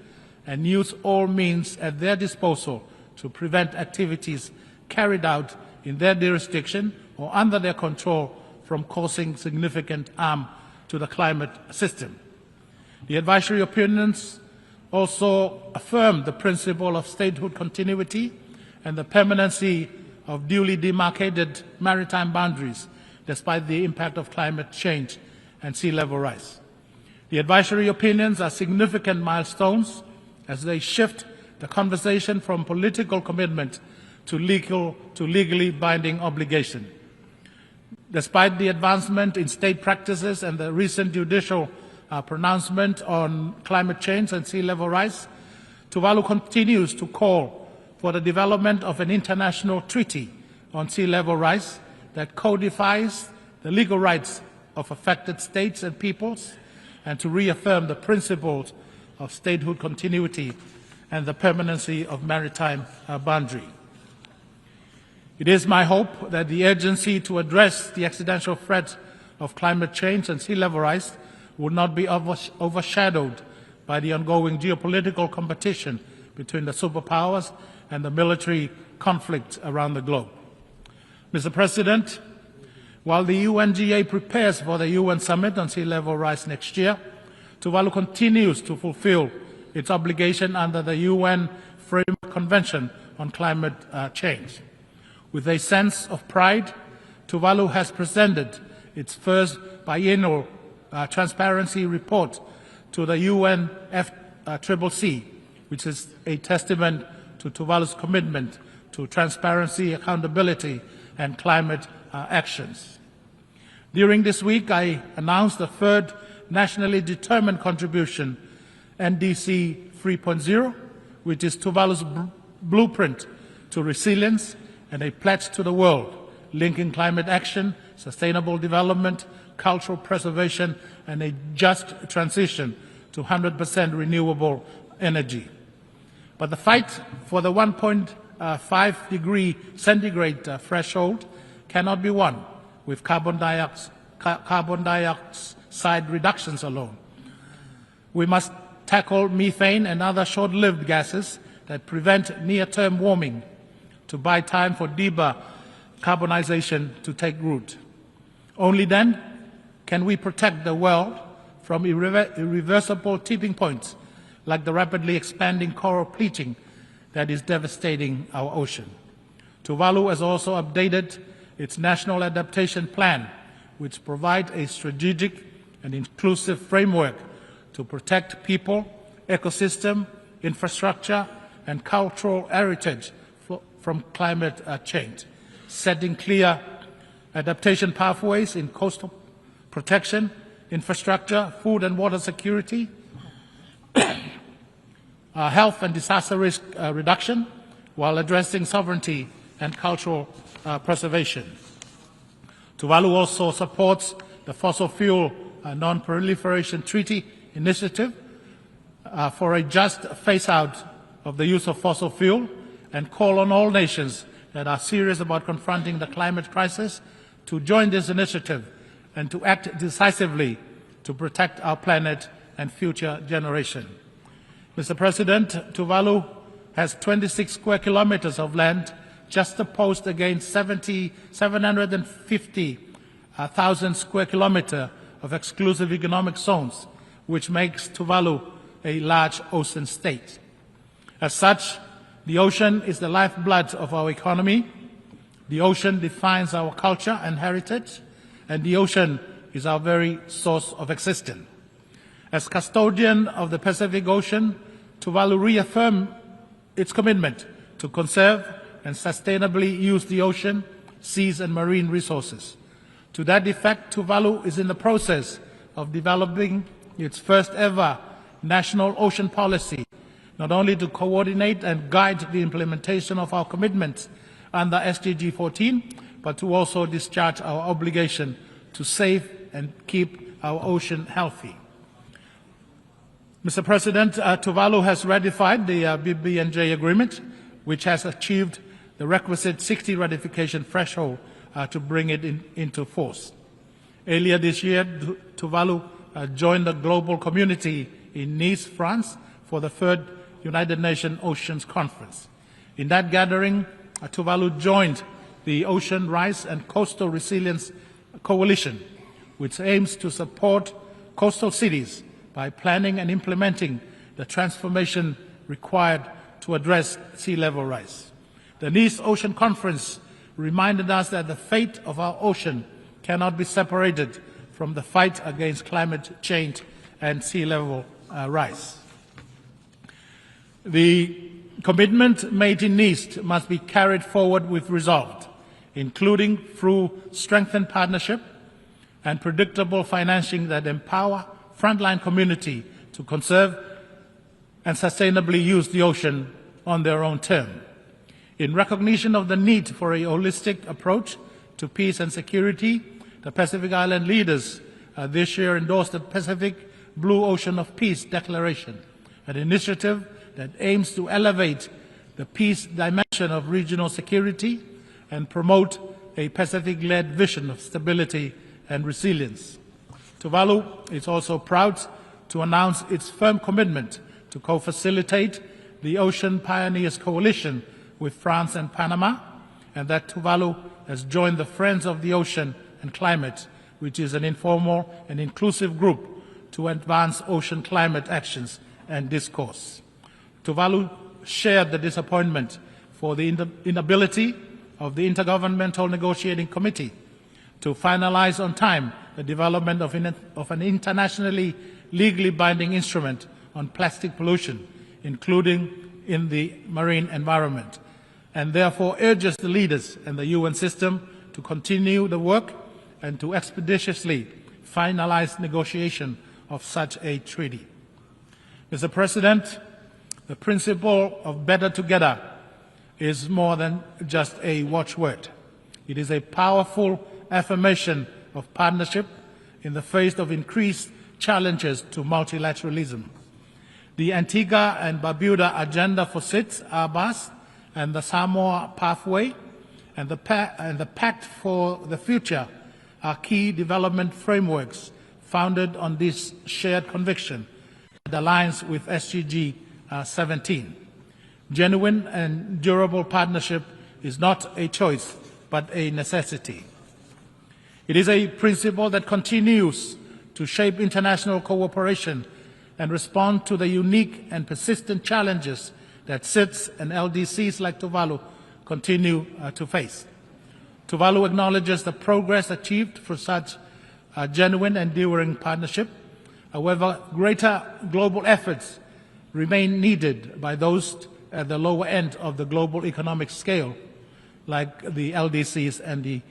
and use all means at their disposal to prevent activities carried out in their jurisdiction or under their control from causing significant harm to the climate system. The advisory opinions also affirm the principle of statehood continuity and the permanency of duly demarcated maritime boundaries despite the impact of climate change and sea level rise. The advisory opinions are significant milestones as they shift the conversation from political commitment to legally binding obligation. Despite the advancement in state practices and the recent judicial pronouncement on climate change and sea level rise, Tuvalu continues to call for the development of an international treaty on sea level rise that codifies the legal rights of affected states and peoples, and to reaffirm the principles of statehood continuity and the permanency of maritime boundary. It is my hope that the urgency to address the existential threat of climate change and sea level rise will not be overshadowed by the ongoing geopolitical competition between the superpowers and the military conflict around the globe. Mr. President, while the UNGA prepares for the UN Summit on Sea Level Rise next year, Tuvalu continues to fulfill its obligation under the UN Framework Convention on Climate Change. With a sense of pride, Tuvalu has presented its first biennial transparency report to the UNFCCC, which is a testament to Tuvalu's commitment to transparency, accountability, and climate actions. During this week, I announced the third nationally determined contribution, NDC 3.0, which is Tuvalu's blueprint to resilience and a pledge to the world, linking climate action, sustainable development, cultural preservation, and a just transition to 100% renewable energy. But the fight for the 1.5 degree centigrade threshold cannot be won with carbon dioxide reductions alone. We must tackle methane and other short-lived gases that prevent near-term warming to buy time for deeper carbonization to take root. Only then can we protect the world from irreversible tipping points like the rapidly expanding coral bleaching that is devastating our ocean. Tuvalu has also updated its National Adaptation Plan, which provides a strategic and inclusive framework to protect people, ecosystem, infrastructure, and cultural heritage from climate change, setting clear adaptation pathways in coastal protection, infrastructure, food and water security, health and disaster risk reduction, while addressing sovereignty and cultural preservation. Tuvalu also supports the Fossil Fuel Non-Proliferation Treaty Initiative for a just phase-out of the use of fossil fuel and call on all nations that are serious about confronting the climate crisis to join this initiative and to act decisively to protect our planet and future generations. Mr. President, Tuvalu has 26 square kilometers of land just opposed against 750,000 square kilometers of exclusive economic zones, which makes Tuvalu a large ocean state. As such, the ocean is the lifeblood of our economy. The ocean defines our culture and heritage, and the ocean is our very source of existence. As custodian of the Pacific Ocean, Tuvalu reaffirmed its commitment to conserve and sustainably use the ocean, seas, and marine resources. To that effect, Tuvalu is in the process of developing its first ever national ocean policy, not only to coordinate and guide the implementation of our commitments under SDG 14, but to also discharge our obligation to save and keep our ocean healthy. Mr. President, Tuvalu has ratified the BBNJ agreement, which has achieved the requisite 60 ratification threshold to bring it into force. Earlier this year, Tuvalu joined the global community in Nice, France, for the third United Nations Oceans Conference. In that gathering, Tuvalu joined the Ocean Rise and Coastal Resilience Coalition, which aims to support coastal cities by planning and implementing the transformation required to address sea level rise. The Nice Ocean Conference reminded us that the fate of our ocean cannot be separated from the fight against climate change and sea level rise. The commitment made in Nice must be carried forward with resolve, including through strengthened partnership and predictable financing that empower frontline community to conserve and sustainably use the ocean on their own terms. In recognition of the need for a holistic approach to peace and security, the Pacific Island leaders this year endorsed the Pacific Blue Ocean of Peace Declaration, an initiative that aims to elevate the peace dimension of regional security and promote a Pacific-led vision of stability and resilience. Tuvalu is also proud to announce its firm commitment to co-facilitate the Ocean Pioneers Coalition with France and Panama, and that Tuvalu has joined the Friends of the Ocean and Climate, which is an informal and inclusive group to advance ocean climate actions and discourse. Tuvalu shared the disappointment for the inability of the Intergovernmental Negotiating Committee to finalize on time the development of an internationally legally binding instrument on plastic pollution, including in the marine environment, and therefore urges the leaders and the UN system to continue the work and to expeditiously finalize negotiation of such a treaty. Mr. President, the principle of better together is more than just a watchword. It is a powerful affirmation of partnership in the face of increased challenges to multilateralism. The Antigua and Barbuda Agenda for SIDS, ABAS, and the Samoa Pathway, and the Pact for the Future are key development frameworks founded on this shared conviction that aligns with SDG 17. Genuine and durable partnership is not a choice, but a necessity. It is a principle that continues to shape international cooperation and respond to the unique and persistent challenges that SIDS and LDCs like Tuvalu continue to face. Tuvalu acknowledges the progress achieved for such a genuine and enduring partnership. However, greater global efforts remain needed by those at the lower end of the global economic scale, like the LDCs and the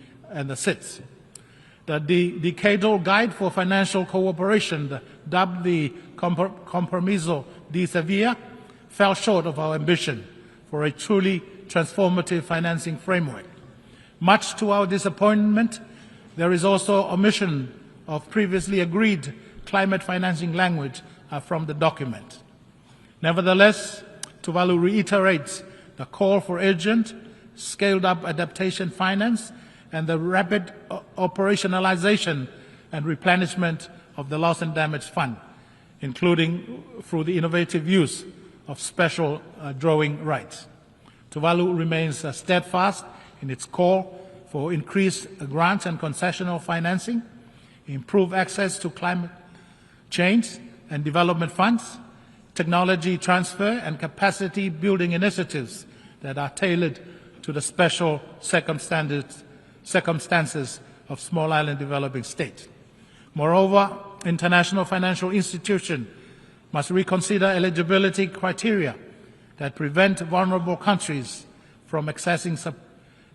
SIDS. The Decadal Guide for Financial Cooperation, dubbed the Compromiso de Sevilla, fell short of our ambition for a truly transformative financing framework. Much to our disappointment, there is also omission of previously agreed climate financing language from the document. Nevertheless, Tuvalu reiterates the call for urgent, scaled-up adaptation finance and the rapid operationalization and replenishment of the Loss and Damage Fund, including through the innovative use of special drawing rights. Tuvalu remains steadfast in its call for increased grants and concessional financing, improved access to climate change and development funds, technology transfer and capacity building initiatives that are tailored to the special circumstances of small island developing states. Moreover, international financial institutions must reconsider eligibility criteria that prevent vulnerable countries from accessing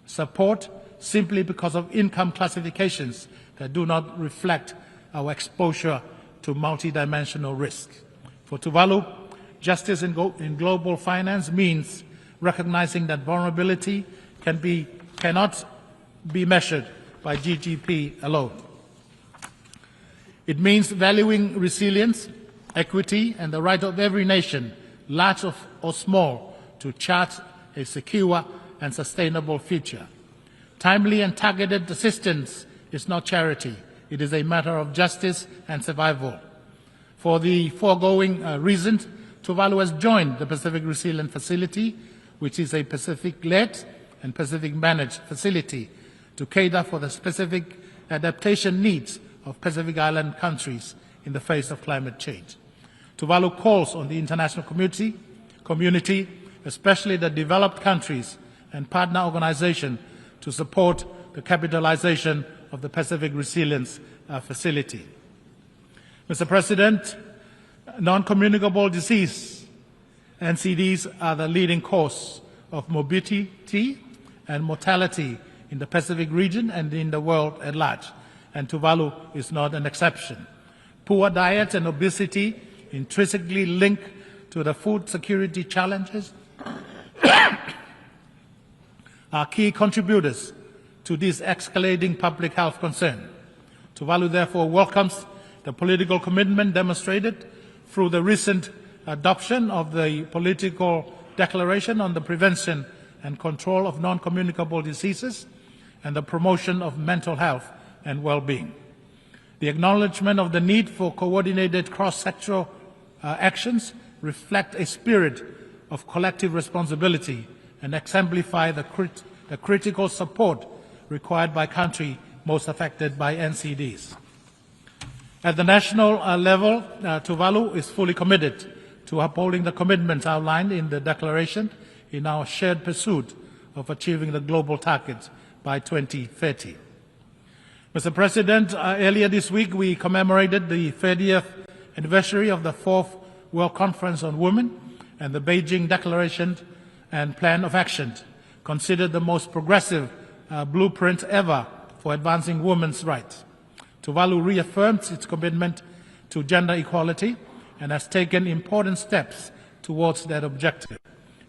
support simply because of income classifications that do not reflect our exposure to multidimensional risk. For Tuvalu, justice in global finance means recognizing that vulnerability cannot be measured by GDP alone. It means valuing resilience, equity, and the right of every nation, large or small, to chart a secure and sustainable future. Timely and targeted assistance is not charity. It is a matter of justice and survival. For the foregoing reasons, Tuvalu has joined the Pacific Resilience Facility, which is a Pacific-led and Pacific-managed facility to cater for the specific adaptation needs of Pacific Island countries in the face of climate change. Tuvalu calls on the international community, especially the developed countries and partner organizations, to support the capitalization of the Pacific Resilience Facility. Mr. President, non-communicable disease, NCDs, are the leading cause of morbidity and mortality in the Pacific region and in the world at large, and Tuvalu is not an exception. Poor diet and obesity intrinsically linked to the food security challenges are key contributors to this escalating public health concern. Tuvalu therefore welcomes the political commitment demonstrated through the recent adoption of the political declaration on the prevention and control of non-communicable diseases and the promotion of mental health and well-being. The acknowledgement of the need for coordinated cross-sectoral actions reflect a spirit of collective responsibility and exemplify the critical support required by countries most affected by NCDs. At the national level, Tuvalu is fully committed to upholding the commitments outlined in the declaration in our shared pursuit of achieving the global targets by 2030. Mr. President, earlier this week we commemorated the 30th anniversary of the 4th World Conference on Women and the Beijing Declaration and Plan of Action, considered the most progressive blueprint ever for advancing women's rights. Tuvalu reaffirms its commitment to gender equality and has taken important steps towards that objective.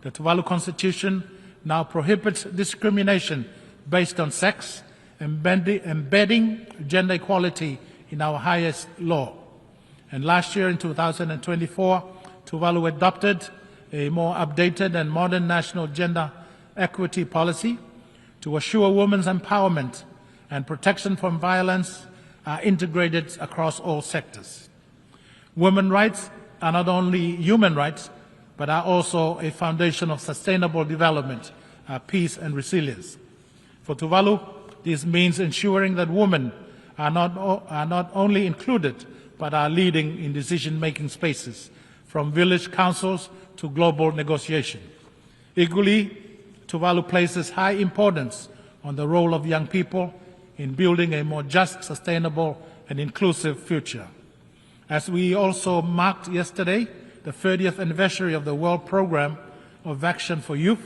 The Tuvalu Constitution now prohibits discrimination based on sex, embedding gender equality in our highest law. And last year, in 2024, Tuvalu adopted a more updated and modern national gender equity policy to assure women's empowerment and protection from violence are integrated across all sectors. Women's rights are not only human rights, but are also a foundation of sustainable development, peace and resilience. For Tuvalu, this means ensuring that women are not only included, but are leading in decision-making spaces, from village councils to global negotiation. Equally, Tuvalu places high importance on the role of young people in building a more just, sustainable, and inclusive future. As we also marked yesterday, the 30th anniversary of the World Programme of Action for Youth,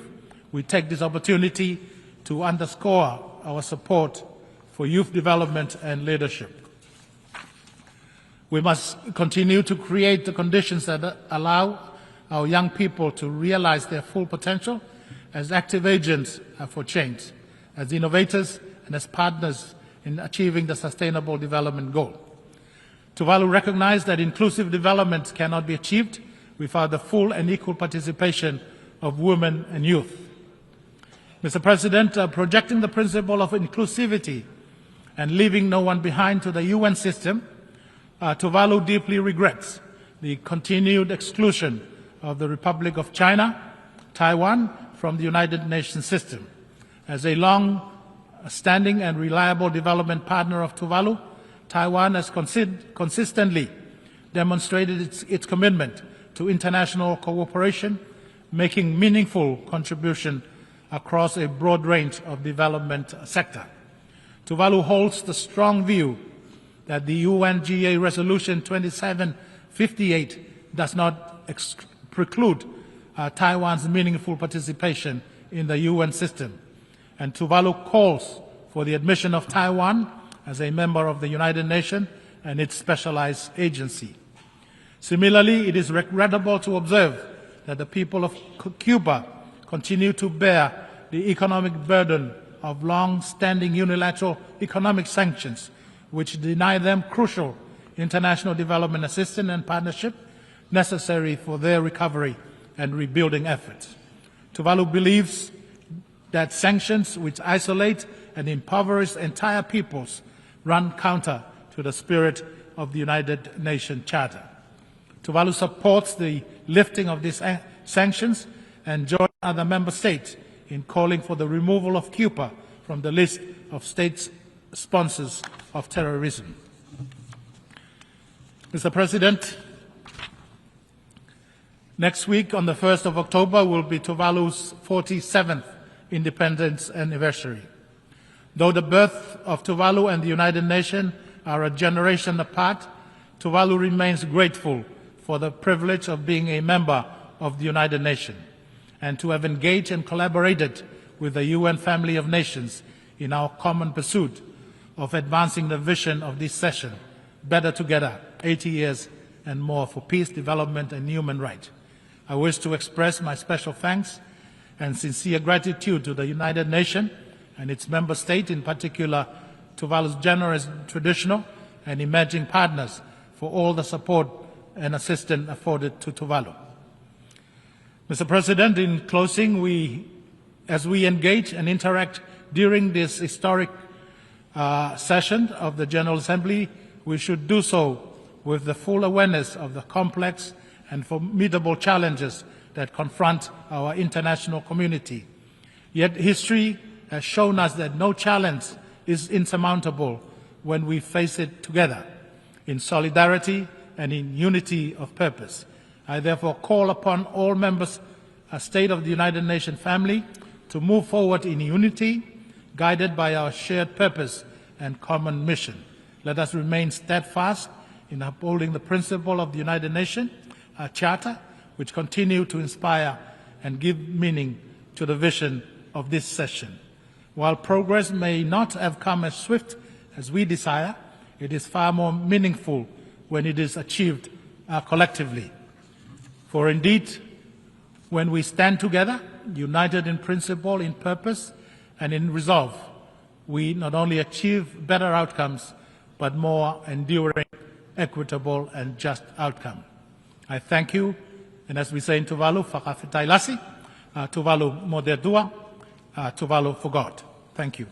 we take this opportunity to underscore our support for youth development and leadership. We must continue to create the conditions that allow our young people to realize their full potential as active agents for change, as innovators and as partners in achieving the Sustainable Development Goal. Tuvalu recognized that inclusive development cannot be achieved without the full and equal participation of women and youth. Mr. President, projecting the principle of inclusivity and leaving no one behind to the UN system, Tuvalu deeply regrets the continued exclusion of the Republic of China, Taiwan, from the United Nations system. As a long-standing and reliable development partner of Tuvalu, Taiwan has consistently demonstrated its commitment to international cooperation, making meaningful contribution across a broad range of development sector. Tuvalu holds the strong view that the UNGA Resolution 2758 does not preclude Taiwan's meaningful participation in the UN system, and Tuvalu calls for the admission of Taiwan as a member of the United Nations and its specialized agency. Similarly, it is regrettable to observe that the people of Cuba continue to bear the economic burden of long-standing unilateral economic sanctions, which deny them crucial international development assistance and partnership necessary for their recovery and rebuilding efforts. Tuvalu believes that sanctions which isolate and impoverish entire peoples run counter to the spirit of the United Nations Charter. Tuvalu supports the lifting of these sanctions and joins other member states in calling for the removal of Cuba from the list of state sponsors of terrorism. Mr. President, next week on the 1st of October will be Tuvalu's 47th independence anniversary. Though the birth of Tuvalu and the United Nations are a generation apart, Tuvalu remains grateful for the privilege of being a member of the United Nations and to have engaged and collaborated with the UN family of nations in our common pursuit of advancing the vision of this session, Better Together, 80 years and more for peace, development and human rights. I wish to express my special thanks and sincere gratitude to the United Nations and its member states, in particular Tuvalu's generous traditional and emerging partners for all the support and assistance afforded to Tuvalu. Mr. President, in closing, as we engage and interact during this historic session of the General Assembly, we should do so with the full awareness of the complex and formidable challenges that confront our international community. Yet history has shown us that no challenge is insurmountable when we face it together, in solidarity and in unity of purpose. I therefore call upon all members of State of the United Nations family to move forward in unity, guided by our shared purpose and common mission. Let us remain steadfast in upholding the principle of the United Nations, our Charter, which continue to inspire and give meaning to the vision of this session. While progress may not have come as swift as we desire, it is far more meaningful when it is achieved collectively. For indeed, when we stand together, united in principle, in purpose, and in resolve, we not only achieve better outcomes, but more enduring, equitable, and just outcome. I thank you, and as we say in Tuvalu, whakawhetailasi, Tuvalu moderdua, Tuvalu for God. Thank you.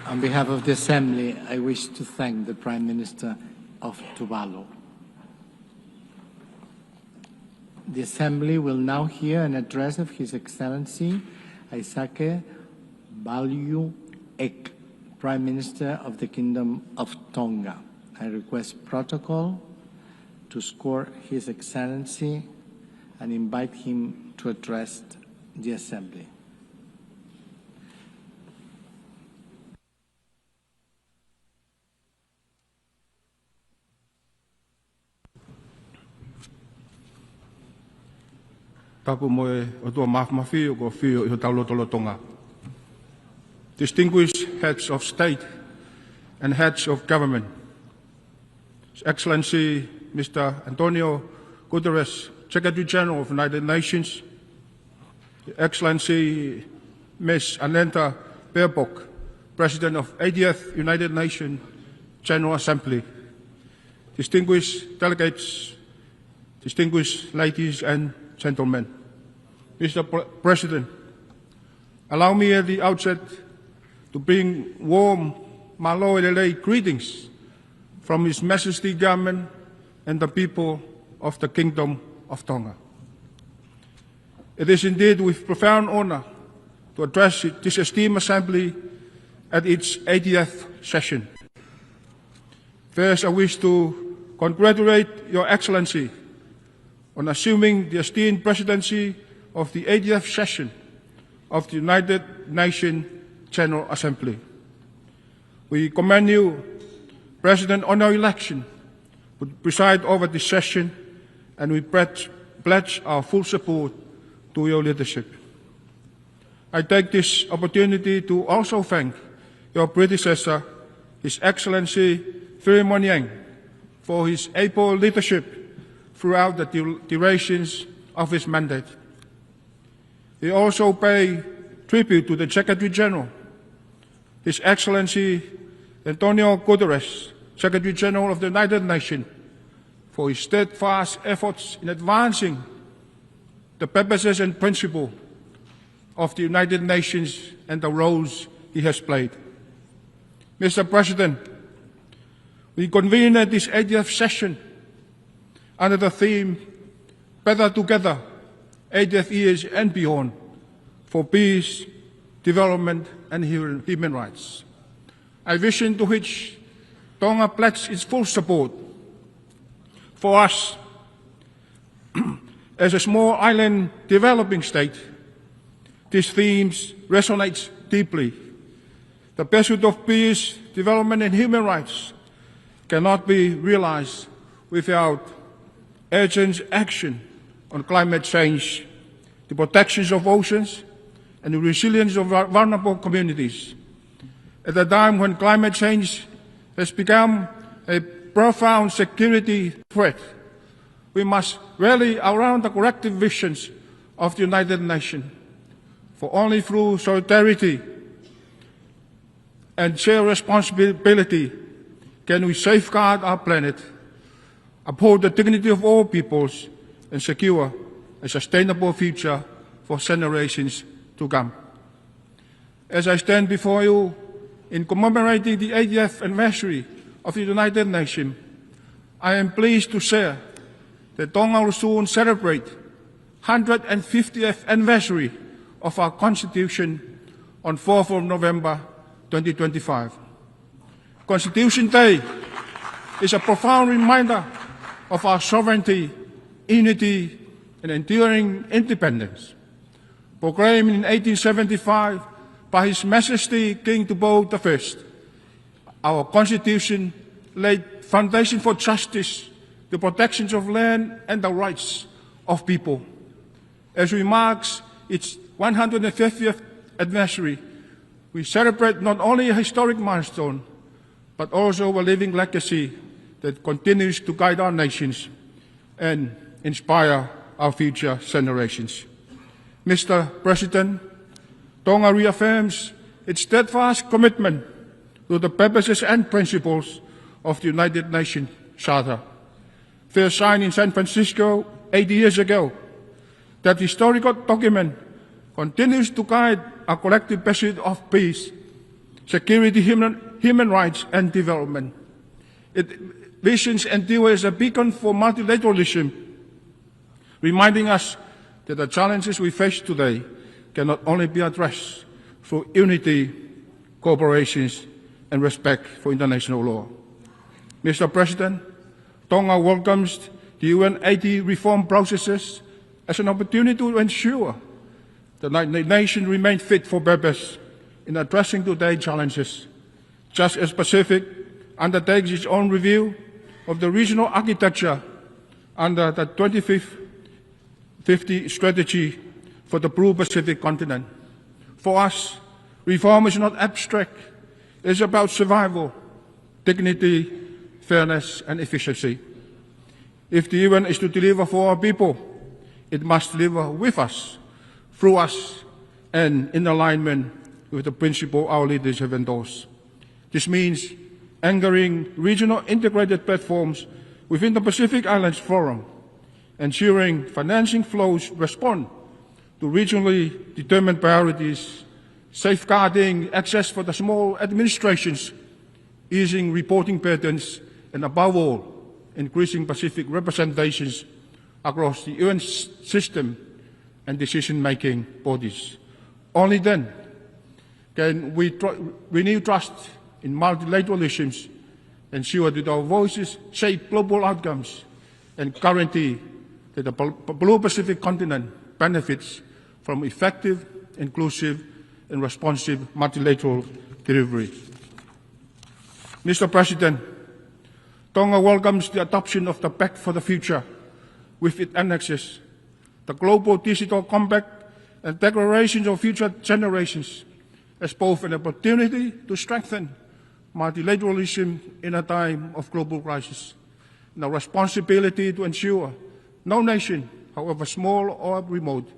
On behalf of the Assembly, I wish to thank the Prime Minister of Tuvalu. The Assembly will now hear an address of His Excellency Isake Balyu Ek, Prime Minister of the Kingdom of Tonga. I request protocol to score His Excellency and invite him to address the Assembly. Tapu moe o tua mafi o ko whio I ho taulotolotonga. Distinguished heads of state and heads of government, His Excellency Mr. Antonio Guterres, Secretary General of the United Nations, His Excellency Ms. Annette Baerbock, President of 80th United Nations General Assembly, distinguished delegates, distinguished ladies and gentlemen. Mr. President, allow me at the outset to bring warm Maloelele greetings from His Majesty Government and the people of the Kingdom of Tonga. It is indeed with profound honor to address this esteemed Assembly at its 80th session. First, I wish to congratulate Your Excellency on assuming the esteemed presidency of the 80th session of the United Nations General Assembly. We commend you, President, on your election, to preside over this session, and we pledge our full support to your leadership. I take this opportunity to also thank your predecessor, His Excellency Philemon, for his able leadership throughout the durations of his mandate. We also pay tribute to the Secretary General, His Excellency Antonio Guterres, Secretary General of the United Nations, for his steadfast efforts in advancing the purposes and principles of the United Nations and the roles he has played. Mr. President, we convene at this 80th session under the theme, Better Together, 80th years and beyond, for peace, development, and human rights. A vision to which Tonga pledges its full support. For us, as a small island developing state, these themes resonate deeply. The pursuit of peace, development, and human rights cannot be realized without urgent action on climate change, the protection of oceans, and the resilience of vulnerable communities. At a time when climate change has become a profound security threat, we must rally around the collective visions of the United Nations. For only through solidarity and shared responsibility can we safeguard our planet, uphold the dignity of all peoples, and secure a sustainable future for generations to come. As I stand before you in commemorating the 80th anniversary of the United Nations, I am pleased to share that Tonga will soon celebrate 150th anniversary of our Constitution on 4th of November 2025. Constitution Day is a profound reminder of our sovereignty, unity, and enduring independence. Proclaimed in 1875 by His Majesty King Tupou I, our Constitution laid foundation for justice, the protections of land, and the rights of people. As we mark its 150th anniversary, we celebrate not only a historic milestone, but also a living legacy that continues to guide our nations and inspire our future generations. Mr. President, Tonga reaffirms its steadfast commitment to the purposes and principles of the United Nations Charter, first signed in San Francisco 80 years ago. That historical document continues to guide our collective pursuit of peace, security, human rights, and development. It visions endure as a beacon for multilateralism, reminding us that the challenges we face today cannot only be addressed through unity, cooperation, and respect for international law. Mr. President, Tonga welcomes the UN 80 reform processes as an opportunity to ensure the nation remain fit for purpose in addressing today's challenges, just as Pacific undertakes its own review of the regional architecture under the 2050 strategy for the Blue Pacific continent. For us, reform is not abstract. It is about survival, dignity, fairness, and efficiency. If the UN is to deliver for our people, it must deliver with us, through us, and in alignment with the principle our leaders have endorsed. This means anchoring regional integrated platforms within the Pacific Islands Forum, ensuring financing flows respond to regionally determined priorities, safeguarding access for the small administrations, easing reporting patterns, and above all, increasing Pacific representations across the UN system and decision-making bodies. Only then can we renew trust in multilateralism, ensure that our voices shape global outcomes, and guarantee that the Blue Pacific continent benefits from effective, inclusive, and responsive multilateral delivery. Mr. President, Tonga welcomes the adoption of the Pact for the Future with its annexes, the Global Digital Compact, and declarations of future generations as both an opportunity to strengthen multilateralism in a time of global crisis, and a responsibility to ensure no nation, however small or remote,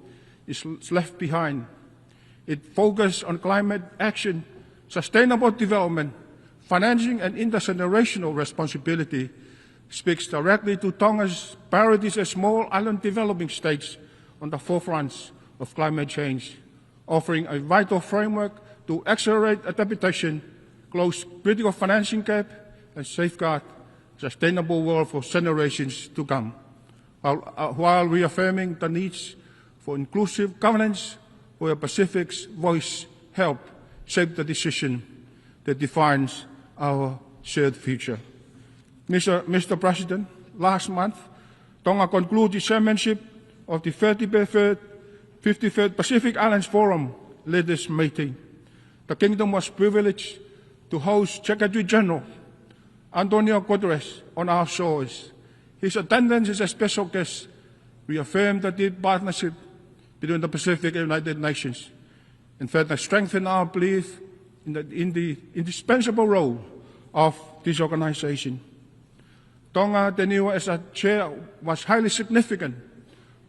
is left behind. It focuses on climate action, sustainable development, financing, and intergenerational responsibility, speaks directly to Tonga's priorities as small island developing states on the forefront of climate change, offering a vital framework to accelerate adaptation, close critical financing gap, and safeguard a sustainable world for generations to come, while reaffirming the needs for inclusive governance where Pacific's voice help shape the decision that defines our shared future. Mr. President, last month, Tonga concluded its chairmanship of the 53rd Pacific Islands Forum Leaders Meeting. The Kingdom was privileged to host Secretary General Antonio Guterres on our shores. His attendance as a special guest reaffirmed the deep partnership between the Pacific and United Nations, and further strengthened our belief in the indispensable role of this organization. Tonga tenure as a chair was highly significant,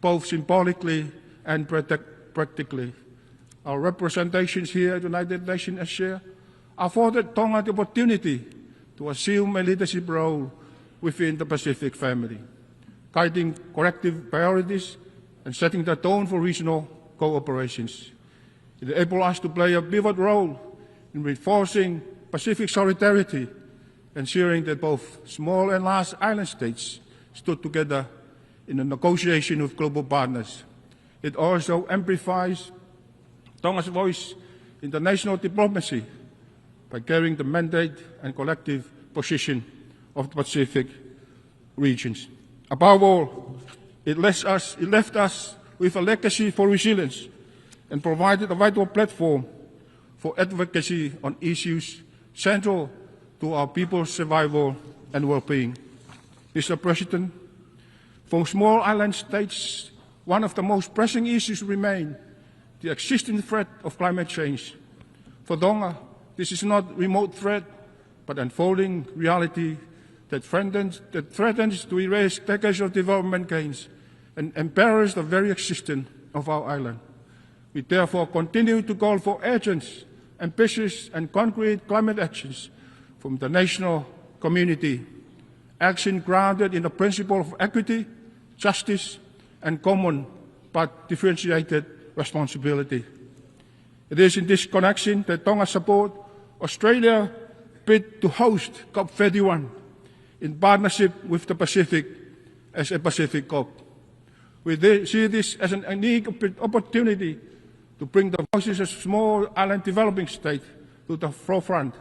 both symbolically and practically. Our representations here at the United Nations as chair afforded Tonga the opportunity to assume a leadership role within the Pacific family, guiding collective priorities and setting the tone for regional cooperations. It enabled us to play a pivot role in reinforcing Pacific solidarity, ensuring that both small and large island states stood together in a negotiation with global partners. It also amplifies Tonga's voice in international diplomacy by carrying the mandate and collective position of the Pacific regions. Above all, it left us with a legacy for resilience and provided a vital platform for advocacy on issues central to our people's survival and well-being. Mr. President, for small island states, one of the most pressing issues remain the existing threat of climate change. For Tonga, this is not a remote threat, but unfolding reality that threatens to erase decades of development gains and imperils the very existence of our island. We therefore continue to call for urgent, ambitious and concrete climate actions from the national community, action grounded in the principle of equity, justice and common but differentiated responsibility. It is in this connection that Tonga support Australia bid to host COP31 in partnership with the Pacific as a Pacific COP. We see this as an unique opportunity to bring the voices of small island developing states to the forefront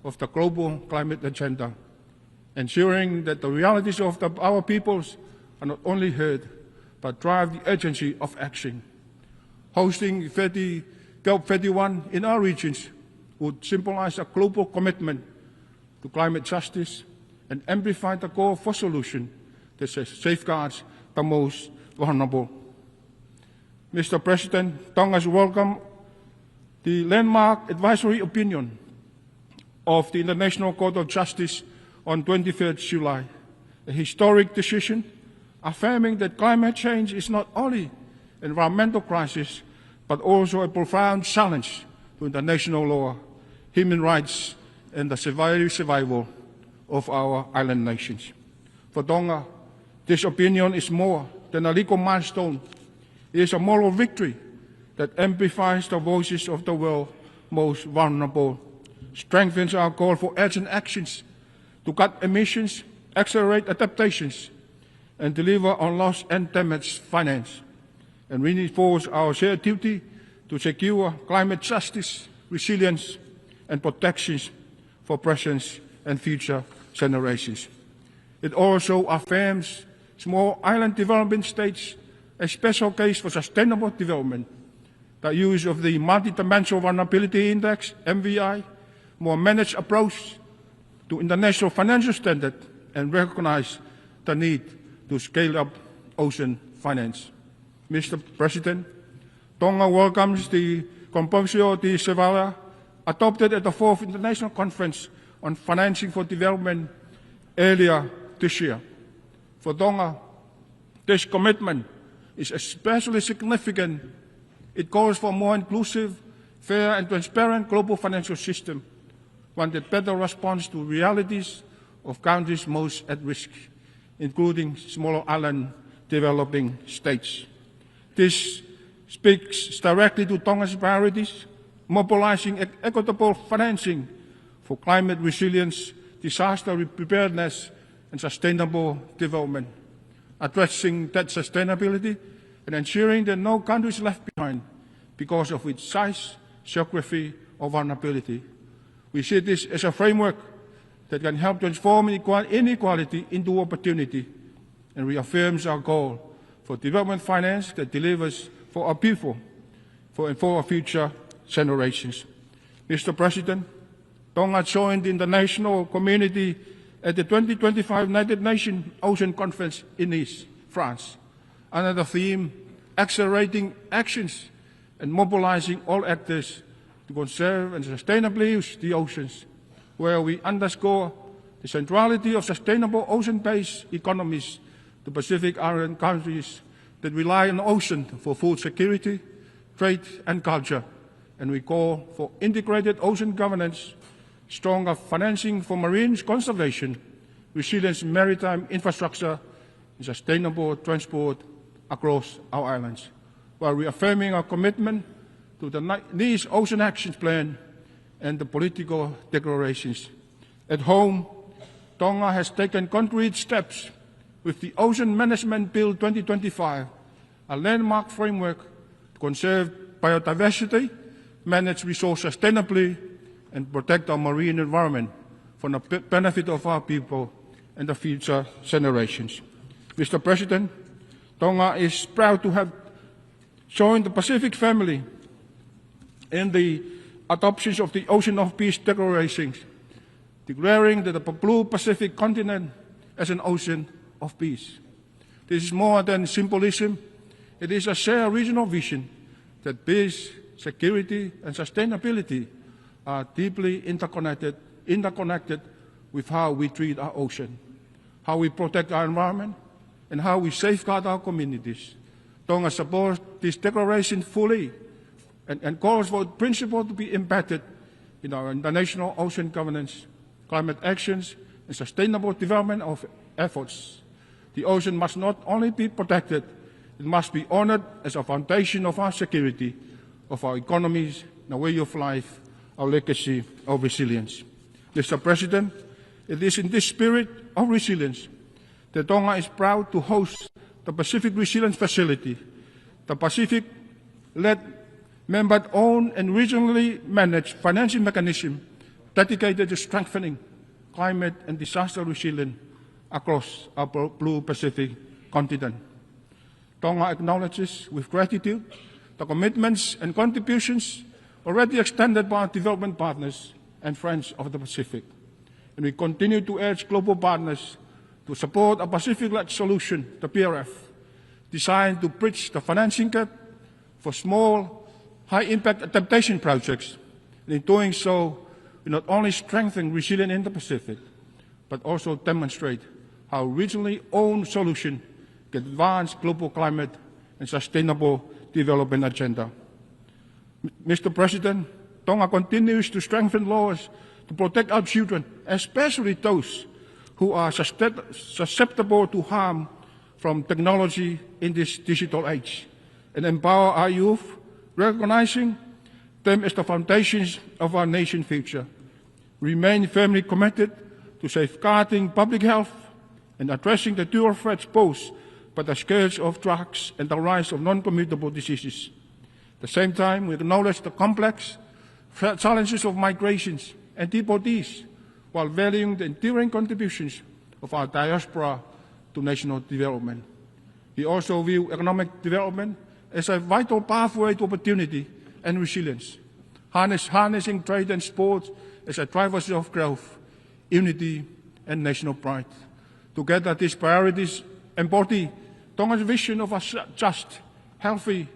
of the global climate agenda, ensuring that the realities of our peoples are not only heard, but drive the urgency of action. Hosting COP31 in our regions would symbolize a global commitment to climate justice and amplify the call for solutions that safeguards the most vulnerable. Mr. President, Tonga's welcome the landmark advisory opinion of the International Court of Justice on 23rd July, a historic decision affirming that climate change is not only an environmental crisis, but also a profound challenge to international law, human rights, and the survival of our island nations. For Tonga, this opinion is more than a legal milestone. It is a moral victory that amplifies the voices of the world's most vulnerable, strengthens our call for urgent actions to cut emissions, accelerate adaptations, and deliver on lost and damaged finance, and reinforce our shared duty to secure climate justice, resilience, and protections for present and future generations. It also affirms small island developing states a special case for sustainable development. The use of the Multidimensional Vulnerability Index, MVI, more managed approach to international financial standard, and recognize the need to scale up ocean finance. Mr. President, Tonga welcomes the Convention de Sevilla adopted at the 4th International Conference on Financing for Development earlier this year. For Tonga, this commitment is especially significant. It calls for a more inclusive, fair and transparent global financial system, one that better responds to realities of countries most at risk, including smaller island developing states. This speaks directly to Tonga's priorities, mobilizing equitable financing for climate resilience, disaster preparedness, and sustainable development, addressing that sustainability and ensuring that no country is left behind because of its size, geography, or vulnerability. We see this as a framework that can help transform inequality into opportunity and reaffirms our goal for development finance that delivers for our people and for our future generations. Mr. President, Tonga joined the international community at the 2025 United Nations Ocean Conference in Nice, France, under the theme Accelerating Actions and Mobilizing All Actors to Conserve and Sustainably Use the Oceans, where we underscore the centrality of sustainable ocean-based economies to Pacific Island countries that rely on the ocean for food security, trade and culture, and we call for integrated ocean governance, stronger financing for marine conservation, resilient maritime infrastructure, and sustainable transport across our islands, while reaffirming our commitment to the Nice Ocean Action Plan and the political declarations. At home, Tonga has taken concrete steps with the Ocean Management Bill 2025, a landmark framework to conserve biodiversity, manage resources sustainably, and protect our marine environment for the benefit of our people and the future generations. Mr. President, Tonga is proud to have joined the Pacific family in the adoption of the Ocean of Peace Declarations, declaring that the Blue Pacific continent as an ocean of peace. This is more than symbolism. It is a shared regional vision that peace, security, and sustainability are deeply interconnected with how we treat our ocean, how we protect our environment, and how we safeguard our communities. Tonga supports this declaration fully and calls for the principle to be embedded in our international ocean governance, climate actions, and sustainable development of efforts. The ocean must not only be protected, it must be honored as a foundation of our security, of our economies, our way of life, our legacy of resilience. Mr. President, it is in this spirit of resilience that Tonga is proud to host the Pacific Resilience Facility, the Pacific-led, member-owned and regionally managed financing mechanism dedicated to strengthening climate and disaster resilience across our Blue Pacific continent. Tonga acknowledges with gratitude the commitments and contributions already extended by our development partners and friends of the Pacific. And we continue to urge global partners to support a Pacific-led solution, the PRF, designed to bridge the financing gap for small, high-impact adaptation projects. And in doing so, we not only strengthen resilience in the Pacific, but also demonstrate how regionally owned solutions can advance global climate and sustainable development agenda. Mr. President, Tonga continues to strengthen laws to protect our children, especially those who are susceptible to harm from technology in this digital age, and empower our youth, recognizing them as the foundations of our nation's future. Remain firmly committed to safeguarding public health and addressing the dual threats posed by the scourge of drugs and the rise of non-communicable diseases. At the same time, we acknowledge the complex challenges of migrations and deportees, while valuing the enduring contributions of our diaspora to national development. We also view economic development as a vital pathway to opportunity and resilience, harnessing trade and sports as a drivers of growth, unity, and national pride. Together, these priorities embody Tonga's vision of a just, healthy,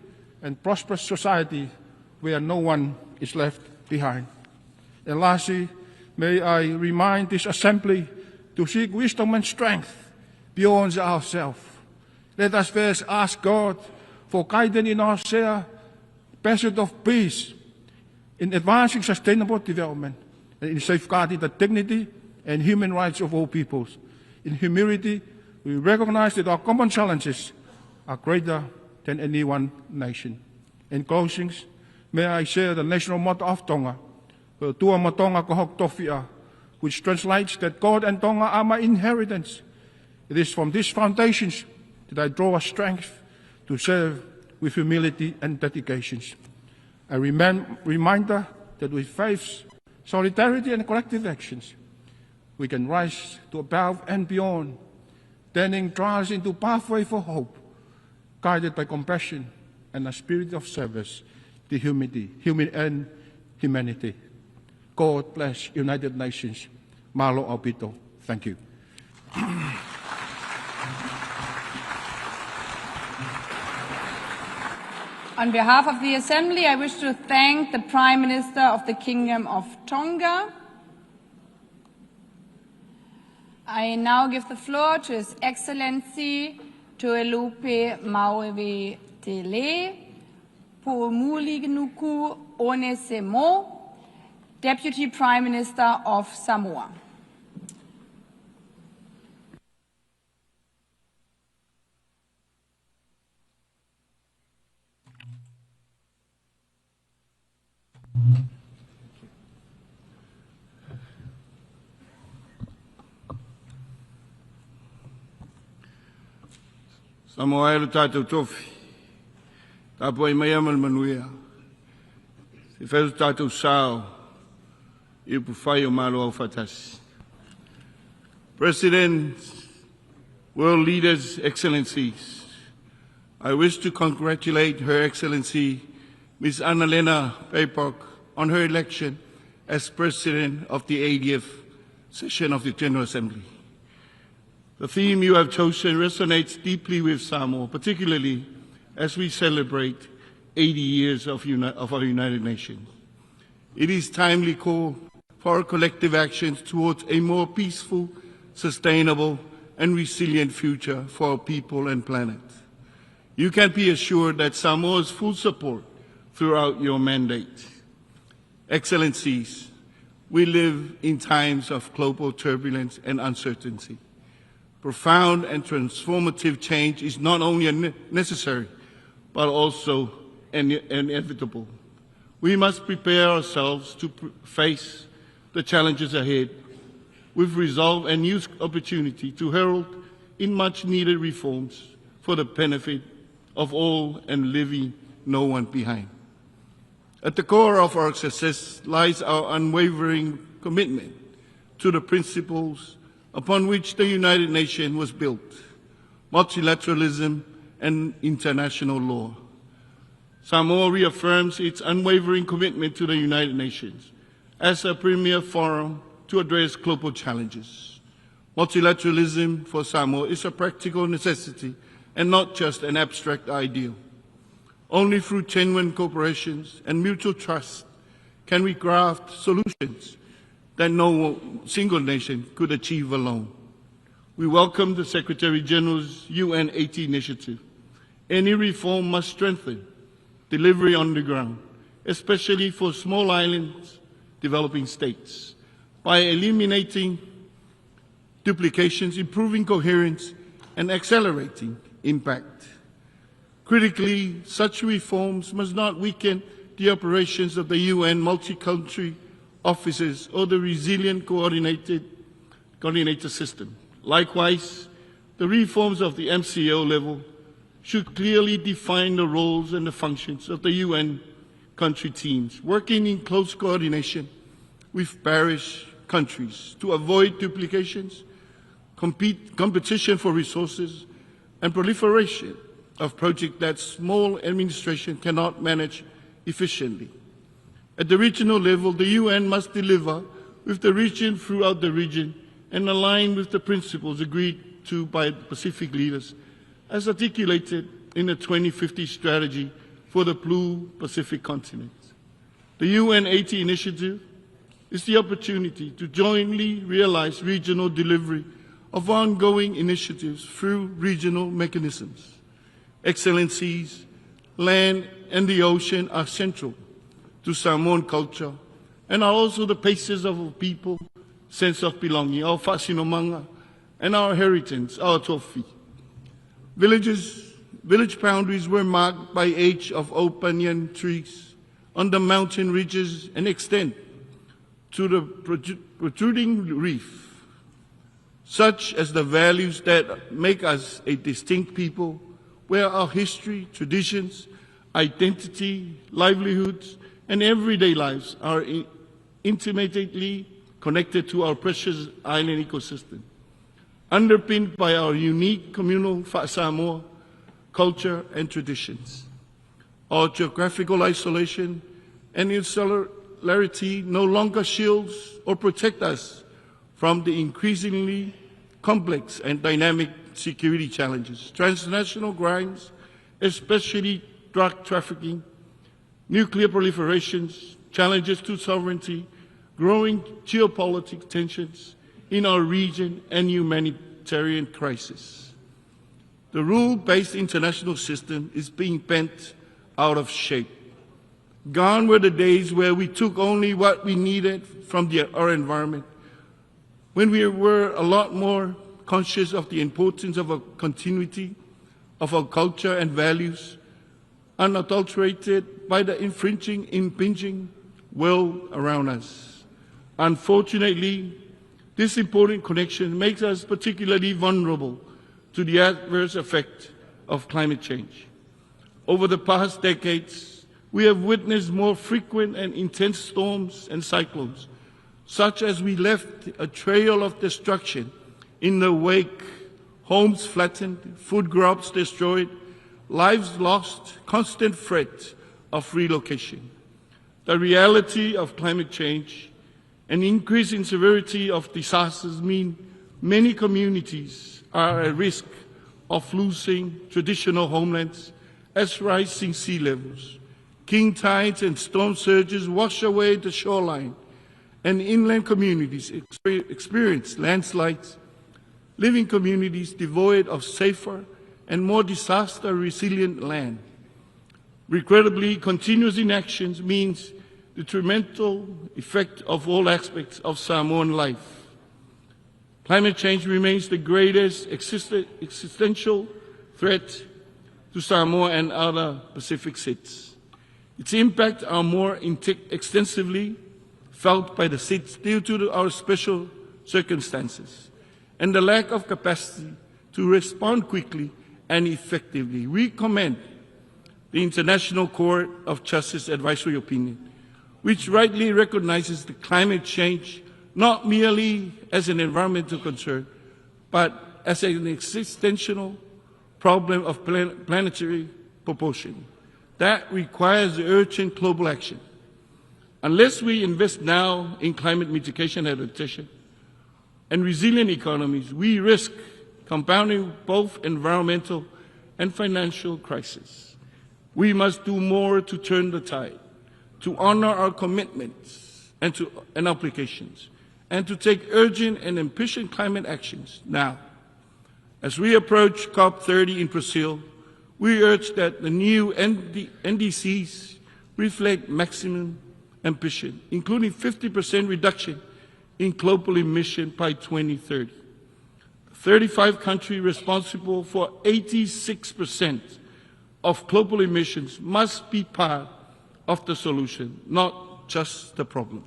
and prosperous society where no one is left behind. And lastly, may I remind this assembly to seek wisdom and strength beyond ourselves. Let us first ask God for guidance in our shared pursuit of peace, in advancing sustainable development, and in safeguarding the dignity and human rights of all peoples. In humility, we recognize that our common challenges are greater than any one nation. In closing, may I share the national motto of Tonga, Tua ma Tonga ko hok tofia, which translates that God and Tonga are my inheritance. It is from these foundations that I draw a strength to serve with humility and dedication. A reminder that with faith, solidarity, and collective actions, we can rise to above and beyond, turning trials into pathway for hope, guided by compassion and a spirit of service to humanity. God bless United Nations. Malo Aupito. Thank you. On behalf of the Assembly, I wish to thank the Prime Minister of the Kingdom of Tonga. I now give the floor to His Excellency, Tuelupe Mauewe Tele, Puumuligenuku Onesemo, Deputy Prime Minister of Samoa. Samoa e tātou tofi, tāpua I mai amal manuia, se whairu tātou sāo, I puwhai o malo au whatasi. President, world leaders, excellencies, I wish to congratulate Her Excellency Ms. Annalena Baerbock on her election as President of the 80th session of the General Assembly. The theme you have chosen resonates deeply with Samoa, particularly as we celebrate 80 years of our United Nations. It is timely call for our collective actions towards a more peaceful, sustainable, and resilient future for our people and planet. You can be assured that Samoa's full support throughout your mandate. Excellencies, we live in times of global turbulence and uncertainty. Profound and transformative change is not only necessary, but also inevitable. We must prepare ourselves to face the challenges ahead with resolve and use opportunity to herald in much-needed reforms for the benefit of all and leaving no one behind. At the core of our success lies our unwavering commitment to the principles upon which the United Nations was built, multilateralism and international law. Samoa reaffirms its unwavering commitment to the United Nations as a premier forum to address global challenges. Multilateralism for Samoa is a practical necessity and not just an abstract ideal. Only through genuine cooperations and mutual trust can we craft solutions that no single nation could achieve alone. We welcome the Secretary General's UN 80 initiative. Any reform must strengthen delivery on the ground, especially for small islands, developing states, by eliminating duplications, improving coherence, and accelerating impact. Critically, such reforms must not weaken the operations of the UN multi-country offices or the resilient coordinator system. Likewise, the reforms of the MCO level should clearly define the roles and the functions of the UN country teams, working in close coordination with parish countries to avoid duplications, competition for resources, and proliferation of projects that small administration cannot manage efficiently. At the regional level, the UN must deliver with the region throughout the region and align with the principles agreed to by Pacific leaders as articulated in the 2050 strategy for the Blue Pacific continent. The UN 80 initiative is the opportunity to jointly realize regional delivery of ongoing initiatives through regional mechanisms. Excellencies, land and the ocean are central to Samoan culture and are also the basis of our people, sense of belonging, our whasinomanga, and our heritage, our tofi. Village boundaries were marked by age of oak banyan trees on the mountain ridges and extend to the protruding reef, such as the values that make us a distinct people, where our history, traditions, identity, livelihoods, and everyday lives are intimately connected to our precious island ecosystem, underpinned by our unique communal Samoa culture and traditions. Our geographical isolation and insularity no longer shields or protect us from the increasingly complex and dynamic security challenges, transnational crimes, especially drug trafficking, nuclear proliferations, challenges to sovereignty, growing geopolitical tensions in our region, and humanitarian crisis. the rule-based international system is being bent out of shape. Gone were the days where we took only what we needed from our environment, when we were a lot more conscious of the importance of a continuity of our culture and values, unadulterated by the impinging world around us. Unfortunately, this important connection makes us particularly vulnerable to the adverse effect of climate change. Over the past decades, we have witnessed more frequent and intense storms and cyclones, such as we left a trail of destruction in the wake, homes flattened, food crops destroyed, lives lost, constant threat of relocation. The reality of climate change and increase in severity of disasters mean many communities are at risk of losing traditional homelands as rising sea levels, king tides and storm surges wash away the shoreline, and inland communities experience landslides, living communities devoid of safer and more disaster-resilient land. Regrettably, continuous inaction means the detrimental effect of all aspects of Samoan life. Climate change remains the greatest existential threat to Samoa and other Pacific states. Its impact are more extensively felt by the states due to our special circumstances and the lack of capacity to respond quickly and effectively. We commend the International Court of Justice advisory opinion, which rightly recognizes the climate change not merely as an environmental concern, but as an existential problem of planetary proportion that requires urgent global action. Unless we invest now in climate mitigation and adaptation and resilient economies, we risk compounding both environmental and financial crises. We must do more to turn the tide, to honor our commitments and obligations, and to take urgent and ambitious climate actions now. As we approach COP30 in Brazil, we urge that the new NDCs reflect maximum ambition, including 50% reduction in global emission by 2030. 35 countries responsible for 86% of global emissions must be part of the solution, not just the problem.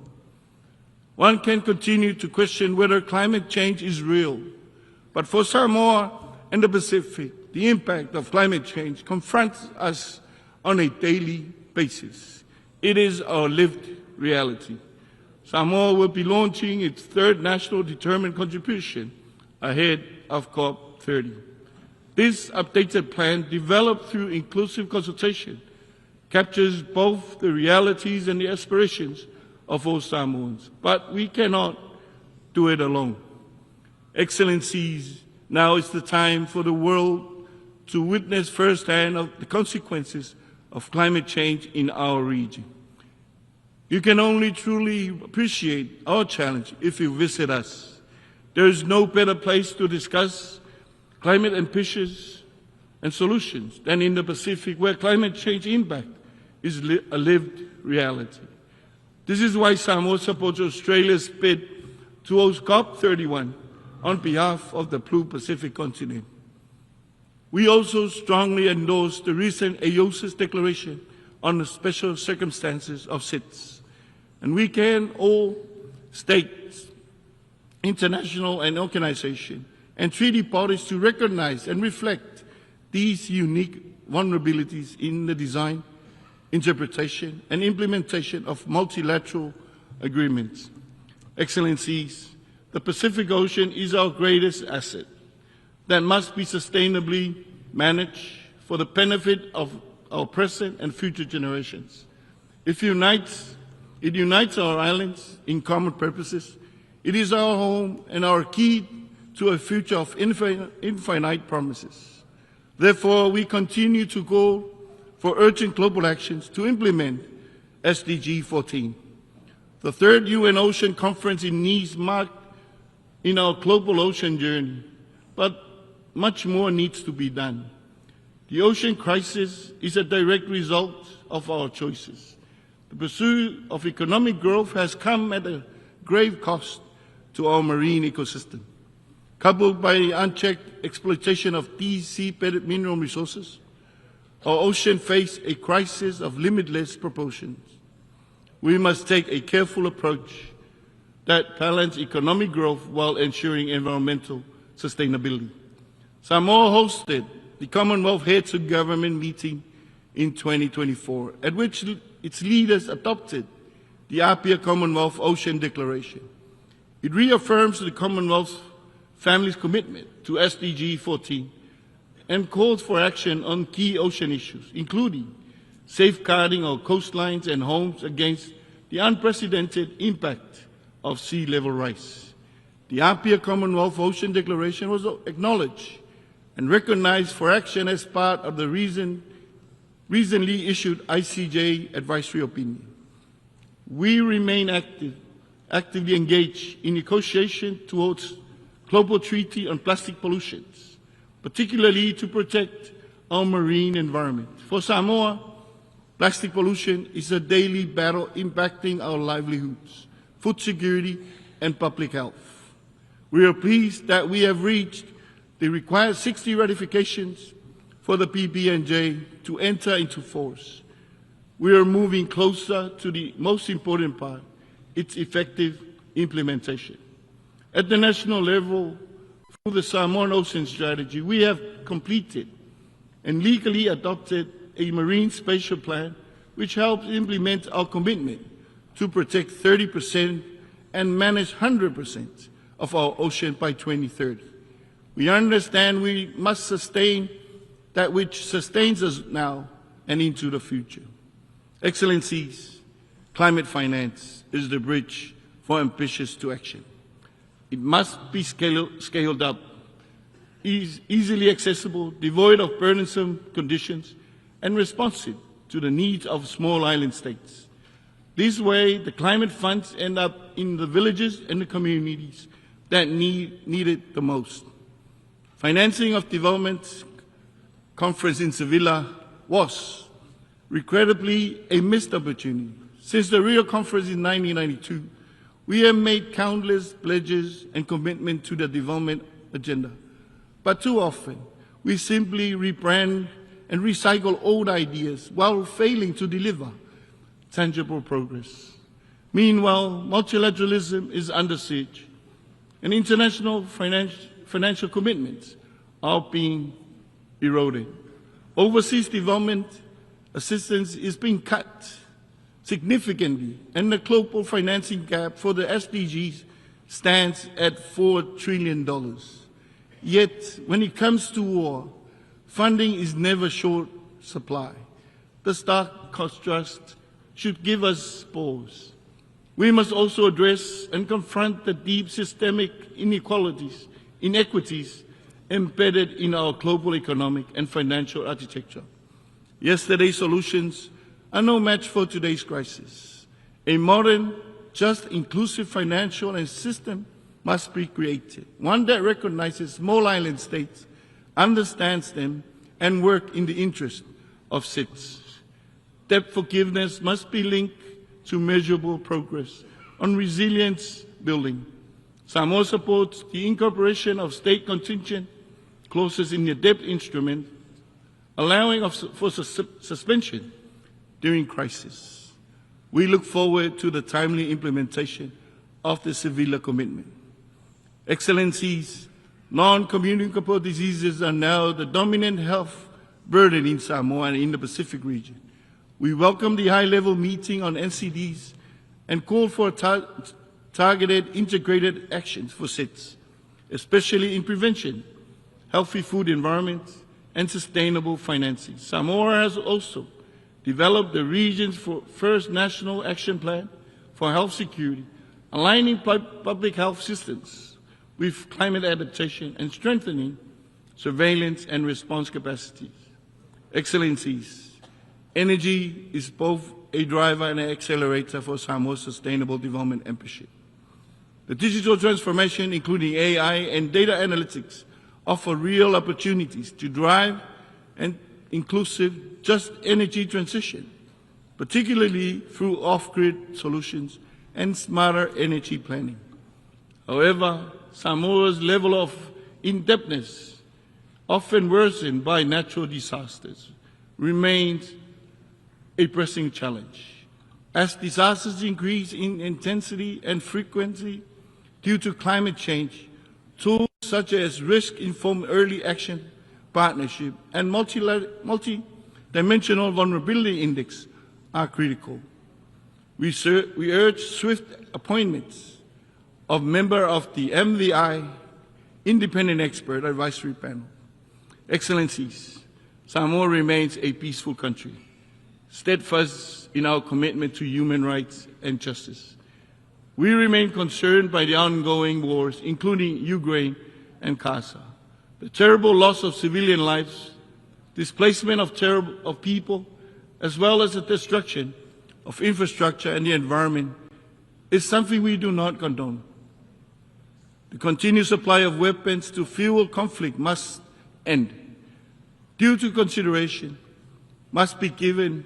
One can continue to question whether climate change is real, but for Samoa and the Pacific, the impact of climate change confronts us on a daily basis. It is our lived reality. Samoa will be launching its third national determined contribution ahead of COP30. This updated plan, developed through inclusive consultation, captures both the realities and the aspirations of all Samoans. But we cannot do it alone. Excellencies, now is the time for the world to witness firsthand the consequences of climate change in our region. You can only truly appreciate our challenge if you visit us. There is no better place to discuss climate ambitions and solutions than in the Pacific, where climate change impact is a lived reality. This is why Samoa supports Australia's bid to host COP31 on behalf of the Blue Pacific continent. We also strongly endorse the recent AOSIS declaration on the special circumstances of SIDS. And we can all states, international and organizations, and treaty parties to recognize and reflect these unique vulnerabilities in the design, interpretation, and implementation of multilateral agreements. Excellencies, the Pacific Ocean is our greatest asset that must be sustainably managed for the benefit of our present and future generations. It unites our islands in common purposes. It is our home and our key to a future of infinite promises. Therefore, we continue to go for urgent global actions to implement SDG 14. The third UN Ocean Conference in Nice marked in our global ocean journey, but much more needs to be done. The ocean crisis is a direct result of our choices. The pursuit of economic growth has come at a grave cost to our marine ecosystem. Coupled by unchecked exploitation of deep sea-bedded mineral resources, our ocean face a crisis of limitless proportions. We must take a careful approach that balances economic growth while ensuring environmental sustainability. Samoa hosted the Commonwealth Heads of Government meeting in 2024, at which its leaders adopted the Apia Commonwealth Ocean Declaration. It reaffirms the Commonwealth family's commitment to SDG 14 and calls for action on key ocean issues, including safeguarding our coastlines and homes against the unprecedented impact of sea level rise. The Apia Commonwealth Ocean Declaration was acknowledged and recognized for action as part of the recently issued ICJ advisory opinion. We remain actively engaged in negotiation towards global treaty on plastic pollutions, particularly to protect our marine environment. For Samoa, plastic pollution is a daily battle impacting our livelihoods, food security, and public health. We are pleased that we have reached the required 60 ratifications for the PB&J to enter into force. We are moving closer to the most important part, its effective implementation. At the national level, through the Samoan Ocean Strategy, we have completed and legally adopted a marine spatial plan which helps implement our commitment to protect 30% and manage 100% of our ocean by 2030. We understand we must sustain that which sustains us now and into the future. Excellencies, climate finance is the bridge for ambitious to action. It must be scaled up, easily accessible, devoid of burdensome conditions, and responsive to the needs of small island states. This way, the climate funds end up in the villages and the communities that need it the most. Financing of development conference in Sevilla was, regrettably, a missed opportunity. Since the Rio conference in 1992, we have made countless pledges and commitments to the development agenda. But too often, we simply rebrand and recycle old ideas while failing to deliver tangible progress. Meanwhile, multilateralism is under siege, and international financial commitments are being eroded. Overseas development assistance is being cut significantly, and the global financing gap for the SDGs stands at $4 trillion. Yet, when it comes to war, funding is never short supply. The stark contrast should give us pause. We must also address and confront the deep systemic inequities embedded in our global economic and financial architecture. Yesterday's solutions are no match for today's crisis. A modern, just, inclusive financial and system must be created, one that recognizes small island states, understands them, and work in the interest of citizens. Debt forgiveness must be linked to measurable progress on resilience building. Samoa supports the incorporation of state contingent clauses in the debt instrument, allowing for suspension during crisis. We look forward to the timely implementation of the Sevilla commitment. Excellencies, non-communicable diseases are now the dominant health burden in Samoa and in the Pacific region. We welcome the high-level meeting on NCDs and call for targeted integrated actions for SIDS, especially in prevention, healthy food environments, and sustainable financing. Samoa has also developed the region's first national action plan for health security, aligning public health systems with climate adaptation and strengthening surveillance and response capacities. Excellencies, energy is both a driver and an accelerator for Samoa's sustainable development ambition. The digital transformation, including AI and data analytics, offer real opportunities to drive an inclusive, just energy transition, particularly through off-grid solutions and smarter energy planning. However, Samoa's level of indebtedness, often worsened by natural disasters, remains a pressing challenge. As disasters increase in intensity and frequency due to climate change, tools such as risk-informed early action, partnership, and multi-dimensional vulnerability index are critical. We urge swift appointments of members of the MVI Independent Expert Advisory Panel. Excellencies, Samoa remains a peaceful country, steadfast in our commitment to human rights and justice. We remain concerned by the ongoing wars, including Ukraine and Gaza, the terrible loss of civilian lives, displacement of people, as well as the destruction of infrastructure and the environment, is something we do not condone. The continued supply of weapons to fuel conflict must end. Due to consideration must be given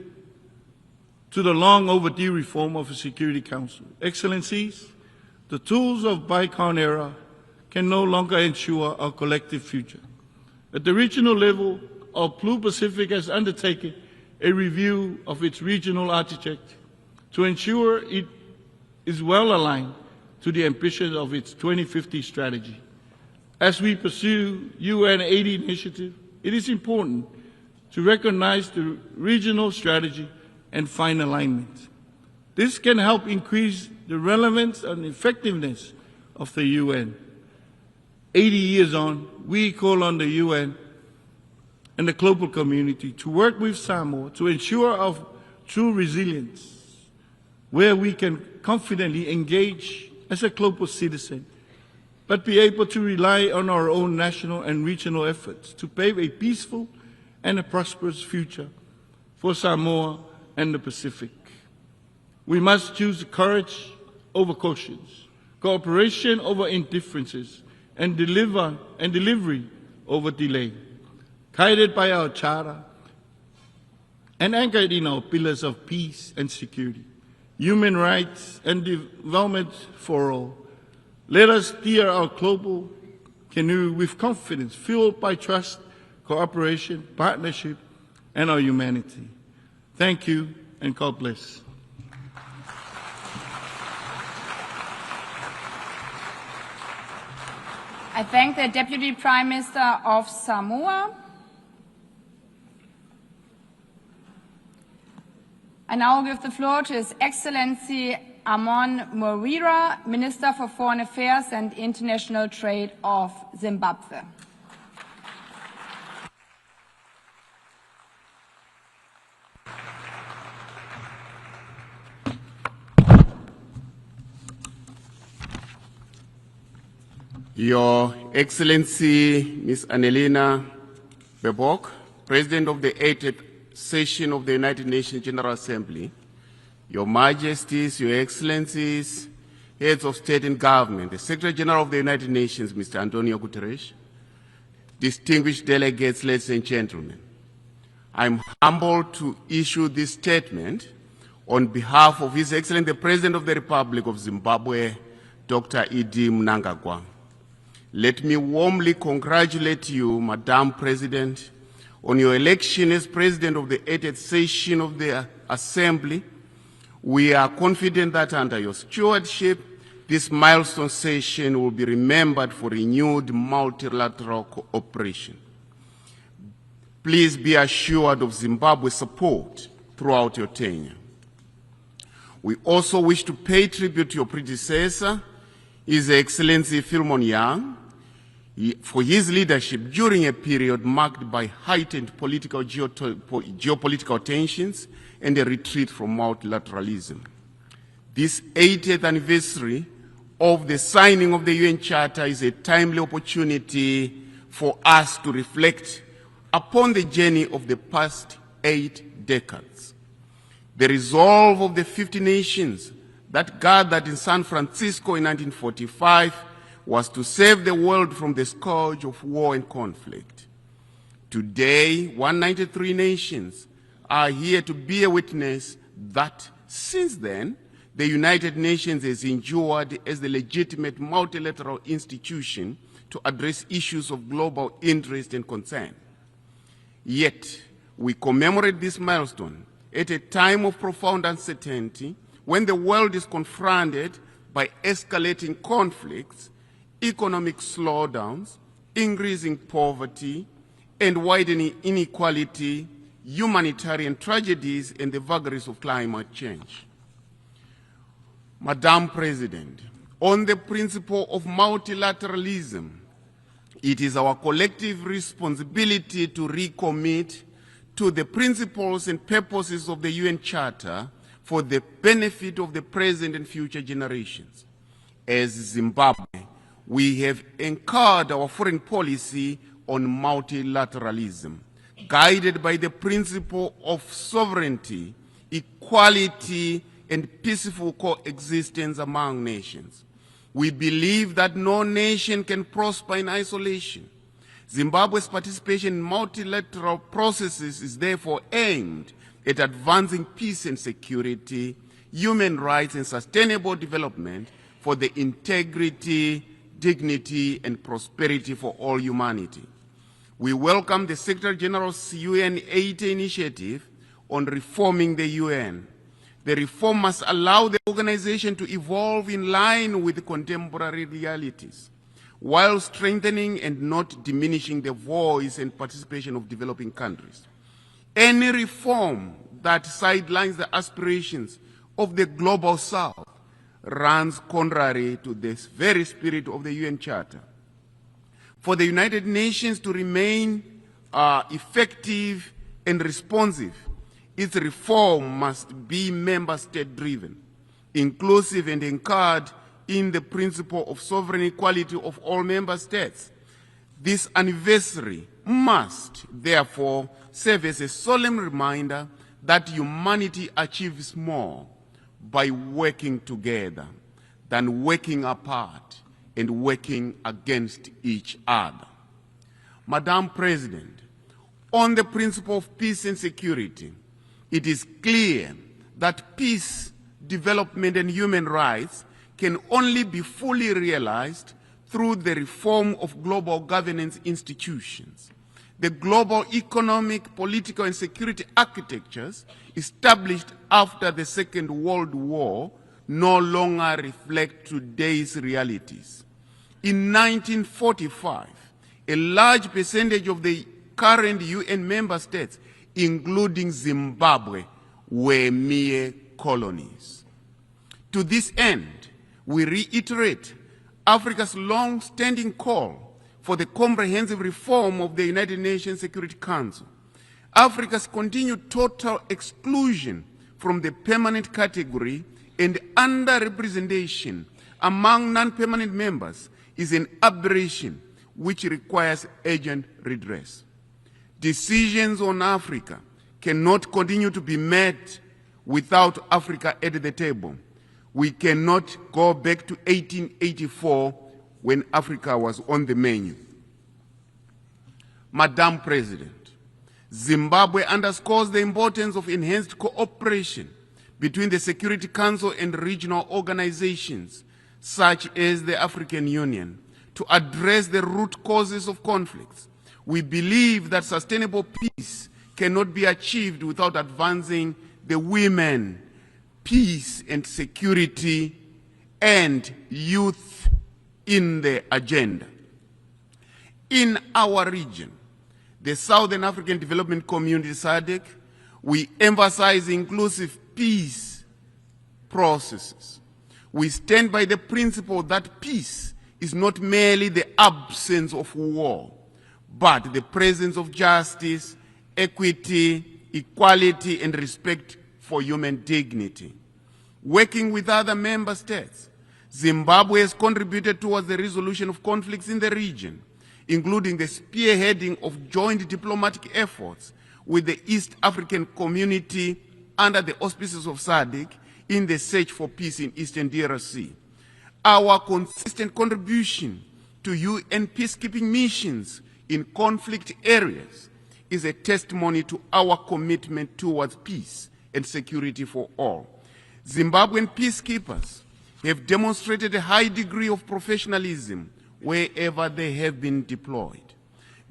to the long overdue reform of the Security Council. Excellencies, the tools of Bicon era can no longer ensure our collective future. At the regional level, our Blue Pacific has undertaken a review of its regional architecture to ensure it is well aligned to the ambitions of its 2050 strategy. As we pursue UN 80 initiative, it is important to recognize the regional strategy and find alignment. This can help increase the relevance and effectiveness of the UN. 80 years on, we call on the UN and the global community to work with Samoa to ensure our true resilience, where we can confidently engage as a global citizen, but be able to rely on our own national and regional efforts to pave a peaceful and a prosperous future for Samoa and the Pacific. We must choose courage over cautions, cooperation over indifferences, and delivery over delay, guided by our charter and anchored in our pillars of peace and security, human rights and development for all. Let us steer our global canoe with confidence, fueled by trust, cooperation, partnership, and our humanity. Thank you, and God bless. I thank the Deputy Prime Minister of Samoa. I now give the floor to His Excellency Amon Mawira, Minister for Foreign Affairs and International Trade of Zimbabwe. Your Excellency Ms. Annelina Baerbock, President of the 80th Session of the United Nations General Assembly, Your Majesties, Your Excellencies, Heads of State and Government, the Secretary General of the United Nations, Mr. Antonio Guterres, distinguished delegates, ladies and gentlemen, I'm humbled to issue this statement on behalf of His Excellency the President of the Republic of Zimbabwe, Dr. Idi Mnangagwa. Let me warmly congratulate you, Madam President, on your election as President of the 80th Session of the Assembly. We are confident that under your stewardship, this milestone session will be remembered for renewed multilateral cooperation. Please be assured of Zimbabwe's support throughout your tenure. We also wish to pay tribute to your predecessor, His Excellency Philemon Young, for his leadership during a period marked by heightened geopolitical tensions and a retreat from multilateralism. This 80th anniversary of the signing of the UN Charter is a timely opportunity for us to reflect upon the journey of the past 8 decades. The resolve of the 50 nations that gathered in San Francisco in 1945 was to save the world from the scourge of war and conflict. Today, 193 nations are here to bear witness that since then, the United Nations has endured as the legitimate multilateral institution to address issues of global interest and concern. Yet, we commemorate this milestone at a time of profound uncertainty when the world is confronted by escalating conflicts, economic slowdowns, increasing poverty, and widening inequality, humanitarian tragedies, and the vagaries of climate change. Madam President, on the principle of multilateralism, it is our collective responsibility to recommit to the principles and purposes of the UN Charter for the benefit of the present and future generations. As Zimbabwe, we have anchored our foreign policy on multilateralism, guided by the principle of sovereignty, equality, and peaceful coexistence among nations. We believe that no nation can prosper in isolation. Zimbabwe's participation in multilateral processes is therefore aimed at advancing peace and security, human rights, and sustainable development for the integrity, dignity, and prosperity for all humanity. We welcome the Secretary General's UN 80 initiative on reforming the UN. The reform must allow the organization to evolve in line with contemporary realities, while strengthening and not diminishing the voice and participation of developing countries. Any reform that sidelines the aspirations of the global South runs contrary to this very spirit of the UN Charter. For the United Nations to remain effective and responsive, its reform must be member state driven, inclusive, and anchored in the principle of sovereign equality of all member states. This anniversary must, therefore, serve as a solemn reminder that humanity achieves more by working together than working apart and working against each other. Madam President, on the principle of peace and security, it is clear that peace, development, and human rights can only be fully realized through the reform of global governance institutions. The global economic, political, and security architectures established after the Second World War no longer reflect today's realities. In 1945, a large percentage of the current UN member states, including Zimbabwe, were mere colonies. To this end, we reiterate Africa's long-standing call for the comprehensive reform of the United Nations Security Council. Africa's continued total exclusion from the permanent category and underrepresentation among non-permanent members is an aberration which requires urgent redress. Decisions on Africa cannot continue to be made without Africa at the table. We cannot go back to 1884 when Africa was on the menu. Madam President, Zimbabwe underscores the importance of enhanced cooperation between the Security Council and regional organizations such as the African Union to address the root causes of conflicts. We believe that sustainable peace cannot be achieved without advancing the women, peace and security, and youth in the agenda. In our region, the Southern African Development Community, SADC, we emphasize inclusive peace processes. We stand by the principle that peace is not merely the absence of war, but the presence of justice, equity, equality, and respect for human dignity. Working with other member states, Zimbabwe has contributed towards the resolution of conflicts in the region, including the spearheading of joint diplomatic efforts with the East African Community under the auspices of SADC in the search for peace in Eastern DRC. Our consistent contribution to UN peacekeeping missions in conflict areas is a testimony to our commitment towards peace and security for all. Zimbabwean peacekeepers have demonstrated a high degree of professionalism wherever they have been deployed.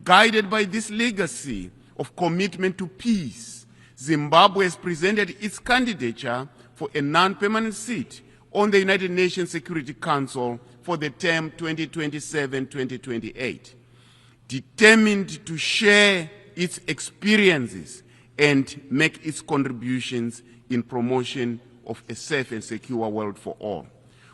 Guided by this legacy of commitment to peace, Zimbabwe has presented its candidature for a non-permanent seat on the United Nations Security Council for the term 2027-2028, determined to share its experiences and make its contributions in promotion of a safe and secure world for all.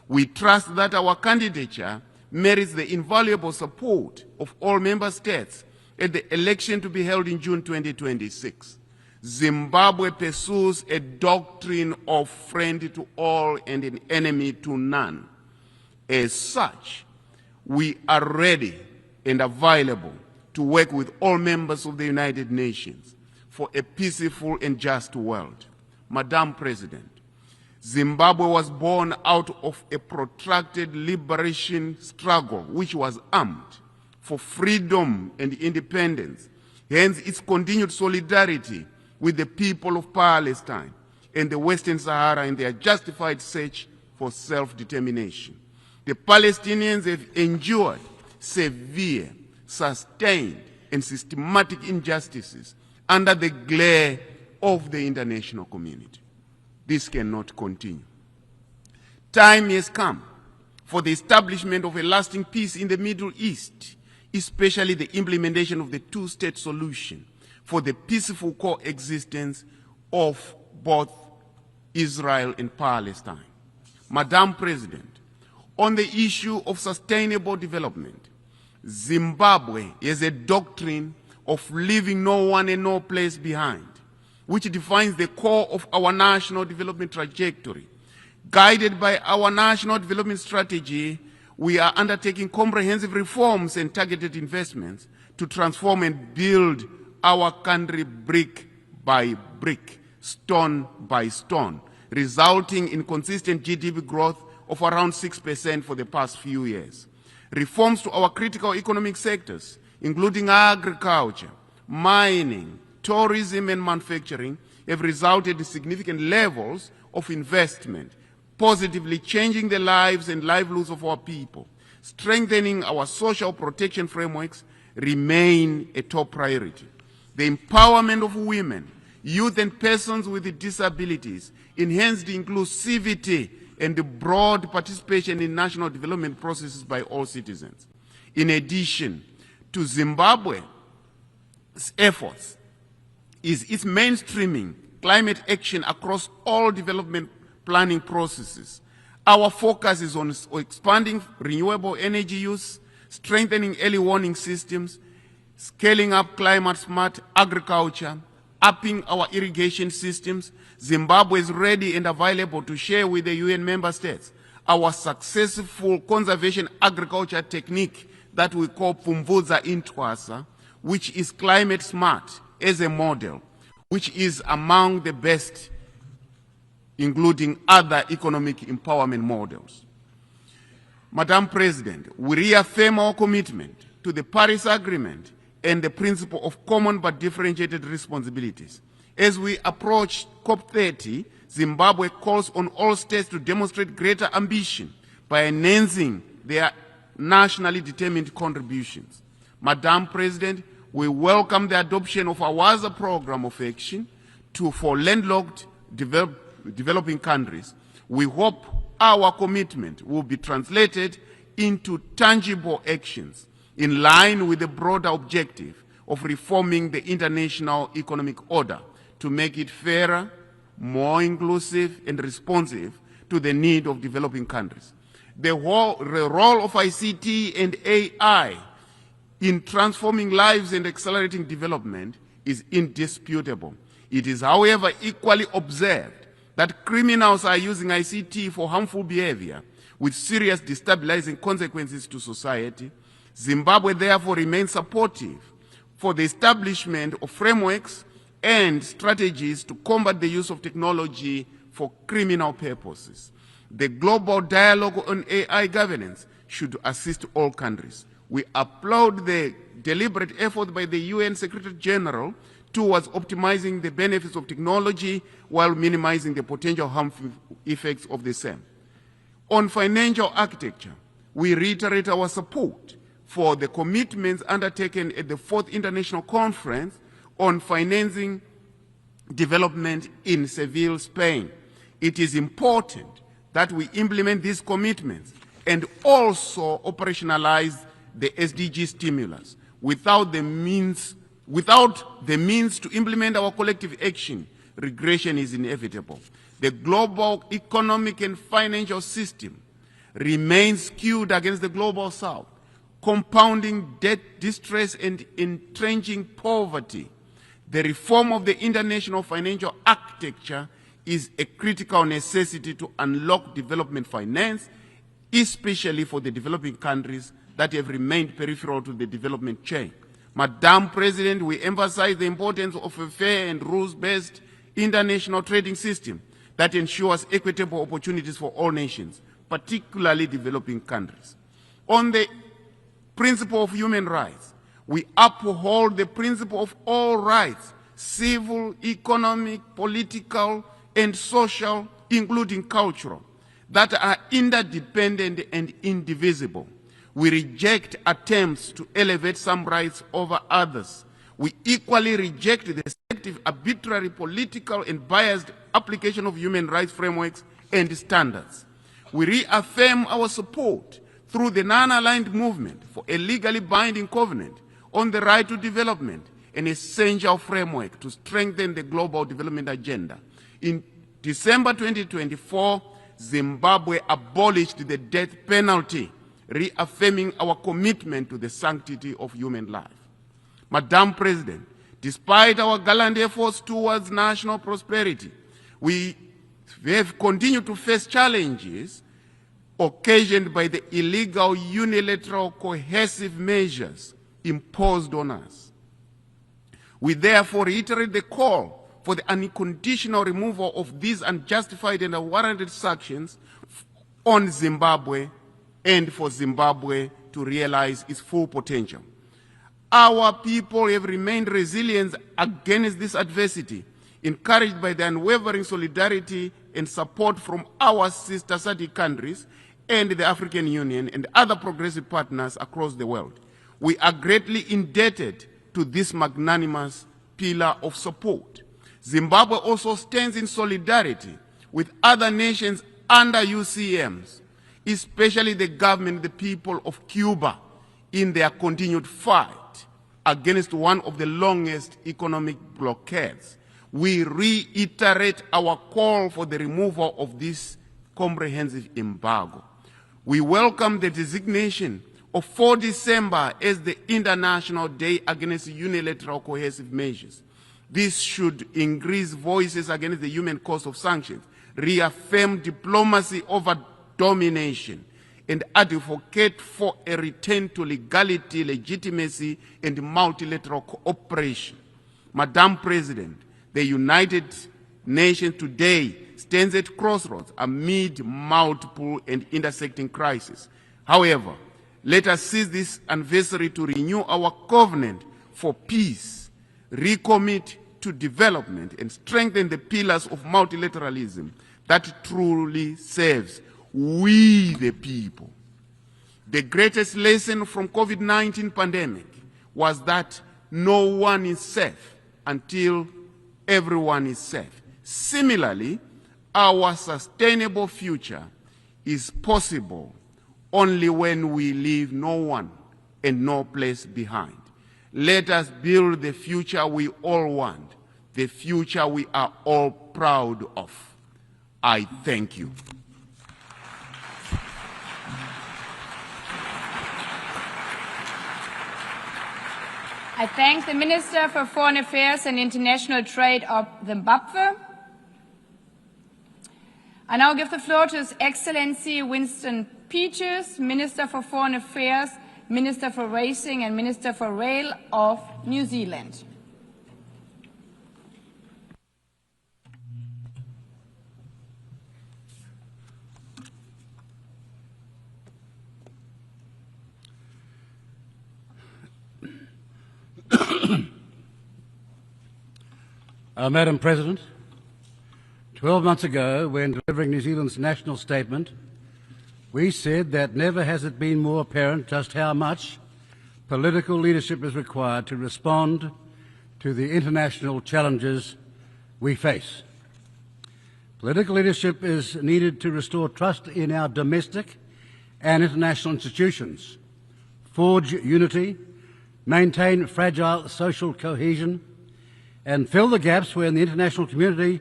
We trust that our candidature merits the invaluable support of all member states at the election to be held in June 2026. Zimbabwe pursues a doctrine of friend to all and an enemy to none. As such, we are ready and available to work with all members of the United Nations for a peaceful and just world. Madam President, Zimbabwe was born out of a protracted liberation struggle which was armed for freedom and independence. Hence, its continued solidarity with the people of Palestine and the Western Sahara in their justified search for self-determination. The Palestinians have endured severe, sustained, and systematic injustices under the glare of the international community. This cannot continue. Time has come for the establishment of a lasting peace in the Middle East, especially the implementation of the two-state solution for the peaceful coexistence of both Israel and Palestine. Madam President, on the issue of sustainable development, Zimbabwe has a doctrine of leaving no one and no place behind, which defines the core of our national development trajectory. Guided by our national development strategy, we are undertaking comprehensive reforms and targeted investments to transform and build our country brick by brick, stone by stone, resulting in consistent GDP growth of around 6% for the past few years. Reforms to our critical economic sectors, including agriculture, mining, tourism, and manufacturing, have resulted in significant levels of investment, positively changing the lives and livelihoods of our people. Strengthening our social protection frameworks remain a top priority. The empowerment of women, youth, and persons with disabilities, enhanced inclusivity, and the broad participation in national development processes by all citizens. In addition to Zimbabwe's efforts, is its mainstreaming climate action across all development planning processes. Our focus is on expanding renewable energy use, strengthening early warning systems, scaling up climate-smart agriculture, upping our irrigation systems. Zimbabwe is ready and available to share with the UN member states our successful conservation agriculture technique that we call Pumvudza Intwasa, which is climate-smart as a model, which is among the best, including other economic empowerment models. Madam President, we reaffirm our commitment to the Paris Agreement and the principle of common but differentiated responsibilities. As we approach COP30, Zimbabwe calls on all states to demonstrate greater ambition by enhancing their nationally determined contributions. Madam President, we welcome the adoption of our WAZA program of action for landlocked developing countries. We hope our commitment will be translated into tangible actions in line with the broader objective of reforming the international economic order to make it fairer, more inclusive, and responsive to the need of developing countries. The role of ICT and AI in transforming lives and accelerating development is indisputable. It is, however, equally observed that criminals are using ICT for harmful behavior with serious destabilizing consequences to society. Zimbabwe therefore remains supportive for the establishment of frameworks and strategies to combat the use of technology for criminal purposes. The global dialogue on AI governance should assist all countries. We applaud the deliberate effort by the UN Secretary General towards optimizing the benefits of technology while minimizing the potential harmful effects of the same. On financial architecture, we reiterate our support for the commitments undertaken at the 4th International Conference on Financing Development in Seville, Spain. It is important that we implement these commitments and also operationalize the SDG stimulus. Without the means to implement our collective action, regression is inevitable. The global economic and financial system remains skewed against the global south, compounding debt distress and entrenching poverty. The reform of the international financial architecture is a critical necessity to unlock development finance, especially for the developing countries that have remained peripheral to the development chain. Madam President, we emphasize the importance of a fair and rules-based international trading system that ensures equitable opportunities for all nations, particularly developing countries. On the principle of human rights, we uphold the principle of all rights, civil, economic, political, and social, including cultural, that are interdependent and indivisible. We reject attempts to elevate some rights over others. We equally reject the selective, arbitrary, political, and biased application of human rights frameworks and standards. We reaffirm our support through the non-aligned movement for a legally binding covenant on the right to development, an essential framework to strengthen the global development agenda. In December 2024, Zimbabwe abolished the death penalty, reaffirming our commitment to the sanctity of human life. Madam President, despite our gallant efforts towards national prosperity, we have continued to face challenges occasioned by the illegal, unilateral, coercive measures imposed on us. We therefore reiterate the call for the unconditional removal of these unjustified and unwarranted sanctions on Zimbabwe and for Zimbabwe to realize its full potential. Our people have remained resilient against this adversity, encouraged by the unwavering solidarity and support from our sister SADC countries and the African Union and other progressive partners across the world. We are greatly indebted to this magnanimous pillar of support. Zimbabwe also stands in solidarity with other nations under UCMs, especially the government and the people of Cuba, in their continued fight against one of the longest economic blockades. We reiterate our call for the removal of this comprehensive embargo. We welcome the designation of 4 December as the International Day Against Unilateral Coercive Measures. This should increase voices against the human cost of sanctions, reaffirm diplomacy over domination, and advocate for a return to legality, legitimacy, and multilateral cooperation. Madam President, the United Nations today stands at crossroads amid multiple and intersecting crises. However, let us seize this anniversary to renew our covenant for peace, recommit to development, and strengthen the pillars of multilateralism that truly serves we the people. The greatest lesson from COVID-19 pandemic was that no one is safe until everyone is safe. Similarly, our sustainable future is possible only when we leave no one and no place behind. Let us build the future we all want, the future we are all proud of. I thank you. I thank the Minister for Foreign Affairs and International Trade of Zimbabwe. I now give the floor to His Excellency Winston Peters, Minister for Foreign Affairs, Minister for Racing and Minister for Rail of New Zealand. Madam President, 12 months ago, when delivering New Zealand's national statement, we said that never has it been more apparent just how much political leadership is required to respond to the international challenges we face. Political leadership is needed to restore trust in our domestic and international institutions, forge unity, maintain fragile social cohesion, and fill the gaps when the international community,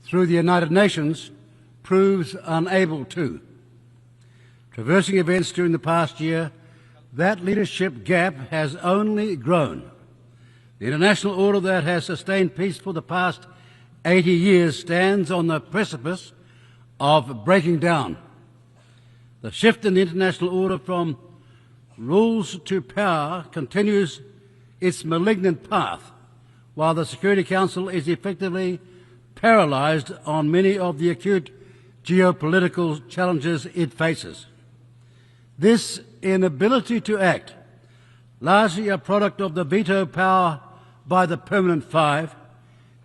through the United Nations, proves unable to. Traversing events during the past year, that leadership gap has only grown. The international order that has sustained peace for the past 80 years stands on the precipice of breaking down. The shift in the international order from rules to power continues its malignant path, while the Security Council is effectively paralysed on many of the acute geopolitical challenges it faces. This inability to act, largely a product of the veto power by the Permanent Five,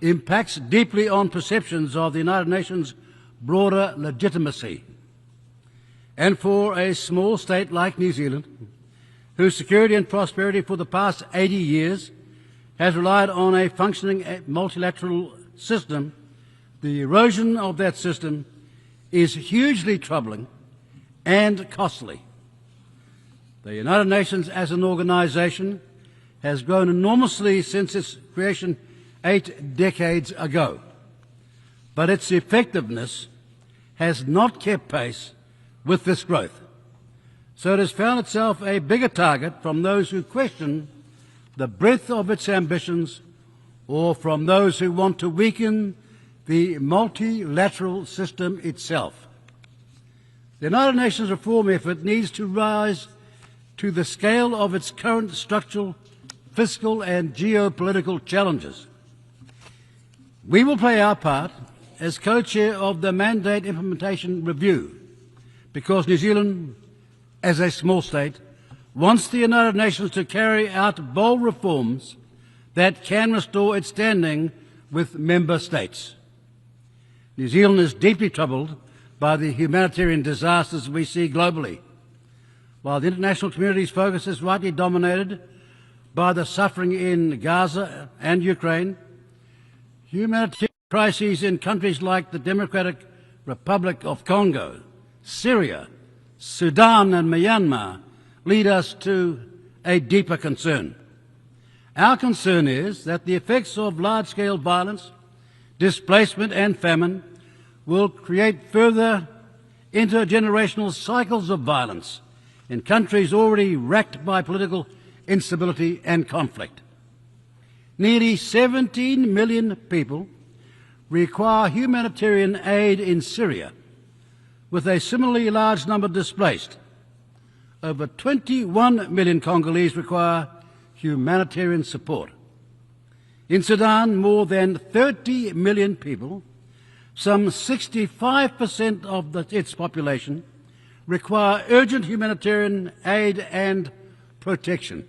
impacts deeply on perceptions of the United Nations' broader legitimacy. And for a small state like New Zealand, whose security and prosperity for the past 80 years has relied on a functioning multilateral system, the erosion of that system is hugely troubling and costly. The United Nations as an organisation has grown enormously since its creation 8 decades ago, but its effectiveness has not kept pace with this growth. So it has found itself a bigger target from those who question the breadth of its ambitions, or from those who want to weaken the multilateral system itself. The United Nations reform effort needs to rise to the scale of its current structural, fiscal and geopolitical challenges. We will play our part as co-chair of the Mandate Implementation Review, because New Zealand, as a small state, wants the United Nations to carry out bold reforms that can restore its standing with member states. New Zealand is deeply troubled by the humanitarian disasters we see globally. While the international community's focus is rightly dominated by the suffering in Gaza and Ukraine, humanitarian crises in countries like the Democratic Republic of Congo, Syria, Sudan and Myanmar lead us to a deeper concern. Our concern is that the effects of large-scale violence, displacement and famine will create further intergenerational cycles of violence in countries already racked by political instability and conflict. Nearly 17 million people require humanitarian aid in Syria, with a similarly large number displaced. Over 21 million Congolese require humanitarian support. In Sudan, more than 30 million people, some 65% of its population, require urgent humanitarian aid and protection.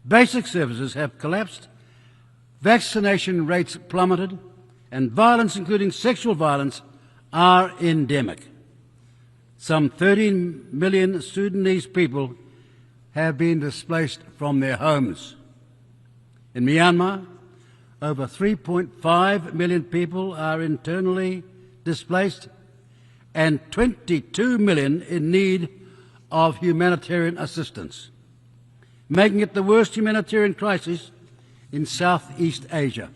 Basic services have collapsed, vaccination rates plummeted, and violence, including sexual violence, are endemic. Some 13 million Sudanese people have been displaced from their homes. In Myanmar, over 3.5 million people are internally displaced and 22 million in need of humanitarian assistance, making it the worst humanitarian crisis in Southeast Asia.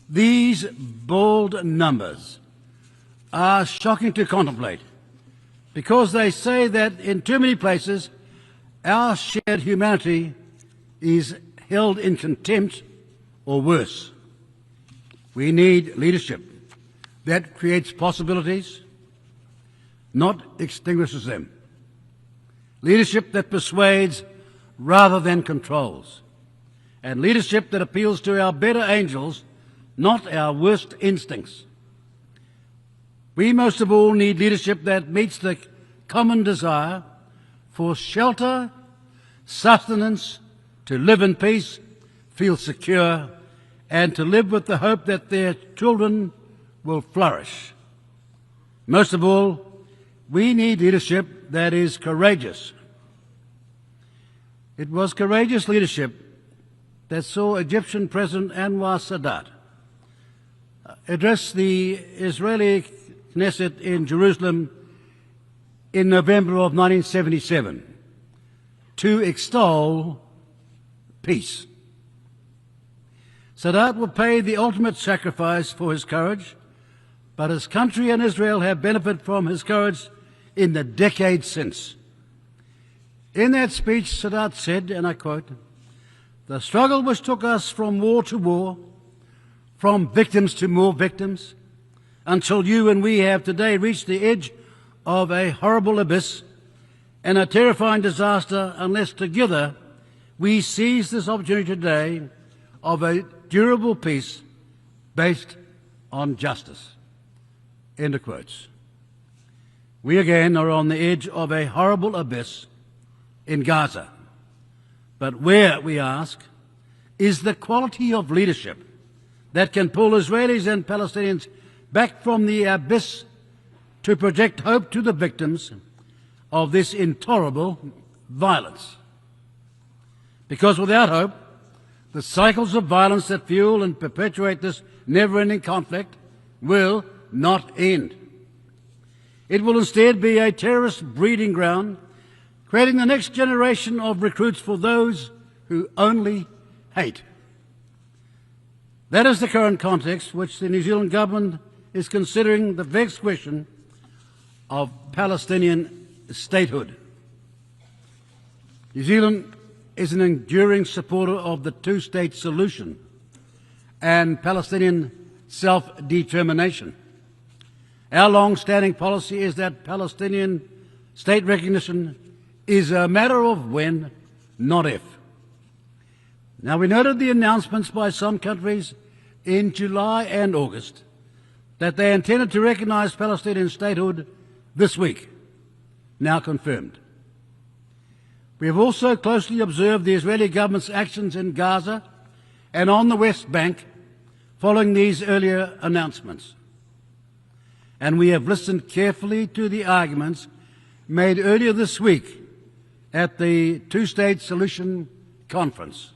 These bold numbers are shocking to contemplate, because they say that in too many places our shared humanity is held in contempt or worse. We need leadership that creates possibilities, not extinguishes them. Leadership that persuades rather than controls. And leadership that appeals to our better angels, not our worst instincts. We most of all need leadership that meets the common desire for shelter, sustenance, to live in peace, feel secure, and to live with the hope that their children will flourish. Most of all, we need leadership that is courageous. It was courageous leadership that saw Egyptian President Anwar Sadat address the Israeli Knesset in Jerusalem in November of 1977 to extol peace. Sadat will pay the ultimate sacrifice for his courage, but his country and Israel have benefited from his courage in the decades since. In that speech, Sadat said, and I quote, "The struggle which took us from war to war, from victims to more victims, until you and we have today reached the edge of a horrible abyss and a terrifying disaster unless together we seize this opportunity today of a durable peace based on justice." End of quotes. We again are on the edge of a horrible abyss in Gaza. But where, we ask, is the quality of leadership that can pull Israelis and Palestinians back from the abyss to project hope to the victims of this intolerable violence? Because without hope, the cycles of violence that fuel and perpetuate this never-ending conflict will not end. It will instead be a terrorist breeding ground, creating the next generation of recruits for those who only hate. That is the current context which the New Zealand government is considering the vexed question of Palestinian statehood. New Zealand is an enduring supporter of the two-state solution and Palestinian self-determination. Our long-standing policy is that Palestinian state recognition is a matter of when, not if. Now, we noted the announcements by some countries in July and August that they intended to recognise Palestinian statehood this week, now confirmed. We have also closely observed the Israeli government's actions in Gaza and on the West Bank following these earlier announcements. And we have listened carefully to the arguments made earlier this week at the Two-State Solution Conference.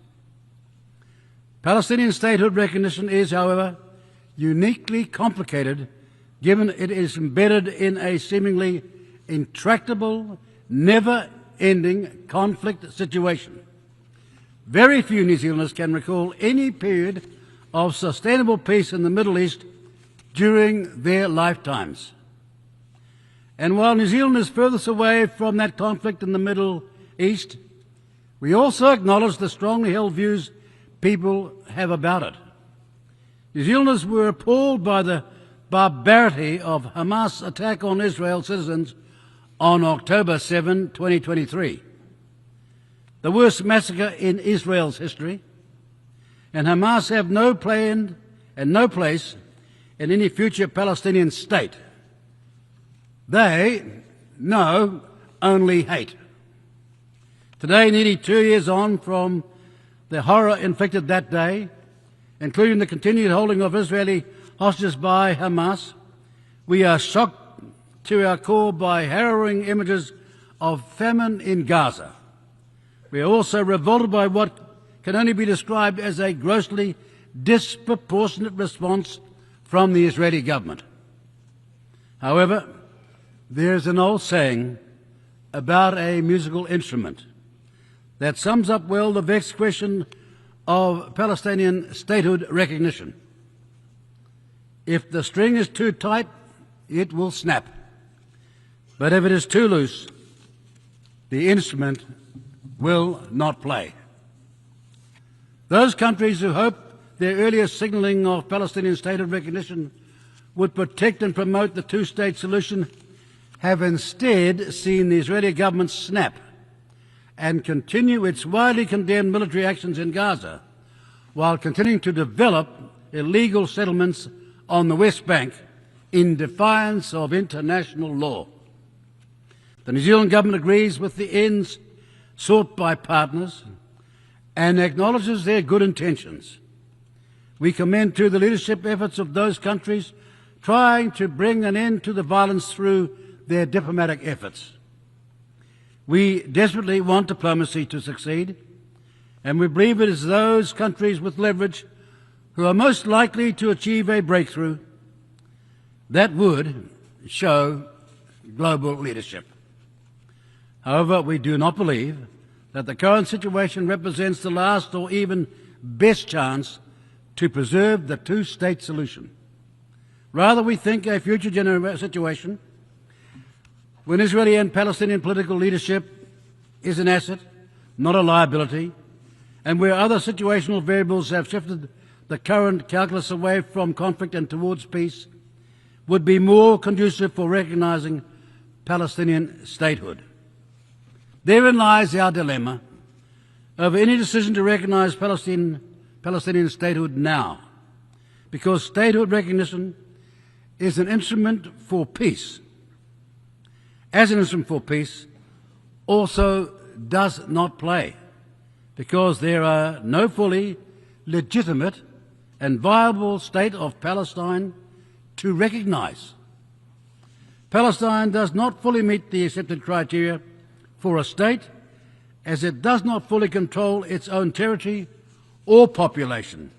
Palestinian statehood recognition is, however, uniquely complicated given it is embedded in a seemingly intractable, never-ending conflict situation. Very few New Zealanders can recall any period of sustainable peace in the Middle East during their lifetimes. And while New Zealand is furthest away from that conflict in the Middle East, we also acknowledge the strongly held views people have about it. New Zealanders were appalled by the barbarity of Hamas' attack on Israel citizens on October 7, 2023, the worst massacre in Israel's history, and Hamas have no plan and no place in any future Palestinian state. They know only hate. Today, nearly 2 years on from the horror inflicted that day, including the continued holding of Israeli hostages by Hamas, we are shocked to our core by harrowing images of famine in Gaza. We are also revolted by what can only be described as a grossly disproportionate response from the Israeli government. However, there is an old saying about a musical instrument that sums up well the vexed question of Palestinian statehood recognition. If the string is too tight, it will snap. But if it is too loose, the instrument will not play. Those countries who hope their earlier signalling of Palestinian statehood recognition would protect and promote the two-state solution have instead seen the Israeli government snap and continue its widely condemned military actions in Gaza while continuing to develop illegal settlements on the West Bank in defiance of international law. The New Zealand government agrees with the ends sought by partners and acknowledges their good intentions. We commend to the leadership efforts of those countries trying to bring an end to the violence through their diplomatic efforts. We desperately want diplomacy to succeed, and we believe it is those countries with leverage who are most likely to achieve a breakthrough that would show global leadership. However, we do not believe that the current situation represents the last or even best chance to preserve the two-state solution. Rather, we think a future situation when Israeli and Palestinian political leadership is an asset, not a liability, and where other situational variables have shifted the current calculus away from conflict and towards peace, would be more conducive for recognizing Palestinian statehood. Therein lies our dilemma of any decision to recognize Palestinian statehood now, because statehood recognition is an instrument for peace. As an instrument for peace, also does not play, because there are no fully legitimate and viable state of Palestine to recognize. Palestine does not fully meet the accepted criteria for a state, as it does not fully control its own territory or population.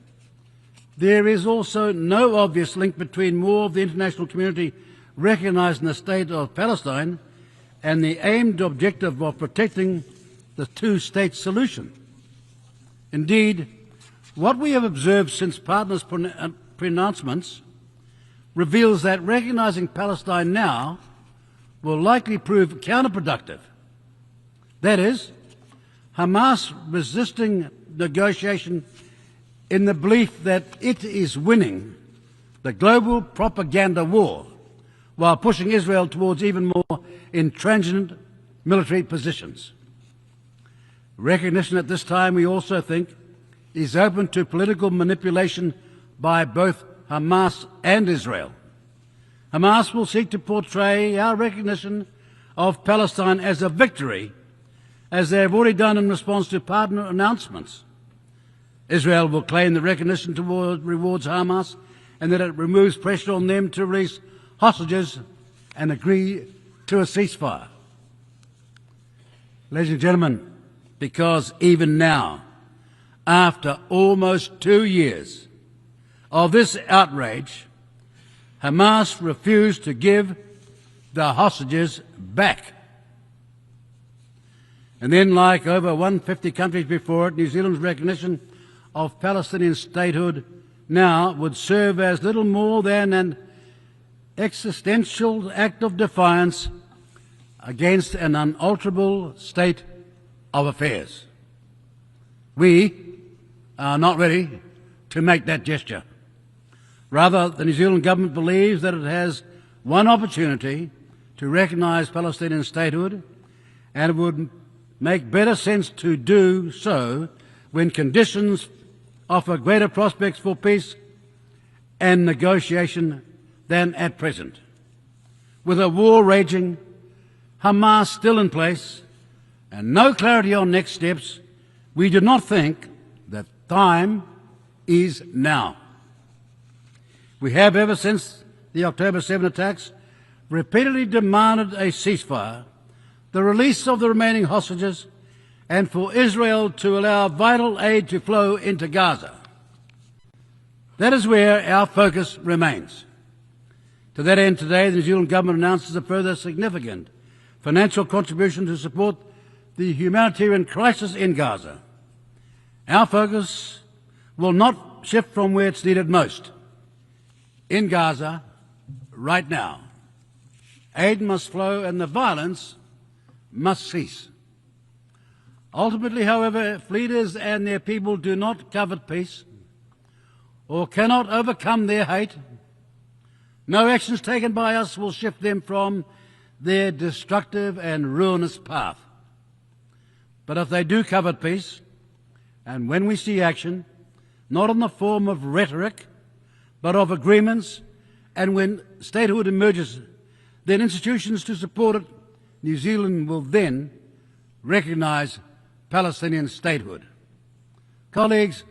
There is also no obvious link between more of the international community recognizing the state of Palestine and the aimed objective of protecting the two-state solution. Indeed, what we have observed since partners' pronouncements reveals that recognizing Palestine now will likely prove counterproductive. That is, Hamas resisting negotiation in the belief that it is winning the global propaganda war while pushing Israel towards even more intransigent military positions. Recognition at this time, we also think, is open to political manipulation by both Hamas and Israel. Hamas will seek to portray our recognition of Palestine as a victory, as they have already done in response to partner announcements. Israel will claim the recognition rewards Hamas and that it removes pressure on them to release hostages and agree to a ceasefire. Ladies and gentlemen, because even now, after almost 2 years of this outrage, Hamas refused to give the hostages back. And then, like over 150 countries before it, New Zealand's recognition of Palestinian statehood now would serve as little more than an existential act of defiance against an unalterable state of affairs. We are not ready to make that gesture. Rather, the New Zealand government believes that it has one opportunity to recognise Palestinian statehood, and it would make better sense to do so when conditions offer greater prospects for peace and negotiation than at present. With a war raging, Hamas still in place, and no clarity on next steps, we do not think that time is now. We have, ever since the October 7 attacks, repeatedly demanded a ceasefire, the release of the remaining hostages, and for Israel to allow vital aid to flow into Gaza. That is where our focus remains. To that end, today, the New Zealand government announces a further significant financial contribution to support the humanitarian crisis in Gaza. Our focus will not shift from where it's needed most. In Gaza, right now, aid must flow and the violence must cease. Ultimately, however, if leaders and their people do not covet peace or cannot overcome their hate, no actions taken by us will shift them from their destructive and ruinous path. But if they do covet peace, and when we see action, not in the form of rhetoric, but of agreements, and when statehood emerges, then institutions to support it, New Zealand will then recognise Palestinian statehood. Colleagues,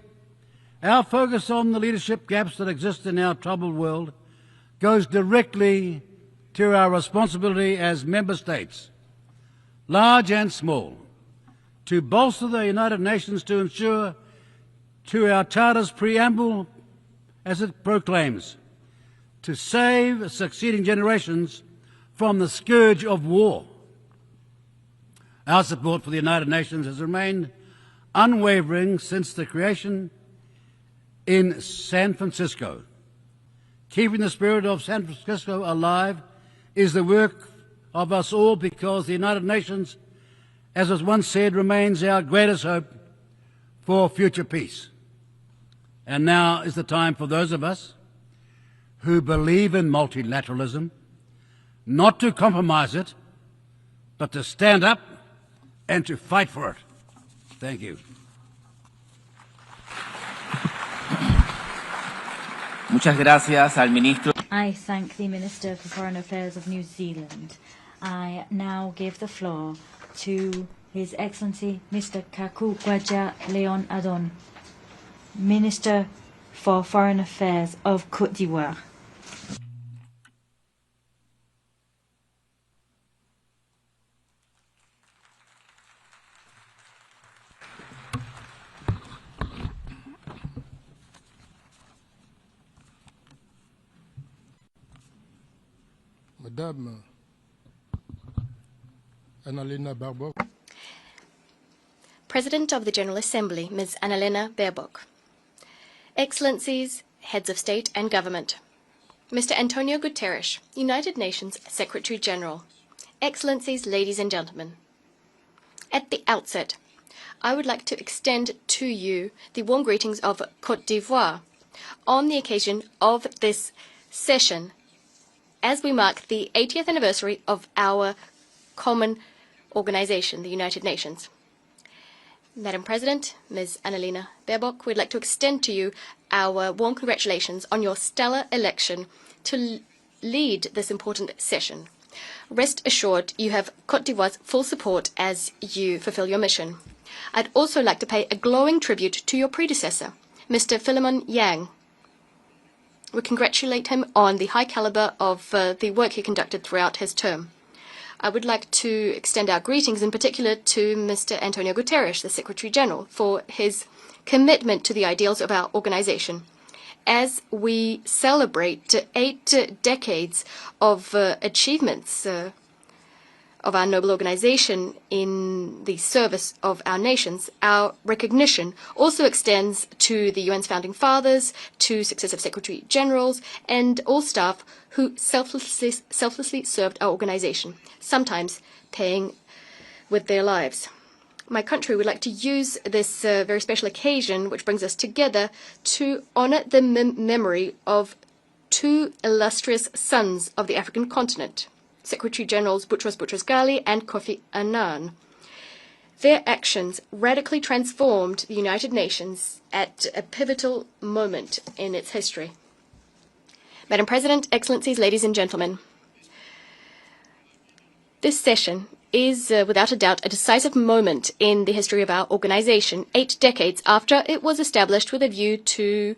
Our focus on the leadership gaps that exist in our troubled world goes directly to our responsibility as member states, large and small, to bolster the United Nations to ensure, to our Charter's preamble as it proclaims, to save succeeding generations from the scourge of war. Our support for the United Nations has remained unwavering since the creation in San Francisco. Keeping the spirit of San Francisco alive is the work of us all, because the United Nations, as was once said, remains our greatest hope for future peace. And now is the time for those of us who believe in multilateralism not to compromise it, but to stand up and to fight for it. Thank you. Muchas gracias al ministro. I thank the Minister for Foreign Affairs of New Zealand. I now give the floor to His Excellency Mr. Kaku Gwaja Leon Adon, Minister for Foreign Affairs of Côte d'Ivoire. Madame Annalena Baerbock. President of the General Assembly, Ms. Annalena Baerbock. Excellencies, Heads of State and Government. Mr. Antonio Guterres, United Nations Secretary General. Excellencies, ladies and gentlemen. At the outset, I would like to extend to you the warm greetings of Côte d'Ivoire on the occasion of this session, as we mark the 80th anniversary of our common organization, the United Nations. Madam President, Ms. Annalena Baerbock, we'd like to extend to you our warm congratulations on your stellar election to lead this important session. Rest assured, you have Côte d'Ivoire's full support as you fulfill your mission. I'd also like to pay a glowing tribute to your predecessor, Mr. Philemon Yang. We congratulate him on the high caliber of the work he conducted throughout his term. I would like to extend our greetings in particular to Mr. Antonio Guterres, the Secretary General, for his commitment to the ideals of our organization. As we celebrate 8 decades of achievements of our noble organization in the service of our nations, our recognition also extends to the UN's founding fathers, to successive secretary generals, and all staff who selflessly served our organization, sometimes paying with their lives. My country would like to use this very special occasion, which brings us together, to honor the memory of 2 illustrious sons of the African continent, Secretary Generals Boutros Boutros-Ghali and Kofi Annan. Their actions radically transformed the United Nations at a pivotal moment in its history. Madam President, Excellencies, ladies and gentlemen, this session is without a doubt a decisive moment in the history of our organization, 8 decades after it was established with a view to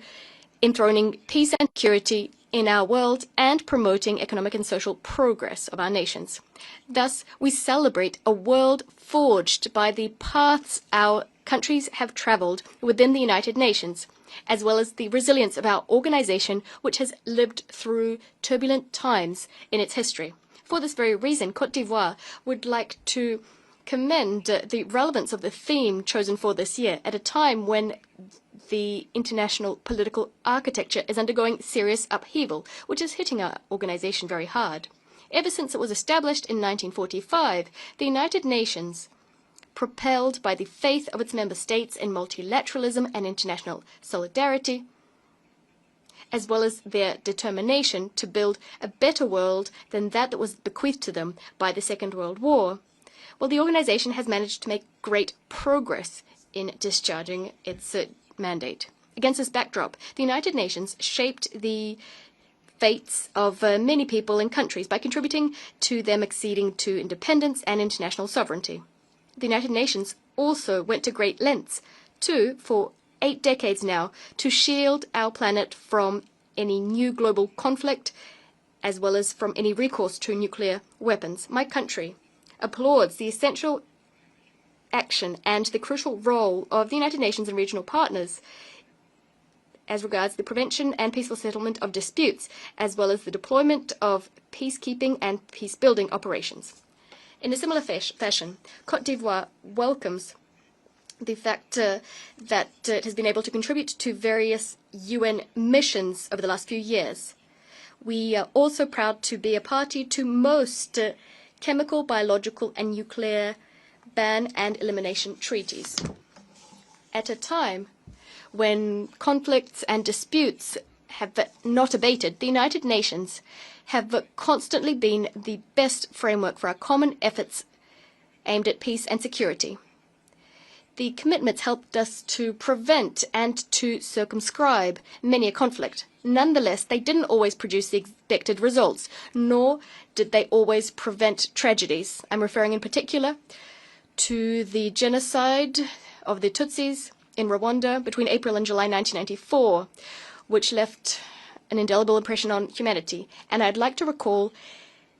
enthroning peace and security in our world and promoting economic and social progress of our nations. Thus, we celebrate a world forged by the paths our countries have traveled within the United Nations, as well as the resilience of our organization, which has lived through turbulent times in its history. For this very reason, Côte d'Ivoire would like to commend the relevance of the theme chosen for this year at a time when the international political architecture is undergoing serious upheaval, which is hitting our organization very hard. Ever since it was established in 1945, the United Nations, propelled by the faith of its member states in multilateralism and international solidarity, as well as their determination to build a better world than that was bequeathed to them by the Second World War, well, the organization has managed to make great progress in discharging its mandate. Against this backdrop, the United Nations shaped the fates of many people and countries by contributing to them acceding to independence and international sovereignty. The United Nations also went to great lengths to, for 8 decades now to shield our planet from any new global conflict, as well as from any recourse to nuclear weapons. My country applauds the essential action and the crucial role of the United Nations and regional partners as regards the prevention and peaceful settlement of disputes, as well as the deployment of peacekeeping and peace-building operations. In a similar fashion, Côte d'Ivoire welcomes the fact that it has been able to contribute to various UN missions over the last few years. We are also proud to be a party to most chemical, biological, and nuclear ban and elimination treaties. At a time when conflicts and disputes have not abated, the United Nations have constantly been the best framework for our common efforts aimed at peace and security. The commitments helped us to prevent and to circumscribe many a conflict. Nonetheless, they didn't always produce the expected results, nor did they always prevent tragedies. I'm referring in particular to the genocide of the Tutsis in Rwanda between April and July 1994, which left an indelible impression on humanity. And I'd like to recall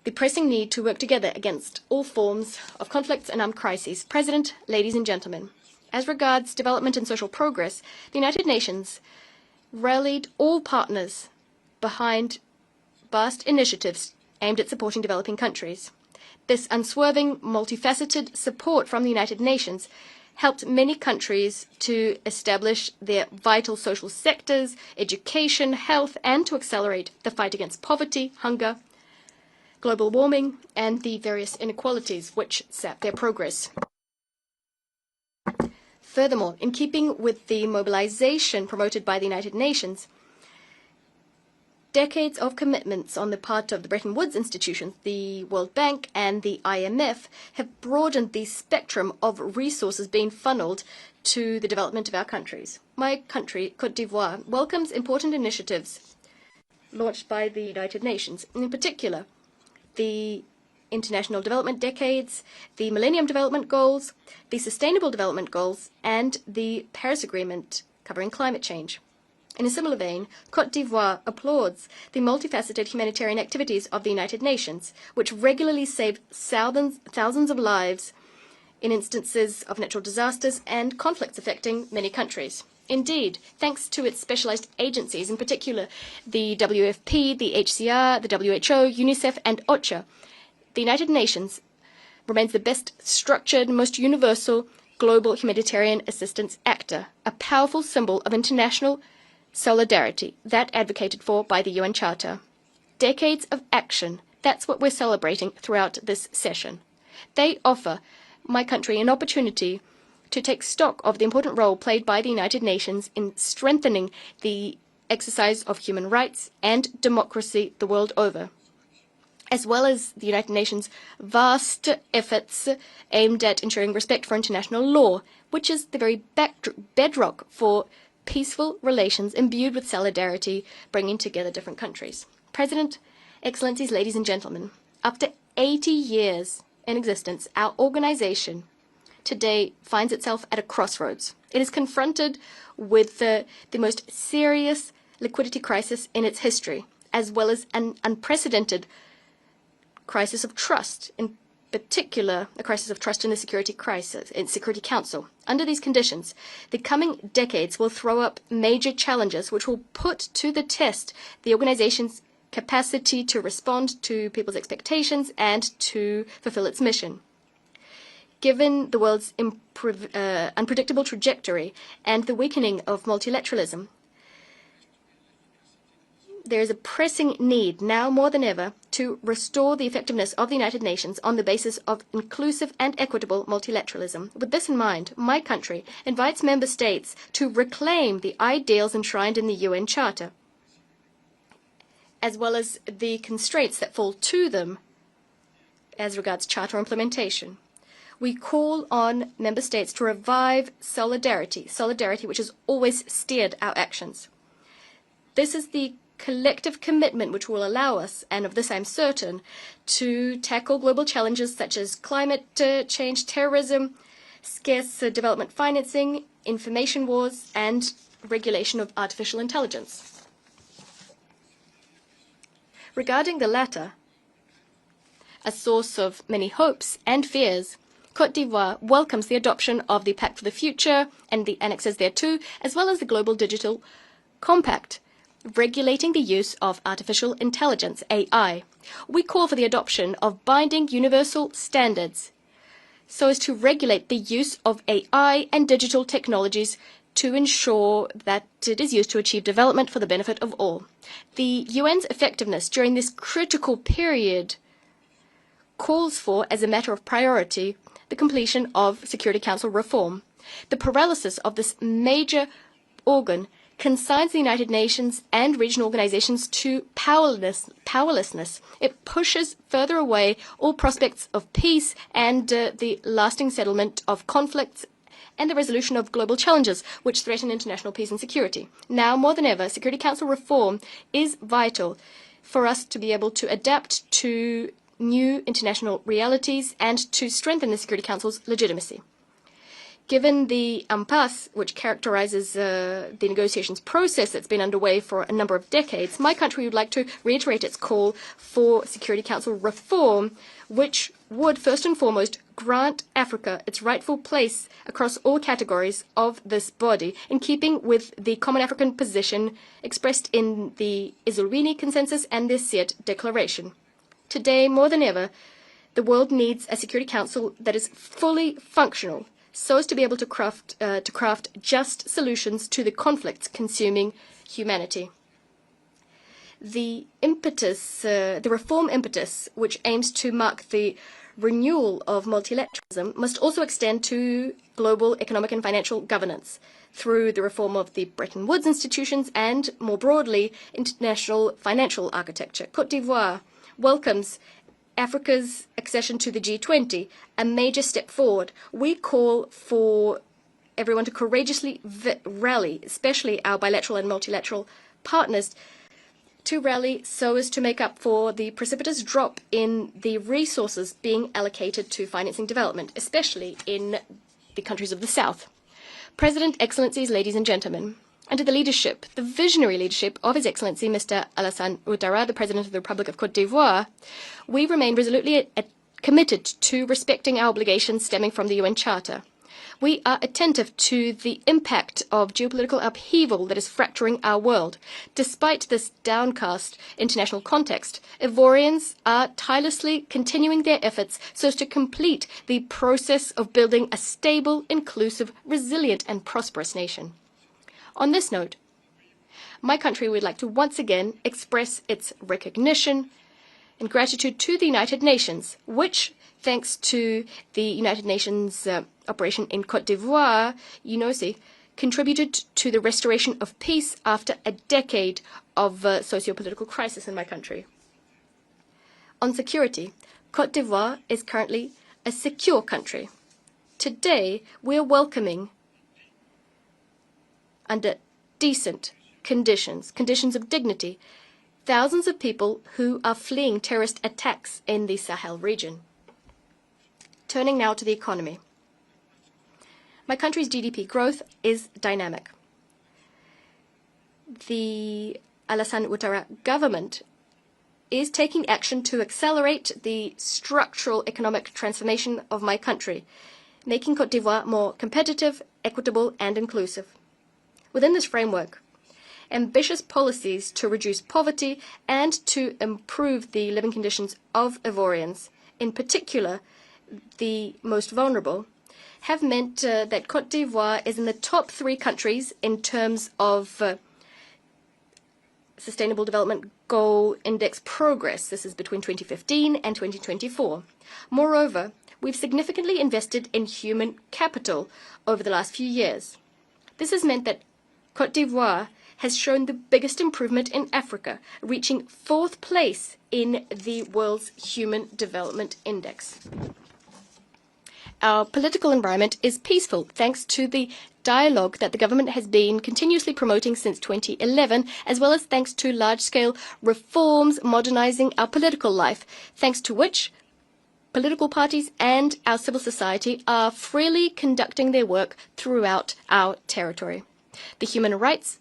the pressing need to work together against all forms of conflicts and armed crises. President, ladies and gentlemen, as regards development and social progress, the United Nations rallied all partners behind vast initiatives aimed at supporting developing countries. This unswerving, multifaceted support from the United Nations helped many countries to establish their vital social sectors, education, health, and to accelerate the fight against poverty, hunger, global warming, and the various inequalities which sap their progress. Furthermore, in keeping with the mobilization promoted by the United Nations, decades of commitments on the part of the Bretton Woods institutions, the World Bank, and the IMF have broadened the spectrum of resources being funneled to the development of our countries. My country, Côte d'Ivoire, welcomes important initiatives launched by the United Nations, in particular the International Development Decades, the Millennium Development Goals, the Sustainable Development Goals, and the Paris Agreement covering climate change. In a similar vein, Côte d'Ivoire applauds the multifaceted humanitarian activities of the United Nations, which regularly save thousands of lives in instances of natural disasters and conflicts affecting many countries. Indeed, thanks to its specialized agencies, in particular the WFP, the HCR, the WHO, UNICEF, and OCHA, the United Nations remains the best structured, most universal global humanitarian assistance actor, a powerful symbol of international solidarity, that advocated for by the UN Charter. Decades of action, that's what we're celebrating throughout this session. They offer my country an opportunity to take stock of the important role played by the United Nations in strengthening the exercise of human rights and democracy the world over, as well as the United Nations' vast efforts aimed at ensuring respect for international law, which is the very bedrock for peaceful relations imbued with solidarity, bringing together different countries. President, Excellencies, ladies and gentlemen, after 80 years in existence, our organization today finds itself at a crossroads. It is confronted with the most serious liquidity crisis in its history, as well as an unprecedented crisis of trust, in particular a crisis of trust in the Security Council. Under these conditions, the coming decades will throw up major challenges which will put to the test the organization's capacity to respond to people's expectations and to fulfill its mission. Given the world's unpredictable trajectory and the weakening of multilateralism, there is a pressing need, now more than ever, to restore the effectiveness of the United Nations on the basis of inclusive and equitable multilateralism. With this in mind, my country invites member states to reclaim the ideals enshrined in the UN Charter, as well as the constraints that fall to them as regards Charter implementation. We call on member states to revive solidarity which has always steered our actions. This is the collective commitment which will allow us, and of this I'm certain, to tackle global challenges such as climate change, terrorism, scarce development financing, information wars, and regulation of artificial intelligence. Regarding the latter, a source of many hopes and fears, Côte d'Ivoire welcomes the adoption of the Pact for the Future and the annexes thereto, as well as the Global Digital Compact, regulating the use of artificial intelligence, AI. We call for the adoption of binding universal standards so as to regulate the use of AI and digital technologies to ensure that it is used to achieve development for the benefit of all. The UN's effectiveness during this critical period calls for, as a matter of priority, the completion of Security Council reform. The paralysis of this major organ consigns the United Nations and regional organizations to powerlessness. It pushes further away all prospects of peace and the lasting settlement of conflicts and the resolution of global challenges which threaten international peace and security. Now, more than ever, Security Council reform is vital for us to be able to adapt to new international realities and to strengthen the Security Council's legitimacy. Given the impasse which characterizes the negotiations process that's been underway for a number of decades, my country would like to reiterate its call for Security Council reform, which would first and foremost grant Africa its rightful place across all categories of this body, in keeping with the common African position expressed in the Isolini Consensus and the Siet Declaration. Today, more than ever, the world needs a Security Council that is fully functional, so as to be able to craft just solutions to the conflicts consuming humanity. The reform impetus, which aims to mark the renewal of multilateralism, must also extend to global economic and financial governance through the reform of the Bretton Woods institutions and, more broadly, international financial architecture. Côte d'Ivoire welcomes Africa's accession to the G20, a major step forward. We call for everyone to courageously rally, especially our bilateral and multilateral partners, to rally so as to make up for the precipitous drop in the resources being allocated to financing development, especially in the countries of the South. President, Excellencies, ladies and gentlemen, under the leadership, the visionary leadership of His Excellency Mr. Alassane Ouattara, the President of the Republic of Côte d'Ivoire, we remain resolutely committed to respecting our obligations stemming from the UN Charter. We are attentive to the impact of geopolitical upheaval that is fracturing our world. Despite this downcast international context, Ivorians are tirelessly continuing their efforts so as to complete the process of building a stable, inclusive, resilient, and prosperous nation. On this note, my country would like to once again express its recognition and gratitude to the United Nations, which, thanks to the United Nations operation in Côte d'Ivoire, UNOSI, contributed to the restoration of peace after a decade of socio-political crisis in my country. On security, Côte d'Ivoire is currently a secure country. Today, we are welcoming, under decent conditions of dignity, thousands of people who are fleeing terrorist attacks in the Sahel region. Turning now to the economy. My country's GDP growth is dynamic. The Alassane Ouattara government is taking action to accelerate the structural economic transformation of my country, making Côte d'Ivoire more competitive, equitable, and inclusive. Within this framework, ambitious policies to reduce poverty and to improve the living conditions of Ivorians, in particular the most vulnerable, have meant that Côte d'Ivoire is in the top 3 countries in terms of Sustainable Development Goal Index progress. This is between 2015 and 2024. Moreover, we've significantly invested in human capital over the last few years. This has meant that Côte d'Ivoire has shown the biggest improvement in Africa, reaching 4th place in the world's Human Development Index. Our political environment is peaceful thanks to the dialogue that the government has been continuously promoting since 2011, as well as thanks to large-scale reforms modernizing our political life, thanks to which political parties and our civil society are freely conducting their work throughout our territory. The human rights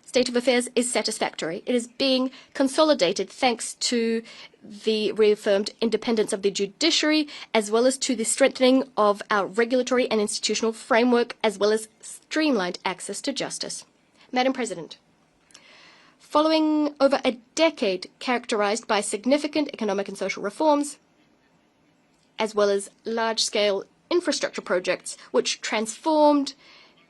state of affairs is satisfactory. It is being consolidated thanks to the reaffirmed independence of the judiciary, as well as to the strengthening of our regulatory and institutional framework, as well as streamlined access to justice. Madam President, following over a decade characterized by significant economic and social reforms, as well as large-scale infrastructure projects which transformed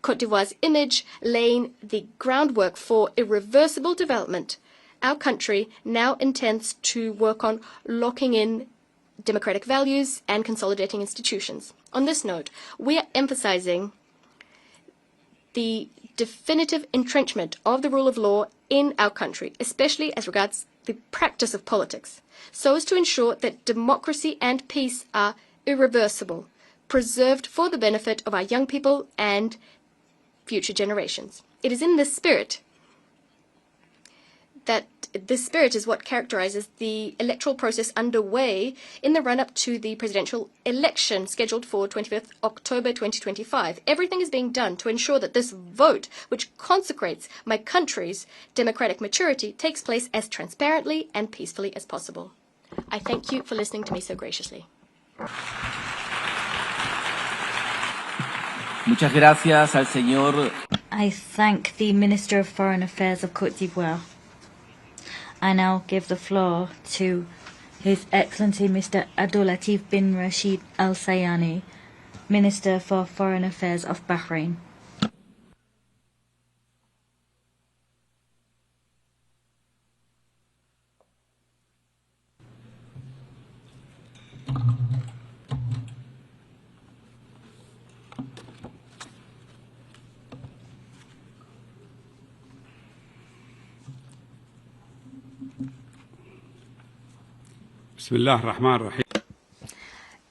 Côte d'Ivoire's image, laying the groundwork for irreversible development, our country now intends to work on locking in democratic values and consolidating institutions. On this note, we are emphasizing the definitive entrenchment of the rule of law in our country, especially as regards the practice of politics, so as to ensure that democracy and peace are irreversible, preserved for the benefit of our young people and future generations. It is in this spirit that this spirit is what characterizes the electoral process underway in the run-up to the presidential election scheduled for 25th October 2025. Everything is being done to ensure that this vote, which consecrates my country's democratic maturity, takes place as transparently and peacefully as possible. I thank you for listening to me so graciously. Muchas gracias al señor. I thank the Minister of Foreign Affairs of Côte d'Ivoire. I now give the floor to His Excellency Mr. Abdulatif bin Rashid Al Sayani, Minister for Foreign Affairs of Bahrain. In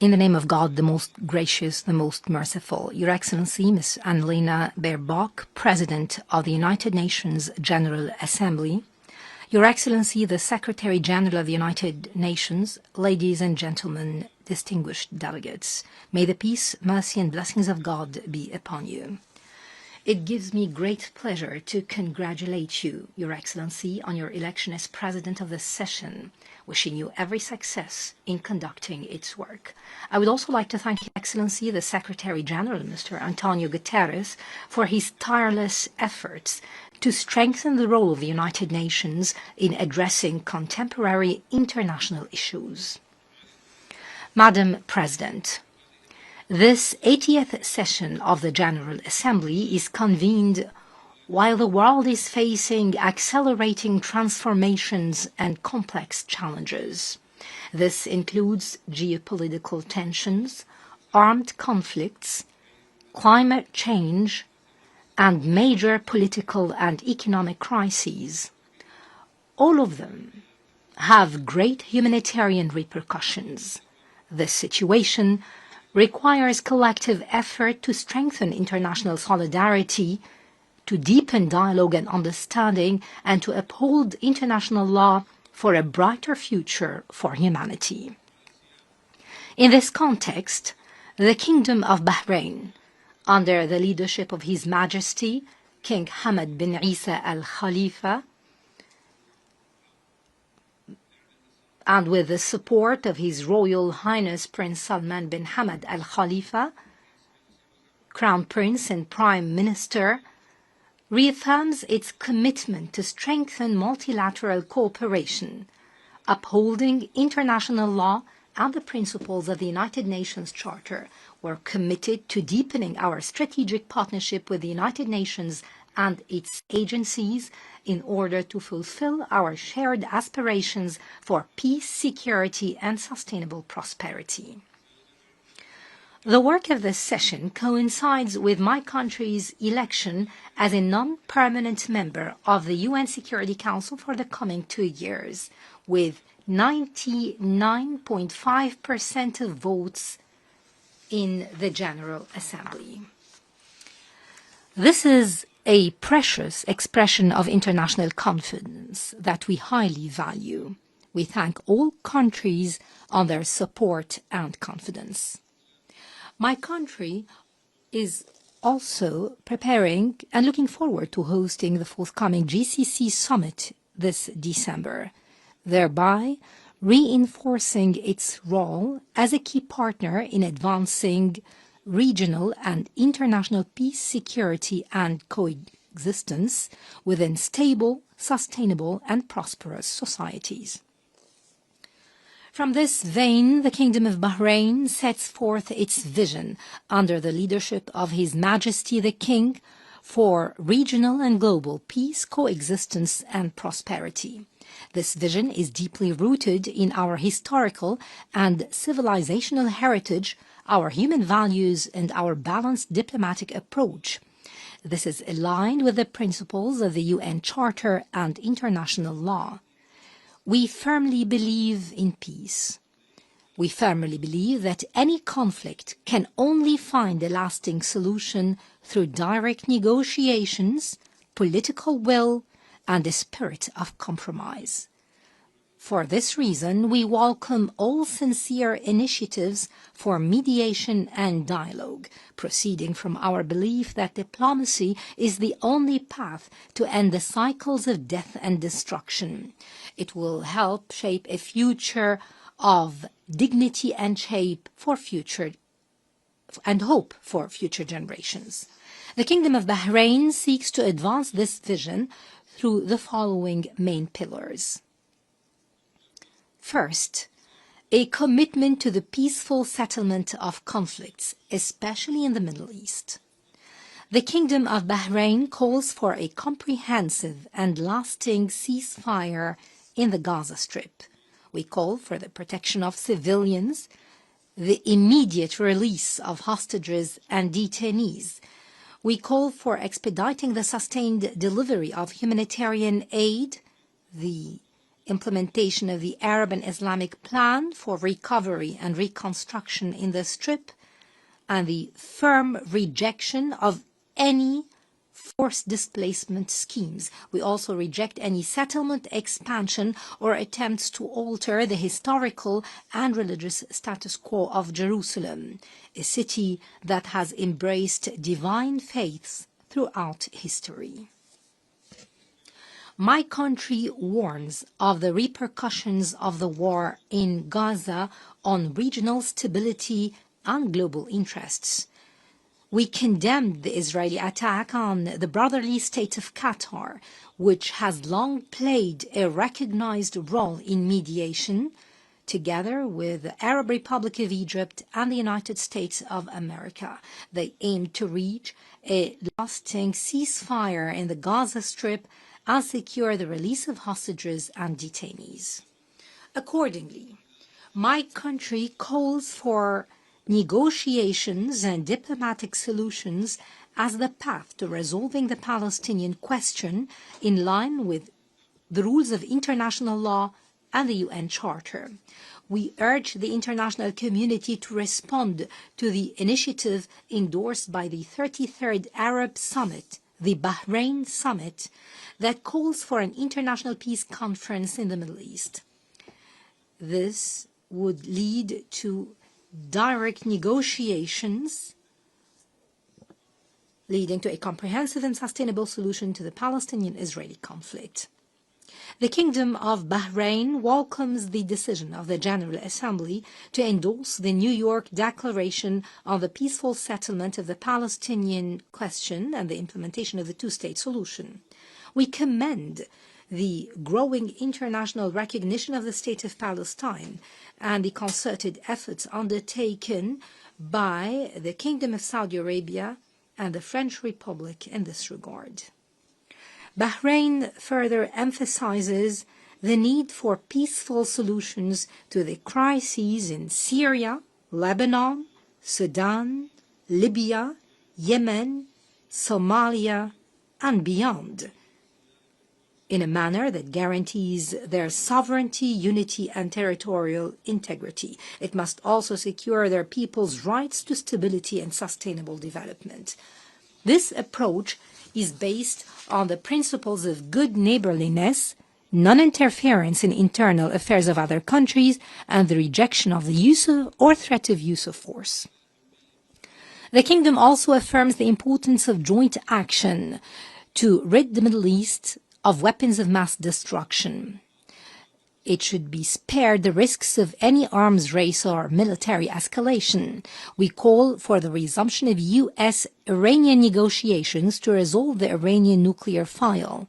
the name of God, the most gracious, the most merciful, Your Excellency, Ms. Annalena Baerbock, President of the United Nations General Assembly, Your Excellency, the Secretary General of the United Nations, ladies and gentlemen, distinguished delegates, may the peace, mercy, and blessings of God be upon you. It gives me great pleasure to congratulate you, Your Excellency, on your election as President of this session, wishing you every success in conducting its work. I would also like to thank Your Excellency, the Secretary General, Mr. Antonio Guterres, for his tireless efforts to strengthen the role of the United Nations in addressing contemporary international issues. Madam President, this 80th session of the General Assembly is convened while the world is facing accelerating transformations and complex challenges. This includes geopolitical tensions, armed conflicts, climate change, and major political and economic crises. All of them have great humanitarian repercussions. This situation requires collective effort to strengthen international solidarity, to deepen dialogue and understanding, and to uphold international law for a brighter future for humanity. In this context, the Kingdom of Bahrain, under the leadership of His Majesty King Hamad bin Isa Al Khalifa, and with the support of His Royal Highness Prince Salman bin Hamad Al Khalifa, Crown Prince and Prime Minister, reaffirms its commitment to strengthen multilateral cooperation, upholding international law and the principles of the United Nations Charter. We're committed to deepening our strategic partnership with the United Nations and its agencies in order to fulfill our shared aspirations for peace, security, and sustainable prosperity. The work of this session coincides with my country's election as a non-permanent member of the UN Security Council for the coming 2 years, with 99.5% of votes in the General Assembly. This is a precious expression of international confidence that we highly value. We thank all countries on their support and confidence. My country is also preparing and looking forward to hosting the forthcoming GCC summit this December, thereby reinforcing its role as a key partner in advancing regional and international peace, security, and coexistence within stable, sustainable, and prosperous societies. From this vein, the Kingdom of Bahrain sets forth its vision under the leadership of His Majesty the King for regional and global peace, coexistence, and prosperity. This vision is deeply rooted in our historical and civilizational heritage, our human values, and our balanced diplomatic approach. This is aligned with the principles of the UN Charter and international law. We firmly believe in peace. We firmly believe that any conflict can only find a lasting solution through direct negotiations, political will, and a spirit of compromise. For this reason, we welcome all sincere initiatives for mediation and dialogue, proceeding from our belief that diplomacy is the only path to end the cycles of death and destruction. It will help shape a future of dignity and hope for future generations. The Kingdom of Bahrain seeks to advance this vision through the following main pillars. First, a commitment to the peaceful settlement of conflicts, especially in the Middle East. The Kingdom of Bahrain calls for a comprehensive and lasting ceasefire in the Gaza Strip. We call for the protection of civilians, the immediate release of hostages and detainees. We call for expediting the sustained delivery of humanitarian aid, the implementation of the Arab and Islamic Plan for recovery and reconstruction in the Strip, and the firm rejection of any forced displacement schemes. We also reject any settlement expansion or attempts to alter the historical and religious status quo of Jerusalem, a city that has embraced divine faiths throughout history. My country warns of the repercussions of the war in Gaza on regional stability and global interests. We condemned the Israeli attack on the brotherly state of Qatar, which has long played a recognized role in mediation, together with the Arab Republic of Egypt and the United States of America. They aim to reach a lasting ceasefire in the Gaza Strip and secure the release of hostages and detainees. Accordingly, my country calls for negotiations and diplomatic solutions as the path to resolving the Palestinian question in line with the rules of international law and the UN Charter. We urge the international community to respond to the initiative endorsed by the 33rd Arab Summit, the Bahrain Summit, that calls for an international peace conference in the Middle East. This would lead to direct negotiations leading to a comprehensive and sustainable solution to the Palestinian-Israeli conflict. The Kingdom of Bahrain welcomes the decision of the General Assembly to endorse the New York Declaration on the peaceful settlement of the Palestinian question and the implementation of the two-state solution. We commend the growing international recognition of the State of Palestine and the concerted efforts undertaken by the Kingdom of Saudi Arabia and the French Republic in this regard. Bahrain further emphasizes the need for peaceful solutions to the crises in Syria, Lebanon, Sudan, Libya, Yemen, Somalia, and beyond, in a manner that guarantees their sovereignty, unity, and territorial integrity. It must also secure their people's rights to stability and sustainable development. This approach is based on the principles of good neighborliness, non-interference in internal affairs of other countries, and the rejection of the use of or threat of use of force. The Kingdom also affirms the importance of joint action to rid the Middle East of weapons of mass destruction. It should be spared the risks of any arms race or military escalation. We call for the resumption of U.S.-Iranian negotiations to resolve the Iranian nuclear file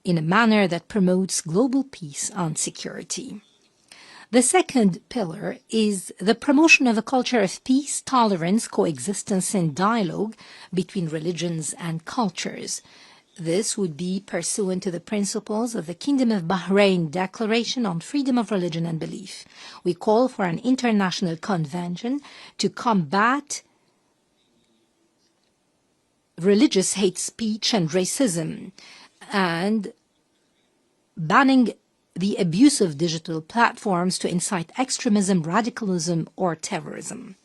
in a manner that promotes global peace and security. The second pillar is the promotion of a culture of peace, tolerance, coexistence, and dialogue between religions and cultures. This would be pursuant to the principles of the Kingdom of Bahrain Declaration on Freedom of Religion and Belief. We call for an international convention to combat religious hate speech and racism, and banning the abuse of digital platforms to incite extremism, radicalism, or terrorism.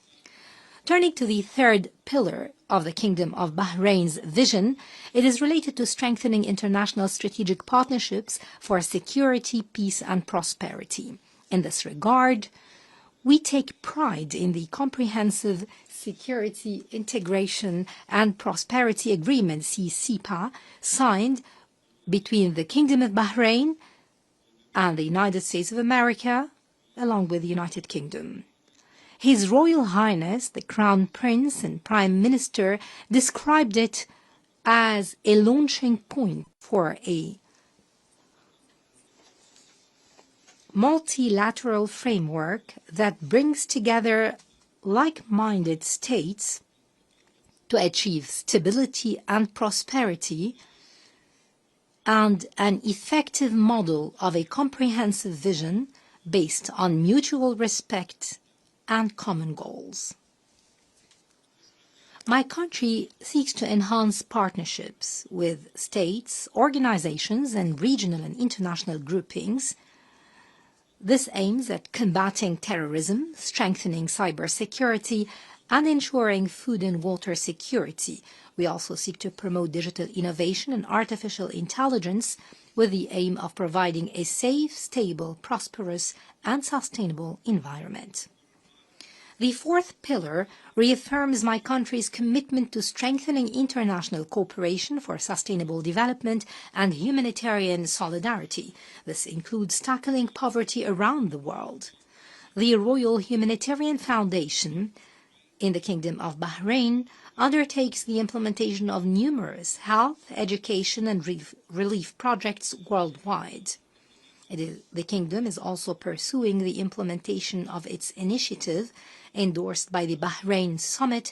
Turning to the third pillar of the Kingdom of Bahrain's vision, it is related to strengthening international strategic partnerships for security, peace, and prosperity. In this regard, we take pride in the comprehensive Security, Integration, and Prosperity Agreement, CCPA, signed between the Kingdom of Bahrain and the United States of America, along with the United Kingdom. His Royal Highness, the Crown Prince and Prime Minister, described it as a launching point for a multilateral framework that brings together like-minded states to achieve stability and prosperity, and an effective model of a comprehensive vision based on mutual respect and common goals. My country seeks to enhance partnerships with states, organizations, and regional and international groupings. This aims at combating terrorism, strengthening cybersecurity, and ensuring food and water security. We also seek to promote digital innovation and artificial intelligence with the aim of providing a safe, stable, prosperous, and sustainable environment. The fourth pillar reaffirms my country's commitment to strengthening international cooperation for sustainable development and humanitarian solidarity. This includes tackling poverty around the world. The Royal Humanitarian Foundation in the Kingdom of Bahrain undertakes the implementation of numerous health, education, and relief projects worldwide. The Kingdom is also pursuing the implementation of its initiative, endorsed by the Bahrain Summit,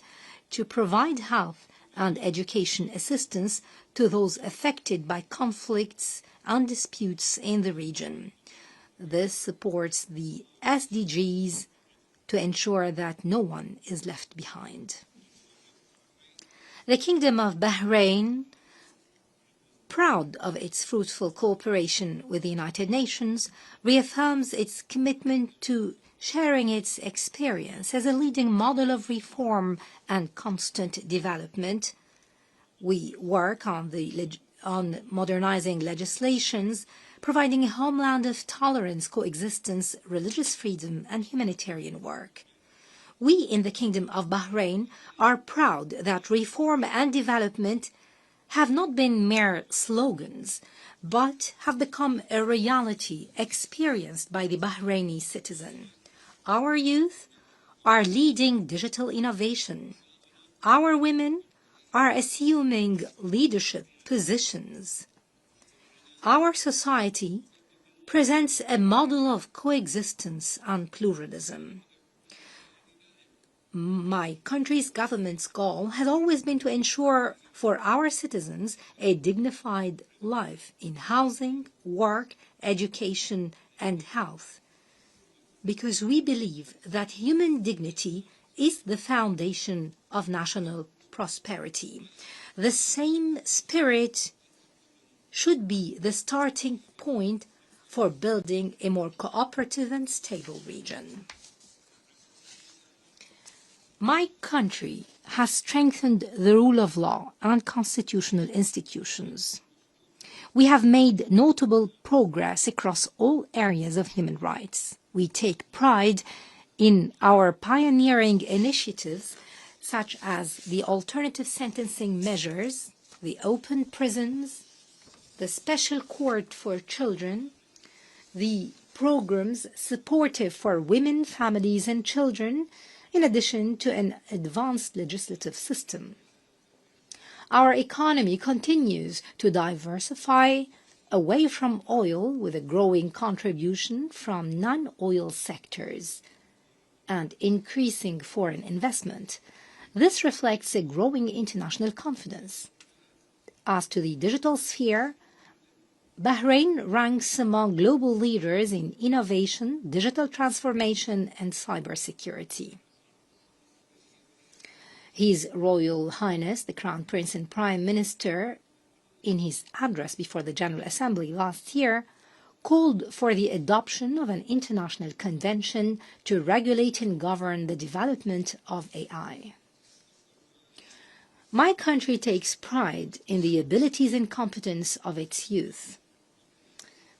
to provide health and education assistance to those affected by conflicts and disputes in the region. This supports the SDGs to ensure that no one is left behind. The Kingdom of Bahrain, proud of its fruitful cooperation with the United Nations, reaffirms its commitment to sharing its experience as a leading model of reform and constant development. We work on modernizing legislations, providing a homeland of tolerance, coexistence, religious freedom, and humanitarian work. We in the Kingdom of Bahrain are proud that reform and development have not been mere slogans, but have become a reality experienced by the Bahraini citizen. Our youth are leading digital innovation. Our women are assuming leadership positions. Our society presents a model of coexistence and pluralism. My country's government's goal has always been to ensure for our citizens a dignified life in housing, work, education, and health, because we believe that human dignity is the foundation of national prosperity. The same spirit should be the starting point for building a more cooperative and stable region. My country has strengthened the rule of law and constitutional institutions. We have made notable progress across all areas of human rights. We take pride in our pioneering initiatives such as the alternative sentencing measures, the open prisons, the special court for children, the programs supportive for women, families and children, in addition to an advanced legislative system. Our economy continues to diversify away from oil with a growing contribution from non-oil sectors and increasing foreign investment. This reflects a growing international confidence. As to the digital sphere, Bahrain ranks among global leaders in innovation, digital transformation, and cybersecurity. His Royal Highness, the Crown Prince and Prime Minister, in his address before the General Assembly last year, called for the adoption of an international convention to regulate and govern the development of AI. My country takes pride in the abilities and competence of its youth.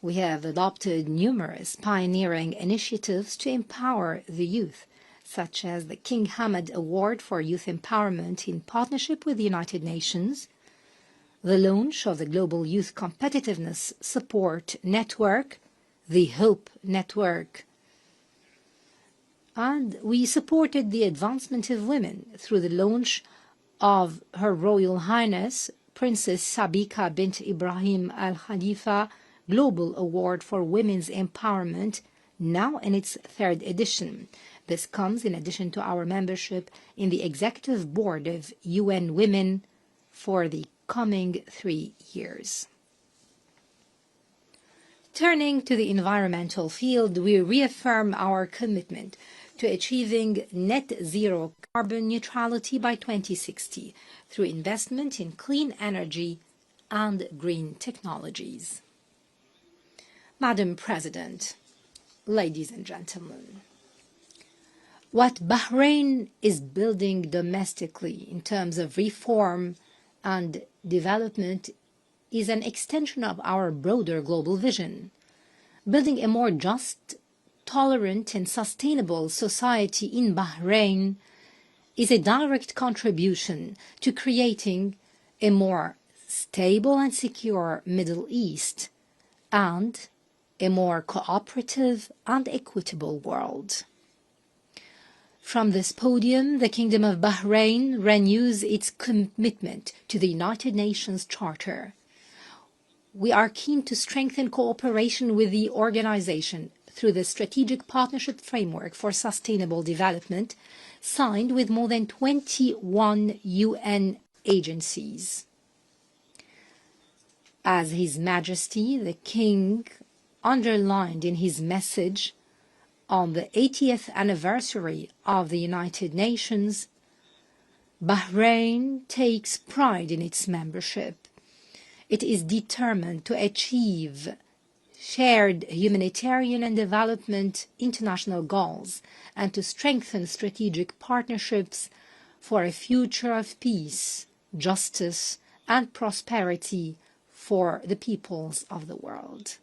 We have adopted numerous pioneering initiatives to empower the youth, such as the King Hamad Award for Youth Empowerment in partnership with the United Nations, the launch of the Global Youth Competitiveness Support Network, the HOPE Network, and we supported the advancement of women through the launch of Her Royal Highness Princess Sabika bint Ibrahim Al Khalifa Global Award for Women's Empowerment, now in its 3rd edition. This comes in addition to our membership in the Executive Board of UN Women for the coming 3 years. Turning to the environmental field, we reaffirm our commitment to achieving net zero carbon neutrality by 2060 through investment in clean energy and green technologies. Madam President, ladies and gentlemen, what Bahrain is building domestically in terms of reform and development is an extension of our broader global vision. Building a more just, tolerant and sustainable society in Bahrain is a direct contribution to creating a more stable and secure Middle East and a more cooperative and equitable world. From this podium, the Kingdom of Bahrain renews its commitment to the United Nations Charter. We are keen to strengthen cooperation with the organization through the Strategic Partnership Framework for Sustainable Development, signed with more than 21 UN agencies. As His Majesty the King underlined in his message on the 80th anniversary of the United Nations, Bahrain takes pride in its membership. It is determined to achieve shared humanitarian and development international goals and to strengthen strategic partnerships for a future of peace, justice, and prosperity for the peoples of the world.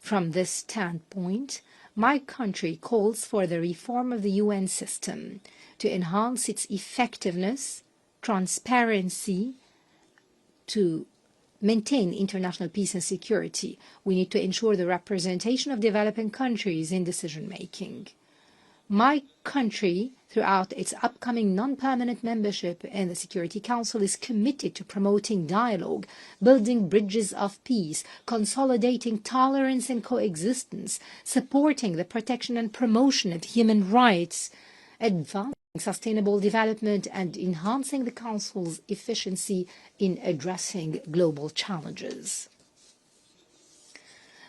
From this standpoint, my country calls for the reform of the UN system to enhance its effectiveness, transparency, to maintain international peace and security. We need to ensure the representation of developing countries in decision-making. My country, throughout its upcoming non-permanent membership in the Security Council, is committed to promoting dialogue, building bridges of peace, consolidating tolerance and coexistence, supporting the protection and promotion of human rights, advancing sustainable development, and enhancing the Council's efficiency in addressing global challenges.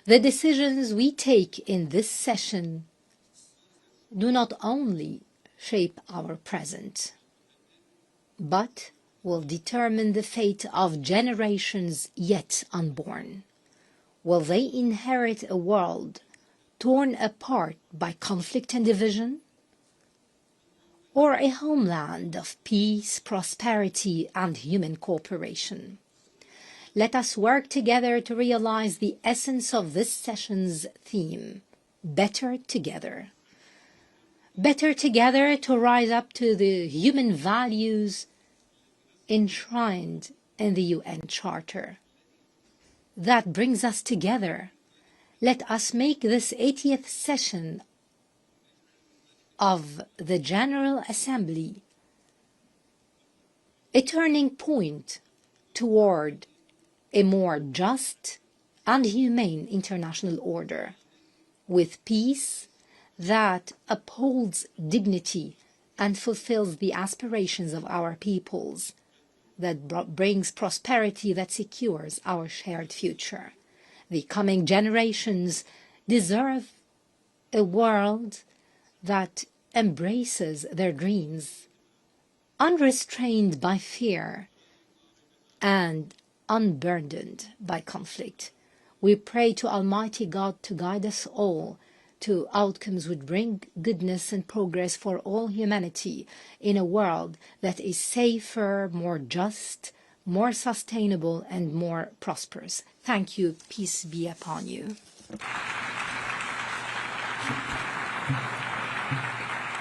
The decisions we take in this session do not only shape our present, but will determine the fate of generations yet unborn. Will they inherit a world torn apart by conflict and division, or a homeland of peace, prosperity, and human cooperation? Let us work together to realize the essence of this session's theme, better together. Better together to rise up to the human values enshrined in the UN Charter. That brings us together. Let us make this 80th session of the General Assembly a turning point toward a more just and humane international order, with peace that upholds dignity and fulfills the aspirations of our peoples, that brings prosperity that secures our shared future. The coming generations deserve a world that embraces their dreams, unrestrained by fear and unburdened by conflict. We pray to Almighty God to guide us all to outcomes which bring goodness and progress for all humanity in a world that is safer, more just, more sustainable, and more prosperous. Thank you. Peace be upon you.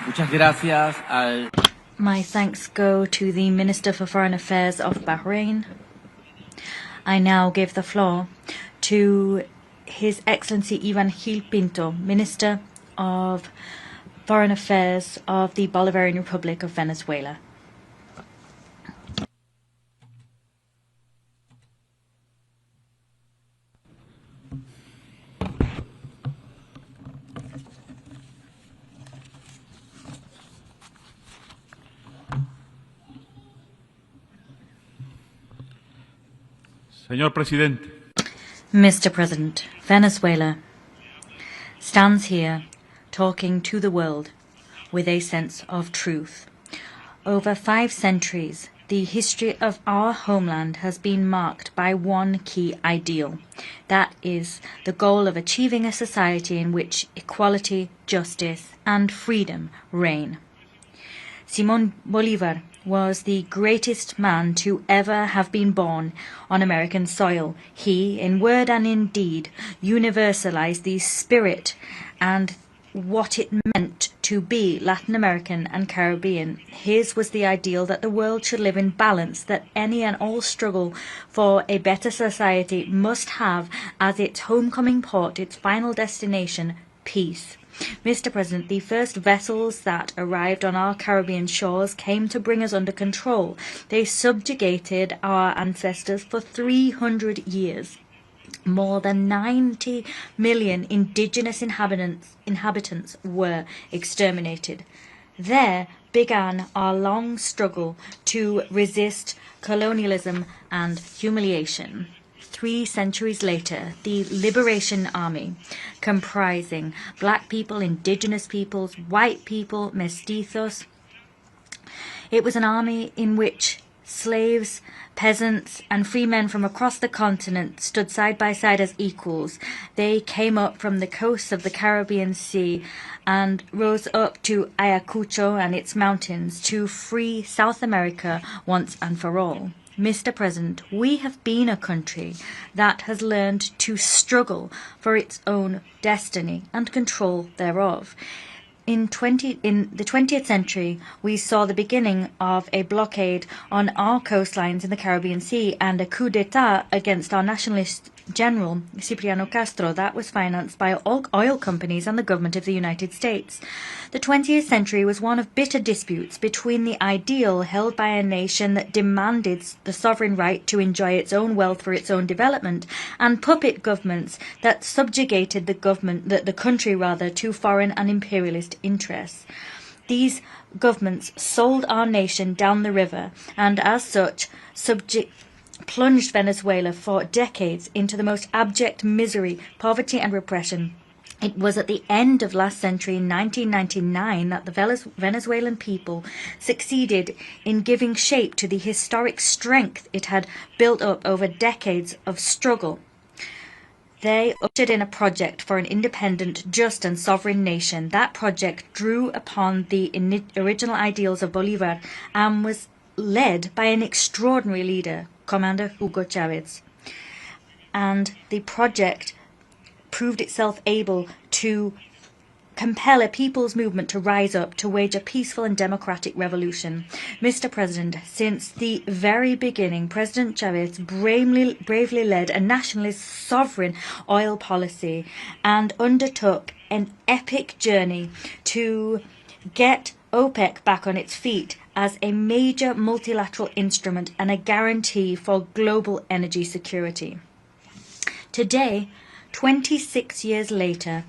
Muchas gracias al... My thanks go to the Minister for Foreign Affairs of Bahrain. I now give the floor to His Excellency Ivan Gil Pinto, Minister of Foreign Affairs of the Bolivarian Republic of Venezuela. Señor Presidente. Mr. President, Venezuela stands here talking to the world with a sense of truth. Over 5 centuries, the history of our homeland has been marked by one key ideal. That is the goal of achieving a society in which equality, justice, and freedom reign. Simón Bolívar was the greatest man to ever have been born on American soil. He, in word and in deed, universalized the spirit and what it meant to be Latin American and Caribbean. His was the ideal that the world should live in balance, that any and all struggle for a better society must have as its homecoming port, its final destination, peace. Mr. President, the first vessels that arrived on our Caribbean shores came to bring us under control. They subjugated our ancestors for 300 years. More than 90 million indigenous inhabitants were exterminated. There began our long struggle to resist colonialism and humiliation. 3 centuries later, the Liberation Army, comprising black people, indigenous peoples, white people, mestizos, it was an army in which slaves, peasants, and free men from across the continent stood side by side as equals. They came up from the coasts of the Caribbean Sea and rose up to Ayacucho and its mountains to free South America once and for all. Mr. President, we have been a country that has learned to struggle for its own destiny and control thereof. In the 20th century, we saw the beginning of a blockade on our coastlines in the Caribbean Sea and a coup d'etat against our nationalist general, Cipriano Castro, that was financed by oil companies and the government of the United States. The 20th century was one of bitter disputes between the ideal held by a nation that demanded the sovereign right to enjoy its own wealth for its own development and puppet governments that subjugated the country to foreign and imperialist interests. These governments sold our nation down the river and as such plunged Venezuela for decades into the most abject misery, poverty and repression. It was at the end of last century, in 1999, that the Venezuelan people succeeded in giving shape to the historic strength it had built up over decades of struggle. They ushered in a project for an independent, just and sovereign nation. That project drew upon the original ideals of Bolívar and was led by an extraordinary leader, Commander Hugo Chávez. and the project proved itself able to compel a people's movement to rise up to wage a peaceful and democratic revolution. Mr. President, since the very beginning, President Chavez bravely led a nationalist sovereign oil policy and undertook an epic journey to get OPEC back on its feet as a major multilateral instrument and a guarantee for global energy security. Today, 26 years later,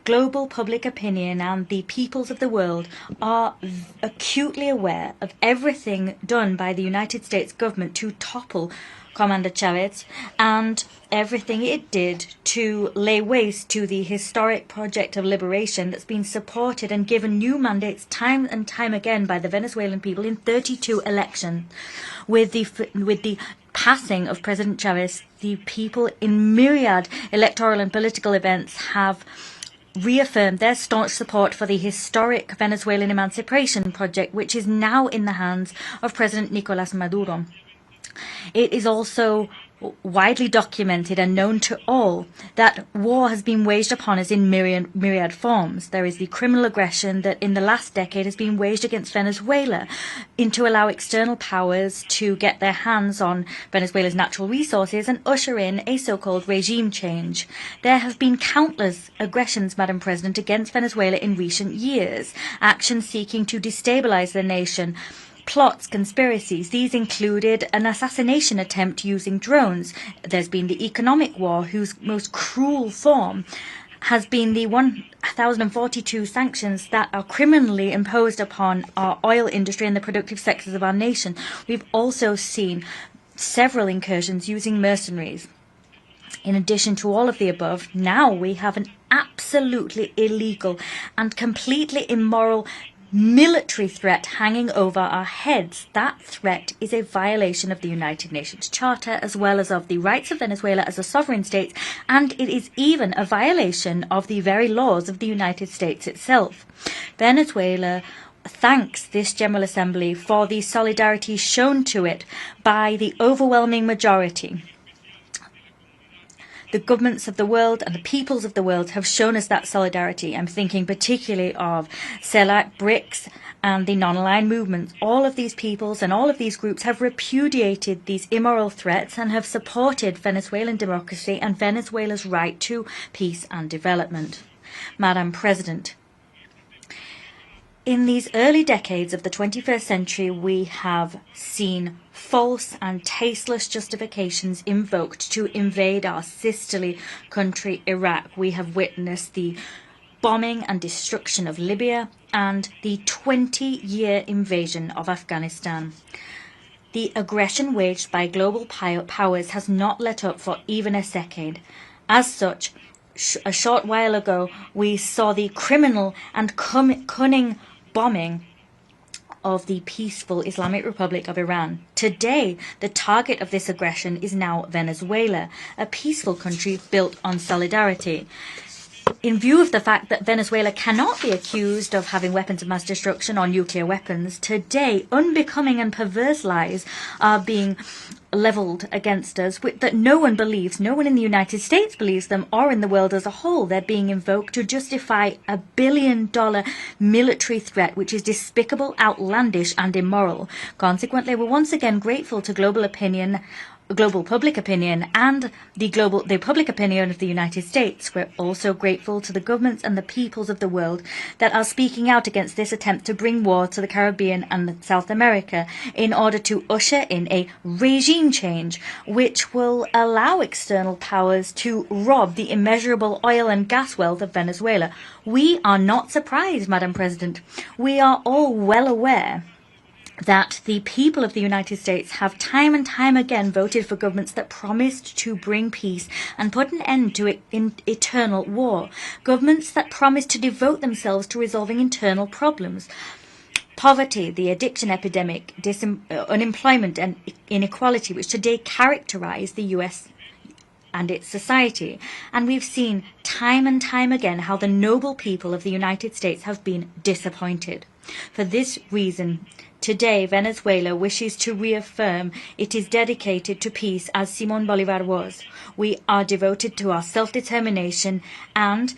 global public opinion and the peoples of the world are acutely aware of everything done by the United States government to topple Commander Chavez and everything it did to lay waste to the historic project of liberation that's been supported and given new mandates time and time again by the Venezuelan people in 32 elections. With the passing of President Chavez, the people in myriad electoral and political events have reaffirmed their staunch support for the historic Venezuelan emancipation project, which is now in the hands of President Nicolás Maduro. It is also widely documented and known to all that war has been waged upon us in myriad forms. There is the criminal aggression that in the last decade has been waged against Venezuela to allow external powers to get their hands on Venezuela's natural resources and usher in a so-called regime change. There have been countless aggressions, Madam President, against Venezuela in recent years, actions seeking to destabilize the nation, plots, conspiracies. These included an assassination attempt using drones. There's been the economic war, whose most cruel form has been the 1,042 sanctions that are criminally imposed upon our oil industry and the productive sectors of our nation. We've also seen several incursions using mercenaries. In addition to all of the above, now we have an absolutely illegal and completely immoral military threat hanging over our heads. That threat is a violation of the United Nations Charter as well as of the rights of Venezuela as a sovereign state, and it is even a violation of the very laws of the United States itself. Venezuela thanks this General Assembly for the solidarity shown to it by the overwhelming majority. The governments of the world and the peoples of the world have shown us that solidarity. I'm thinking particularly of CELAC, BRICS, and the non-aligned movements. All of these peoples and all of these groups have repudiated these immoral threats and have supported Venezuelan democracy and Venezuela's right to peace and development. Madam President, in these early decades of the 21st century, we have seen false and tasteless justifications invoked to invade our sisterly country, Iraq. We have witnessed the bombing and destruction of Libya and the 20-year invasion of Afghanistan. The aggression waged by global powers has not let up for even a second. As such, a short while ago, we saw the criminal and cunning bombing of the peaceful Islamic Republic of Iran. Today, the target of this aggression is now Venezuela, a peaceful country built on solidarity. In view of the fact that Venezuela cannot be accused of having weapons of mass destruction or nuclear weapons, today unbecoming and perverse lies are being levelled against us that no one believes. No one in the United States believes them, or in the world as a whole. They're being invoked to justify a $1 billion military threat, which is despicable, outlandish, and immoral. Consequently, we're once again grateful to global public opinion and the public opinion of the United States. We're also grateful to the governments and the peoples of the world that are speaking out against this attempt to bring war to the Caribbean and South America in order to usher in a regime change which will allow external powers to rob the immeasurable oil and gas wealth of Venezuela. We are not surprised, Madam President. We are all well aware that the people of the United States have time and time again voted for governments that promised to bring peace and put an end to eternal war. Governments that promised to devote themselves to resolving internal problems. Poverty, the addiction epidemic, unemployment and inequality, which today characterize the U.S. and its society. And we've seen time and time again how the noble people of the United States have been disappointed. For this reason, Today, Venezuela wishes to reaffirm it is dedicated to peace as Simón Bolívar was. We are devoted to our self-determination and,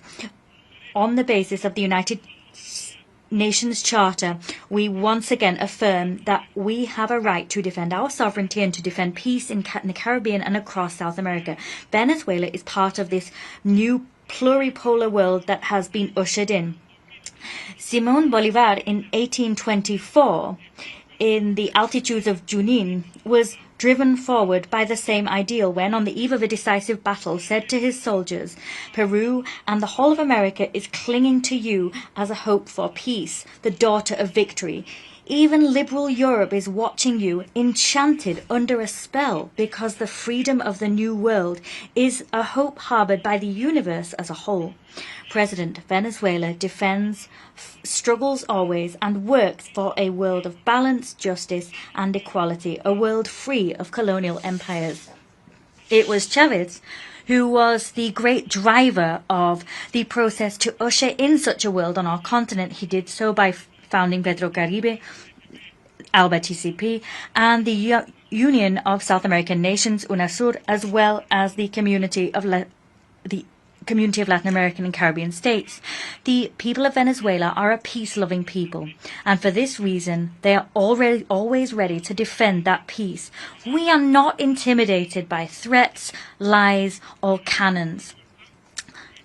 on the basis of the United Nations Charter, we once again affirm that we have a right to defend our sovereignty and to defend peace in the Caribbean and across South America. Venezuela is part of this new pluripolar world that has been ushered in. Simón Bolívar in 1824, in the altitudes of Junín, was driven forward by the same ideal when, on the eve of a decisive battle, said to his soldiers, "Peru and the whole of America is clinging to you as a hope for peace, the daughter of victory. Even liberal Europe is watching you, enchanted under a spell, because the freedom of the new world is a hope harbored by the universe as a whole." President, Venezuela defends, struggles always, and works for a world of balance, justice, and equality, a world free of colonial empires. It was Chavez who was the great driver of the process to usher in such a world on our continent. He did so by founding Petrocaribe, ALBA TCP, and the Union of South American Nations, UNASUR, as well as the Community of Latin American and Caribbean States. The people of Venezuela are a peace-loving people, and for this reason, they are always ready to defend that peace. We are not intimidated by threats, lies, or cannons.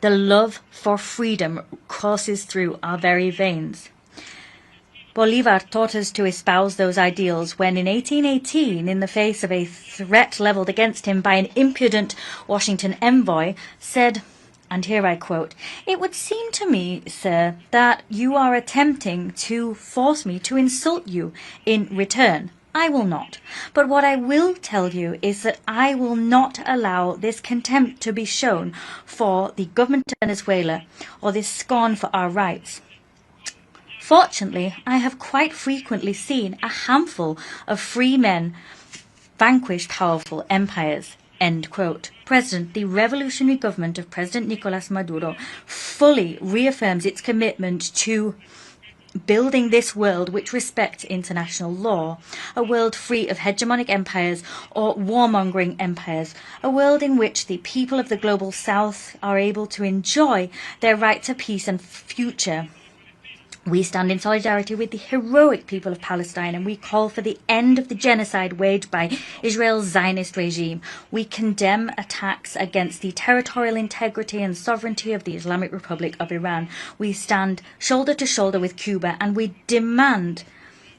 The love for freedom courses through our very veins. Bolívar taught us to espouse those ideals when in 1818, in the face of a threat levelled against him by an impudent Washington envoy, said, and here I quote, "It would seem to me, sir, that you are attempting to force me to insult you in return. I will not. But what I will tell you is that I will not allow this contempt to be shown for the government of Venezuela or this scorn for our rights. Fortunately, I have quite frequently seen a handful of free men vanquish powerful empires." End quote. President, the revolutionary government of President Nicolás Maduro fully reaffirms its commitment to building this world which respects international law, a world free of hegemonic empires or warmongering empires, a world in which the people of the global south are able to enjoy their right to peace and future. We stand in solidarity with the heroic people of Palestine, and we call for the end of the genocide waged by Israel's Zionist regime. We condemn attacks against the territorial integrity and sovereignty of the Islamic Republic of Iran. We stand shoulder to shoulder with Cuba, and we demand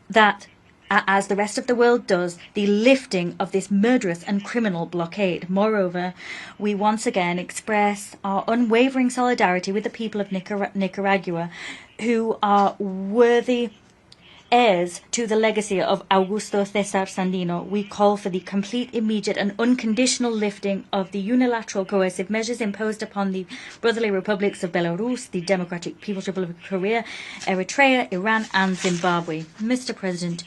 that, as the rest of the world does, the lifting of this murderous and criminal blockade. Moreover, we once again express our unwavering solidarity with the people of Nicaragua, who are worthy heirs to the legacy of Augusto César Sandino. We call for the complete, immediate and unconditional lifting of the unilateral coercive measures imposed upon the brotherly republics of Belarus, the Democratic People's Republic of Korea, Eritrea, Iran and Zimbabwe. Mr. President,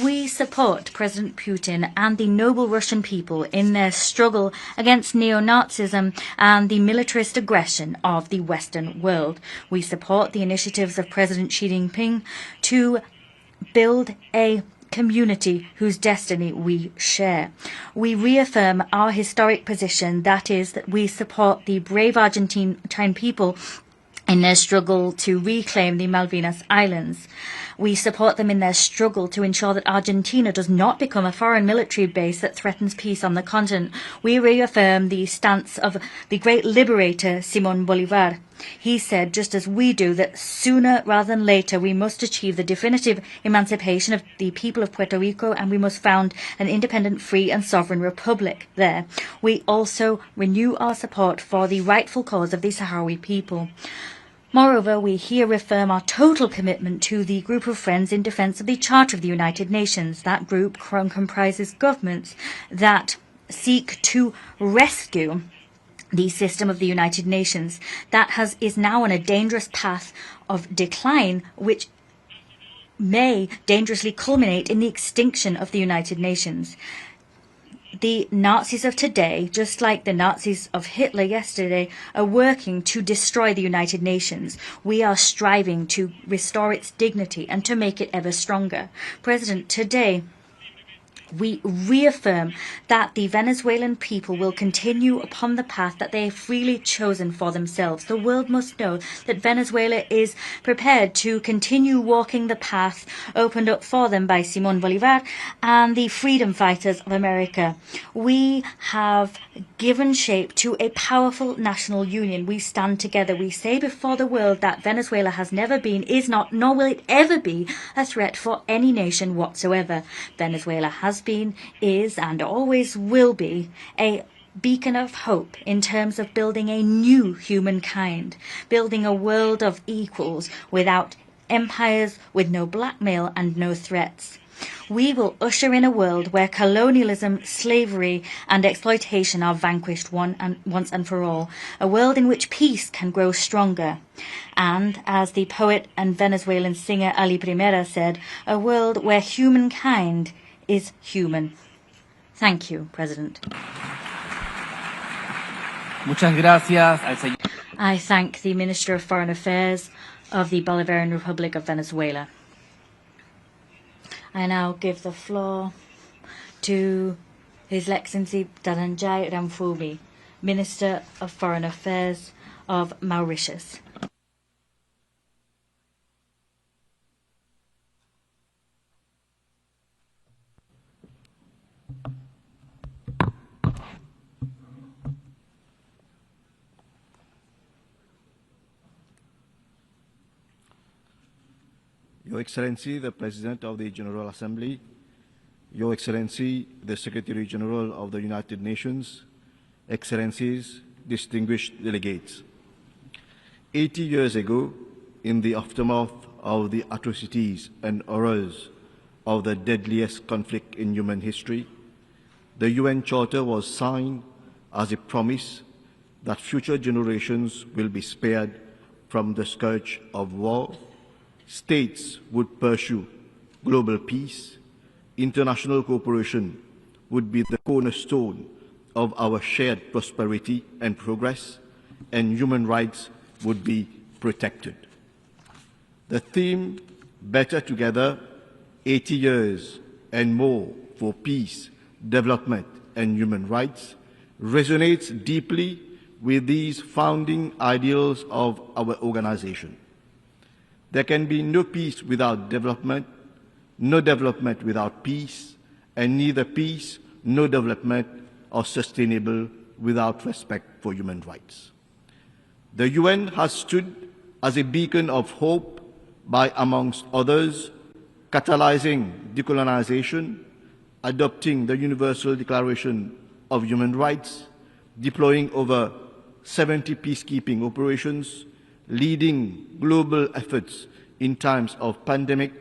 we support President Putin and the noble Russian people in their struggle against neo-Nazism and the militarist aggression of the Western world. We support the initiatives of President Xi Jinping to build a community whose destiny we share. We reaffirm our historic position, that is, that we support the brave Argentine people in their struggle to reclaim the Malvinas Islands. We support them in their struggle to ensure that Argentina does not become a foreign military base that threatens peace on the continent. We reaffirm the stance of the great liberator Simón Bolívar. He said, just as we do, that sooner rather than later we must achieve the definitive emancipation of the people of Puerto Rico, and we must found an independent, free and sovereign republic there. We also renew our support for the rightful cause of the Sahrawi people. Moreover, we here reaffirm our total commitment to the group of friends in defence of the Charter of the United Nations. That group comprises governments that seek to rescue the system of the United Nations that is now on a dangerous path of decline, which may dangerously culminate in the extinction of the United Nations. the Nazis of today, just like the Nazis of Hitler yesterday, are working to destroy the United Nations. We are striving to restore its dignity and to make it ever stronger. President, today we reaffirm that the Venezuelan people will continue upon the path that they have freely chosen for themselves. The world must know that Venezuela is prepared to continue walking the path opened up for them by Simón Bolívar and the freedom fighters of America. We have given shape to a powerful national union. We stand together. We say before the world that Venezuela has never been, is not, nor will it ever be a threat for any nation whatsoever. Venezuela has been, is, and always will be a beacon of hope in terms of building a new humankind, building a world of equals without empires, with no blackmail and no threats. We will usher in a world where colonialism, slavery and exploitation are vanquished once and for all, a world in which peace can grow stronger. And, as the poet and Venezuelan singer Ali Primera said, a world where humankind is human. Thank you, President. Muchas gracias al señor. I thank the Minister of Foreign Affairs of the Bolivarian Republic of Venezuela. I now give the floor to His Excellency Dhananjay Ramphumi, Minister of Foreign Affairs of Mauritius. Your Excellency, the President of the General Assembly, Your Excellency, the Secretary General of the United Nations, Excellencies, distinguished delegates. 80 years ago, in the aftermath of the atrocities and horrors of the deadliest conflict in human history, the UN Charter was signed as a promise that future generations will be spared from the scourge of war. States would pursue global peace, international cooperation would be the cornerstone of our shared prosperity and progress, and human rights would be protected. The theme, Better Together, 80 years and more for peace, development, and human rights, resonates deeply with these founding ideals of our organization. There can be no peace without development, no development without peace, and neither peace nor development are sustainable without respect for human rights. The UN has stood as a beacon of hope by, amongst others, catalyzing decolonization, adopting the Universal Declaration of Human Rights, deploying over 70 peacekeeping operations, leading global efforts in times of pandemic,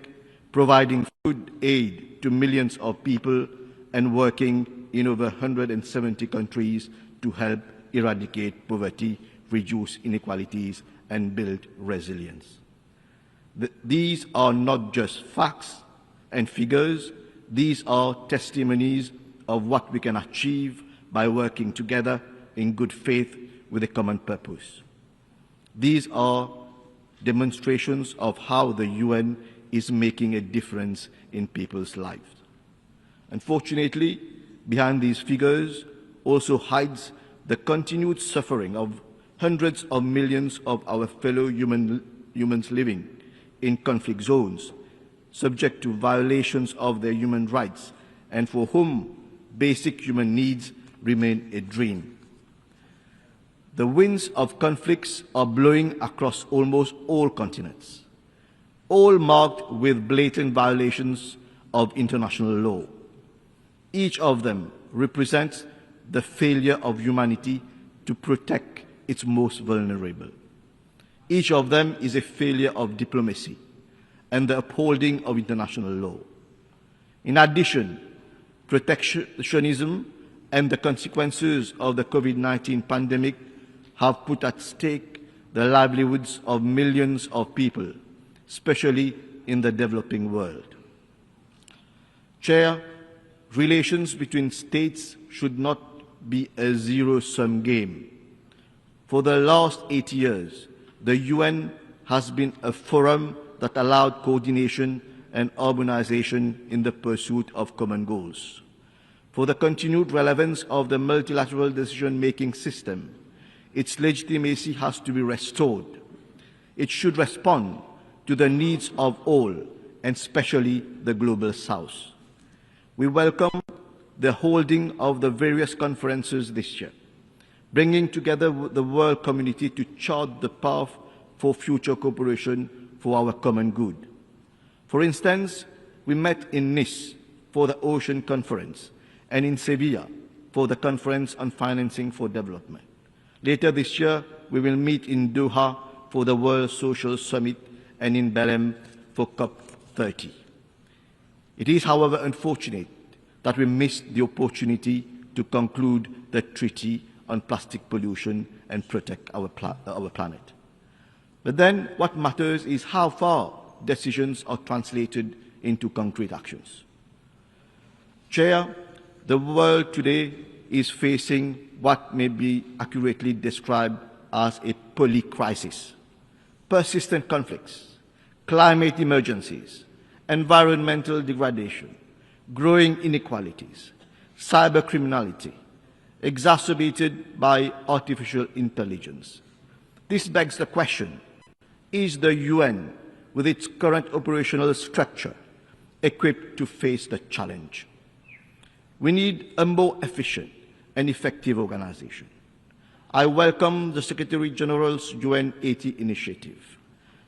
providing food aid to millions of people, and working in over 170 countries to help eradicate poverty, reduce inequalities, and build resilience. These are not just facts and figures, these are testimonies of what we can achieve by working together in good faith with a common purpose. These are demonstrations of how the UN is making a difference in people's lives. Unfortunately, behind these figures also hides the continued suffering of hundreds of millions of our fellow humans living in conflict zones, subject to violations of their human rights, and for whom basic human needs remain a dream. The winds of conflicts are blowing across almost all continents, all marked with blatant violations of international law. Each of them represents the failure of humanity to protect its most vulnerable. Each of them is a failure of diplomacy and the upholding of international law. In addition, protectionism and the consequences of the COVID-19 pandemic have put at stake the livelihoods of millions of people, especially in the developing world. Chair, relations between states should not be a zero-sum game. For the last 8 years, the UN has been a forum that allowed coordination and harmonization in the pursuit of common goals. For the continued relevance of the multilateral decision-making system, its legitimacy has to be restored. It should respond to the needs of all, and especially the Global South. We welcome the holding of the various conferences this year, bringing together the world community to chart the path for future cooperation for our common good. For instance, we met in Nice for the Ocean Conference and in Sevilla for the Conference on Financing for Development. Later this year, we will meet in Doha for the World Social Summit and in Belém for COP30. It is, however, unfortunate that we missed the opportunity to conclude the Treaty on Plastic Pollution and protect our planet. But then what matters is how far decisions are translated into concrete actions. Chair, the world today is facing what may be accurately described as a polycrisis. Persistent conflicts, climate emergencies, environmental degradation, growing inequalities, cybercriminality, exacerbated by artificial intelligence. This begs the question, is the UN, with its current operational structure, equipped to face the challenge? We need a more efficient and effective organization. I welcome the Secretary General's UN 80 initiative,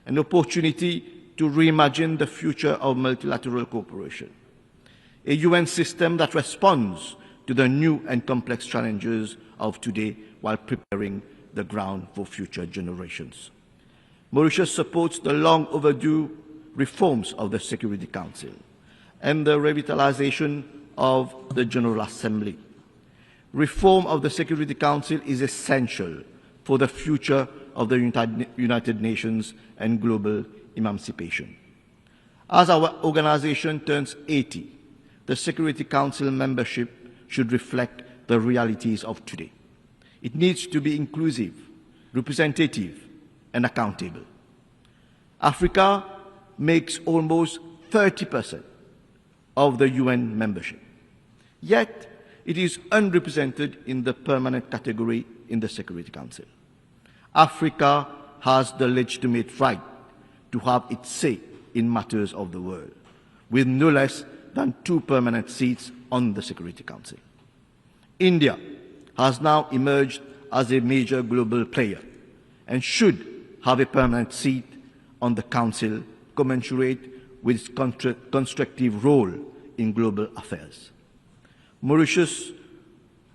an opportunity to reimagine the future of multilateral cooperation, a UN system that responds to the new and complex challenges of today while preparing the ground for future generations. Mauritius supports the long overdue reforms of the Security Council and the revitalization of the General Assembly. Reform of the Security Council is essential for the future of the United Nations and global emancipation. As our organization turns 80, the Security Council membership should reflect the realities of today. It needs to be inclusive, representative, and accountable. Africa makes almost 30% of the UN membership. Yet, it is unrepresented in the permanent category in the Security Council. Africa has the legitimate right to have its say in matters of the world, with no less than 2 permanent seats on the Security Council. India has now emerged as a major global player and should have a permanent seat on the Council commensurate with its constructive role in global affairs. Mauritius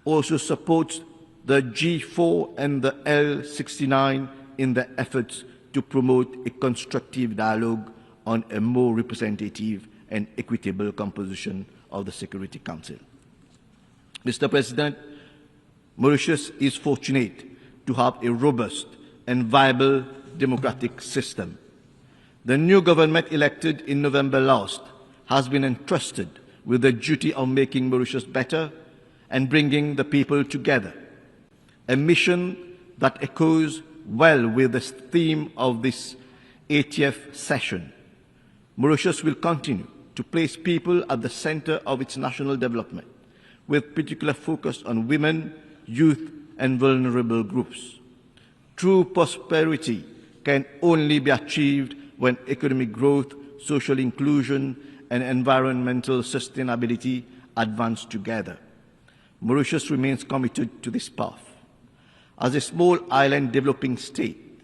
also supports the G4 and the L69 in their efforts to promote a constructive dialogue on a more representative and equitable composition of the Security Council. Mr. President, Mauritius is fortunate to have a robust and viable democratic system. The new government elected in November last has been entrusted with the duty of making Mauritius better and bringing the people together, a mission that echoes well with the theme of this 80th session. Mauritius will continue to place people at the center of its national development, with particular focus on women, youth, and vulnerable groups. True prosperity can only be achieved when economic growth, social inclusion, and environmental sustainability advance together. Mauritius remains committed to this path. As a small island developing state,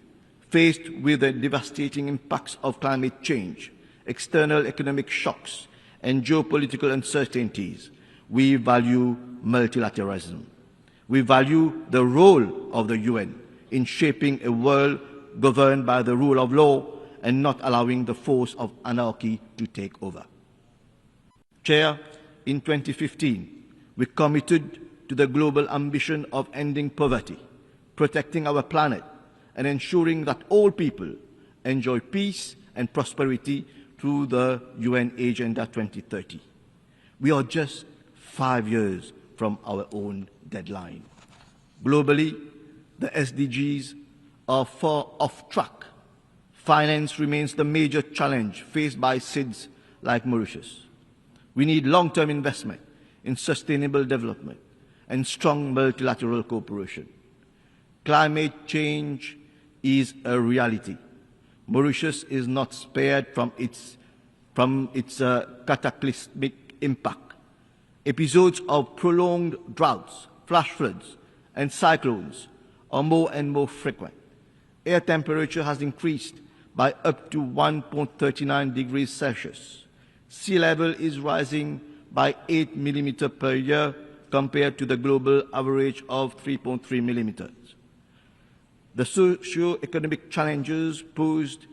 faced with the devastating impacts of climate change, external economic shocks, and geopolitical uncertainties, we value multilateralism. We value the role of the UN in shaping a world governed by the rule of law and not allowing the force of anarchy to take over. Chair, in 2015, we committed to the global ambition of ending poverty, protecting our planet, and ensuring that all people enjoy peace and prosperity through the UN Agenda 2030. We are just 5 years from our own deadline. Globally, the SDGs are far off track. Finance remains the major challenge faced by SIDS like Mauritius. We need long-term investment in sustainable development and strong multilateral cooperation. Climate change is a reality. Mauritius is not spared from its cataclysmic impact. Episodes of prolonged droughts, flash floods, and cyclones are more and more frequent. Air temperature has increased by up to 1.39 degrees Celsius. Sea level is rising by 8 millimeters per year compared to the global average of 3.3 millimeters. The socio-economic challenges posed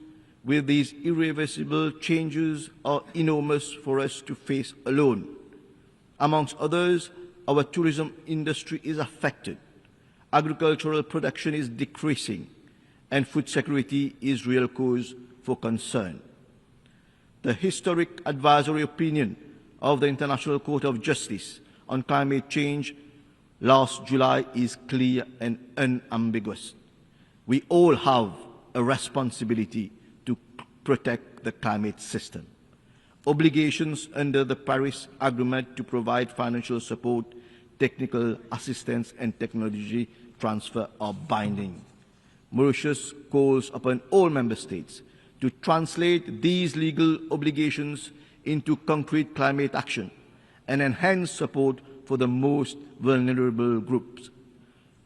with these irreversible changes are enormous for us to face alone. Amongst others, our tourism industry is affected, agricultural production is decreasing, and food security is real cause for concern. The historic advisory opinion of the International Court of Justice on climate change last July is clear and unambiguous. We all have a responsibility to protect the climate system. Obligations under the Paris Agreement to provide financial support, technical assistance, and technology transfer are binding. Mauritius calls upon all member states to translate these legal obligations into concrete climate action and enhance support for the most vulnerable groups.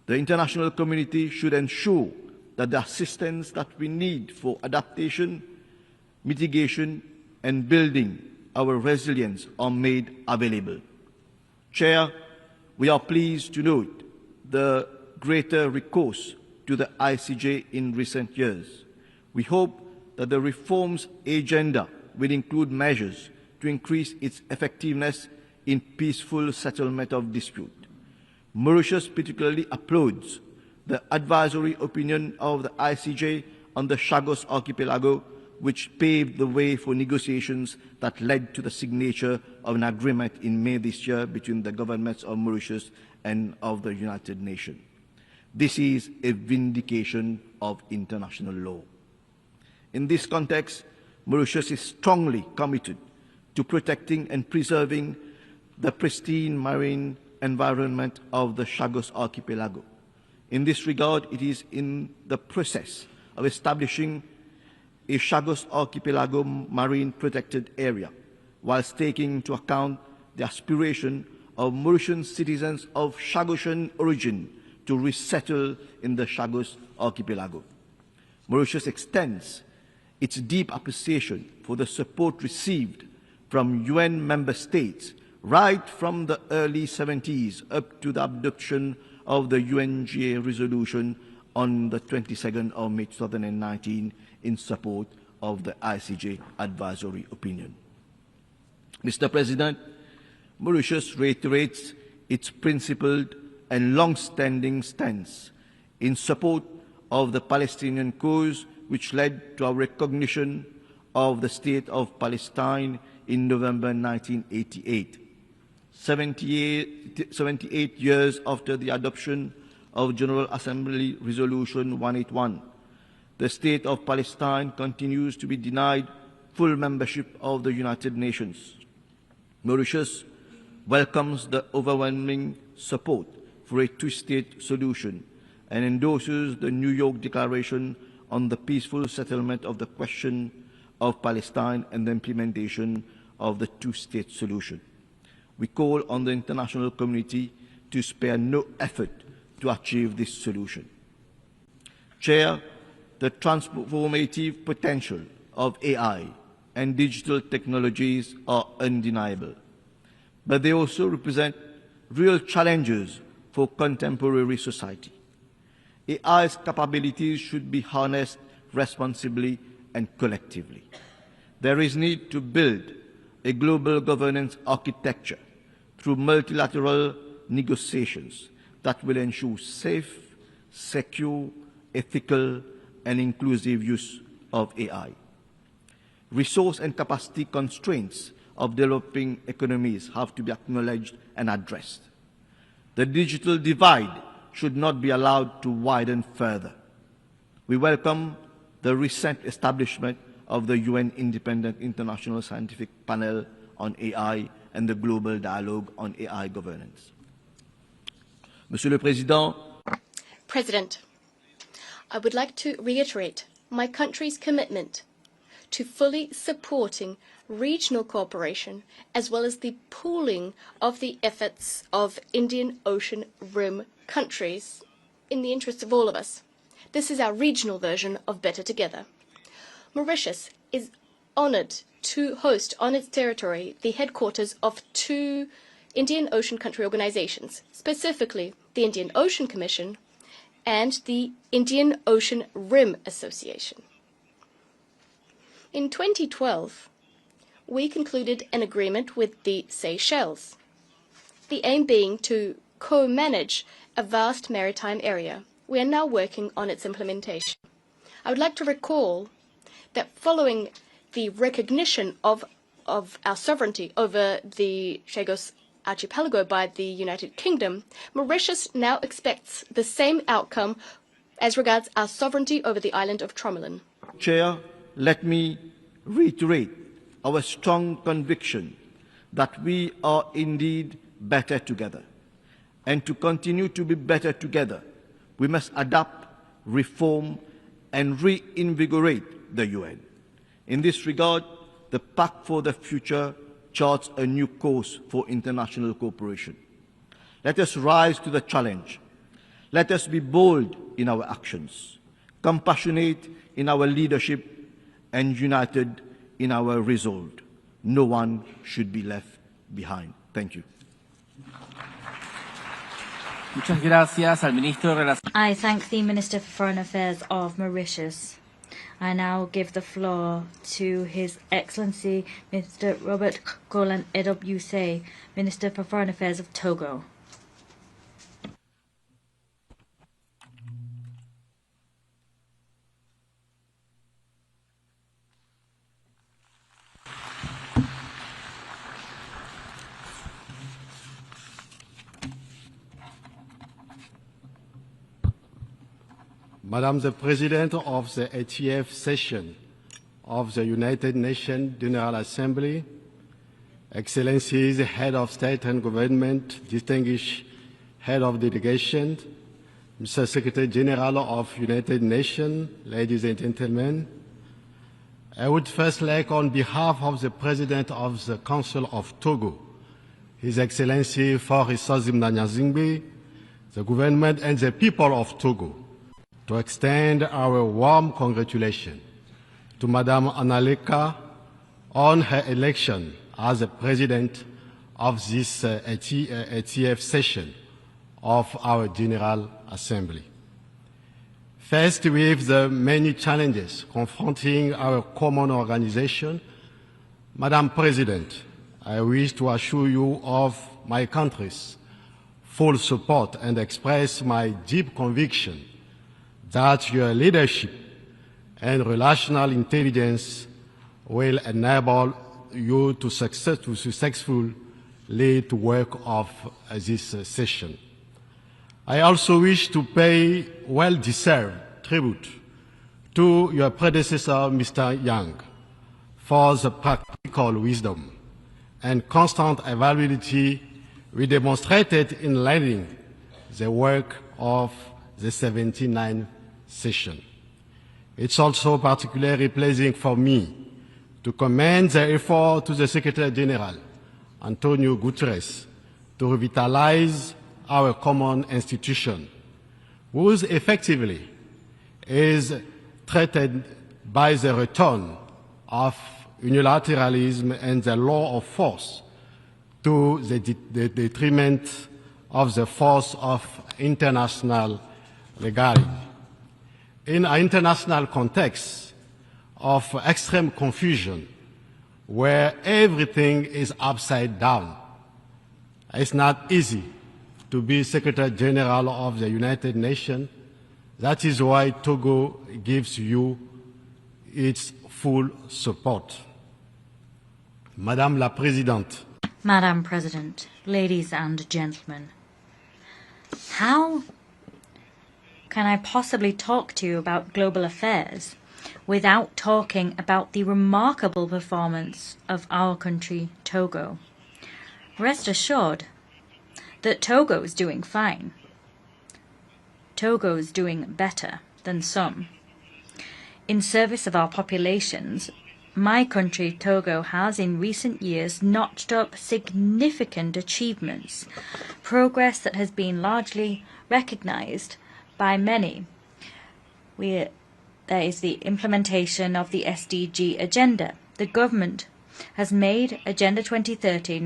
The international community should ensure that the assistance that we need for adaptation, mitigation, and building our resilience are made available. Chair, we are pleased to note the greater recourse to the ICJ in recent years. We hope that the reforms agenda will include measures to increase its effectiveness in peaceful settlement of dispute. Mauritius particularly applauds the advisory opinion of the ICJ on the Chagos Archipelago, which paved the way for negotiations that led to the signature of an agreement in May this year between the governments of Mauritius and of the United Nations. This is a vindication of international law. In this context, Mauritius is strongly committed to protecting and preserving the pristine marine environment of the Chagos Archipelago. In this regard, it is in the process of establishing a Chagos Archipelago marine protected area, whilst taking into account the aspiration of Mauritian citizens of Chagosian origin to resettle in the Chagos Archipelago. Mauritius extends its deep appreciation for the support received from UN member states right from the early 70s up to the adoption of the UNGA resolution on the 22nd of May 2019 in support of the ICJ advisory opinion. Mr. President, Mauritius reiterates its principled and long-standing stance in support of the Palestinian cause, which led to our recognition of the State of Palestine in November 1988. 78 years after the adoption of General Assembly Resolution 181, the State of Palestine continues to be denied full membership of the United Nations. Mauritius welcomes the overwhelming support for a two-state solution and endorses the New York Declaration on the peaceful settlement of the question of Palestine and the implementation of the two-state solution. We call on the international community to spare no effort to achieve this solution. Chair, the transformative potential of AI and digital technologies are undeniable, but they also represent real challenges for contemporary society. AI's capabilities should be harnessed responsibly and collectively. There is need to build a global governance architecture through multilateral negotiations that will ensure safe, secure, ethical, and inclusive use of AI. Resource and capacity constraints of developing economies have to be acknowledged and addressed. The digital divide should not be allowed to widen further. We welcome the recent establishment of the UN Independent International Scientific Panel on AI and the Global Dialogue on AI Governance. Monsieur le Président, President, I would like to reiterate my country's commitment to fully supporting regional cooperation as well as the pooling of the efforts of Indian Ocean Rim countries in the interests of all of us. This is our regional version of Better Together. Mauritius is honored to host on its territory the headquarters of 2 Indian Ocean country organizations, specifically the Indian Ocean Commission and the Indian Ocean Rim Association. In 2012, we concluded an agreement with the Seychelles, the aim being to co-manage a vast maritime area. We are now working on its implementation. I would like to recall that following the recognition of our sovereignty over the Chagos Archipelago by the United Kingdom, Mauritius now expects the same outcome as regards our sovereignty over the island of Tromelin. Chair, let me reiterate our strong conviction that we are indeed better together. And to continue to be better together, we must adapt, reform, and reinvigorate the UN. In this regard, the Pact for the Future charts a new course for international cooperation. Let us rise to the challenge. Let us be bold in our actions, compassionate in our leadership, and united in our resolve. No one should be left behind. Thank you. Muchas gracias al ministro de Relaciones. I thank the Minister for Foreign Affairs of Mauritius. I now give the floor to His Excellency Mr. Robert Golan Edop Yusei, Minister for Foreign Affairs of Togo. Madam the President of the 80th session of the United Nations General Assembly, Excellencies, Head of State and Government, distinguished Head of Delegation, Mr. Secretary General of United Nations, ladies and gentlemen, I would first like, on behalf of the President of the Council of Togo, His Excellency Faure Nanyazingbe, the government and the people of Togo, to extend our warm congratulations to Madame Analeka on her election as the President of this 80th session of our General Assembly. Faced with the many challenges confronting our common organization, Madam President, I wish to assure you of my country's full support and express my deep conviction that your leadership and relational intelligence will enable you to successfully lead the work of this session. I also wish to pay well-deserved tribute to your predecessor, Mr. Yang, for the practical wisdom and constant availability we demonstrated in leading the work of the 79th session. It's also particularly pleasing for me to commend the effort to the Secretary General, Antonio Guterres, to revitalize our common institution, whose effectively is threatened by the return of unilateralism and the law of force to the detriment of the force of international legality. In an international context of extreme confusion, where everything is upside down, it's not easy to be Secretary General of the United Nations. That is why Togo gives you its full support. Madame la Présidente. Madam President, ladies and gentlemen, how can I possibly talk to you about global affairs without talking about the remarkable performance of our country, Togo? Rest assured that Togo is doing fine. Togo is doing better than some. In service of our populations, my country, Togo, has in recent years notched up significant achievements, progress that has been largely recognized by many. There is the implementation of the SDG agenda. The government has made Agenda 2030